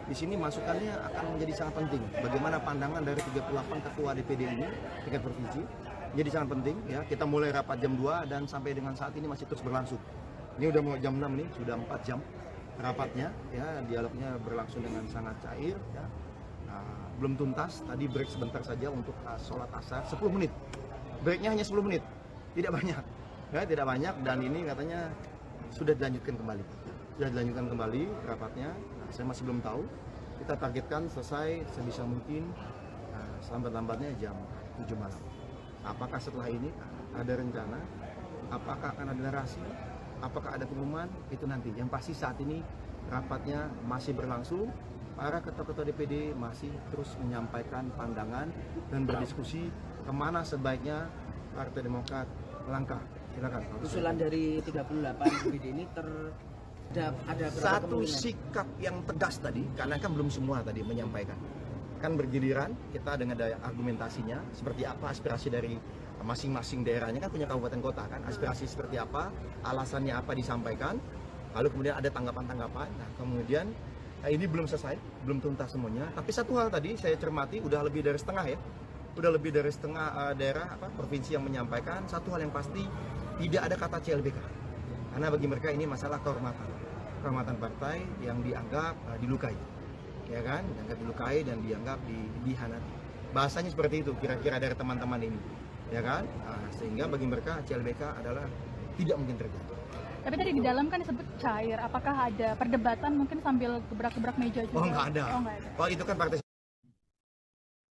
di sini masukannya akan menjadi sangat penting. Bagaimana pandangan dari 38 ketua DPD ini, tingkat provinsi, jadi sangat penting ya. Kita mulai rapat jam 2 dan sampai dengan saat ini masih terus berlangsung. Ini udah mau jam 6 nih, sudah 4 jam rapatnya ya, dialognya berlangsung dengan sangat cair ya. Belum tuntas, tadi break sebentar saja untuk sholat asar 10 menit. Breaknya hanya 10 menit, tidak banyak ya, tidak banyak, dan ini katanya sudah dilanjutkan kembali. Sudah dilanjutkan kembali rapatnya. Saya masih belum tahu. Kita targetkan selesai sebisa mungkin selambat-lambatnya jam 7 malam. Apakah setelah ini ada rencana? Apakah akan ada narasi? Apakah ada pengumuman? Itu nanti. Yang pasti saat ini rapatnya masih berlangsung. Para ketua-ketua DPD masih terus menyampaikan pandangan dan berdiskusi kemana sebaiknya Partai Demokrat melangkah. Silakan. Usulan dari 38 DPD ini ada satu sikap yang tegas tadi, karena kan belum semua tadi menyampaikan. Kan bergiliran kita dengan daya argumentasinya, seperti apa aspirasi dari masing-masing daerahnya kan punya kabupaten kota kan, aspirasi seperti apa, alasannya apa disampaikan, lalu kemudian ada tanggapan-tanggapan. Nah kemudian ini belum selesai, belum tuntas semuanya. Tapi satu hal tadi saya cermati udah lebih dari setengah ya, udah lebih dari setengah daerah provinsi yang menyampaikan satu hal yang pasti, tidak ada kata CLBK. Karena bagi mereka ini masalah kehormatan partai yang dianggap dilukai, ya kan, dianggap dilukai dan dianggap dihianati. Bahasanya seperti itu kira-kira dari teman-teman ini, ya kan. Sehingga bagi mereka CLBK adalah tidak mungkin terjadi. Tapi tadi di dalam kan disebut cair, apakah ada perdebatan mungkin sambil gebrak-gebrak meja juga? Oh nggak ada. Oh itu kan partai.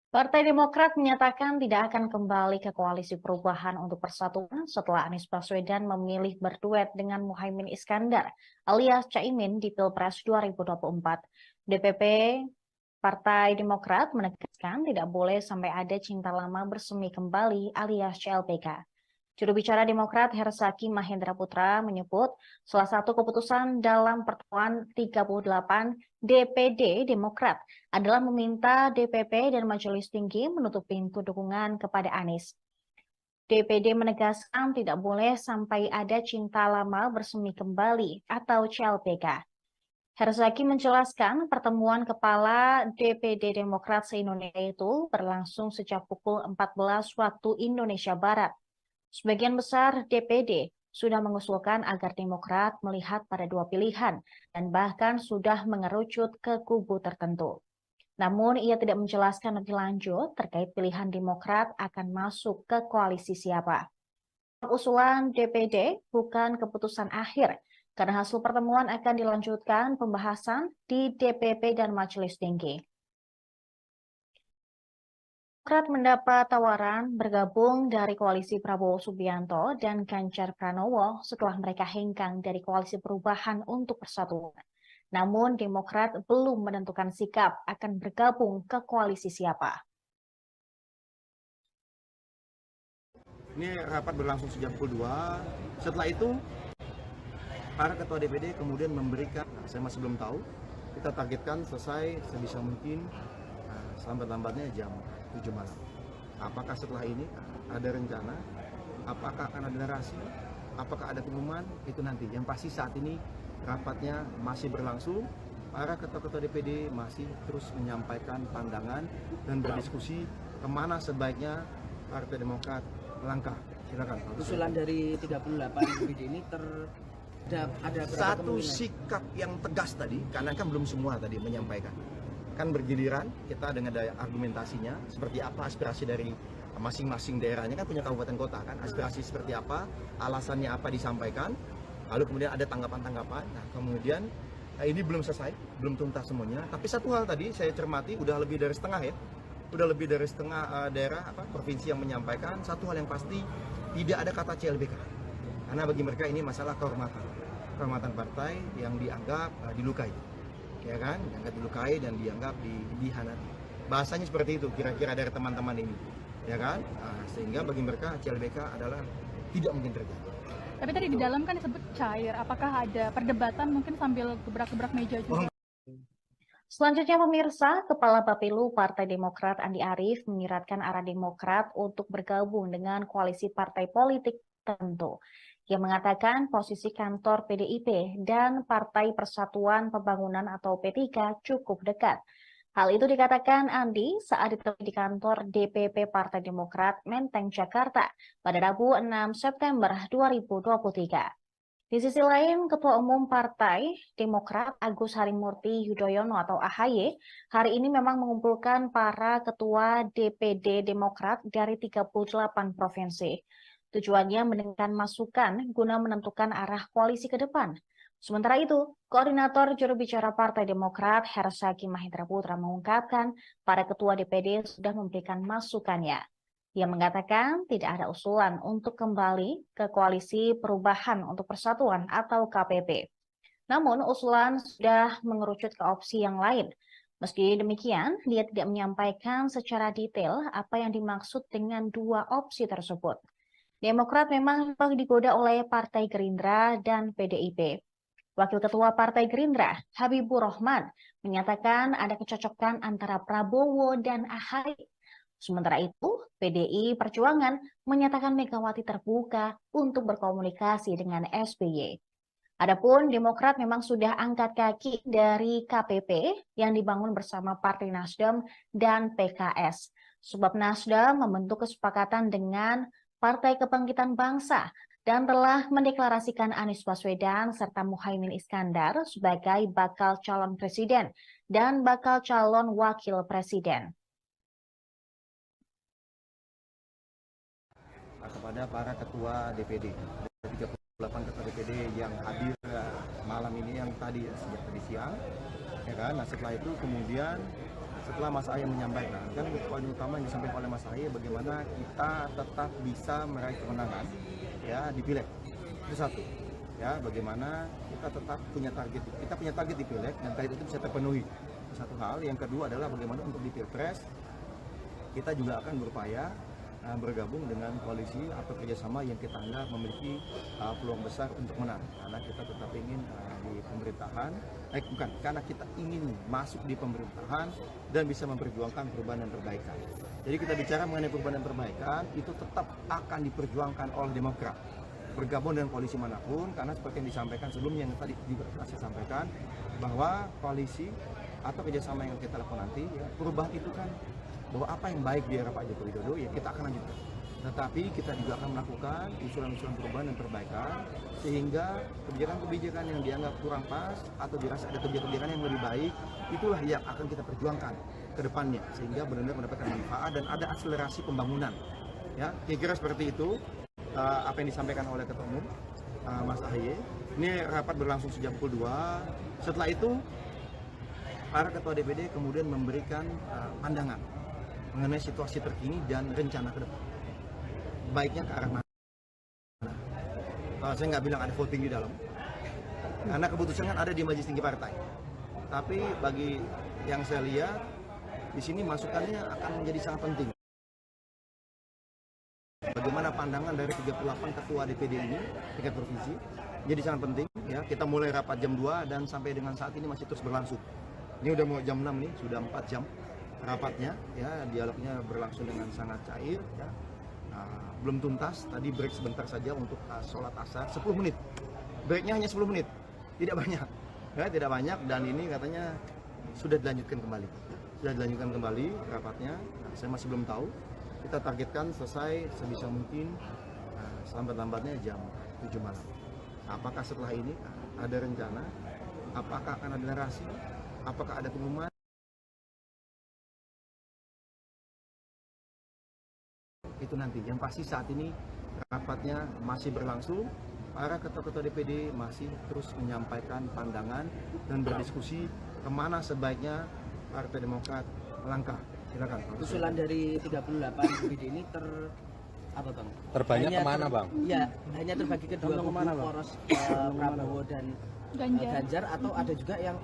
Partai Demokrat menyatakan tidak akan kembali ke koalisi perubahan untuk persatuan setelah Anies Baswedan memilih berduet dengan Muhaimin Iskandar alias Caimin di Pilpres 2024. DPP Partai Demokrat menegaskan tidak boleh sampai ada cinta lama bersemi kembali alias CLBK. Juru bicara Demokrat Herzaki Mahendra Putra menyebut salah satu keputusan dalam pertemuan 38 DPD Demokrat adalah meminta DPP dan Majelis Tinggi menutup pintu dukungan kepada Anies. DPD menegaskan tidak boleh sampai ada cinta lama bersemi kembali atau CLBK. Herzaki menjelaskan pertemuan kepala DPD Demokrat se-Indonesia itu berlangsung sejak pukul 14 waktu Indonesia Barat. Sebagian besar DPD sudah mengusulkan agar Demokrat melihat pada dua pilihan dan bahkan sudah mengerucut ke kubu tertentu. Namun ia tidak menjelaskan lebih lanjut terkait pilihan Demokrat akan masuk ke koalisi siapa. Usulan DPD bukan keputusan akhir, karena hasil pertemuan akan dilanjutkan pembahasan di DPP dan Majelis Tinggi. Demokrat mendapat tawaran bergabung dari koalisi Prabowo Subianto dan Ganjar Pranowo setelah mereka hengkang dari koalisi perubahan untuk persatuan. Namun Demokrat belum menentukan sikap akan bergabung ke koalisi siapa. Ini rapat berlangsung sejak pukul 2. Setelah itu para ketua DPD kemudian memberikan, saya masih belum tahu, kita targetkan selesai sebisa mungkin selambat-lambatnya jam 7 malam. Apakah setelah ini ada rencana? Apakah akan ada narasi? Apakah ada pengumuman? Itu nanti. Yang pasti saat ini rapatnya masih berlangsung. Para ketua-ketua DPD masih terus menyampaikan pandangan dan berdiskusi kemana sebaiknya Partai Demokrat melangkah. Silakan. Usulan dari 38 DPD ini ada satu sikap yang tegas tadi, karena kan belum semua tadi menyampaikan. Kan bergiliran kita dengan daya argumentasinya seperti apa, aspirasi dari masing-masing daerahnya kan punya kabupaten kota kan, aspirasi seperti apa, alasannya apa disampaikan, lalu kemudian ada tanggapan-tanggapan. Nah kemudian ini belum selesai, belum tuntas semuanya. Tapi satu hal tadi saya cermati udah lebih dari setengah ya, udah lebih dari setengah daerah provinsi yang menyampaikan satu hal yang pasti, tidak ada kata CLBK. Karena bagi mereka ini masalah kehormatan partai yang dianggap dilukai, ya kan, dianggap dilukai dan dianggap dihianati. Bahasanya seperti itu kira-kira dari teman-teman ini, ya kan. Sehingga bagi mereka CLBK adalah tidak mungkin terjadi. Tapi tadi di dalam kan disebut cair, apakah ada perdebatan mungkin sambil gebrak-gebrak meja juga? Selanjutnya pemirsa, Kepala Bapilu Partai Demokrat Andi Arief menyiratkan arah Demokrat untuk bergabung dengan koalisi partai politik tertentu. Ia mengatakan posisi kantor PDIP dan Partai Persatuan Pembangunan atau P3 cukup dekat. Hal itu dikatakan Andi saat ditemui di kantor DPP Partai Demokrat Menteng, Jakarta pada Rabu 6 September 2023. Di sisi lain, Ketua Umum Partai Demokrat Agus Harimurti Yudhoyono atau AHY hari ini memang mengumpulkan para ketua DPD Demokrat dari 38 provinsi. Tujuannya mendengarkan masukan guna menentukan arah koalisi ke depan. Sementara itu, Koordinator Juru Bicara Partai Demokrat Herzaki Mahendra Putra mengungkapkan para ketua DPD sudah memberikan masukannya. Ia mengatakan tidak ada usulan untuk kembali ke koalisi perubahan untuk persatuan atau KPP. Namun usulan sudah mengerucut ke opsi yang lain. Meski demikian, dia tidak menyampaikan secara detail apa yang dimaksud dengan dua opsi tersebut. Demokrat memang digoda oleh Partai Gerindra dan PDIP. Wakil Ketua Partai Gerindra, Habibur Rahman, menyatakan ada kecocokan antara Prabowo dan AHY. Sementara itu, PDI Perjuangan menyatakan Megawati terbuka untuk berkomunikasi dengan SBY. Adapun Demokrat memang sudah angkat kaki dari KPP yang dibangun bersama Partai Nasdem dan PKS. Sebab Nasdem membentuk kesepakatan dengan Partai Kebangkitan Bangsa dan telah mendeklarasikan Anies Baswedan serta Muhaimin Iskandar sebagai bakal calon presiden dan bakal calon wakil presiden. Kepada para ketua DPD, 38 ketua DPD yang hadir malam ini yang tadi sejak tadi siang, ya kan. Nah setelah itu kemudian setelah Mas Ahy menyampaikan, kan poin utama yang disampaikan oleh Mas Ahy bagaimana kita tetap bisa meraih kemenangan ya di Pileg. Itu satu. Ya, bagaimana kita tetap punya target. Kita punya target di Pileg dan target itu bisa terpenuhi. Satu hal, yang kedua adalah bagaimana untuk di Pilpres kita juga akan berupaya bergabung dengan koalisi atau kerjasama yang kita anggap memiliki peluang besar untuk menang, karena kita tetap ingin di pemerintahan, bukan, karena kita ingin masuk di pemerintahan dan bisa memperjuangkan perubahan dan perbaikan. Jadi kita bicara mengenai perubahan dan perbaikan itu tetap akan diperjuangkan oleh Demokrat bergabung dengan koalisi manapun, karena seperti yang disampaikan sebelumnya yang tadi juga saya sampaikan bahwa koalisi atau kerjasama yang kita lakukan nanti ya, perubahan itu kan bahwa apa yang baik di era Pak Joko Widodo ya kita akan lanjutkan. Tetapi kita juga akan melakukan usulan-usulan perubahan dan perbaikan sehingga kebijakan-kebijakan yang dianggap kurang pas atau dirasa ada kebijakan-kebijakan yang lebih baik itulah yang akan kita perjuangkan ke depannya sehingga benar-benar mendapatkan manfaat dan ada akselerasi pembangunan. Ya, kira-kira seperti itu apa yang disampaikan oleh Ketua Umum Mas Ahy. Ini rapat berlangsung sejak pukul 2. Setelah itu para ketua DPD kemudian memberikan pandangan mengenai situasi terkini dan rencana ke depan. Baiknya ke arah mana? Saya nggak bilang ada voting di dalam, karena keputusan kan ada di Majelis Tinggi Partai. Tapi bagi yang saya lihat, di sini masukannya akan menjadi sangat penting. Bagaimana pandangan dari 38 ketua DPD ini, tingkat provinsi, jadi sangat penting. Ya, kita mulai rapat jam 2 dan sampai dengan saat ini masih terus berlangsung. Ini udah mau jam 6 nih, sudah 4 jam. Rapatnya ya dialognya berlangsung dengan sangat cair ya. Belum tuntas, tadi break sebentar saja untuk sholat asar 10 menit, breaknya hanya 10 menit, tidak banyak ya, tidak banyak, dan ini katanya sudah dilanjutkan kembali rapatnya. Saya masih belum tahu, kita targetkan selesai sebisa mungkin selambat-lambatnya jam 7 malam. Apakah setelah ini ada rencana, apakah akan ada narasi, apakah ada pengumuman, itu nanti. Yang pasti saat ini rapatnya masih berlangsung, para ketua-ketua DPD masih terus menyampaikan pandangan dan berdiskusi kemana sebaiknya Partai Demokrat melangkah. Silakan. Usulan dari 38 DPD ini terbanyak kemana Bang? Ya, hanya terbagi ke dua kubu, poros Prabowo dan Ganjar, atau ada juga yang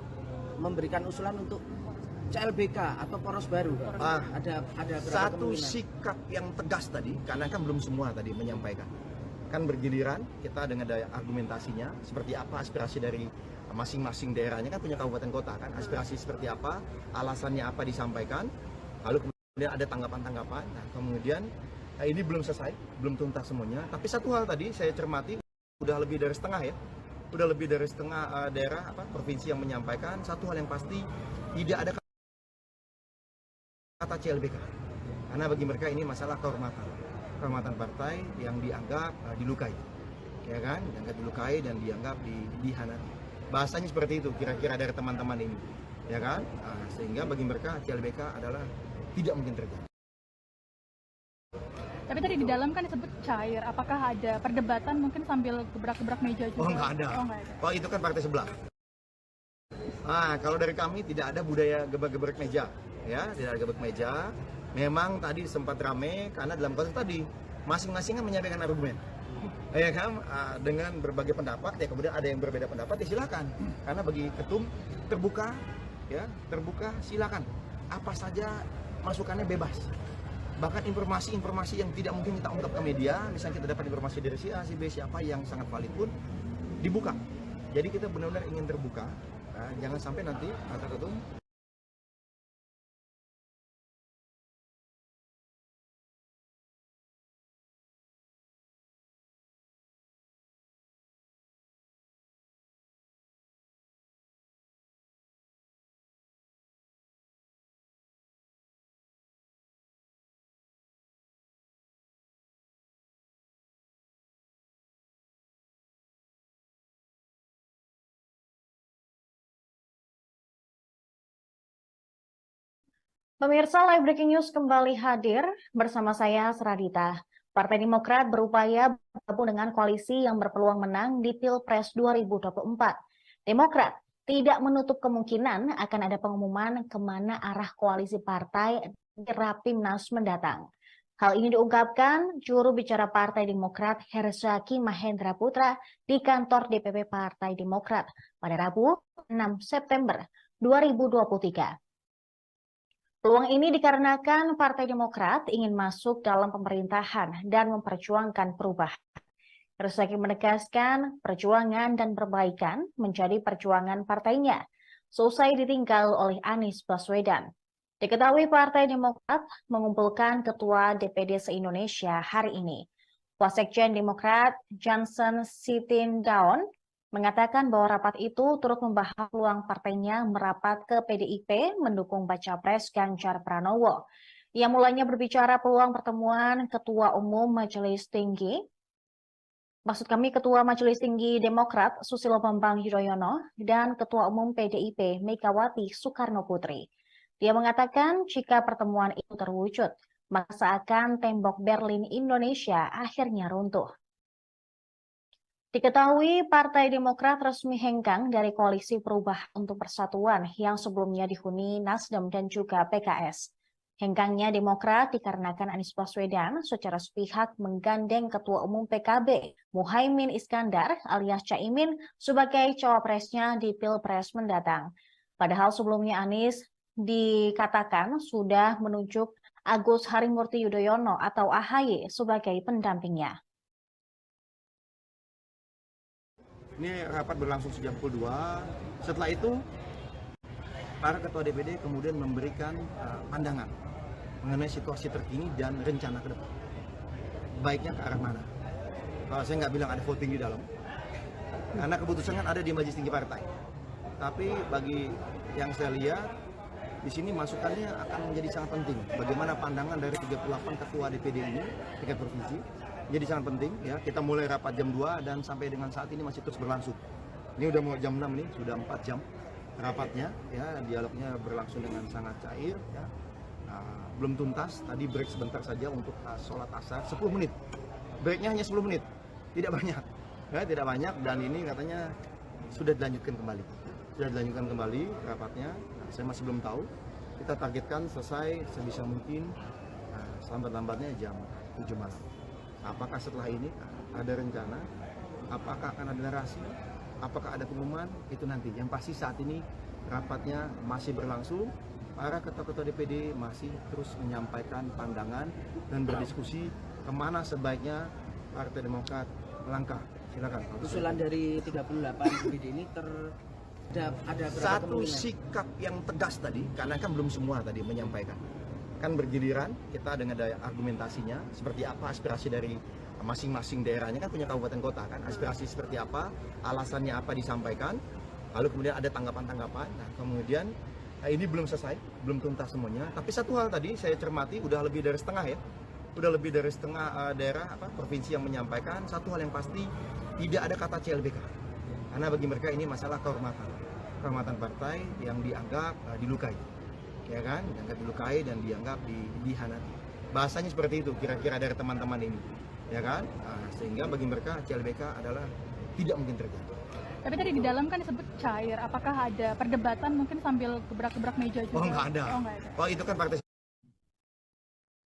memberikan usulan untuk CLBK atau poros baru. Ada satu sikap yang tegas tadi, karena kan belum semua tadi menyampaikan. Kan bergiliran kita dengan daya argumentasinya, seperti apa aspirasi dari masing-masing daerahnya, kan punya kabupaten kota kan, aspirasi seperti apa, alasannya apa disampaikan, lalu kemudian ada tanggapan-tanggapan. Nah, kemudian ini belum selesai, belum tuntas semuanya, tapi satu hal tadi saya cermati, udah lebih dari setengah ya, udah lebih dari setengah daerah provinsi yang menyampaikan satu hal yang pasti, tidak ada kata CLBK, karena bagi mereka ini masalah kehormatan partai yang dianggap dilukai, ya kan, dianggap dilukai dan dianggap dihianati. Bahasanya seperti itu kira-kira dari teman-teman ini, ya kan, sehingga bagi mereka CLBK adalah tidak mungkin terjadi. Tapi tadi di dalam kan disebut cair, apakah ada perdebatan mungkin sambil gebrak-gebrak meja juga? Oh nggak ada. Oh itu kan partai sebelah. Kalau dari kami tidak ada budaya gebrak-gebrak meja. Ya, tidak ada gebrak meja. Memang tadi sempat ramai karena dalam konteks tadi masing-masing kan menyampaikan argumen, ya kan, dengan berbagai pendapat. Ya kemudian ada yang berbeda pendapat, ya silakan. Karena bagi ketum terbuka, ya terbuka, silakan. Apa saja masukannya bebas. Bahkan informasi-informasi yang tidak mungkin kita ungkap ke media, misalnya kita dapat informasi dari si A, si B, siapa yang sangat valid pun dibuka. Jadi kita benar-benar ingin terbuka. Jangan sampai nanti kata ketum Pemirsa, Live Breaking News kembali hadir bersama saya, Seradita. Partai Demokrat berupaya bergabung dengan koalisi yang berpeluang menang di Pilpres 2024. Demokrat tidak menutup kemungkinan akan ada pengumuman kemana arah koalisi partai di Rapimnas mendatang. Hal ini diungkapkan juru bicara Partai Demokrat Herzaki Mahendra Putra di kantor DPP Partai Demokrat pada Rabu 6 September 2023. Peluang ini dikarenakan Partai Demokrat ingin masuk dalam pemerintahan dan memperjuangkan perubahan. Herzaki menegaskan perjuangan dan perbaikan menjadi perjuangan partainya, selesai ditinggal oleh Anies Baswedan. Diketahui Partai Demokrat mengumpulkan Ketua DPD se-Indonesia hari ini. Wasekjen Demokrat Johnson Sitindaun mengatakan bahwa rapat itu turut membahas peluang partainya merapat ke PDIP mendukung baca pres Ganjar Pranowo. Ia mulanya berbicara peluang pertemuan Ketua Majelis Tinggi Demokrat Susilo Bambang Yudhoyono dan Ketua Umum PDIP Megawati Soekarno Putri. Dia mengatakan jika pertemuan itu terwujud, maka seakan tembok Berlin Indonesia akhirnya runtuh. Diketahui Partai Demokrat resmi hengkang dari Koalisi Perubahan untuk Persatuan yang sebelumnya dihuni Nasdem dan juga PKS. Hengkangnya Demokrat dikarenakan Anies Baswedan secara sepihak menggandeng Ketua Umum PKB Muhaimin Iskandar alias Caimin sebagai cawapresnya di Pilpres mendatang. Padahal sebelumnya Anies dikatakan sudah menunjuk Agus Harimurti Yudhoyono atau AHY sebagai pendampingnya. Ini rapat berlangsung sejak pukul 2. Setelah itu, para ketua DPD kemudian memberikan pandangan mengenai situasi terkini dan rencana ke depan. Baiknya ke arah mana? Kalau saya nggak bilang ada voting di dalam, karena keputusan kan ada di Majelis Tinggi Partai. Tapi bagi yang saya lihat, di sini masukannya akan menjadi sangat penting. Bagaimana pandangan dari 38 ketua DPD ini, tingkat provinsi, jadi sangat penting. Ya, kita mulai rapat jam 2 dan sampai dengan saat ini masih terus berlangsung. Ini udah mau jam 6 nih, sudah 4 jam rapatnya. Ya, dialognya berlangsung dengan sangat cair. Ya. Belum tuntas, tadi break sebentar saja untuk sholat asar, 10 menit. Breaknya hanya 10 menit, tidak banyak. Ya, tidak banyak dan ini katanya sudah dilanjutkan kembali. Sudah dilanjutkan kembali rapatnya. Saya masih belum tahu. Kita targetkan selesai sebisa mungkin selambat-lambatnya jam 7 malam. Apakah setelah ini ada rencana? Apakah akan ada narasi? Apakah ada pengumuman? Itu nanti. Yang pasti saat ini rapatnya masih berlangsung. Para ketua-ketua DPD masih terus menyampaikan pandangan dan berdiskusi kemana sebaiknya Partai Demokrat melangkah. Silakan. Usulan dari 38 DPD ini ada satu sikap yang tegas tadi, karena kan belum semua tadi menyampaikan. Kan bergiliran, kita dengan daya argumentasinya, seperti apa aspirasi dari masing-masing daerahnya, kan punya kabupaten kota kan, aspirasi seperti apa, alasannya apa disampaikan, lalu kemudian ada tanggapan-tanggapan, nah kemudian ini belum selesai, belum tuntas semuanya, tapi satu hal tadi saya cermati, udah lebih dari setengah ya, udah lebih dari setengah daerah, provinsi yang menyampaikan, satu hal yang pasti, tidak ada kata CLBK, karena bagi mereka ini masalah kehormatan partai yang dianggap dilukai. Ya kan, dianggap dilukai dan dianggap dihianati. Bahasanya seperti itu kira-kira dari teman-teman ini, ya kan? Sehingga bagi mereka CLBK adalah tidak mungkin terjadi. Tapi tadi di dalam kan disebut cair. Apakah ada perdebatan mungkin sambil gebrak-gebrak meja juga? Oh nggak ada. Oh itu kan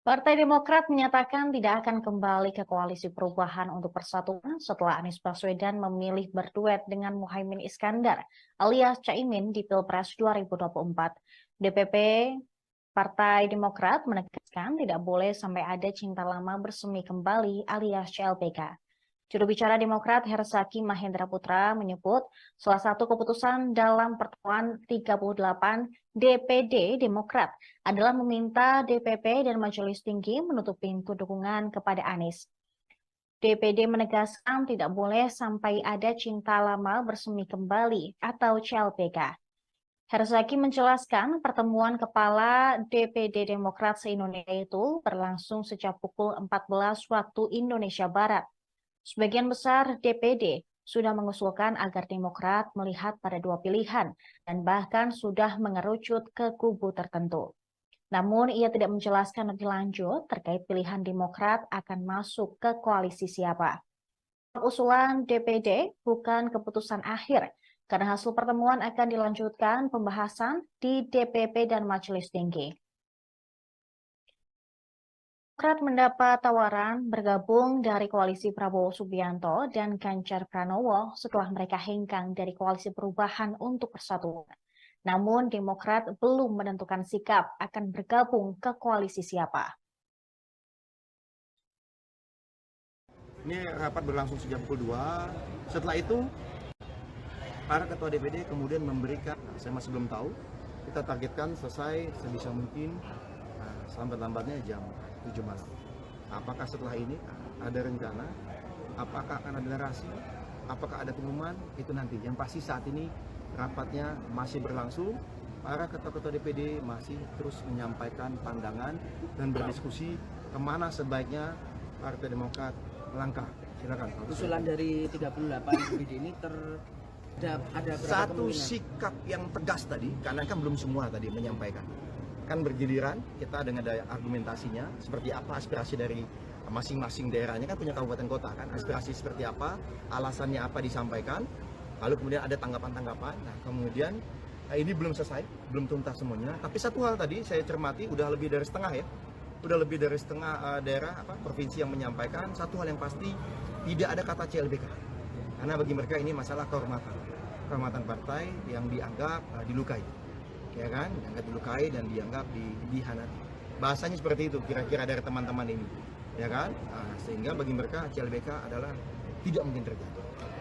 Partai Demokrat menyatakan tidak akan kembali ke Koalisi Perubahan untuk Persatuan setelah Anies Baswedan memilih berduet dengan Muhaimin Iskandar alias Caimin di Pilpres 2024. DPP Partai Demokrat menegaskan tidak boleh sampai ada cinta lama bersemi kembali alias CLBK. Juru bicara Demokrat Herzaki Mahendra Putra menyebut salah satu keputusan dalam pertemuan 38 DPD Demokrat adalah meminta DPP dan Majelis Tinggi menutup pintu dukungan kepada Anies. DPD menegaskan tidak boleh sampai ada cinta lama bersemi kembali atau CLBK. Herzaki menjelaskan pertemuan kepala DPD Demokrat se-Indonesia itu berlangsung sejak pukul 14 waktu Indonesia Barat. Sebagian besar DPD sudah mengusulkan agar Demokrat melihat pada dua pilihan dan bahkan sudah mengerucut ke kubu tertentu. Namun ia tidak menjelaskan lebih lanjut terkait pilihan Demokrat akan masuk ke koalisi siapa. Usulan DPD bukan keputusan akhir, karena hasil pertemuan akan dilanjutkan pembahasan di DPP dan Majelis Tinggi. Demokrat mendapat tawaran bergabung dari koalisi Prabowo Subianto dan Ganjar Pranowo setelah mereka hengkang dari koalisi Perubahan untuk Persatuan. Namun Demokrat belum menentukan sikap akan bergabung ke koalisi siapa. Ini rapat berlangsung sejak pukul 2. Setelah itu, para ketua DPD kemudian memberikan, saya masih belum tahu, kita targetkan selesai sebisa mungkin selambat-lambatnya jam 7 malam. Apakah setelah ini ada rencana? Apakah akan ada narasi? Apakah ada pengumuman? Itu nanti. Yang pasti saat ini rapatnya masih berlangsung. Para ketua-ketua DPD masih terus menyampaikan pandangan dan berdiskusi kemana sebaiknya Partai Demokrat melangkah. Silakan. Usulan dari 38 DPD ini ada satu sikap yang tegas tadi, karena kan belum semua tadi menyampaikan. Kan bergiliran kita dengan daya argumentasinya, seperti apa aspirasi dari masing-masing daerahnya, kan punya kabupaten kota kan, aspirasi seperti apa, alasannya apa disampaikan, lalu kemudian ada tanggapan-tanggapan. Nah kemudian ini belum selesai, belum tuntas semuanya, tapi satu hal tadi saya cermati, udah lebih dari setengah ya, udah lebih dari setengah daerah provinsi yang menyampaikan satu hal yang pasti, tidak ada kata CLBK, karena bagi mereka ini masalah kehormatan partai yang dianggap dilukai, ya kan, dianggap dilukai dan dianggap dihianati. Bahasanya seperti itu kira-kira dari teman-teman ini, ya kan, sehingga bagi mereka CLBK adalah tidak mungkin terjadi.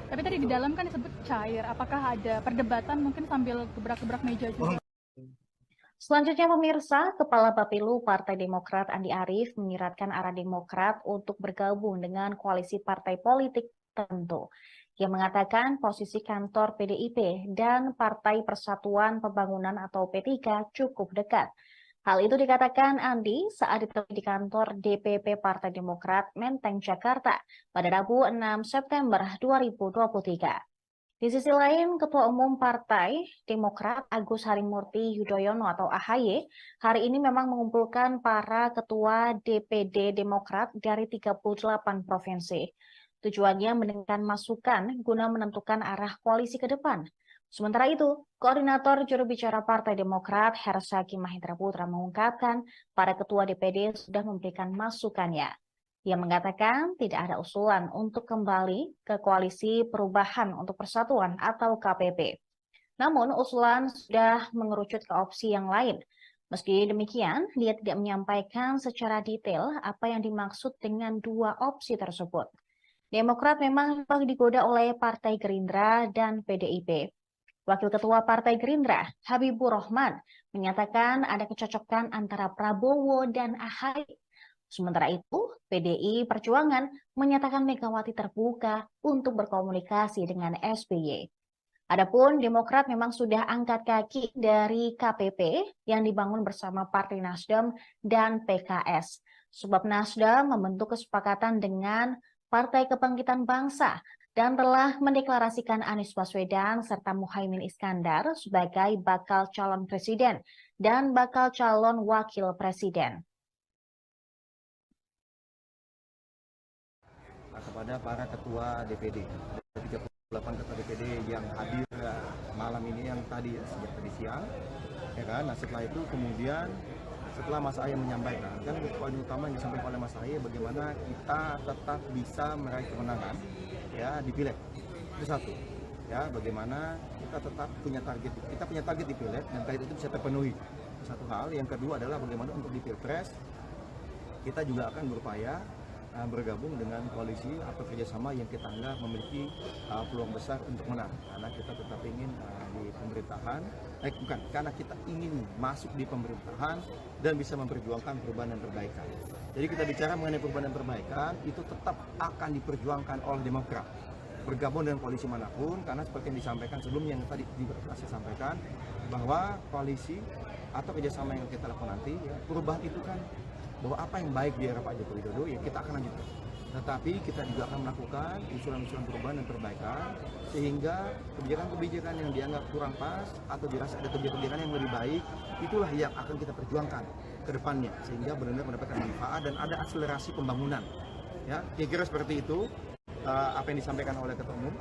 Tapi tadi di dalam kan disebut cair, apakah ada perdebatan mungkin sambil gebrak-gebrak meja juga? Selanjutnya pemirsa, Kepala Bapilu Partai Demokrat Andi Arief menyiratkan arah Demokrat untuk bergabung dengan koalisi partai politik tertentu. Ia mengatakan posisi kantor PDIP dan Partai Persatuan Pembangunan atau P3 cukup dekat. Hal itu dikatakan Andi saat ditemui di kantor DPP Partai Demokrat Menteng, Jakarta pada Rabu 6 September 2023. Di sisi lain, Ketua Umum Partai Demokrat Agus Harimurti Yudhoyono atau AHY hari ini memang mengumpulkan para ketua DPD Demokrat dari 38 provinsi. Tujuannya mendengarkan masukan guna menentukan arah koalisi ke depan. Sementara itu, Koordinator Juru Bicara Partai Demokrat Hersaki Mahendra Putra mengungkapkan para ketua DPD sudah memberikan masukannya. Ia mengatakan tidak ada usulan untuk kembali ke koalisi Perubahan untuk Persatuan atau KPP. Namun usulan sudah mengerucut ke opsi yang lain. Meski demikian, dia tidak menyampaikan secara detail apa yang dimaksud dengan dua opsi tersebut. Demokrat memang digoda oleh Partai Gerindra dan PDIP. Wakil Ketua Partai Gerindra, Habibur Rahman, menyatakan ada kecocokan antara Prabowo dan AHY. Sementara itu, PDI Perjuangan menyatakan Megawati terbuka untuk berkomunikasi dengan SBY. Adapun Demokrat memang sudah angkat kaki dari KPP yang dibangun bersama Partai Nasdem dan PKS. Sebab Nasdem membentuk kesepakatan dengan Partai Kebangkitan Bangsa dan telah mendeklarasikan Anies Baswedan serta Muhaimin Iskandar sebagai bakal calon presiden dan bakal calon wakil presiden. Kepada para ketua DPD, 38 ketua DPD yang hadir malam ini, yang tadi sejak tadi siang, ya kan. Nah setelah itu kemudian setelah Mas Ahy menyampaikan, kan poin utama yang disampaikan oleh Mas Ahy bagaimana kita tetap bisa meraih kemenangan ya di Pileg. Itu satu, ya, bagaimana kita tetap punya target di Pileg dan target itu bisa terpenuhi. Satu hal. Yang kedua adalah bagaimana untuk di Pilpres kita juga akan berupaya bergabung dengan koalisi atau kerjasama yang kita anggap memiliki peluang besar untuk menang, karena kita tetap ingin di pemerintahan, karena kita ingin masuk di pemerintahan dan bisa memperjuangkan perubahan dan perbaikan. Jadi kita bicara mengenai perubahan dan perbaikan itu tetap akan diperjuangkan oleh Demokrat bergabung dengan koalisi manapun, karena seperti yang disampaikan sebelumnya yang tadi saya sampaikan bahwa koalisi atau kerjasama yang kita lakukan nanti, ya, perubahan itu kan bahwa apa yang baik di era Pak Joko Widodo ya kita akan lanjutkan. Tetapi kita juga akan melakukan usulan-usulan perubahan dan perbaikan sehingga kebijakan-kebijakan yang dianggap kurang pas atau dirasa ada kebijakan yang lebih baik, itulah yang akan kita perjuangkan ke depannya sehingga benar-benar mendapatkan manfaat dan ada akselerasi pembangunan. Ya, kira-kira seperti itu apa yang disampaikan oleh Ketua Umum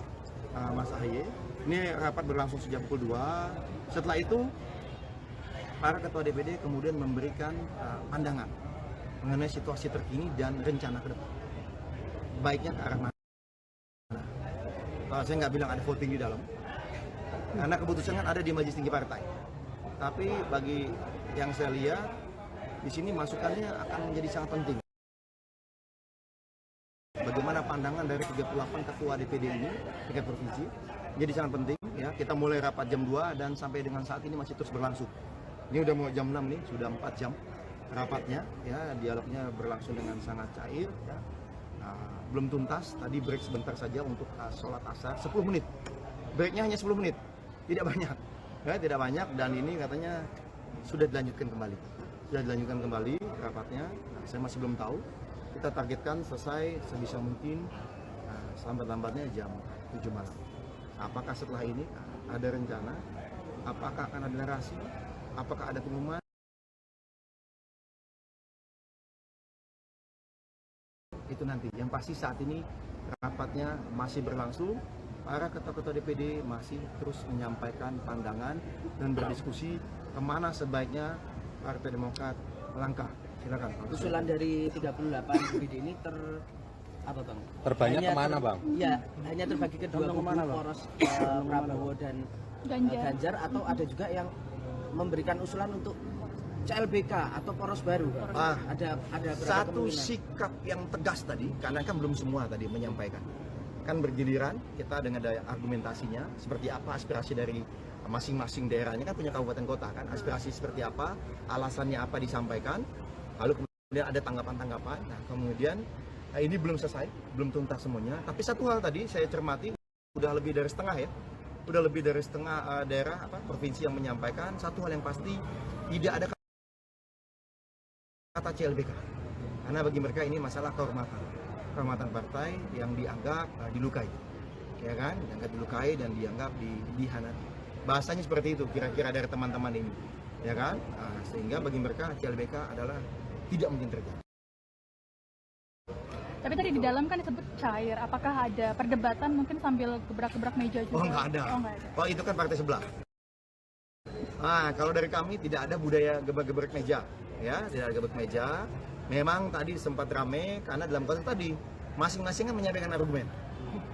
Mas Ahaye. Ini rapat berlangsung sejak pukul 2. Setelah itu para ketua DPD kemudian memberikan pandangan mengenai situasi terkini dan rencana ke depan. Baiknya ke arah mana? Saya nggak bilang ada voting di dalam, karena keputusan kan ada di Majelis Tinggi Partai. Tapi bagi yang saya lihat di sini masukannya akan menjadi sangat penting. Bagaimana pandangan dari 38 ketua DPD ini, tingkat provinsi, jadi sangat penting. Ya, kita mulai rapat jam 2 dan sampai dengan saat ini masih terus berlangsung. Ini udah mau jam 6 nih, sudah 4 jam rapatnya. Ya, dialognya berlangsung dengan sangat cair. Ya. Belum tuntas, tadi break sebentar saja untuk sholat asar, 10 menit. Breaknya hanya 10 menit, tidak banyak. Ya, tidak banyak dan ini katanya sudah dilanjutkan kembali. Sudah dilanjutkan kembali rapatnya, saya masih belum tahu. Kita targetkan selesai sebisa mungkin selambat-lambatnya jam 7 malam. Apakah setelah ini ada rencana? Apakah akan ada narasi? Apakah ada pengumuman? Itu nanti. Yang pasti saat ini rapatnya masih berlangsung. Para ketua-ketua DPD masih terus menyampaikan pandangan dan berdiskusi kemana sebaiknya Partai Demokrat melangkah. Silakan. Usulan dari 38 DPD ini terbanyak kemana, Bang? Ya, hanya terbagi ke dua kubu, poros Prabowo dan Ganjar, atau ada juga yang memberikan usulan untuk CLBK atau poros baru. Ada satu sikap yang tegas tadi, karena kan belum semua tadi menyampaikan. Kan bergiliran kita dengan daya argumentasinya, seperti apa aspirasi dari masing-masing daerahnya, kan punya kabupaten kota kan, aspirasi seperti apa, alasannya apa disampaikan, lalu kemudian ada tanggapan-tanggapan. Nah, kemudian ini belum selesai, belum tuntas semuanya. Tapi satu hal tadi saya cermati, udah lebih dari setengah ya, udah lebih dari setengah daerah provinsi yang menyampaikan satu hal yang pasti, tidak ada kata CLBK. Karena bagi mereka ini masalah kehormatan partai yang dianggap dilukai, ya kan, dianggap dilukai dan dianggap dihianati. Bahasanya seperti itu kira-kira dari teman-teman ini, ya kan, sehingga bagi mereka CLBK adalah tidak mungkin terjadi. Tapi tadi di dalam kan disebut cair, apakah ada perdebatan mungkin sambil gebrak-gebrak meja juga? Oh nggak ada. Oh itu kan partai sebelah. Kalau dari kami tidak ada budaya gebrak-gebrak meja, ya, tidak ada gebrak meja. Memang tadi sempat rame karena dalam konteks tadi masing-masing kan menyampaikan argumen,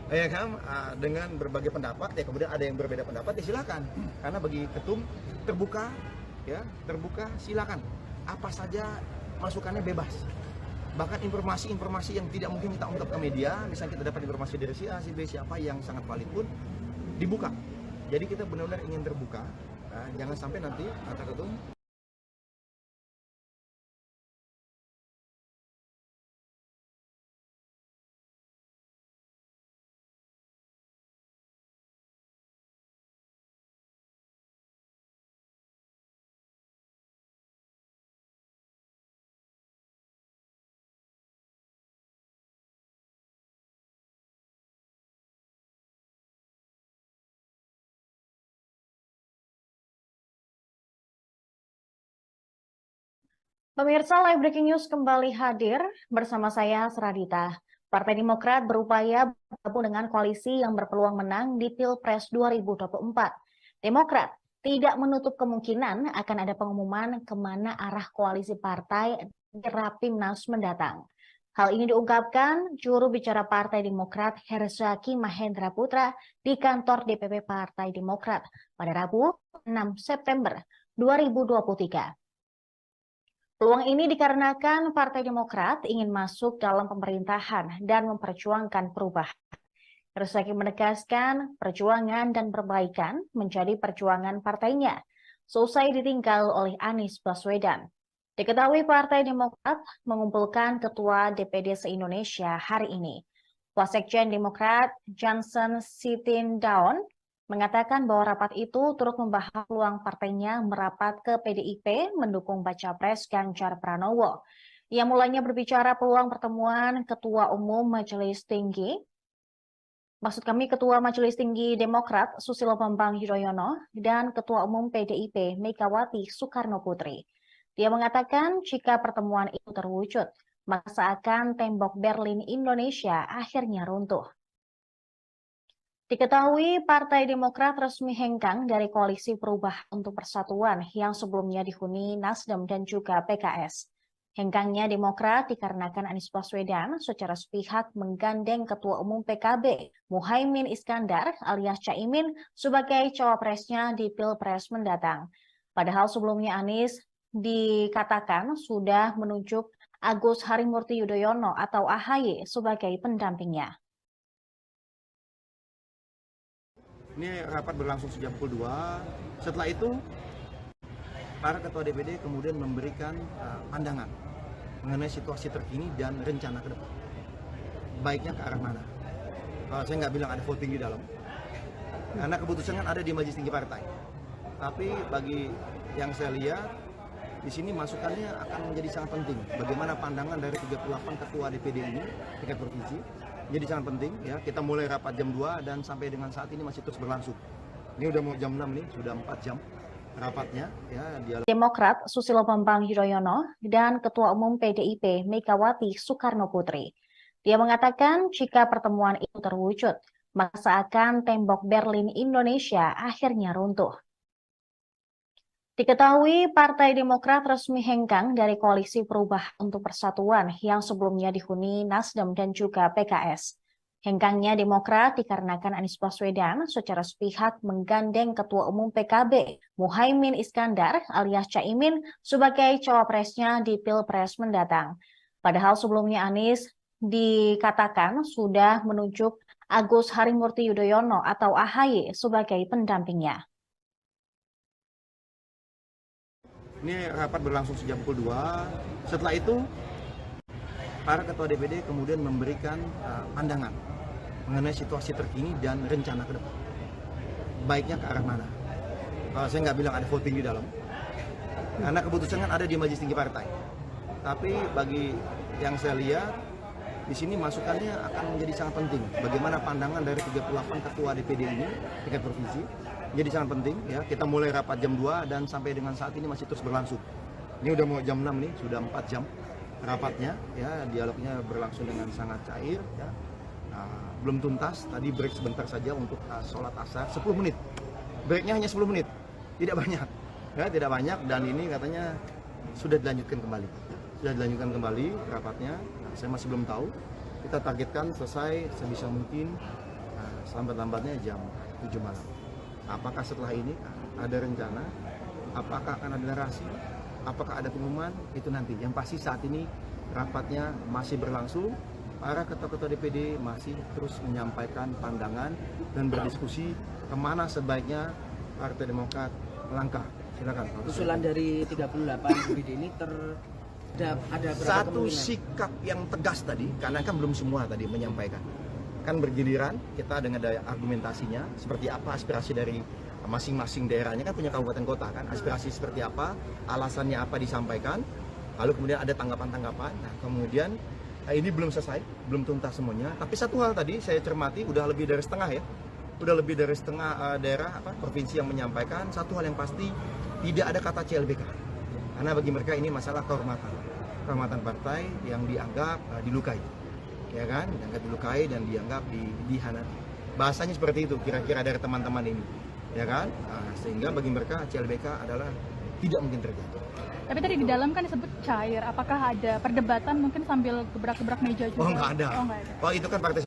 ya kan, dengan berbagai pendapat. Ya kemudian ada yang berbeda pendapat, ya silakan. Karena bagi ketum terbuka, ya terbuka, silakan. Apa saja masukannya bebas. Bahkan informasi-informasi yang tidak mungkin kita ungkap ke media, misalnya kita dapat informasi dari si A, si B, siapa yang sangat valid pun dibuka. Jadi kita benar-benar ingin terbuka, jangan sampai nanti kata ketum Pemirsa, Live Breaking News kembali hadir bersama saya, Seradita. Partai Demokrat berupaya bergabung dengan koalisi yang berpeluang menang di Pilpres 2024. Demokrat tidak menutup kemungkinan akan ada pengumuman kemana arah koalisi partai di Rapimnas mendatang. Hal ini diungkapkan juru bicara Partai Demokrat Herzaki Mahendra Putra di kantor DPP Partai Demokrat pada Rabu 6 September 2023. Peluang ini dikarenakan Partai Demokrat ingin masuk dalam pemerintahan dan memperjuangkan perubahan. Herzaki menegaskan perjuangan dan perbaikan menjadi perjuangan partainya, seusai ditinggal oleh Anies Baswedan. Diketahui Partai Demokrat mengumpulkan Ketua DPD se-Indonesia hari ini. Wasekjen Demokrat Johnson Sitindaun mengatakan bahwa rapat itu turut membahas peluang partainya merapat ke PDIP mendukung baca pres Ganjar Pranowo. Ia mulanya berbicara peluang pertemuan Ketua Umum Majelis Tinggi, Ketua Majelis Tinggi Demokrat Susilo Bambang Yudhoyono dan Ketua Umum PDIP Megawati Soekarno Putri. Dia mengatakan jika pertemuan itu terwujud, maka seakan tembok Berlin Indonesia akhirnya runtuh. Diketahui Partai Demokrat resmi hengkang dari Koalisi Perubahan untuk Persatuan yang sebelumnya dihuni Nasdem dan juga PKS. Hengkangnya Demokrat dikarenakan Anies Baswedan secara sepihak menggandeng Ketua Umum PKB, Muhaimin Iskandar alias Caimin, sebagai cawapresnya di Pilpres mendatang. Padahal sebelumnya Anies dikatakan sudah menunjuk Agus Harimurti Yudhoyono atau AHY sebagai pendampingnya. Ini rapat berlangsung sejak pukul 2. Setelah itu, para ketua DPD kemudian memberikan pandangan mengenai situasi terkini dan rencana ke depan. Baiknya ke arah mana? Saya nggak bilang ada voting di dalam, karena keputusan kan ada di Majelis Tinggi Partai. Tapi bagi yang saya lihat, di sini masukannya akan menjadi sangat penting. Bagaimana pandangan dari 38 ketua DPD ini, tingkat provinsi, jadi sangat penting. Ya, kita mulai rapat jam 2 dan sampai dengan saat ini masih terus berlangsung. Ini udah mau jam 6 nih, sudah 4 jam rapatnya. Ya, dialog. Demokrat Susilo Bambang Yudhoyono dan Ketua Umum PDIP Megawati Soekarno Putri. Dia mengatakan jika pertemuan itu terwujud, maka seakan tembok Berlin Indonesia akhirnya runtuh. Diketahui Partai Demokrat resmi hengkang dari Koalisi Perubahan untuk Persatuan yang sebelumnya dihuni Nasdem dan juga PKS. Hengkangnya Demokrat dikarenakan Anies Baswedan secara sepihak menggandeng Ketua Umum PKB, Muhaimin Iskandar alias Caimin, sebagai cawapresnya di Pilpres mendatang. Padahal sebelumnya Anies dikatakan sudah menunjuk Agus Harimurti Yudhoyono atau AHY sebagai pendampingnya. Ini rapat berlangsung sejak pukul 2. Setelah itu, para ketua DPD kemudian memberikan pandangan mengenai situasi terkini dan rencana ke depan. Baiknya ke arah mana? Saya nggak bilang ada voting di dalam, karena keputusan kan ada di Majelis Tinggi Partai. Tapi bagi yang saya lihat, di sini masukannya akan menjadi sangat penting. Bagaimana pandangan dari 38 ketua DPD ini, tingkat provinsi, jadi sangat penting. Ya, kita mulai rapat jam 2 dan sampai dengan saat ini masih terus berlangsung. Ini udah mau jam 6 nih, sudah 4 jam rapatnya. Ya, dialognya berlangsung dengan sangat cair. Ya. Belum tuntas, tadi break sebentar saja untuk sholat asar, 10 menit. Breaknya hanya 10 menit, tidak banyak. Ya, tidak banyak, dan ini katanya sudah dilanjutkan kembali. Sudah dilanjutkan kembali rapatnya. Saya masih belum tahu. Kita targetkan selesai sebisa mungkin selambat-lambatnya jam 7 malam. Apakah setelah ini ada rencana? Apakah akan ada narasi? Apakah ada pengumuman? Itu nanti. Yang pasti saat ini rapatnya masih berlangsung. Para ketua-ketua DPD masih terus menyampaikan pandangan dan berdiskusi kemana sebaiknya Partai Demokrat melangkah. Silakan. Usulan dari 38 DPD ini ada satu sikap yang tegas tadi, karena kan belum semua tadi menyampaikan. Kan bergiliran, kita dengan daya argumentasinya, seperti apa aspirasi dari masing-masing daerahnya, kan punya kabupaten kota kan, aspirasi seperti apa, alasannya apa disampaikan, lalu kemudian ada tanggapan-tanggapan. Nah, kemudian ini belum selesai, belum tuntas semuanya, tapi satu hal tadi saya cermati, udah lebih dari setengah ya, udah lebih dari setengah daerah provinsi yang menyampaikan. Satu hal yang pasti, tidak ada kata CLBK, karena bagi mereka ini masalah kehormatan partai yang dianggap dilukai, ya kan, dianggap dilukai dan dianggap dihianati. Bahasanya seperti itu kira-kira dari teman-teman ini, ya kan. Sehingga bagi mereka CLBK adalah tidak mungkin terjadi. Tapi tadi di dalam kan disebut cair. Apakah ada perdebatan mungkin sambil gebrak-gebrak meja juga? Oh, nggak ada. Oh, itu kan partai.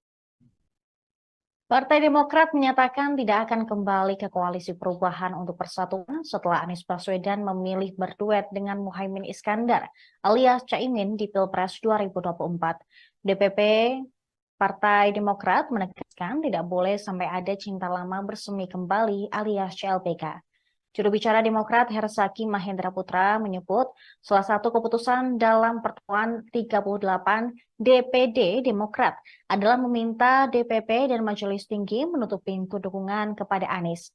Partai Demokrat menyatakan tidak akan kembali ke Koalisi Perubahan untuk Persatuan setelah Anies Baswedan memilih berduet dengan Muhaimin Iskandar alias Caimin di Pilpres 2024. DPP Partai Demokrat menegaskan tidak boleh sampai ada cinta lama bersemi kembali alias CLBK. Juru bicara Demokrat Herzaki Mahendra Putra menyebut salah satu keputusan dalam pertemuan 38 DPD Demokrat adalah meminta DPP dan Majelis Tinggi menutup pintu dukungan kepada Anies.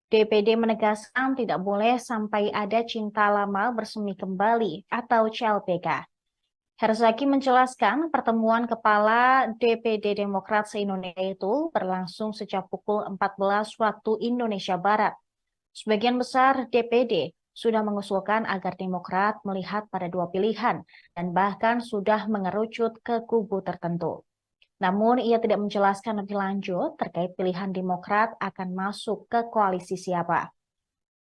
DPD menegaskan tidak boleh sampai ada cinta lama bersemi kembali atau CLBK. Herzaki menjelaskan pertemuan kepala DPD Demokrat se-Indonesia itu berlangsung sejak pukul 14 waktu Indonesia Barat. Sebagian besar DPD sudah mengusulkan agar Demokrat melihat pada dua pilihan dan bahkan sudah mengerucut ke kubu tertentu. Namun ia tidak menjelaskan lebih lanjut terkait pilihan Demokrat akan masuk ke koalisi siapa.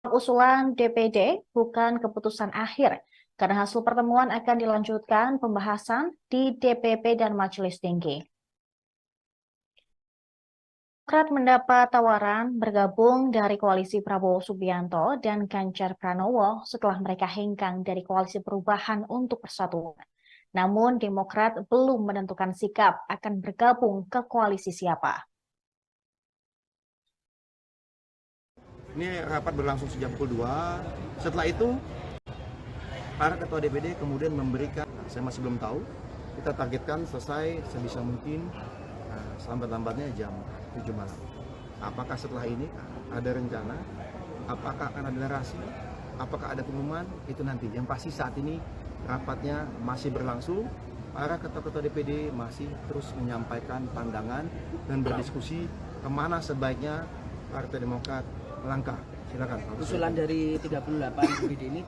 Usulan DPD bukan keputusan akhir, karena hasil pertemuan akan dilanjutkan pembahasan di DPP dan Majelis Tinggi. Demokrat mendapat tawaran bergabung dari koalisi Prabowo Subianto dan Ganjar Pranowo setelah mereka hengkang dari koalisi Perubahan untuk Persatuan. Namun Demokrat belum menentukan sikap akan bergabung ke koalisi siapa. Ini rapat berlangsung sejak pukul 2. Setelah itu para ketua DPD kemudian memberikan, saya masih belum tahu, kita targetkan selesai sebisa mungkin selambat-lambatnya jam 7 malam. Apakah setelah ini ada rencana? Apakah akan ada narasi? Apakah ada pengumuman? Itu nanti. Yang pasti saat ini rapatnya masih berlangsung. Para ketua-ketua DPD masih terus menyampaikan pandangan dan berdiskusi kemana sebaiknya Partai Demokrat melangkah. Silakan. Usulan dari 38 DPD ini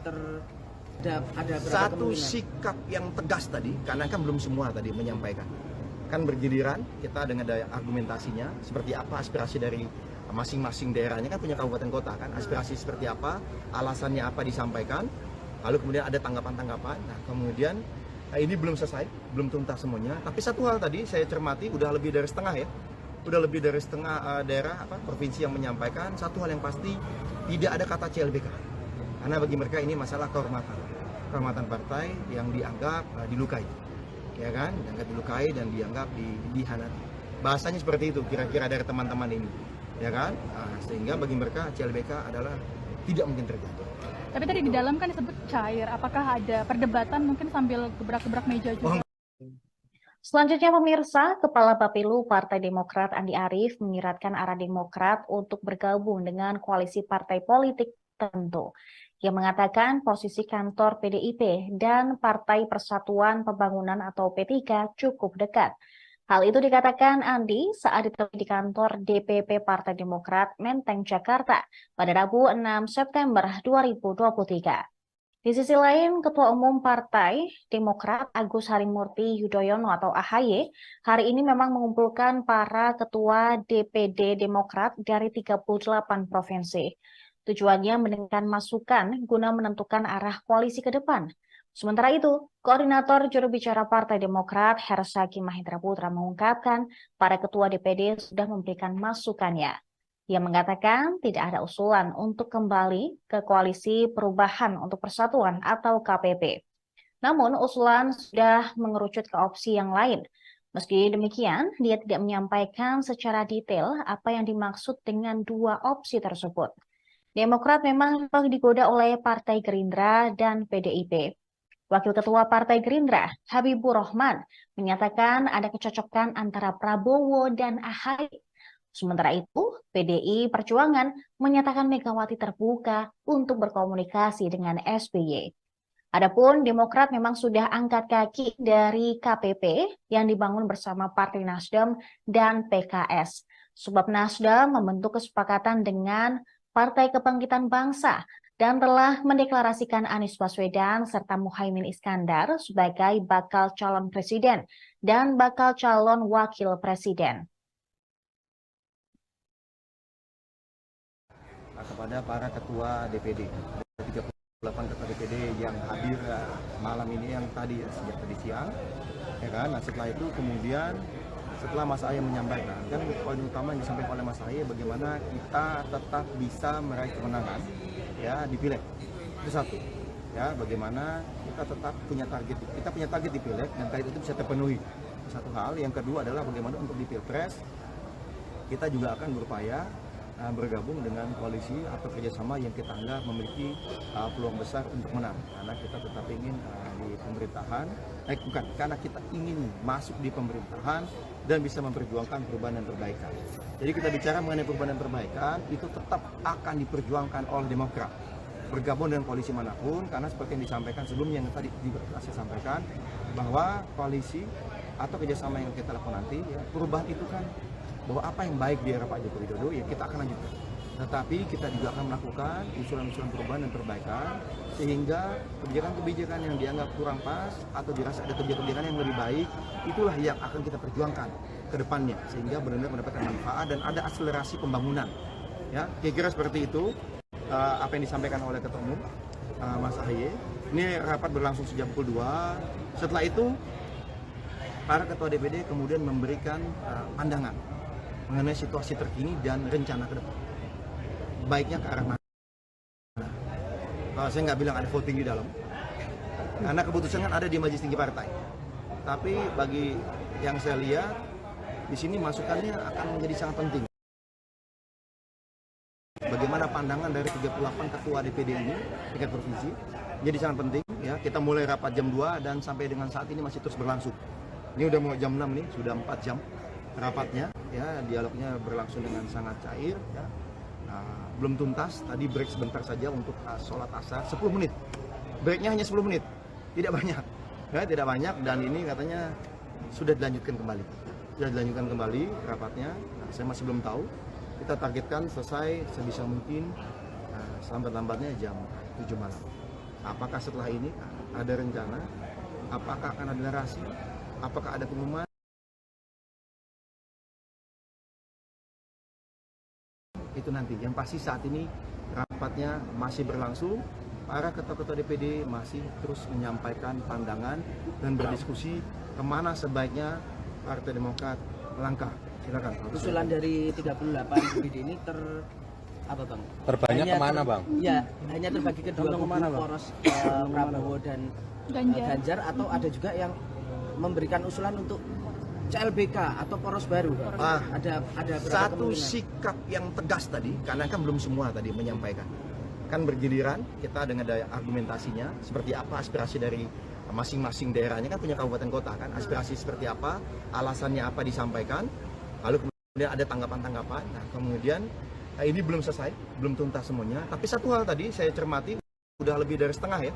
ada satu sikap yang tegas tadi, karena kan belum semua tadi menyampaikan. Kan bergiliran kita dengan daya argumentasinya, seperti apa aspirasi dari masing-masing daerahnya, kan punya kabupaten kota kan, aspirasi seperti apa, alasannya apa disampaikan, lalu kemudian ada tanggapan-tanggapan. Nah kemudian ini belum selesai, belum tuntas semuanya, tapi satu hal tadi saya cermati, udah lebih dari setengah ya, udah lebih dari setengah daerah provinsi yang menyampaikan satu hal yang pasti, tidak ada kata CLBK, karena bagi mereka ini masalah kehormatan partai yang dianggap dilukai. Ya kan, dianggap dilukai dan dianggap dihianati. Bahasanya seperti itu kira-kira dari teman-teman ini, ya kan? Sehingga bagi mereka CLBK adalah tidak mungkin terjadi. Tapi tadi di dalam kan disebut cair, apakah ada perdebatan mungkin sambil gebrak-gebrak meja juga? Selanjutnya pemirsa, Kepala Bapilu Partai Demokrat Andi Arief menyiratkan arah Demokrat untuk bergabung dengan koalisi partai politik tertentu. Ia mengatakan posisi kantor PDIP dan Partai Persatuan Pembangunan atau P3 cukup dekat. Hal itu dikatakan Andi saat ditemui di kantor DPP Partai Demokrat Menteng, Jakarta pada Rabu 6 September 2023. Di sisi lain, Ketua Umum Partai Demokrat Agus Harimurti Yudhoyono atau AHY hari ini memang mengumpulkan para ketua DPD Demokrat dari 38 provinsi. Tujuannya mendengarkan masukan guna menentukan arah koalisi ke depan. Sementara itu, Koordinator Juru Bicara Partai Demokrat Hersaki Mahendra Putra mengungkapkan para ketua DPD sudah memberikan masukannya. Ia mengatakan tidak ada usulan untuk kembali ke koalisi Perubahan untuk Persatuan atau KPP. Namun usulan sudah mengerucut ke opsi yang lain. Meski demikian, dia tidak menyampaikan secara detail apa yang dimaksud dengan dua opsi tersebut. Demokrat memang digoda oleh Partai Gerindra dan PDIP. Wakil Ketua Partai Gerindra, Habibur Rahman, menyatakan ada kecocokan antara Prabowo dan AHY. Sementara itu, PDI Perjuangan menyatakan Megawati terbuka untuk berkomunikasi dengan SBY. Adapun Demokrat memang sudah angkat kaki dari KPP yang dibangun bersama Partai Nasdem dan PKS. Sebab Nasdem membentuk kesepakatan dengan Partai Kebangkitan Bangsa dan telah mendeklarasikan Anies Baswedan serta Muhaimin Iskandar sebagai bakal calon presiden dan bakal calon wakil presiden. Kepada para ketua DPD, 38 ketua DPD yang hadir malam ini yang tadi sejak tadi siang, ya kan? Nah setelah itu kemudian setelah Mas Ahy menyampaikan, kan poin utama yang disampaikan oleh Mas Ahy bagaimana kita tetap bisa meraih kemenangan ya di Pileg. Itu satu. Ya, bagaimana kita tetap punya target di Pileg dan target itu bisa terpenuhi. Satu hal, yang kedua adalah bagaimana untuk di Pilpres kita juga akan berupaya bergabung dengan koalisi atau kerjasama yang kita anggap memiliki peluang besar untuk menang, karena kita tetap ingin di pemerintahan, bukan, karena kita ingin masuk di pemerintahan dan bisa memperjuangkan perubahan dan perbaikan. Jadi kita bicara mengenai perubahan dan perbaikan itu tetap akan diperjuangkan oleh Demokrat bergabung dengan koalisi manapun, karena seperti yang disampaikan sebelumnya yang tadi saya sampaikan bahwa koalisi atau kerjasama yang kita lakukan nanti ya, perubahan itu kan bahwa apa yang baik di era Pak Joko Widodo ya kita akan lanjutkan. Tetapi kita juga akan melakukan usulan-usulan perubahan dan perbaikan sehingga kebijakan-kebijakan yang dianggap kurang pas atau dirasa ada kebijakan-kebijakan yang lebih baik, itulah yang akan kita perjuangkan ke depannya sehingga benar-benar mendapatkan manfaat dan ada akselerasi pembangunan. Ya, kira-kira seperti itu apa yang disampaikan oleh Ketua Umum Mas Ahy. Ini rapat berlangsung sejak pukul 2. Setelah itu para ketua DPD kemudian memberikan pandangan mengenai situasi terkini dan rencana ke depan. Baiknya ke arah mana? Saya nggak bilang ada voting di dalam, karena keputusan kan ada di Majelis Tinggi Partai. Tapi bagi yang saya lihat di sini masukannya akan menjadi sangat penting. Bagaimana pandangan dari 38 ketua DPD ini tingkat provinsi jadi sangat penting. Ya, kita mulai rapat jam 2 dan sampai dengan saat ini masih terus berlangsung. Ini udah mau jam 6 nih, sudah 4 jam rapatnya. Ya, dialognya berlangsung dengan sangat cair. Ya. Belum tuntas, tadi break sebentar saja untuk sholat asar 10 menit. Breaknya hanya 10 menit, tidak banyak. Ya, tidak banyak dan ini katanya sudah dilanjutkan kembali. Sudah dilanjutkan kembali rapatnya. Saya masih belum tahu. Kita targetkan selesai sebisa mungkin selambat-lambatnya jam 7 malam. Apakah setelah ini ada rencana? Apakah akan ada narasi? Apakah ada pengumuman? Itu nanti. Yang pasti saat ini rapatnya masih berlangsung. Para ketua-ketua DPD masih terus menyampaikan pandangan dan berdiskusi kemana sebaiknya Partai Demokrat melangkah. Silakan. Usulan dari 38 DPD ini apa bang? Terbanyak kemana bang? Ya, hanya terbagi ke dua kubu, poros Prabowo dan Ganjar, atau ada juga yang memberikan usulan untuk CLBK atau poros baru. Ada satu sikap yang tegas tadi, karena kan belum semua tadi menyampaikan. Kan bergiliran kita dengan daya argumentasinya seperti apa aspirasi dari masing-masing daerahnya, kan punya kabupaten kota kan, aspirasi seperti apa, alasannya apa disampaikan, lalu kemudian ada tanggapan-tanggapan. Nah, kemudian ini belum selesai, belum tuntas semuanya. Tapi satu hal tadi saya cermati, udah lebih dari setengah ya,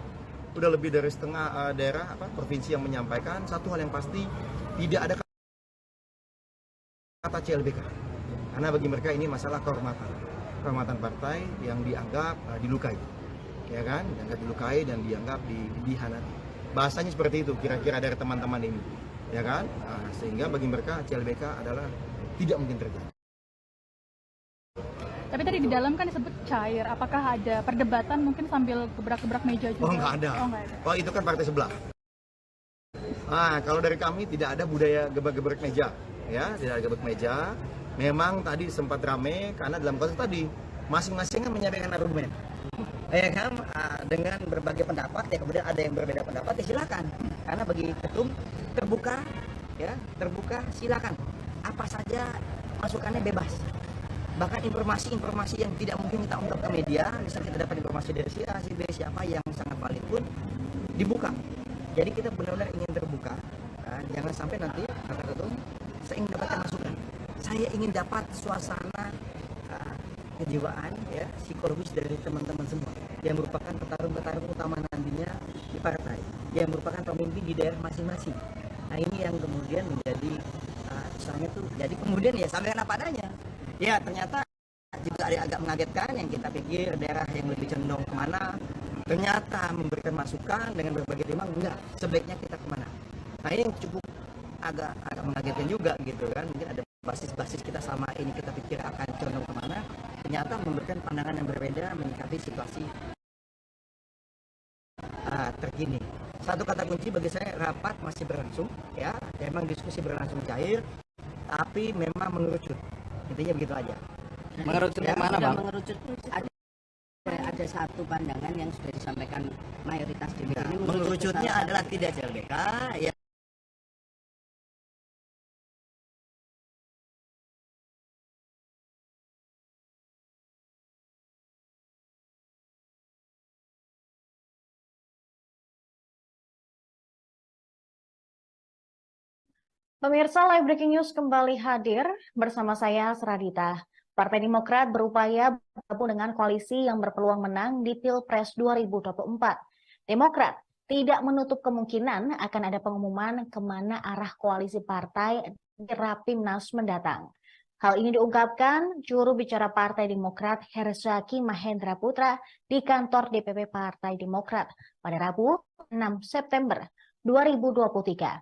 udah lebih dari setengah daerah provinsi yang menyampaikan satu hal yang pasti, tidak ada kata CLBK. Karena bagi mereka ini masalah kehormatan partai yang dianggap dilukai, ya kan, dianggap dilukai dan dianggap dihianati. Bahasanya seperti itu kira-kira dari teman-teman ini, ya kan. Sehingga bagi mereka CLBK adalah tidak mungkin terjadi. Tapi tadi di dalam kan disebut cair. Apakah ada perdebatan mungkin sambil gebrak-gebrak meja juga? Oh, nggak ada. Oh, itu kan partai sebelah. Kalau dari kami tidak ada budaya gebrak-gebrak meja, ya, tidak ada gebrak meja. Memang tadi sempat rame karena dalam konteks tadi masing-masing kan menyampaikan argumen, ya kan, dengan berbagai pendapat. Ya, kemudian ada yang berbeda pendapat, ya silakan. Karena bagi ketum terbuka, ya, terbuka, silakan. Apa saja masukannya bebas. Bahkan informasi-informasi yang tidak mungkin kita ungkap ke media, misalnya kita dapat informasi dari si A, si B, siapa yang sangat valid pun dibuka. Jadi kita benar-benar ingin terbuka. Jangan sampai nanti kata ketum, saya ingin dapatkan masukan. Saya ingin dapat suasana kejiwaan, ya, psikologis dari teman-teman semua yang merupakan petarung-petarung utama nantinya di partai, yang merupakan pemimpin di daerah masing-masing. Nah, ini yang kemudian menjadi misalnya tuh, jadi kemudian ya sampaikan apa adanya. Ya, ternyata juga ada agak mengagetkan yang kita pikir daerah yang lebih condong kemana, ternyata memberikan masukan dengan berbagai tema, enggak, sebaiknya kita kemana. Nah, ini yang cukup agak mengagetkan juga gitu kan. Mungkin ada basis-basis kita sama ini kita pikir akan condong kemana, ternyata memberikan pandangan yang berbeda menyikapi situasi terkini. Satu kata kunci bagi saya, rapat masih berlangsung, ya, memang diskusi berlangsung cair, tapi memang mengerucut. Intinya begitu aja. Mengerucut kemana bang? Mengerucut ada satu pandangan yang sudah disampaikan mayoritas DPD ini. Mengerucutnya adalah tidak CLBK, ya. Pemirsa, Live Breaking News kembali hadir bersama saya, Seradita. Partai Demokrat berupaya bergabung dengan koalisi yang berpeluang menang di Pilpres 2024. Demokrat tidak menutup kemungkinan akan ada pengumuman kemana arah koalisi partai di Rapimnas mendatang. Hal ini diungkapkan juru bicara Partai Demokrat Herzaki Mahendra Putra di kantor DPP Partai Demokrat pada Rabu 6 September 2023.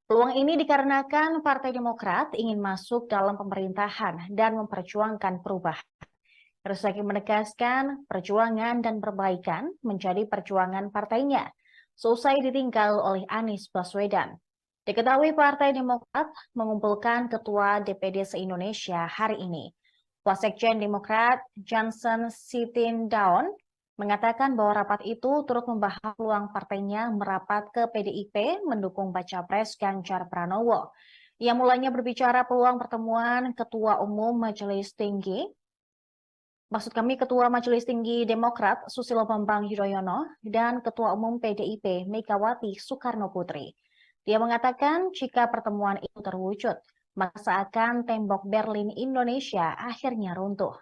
Peluang ini dikarenakan Partai Demokrat ingin masuk dalam pemerintahan dan memperjuangkan perubahan. Herzaki menegaskan perjuangan dan perbaikan menjadi perjuangan partainya, seusai ditinggal oleh Anies Baswedan. Diketahui Partai Demokrat mengumpulkan Ketua DPD se-Indonesia hari ini. Wasekjen Demokrat Johnson Sitindaun mengatakan bahwa rapat itu turut membahas peluang partainya merapat ke PDIP mendukung baca pres Ganjar Pranowo. Ia mulanya berbicara peluang pertemuan Ketua Majelis Tinggi Demokrat Susilo Bambang Yudhoyono dan Ketua Umum PDIP Megawati Soekarno Putri. Dia mengatakan jika pertemuan itu terwujud, maka seakan tembok Berlin Indonesia akhirnya runtuh.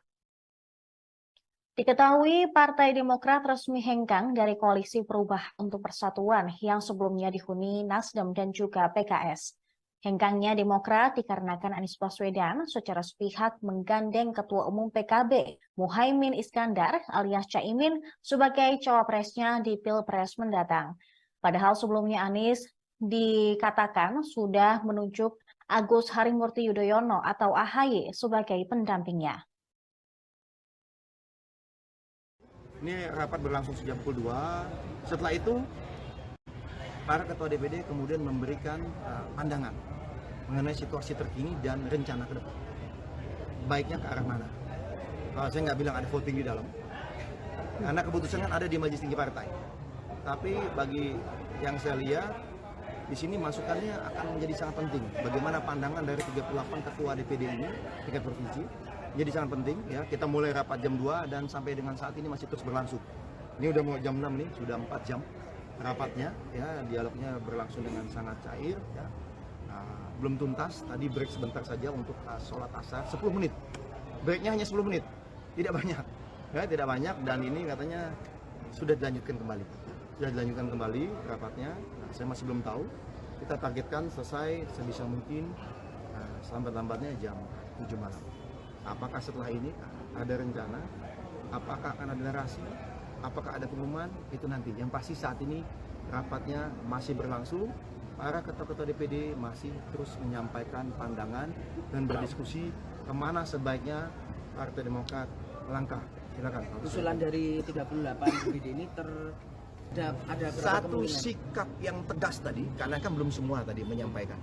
Diketahui Partai Demokrat resmi hengkang dari Koalisi Perubahan untuk Persatuan yang sebelumnya dihuni Nasdem dan juga PKS. Hengkangnya Demokrat dikarenakan Anies Baswedan secara sepihak menggandeng Ketua Umum PKB Muhaimin Iskandar alias Caimin sebagai cawapresnya di Pilpres mendatang. Padahal sebelumnya Anies dikatakan sudah menunjuk Agus Harimurti Yudhoyono atau AHY sebagai pendampingnya. Ini rapat berlangsung sejak pukul 2. Setelah itu, para ketua DPD kemudian memberikan pandangan mengenai situasi terkini dan rencana ke depan. Baiknya ke arah mana? Saya nggak bilang ada voting di dalam, karena keputusan kan ada di Majelis Tinggi Partai. Tapi bagi yang saya lihat, di sini masukannya akan menjadi sangat penting. Bagaimana pandangan dari 38 ketua DPD ini, tingkat provinsi, jadi sangat penting. Ya, kita mulai rapat jam 2 dan sampai dengan saat ini masih terus berlangsung. Ini udah mau jam 6 nih, sudah 4 jam rapatnya. Ya, dialognya berlangsung dengan sangat cair. Ya. Belum tuntas, tadi break sebentar saja untuk sholat asar, 10 menit. Breaknya hanya 10 menit, tidak banyak. Ya, tidak banyak dan ini katanya sudah dilanjutkan kembali. Sudah dilanjutkan kembali rapatnya. Saya masih belum tahu. Kita targetkan selesai sebisa mungkin selambat-lambatnya jam 7 malam. Apakah setelah ini ada rencana? Apakah akan ada narasi? Apakah ada pengumuman? Itu nanti. Yang pasti saat ini rapatnya masih berlangsung. Para ketua-ketua DPD masih terus menyampaikan pandangan dan berdiskusi kemana sebaiknya Partai Demokrat melangkah. Silakan. Usulan dari 38 DPD ini ada satu sikap yang tegas tadi, karena kan belum semua tadi menyampaikan.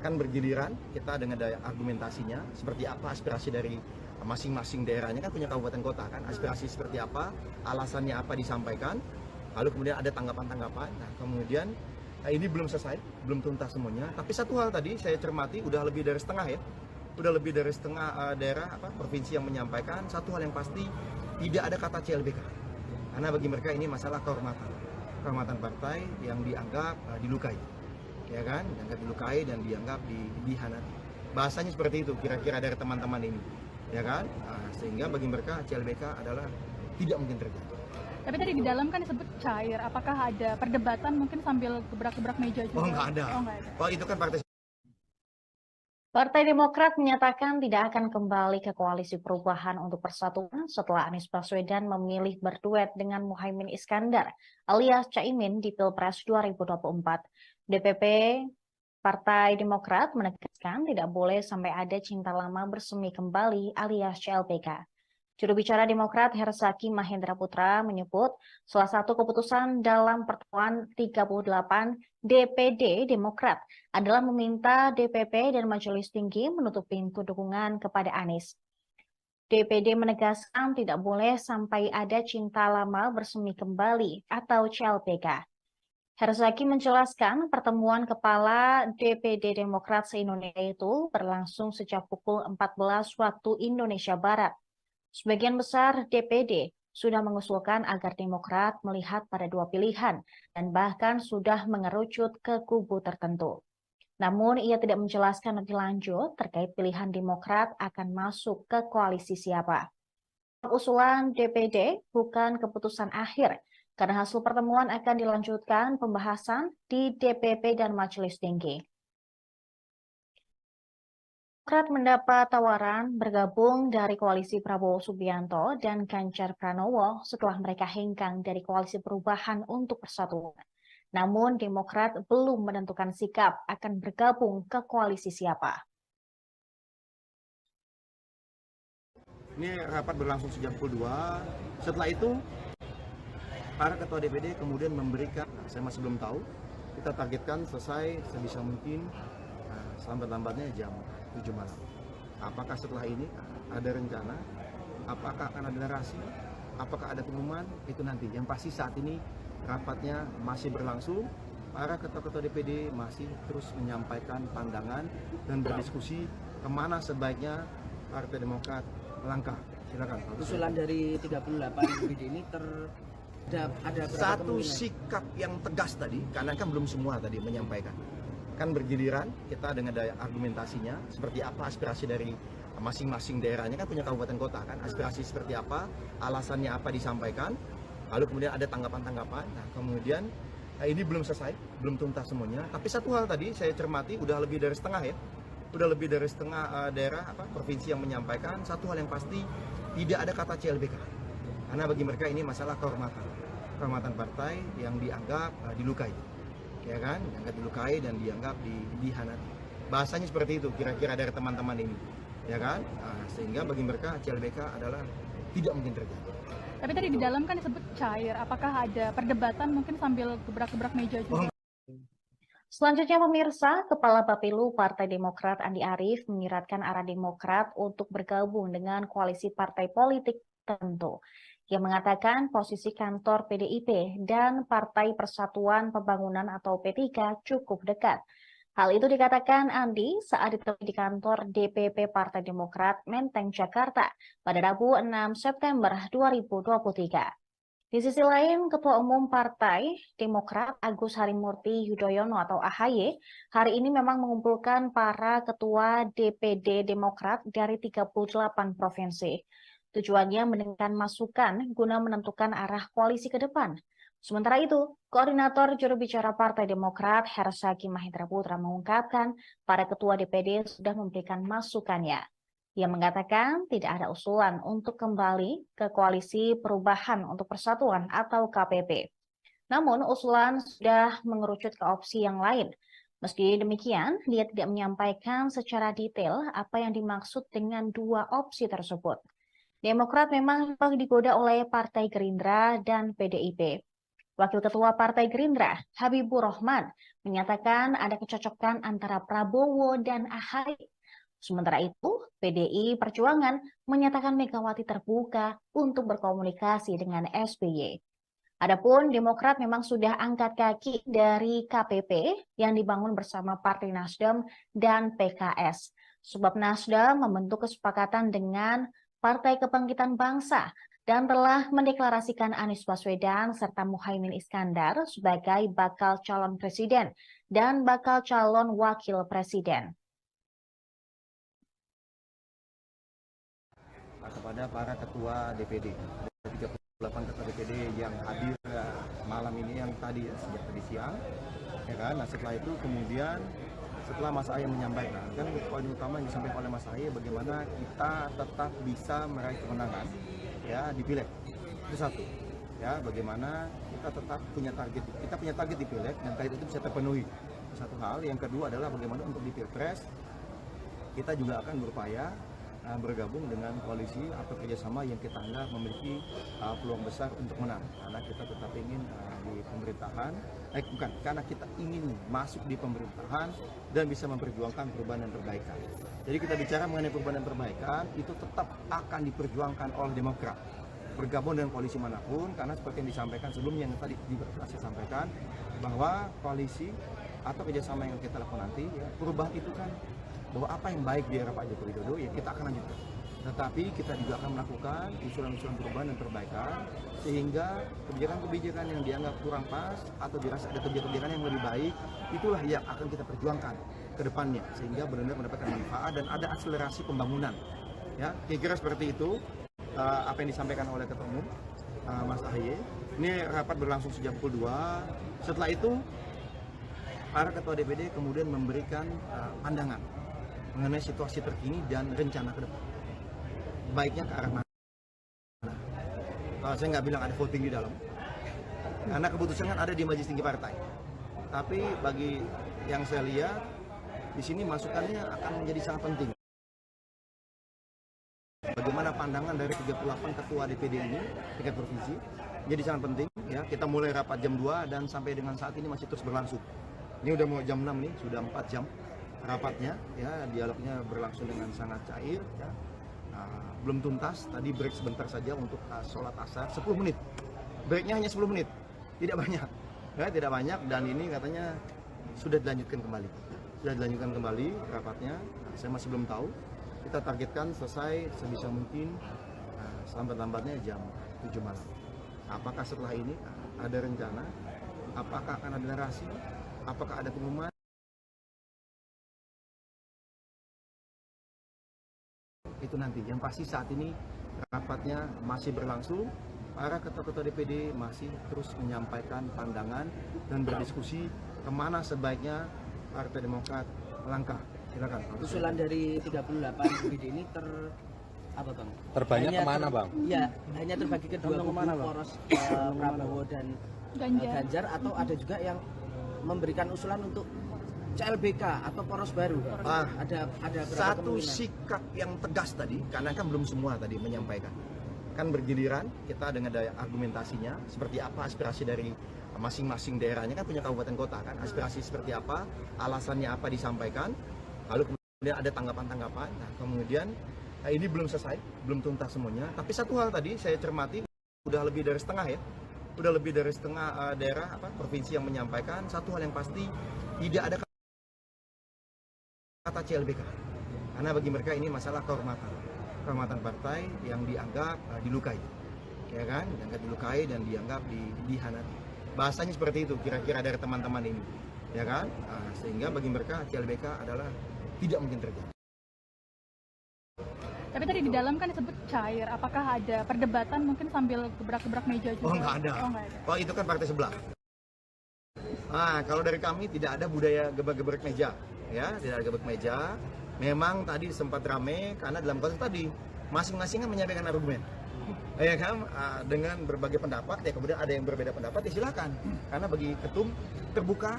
Kan bergiliran, kita dengan daya argumentasinya, seperti apa aspirasi dari masing-masing daerahnya, kan punya kabupaten kota kan, aspirasi seperti apa, alasannya apa disampaikan, lalu kemudian ada tanggapan-tanggapan. Nah kemudian ini belum selesai, belum tuntas semuanya, tapi satu hal tadi saya cermati, udah lebih dari setengah ya, udah lebih dari setengah daerah provinsi yang menyampaikan, satu hal yang pasti, tidak ada kata CLBK. Karena bagi mereka ini masalah kehormatan partai yang dianggap dilukai, ya kan? Dianggap dilukai dan dianggap dihianati. Bahasanya seperti itu kira-kira dari teman-teman ini, ya kan? Sehingga bagi mereka CLBK adalah tidak mungkin terjadi. Tapi tadi di dalam kan disebut cair. Apakah ada perdebatan mungkin sambil gebrak-gebrak meja juga? Oh nggak ada. Oh itu kan Partai Demokrat menyatakan tidak akan kembali ke Koalisi Perubahan untuk Persatuan setelah Anies Baswedan memilih berduet dengan Muhaimin Iskandar alias Caimin di Pilpres 2024. DPP Partai Demokrat menegaskan tidak boleh sampai ada cinta lama bersemi kembali alias CLBK. Juru bicara Demokrat Herzaki Mahendra Putra menyebut salah satu keputusan dalam pertemuan 38 DPD Demokrat adalah meminta DPP dan Majelis Tinggi menutup pintu dukungan kepada Anies. DPD menegaskan tidak boleh sampai ada cinta lama bersemi kembali atau CLBK. Herzaki menjelaskan pertemuan kepala DPD Demokrat se-Indonesia itu berlangsung sejak pukul 14 waktu Indonesia Barat. Sebagian besar DPD sudah mengusulkan agar Demokrat melihat pada dua pilihan dan bahkan sudah mengerucut ke kubu tertentu. Namun ia tidak menjelaskan lebih lanjut terkait pilihan Demokrat akan masuk ke koalisi siapa. Usulan DPD bukan keputusan akhir karena hasil pertemuan akan dilanjutkan pembahasan di DPP dan Majelis Tinggi. Demokrat mendapat tawaran bergabung dari koalisi Prabowo Subianto dan Ganjar Pranowo setelah mereka hengkang dari koalisi Perubahan untuk Persatuan. Namun Demokrat belum menentukan sikap akan bergabung ke koalisi siapa. Ini rapat berlangsung sejak pukul 2. Setelah itu para ketua DPD kemudian memberikan, saya masih belum tahu, kita targetkan selesai sebisa mungkin selambat-lambatnya jam 7 malam. Apakah setelah ini ada rencana? Apakah akan ada narasi? Apakah ada pengumuman? Itu nanti. Yang pasti saat ini rapatnya masih berlangsung. Para ketua-ketua DPD masih terus menyampaikan pandangan dan berdiskusi kemana sebaiknya Partai Demokrat melangkah. Silakan. Usulan dari 38 DPD ini ada satu sikap yang tegas tadi, karena kan belum semua tadi menyampaikan. Kan bergiliran kita dengan daya argumentasinya seperti apa aspirasi dari masing-masing daerahnya, kan punya kabupaten kota kan, aspirasi seperti apa, alasannya apa disampaikan, lalu kemudian ada tanggapan-tanggapan. Nah kemudian ini belum selesai, belum tuntas semuanya, tapi satu hal tadi saya cermati udah lebih dari setengah ya, udah lebih dari setengah daerah provinsi yang menyampaikan satu hal yang pasti, tidak ada kata CLBK, karena bagi mereka ini masalah kehormatan partai yang dianggap dilukai. Ya kan, dianggap dilukai dan dianggap dihianati. Bahasanya seperti itu kira-kira dari teman-teman ini, ya kan? Nah, sehingga bagi mereka CLBK adalah tidak mungkin terjadi. Tapi tadi di dalam kan disebut cair, apakah ada perdebatan mungkin sambil gebrak-gebrak meja juga? Selanjutnya pemirsa, Kepala Bapilu Partai Demokrat Andi Arief menyiratkan arah Demokrat untuk bergabung dengan koalisi partai politik tertentu. Ia mengatakan posisi kantor PDIP dan Partai Persatuan Pembangunan atau P3 cukup dekat. Hal itu dikatakan Andi saat ditemui di kantor DPP Partai Demokrat Menteng, Jakarta pada Rabu 6 September 2023. Di sisi lain, Ketua Umum Partai Demokrat Agus Harimurti Yudhoyono atau AHY hari ini memang mengumpulkan para ketua DPD Demokrat dari 38 provinsi. Tujuannya mendengarkan masukan guna menentukan arah koalisi ke depan. Sementara itu, Koordinator Juru Bicara Partai Demokrat Hersaki Mahendra Putra mengungkapkan para ketua DPD sudah memberikan masukannya. Ia mengatakan tidak ada usulan untuk kembali ke koalisi Perubahan untuk Persatuan atau KPP. Namun usulan sudah mengerucut ke opsi yang lain. Meski demikian, dia tidak menyampaikan secara detail apa yang dimaksud dengan dua opsi tersebut. Demokrat memang digoda oleh Partai Gerindra dan PDIP. Wakil Ketua Partai Gerindra, Habibur Rahman, menyatakan ada kecocokan antara Prabowo dan AHY. Sementara itu, PDI Perjuangan menyatakan Megawati terbuka untuk berkomunikasi dengan SBY. Adapun Demokrat memang sudah angkat kaki dari KPP yang dibangun bersama Partai Nasdem dan PKS. Sebab Nasdem membentuk kesepakatan dengan Partai Kebangkitan Bangsa dan telah mendeklarasikan Anies Baswedan serta Muhaimin Iskandar sebagai bakal calon presiden dan bakal calon wakil presiden. Kepada para ketua DPD, 38 ketua DPD yang hadir malam ini, yang tadi sejak tadi siang, ya kan. Nah setelah itu kemudian setelah Mas Ahy menyampaikan, kan poin utama yang disampaikan oleh Mas Ahy bagaimana kita tetap bisa meraih kemenangan ya di Pileg. Itu satu. Ya, bagaimana kita tetap punya target di Pileg dan target itu bisa terpenuhi. Satu hal. Yang kedua adalah bagaimana untuk di Pilpres kita juga akan berupaya bergabung dengan koalisi atau kerjasama yang kita anggap memiliki peluang besar untuk menang, karena kita tetap ingin di pemerintahan, karena kita ingin masuk di pemerintahan dan bisa memperjuangkan perubahan dan perbaikan. Jadi kita bicara mengenai perubahan dan perbaikan itu tetap akan diperjuangkan oleh Demokrat, bergabung dengan koalisi manapun, karena seperti yang disampaikan sebelumnya, yang tadi juga saya sampaikan bahwa koalisi atau kerjasama yang kita lakukan nanti, ya, perubahan itu kan bahwa apa yang baik di era Pak Joko Widodo ya kita akan lanjutkan. Tetapi kita juga akan melakukan usulan-usulan perubahan dan perbaikan sehingga kebijakan-kebijakan yang dianggap kurang pas atau dirasa ada kebijakan yang lebih baik, itulah yang akan kita perjuangkan ke depannya sehingga benar-benar mendapatkan manfaat dan ada akselerasi pembangunan. Ya, kira-kira seperti itu apa yang disampaikan oleh Ketua Umum Mas AHY. Ini rapat berlangsung sejak pukul 2. Setelah itu para ketua DPD kemudian memberikan pandangan mengenai situasi terkini dan rencana ke depan. Baiknya ke arah mana? Saya nggak bilang ada voting di dalam, karena keputusan kan ada di Majelis Tinggi Partai. Tapi bagi yang saya lihat, di sini masukannya akan menjadi sangat penting. Bagaimana pandangan dari 38 ketua DPD ini, tingkat provinsi, jadi sangat penting. Ya, kita mulai rapat jam 2 dan sampai dengan saat ini masih terus berlangsung. Ini udah mau jam 6 nih, sudah 4 jam rapatnya, ya, dialognya berlangsung dengan sangat cair. Ya. Belum tuntas, tadi break sebentar saja untuk sholat asar, 10 menit. Breaknya hanya 10 menit, tidak banyak. Ya, tidak banyak, dan ini katanya sudah dilanjutkan kembali. Sudah dilanjutkan kembali rapatnya, saya masih belum tahu. Kita targetkan selesai sebisa mungkin selambat-lambatnya jam 7 malam. Apakah setelah ini ada rencana? Apakah akan ada narasi? Apakah ada pengumuman? Itu nanti. Yang pasti saat ini rapatnya masih berlangsung. Para ketua-ketua DPD masih terus menyampaikan pandangan dan berdiskusi kemana sebaiknya Partai Demokrat melangkah. Silakan. Usulan dari 38 DPD ini terbanyak kemana, Bang? Ya, hanya terbagi ke dua kubu, poros Prabowo dan Ganjar, atau ada juga yang memberikan usulan untuk CLBK atau poros baru. Ada satu sikap yang tegas tadi, karena kan belum semua tadi menyampaikan. Kan bergiliran, kita dengan daya argumentasinya, seperti apa aspirasi dari masing-masing daerahnya, kan punya kabupaten kota kan, aspirasi seperti apa, alasannya apa disampaikan, lalu kemudian ada tanggapan-tanggapan. Nah, kemudian ini belum selesai, belum tuntas semuanya, tapi satu hal tadi saya cermati, udah lebih dari setengah ya, udah lebih dari setengah daerah, provinsi yang menyampaikan, satu hal yang pasti, tidak ada kata CLBK, karena bagi mereka ini masalah kehormatan partai yang dianggap dilukai, ya kan, dianggap dilukai dan dianggap dihianati. Bahasanya seperti itu kira-kira dari teman-teman ini, ya kan, sehingga bagi mereka CLBK adalah tidak mungkin terjadi. Tapi tadi di dalam kan disebut cair, apakah ada perdebatan mungkin sambil gebrak-gebrak meja juga? Oh nggak ada. Oh itu kan partai sebelah. Kalau dari kami tidak ada budaya gebrak-gebrak meja, ya, tidak ada gebrak meja. Memang tadi sempat rame karena dalam konteks tadi masing-masing kan menyampaikan argumen, ya kan, dengan berbagai pendapat. Ya kemudian ada yang berbeda pendapat, ya silakan. Karena bagi ketum terbuka,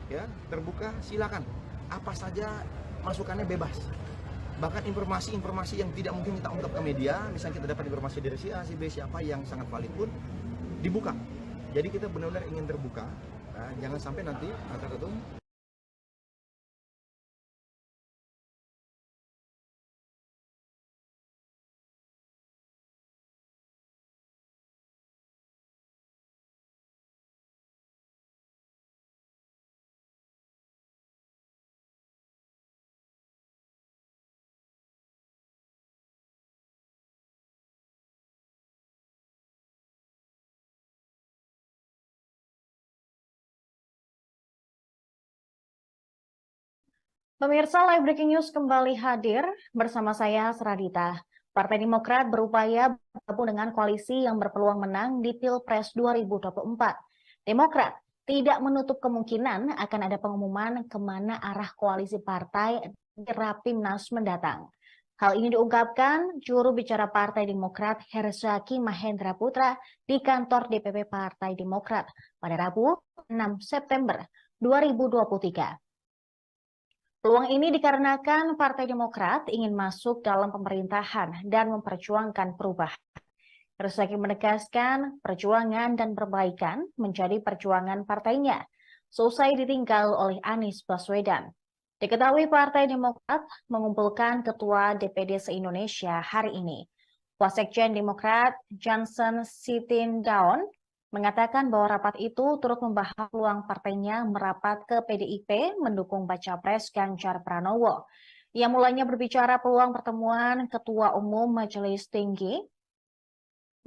ya terbuka, silakan. Apa saja masukannya bebas. Bahkan informasi-informasi yang tidak mungkin kita ungkap ke media, misalnya kita dapat informasi dari si A, si B, siapa yang sangat valid pun dibuka. Jadi kita benar-benar ingin terbuka, jangan sampai nanti kata ketum Pemirsa, Live Breaking News kembali hadir bersama saya, Seradita. Partai Demokrat berupaya bergabung dengan koalisi yang berpeluang menang di Pilpres 2024. Demokrat tidak menutup kemungkinan akan ada pengumuman kemana arah koalisi partai di Rapimnas mendatang. Hal ini diungkapkan juru bicara Partai Demokrat Herzaki Mahendra Putra di kantor DPP Partai Demokrat pada Rabu 6 September 2023. Peluang ini dikarenakan Partai Demokrat ingin masuk dalam pemerintahan dan memperjuangkan perubahan. Herzaki menegaskan perjuangan dan perbaikan menjadi perjuangan partainya, seusai ditinggal oleh Anies Baswedan. Diketahui Partai Demokrat mengumpulkan Ketua DPD se-Indonesia hari ini. Wasekjen Demokrat Johnson Sitindaun mengatakan bahwa rapat itu turut membahas peluang partainya merapat ke PDIP mendukung Baca Pres Ganjar Pranowo. Ia mulanya berbicara peluang pertemuan Ketua Umum Majelis Tinggi,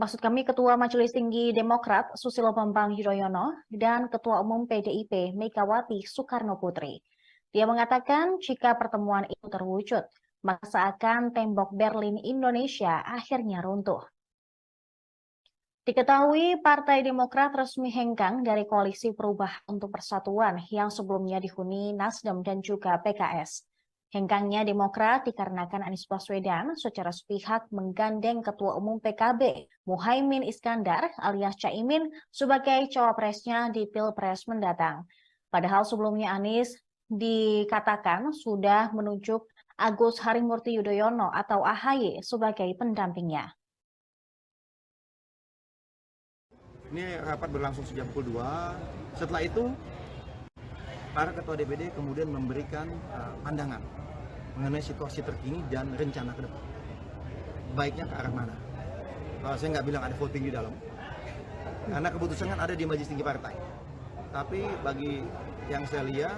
Ketua Majelis Tinggi Demokrat Susilo Bambang Yudhoyono dan Ketua Umum PDIP Megawati Soekarno Putri. Dia mengatakan jika pertemuan itu terwujud, maka seakan tembok Berlin Indonesia akhirnya runtuh. Diketahui Partai Demokrat resmi hengkang dari Koalisi Perubahan untuk Persatuan yang sebelumnya dihuni Nasdem dan juga PKS. Hengkangnya Demokrat dikarenakan Anies Baswedan secara sepihak menggandeng Ketua Umum PKB Muhaimin Iskandar alias Caimin sebagai cawapresnya di Pilpres mendatang. Padahal sebelumnya Anies dikatakan sudah menunjuk Agus Harimurti Yudhoyono atau AHY sebagai pendampingnya. Ini rapat berlangsung sejak pukul 2. Setelah itu, para ketua DPD kemudian memberikan pandangan mengenai situasi terkini dan rencana ke depan. Baiknya ke arah mana? Saya nggak bilang ada voting di dalam, karena keputusan kan ada di Majelis Tinggi Partai. Tapi bagi yang saya lihat,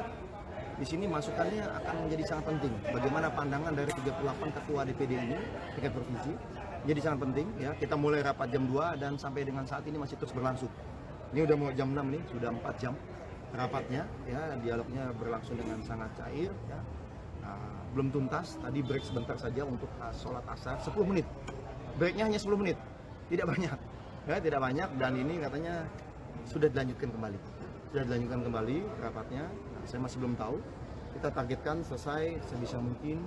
di sini masukannya akan menjadi sangat penting. Bagaimana pandangan dari 38 ketua DPD ini, tingkat provinsi, jadi sangat penting. Ya, kita mulai rapat jam 2 dan sampai dengan saat ini masih terus berlangsung. Ini udah mau jam 6 nih, sudah 4 jam rapatnya. Ya, dialognya berlangsung dengan sangat cair. Ya. Belum tuntas, tadi break sebentar saja untuk sholat asar, 10 menit. Breaknya hanya 10 menit, tidak banyak. Ya, tidak banyak dan ini katanya sudah dilanjutkan kembali. Sudah dilanjutkan kembali rapatnya. Saya masih belum tahu. Kita targetkan selesai sebisa mungkin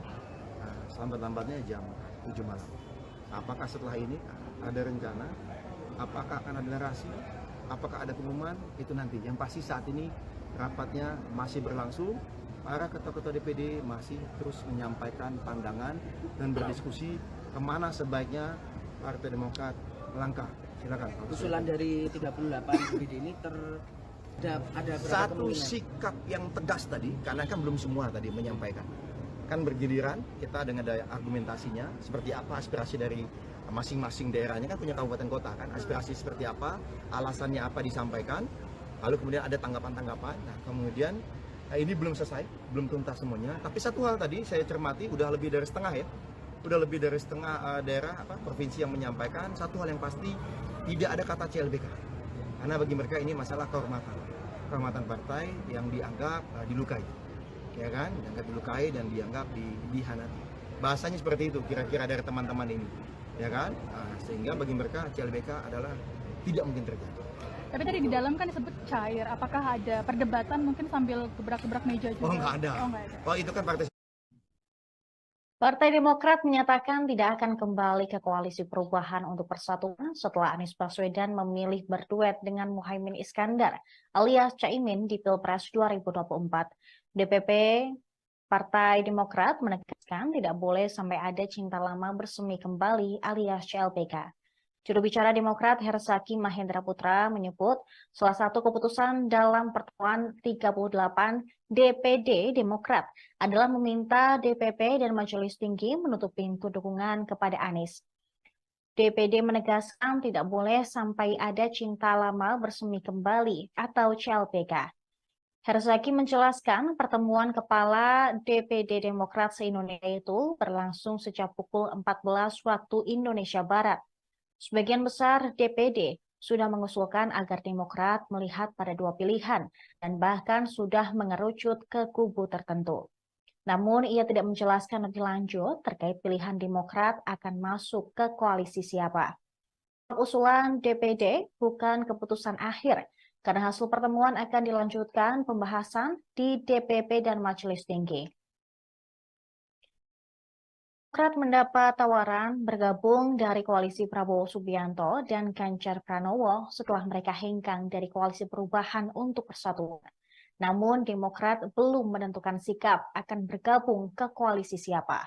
selambat-lambatnya jam 7 malam. Apakah setelah ini ada rencana? Apakah akan ada narasi? Apakah ada pengumuman? Itu nanti. Yang pasti saat ini rapatnya masih berlangsung. Para ketua-ketua DPD masih terus menyampaikan pandangan dan berdiskusi kemana sebaiknya Partai Demokrat melangkah. Silakan. Usulan dari 38 DPD ini ada satu sikap yang tegas tadi, karena kan belum semua tadi menyampaikan. Kan bergiliran, kita dengan daya argumentasinya, seperti apa aspirasi dari masing-masing daerahnya, kan punya kabupaten kota kan, aspirasi seperti apa, alasannya apa disampaikan, lalu kemudian ada tanggapan-tanggapan. Nah kemudian ini belum selesai, belum tuntas semuanya. Tapi satu hal tadi saya cermati, udah lebih dari setengah ya, udah lebih dari setengah daerah provinsi yang menyampaikan satu hal yang pasti, tidak ada kata CLBK. Karena bagi mereka ini masalah kehormatan partai yang dianggap dilukai, ya kan? Dianggap dilukai dan dianggap dihianati. Bahasanya seperti itu kira-kira dari teman-teman ini, ya kan? Sehingga bagi mereka CLBK adalah tidak mungkin terjadi. Tapi tadi di dalam kan disebut cair. Apakah ada perdebatan mungkin sambil gebrak-gebrak meja juga? Oh nggak ada. Oh itu kan Partai Demokrat menyatakan tidak akan kembali ke Koalisi Perubahan untuk Persatuan setelah Anies Baswedan memilih berduet dengan Muhaimin Iskandar alias Caimin di Pilpres 2024. DPP Partai Demokrat menegaskan tidak boleh sampai ada cinta lama bersemi kembali alias CLBK. Juru bicara Demokrat Herzaki Mahendra Putra menyebut salah satu keputusan dalam pertemuan 38 DPD Demokrat adalah meminta DPP dan Majelis Tinggi menutup pintu dukungan kepada Anies. DPD menegaskan tidak boleh sampai ada cinta lama bersemi kembali atau CLBK. Herzaki menjelaskan pertemuan kepala DPD Demokrat se-Indonesia itu berlangsung sejak pukul 14 waktu Indonesia Barat. Sebagian besar DPD sudah mengusulkan agar Demokrat melihat pada dua pilihan dan bahkan sudah mengerucut ke kubu tertentu. Namun ia tidak menjelaskan lebih lanjut terkait pilihan Demokrat akan masuk ke koalisi siapa. Usulan DPD bukan keputusan akhir, karena hasil pertemuan akan dilanjutkan pembahasan di DPP dan Majelis Tinggi. Demokrat mendapat tawaran bergabung dari koalisi Prabowo Subianto dan Ganjar Pranowo setelah mereka hengkang dari Koalisi Perubahan untuk Persatuan. Namun Demokrat belum menentukan sikap akan bergabung ke koalisi siapa.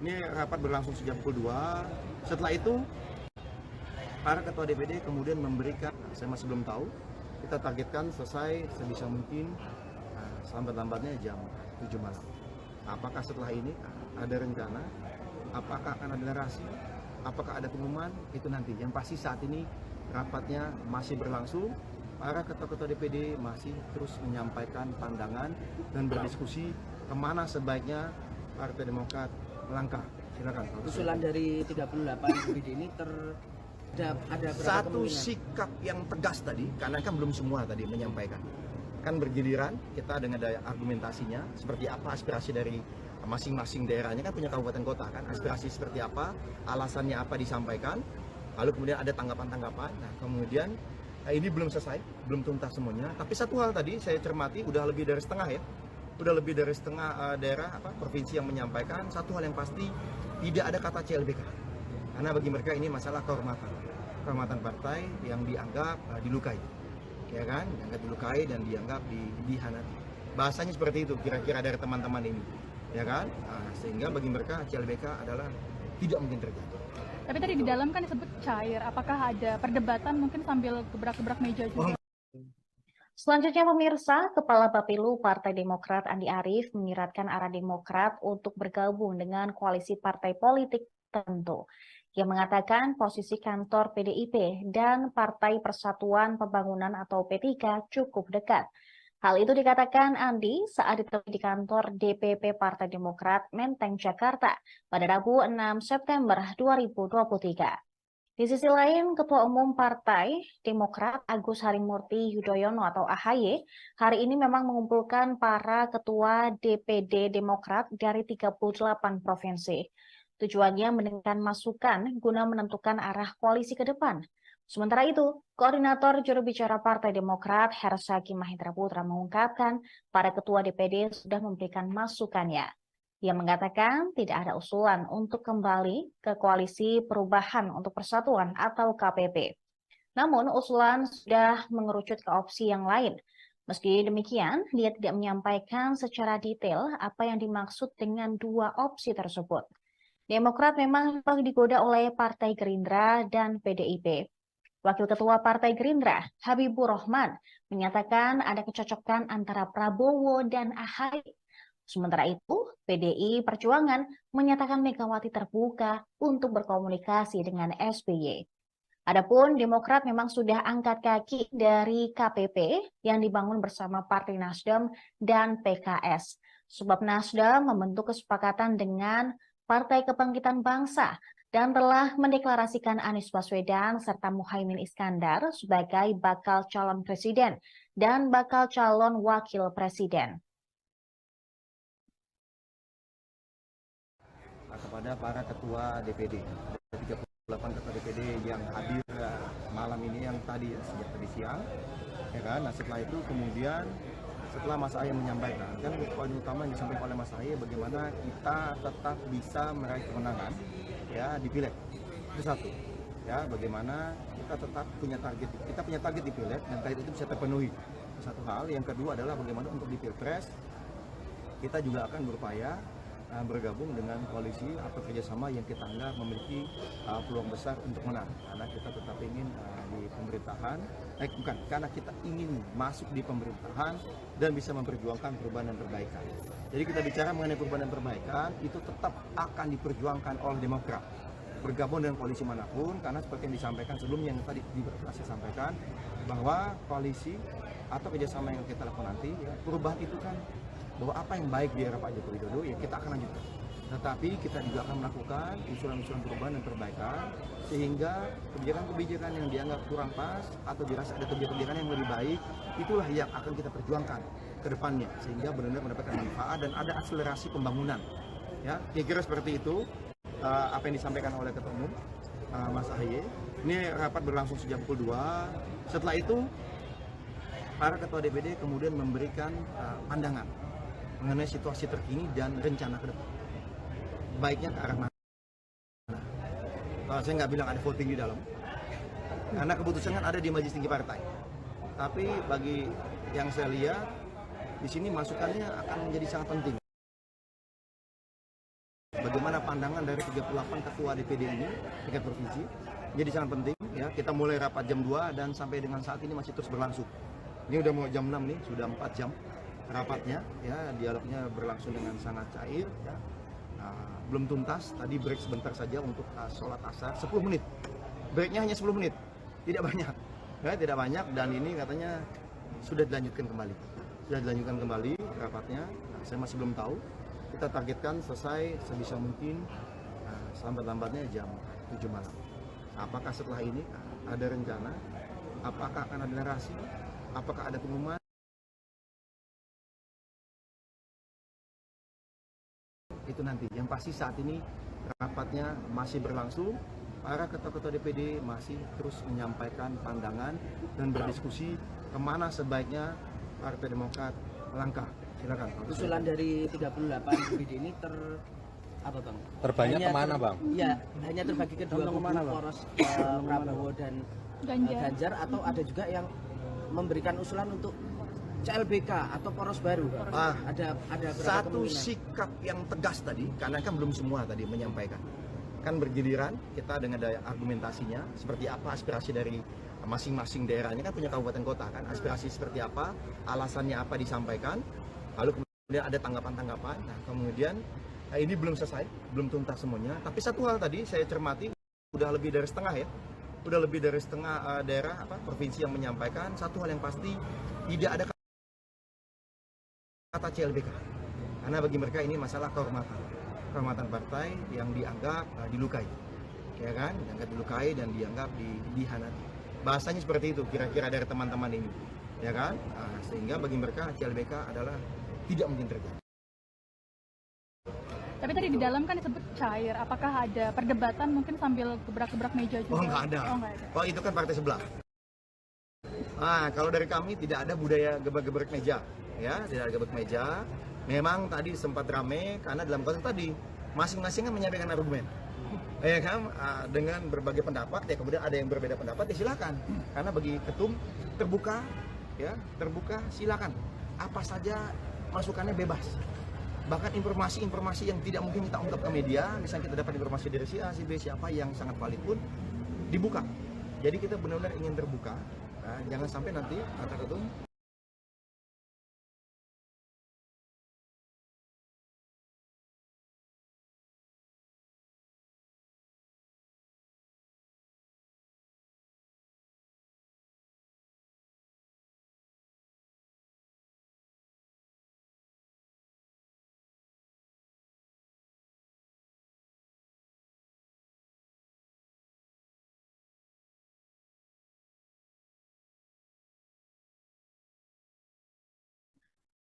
Ini rapat berlangsung sejak pukul 2. Setelah itu, para ketua DPD kemudian memberikan, saya masih belum tahu, kita targetkan selesai sebisa mungkin selambat-lambatnya jam 7 malam. Apakah setelah ini ada rencana? Apakah akan ada narasi? Apakah ada pengumuman? Itu nanti. Yang pasti saat ini rapatnya masih berlangsung. Para ketua-ketua DPD masih terus menyampaikan pandangan dan berdiskusi kemana sebaiknya Partai Demokrat melangkah. Silakan. Usulan dari 38 DPD ini ada satu sikap yang tegas tadi, karena kan belum semua tadi menyampaikan. Kan bergiliran, kita dengan daya argumentasinya, seperti apa aspirasi dari masing-masing daerahnya, kan punya kabupaten kota kan, aspirasi seperti apa, alasannya apa disampaikan, lalu kemudian ada tanggapan-tanggapan. Nah kemudian ini belum selesai, belum tuntas semuanya. Tapi satu hal tadi saya cermati, udah lebih dari setengah ya, udah lebih dari setengah daerah provinsi yang menyampaikan satu hal yang pasti, tidak ada kata CLBK. Karena bagi mereka ini masalah kehormatan partai yang dianggap dilukai, ya kan? Dianggap dilukai dan dianggap dihianati. Bahasanya seperti itu kira-kira dari teman-teman ini, ya kan? Sehingga bagi mereka CLBK adalah tidak mungkin terjadi. Tapi tadi di dalam kan disebut cair, apakah ada perdebatan mungkin sambil gebrak-gebrak meja juga? Selanjutnya pemirsa, Kepala Bapilu Partai Demokrat Andi Arief menyiratkan arah Demokrat untuk bergabung dengan koalisi partai politik tertentu. Ia mengatakan posisi kantor PDIP dan Partai Persatuan Pembangunan atau P3 cukup dekat. Hal itu dikatakan Andi saat ditemui di kantor DPP Partai Demokrat Menteng, Jakarta pada Rabu 6 September 2023. Di sisi lain, Ketua Umum Partai Demokrat Agus Harimurti Yudhoyono atau AHY hari ini memang mengumpulkan para ketua DPD Demokrat dari 38 provinsi. Tujuannya mendengarkan masukan guna menentukan arah koalisi ke depan. Sementara itu, Koordinator Juru Bicara Partai Demokrat Hersaki Mahendra Putra mengungkapkan para ketua DPD sudah memberikan masukannya. Ia mengatakan tidak ada usulan untuk kembali ke Koalisi Perubahan untuk Persatuan atau KPP. Namun usulan sudah mengerucut ke opsi yang lain. Meski demikian, dia tidak menyampaikan secara detail apa yang dimaksud dengan dua opsi tersebut. Demokrat memang digoda oleh Partai Gerindra dan PDIP. Wakil Ketua Partai Gerindra, Habibur Rahman, menyatakan ada kecocokan antara Prabowo dan AHY. Sementara itu, PDI Perjuangan menyatakan Megawati terbuka untuk berkomunikasi dengan SBY. Adapun Demokrat memang sudah angkat kaki dari KPP yang dibangun bersama Partai Nasdem dan PKS. Sebab Nasdem membentuk kesepakatan dengan Partai Kebangkitan Bangsa dan telah mendeklarasikan Anies Baswedan serta Muhaimin Iskandar sebagai bakal calon presiden dan bakal calon wakil presiden. Kepada para ketua DPD, 38 ketua DPD yang hadir malam ini yang tadi sejak tadi siang, ya kan? Nah setelah itu kemudian setelah Mas Ahy menyampaikan, kan poin utama yang disampaikan oleh Mas Ahy bagaimana kita tetap bisa meraih kemenangan ya di Pileg. Itu satu. Ya, bagaimana kita tetap punya target di Pileg dan target itu bisa terpenuhi. Satu hal, yang kedua adalah bagaimana untuk di Pilpres kita juga akan berupaya bergabung dengan koalisi atau kerjasama yang kita anggap memiliki peluang besar untuk menang, karena kita tetap ingin di pemerintahan, bukan, karena kita ingin masuk di pemerintahan dan bisa memperjuangkan perubahan dan perbaikan. Jadi kita bicara mengenai perubahan dan perbaikan itu tetap akan diperjuangkan oleh Demokrat bergabung dengan koalisi manapun, karena seperti yang disampaikan sebelumnya yang tadi saya sampaikan bahwa koalisi atau kerjasama yang kita lakukan nanti ya, perubahan itu kan bahwa apa yang baik di era Pak Joko Widodo ya kita akan lanjutkan. Tetapi kita juga akan melakukan usulan-usulan perubahan dan perbaikan sehingga kebijakan-kebijakan yang dianggap kurang pas atau dirasa ada kebijakan yang lebih baik, itulah yang akan kita perjuangkan ke depannya sehingga benar-benar mendapatkan manfaat dan ada akselerasi pembangunan. Ya, kira-kira seperti itu apa yang disampaikan oleh Ketua Umum Mas AHY. Ini rapat berlangsung sejak pukul 2. Setelah itu para ketua DPD kemudian memberikan pandangan mengenai situasi terkini dan rencana ke depan. Baiknya ke arah mana? Saya nggak bilang ada voting di dalam, karena keputusan kan ada di Majelis Tinggi Partai. Tapi bagi yang saya lihat, di sini masukannya akan menjadi sangat penting. Bagaimana pandangan dari 38 ketua DPD ini, tingkat provinsi, jadi sangat penting. Ya, kita mulai rapat jam 2 dan sampai dengan saat ini masih terus berlangsung. Ini udah mau jam 6 nih, sudah 4 jam. Rapatnya, ya dialognya berlangsung dengan sangat cair. Ya. Belum tuntas, tadi break sebentar saja untuk sholat asar, 10 menit. Breaknya hanya 10 menit, tidak banyak. Ya, tidak banyak dan ini katanya sudah dilanjutkan kembali. Sudah dilanjutkan kembali rapatnya, saya masih belum tahu. Kita targetkan selesai sebisa mungkin selambat-lambatnya jam 7 malam. Apakah setelah ini ada rencana? Apakah akan ada narasi? Apakah ada pengumuman? Itu nanti. Yang pasti saat ini rapatnya masih berlangsung. para ketua-ketua DPD masih terus menyampaikan pandangan dan berdiskusi kemana sebaiknya Partai Demokrat melangkah. Silakan. Usulan dari 38 DPD ini apa bang? Terbanyak kemana bang? Iya, hanya terbagi ke dua kubu, poros Prabowo dan Ganjar, atau ada juga yang memberikan usulan untuk CLBK atau poros baru. Ada satu sikap yang tegas tadi, karena kan belum semua tadi menyampaikan. Kan bergiliran kita dengan daya argumentasinya, seperti apa aspirasi dari masing-masing daerahnya, kan punya kabupaten kota kan, aspirasi seperti apa, alasannya apa disampaikan, lalu kemudian ada tanggapan-tanggapan. Nah kemudian ini belum selesai, belum tuntas semuanya, tapi satu hal tadi saya cermati, udah lebih dari setengah ya, udah lebih dari setengah daerah provinsi yang menyampaikan satu hal yang pasti, tidak ada kata CLBK, karena bagi mereka ini masalah kehormatan partai yang dianggap dilukai, ya kan, dianggap dilukai dan dianggap dihianati. Bahasanya seperti itu kira-kira dari teman-teman ini, ya kan, sehingga bagi mereka CLBK adalah tidak mungkin terjadi. Tapi tadi di dalam kan disebut cair, apakah ada perdebatan mungkin sambil gebrak-gebrak meja juga? Oh nggak ada. Oh itu kan partai sebelah. Kalau dari kami tidak ada budaya gebrak-gebrak meja, ya, tidak ada gebrak meja. Memang tadi sempat rame karena dalam konteks tadi masing-masing kan menyampaikan argumen, ya kan, dengan berbagai pendapat. Ya kemudian ada yang berbeda pendapat, ya silakan. Karena bagi ketum terbuka, ya terbuka, silakan. Apa saja masukannya bebas. Bahkan informasi-informasi yang tidak mungkin kita ungkap ke media, misalnya kita dapat informasi dari si A, si B, siapa yang sangat valid pun dibuka. Jadi kita benar-benar ingin terbuka, jangan sampai nanti kata ketum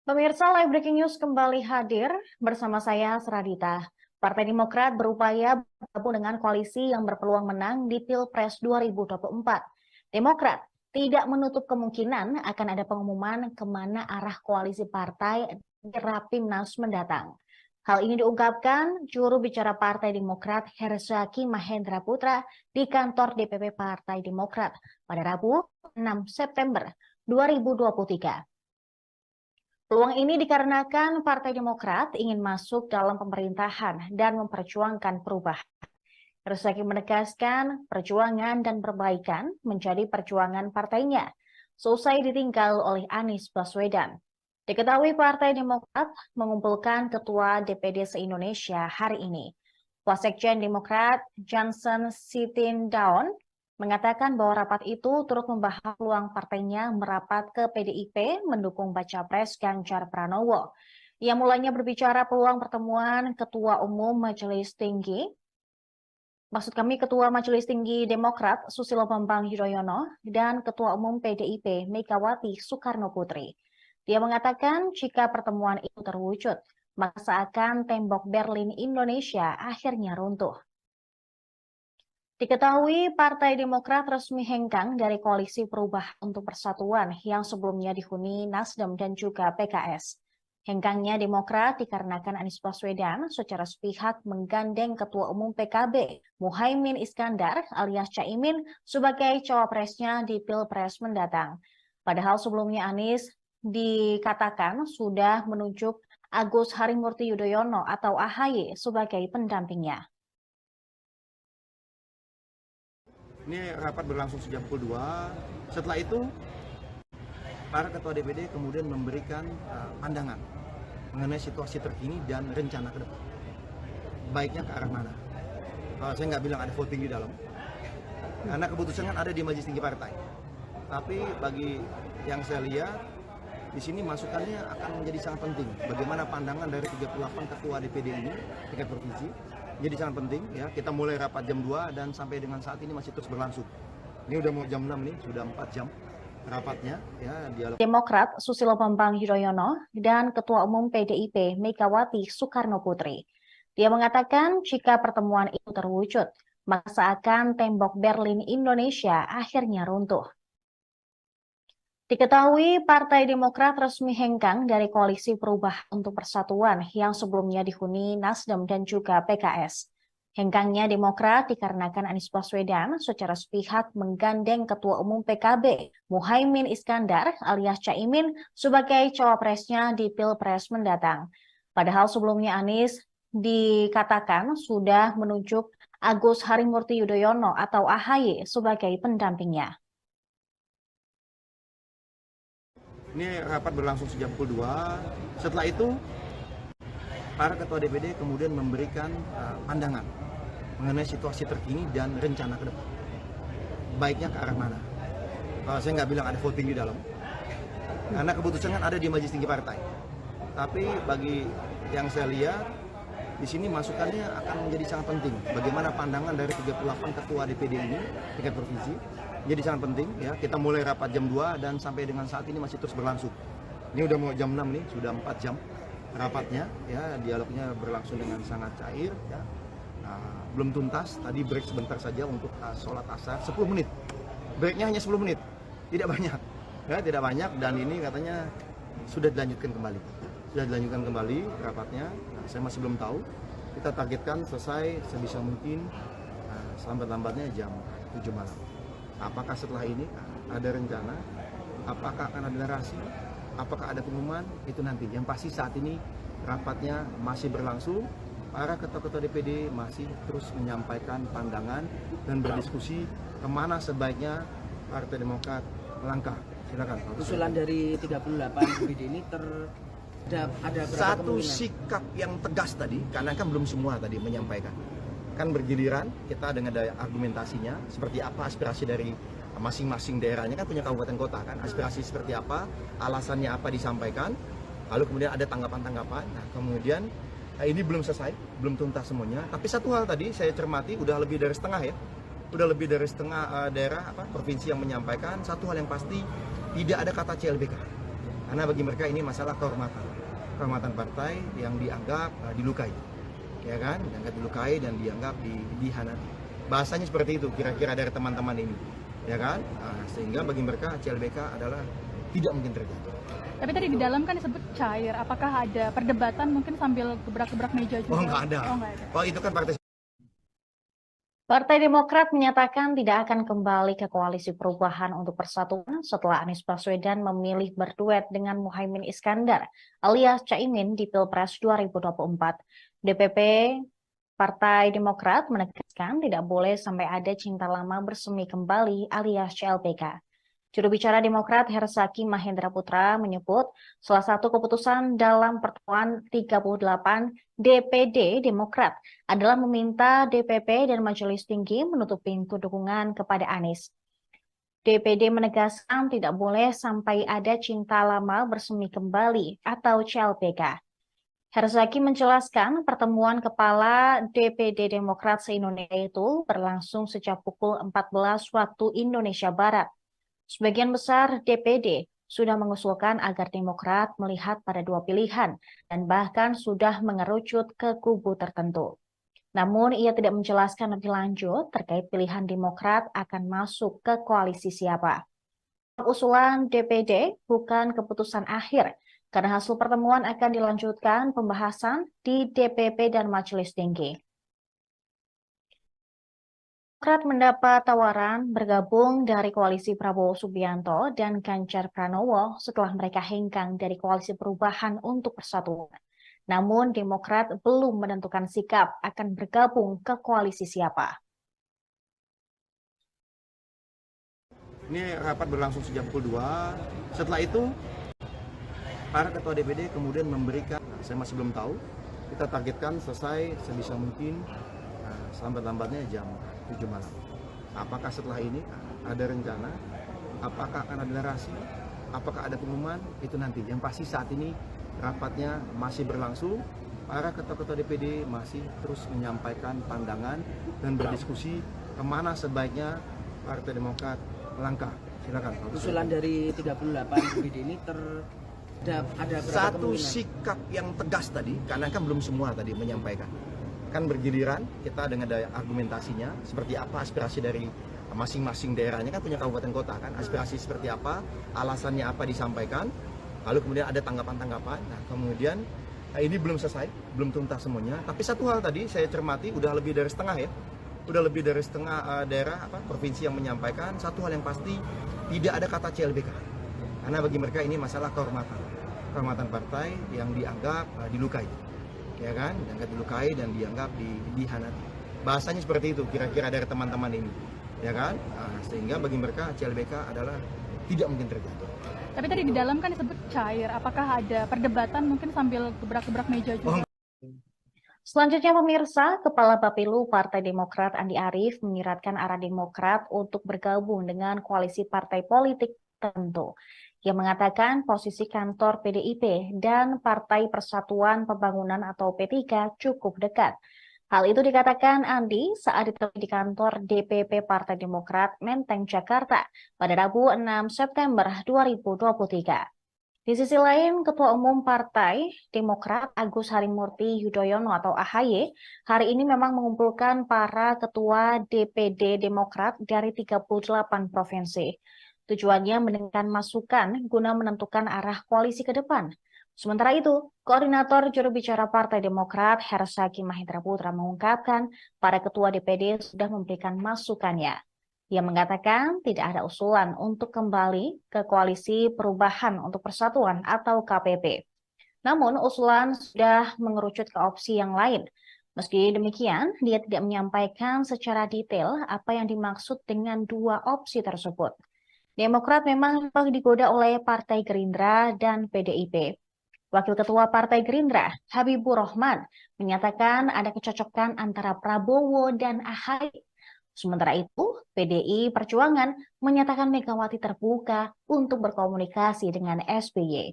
Pemirsa, Live Breaking News kembali hadir bersama saya, Seradita. Partai Demokrat berupaya bergabung dengan koalisi yang berpeluang menang di Pilpres 2024. Demokrat tidak menutup kemungkinan akan ada pengumuman kemana arah koalisi partai di Rapimnas mendatang. Hal ini diungkapkan juru bicara Partai Demokrat Herzaki Mahendra Putra di kantor DPP Partai Demokrat pada Rabu 6 September 2023. Peluang ini dikarenakan Partai Demokrat ingin masuk dalam pemerintahan dan memperjuangkan perubahan. Herzaki menegaskan perjuangan dan perbaikan menjadi perjuangan partainya, seusai ditinggal oleh Anies Baswedan. Diketahui Partai Demokrat mengumpulkan Ketua DPD se-Indonesia hari ini. Wasekjen Demokrat Johnson Sitindaun mengatakan bahwa rapat itu turut membahas peluang partainya merapat ke PDIP mendukung baca pres Ganjar Pranowo. Ia mulanya berbicara peluang pertemuan Ketua Majelis Tinggi Demokrat Susilo Bambang Yudhoyono dan Ketua Umum PDIP Megawati Soekarno Putri. Dia mengatakan jika pertemuan itu terwujud, maka seakan tembok Berlin Indonesia akhirnya runtuh. Diketahui Partai Demokrat resmi hengkang dari Koalisi Perubahan untuk Persatuan yang sebelumnya dihuni Nasdem dan juga PKS. Hengkangnya Demokrat dikarenakan Anies Baswedan secara sepihak menggandeng Ketua Umum PKB Muhaimin Iskandar alias Caimin sebagai cawapresnya di Pilpres mendatang. Padahal sebelumnya Anies dikatakan sudah menunjuk Agus Harimurti Yudhoyono atau AHY sebagai pendampingnya. Ini rapat berlangsung sejak pukul 2. Setelah itu, para ketua DPD kemudian memberikan pandangan mengenai situasi terkini dan rencana ke depan. Baiknya ke arah mana. Saya nggak bilang ada voting di dalam, karena keputusan kan ada di Majelis Tinggi Partai. Tapi bagi yang saya lihat, di sini masukannya akan menjadi sangat penting. Bagaimana pandangan dari 38 ketua DPD ini, tingkat provinsi, jadi sangat penting ya. Kita mulai rapat jam 2 dan sampai dengan saat ini masih terus berlangsung. Ini udah mau jam 6 nih, sudah 4 jam rapatnya ya. Dialog Demokrat Susilo Bambang Yudhoyono dan Ketua Umum PDIP Megawati Soekarno Putri. Dia mengatakan jika pertemuan itu terwujud, maka seakan tembok Berlin Indonesia akhirnya runtuh. Diketahui Partai Demokrat resmi hengkang dari Koalisi Perubahan untuk Persatuan yang sebelumnya dihuni Nasdem dan juga PKS. Hengkangnya Demokrat dikarenakan Anies Baswedan secara sepihak menggandeng Ketua Umum PKB, Muhaimin Iskandar alias Caimin sebagai cawapresnya di Pilpres mendatang. Padahal sebelumnya Anies dikatakan sudah menunjuk Agus Harimurti Yudhoyono atau AHY sebagai pendampingnya. Ini rapat berlangsung sejak pukul 2. Setelah itu, para ketua DPD kemudian memberikan pandangan mengenai situasi terkini dan rencana ke depan. Baiknya ke arah mana? Saya nggak bilang ada voting di dalam, karena keputusan kan ada di Majelis Tinggi Partai. Tapi bagi yang saya lihat, di sini masukannya akan menjadi sangat penting. Bagaimana pandangan dari 38 ketua DPD ini tingkat provinsi jadi sangat penting. Ya, kita mulai rapat jam 2 dan sampai dengan saat ini masih terus berlangsung. Ini udah mau jam 6 nih, sudah 4 jam rapatnya. Ya, dialognya berlangsung dengan sangat cair. Ya. Belum tuntas, tadi break sebentar saja untuk sholat asar 10 menit. Breaknya hanya 10 menit, tidak banyak. Ya, tidak banyak dan ini katanya sudah dilanjutkan kembali. Sudah dilanjutkan kembali rapatnya. Saya masih belum tahu. Kita targetkan selesai sebisa mungkin selambat-lambatnya jam 7 malam. Apakah setelah ini ada rencana? Apakah akan ada narasi? Apakah ada pengumuman? Itu nanti. Yang pasti saat ini rapatnya masih berlangsung. Para ketua-ketua DPD masih terus menyampaikan pandangan dan berdiskusi kemana sebaiknya Partai Demokrat melangkah. Silakan. Usulan dari 38 DPD ini ada satu sikap yang tegas tadi, karena kan belum semua tadi menyampaikan. Kan bergiliran kita dengan daya argumentasinya, seperti apa aspirasi dari masing-masing daerahnya, kan punya kabupaten kota kan, aspirasi seperti apa, alasannya apa disampaikan, lalu kemudian ada tanggapan-tanggapan. Nah, kemudian ini belum selesai, belum tuntas semuanya. Tapi satu hal tadi saya cermati, udah lebih dari setengah ya, udah lebih dari setengah daerah provinsi yang menyampaikan satu hal yang pasti, tidak ada kata CLBK. Karena bagi mereka ini masalah kehormatan partai yang dianggap dilukai, ya kan? Dianggap dilukai dan dianggap dihianati. Bahasanya seperti itu kira-kira dari teman-teman ini, ya kan? Sehingga bagi mereka CLBK adalah tidak mungkin terjadi. Tapi tadi di dalam kan disebut cair. Apakah ada perdebatan mungkin sambil gebrak-gebrak meja juga? Oh, nggak ada. Oh, itu kan Partai Demokrat menyatakan tidak akan kembali ke Koalisi Perubahan untuk Persatuan setelah Anies Baswedan memilih berduet dengan Muhaimin Iskandar alias Caimin di Pilpres 2024. DPP Partai Demokrat menegaskan tidak boleh sampai ada cinta lama bersemi kembali alias CLBK. Juru bicara Demokrat Herzaki Mahendra Putra menyebut salah satu keputusan dalam pertemuan 38 DPD Demokrat adalah meminta DPP dan Majelis Tinggi menutup pintu dukungan kepada Anies. DPD menegaskan tidak boleh sampai ada cinta lama bersemi kembali atau CLBK. Herzaki menjelaskan pertemuan kepala DPD Demokrat se-Indonesia itu berlangsung sejak pukul 14 waktu Indonesia Barat. Sebagian besar DPD sudah mengusulkan agar Demokrat melihat pada dua pilihan dan bahkan sudah mengerucut ke kubu tertentu. Namun ia tidak menjelaskan lebih lanjut terkait pilihan Demokrat akan masuk ke koalisi siapa. Usulan DPD bukan keputusan akhir, karena hasil pertemuan akan dilanjutkan pembahasan di DPP dan Majelis Tinggi. Demokrat mendapat tawaran bergabung dari koalisi Prabowo Subianto dan Ganjar Pranowo setelah mereka hengkang dari Koalisi Perubahan untuk Persatuan. Namun Demokrat belum menentukan sikap akan bergabung ke koalisi siapa. Ini rapat berlangsung sejak pukul 2. Setelah itu, para ketua DPD kemudian memberikan, saya masih belum tahu, kita targetkan selesai sebisa mungkin selambat-lambatnya jam 7 malam. Apakah setelah ini ada rencana? Apakah akan ada narasi? Apakah ada pengumuman? Itu nanti. Yang pasti saat ini rapatnya masih berlangsung. Para ketua-ketua DPD masih terus menyampaikan pandangan dan berdiskusi kemana sebaiknya Partai Demokrat melangkah. Silakan. Usulan dari 38 DPD ini ada satu sikap yang tegas tadi, karena kan belum semua tadi menyampaikan. kan bergiliran kita dengan daya argumentasinya seperti apa aspirasi dari masing-masing daerahnya, kan punya kabupaten kota kan, aspirasi seperti apa, alasannya apa disampaikan, lalu kemudian ada tanggapan-tanggapan. Nah kemudian ini belum selesai, belum tuntas semuanya, tapi satu hal tadi saya cermati udah lebih dari setengah ya, udah lebih dari setengah daerah provinsi yang menyampaikan satu hal yang pasti, tidak ada kata CLBK, karena bagi mereka ini masalah kehormatan partai yang dianggap dilukai, ya kan, dianggap dilukai dan dianggap dihianati. Bahasanya seperti itu kira-kira dari teman-teman ini, ya kan, sehingga bagi mereka CLBK adalah tidak mungkin terjadi. Tapi tadi di dalam kan disebut cair, apakah ada perdebatan mungkin sambil gebrak-gebrak meja juga? Selanjutnya pemirsa, Kepala Bapilu Partai Demokrat Andi Arief menyiratkan arah Demokrat untuk bergabung dengan koalisi partai politik tertentu. Ia mengatakan posisi kantor PDIP dan Partai Persatuan Pembangunan atau P3 cukup dekat. Hal itu dikatakan Andi saat ditemui di kantor DPP Partai Demokrat Menteng, Jakarta pada Rabu 6 September 2023. Di sisi lain, Ketua Umum Partai Demokrat Agus Harimurti Yudhoyono atau AHY hari ini memang mengumpulkan para ketua DPD Demokrat dari 38 provinsi. Tujuannya mendengarkan masukan guna menentukan arah koalisi ke depan. Sementara itu, Koordinator Juru Bicara Partai Demokrat Hersaki Mahendra Putra mengungkapkan para ketua DPD sudah memberikan masukannya. Ia mengatakan tidak ada usulan untuk kembali ke Koalisi Perubahan untuk Persatuan atau KPP. Namun usulan sudah mengerucut ke opsi yang lain. Meski demikian, dia tidak menyampaikan secara detail apa yang dimaksud dengan dua opsi tersebut. Demokrat memang digoda oleh Partai Gerindra dan PDIP. Wakil Ketua Partai Gerindra, Habibur Rahman, menyatakan ada kecocokan antara Prabowo dan AHY. Sementara itu, PDI Perjuangan menyatakan Megawati terbuka untuk berkomunikasi dengan SBY.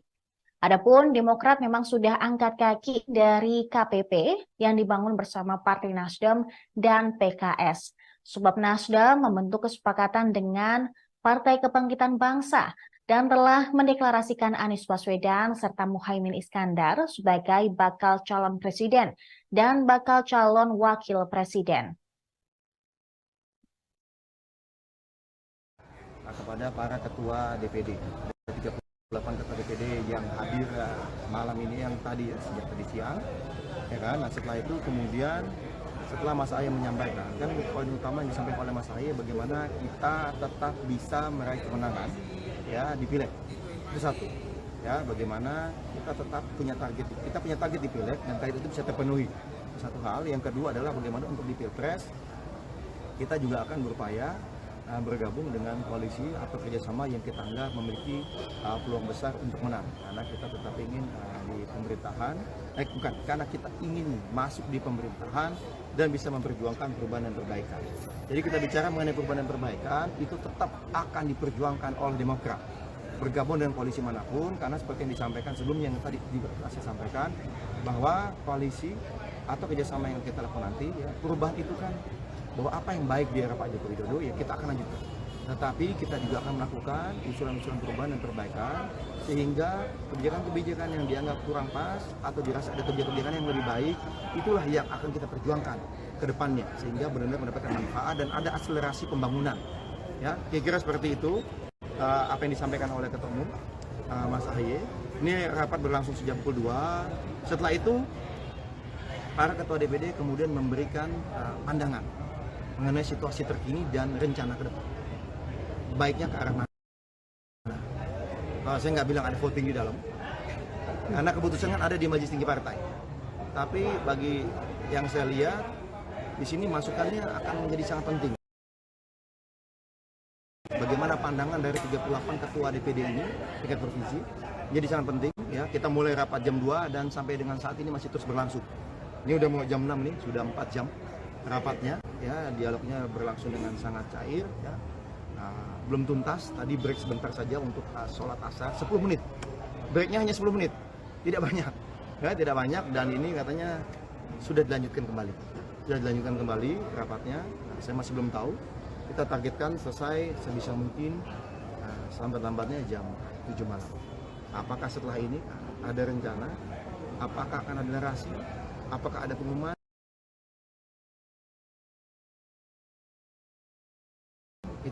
Adapun Demokrat memang sudah angkat kaki dari KPP yang dibangun bersama Partai Nasdem dan PKS. Sebab Nasdem membentuk kesepakatan dengan Partai Kebangkitan Bangsa dan telah mendeklarasikan Anies Baswedan serta Muhaimin Iskandar sebagai bakal calon presiden dan bakal calon wakil presiden. Kepada para ketua DPD, 38 ketua DPD yang hadir malam ini, yang tadi sejak tadi siang, ya kan. Nah setelah itu kemudian setelah Mas Ahy menyampaikan, kan poin utama yang disampaikan oleh Mas Ahy bagaimana kita tetap bisa meraih kemenangan ya di Pileg. Itu satu. Ya, bagaimana kita tetap punya target. Kita punya target di Pileg dan target itu bisa terpenuhi. Satu hal, yang kedua adalah bagaimana untuk di Pilpres kita juga akan berupaya bergabung dengan koalisi atau kerjasama yang kita anggap memiliki peluang besar untuk menang, karena kita tetap ingin di pemerintahan, bukan, karena kita ingin masuk di pemerintahan dan bisa memperjuangkan perubahan dan perbaikan. Jadi kita bicara mengenai perubahan dan perbaikan itu tetap akan diperjuangkan oleh Demokrat bergabung dengan koalisi manapun, karena seperti yang disampaikan sebelumnya yang tadi saya sampaikan bahwa koalisi atau kerjasama yang kita lakukan nanti ya, perubahan itu kan bahwa apa yang baik di era Pak Joko Widodo ya kita akan lanjutkan. Tetapi kita juga akan melakukan usulan-usulan perubahan dan perbaikan sehingga kebijakan-kebijakan yang dianggap kurang pas atau dirasa ada kebijakan-kebijakan yang lebih baik, itulah yang akan kita perjuangkan ke depannya sehingga benar-benar mendapatkan manfaat dan ada akselerasi pembangunan. Ya, kira-kira seperti itu apa yang disampaikan oleh Ketua Umum Mas AHY. Ini rapat berlangsung sejak pukul 2. Setelah itu para ketua DPD kemudian memberikan pandangan mengenai situasi terkini dan rencana ke depan. Baiknya ke arah mana? Saya nggak bilang ada voting di dalam, karena keputusan kan ada di Majelis Tinggi Partai. Tapi bagi yang saya lihat, di sini masukannya akan menjadi sangat penting. Bagaimana pandangan dari 38 ketua DPD ini, tingkat provinsi, jadi sangat penting. Ya, kita mulai rapat jam 2 dan sampai dengan saat ini masih terus berlangsung. Ini udah mau jam 6 nih, sudah 4 jam rapatnya, ya, dialognya berlangsung dengan sangat cair, ya. Belum tuntas, tadi break sebentar saja untuk sholat asar, 10 menit, breaknya hanya 10 menit, tidak banyak, ya, tidak banyak, dan ini katanya sudah dilanjutkan kembali rapatnya. Saya masih belum tahu, kita targetkan selesai sebisa mungkin selambat-lambatnya jam 7 malam. Apakah setelah ini ada rencana, apakah akan ada narasi, apakah ada pengumuman?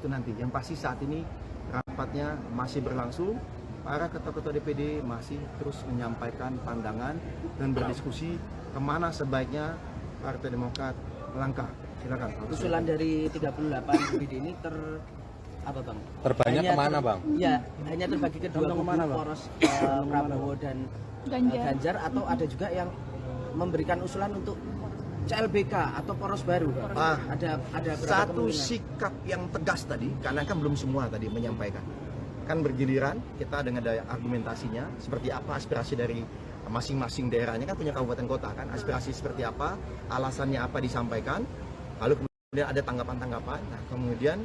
itu nanti. Yang pasti saat ini rapatnya masih berlangsung. Para ketua-ketua DPD masih terus menyampaikan pandangan dan berdiskusi kemana sebaiknya Partai Demokrat melangkah. Silakan. Usulan dari 38 DPD ini terbanyak kemana bang? Ya, hanya terbagi ke dua kubu, poros Prabowo dan Ganjar, atau ada juga yang memberikan usulan untuk CLBK atau poros baru. Ada satu sikap yang tegas tadi, karena kan belum semua tadi menyampaikan. Kan bergiliran kita dengan daya argumentasinya seperti apa aspirasi dari masing-masing daerahnya, kan punya kabupaten kota kan, aspirasi seperti apa, alasannya apa disampaikan, lalu kemudian ada tanggapan-tanggapan. Nah kemudian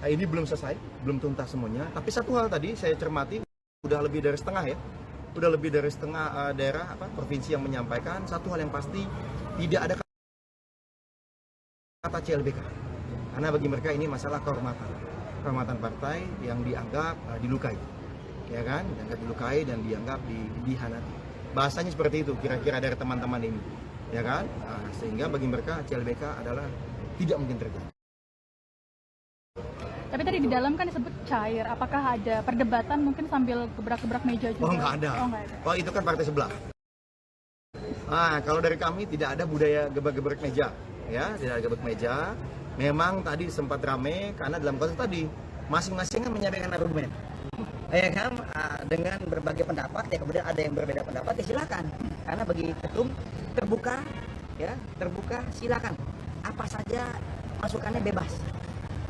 ini belum selesai, belum tuntas semuanya, tapi satu hal tadi saya cermati udah lebih dari setengah ya, udah lebih dari setengah daerah provinsi yang menyampaikan satu hal yang pasti, tidak ada kata CLBK, karena bagi mereka ini masalah kehormatan partai yang dianggap dilukai, ya kan, dianggap dilukai dan dianggap dihianati. Bahasanya seperti itu kira-kira dari teman-teman ini, ya kan, sehingga bagi mereka CLBK adalah tidak mungkin terjadi. Tapi tadi di dalam kan disebut cair, apakah ada perdebatan mungkin sambil gebrak-gebrak meja juga? Oh nggak ada. Oh itu kan partai sebelah. Kalau dari kami tidak ada budaya gebrak-gebrak meja, ya, tidak ada gebrak meja. Memang tadi sempat rame karena dalam konteks tadi masing-masing kan menyampaikan argumen, ya kan, dengan berbagai pendapat. Ya kemudian ada yang berbeda pendapat, ya silakan. Karena bagi ketum terbuka, ya terbuka, silakan. Apa saja masukannya bebas.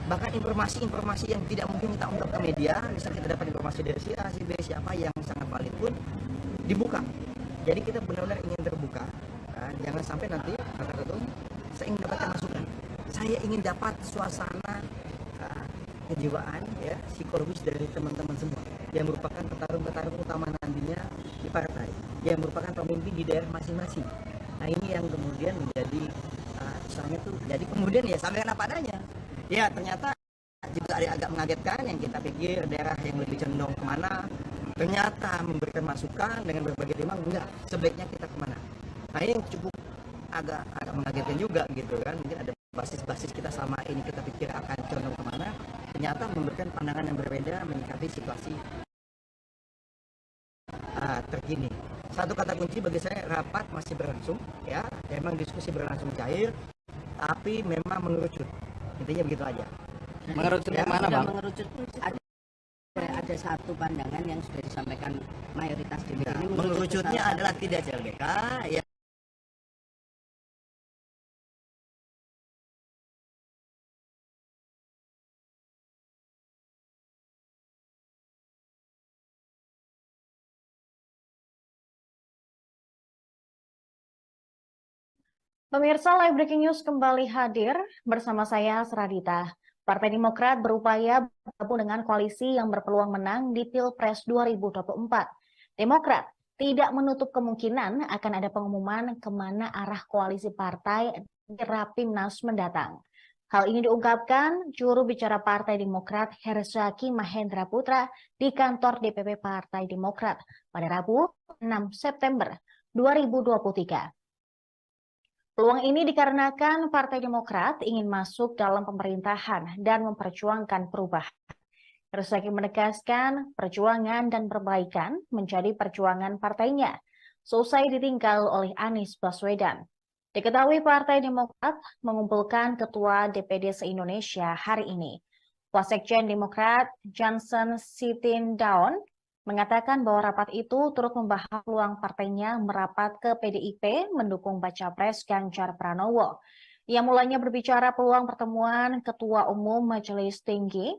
Bahkan informasi-informasi yang tidak mungkin kita ungkap ke media, misalnya kita dapat informasi dari si A, si B, siapa yang sangat valid pun dibuka. Jadi kita benar-benar ingin terbuka. Jangan sampai nanti kata ketum, saya ingin dapatkan masukan. Saya ingin dapat suasana kejiwaan, ya, psikologis dari teman-teman semua yang merupakan petarung-petarung utama nantinya di partai, yang merupakan pemimpin di daerah masing-masing. Nah ini yang kemudian menjadi misalnya tuh, jadi kemudian ya sampaikan apa adanya. Ya ternyata juga ada agak mengagetkan, yang kita pikir daerah yang lebih condong kemana, ternyata memberikan masukan dengan berbagai tema, enggak, sebaiknya kita kemana. Nah ini yang cukup agak mengagetkan juga gitu kan, mungkin ada basis-basis kita selama ini kita pikir akan condong kemana, ternyata memberikan pandangan yang berbeda menyikapi situasi terkini. Satu kata kunci bagi saya, rapat masih berlangsung, ya, memang diskusi berlangsung cair, tapi memang mengerucut. Intinya begitu aja. Mengerucut ya, mana bang? Mengerucut ada satu pandangan yang sudah disampaikan mayoritas DPD. Ya, mengerucutnya adalah tidak CLBK, ya. Pemirsa, Live Breaking News kembali hadir bersama saya, Seradita. Partai Demokrat berupaya bergabung dengan koalisi yang berpeluang menang di Pilpres 2024. Demokrat tidak menutup kemungkinan akan ada pengumuman kemana arah koalisi partai di Rapimnas mendatang. Hal ini diungkapkan juru bicara Partai Demokrat Herzaki Mahendra Putra di kantor DPP Partai Demokrat pada Rabu 6 September 2023. Peluang ini dikarenakan Partai Demokrat ingin masuk dalam pemerintahan dan memperjuangkan perubahan. Herzaki menegaskan perjuangan dan perbaikan menjadi perjuangan partainya, selesai ditinggal oleh Anies Baswedan. Diketahui Partai Demokrat mengumpulkan Ketua DPD se-Indonesia hari ini. Wasekjen Demokrat Johnson Sitindaun mengatakan bahwa rapat itu turut membahas peluang partainya merapat ke PDIP mendukung baca pres Ganjar Pranowo. Ia mulanya berbicara peluang pertemuan Ketua Majelis Tinggi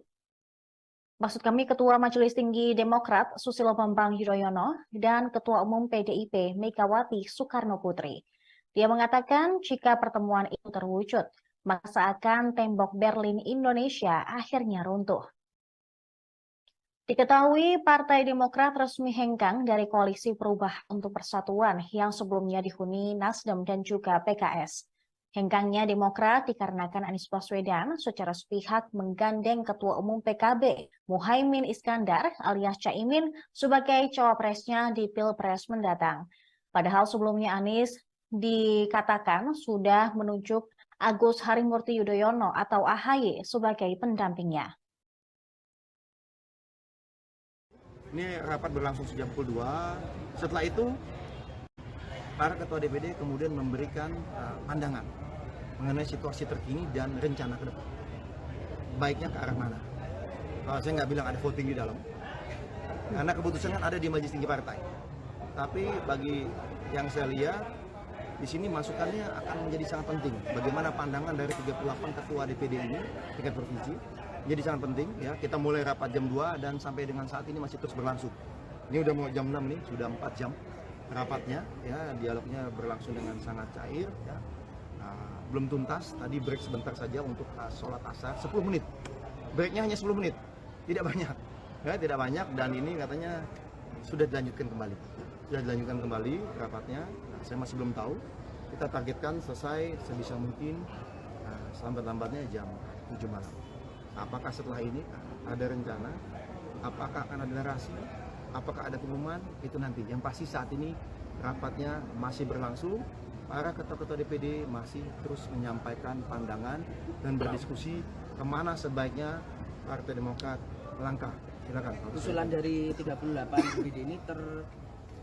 Demokrat Susilo Bambang Yudhoyono dan Ketua Umum PDIP Megawati Soekarno Putri. Dia mengatakan jika pertemuan itu terwujud, maka seakan tembok Berlin Indonesia akhirnya runtuh. Diketahui Partai Demokrat resmi hengkang dari Koalisi Perubahan untuk Persatuan yang sebelumnya dihuni Nasdem dan juga PKS. Hengkangnya Demokrat dikarenakan Anies Baswedan secara sepihak menggandeng Ketua Umum PKB Muhaimin Iskandar alias Caimin sebagai cawapresnya di Pilpres mendatang. Padahal sebelumnya Anies dikatakan sudah menunjuk Agus Harimurti Yudhoyono atau AHY sebagai pendampingnya. Ini rapat berlangsung sejak pukul 2. Setelah itu, para ketua DPD kemudian memberikan pandangan mengenai situasi terkini dan rencana ke depan. Baiknya ke arah mana? Saya nggak bilang ada voting di dalam, karena keputusan kan ada di Majelis Tinggi Partai. Tapi bagi yang saya lihat, di sini masukannya akan menjadi sangat penting. Bagaimana pandangan dari 38 ketua DPD ini, tingkat provinsi, jadi sangat penting. Ya, kita mulai rapat jam 2 dan sampai dengan saat ini masih terus berlangsung. Ini udah mau jam 6 nih, sudah 4 jam rapatnya. Ya, dialognya berlangsung dengan sangat cair. Ya. Belum tuntas, tadi break sebentar saja untuk sholat asar, 10 menit. Breaknya hanya 10 menit, tidak banyak. Ya, tidak banyak, dan ini katanya sudah dilanjutkan kembali. Sudah dilanjutkan kembali rapatnya. Nah, saya masih belum tahu. Kita targetkan selesai sebisa mungkin selambat-lambatnya jam 7 malam. Apakah setelah ini ada rencana? Apakah akan ada narasi? Apakah ada pengumuman? Itu nanti. Yang pasti saat ini rapatnya masih berlangsung. Para ketua-ketua DPD masih terus menyampaikan pandangan dan berdiskusi kemana sebaiknya Partai Demokrat melangkah. Silakan. Usulan dari 38 DPD ini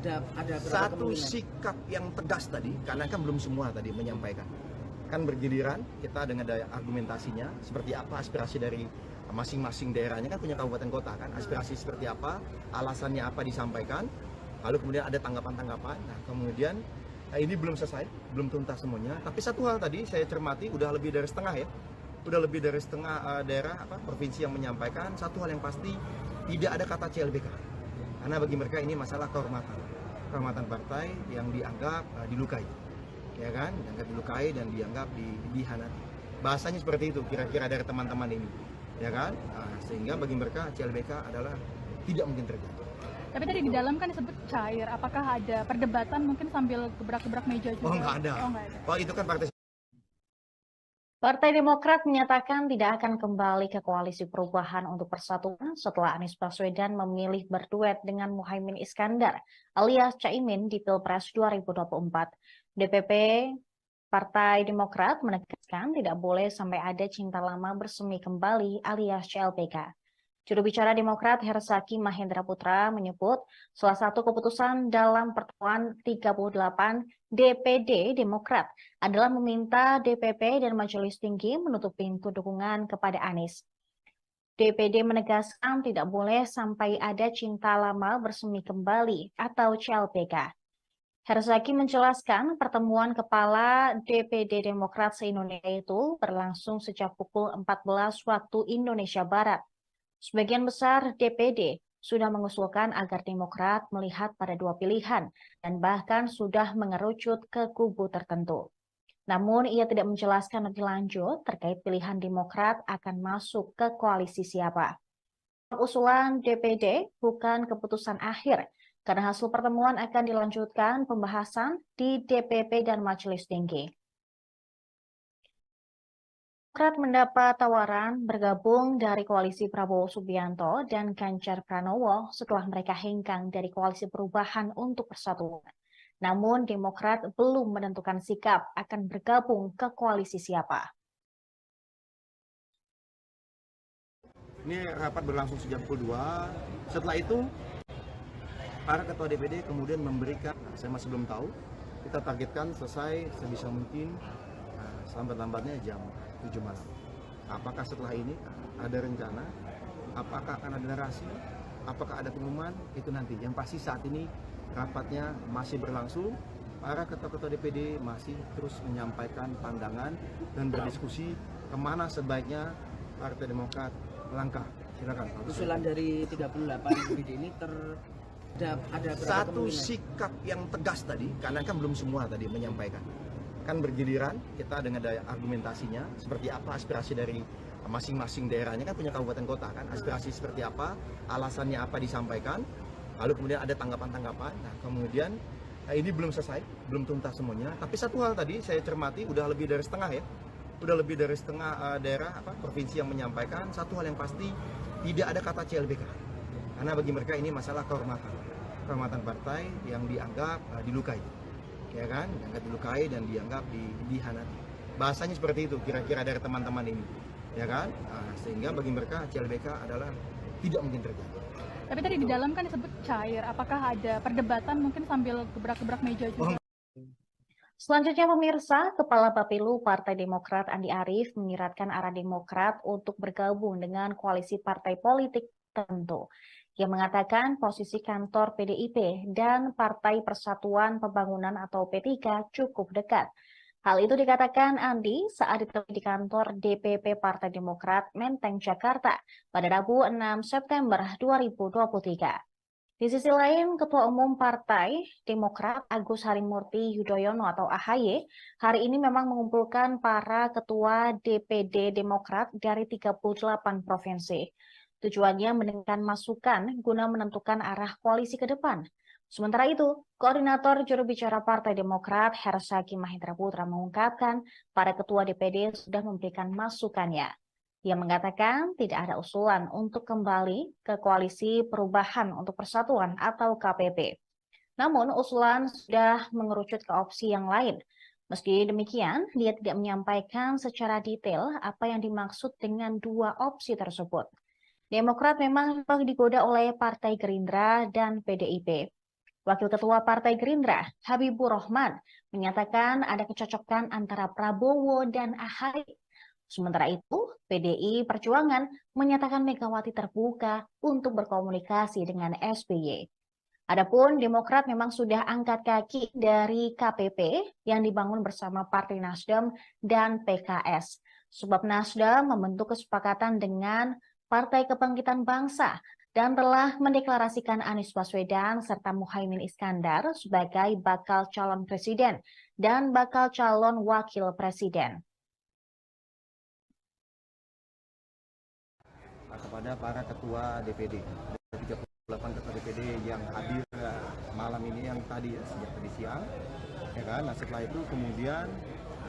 ada satu sikap yang tegas tadi, karena kan belum semua tadi menyampaikan. Kan bergiliran, kita dengan daya argumentasinya, seperti apa aspirasi dari masing-masing daerahnya, kan punya kabupaten kota kan, aspirasi seperti apa, alasannya apa disampaikan, lalu kemudian ada tanggapan-tanggapan. Nah, kemudian ini belum selesai, belum tuntas semuanya. Tapi satu hal tadi saya cermati, udah lebih dari setengah ya, udah lebih dari setengah daerah provinsi yang menyampaikan satu hal yang pasti, tidak ada kata CLBK. Karena bagi mereka ini masalah kehormatan partai yang dianggap dilukai, ya kan, dianggap dilukai dan dianggap dihianati. Bahasanya seperti itu kira-kira dari teman-teman ini, ya kan. Sehingga bagi mereka CLBK adalah tidak mungkin terjadi. Tapi tadi di dalam kan disebut cair. Apakah ada perdebatan mungkin sambil gebrak-gebrak meja juga? Oh, nggak ada. Oh, itu kan partai. Partai Demokrat menyatakan tidak akan kembali ke Koalisi Perubahan untuk Persatuan setelah Anies Baswedan memilih berduet dengan Muhaimin Iskandar alias Caimin di Pilpres 2024. DPP Partai Demokrat menegaskan tidak boleh sampai ada cinta lama bersemi kembali alias CLBK. Juru bicara Demokrat Herzaki Mahendra Putra menyebut salah satu keputusan dalam pertemuan 38 DPD Demokrat adalah meminta DPP dan Majelis Tinggi menutup pintu dukungan kepada Anies. DPD menegaskan tidak boleh sampai ada cinta lama bersemi kembali atau CLBK. Herzaki menjelaskan pertemuan kepala DPD Demokrat se-Indonesia itu berlangsung sejak pukul 14 waktu Indonesia Barat. Sebagian besar DPD sudah mengusulkan agar Demokrat melihat pada dua pilihan dan bahkan sudah mengerucut ke kubu tertentu. Namun ia tidak menjelaskan lebih lanjut terkait pilihan Demokrat akan masuk ke koalisi siapa. Usulan DPD bukan keputusan akhir, karena hasil pertemuan akan dilanjutkan pembahasan di DPP dan Majelis Tinggi. Demokrat mendapat tawaran bergabung dari koalisi Prabowo Subianto dan Ganjar Pranowo setelah mereka hengkang dari Koalisi Perubahan untuk Persatuan. Namun Demokrat belum menentukan sikap akan bergabung ke koalisi siapa. Ini rapat berlangsung sejak pukul 2. Setelah itu, para ketua DPD kemudian memberikan, saya masih belum tahu, kita targetkan selesai sebisa mungkin selambat-lambatnya jam 7 malam. Apakah setelah ini ada rencana? Apakah akan ada narasi? Apakah ada pengumuman? Itu nanti. Yang pasti saat ini rapatnya masih berlangsung. Para ketua-ketua DPD masih terus menyampaikan pandangan dan berdiskusi kemana sebaiknya Partai Demokrat melangkah. Silakan. Usulan dari 38 DPD ini ada satu sikap yang tegas tadi, karena kan belum semua tadi menyampaikan. Kan bergiliran, kita dengan daya argumentasinya, seperti apa aspirasi dari masing-masing daerahnya, kan punya kabupaten kota kan, aspirasi seperti apa, alasannya apa disampaikan, lalu kemudian ada tanggapan-tanggapan. Nah, kemudian ini belum selesai, belum tuntas semuanya. Tapi satu hal tadi saya cermati, udah lebih dari setengah ya, udah lebih dari setengah daerah provinsi yang menyampaikan satu hal yang pasti, tidak ada kata CLBK. Karena bagi mereka ini masalah kehormatan partai yang dianggap dilukai. Ya kan, dianggap dilukai dan dianggap dihianati. Bahasanya seperti itu kira-kira dari teman-teman ini, ya kan. Sehingga bagi mereka CLBK adalah tidak mungkin terjadi. Tapi tadi di dalam kan disebut cair. Apakah ada perdebatan mungkin sambil gebrak-gebrak meja juga? Selanjutnya pemirsa, Kepala Bapilu Partai Demokrat Andi Arief menyiratkan arah Demokrat untuk bergabung dengan koalisi partai politik tertentu. Ia mengatakan posisi kantor PDIP dan Partai Persatuan Pembangunan atau P3 cukup dekat. Hal itu dikatakan Andi saat ditemui di kantor DPP Partai Demokrat Menteng, Jakarta pada Rabu 6 September 2023. Di sisi lain, Ketua Umum Partai Demokrat Agus Harimurti Yudhoyono atau AHY hari ini memang mengumpulkan para ketua DPD Demokrat dari 38 provinsi. Tujuannya mendengarkan masukan guna menentukan arah koalisi ke depan. Sementara itu, Koordinator Juru Bicara Partai Demokrat Hersaki Mahendra Putra mengungkapkan para ketua DPD sudah memberikan masukannya. Ia mengatakan tidak ada usulan untuk kembali ke Koalisi Perubahan untuk Persatuan atau KPP. Namun usulan sudah mengerucut ke opsi yang lain. Meski demikian, dia tidak menyampaikan secara detail apa yang dimaksud dengan dua opsi tersebut. Demokrat memang digoda oleh Partai Gerindra dan PDIP. Wakil Ketua Partai Gerindra, Habibur Rahman, menyatakan ada kecocokan antara Prabowo dan AHY. Sementara itu, PDI Perjuangan menyatakan Megawati terbuka untuk berkomunikasi dengan SBY. Adapun Demokrat memang sudah angkat kaki dari KPP yang dibangun bersama Partai Nasdem dan PKS. Sebab Nasdem membentuk kesepakatan dengan Partai Kebangkitan Bangsa dan telah mendeklarasikan Anies Baswedan serta Muhaimin Iskandar sebagai bakal calon presiden dan bakal calon wakil presiden. Kepada para ketua DPD, 38 ketua DPD yang hadir malam ini yang tadi sejak tadi siang, ya kan? Nah setelah itu kemudian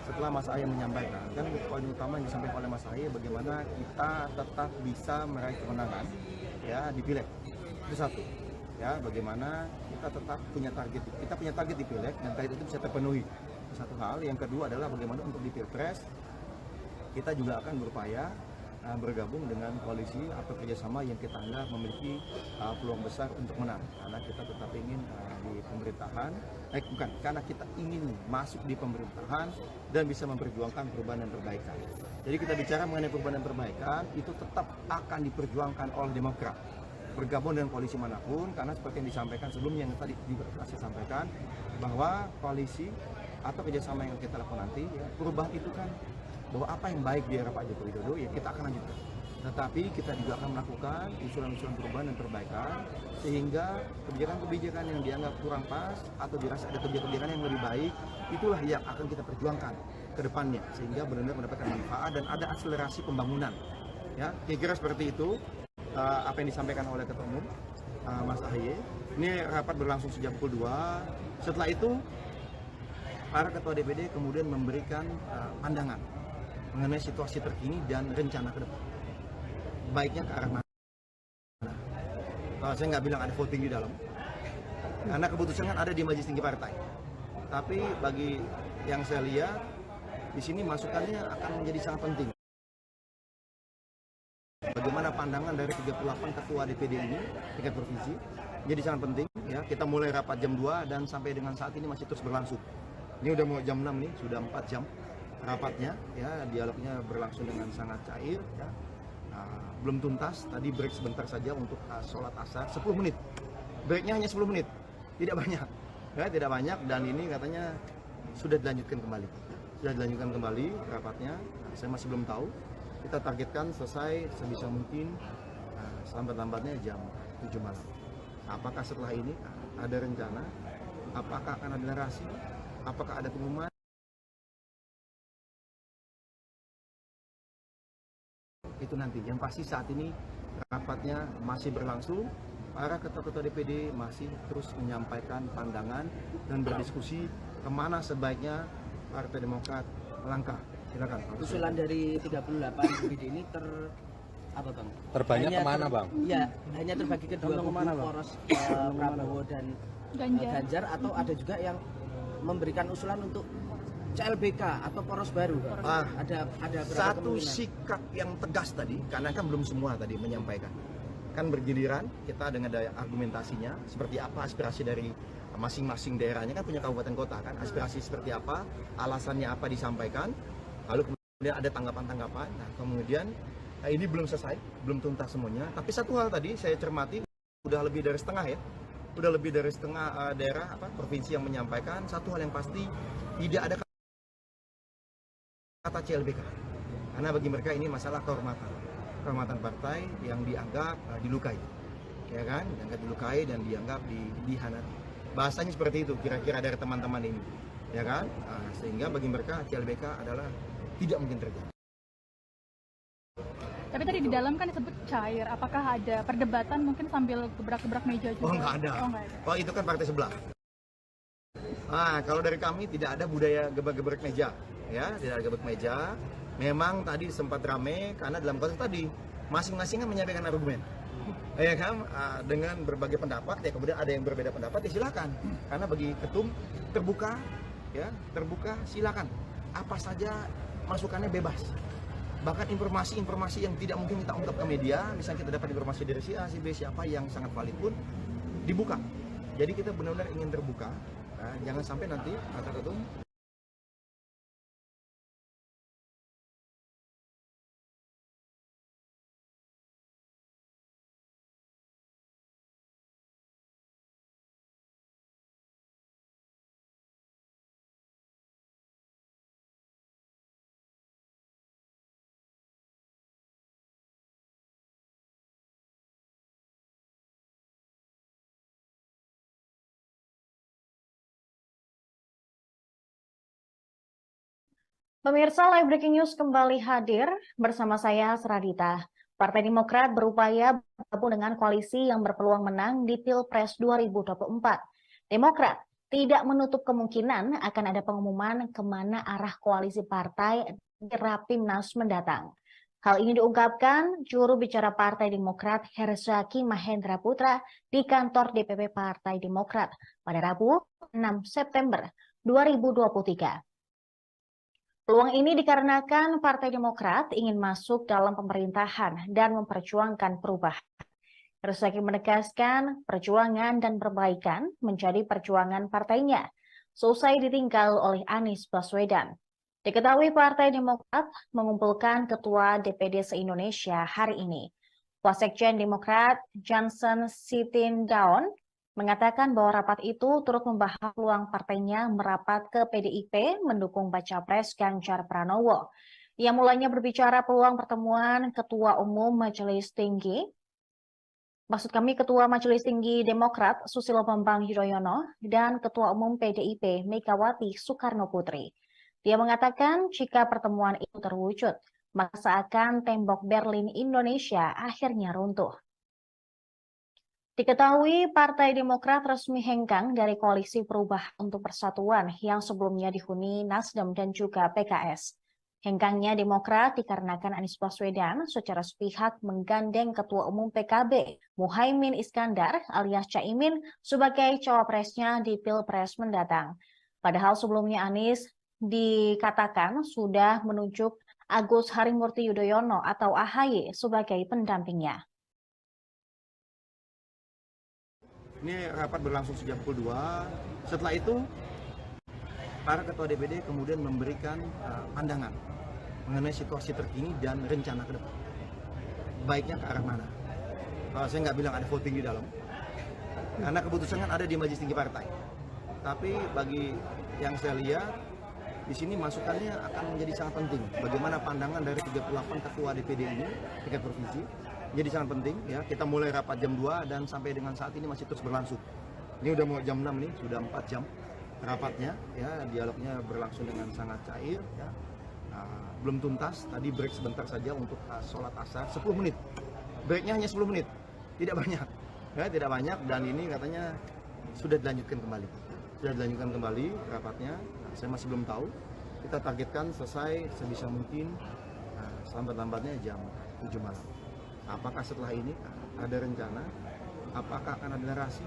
setelah Mas Ahy menyampaikan, kan poin utama yang disampaikan oleh Mas Ahy bagaimana kita tetap bisa meraih kemenangan, ya di Pileg. Itu satu, ya bagaimana kita tetap punya target di Pileg dan target itu bisa terpenuhi. Satu hal, yang kedua adalah bagaimana untuk di Pilpres kita juga akan berupaya bergabung dengan koalisi atau kerjasama yang kita anggap memiliki peluang besar untuk menang, karena kita tetap ingin di pemerintahan, karena kita ingin masuk di pemerintahan dan bisa memperjuangkan perubahan dan perbaikan. Jadi kita bicara mengenai perubahan dan perbaikan itu tetap akan diperjuangkan oleh Demokrat bergabung dengan koalisi manapun, karena seperti yang disampaikan sebelumnya yang tadi saya sampaikan bahwa koalisi atau kerjasama yang kita lakukan nanti, ya, perubahan itu kan bahwa apa yang baik di era Pak Joko Widodo ya kita akan lanjutkan. Tetapi kita juga akan melakukan usulan-usulan perubahan dan perbaikan sehingga kebijakan-kebijakan yang dianggap kurang pas atau dirasa ada kebijakan yang lebih baik, itulah yang akan kita perjuangkan ke depannya sehingga benar-benar mendapatkan manfaat dan ada akselerasi pembangunan. Ya, kira-kira seperti itu apa yang disampaikan oleh Ketua Umum Mas AHY. Ini rapat berlangsung sejak pukul 2. Setelah itu para ketua DPD kemudian memberikan pandangan mengenai situasi terkini dan rencana ke depan. Baiknya ke arah mana? Saya nggak bilang ada voting di dalam, karena keputusan kan ada di Majelis Tinggi Partai. Tapi bagi yang saya lihat, di sini masukannya akan menjadi sangat penting. Bagaimana pandangan dari 38 ketua DPD ini, tingkat provinsi, jadi sangat penting. Ya, kita mulai rapat jam 2 dan sampai dengan saat ini masih terus berlangsung. Ini udah mau jam 6 nih, sudah 4 jam. Rapatnya, ya dialognya berlangsung dengan sangat cair, ya. Belum tuntas, tadi break sebentar saja untuk sholat asar, 10 menit. Breaknya hanya 10 menit, tidak banyak, ya, tidak banyak, dan ini katanya sudah dilanjutkan kembali rapatnya. Saya masih belum tahu, kita targetkan selesai sebisa mungkin selambat-lambatnya jam 7 malam. Apakah setelah ini ada rencana, apakah akan ada narasi, apakah ada pengumuman? Itu nanti, yang pasti saat ini rapatnya masih berlangsung, para ketua-ketua DPD masih terus menyampaikan pandangan dan berdiskusi kemana sebaiknya Partai Demokrat melangkah. Silakan. Usulan dari 38 DPD ini terbanyak kemana Bang? Ya, hanya terbagi ke dua kubu, poros Prabowo dan Ganjar, atau ada juga yang memberikan usulan untuk CLBK atau poros baru. Ada satu sikap yang tegas tadi, karena kan belum semua tadi menyampaikan. akan bergiliran kita dengan daya argumentasinya, seperti apa aspirasi dari masing-masing daerahnya, kan punya kabupaten kota kan, aspirasi seperti apa, alasannya apa disampaikan, lalu kemudian ada tanggapan-tanggapan. Nah kemudian ini belum selesai, belum tuntas semuanya, tapi satu hal tadi saya cermati, udah lebih dari setengah ya, udah lebih dari setengah daerah provinsi yang menyampaikan satu hal yang pasti, tidak ada kata CLBK, karena bagi mereka ini masalah kehormatan partai yang dianggap dilukai, ya kan, dianggap dilukai dan dianggap dihianati. Bahasanya seperti itu kira-kira dari teman-teman ini, ya kan, sehingga bagi mereka CLBK adalah tidak mungkin terjadi. Tapi tadi di dalam kan disebut cair, apakah ada perdebatan mungkin sambil gebrak-gebrak meja juga? Oh nggak ada. Oh itu kan partai sebelah. Kalau dari kami tidak ada budaya gebrak-gebrak meja, ya, tidak ada gebrak meja. Memang tadi sempat rame karena dalam konteks tadi masing-masing kan menyampaikan argumen, ya kan, dengan berbagai pendapat, ya kemudian ada yang berbeda pendapat, ya silakan. Karena bagi ketum terbuka, ya terbuka, silakan. Apa saja masukannya bebas. Bahkan informasi-informasi yang tidak mungkin kita ungkap ke media, misalnya kita dapat informasi dari si A, si B, siapa yang sangat valid pun dibuka. Jadi kita benar-benar ingin terbuka, jangan sampai nanti kata ketum Pemirsa, Live Breaking News kembali hadir bersama saya, Seradita. Partai Demokrat berupaya bergabung dengan koalisi yang berpeluang menang di Pilpres 2024. Demokrat tidak menutup kemungkinan akan ada pengumuman kemana arah koalisi partai di Rapimnas mendatang. Hal ini diungkapkan juru bicara Partai Demokrat Herzaki Mahendra Putra di kantor DPP Partai Demokrat pada Rabu 6 September 2023. Peluang ini dikarenakan Partai Demokrat ingin masuk dalam pemerintahan dan memperjuangkan perubahan. Herzaki menegaskan perjuangan dan perbaikan menjadi perjuangan partainya, seusai ditinggal oleh Anies Baswedan. Diketahui Partai Demokrat mengumpulkan Ketua DPD se-Indonesia hari ini. Wasekjen Demokrat Johnson Sitindaun mengatakan bahwa rapat itu turut membahas peluang partainya merapat ke PDIP mendukung baca pres Ganjar Pranowo. Ia mulanya berbicara peluang pertemuan Ketua Majelis Tinggi Demokrat Susilo Bambang Yudhoyono dan Ketua Umum PDIP Megawati Soekarno Putri. Dia mengatakan jika pertemuan itu terwujud, maka seakan tembok Berlin Indonesia akhirnya runtuh. Diketahui Partai Demokrat resmi hengkang dari Koalisi Perubahan untuk Persatuan yang sebelumnya dihuni Nasdem dan juga PKS. Hengkangnya Demokrat dikarenakan Anies Baswedan secara sepihak menggandeng Ketua Umum PKB Muhaimin Iskandar alias Caimin sebagai cawapresnya di Pilpres mendatang. Padahal sebelumnya Anies dikatakan sudah menunjuk Agus Harimurti Yudhoyono atau AHY sebagai pendampingnya. Ini rapat berlangsung sejak pukul 2. Setelah itu, para ketua DPD kemudian memberikan pandangan mengenai situasi terkini dan rencana ke depan. Baiknya ke arah mana? Saya nggak bilang ada voting di dalam, karena keputusan kan ada di Majelis Tinggi Partai. Tapi bagi yang saya lihat, di sini masukannya akan menjadi sangat penting. Bagaimana pandangan dari 38 ketua DPD ini, tingkat provinsi, jadi sangat penting. Ya, kita mulai rapat jam 2 dan sampai dengan saat ini masih terus berlangsung. Ini udah mau jam 6 nih, sudah 4 jam rapatnya. Ya, dialognya berlangsung dengan sangat cair. Ya. Belum tuntas. Tadi break sebentar saja untuk sholat asar 10 menit. Breaknya hanya 10 menit, tidak banyak. Ya, tidak banyak dan ini katanya sudah dilanjutkan kembali. Sudah dilanjutkan kembali rapatnya. Saya masih belum tahu. Kita targetkan selesai sebisa mungkin selambat-lambatnya jam 7 malam. Apakah setelah ini ada rencana? Apakah akan ada narasi?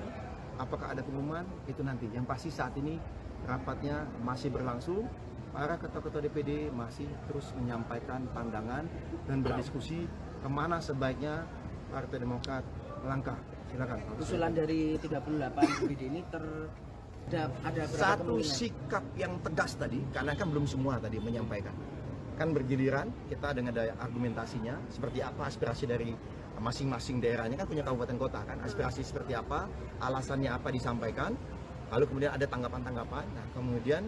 Apakah ada pengumuman? Itu nanti. Yang pasti saat ini rapatnya masih berlangsung. Para ketua-ketua DPD masih terus menyampaikan pandangan dan berdiskusi kemana sebaiknya Partai Demokrat melangkah. Silakan. Usulan dari 38 DPD ini ada satu sikap yang tegas tadi, karena kan belum semua tadi menyampaikan. Kan bergiliran kita dengan daya argumentasinya, seperti apa aspirasi dari masing-masing daerahnya, kan punya kabupaten kota kan, aspirasi seperti apa, alasannya apa disampaikan, lalu kemudian ada tanggapan-tanggapan. Nah kemudian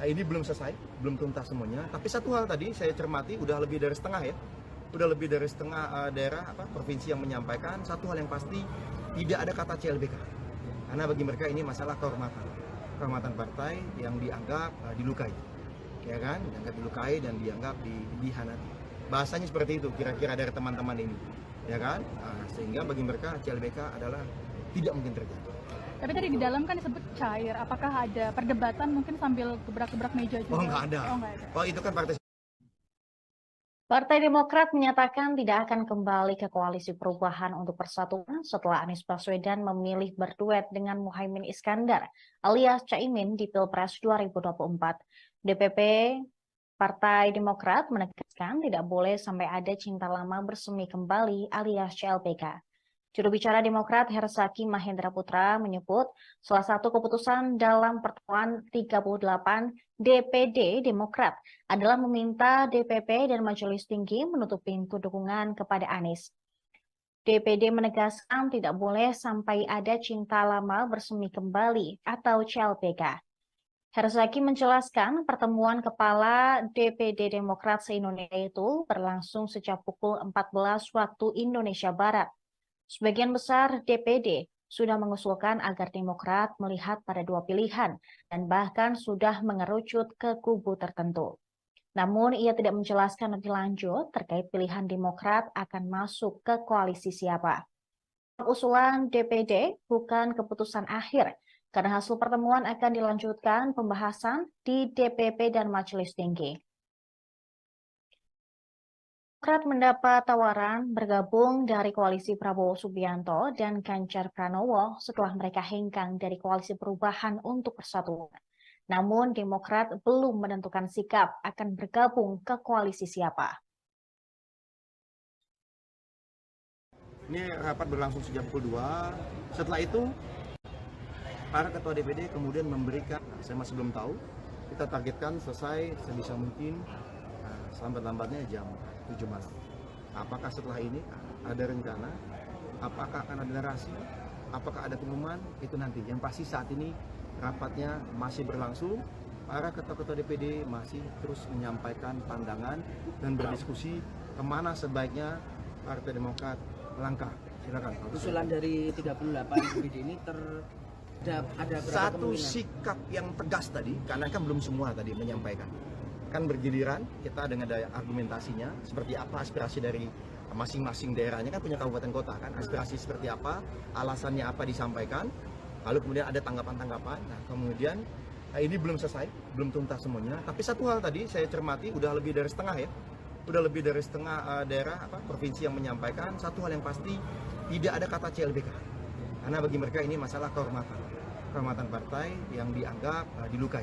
ini belum selesai, belum tuntas semuanya, tapi satu hal tadi saya cermati, udah lebih dari setengah ya, udah lebih dari setengah daerah provinsi yang menyampaikan. Satu hal yang pasti, tidak ada kata CLBK, karena bagi mereka ini masalah kehormatan partai yang dianggap dilukai, ya kan, dianggap dilukai dan dianggap dihianati. Bahasanya seperti itu kira-kira dari teman-teman ini, ya kan, sehingga bagi mereka CLBK adalah tidak mungkin terjadi. Tapi tadi di dalam kan disebut cair, apakah ada perdebatan mungkin sambil gebrak-gebrak meja juga? Oh nggak ada. Oh itu kan Partai Demokrat menyatakan tidak akan kembali ke koalisi perubahan untuk persatuan setelah Anies Baswedan memilih berduet dengan Muhaimin Iskandar alias Caimin di Pilpres 2024. DPP Partai Demokrat menegaskan tidak boleh sampai ada cinta lama bersemi kembali alias CLBK. Juru bicara Demokrat Hersaki Mahendra Putra menyebut salah satu keputusan dalam pertemuan 38 DPD Demokrat adalah meminta DPP dan Majelis Tinggi menutup pintu dukungan kepada Anies. DPD menegaskan tidak boleh sampai ada cinta lama bersemi kembali atau CLBK. Hersaki menjelaskan pertemuan kepala DPD Demokrat se-Indonesia itu berlangsung sejak pukul 14 waktu Indonesia Barat. Sebagian besar DPD sudah mengusulkan agar Demokrat melihat pada dua pilihan dan bahkan sudah mengerucut ke kubu tertentu. Namun ia tidak menjelaskan lebih lanjut terkait pilihan Demokrat akan masuk ke koalisi siapa. Usulan DPD bukan keputusan akhir, karena hasil pertemuan akan dilanjutkan pembahasan di DPP dan Majelis Tinggi. Demokrat mendapat tawaran bergabung dari koalisi Prabowo Subianto dan Ganjar Pranowo setelah mereka hengkang dari koalisi perubahan untuk persatuan. Namun Demokrat belum menentukan sikap akan bergabung ke koalisi siapa. Ini rapat berlangsung sejak pukul 2. Setelah itu para ketua DPD kemudian memberikan, saya masih belum tahu, kita targetkan selesai sebisa mungkin selambat-lambatnya jam 7 malam. Apakah setelah ini ada rencana? Apakah akan ada narasi? Apakah ada pengumuman? Itu nanti. Yang pasti saat ini rapatnya masih berlangsung. Para ketua-ketua DPD masih terus menyampaikan pandangan dan berdiskusi kemana sebaiknya Partai Demokrat melangkah. Silakan. Usulan dari 38 DPD ini ada satu sikap yang tegas tadi, karena kan belum semua tadi menyampaikan. Kan bergiliran kita dengan daya argumentasinya, seperti apa aspirasi dari masing-masing daerahnya, kan punya kabupaten kota kan, aspirasi seperti apa, alasannya apa disampaikan, lalu kemudian ada tanggapan-tanggapan. Nah kemudian ini belum selesai, belum tuntas semuanya, tapi satu hal tadi saya cermati, udah lebih dari setengah ya, udah lebih dari setengah daerah provinsi yang menyampaikan. Satu hal yang pasti, tidak ada kata CLBK, karena bagi mereka ini masalah kehormatan partai yang dianggap dilukai,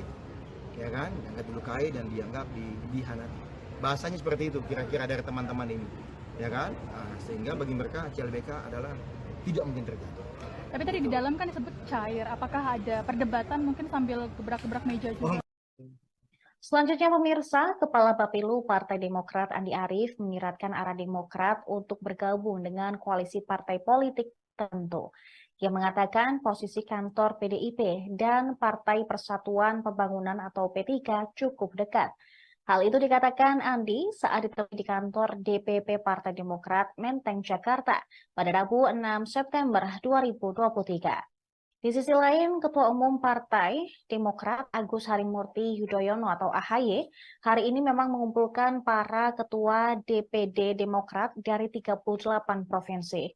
ya kan, dianggap dilukai dan dianggap dihianati. Bahasanya seperti itu kira-kira dari teman-teman ini, ya kan, sehingga bagi mereka CLBK adalah tidak mungkin terjadi. Tapi tadi di dalam kan disebut cair, apakah ada perdebatan mungkin sambil gebrak-gebrak meja juga? Selanjutnya pemirsa, Kepala Bapilu Partai Demokrat Andi Arief menyiratkan arah Demokrat untuk bergabung dengan koalisi partai politik tertentu. Ia mengatakan posisi kantor PDIP dan Partai Persatuan Pembangunan atau P3 cukup dekat. Hal itu dikatakan Andi saat ditemui di kantor DPP Partai Demokrat Menteng, Jakarta pada Rabu 6 September 2023. Di sisi lain, Ketua Umum Partai Demokrat Agus Harimurti Yudhoyono atau AHY hari ini memang mengumpulkan para ketua DPD Demokrat dari 38 provinsi.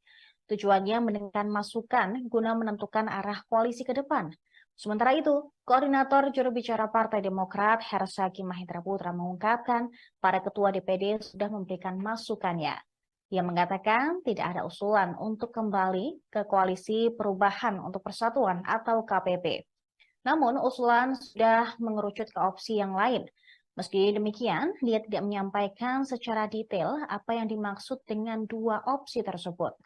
Tujuannya mendengarkan masukan guna menentukan arah koalisi ke depan. Sementara itu, Koordinator Juru Bicara Partai Demokrat Hersaki Mahendra Putra mengungkapkan para ketua DPD sudah memberikan masukannya. Ia mengatakan tidak ada usulan untuk kembali ke koalisi perubahan untuk persatuan atau KPP. Namun usulan sudah mengerucut ke opsi yang lain. Meski demikian, dia tidak menyampaikan secara detail apa yang dimaksud dengan dua opsi tersebut.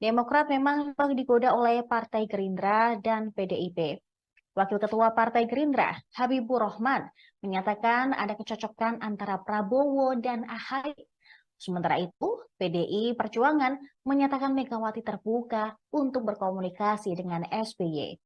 Demokrat memang digoda oleh Partai Gerindra dan PDIP. Wakil Ketua Partai Gerindra, Habibur Rahman, menyatakan ada kecocokan antara Prabowo dan Ahy. Sementara itu, PDI Perjuangan menyatakan Megawati terbuka untuk berkomunikasi dengan SBY.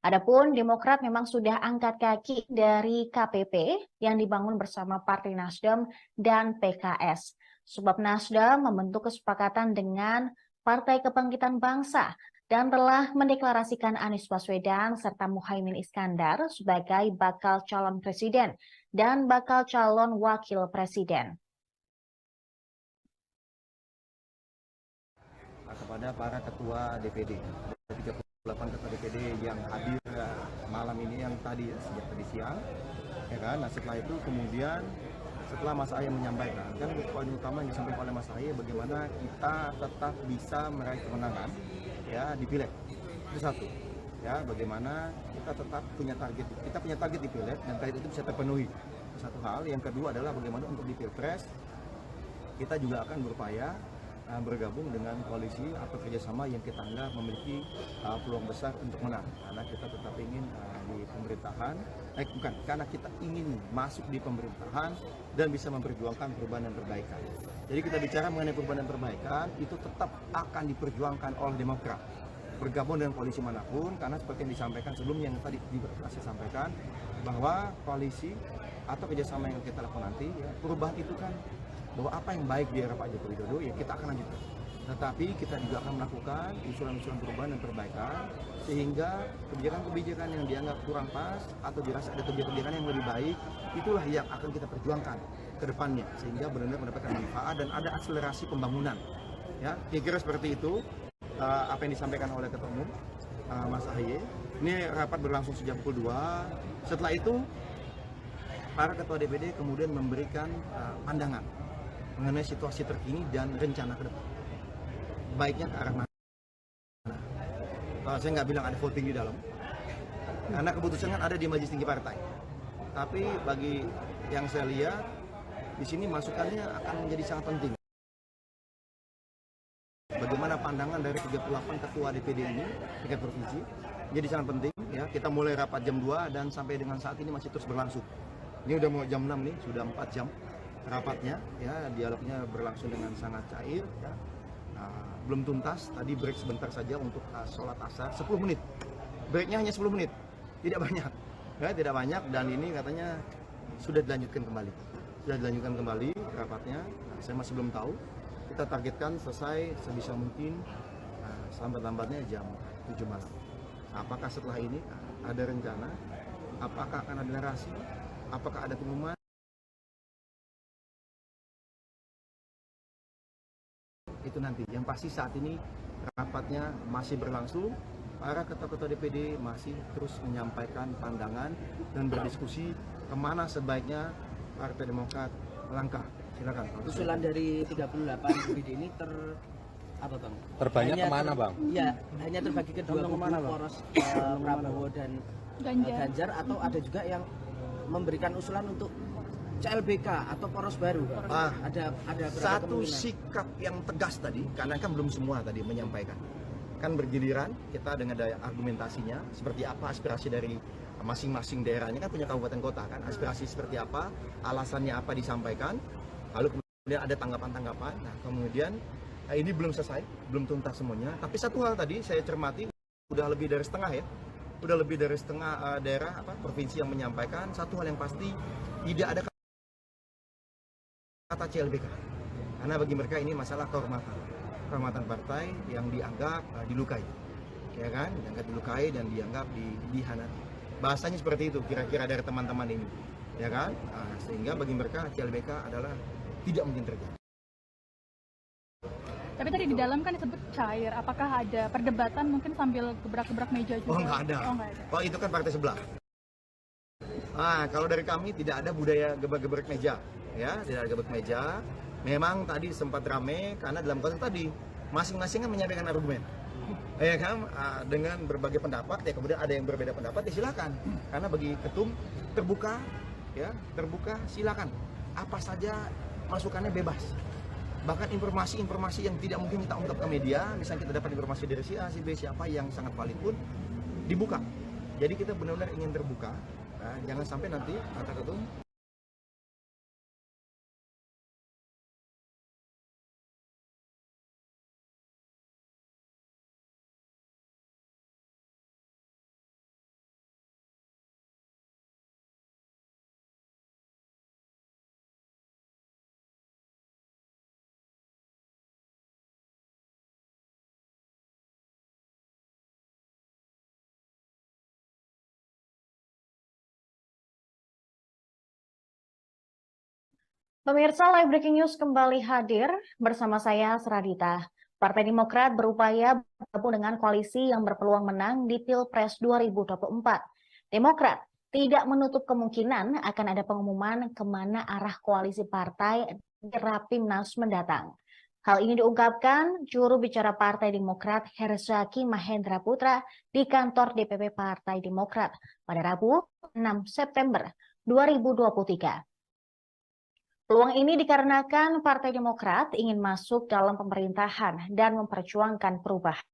Adapun Demokrat memang sudah angkat kaki dari KPP yang dibangun bersama Partai Nasdem dan PKS. Sebab Nasdem membentuk kesepakatan dengan Partai Kebangkitan Bangsa dan telah mendeklarasikan Anies Baswedan serta Muhaimin Iskandar sebagai bakal calon presiden dan bakal calon wakil presiden. Kepada para ketua DPD, 38 ketua DPD yang hadir malam ini, yang tadi sejak tadi siang, ya kan. Nah, setelah itu kemudian setelah Mas Ahy menyampaikan, kan poin utama yang disampaikan oleh Mas Ahy bagaimana kita tetap bisa meraih kemenangan ya di Pileg. Itu satu. Ya, bagaimana kita tetap punya target di Pileg dan target itu bisa terpenuhi. Satu hal. Yang kedua adalah bagaimana untuk di Pilpres kita juga akan berupaya bergabung dengan koalisi atau kerjasama yang kita anggap memiliki peluang besar untuk menang, karena kita tetap ingin di pemerintahan, karena kita ingin masuk di pemerintahan dan bisa memperjuangkan perubahan dan perbaikan. Jadi kita bicara mengenai perubahan dan perbaikan itu tetap akan diperjuangkan oleh Demokrat bergabung dengan koalisi manapun, karena seperti yang disampaikan sebelumnya yang tadi saya sampaikan bahwa koalisi atau kerjasama yang kita lakukan nanti ya, perubahan itu kan bahwa apa yang baik di era Pak Joko Widodo ya kita akan lanjutkan. Tetapi kita juga akan melakukan usulan-usulan perubahan dan perbaikan sehingga kebijakan-kebijakan yang dianggap kurang pas atau dirasa ada kebijakan yang lebih baik, itulah yang akan kita perjuangkan ke depannya sehingga benar-benar mendapatkan manfaat dan ada akselerasi pembangunan. Ya, kira-kira seperti itu apa yang disampaikan oleh Ketua Umum Mas Ahy. Ini rapat berlangsung sejak pukul 2. Setelah itu para ketua DPD kemudian memberikan pandangan mengenai situasi terkini dan rencana ke depan. Baiknya ke arah mana? Saya nggak bilang ada voting di dalam, karena keputusan kan ada di Majelis Tinggi Partai. Tapi bagi yang saya lihat, di sini masukannya akan menjadi sangat penting. Bagaimana pandangan dari 38 ketua DPD ini, tingkat provinsi, jadi sangat penting. Ya, kita mulai rapat jam 2 dan sampai dengan saat ini masih terus berlangsung. Ini udah mau jam 6 nih, sudah 4 jam. Rapatnya, ya dialognya berlangsung dengan sangat cair, ya. Belum tuntas. Tadi break sebentar saja untuk sholat asar, 10 menit. Breaknya hanya 10 menit, tidak banyak, ya, tidak banyak. Dan ini katanya sudah dilanjutkan kembali, rapatnya. Saya masih belum tahu. Kita targetkan selesai sebisa mungkin selambat-lambatnya jam 7 malam. Apakah setelah ini ada rencana? Apakah akan ada narasi? Apakah ada pengumuman? Itu nanti. Yang pasti saat ini rapatnya masih berlangsung. Para ketua-ketua DPD masih terus menyampaikan pandangan dan berdiskusi kemana sebaiknya Partai Demokrat melangkah. Silakan. Usulan dari 38 DPD ini terbanyak kemana, Bang? Ya, hanya terbagi ke dua kubu, poros Prabowo dan Ganjar, atau ada juga yang memberikan usulan untuk CLBK atau poros baru. Ada satu sikap yang tegas tadi, karena kan belum semua tadi menyampaikan. Kan bergiliran kita dengan daya argumentasinya, seperti apa aspirasi dari masing-masing daerahnya, kan punya kabupaten kota kan, aspirasi seperti apa, alasannya apa disampaikan, lalu kemudian ada tanggapan-tanggapan. Nah, kemudian ini belum selesai, belum tuntas semuanya. Tapi satu hal tadi saya cermati, udah lebih dari setengah ya, udah lebih dari setengah daerah provinsi yang menyampaikan satu hal yang pasti, tidak ada kata CLBK. Karena bagi mereka ini masalah kehormatan partai yang dianggap dilukai, ya kan, dianggap dilukai dan dianggap dihianati. Bahasanya seperti itu kira-kira dari teman-teman ini, ya kan. Sehingga bagi mereka CLBK adalah tidak mungkin terjadi. Tapi tadi di dalam kan disebut cair. Apakah ada perdebatan mungkin sambil gebrak-gebrak meja juga? Oh, nggak ada. Oh, itu kan partai sebelah. Kalau dari kami tidak ada budaya gebrak-gebrak meja, ya, tidak ada gebrak meja. Memang tadi sempat ramai karena dalam konteks tadi masing-masing kan menyampaikan argumen, ya kan, dengan berbagai pendapat. Ya kemudian ada yang berbeda pendapat, ya silakan. Karena bagi ketum terbuka, ya terbuka, silakan. Apa saja masukannya bebas. Bahkan informasi-informasi yang tidak mungkin kita ungkap ke media, misalnya kita dapat informasi dari si A, si B, siapa yang sangat valid pun dibuka. Jadi kita benar-benar ingin terbuka, nah, jangan sampai nanti kata ketum Pemirsa, Live Breaking News kembali hadir bersama saya, Seradita. Partai Demokrat berupaya bergabung dengan koalisi yang berpeluang menang di Pilpres 2024. Demokrat tidak menutup kemungkinan akan ada pengumuman kemana arah koalisi partai di Rapimnas mendatang. Hal ini diungkapkan juru bicara Partai Demokrat Herzaki Mahendra Putra di kantor DPP Partai Demokrat pada Rabu 6 September 2023. Peluang ini dikarenakan Partai Demokrat ingin masuk dalam pemerintahan dan memperjuangkan perubahan.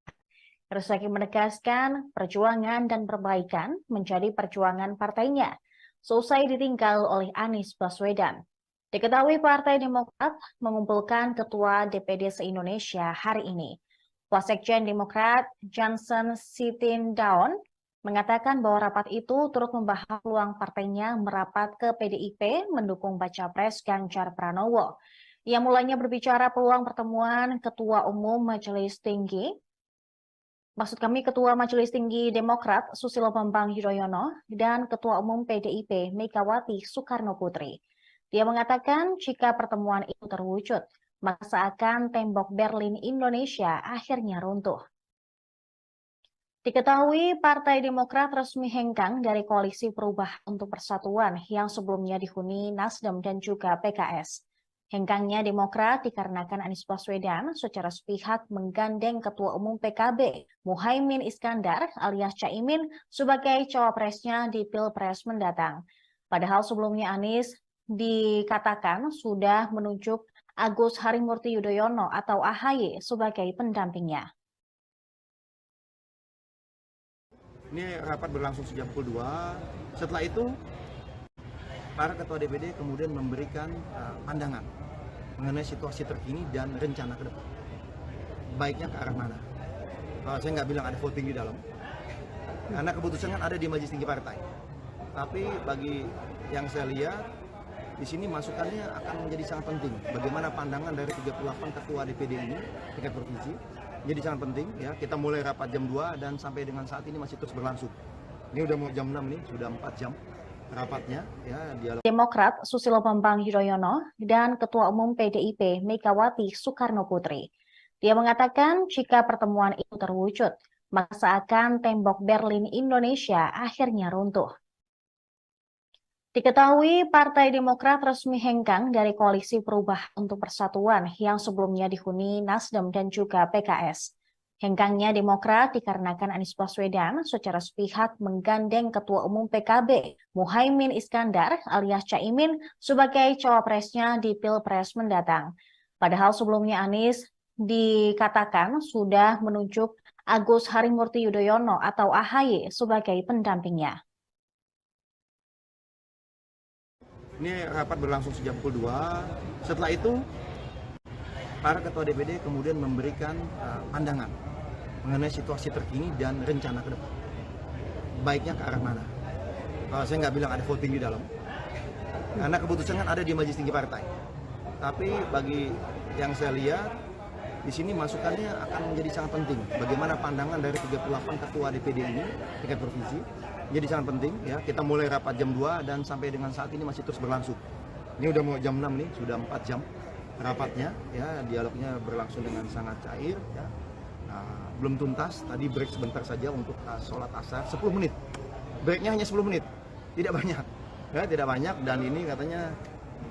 Herzaki menegaskan perjuangan dan perbaikan menjadi perjuangan partainya, seusai ditinggal oleh Anies Baswedan. Diketahui Partai Demokrat mengumpulkan Ketua DPD se-Indonesia hari ini. Wasekjen Demokrat Johnson Sitindaun mengatakan bahwa rapat itu turut membahas peluang partainya merapat ke PDIP mendukung baca pres Ganjar Pranowo. Ia mulanya berbicara peluang pertemuan Ketua Majelis Tinggi Demokrat Susilo Bambang Yudhoyono dan Ketua Umum PDIP Megawati Soekarno Putri. Dia mengatakan jika pertemuan itu terwujud, maka seakan tembok Berlin Indonesia akhirnya runtuh. Diketahui Partai Demokrat resmi hengkang dari Koalisi Perubahan untuk Persatuan yang sebelumnya dihuni Nasdem dan juga PKS. Hengkangnya Demokrat dikarenakan Anies Baswedan secara sepihak menggandeng Ketua Umum PKB Muhaimin Iskandar alias Caimin sebagai cawapresnya di Pilpres mendatang. Padahal sebelumnya Anies dikatakan sudah menunjuk Agus Harimurti Yudhoyono atau AHY sebagai pendampingnya. Ini rapat berlangsung sejak pukul 2. Setelah itu, para ketua DPD kemudian memberikan pandangan mengenai situasi terkini dan rencana ke depan. Baiknya ke arah mana? Saya nggak bilang ada voting di dalam, karena keputusan kan ada di Majelis Tinggi Partai. Tapi bagi yang saya lihat, di sini masukannya akan menjadi sangat penting. Bagaimana pandangan dari 38 ketua DPD ini tingkat provinsi. Jadi sangat penting ya, kita mulai rapat jam 2 dan sampai dengan saat ini masih terus berlangsung. Ini udah mau jam 6 nih, sudah 4 jam rapatnya ya. Demokrat Susilo Bambang Yudhoyono dan Ketua Umum PDIP Megawati Soekarno Putri. Dia mengatakan jika pertemuan itu terwujud, maka seakan tembok Berlin Indonesia akhirnya runtuh. Diketahui Partai Demokrat resmi hengkang dari Koalisi Perubahan untuk Persatuan yang sebelumnya dihuni Nasdem dan juga PKS. Hengkangnya Demokrat dikarenakan Anies Baswedan secara sepihak menggandeng Ketua Umum PKB Muhaimin Iskandar alias Caimin sebagai cawapresnya di Pilpres mendatang. Padahal sebelumnya Anies dikatakan sudah menunjuk Agus Harimurti Yudhoyono atau AHY sebagai pendampingnya. Ini rapat berlangsung sejak pukul 2. Setelah itu, para ketua DPD kemudian memberikan pandangan mengenai situasi terkini dan rencana ke depan. Baiknya ke arah mana? Saya nggak bilang ada voting di dalam, karena keputusan kan ada di Majelis Tinggi Partai. Tapi bagi yang saya lihat, di sini masukannya akan menjadi sangat penting. Bagaimana pandangan dari 38 ketua DPD ini tingkat provinsi. Jadi sangat penting ya, kita mulai rapat jam 2 dan sampai dengan saat ini masih terus berlangsung. Ini udah mau jam 6 nih, sudah 4 jam rapatnya ya, dialognya berlangsung dengan sangat cair ya. Nah, belum tuntas, tadi break sebentar saja untuk sholat asar 10 menit. Breaknya hanya 10 menit, tidak banyak ya, tidak banyak, dan ini katanya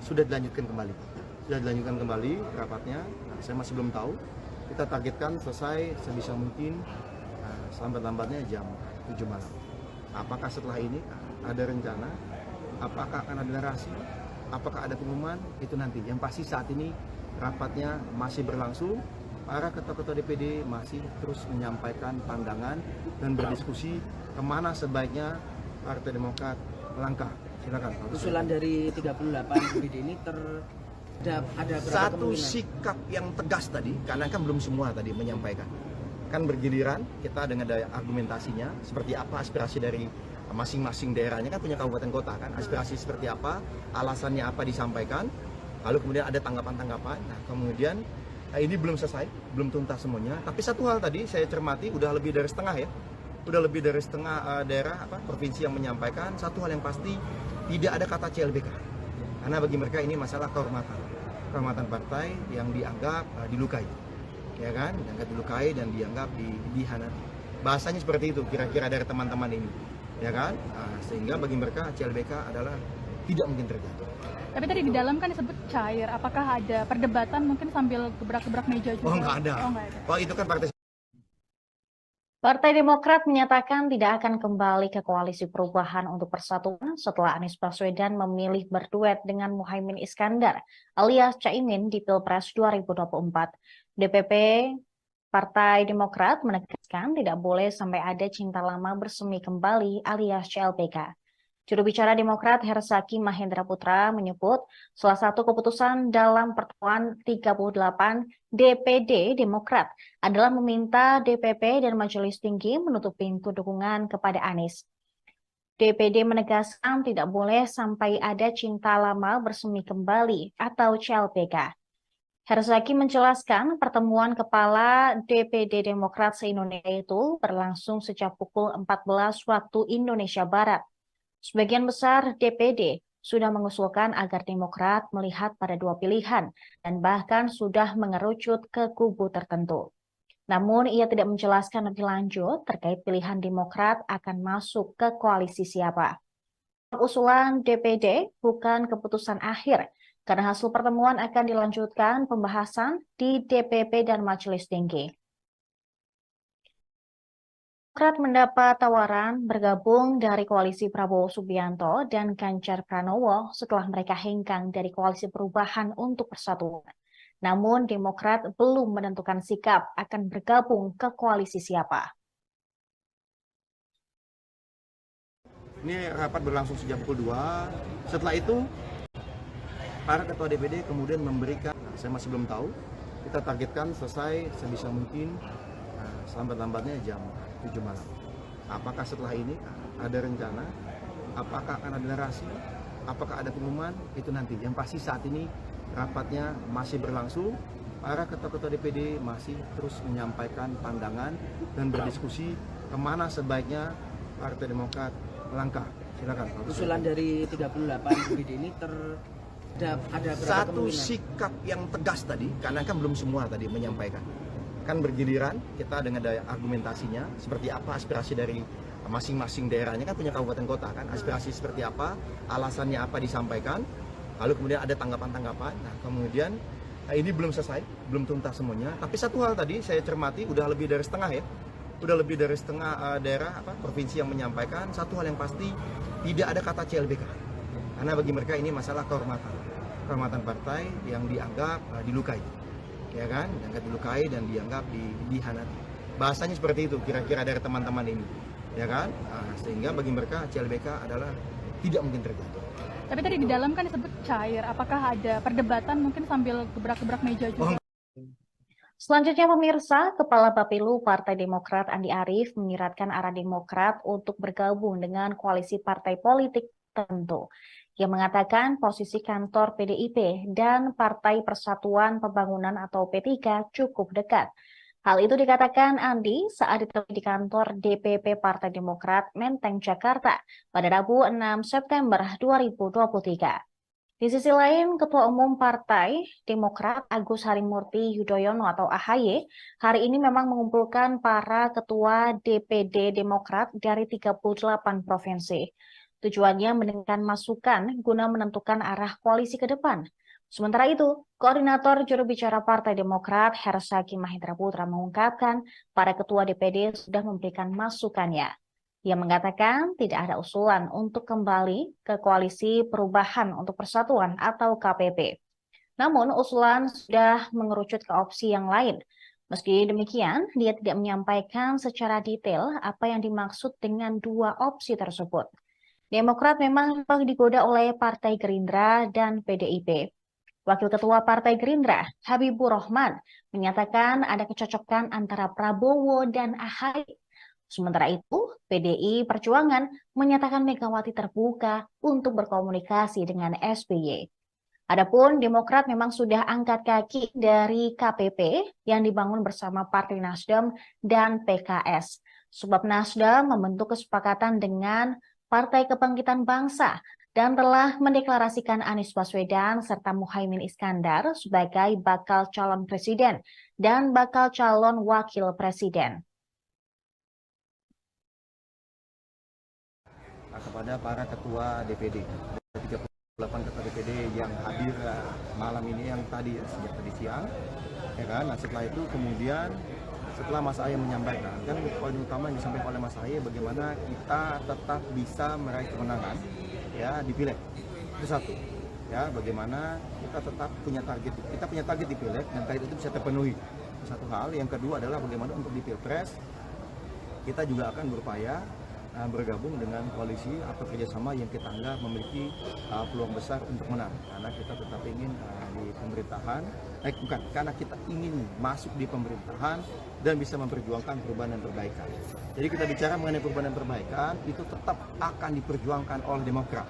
sudah dilanjutkan kembali. Sudah dilanjutkan kembali rapatnya. Nah, saya masih belum tahu. Kita targetkan selesai sebisa mungkin selambat-lambatnya jam 7 malam. Apakah setelah ini ada rencana? Apakah akan ada narasi? apakah ada pengumuman itu nanti. Yang pasti saat ini rapatnya masih berlangsung. Para ketua-ketua DPD masih terus menyampaikan pandangan dan berdiskusi kemana sebaiknya Partai Demokrat melangkah. Silakan. Usulan dari 38 DPD ini ada satu sikap yang tegas tadi, karena kan belum semua tadi menyampaikan. Kan bergiliran kita dengan daya argumentasinya, seperti apa aspirasi dari masing-masing daerahnya, kan punya kabupaten kota kan, aspirasi seperti apa, alasannya apa disampaikan, lalu kemudian ada tanggapan-tanggapan. Nah kemudian ini belum selesai, belum tuntas semuanya. Tapi satu hal tadi saya cermati, udah lebih dari setengah ya, udah lebih dari setengah daerah provinsi yang menyampaikan. Satu hal yang pasti, tidak ada kata CLBK, karena bagi mereka ini masalah kehormatan partai yang dianggap dilukai, ya kan, dianggap dilukai dan dianggap dihianati. Bahasanya seperti itu kira-kira dari teman-teman ini, ya kan, sehingga bagi mereka CLBK adalah tidak mungkin terjadi. Tapi tadi di dalam kan disebut cair, apakah ada perdebatan mungkin sambil gebrak-gebrak meja juga? Oh nggak ada. Oh itu kan Partai Demokrat menyatakan tidak akan kembali ke koalisi perubahan untuk persatuan setelah Anies Baswedan memilih berduet dengan Muhaimin Iskandar alias Caimin di Pilpres 2024. DPP Partai Demokrat menegaskan tidak boleh sampai ada cinta lama bersemi kembali alias CLBK. Juru bicara Demokrat Herzaki Mahendra Putra menyebut salah satu keputusan dalam pertemuan 38 DPD Demokrat adalah meminta DPP dan Majelis Tinggi menutup pintu dukungan kepada Anies. DPD menegaskan tidak boleh sampai ada cinta lama bersemi kembali atau CLBK. Herzaki menjelaskan pertemuan kepala DPD Demokrat se-Indonesia itu berlangsung sejak pukul 14 waktu Indonesia Barat. Sebagian besar DPD sudah mengusulkan agar Demokrat melihat pada dua pilihan dan bahkan sudah mengerucut ke kubu tertentu. Namun ia tidak menjelaskan lebih lanjut terkait pilihan Demokrat akan masuk ke koalisi siapa. Usulan DPD bukan keputusan akhir, karena hasil pertemuan akan dilanjutkan pembahasan di DPP dan Majelis Tinggi. Demokrat mendapat tawaran bergabung dari koalisi Prabowo Subianto dan Ganjar Pranowo setelah mereka hengkang dari koalisi perubahan untuk persatuan. Namun Demokrat belum menentukan sikap akan bergabung ke koalisi siapa. Ini rapat berlangsung sejak pukul 2. Setelah itu para ketua DPD kemudian memberikan, saya masih belum tahu, kita targetkan selesai sebisa mungkin selambat-lambatnya jam 7 malam. Apakah setelah ini ada rencana? Apakah akan ada narasi? Apakah ada pengumuman? Itu nanti. Yang pasti saat ini rapatnya masih berlangsung. Para ketua-ketua DPD masih terus menyampaikan pandangan dan berdiskusi kemana sebaiknya Partai Demokrat melangkah. Silakan. Usulan dari 38 DPD ini ada satu sikap yang tegas tadi, karena kan belum semua tadi menyampaikan. Kan bergiliran kita dengan daya argumentasinya, seperti apa aspirasi dari masing-masing daerahnya, kan punya kabupaten kota kan, aspirasi seperti apa, alasannya apa disampaikan, lalu kemudian ada tanggapan-tanggapan. Nah kemudian ini belum selesai, belum tuntas semuanya. Tapi satu hal tadi saya cermati, udah lebih dari setengah ya, udah lebih dari setengah daerah provinsi yang menyampaikan. Satu hal yang pasti, tidak ada kata CLBK, karena bagi mereka ini masalah kehormatan partai yang dianggap dilukai, ya kan, dianggap dilukai dan dianggap dihianati. Bahasanya seperti itu kira-kira dari teman-teman ini, ya kan, sehingga bagi mereka CLBK adalah tidak mungkin terjadi. Tapi tadi di dalam kan disebut cair, apakah ada perdebatan mungkin sambil gebrak-gebrak meja juga? Selanjutnya pemirsa, Kepala Bapilu Partai Demokrat Andi Arief menyiratkan arah Demokrat untuk bergabung dengan koalisi partai politik tertentu. Ia mengatakan posisi kantor PDIP dan Partai Persatuan Pembangunan atau P3 cukup dekat. Hal itu dikatakan Andi saat ditemui di kantor DPP Partai Demokrat Menteng, Jakarta pada Rabu 6 September 2023. Di sisi lain, Ketua Umum Partai Demokrat Agus Harimurti Yudhoyono atau AHY hari ini memang mengumpulkan para ketua DPD Demokrat dari 38 provinsi. Tujuannya mendengarkan masukan guna menentukan arah koalisi ke depan. Sementara itu, Koordinator Juru Bicara Partai Demokrat Herzaki Mahendra Putra mengungkapkan para ketua DPD sudah memberikan masukannya. Ia mengatakan tidak ada usulan untuk kembali ke Koalisi Perubahan untuk Persatuan atau KPP. Namun usulan sudah mengerucut ke opsi yang lain. Meski demikian, dia tidak menyampaikan secara detail apa yang dimaksud dengan dua opsi tersebut. Demokrat memang digoda oleh Partai Gerindra dan PDIP. Wakil Ketua Partai Gerindra, Habibur Rahman, menyatakan ada kecocokan antara Prabowo dan AHY. Sementara itu, PDI Perjuangan menyatakan Megawati terbuka untuk berkomunikasi dengan SBY. Adapun Demokrat memang sudah angkat kaki dari KPP yang dibangun bersama Partai Nasdem dan PKS. Sebab Nasdem membentuk kesepakatan dengan Partai Kebangkitan Bangsa dan telah mendeklarasikan Anies Baswedan serta Muhaimin Iskandar sebagai bakal calon presiden dan bakal calon wakil presiden. Kepada para ketua DPD, 38 ketua DPD yang hadir malam ini, yang tadi sejak tadi siang, ya kan. Nah, setelah itu kemudian setelah Mas Ahaye menyampaikan, kan poin utama yang disampaikan oleh Mas Ahaye bagaimana kita tetap bisa meraih kemenangan ya di Pileg. Itu satu. Ya, bagaimana kita tetap punya target di Pileg dan target itu bisa terpenuhi. Satu hal. Yang kedua adalah bagaimana untuk di Pilpres kita juga akan berupaya bergabung dengan koalisi atau kerjasama yang kita anggap memiliki peluang besar untuk menang, karena kita tetap ingin di pemerintahan, bukan, karena kita ingin masuk di pemerintahan dan bisa memperjuangkan perubahan dan perbaikan. Jadi kita bicara mengenai perubahan dan perbaikan itu tetap akan diperjuangkan oleh Demokrat,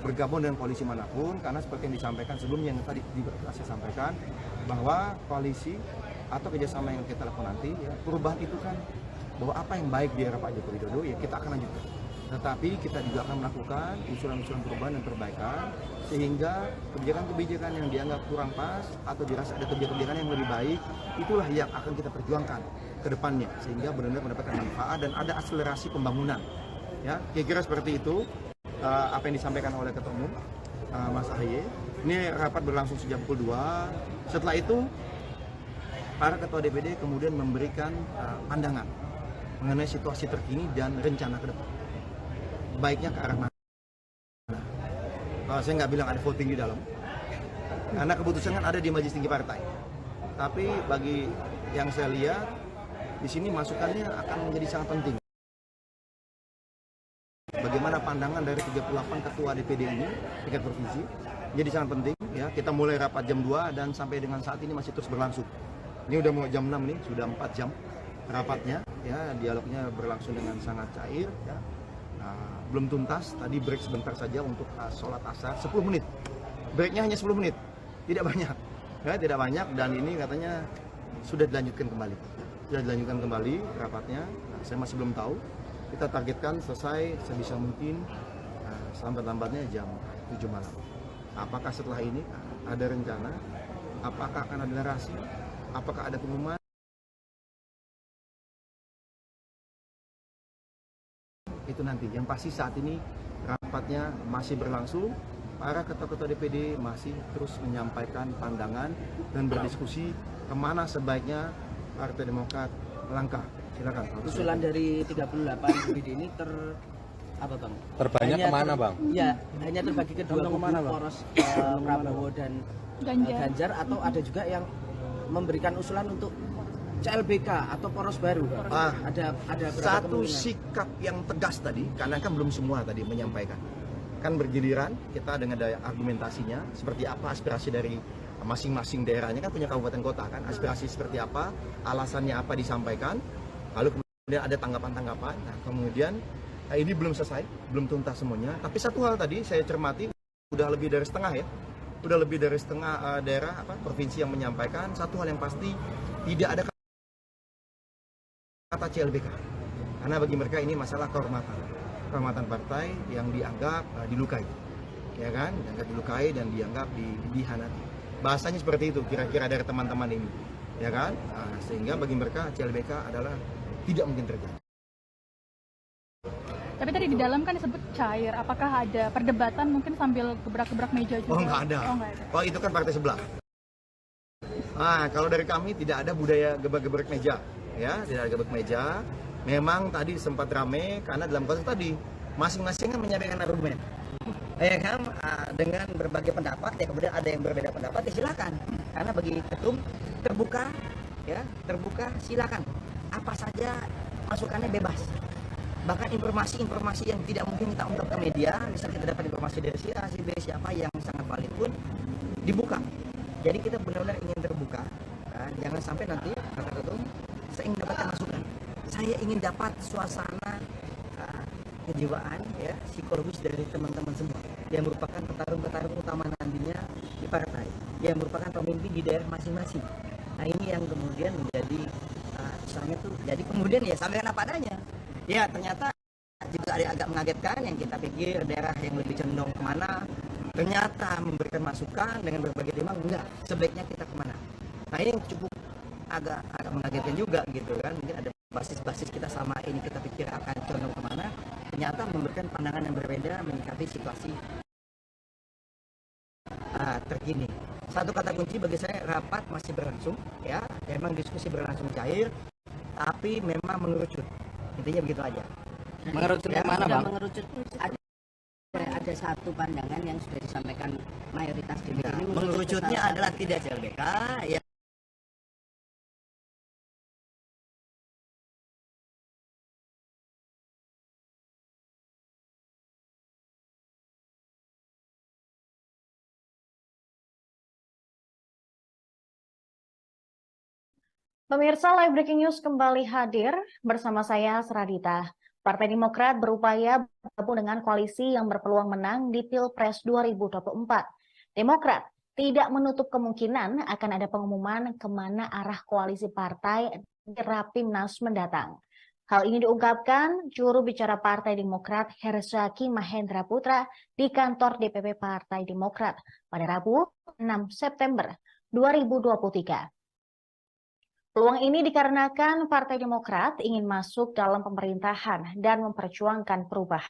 bergabung dengan koalisi manapun, karena seperti yang disampaikan sebelumnya, yang tadi juga saya sampaikan bahwa koalisi atau kerjasama yang kita lakukan nanti, ya, perubahan itu kan bahwa apa yang baik di era Pak Joko Widodo ya kita akan lanjutkan. Tetapi kita juga akan melakukan usulan-usulan perubahan dan perbaikan sehingga kebijakan-kebijakan yang dianggap kurang pas atau dirasa ada kebijakan-kebijakan yang lebih baik, itulah yang akan kita perjuangkan ke depannya sehingga benar-benar mendapatkan manfaat dan ada akselerasi pembangunan. Ya, kira-kira seperti itu apa yang disampaikan oleh Ketua Umum Mas Ahaye. Ini rapat berlangsung sejak pukul 2. Setelah itu para ketua DPD kemudian memberikan pandangan mengenai situasi terkini dan rencana ke depan. Baiknya ke arah mana? Saya nggak bilang ada voting di dalam, karena keputusan kan ada di Majelis Tinggi Partai. Tapi bagi yang saya lihat, di sini masukannya akan menjadi sangat penting. Bagaimana pandangan dari 38 ketua DPD ini, tingkat provinsi, jadi sangat penting. Ya, kita mulai rapat jam 2 dan sampai dengan saat ini masih terus berlangsung. Ini udah mau jam 6 nih, sudah 4 jam rapatnya, ya, dialognya berlangsung dengan sangat cair, ya. Belum tuntas, tadi break sebentar saja untuk sholat asar, 10 menit, breaknya hanya 10 menit, tidak banyak, ya, tidak banyak, dan ini katanya sudah dilanjutkan kembali rapatnya. Nah, saya masih belum tahu, kita targetkan selesai sebisa mungkin selambat-lambatnya jam 7 malam. Apakah setelah ini ada rencana, apakah akan ada narasi, apakah ada pengumuman? Itu nanti. Yang pasti saat ini rapatnya masih berlangsung, para ketua-ketua DPD masih terus menyampaikan pandangan dan berdiskusi kemana sebaiknya Partai Demokrat melangkah. Silakan. Usulan dari 38 DPD ini terbanyak kemana, Bang? Ya, hanya terbagi ke dua kubu, poros Prabowo dan Ganjar, atau ada juga yang memberikan usulan untuk CLBK atau poros baru. Ada satu sikap yang tegas tadi, karena kan belum semua tadi menyampaikan. Kan bergiliran kita dengan daya argumentasinya, seperti apa aspirasi dari masing-masing daerahnya, kan punya kabupaten kota kan, aspirasi seperti apa, alasannya apa disampaikan, lalu kemudian ada tanggapan-tanggapan. Nah, kemudian ini belum selesai, belum tuntas semuanya. Tapi satu hal tadi saya cermati, udah lebih dari setengah ya, udah lebih dari setengah daerah provinsi yang menyampaikan satu hal yang pasti, tidak ada kata CLBK, karena bagi mereka ini masalah kehormatan partai yang dianggap dilukai, ya kan, dianggap dilukai dan dianggap dihianati. Bahasanya seperti itu kira-kira dari teman-teman ini, ya kan, sehingga bagi mereka CLBK adalah tidak mungkin terjadi. Tapi tadi di dalam kan disebut cair, apakah ada perdebatan mungkin sambil gebrak-gebrak meja juga? Oh, nggak ada. Oh, itu kan partai sebelah. Kalau dari kami tidak ada budaya gebrak-gebrak meja. Ya, tidak ada gebrak meja. Memang tadi sempat rame karena dalam konteks tadi masing-masing kan menyampaikan argumen, ya kan, dengan berbagai pendapat. Ya kemudian ada yang berbeda pendapat, ya silakan. Karena bagi ketum terbuka, ya terbuka, silakan. Apa saja masukannya bebas. Bahkan informasi-informasi yang tidak mungkin kita ungkap ke media, misal kita dapat informasi dari si A, si B, siapa yang sangat valid pun dibuka. Jadi kita benar-benar ingin terbuka. Jangan sampai nanti kata ketum, saya ingin dapatkan masukan. Saya ingin dapat suasana kejiwaan, ya, psikologis dari teman-teman semua yang merupakan petarung-petarung utama nantinya di partai, yang merupakan pemimpin di daerah masing-masing. Nah ini yang kemudian menjadi misalnya tuh, jadi kemudian ya sampaikan apa adanya. Ya ternyata juga ada agak mengagetkan, yang kita pikir daerah yang lebih condong kemana, ternyata memberikan masukan dengan berbagai tema, enggak, sebaiknya kita kemana. Nah ini yang cukup agak mengagetkan juga gitu kan. Mungkin ada basis-basis kita sama ini kita pikir akan condong kemana, ternyata memberikan pandangan yang berbeda menyikapi situasi terkini. Satu kata kunci bagi saya, rapat masih berlangsung, ya memang diskusi berlangsung cair, tapi memang mengerucut. Intinya begitu aja. Mengerucut ya, mana Bang? Mengerucut ada satu pandangan yang sudah disampaikan mayoritas DPD ini. Mengerucutnya adalah tidak CLBK, ya. Pemirsa, Live Breaking News kembali hadir bersama saya, Seradita. Partai Demokrat berupaya bergabung dengan koalisi yang berpeluang menang di Pilpres 2024. Demokrat tidak menutup kemungkinan akan ada pengumuman kemana arah koalisi partai di Rapimnas mendatang. Hal ini diungkapkan juru bicara Partai Demokrat Herzaki Mahendra Putra di kantor DPP Partai Demokrat pada Rabu 6 September 2023. Peluang ini dikarenakan Partai Demokrat ingin masuk dalam pemerintahan dan memperjuangkan perubahan.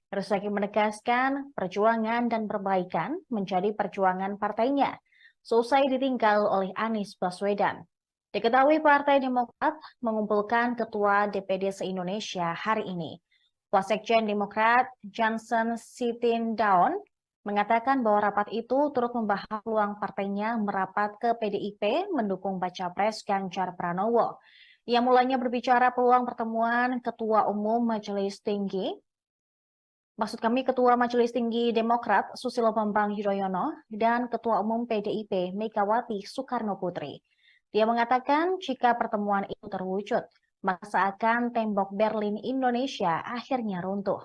Herzaki menegaskan perjuangan dan perbaikan menjadi perjuangan partainya, selesai ditinggal oleh Anies Baswedan. Diketahui Partai Demokrat mengumpulkan Ketua DPD se-Indonesia hari ini. Wasekjen Demokrat Johnson Sitindaun mengatakan bahwa rapat itu turut membahas peluang partainya merapat ke PDIP mendukung baca pres Ganjar Pranowo. Ia mulanya berbicara peluang pertemuan Ketua Umum Majelis Tinggi, Ketua Majelis Tinggi Demokrat Susilo Bambang Yudhoyono dan Ketua Umum PDIP Megawati Soekarno Putri. Dia mengatakan jika pertemuan itu terwujud, maka seakan tembok Berlin Indonesia akhirnya runtuh.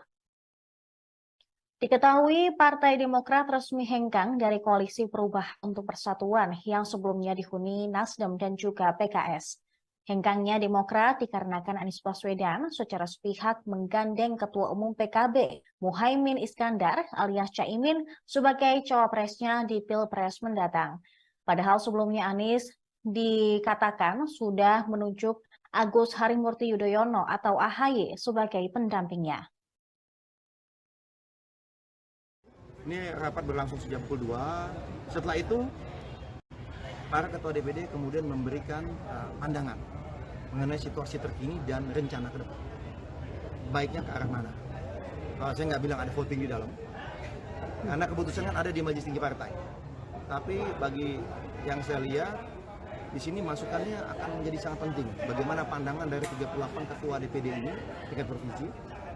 Diketahui Partai Demokrat resmi hengkang dari Koalisi Perubahan untuk Persatuan yang sebelumnya dihuni Nasdem dan juga PKS. Hengkangnya Demokrat dikarenakan Anies Baswedan secara sepihak menggandeng Ketua Umum PKB Muhaimin Iskandar alias Caimin sebagai cawapresnya di Pilpres mendatang. Padahal sebelumnya Anies dikatakan sudah menunjuk Agus Harimurti Yudhoyono atau AHY sebagai pendampingnya. Ini rapat berlangsung sejak pukul 2. Setelah itu, para ketua DPD kemudian memberikan pandangan mengenai situasi terkini dan rencana ke depan. Baiknya ke arah mana? Saya nggak bilang ada voting di dalam, karena keputusan kan ada di Majelis Tinggi Partai. Tapi bagi yang saya lihat, di sini masukannya akan menjadi sangat penting. Bagaimana pandangan dari 38 ketua DPD ini, tingkat provinsi,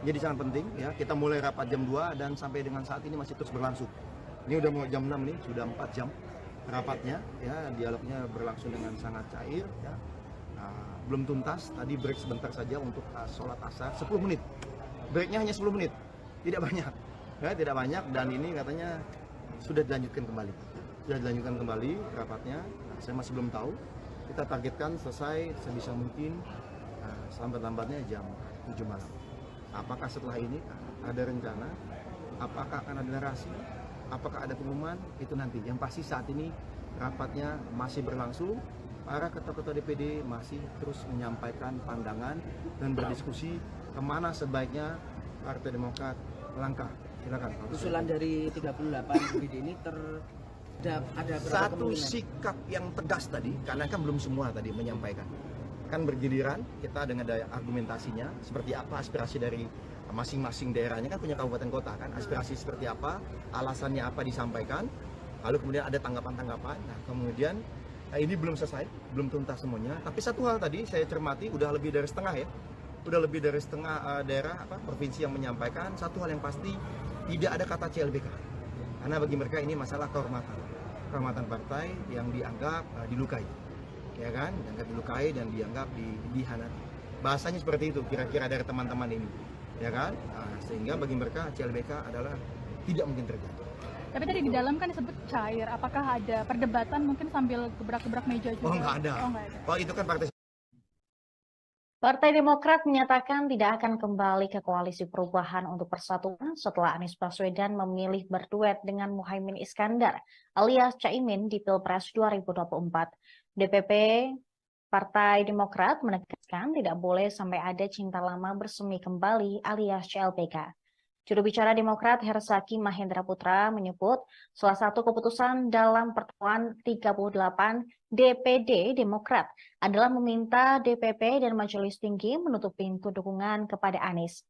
jadi sangat penting ya. Kita mulai rapat jam 2 dan sampai dengan saat ini masih terus berlangsung. Ini udah mau jam 6 nih, sudah 4 jam rapatnya ya, dialognya berlangsung dengan sangat cair ya. Belum tuntas, tadi break sebentar saja untuk sholat asar 10 menit. Breaknya hanya 10 menit, tidak banyak ya, tidak banyak, dan ini katanya sudah dilanjutkan kembali. Sudah dilanjutkan kembali rapatnya. Saya masih belum tahu. Kita targetkan selesai sebisa mungkin selambat-lambatnya jam 7 malam. Apakah setelah ini ada rencana? Apakah akan ada narasi? Apakah ada pengumuman? Itu nanti. Yang pasti saat ini rapatnya masih berlangsung. Para ketua-ketua DPD masih terus menyampaikan pandangan dan berdiskusi kemana sebaiknya Partai Demokrat melangkah. Silakan. Usulan dari 38 DPD ini ada satu sikap yang tegas tadi, karena kan belum semua tadi menyampaikan. kan bergiliran kita dengan daya argumentasinya seperti apa aspirasi dari masing-masing daerahnya, kan punya kabupaten kota kan, aspirasi seperti apa, alasannya apa disampaikan, lalu kemudian ada tanggapan-tanggapan. Nah kemudian ini belum selesai, belum tuntas semuanya, tapi satu hal tadi saya cermati udah lebih dari setengah ya, udah lebih dari setengah daerah provinsi yang menyampaikan satu hal yang pasti, tidak ada kata CLBK, karena bagi mereka ini masalah kehormatan partai yang dianggap dilukai, ya kan, dianggap dilukai dan dianggap dihianati. Bahasanya seperti itu kira-kira dari teman-teman ini, ya kan, sehingga bagi mereka CLBK adalah tidak mungkin terjadi. Tapi tadi di dalam kan disebut cair, apakah ada perdebatan mungkin sambil gebrak-gebrak meja juga? Oh nggak ada. Oh itu kan Partai Demokrat menyatakan tidak akan kembali ke Koalisi Perubahan untuk Persatuan setelah Anies Baswedan memilih berduet dengan Muhaimin Iskandar alias Caimin di Pilpres 2024. DPP Partai Demokrat menegaskan tidak boleh sampai ada cinta lama bersemi kembali alias CLBK. Juru bicara Demokrat Herzaki Mahendra Putra menyebut salah satu keputusan dalam pertemuan 38 DPD Demokrat adalah meminta DPP dan Majelis Tinggi menutup pintu dukungan kepada Anies.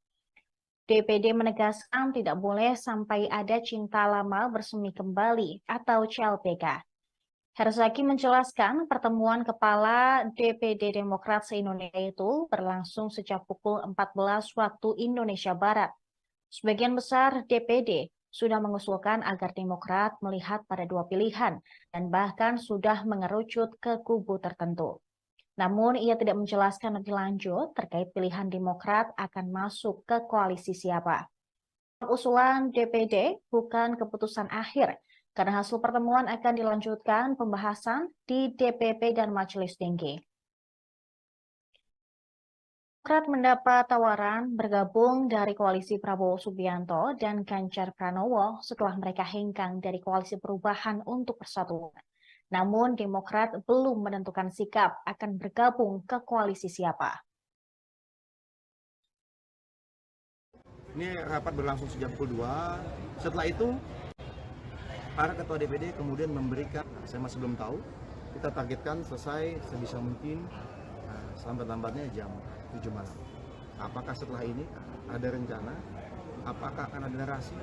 DPD menegaskan tidak boleh sampai ada cinta lama bersemi kembali atau CLBK. Herzaki menjelaskan pertemuan kepala DPD Demokrat se-Indonesia itu berlangsung sejak pukul 14 waktu Indonesia Barat. Sebagian besar DPD sudah mengusulkan agar Demokrat melihat pada dua pilihan dan bahkan sudah mengerucut ke kubu tertentu. Namun ia tidak menjelaskan lebih lanjut terkait pilihan Demokrat akan masuk ke koalisi siapa. Usulan DPD bukan keputusan akhir, karena hasil pertemuan akan dilanjutkan pembahasan di DPP dan Majelis Tinggi. Demokrat mendapat tawaran bergabung dari koalisi Prabowo Subianto dan Ganjar Pranowo setelah mereka hengkang dari Koalisi Perubahan untuk Persatuan. Namun Demokrat belum menentukan sikap akan bergabung ke koalisi siapa. Ini rapat berlangsung sejak pukul 2. Setelah itu para ketua DPD kemudian memberikan, saya masih belum tahu, kita targetkan selesai sebisa mungkin selambat-lambatnya jam 7 malam. Apakah setelah ini ada rencana? Apakah akan ada narasi?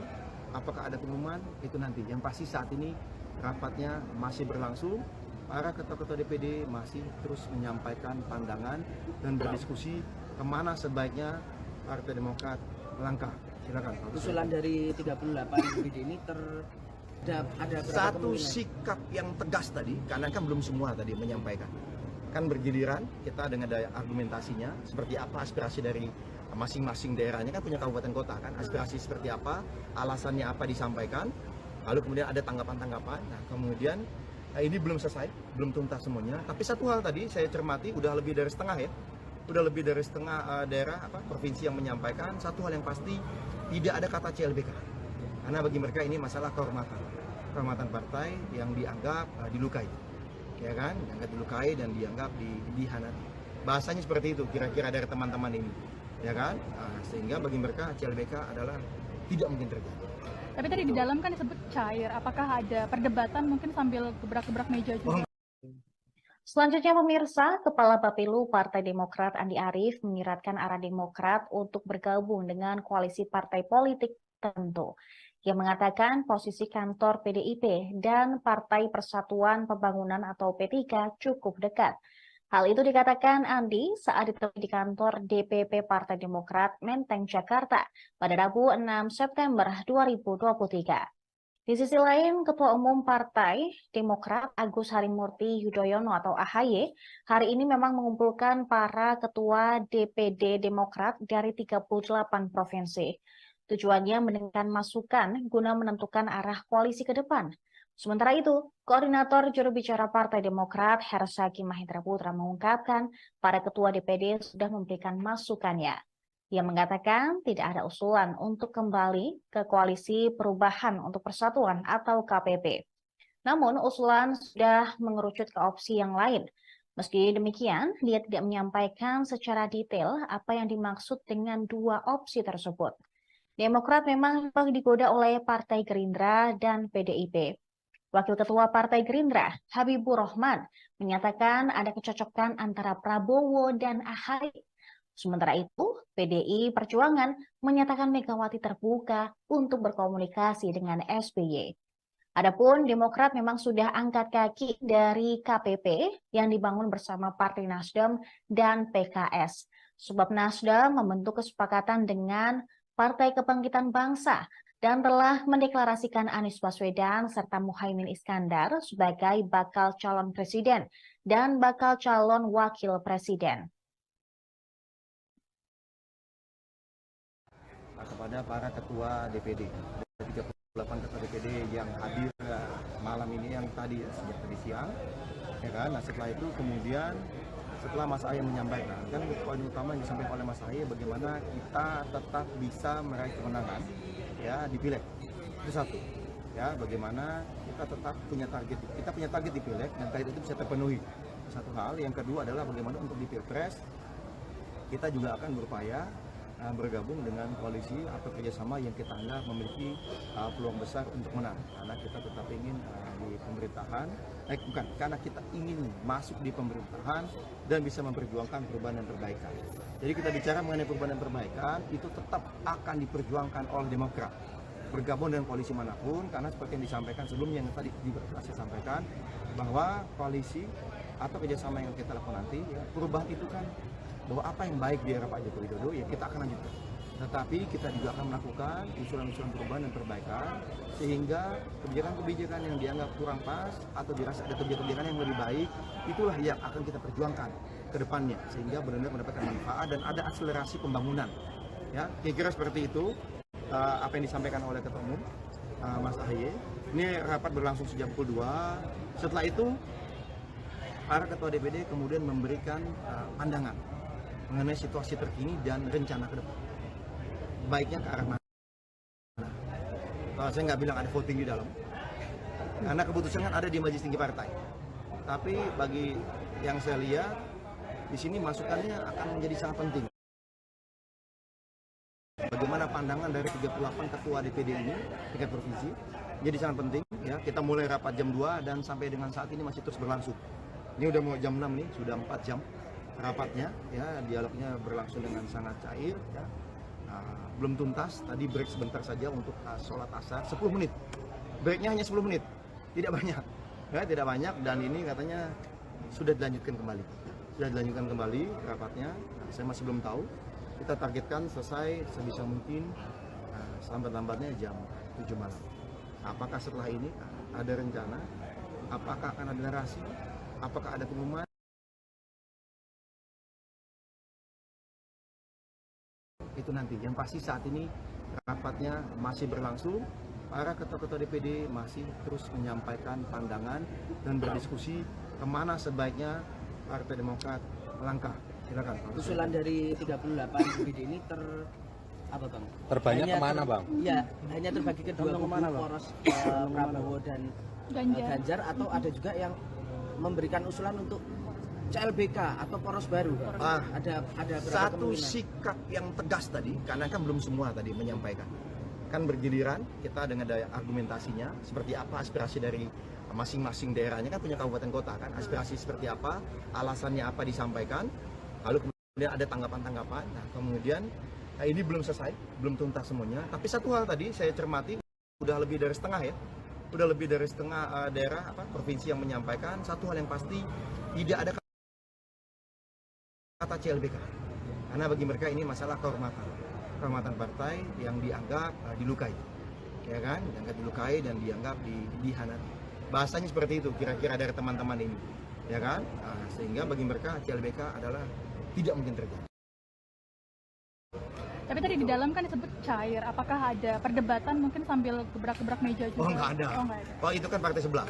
Apakah ada pengumuman? Itu nanti. Yang pasti saat ini rapatnya masih berlangsung. Para ketua-ketua DPD masih terus menyampaikan pandangan dan berdiskusi kemana sebaiknya Partai Demokrat melangkah. Silakan. Usulan dari 38 DPD ini ada satu sikap yang tegas tadi, karena kan belum semua tadi menyampaikan. Kan bergiliran kita dengan daya argumentasinya seperti apa aspirasi dari masing-masing daerahnya, kan punya kabupaten kota kan, aspirasi seperti apa, alasannya apa disampaikan, lalu kemudian ada tanggapan-tanggapan. Nah kemudian ini belum selesai, belum tuntas semuanya, tapi satu hal tadi saya cermati udah lebih dari setengah ya, udah lebih dari setengah daerah provinsi yang menyampaikan satu hal yang pasti, tidak ada kata CLBK, karena bagi mereka ini masalah kehormatan partai yang dianggap dilukai, ya kan, dianggap dilukai dan dianggap dihianati. Bahasanya seperti itu kira-kira dari teman-teman ini, ya kan, sehingga bagi mereka CLBK adalah tidak mungkin terjadi. Tapi tadi di dalam kan disebut cair, apakah ada perdebatan mungkin sambil gebrak-gebrak meja juga? Selanjutnya pemirsa, Kepala Bapilu Partai Demokrat Andi Arief menyiratkan arah Demokrat untuk bergabung dengan koalisi partai politik tertentu. Ia mengatakan posisi kantor PDIP dan Partai Persatuan Pembangunan atau P3 cukup dekat. Hal itu dikatakan Andi saat ditemui di kantor DPP Partai Demokrat Menteng, Jakarta pada Rabu 6 September 2023. Di sisi lain, Ketua Umum Partai Demokrat Agus Harimurti Yudhoyono atau AHY hari ini memang mengumpulkan para ketua DPD Demokrat dari 38 provinsi. Tujuannya mendengarkan masukan guna menentukan arah koalisi ke depan. Sementara itu, Koordinator Juru Bicara Partai Demokrat Herzaki Mahendra Putra mengungkapkan para ketua DPD sudah memberikan masukannya. Ia mengatakan tidak ada usulan untuk kembali ke Koalisi Perubahan untuk Persatuan atau KPP. Namun usulan sudah mengerucut ke opsi yang lain. Meski demikian, dia tidak menyampaikan secara detail apa yang dimaksud dengan dua opsi tersebut. Demokrat memang digoda oleh Partai Gerindra dan PDIP. Wakil Ketua Partai Gerindra, Habibur Rahman, menyatakan ada kecocokan antara Prabowo dan AHY. Sementara itu, PDI Perjuangan menyatakan Megawati terbuka untuk berkomunikasi dengan SBY. Adapun Demokrat memang sudah angkat kaki dari KPP yang dibangun bersama Partai Nasdem dan PKS. Sebab Nasdem membentuk kesepakatan dengan Partai Kebangkitan Bangsa dan telah mendeklarasikan Anies Baswedan serta Muhaimin Iskandar sebagai bakal calon presiden dan bakal calon wakil presiden. Kepada para ketua DPD, 38 ketua DPD yang hadir malam ini, yang tadi sejak tadi siang, ya kan. Nah setelah itu kemudian setelah Mas Ahy menyampaikan, kan poin utama yang disampaikan oleh Mas Ahy bagaimana kita tetap bisa meraih kemenangan ya di Pileg. Itu satu, ya bagaimana kita tetap punya target di Pileg dan target itu bisa terpenuhi. Satu hal. Yang kedua adalah bagaimana untuk di Pilpres kita juga akan berupaya bergabung dengan koalisi atau kerjasama yang kita anggap memiliki peluang besar untuk menang, karena kita tetap ingin di pemerintahan, karena kita ingin masuk di pemerintahan dan bisa memperjuangkan perubahan dan perbaikan. Jadi kita bicara mengenai perubahan dan perbaikan itu tetap akan diperjuangkan oleh Demokrat bergabung dengan koalisi manapun, karena seperti yang disampaikan sebelumnya yang tadi saya sampaikan bahwa koalisi atau kerjasama yang kita lakukan nanti ya, perubahan itu kan bahwa apa yang baik di era Pak Joko Widodo ya kita akan lanjutkan. Tetapi kita juga akan melakukan usulan-usulan perubahan dan perbaikan sehingga kebijakan-kebijakan yang dianggap kurang pas atau dirasa ada kebijakan yang lebih baik, itulah yang akan kita perjuangkan ke depannya sehingga benar-benar mendapatkan manfaat dan ada akselerasi pembangunan. Ya, kira-kira seperti itu apa yang disampaikan oleh Ketua Umum Mas Ahy. Ini rapat berlangsung sejak pukul 2. Setelah itu para ketua DPD kemudian memberikan pandangan mengenai situasi terkini dan rencana ke depan. Baiknya ke arah mana? Saya nggak bilang ada voting di dalam, karena keputusan kan ada di Majelis Tinggi Partai. Tapi bagi yang saya lihat, di sini masukannya akan menjadi sangat penting. Bagaimana pandangan dari 38 ketua DPD ini, tingkat provinsi, jadi sangat penting. Ya, kita mulai rapat jam 2 dan sampai dengan saat ini masih terus berlangsung. Ini udah mau jam 6 nih, sudah 4 jam. Rapatnya, ya dialognya berlangsung dengan sangat cair, ya. Belum tuntas. Tadi break sebentar saja untuk sholat asar, 10 menit. Breaknya hanya 10 menit, tidak banyak, ya tidak banyak. Dan ini katanya sudah dilanjutkan kembali, rapatnya. Nah, saya masih belum tahu. Kita targetkan selesai sebisa mungkin selambat-lambatnya jam 7 malam. Apakah setelah ini ada rencana? Apakah akan ada narasi? Apakah ada pengumuman? Itu nanti. Yang pasti saat ini rapatnya masih berlangsung. Para ketua-ketua DPD masih terus menyampaikan pandangan dan berdiskusi kemana sebaiknya Partai Demokrat melangkah. Silakan. Usulan dari 38 DPD ini terbanyak kemana, Bang? Ya, hanya terbagi ke dua kubu, poros Prabowo dan Ganjar, atau ada juga yang memberikan usulan untuk CLBK atau poros baru. Ada satu sikap yang tegas tadi, karena kan belum semua tadi menyampaikan. Kan bergiliran kita dengan daya argumentasinya, seperti apa aspirasi dari masing-masing daerahnya, kan punya kabupaten kota kan, aspirasi seperti apa, alasannya apa disampaikan, lalu kemudian ada tanggapan-tanggapan. Nah kemudian ini belum selesai, belum tuntas semuanya. Tapi satu hal tadi saya cermati, udah lebih dari setengah daerah provinsi yang menyampaikan satu hal yang pasti, tidak ada kata CLBK, karena bagi mereka ini masalah kehormatan partai yang dianggap dilukai, ya kan, dianggap dilukai dan dianggap dihianati. Bahasanya seperti itu kira-kira dari teman-teman ini, ya kan, sehingga bagi mereka CLBK adalah tidak mungkin terjadi. Tapi tadi di dalam kan disebut cair, apakah ada perdebatan mungkin sambil gebrak-gebrak meja juga? Oh nggak ada. Oh itu kan partai sebelah.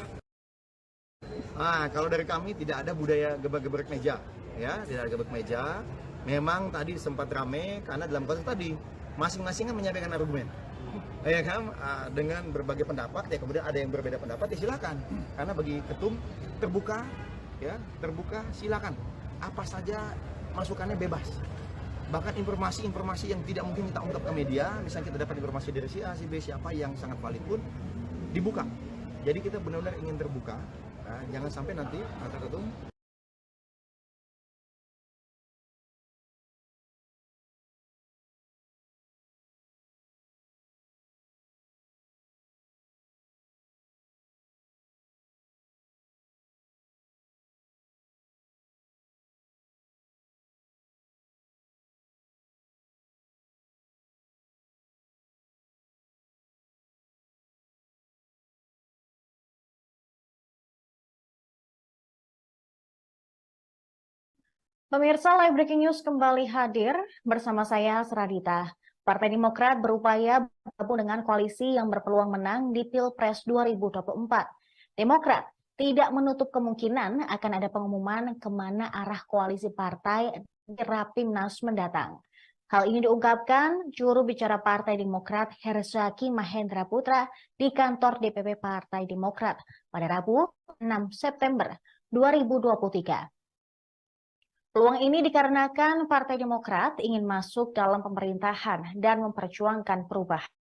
Kalau dari kami tidak ada budaya gebrak-gebrak meja. Ya, tidak ada gebrak meja. Memang tadi sempat ramai karena dalam konteks tadi masing-masing kan menyampaikan argumen, ya kan, dengan berbagai pendapat. Ya kemudian ada yang berbeda pendapat, ya silakan. Karena bagi ketum terbuka, ya terbuka, silakan. Apa saja masukannya bebas. Bahkan informasi-informasi yang tidak mungkin kita ungkap ke media, misalnya kita dapat informasi dari si A, si B, siapa yang sangat valid pun dibuka. Jadi kita benar-benar ingin terbuka, jangan sampai nanti Pak Ketum Pemirsa, Live Breaking News kembali hadir bersama saya, Seradita. Partai Demokrat berupaya bergabung dengan koalisi yang berpeluang menang di Pilpres 2024. Demokrat tidak menutup kemungkinan akan ada pengumuman kemana arah koalisi partai di Rapimnas mendatang. Hal ini diungkapkan juru bicara Partai Demokrat Herzaki Mahendra Putra di kantor DPP Partai Demokrat pada Rabu 6 September 2023. Peluang ini dikarenakan Partai Demokrat ingin masuk dalam pemerintahan dan memperjuangkan perubahan.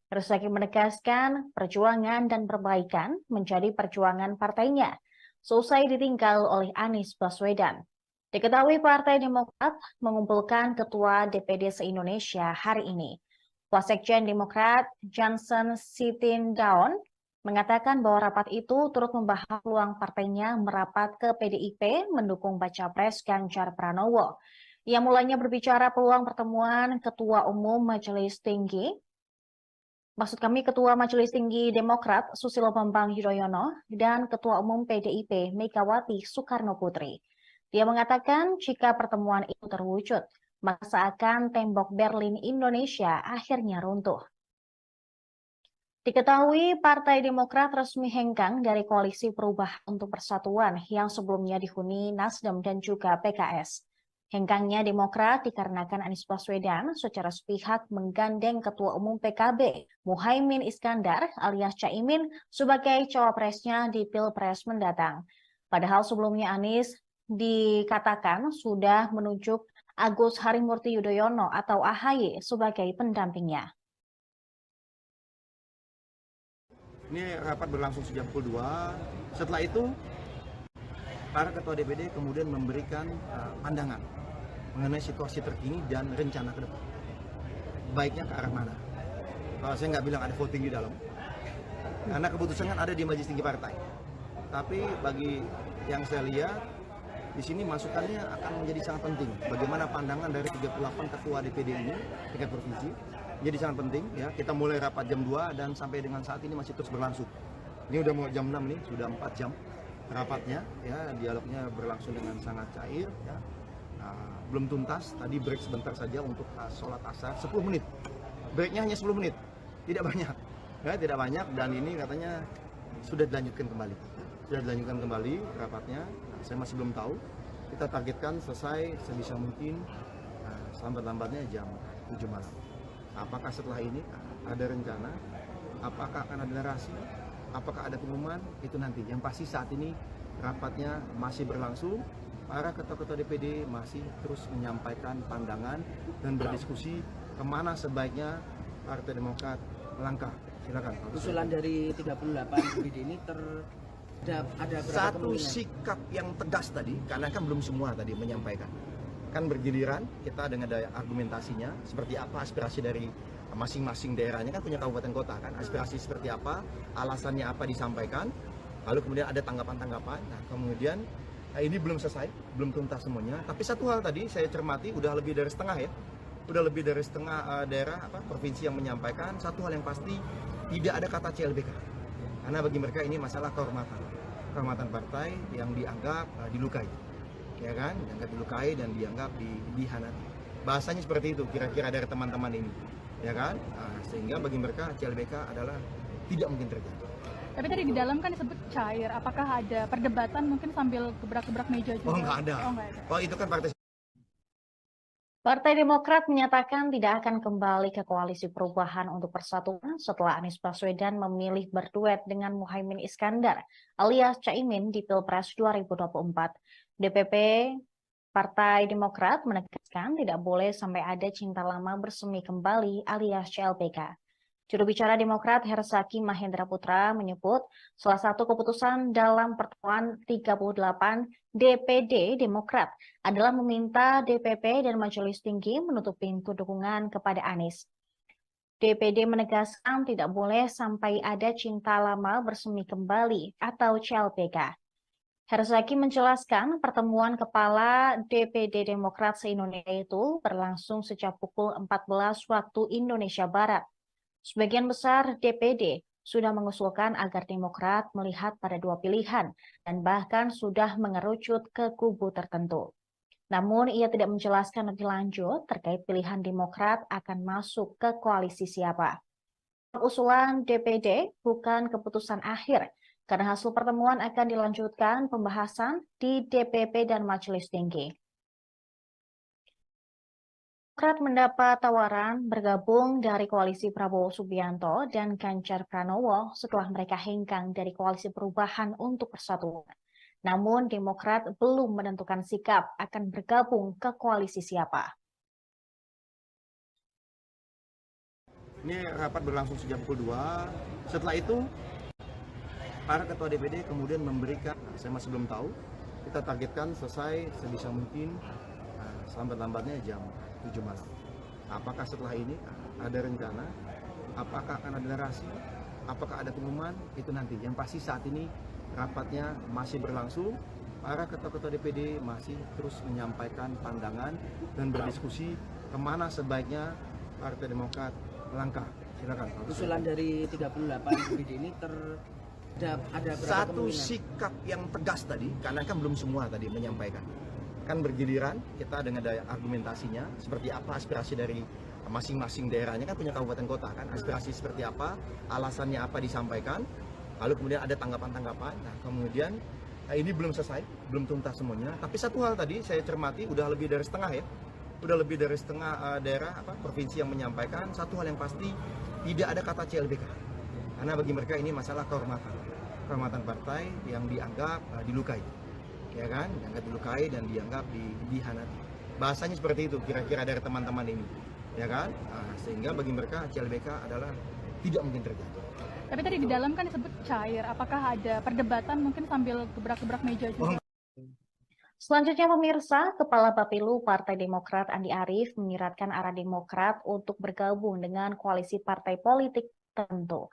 Herzaki menegaskan perjuangan dan perbaikan menjadi perjuangan partainya, seusai ditinggal oleh Anies Baswedan. Diketahui Partai Demokrat mengumpulkan Ketua DPD se-Indonesia hari ini. Wasekjen Demokrat Johnson Sitindaun mengatakan bahwa rapat itu turut membahas peluang partainya merapat ke PDIP mendukung Baca Pres Ganjar Pranowo. Ia mulanya berbicara peluang pertemuan Ketua Umum Majelis Tinggi, Ketua Majelis Tinggi Demokrat Susilo Bambang Yudhoyono dan Ketua Umum PDIP Megawati Soekarno Putri. Dia mengatakan jika pertemuan itu terwujud, maka seakan tembok Berlin Indonesia akhirnya runtuh. Diketahui Partai Demokrat resmi hengkang dari Koalisi Perubahan untuk Persatuan yang sebelumnya dihuni Nasdem dan juga PKS. Hengkangnya Demokrat dikarenakan Anies Baswedan secara sepihak menggandeng Ketua Umum PKB Muhaimin Iskandar alias Caimin sebagai cawapresnya di Pilpres mendatang. Padahal sebelumnya Anies dikatakan sudah menunjuk Agus Harimurti Yudhoyono atau AHY sebagai pendampingnya. Ini rapat berlangsung sejak pukul 2. Setelah itu, para ketua DPD kemudian memberikan pandangan mengenai situasi terkini dan rencana ke depan. Baiknya ke arah mana? Saya nggak bilang ada voting di dalam, karena keputusan kan ada di Majelis Tinggi Partai. Tapi bagi yang saya lihat, di sini masukannya akan menjadi sangat penting. Bagaimana pandangan dari 38 ketua DPD ini, tingkat provinsi, jadi sangat penting ya. Kita mulai rapat jam 2 dan sampai dengan saat ini masih terus berlangsung. Ini udah mau jam 6 nih, sudah 4 jam rapatnya ya, dialognya berlangsung dengan sangat cair ya. Belum tuntas, tadi break sebentar saja untuk sholat asar 10 menit. Breaknya hanya 10 menit, tidak banyak. Ya, tidak banyak dan ini katanya sudah dilanjutkan kembali. Sudah dilanjutkan kembali rapatnya. Saya masih belum tahu. Kita targetkan selesai sebisa mungkin selambat-lambatnya jam 7 malam. Apakah setelah ini ada rencana? Apakah akan ada narasi? Apakah ada pengumuman? Itu nanti. Yang pasti saat ini rapatnya masih berlangsung. Para ketua-ketua DPD masih terus menyampaikan pandangan dan berdiskusi kemana sebaiknya Partai Demokrat melangkah. Silakan. Usulan dari 38 DPD ini ada satu sikap yang tegas tadi, karena kan belum semua tadi menyampaikan. Kan bergiliran kita dengan daya argumentasinya seperti apa aspirasi dari masing-masing daerahnya, kan punya kabupaten kota kan, aspirasi seperti apa, alasannya apa disampaikan, lalu kemudian ada tanggapan-tanggapan. Nah kemudian ini belum selesai, belum tuntas semuanya, tapi satu hal tadi saya cermati udah lebih dari setengah ya, udah lebih dari setengah daerah provinsi yang menyampaikan satu hal yang pasti, tidak ada kata CLBK, karena bagi mereka ini masalah kehormatan partai yang dianggap dilukai. Ya kan, dianggap dilukai dan dianggap dihianati. Bahasanya seperti itu kira-kira dari teman-teman ini, ya kan? Sehingga bagi mereka CLBK adalah tidak mungkin terjadi. Tapi tadi di dalam kan disebut cair. Apakah ada perdebatan mungkin sambil gebrak-gebrak meja juga? Oh nggak ada. Oh itu kan partai. Partai Demokrat menyatakan tidak akan kembali ke Koalisi Perubahan untuk Persatuan setelah Anies Baswedan memilih berduet dengan Muhaimin Iskandar alias Caimin di Pilpres 2024. DPP Partai Demokrat menegaskan tidak boleh sampai ada cinta lama bersemi kembali alias CLBK. Juru bicara Demokrat Hersaki Mahendra Putra menyebut salah satu keputusan dalam pertemuan 38 DPD Demokrat adalah meminta DPP dan Majelis Tinggi menutup pintu dukungan kepada Anies. DPD menegaskan tidak boleh sampai ada cinta lama bersemi kembali atau CLBK. Hersaki menjelaskan pertemuan kepala DPD Demokrat se-Indonesia itu berlangsung sejak pukul 14 waktu Indonesia Barat. Sebagian besar DPD sudah mengusulkan agar Demokrat melihat pada dua pilihan dan bahkan sudah mengerucut ke kubu tertentu. Namun ia tidak menjelaskan lebih lanjut terkait pilihan Demokrat akan masuk ke koalisi siapa. Usulan DPD bukan keputusan akhir, karena hasil pertemuan akan dilanjutkan pembahasan di DPP dan Majelis Tinggi. Demokrat mendapat tawaran bergabung dari koalisi Prabowo Subianto dan Ganjar Pranowo setelah mereka hengkang dari koalisi Perubahan untuk Persatuan. Namun Demokrat belum menentukan sikap akan bergabung ke koalisi siapa. Ini rapat berlangsung sejak pukul 2. Setelah itu para ketua DPD kemudian memberikan, saya masih belum tahu, kita targetkan selesai sebisa mungkin selambat-lambatnya jam 7 malam. Apakah setelah ini ada rencana? Apakah akan ada narasi? Apakah ada pengumuman? Itu nanti. Yang pasti saat ini rapatnya masih berlangsung. Para ketua-ketua DPD masih terus menyampaikan pandangan dan berdiskusi kemana sebaiknya Partai Demokrat melangkah. Silakan. Usulan dari 38 DPD ini ada berapa satu kemungkinan? Sikap yang tegas tadi, karena kan belum semua tadi menyampaikan. Kan bergiliran kita dengan daya argumentasinya seperti apa aspirasi dari masing-masing daerahnya, kan punya kabupaten kota kan, aspirasi seperti apa, alasannya apa disampaikan, lalu kemudian ada tanggapan-tanggapan. Nah kemudian ini belum selesai, belum tuntas semuanya, tapi satu hal tadi saya cermati udah lebih dari setengah ya, udah lebih dari setengah daerah provinsi yang menyampaikan satu hal yang pasti, tidak ada kata CLBK, karena bagi mereka ini masalah kehormatan partai yang dianggap dilukai. Ya kan, dianggap dilukai dan dianggap dihianati. Bahasanya seperti itu kira-kira dari teman-teman ini, ya kan? Sehingga bagi mereka CLBK adalah tidak mungkin terjadi. Tapi tadi di dalam kan disebut cair, apakah ada perdebatan mungkin sambil gebrak-gebrak meja juga? Selanjutnya pemirsa, Kepala Bapilu Partai Demokrat Andi Arief menyiratkan arah Demokrat untuk bergabung dengan koalisi partai politik tertentu.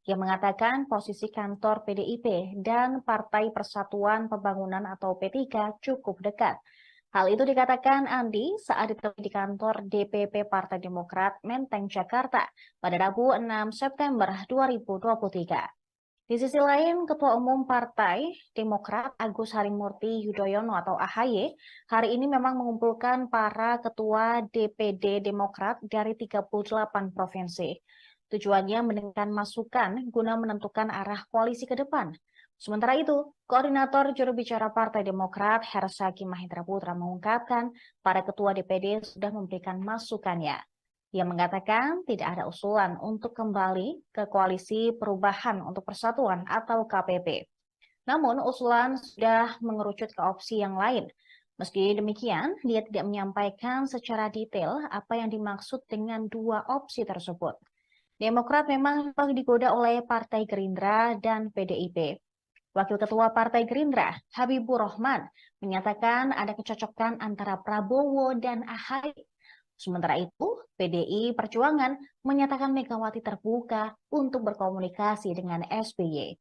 Ia mengatakan posisi kantor PDIP dan Partai Persatuan Pembangunan atau P3 cukup dekat. Hal itu dikatakan Andi saat ditemui di kantor DPP Partai Demokrat Menteng, Jakarta pada Rabu 6 September 2023. Di sisi lain, Ketua Umum Partai Demokrat Agus Harimurti Yudhoyono atau AHY hari ini memang mengumpulkan para ketua DPD Demokrat dari 38 provinsi. Tujuannya mendengarkan masukan guna menentukan arah koalisi ke depan. Sementara itu, Koordinator Juru Bicara Partai Demokrat Hersaki Mahendra Putra mengungkapkan para ketua DPD sudah memberikan masukannya. Ia mengatakan tidak ada usulan untuk kembali ke koalisi Perubahan untuk Persatuan atau KPP. Namun usulan sudah mengerucut ke opsi yang lain. Meski demikian, dia tidak menyampaikan secara detail apa yang dimaksud dengan dua opsi tersebut. Demokrat memang digoda oleh Partai Gerindra dan PDIP. Wakil Ketua Partai Gerindra, Habibur Rahman, menyatakan ada kecocokan antara Prabowo dan AHY. Sementara itu, PDI Perjuangan menyatakan Megawati terbuka untuk berkomunikasi dengan SBY.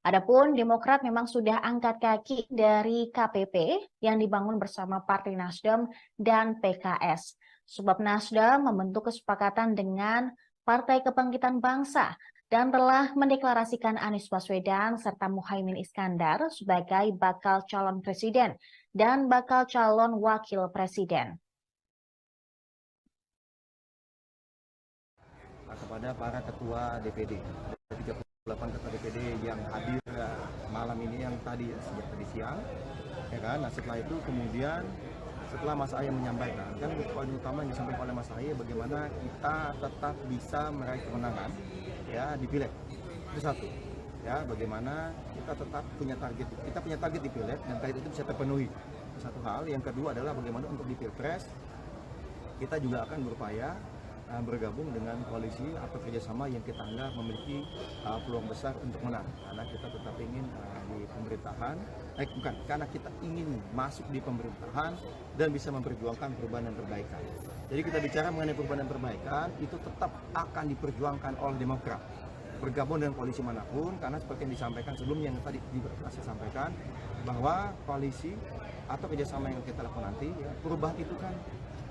Adapun Demokrat memang sudah angkat kaki dari KPP yang dibangun bersama Partai Nasdem dan PKS. Sebab Nasdem membentuk kesepakatan dengan Partai Kebangkitan Bangsa dan telah mendeklarasikan Anies Baswedan serta Muhaimin Iskandar sebagai bakal calon presiden dan bakal calon wakil presiden. Kepada para ketua DPD, 38 ketua DPD yang hadir malam ini yang tadi sejak tadi siang, ya kan? Nah setelah itu kemudian setelah Mas Ahy menyampaikan, kan poin utama yang disampaikan oleh Mas Ahy bagaimana kita tetap bisa meraih kemenangan ya di Pileg. Itu satu. Ya, bagaimana kita tetap punya target di Pileg dan target itu bisa terpenuhi. Satu hal, yang kedua adalah bagaimana untuk di Pilpres kita juga akan berupaya bergabung dengan koalisi atau kerjasama yang kita anggap memiliki peluang besar untuk menang, karena kita tetap ingin di pemerintahan, bukan, karena kita ingin masuk di pemerintahan dan bisa memperjuangkan perubahan dan perbaikan. Jadi kita bicara mengenai perubahan dan perbaikan itu tetap akan diperjuangkan oleh Demokrat, bergabung dengan koalisi manapun, karena seperti yang disampaikan sebelumnya yang tadi saya sampaikan bahwa koalisi atau kerjasama yang kita lakukan nanti, ya, perubahan itu kan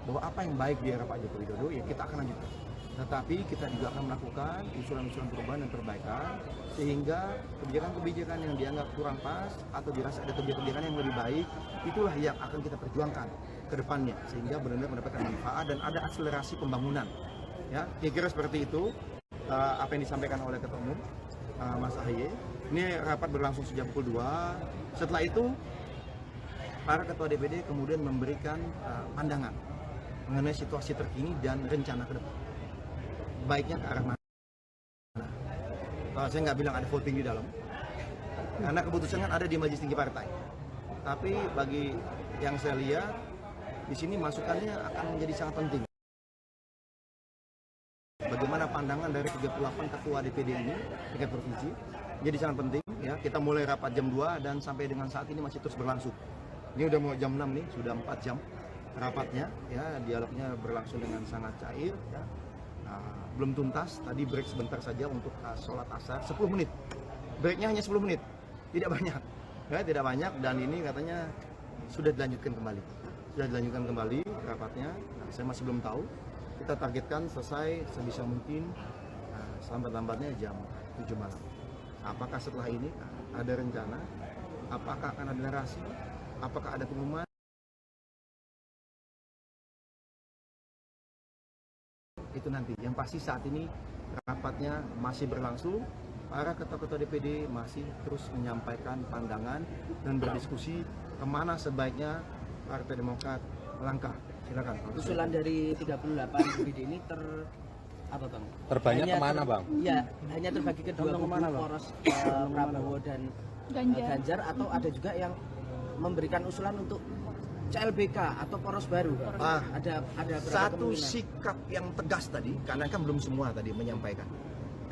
bahwa apa yang baik di era Pak Joko Widodo ya kita akan lanjutkan. Tetapi kita juga akan melakukan usulan-usulan perubahan dan perbaikan sehingga kebijakan-kebijakan yang dianggap kurang pas atau dirasa ada kebijakan yang lebih baik, itulah yang akan kita perjuangkan ke depannya sehingga benar-benar mendapatkan manfaat dan ada akselerasi pembangunan. Ya, kira-kira seperti itu apa yang disampaikan oleh Ketua Umum Mas Ahy. Ini rapat berlangsung sejak pukul 2. Setelah itu para ketua DPD kemudian memberikan pandangan mengenai situasi terkini dan rencana ke depan. Baiknya ke arah mana? Saya nggak bilang ada voting di dalam, karena keputusan kan ada di Majelis Tinggi Partai. Tapi bagi yang saya lihat, di sini masukannya akan menjadi sangat penting. Bagaimana pandangan dari 38 ketua DPD ini, tingkat provinsi, jadi sangat penting. Ya, kita mulai rapat jam 2 dan sampai dengan saat ini masih terus berlangsung. Ini udah mau jam 6 nih, sudah 4 jam rapatnya, ya, dialognya berlangsung dengan sangat cair, ya. Belum tuntas, tadi break sebentar saja untuk sholat asar, 10 menit, breaknya hanya 10 menit, tidak banyak, ya, tidak banyak, dan ini katanya sudah dilanjutkan kembali rapatnya. Saya masih belum tahu, kita targetkan selesai sebisa mungkin selambat-lambatnya jam 7 malam. Apakah setelah ini ada rencana, apakah akan ada narasi, apakah ada pengumuman? Itu nanti. Yang pasti saat ini rapatnya masih berlangsung. Para ketua-ketua DPD masih terus menyampaikan pandangan dan berdiskusi kemana sebaiknya Partai Demokrat melangkah. Silakan. Usulan dari 38 DPD ini apa bang? Terbanyak kemana bang? Ya, hanya terbagi ke dua kubu, poros Prabowo dan Ganjar, atau ada juga yang memberikan usulan untuk CLBK atau poros baru. Ada satu sikap yang tegas tadi, karena kan belum semua tadi menyampaikan.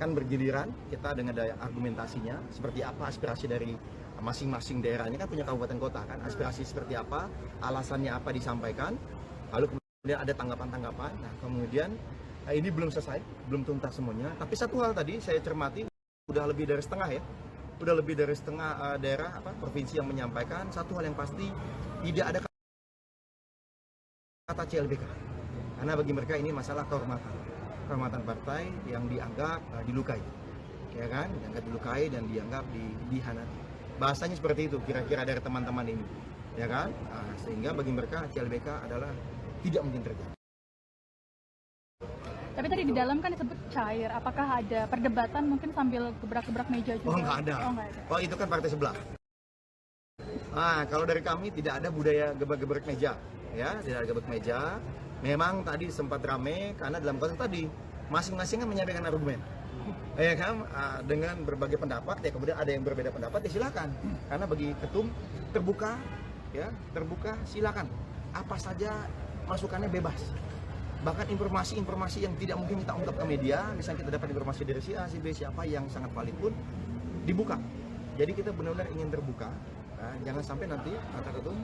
Kan bergiliran kita dengan daya argumentasinya, seperti apa aspirasi dari masing-masing daerahnya, kan punya kabupaten kota kan, aspirasi seperti apa, alasannya apa disampaikan, lalu kemudian ada tanggapan-tanggapan. Nah, kemudian ini belum selesai, belum tuntas semuanya. Tapi satu hal tadi saya cermati, udah lebih dari setengah ya, udah lebih dari setengah daerah provinsi yang menyampaikan satu hal yang pasti, tidak ada kata CLBK, karena bagi mereka ini masalah kehormatan partai yang dianggap dilukai, ya kan, dianggap dilukai dan dianggap dihianati. Bahasanya seperti itu kira-kira dari teman-teman ini, ya kan, sehingga bagi mereka CLBK adalah tidak mungkin terjadi. Tapi tadi di dalam kan disebut cair, apakah ada perdebatan mungkin sambil gebrak-gebrak meja juga? Oh nggak ada. Oh itu kan partai sebelah. Kalau dari kami tidak ada budaya gebrak-gebrak meja. Ya, tidak ada gebrak meja. Memang tadi sempat ramai karena dalam konteks tadi masing-masing kan menyampaikan argumen, ya kan, dengan berbagai pendapat. Ya kemudian ada yang berbeda pendapat, ya silakan. Karena bagi ketum terbuka, ya terbuka, silakan. Apa saja masukannya bebas. Bahkan informasi-informasi yang tidak mungkin kita ungkap ke media, misalnya kita dapat informasi dari si A, si B, siapa yang sangat valid pun dibuka. Jadi kita benar-benar ingin terbuka. Jangan sampai nanti kata ketum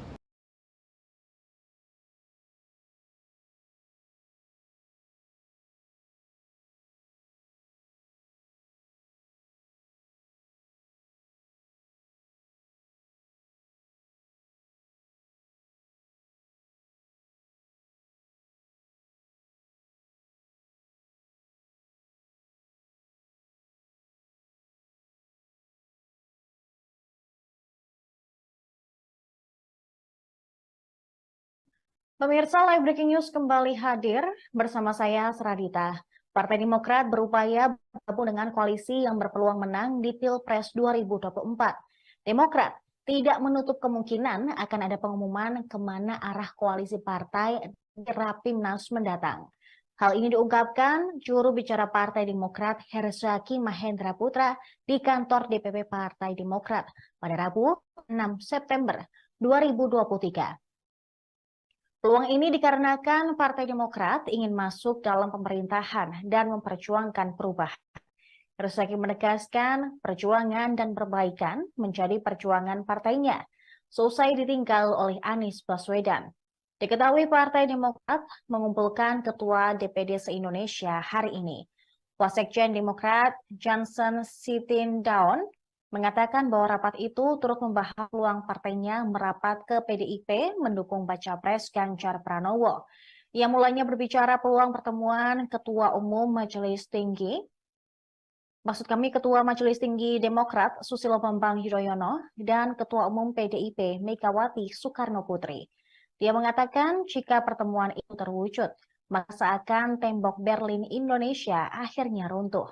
Pemirsa, Live Breaking News kembali hadir bersama saya, Seradita. Partai Demokrat berupaya bergabung dengan koalisi yang berpeluang menang di Pilpres 2024. Demokrat tidak menutup kemungkinan akan ada pengumuman kemana arah koalisi partai di Rapimnas mendatang. Hal ini diungkapkan juru bicara Partai Demokrat Herzaki Mahendra Putra di kantor DPP Partai Demokrat pada Rabu 6 September 2023. Peluang ini dikarenakan Partai Demokrat ingin masuk dalam pemerintahan dan memperjuangkan perubahan. Herzaki menegaskan perjuangan dan perbaikan menjadi perjuangan partainya, seusai ditinggal oleh Anies Baswedan. Diketahui Partai Demokrat mengumpulkan Ketua DPD se-Indonesia hari ini. Wasekjen Demokrat Johnson Sitindaun mengatakan bahwa rapat itu turut membahas peluang partainya merapat ke PDIP mendukung Baca Pres Ganjar Pranowo. Ia mulanya berbicara peluang pertemuan Ketua Majelis Tinggi Demokrat Susilo Bambang Yudhoyono dan Ketua Umum PDIP Megawati Soekarno Putri. Dia mengatakan jika pertemuan itu terwujud, maka seakan tembok Berlin Indonesia akhirnya runtuh.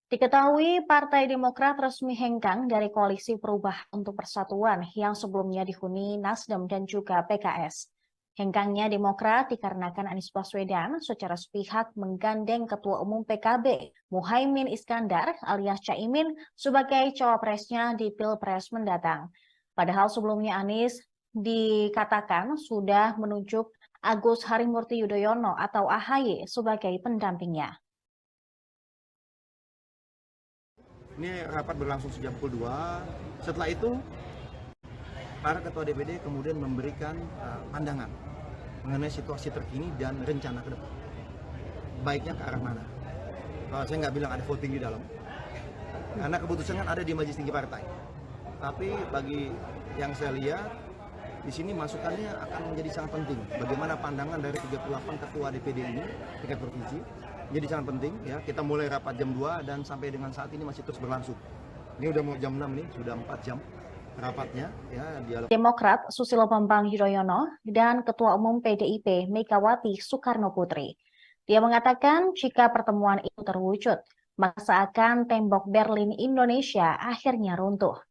Diketahui Partai Demokrat resmi hengkang dari Koalisi Perubahan untuk Persatuan yang sebelumnya dihuni Nasdem dan juga PKS. Hengkangnya Demokrat dikarenakan Anies Baswedan secara sepihak menggandeng Ketua Umum PKB Muhaimin Iskandar alias Caimin sebagai cawapresnya di Pilpres mendatang. Padahal sebelumnya Anies dikatakan sudah menunjuk Agus Harimurti Yudhoyono atau AHY sebagai pendampingnya. Ini rapat berlangsung sejak pukul 2. Setelah itu, para ketua DPD kemudian memberikan pandangan mengenai situasi terkini dan rencana ke depan. Baiknya ke arah mana? Saya nggak bilang ada voting di dalam, karena keputusan kan ada di Majelis Tinggi Partai. Tapi bagi yang saya lihat, di sini masukannya akan menjadi sangat penting. Bagaimana pandangan dari 38 ketua DPD ini, tingkat provinsi, jadi sangat penting. Ya, kita mulai rapat jam 2 dan sampai dengan saat ini masih terus berlangsung. Ini udah mau jam 6 nih, sudah 4 jam rapatnya. Ya, dialog. Demokrat Susilo Bambang Yudhoyono dan Ketua Umum PDIP Megawati Soekarno Putri. Dia mengatakan jika pertemuan itu terwujud, maka seakan tembok Berlin Indonesia akhirnya runtuh.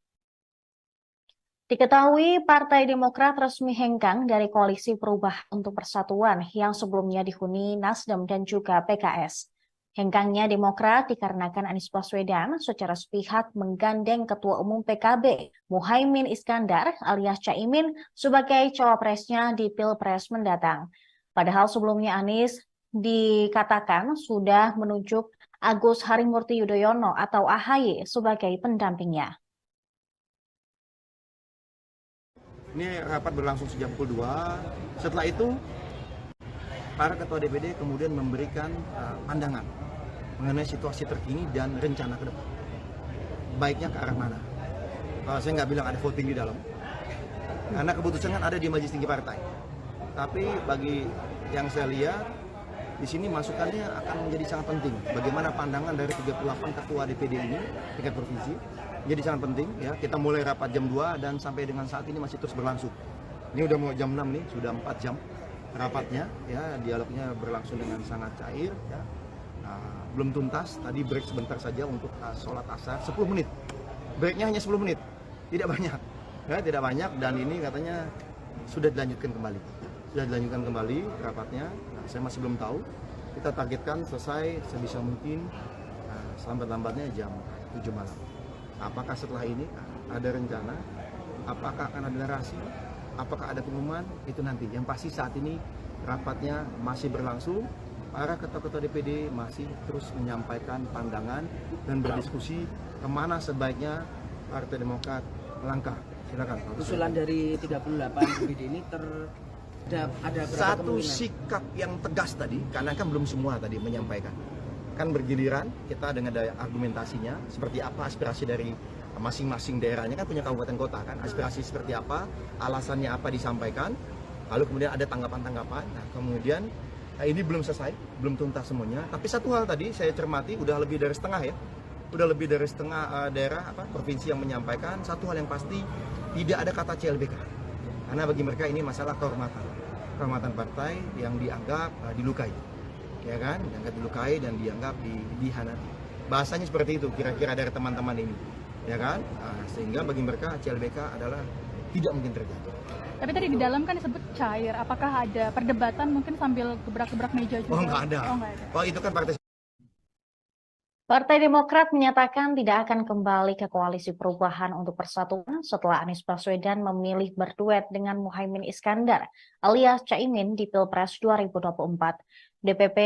Diketahui Partai Demokrat resmi hengkang dari Koalisi Perubahan untuk Persatuan yang sebelumnya dihuni Nasdem dan juga PKS. Hengkangnya Demokrat dikarenakan Anies Baswedan secara sepihak menggandeng Ketua Umum PKB Muhaimin Iskandar alias Caimin sebagai cawapresnya di Pilpres mendatang. Padahal sebelumnya Anies dikatakan sudah menunjuk Agus Harimurti Yudhoyono atau AHY sebagai pendampingnya. Ini rapat berlangsung sejak pukul 2. Setelah itu, para ketua DPD kemudian memberikan pandangan mengenai situasi terkini dan rencana ke depan. Baiknya ke arah mana? Saya nggak bilang ada voting di dalam, karena keputusan kan ada di Majelis Tinggi Partai. Tapi bagi yang saya lihat, di sini masukannya akan menjadi sangat penting. Bagaimana pandangan dari 38 ketua DPD ini, tingkat provinsi, jadi sangat penting. Ya, kita mulai rapat jam 2 dan sampai dengan saat ini masih terus berlangsung. Ini udah mau jam 6 nih, sudah 4 jam rapatnya. Ya, dialognya berlangsung dengan sangat cair. Ya. Belum tuntas, tadi break sebentar saja untuk sholat asar, 10 menit. Breaknya hanya 10 menit, tidak banyak. Ya, tidak banyak, dan ini katanya sudah dilanjutkan kembali. Sudah dilanjutkan kembali rapatnya. Nah, saya masih belum tahu. Kita targetkan selesai sebisa mungkin selambat-lambatnya jam 7 malam. Apakah setelah ini ada rencana? Apakah akan ada narasi? Apakah ada pengumuman? Itu nanti. Yang pasti saat ini rapatnya masih berlangsung. Para ketua-ketua DPD masih terus menyampaikan pandangan dan berdiskusi kemana sebaiknya Partai Demokrat melangkah. Silakan. Usulan dari 38 DPD ini ada satu sikap yang tegas tadi, karena kan belum semua tadi menyampaikan. Kan bergiliran kita dengan daya argumentasinya, seperti apa aspirasi dari masing-masing daerahnya, kan punya kabupaten kota kan, aspirasi seperti apa, alasannya apa disampaikan, lalu kemudian ada tanggapan-tanggapan. Nah, kemudian ini belum selesai, belum tuntas semuanya, tapi satu hal tadi saya cermati, udah lebih dari setengah ya, udah lebih dari setengah daerah provinsi yang menyampaikan satu hal yang pasti, tidak ada kata CLBK, karena bagi mereka ini masalah kehormatan partai yang dianggap dilukai. Ya kan, dianggap dilukai dan dianggap dihianati. Bahasanya seperti itu kira-kira dari teman-teman ini, ya kan, sehingga bagi mereka CLBK adalah tidak mungkin terjadi. Tapi tadi di dalam kan disebut cair, apakah ada perdebatan mungkin sambil gebrak-gebrak meja juga? Oh nggak ada. Oh itu kan partai Partai Demokrat menyatakan tidak akan kembali ke Koalisi Perubahan untuk Persatuan setelah Anies Baswedan memilih berduet dengan Muhaimin Iskandar alias Caimin di Pilpres 2024. DPP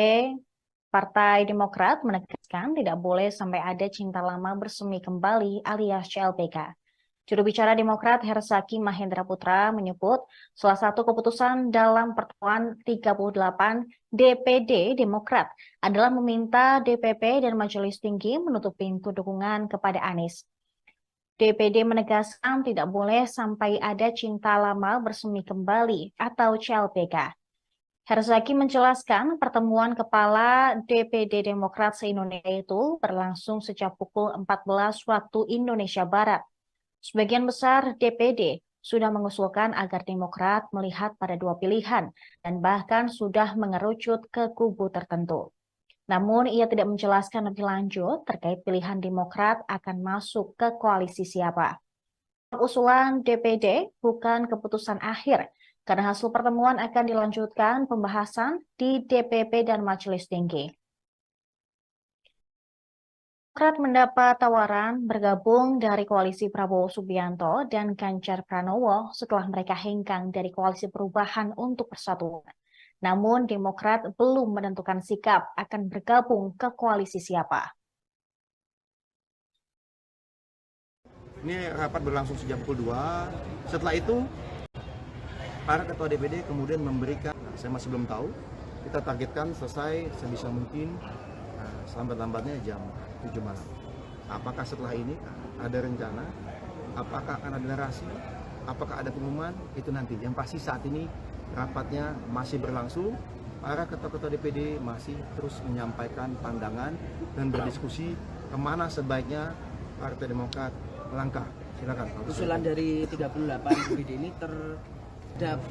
Partai Demokrat menegaskan tidak boleh sampai ada cinta lama bersemi kembali alias CLBK. Juru bicara Demokrat Herzaki Mahendra Putra menyebut salah satu keputusan dalam pertemuan 38 DPD Demokrat adalah meminta DPP dan Majelis Tinggi menutup pintu dukungan kepada Anies. DPD menegaskan tidak boleh sampai ada cinta lama bersemi kembali atau CLBK. Herzaki menjelaskan pertemuan kepala DPD Demokrat se-Indonesia itu berlangsung sejak pukul 14 waktu Indonesia Barat. Sebagian besar DPD sudah mengusulkan agar Demokrat melihat pada dua pilihan dan bahkan sudah mengerucut ke kubu tertentu. Namun ia tidak menjelaskan lebih lanjut terkait pilihan Demokrat akan masuk ke koalisi siapa. Usulan DPD bukan keputusan akhir, karena hasil pertemuan akan dilanjutkan pembahasan di DPP dan Majelis Tinggi. Demokrat mendapat tawaran bergabung dari koalisi Prabowo Subianto dan Ganjar Pranowo setelah mereka hengkang dari Koalisi Perubahan untuk Persatuan. Namun Demokrat belum menentukan sikap akan bergabung ke koalisi siapa. Ini rapat berlangsung sejak pukul 2. Setelah itu para ketua DPD kemudian memberikan, saya masih belum tahu, kita targetkan selesai sebisa mungkin selambat-lambatnya jam 7 malam. Apakah setelah ini ada rencana? Apakah akan ada narasi? Apakah ada pengumuman? Itu nanti. Yang pasti saat ini rapatnya masih berlangsung. Para ketua-ketua DPD masih terus menyampaikan pandangan dan berdiskusi kemana sebaiknya Partai Demokrat melangkah. Silakan. Usulan dari 38 DPD ini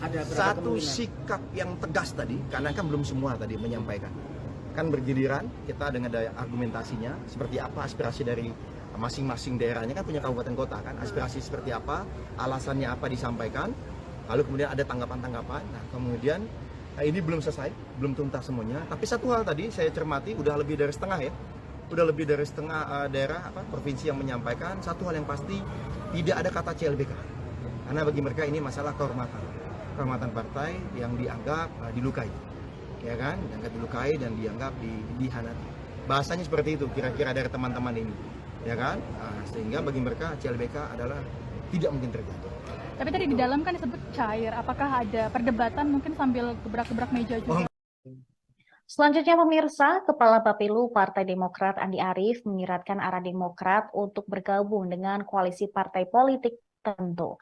ada satu sikap yang tegas tadi, karena kan belum semua tadi menyampaikan. Kan bergiliran kita dengan daya argumentasinya seperti apa aspirasi dari masing-masing daerahnya, kan punya kabupaten kota kan, aspirasi seperti apa, alasannya apa disampaikan, lalu kemudian ada tanggapan-tanggapan. Nah kemudian ini belum selesai, belum tuntas semuanya, tapi satu hal tadi saya cermati udah lebih dari setengah ya, udah lebih dari setengah daerah provinsi yang menyampaikan satu hal yang pasti, tidak ada kata CLBK, karena bagi mereka ini masalah kehormatan partai yang dianggap dilukai. Ya kan, dianggap dilukai dan dianggap dihianati. Bahasanya seperti itu kira-kira dari teman-teman ini, ya kan? Sehingga bagi mereka CLBK adalah tidak mungkin terjadi. Tapi tadi di dalam kan disebut cair, apakah ada perdebatan mungkin sambil gebrak-gebrak meja juga? Selanjutnya pemirsa, Kepala Bapilu Partai Demokrat Andi Arief menyiratkan arah Demokrat untuk bergabung dengan koalisi partai politik tertentu.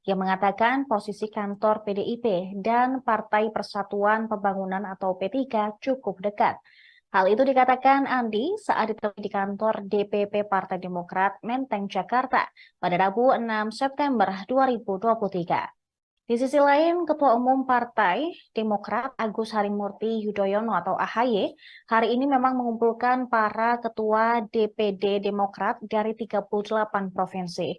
Ia mengatakan posisi kantor PDIP dan Partai Persatuan Pembangunan atau P3 cukup dekat. Hal itu dikatakan Andi saat ditemui di kantor DPP Partai Demokrat Menteng, Jakarta pada Rabu 6 September 2023. Di sisi lain, Ketua Umum Partai Demokrat Agus Harimurti Yudhoyono atau AHY hari ini memang mengumpulkan para ketua DPD Demokrat dari 38 provinsi.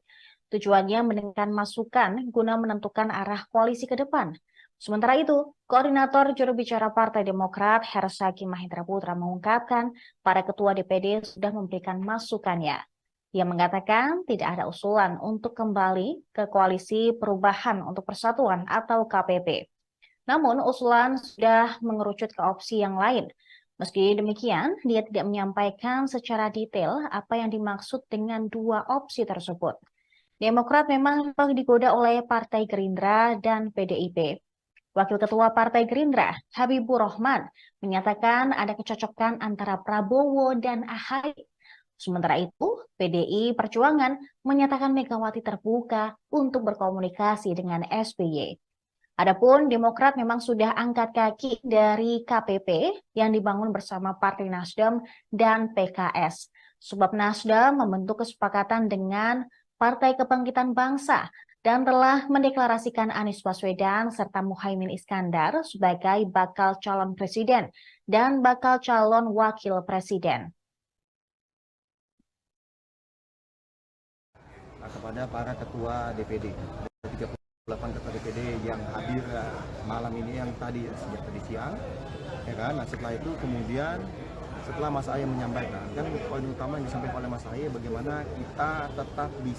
Tujuannya mendengarkan masukan guna menentukan arah koalisi ke depan. Sementara itu, Koordinator Juru Bicara Partai Demokrat Herzaki Mahendra Putra mengungkapkan para ketua DPD sudah memberikan masukannya. Ia mengatakan tidak ada usulan untuk kembali ke Koalisi Perubahan untuk Persatuan atau KPP. Namun usulan sudah mengerucut ke opsi yang lain. Meski demikian, dia tidak menyampaikan secara detail apa yang dimaksud dengan dua opsi tersebut. Demokrat memang digoda oleh Partai Gerindra dan PDIP. Wakil Ketua Partai Gerindra, Habibur Rahman, menyatakan ada kecocokan antara Prabowo dan AHY. Sementara itu, PDI Perjuangan menyatakan Megawati terbuka untuk berkomunikasi dengan SBY. Adapun Demokrat memang sudah angkat kaki dari KPP yang dibangun bersama Partai Nasdem dan PKS. Sebab Nasdem membentuk kesepakatan dengan Partai Kebangkitan Bangsa dan telah mendeklarasikan Anies Baswedan serta Muhaimin Iskandar sebagai bakal calon presiden dan bakal calon wakil presiden. Kepada para ketua DPD, 38 ketua DPD yang hadir malam ini yang tadi sejak tadi siang, ya kan? Nah setelah itu kemudian setelah Mas Ahy menyampaikan, kan poin utama yang disampaikan oleh Mas Ahy bagaimana kita tetap bisa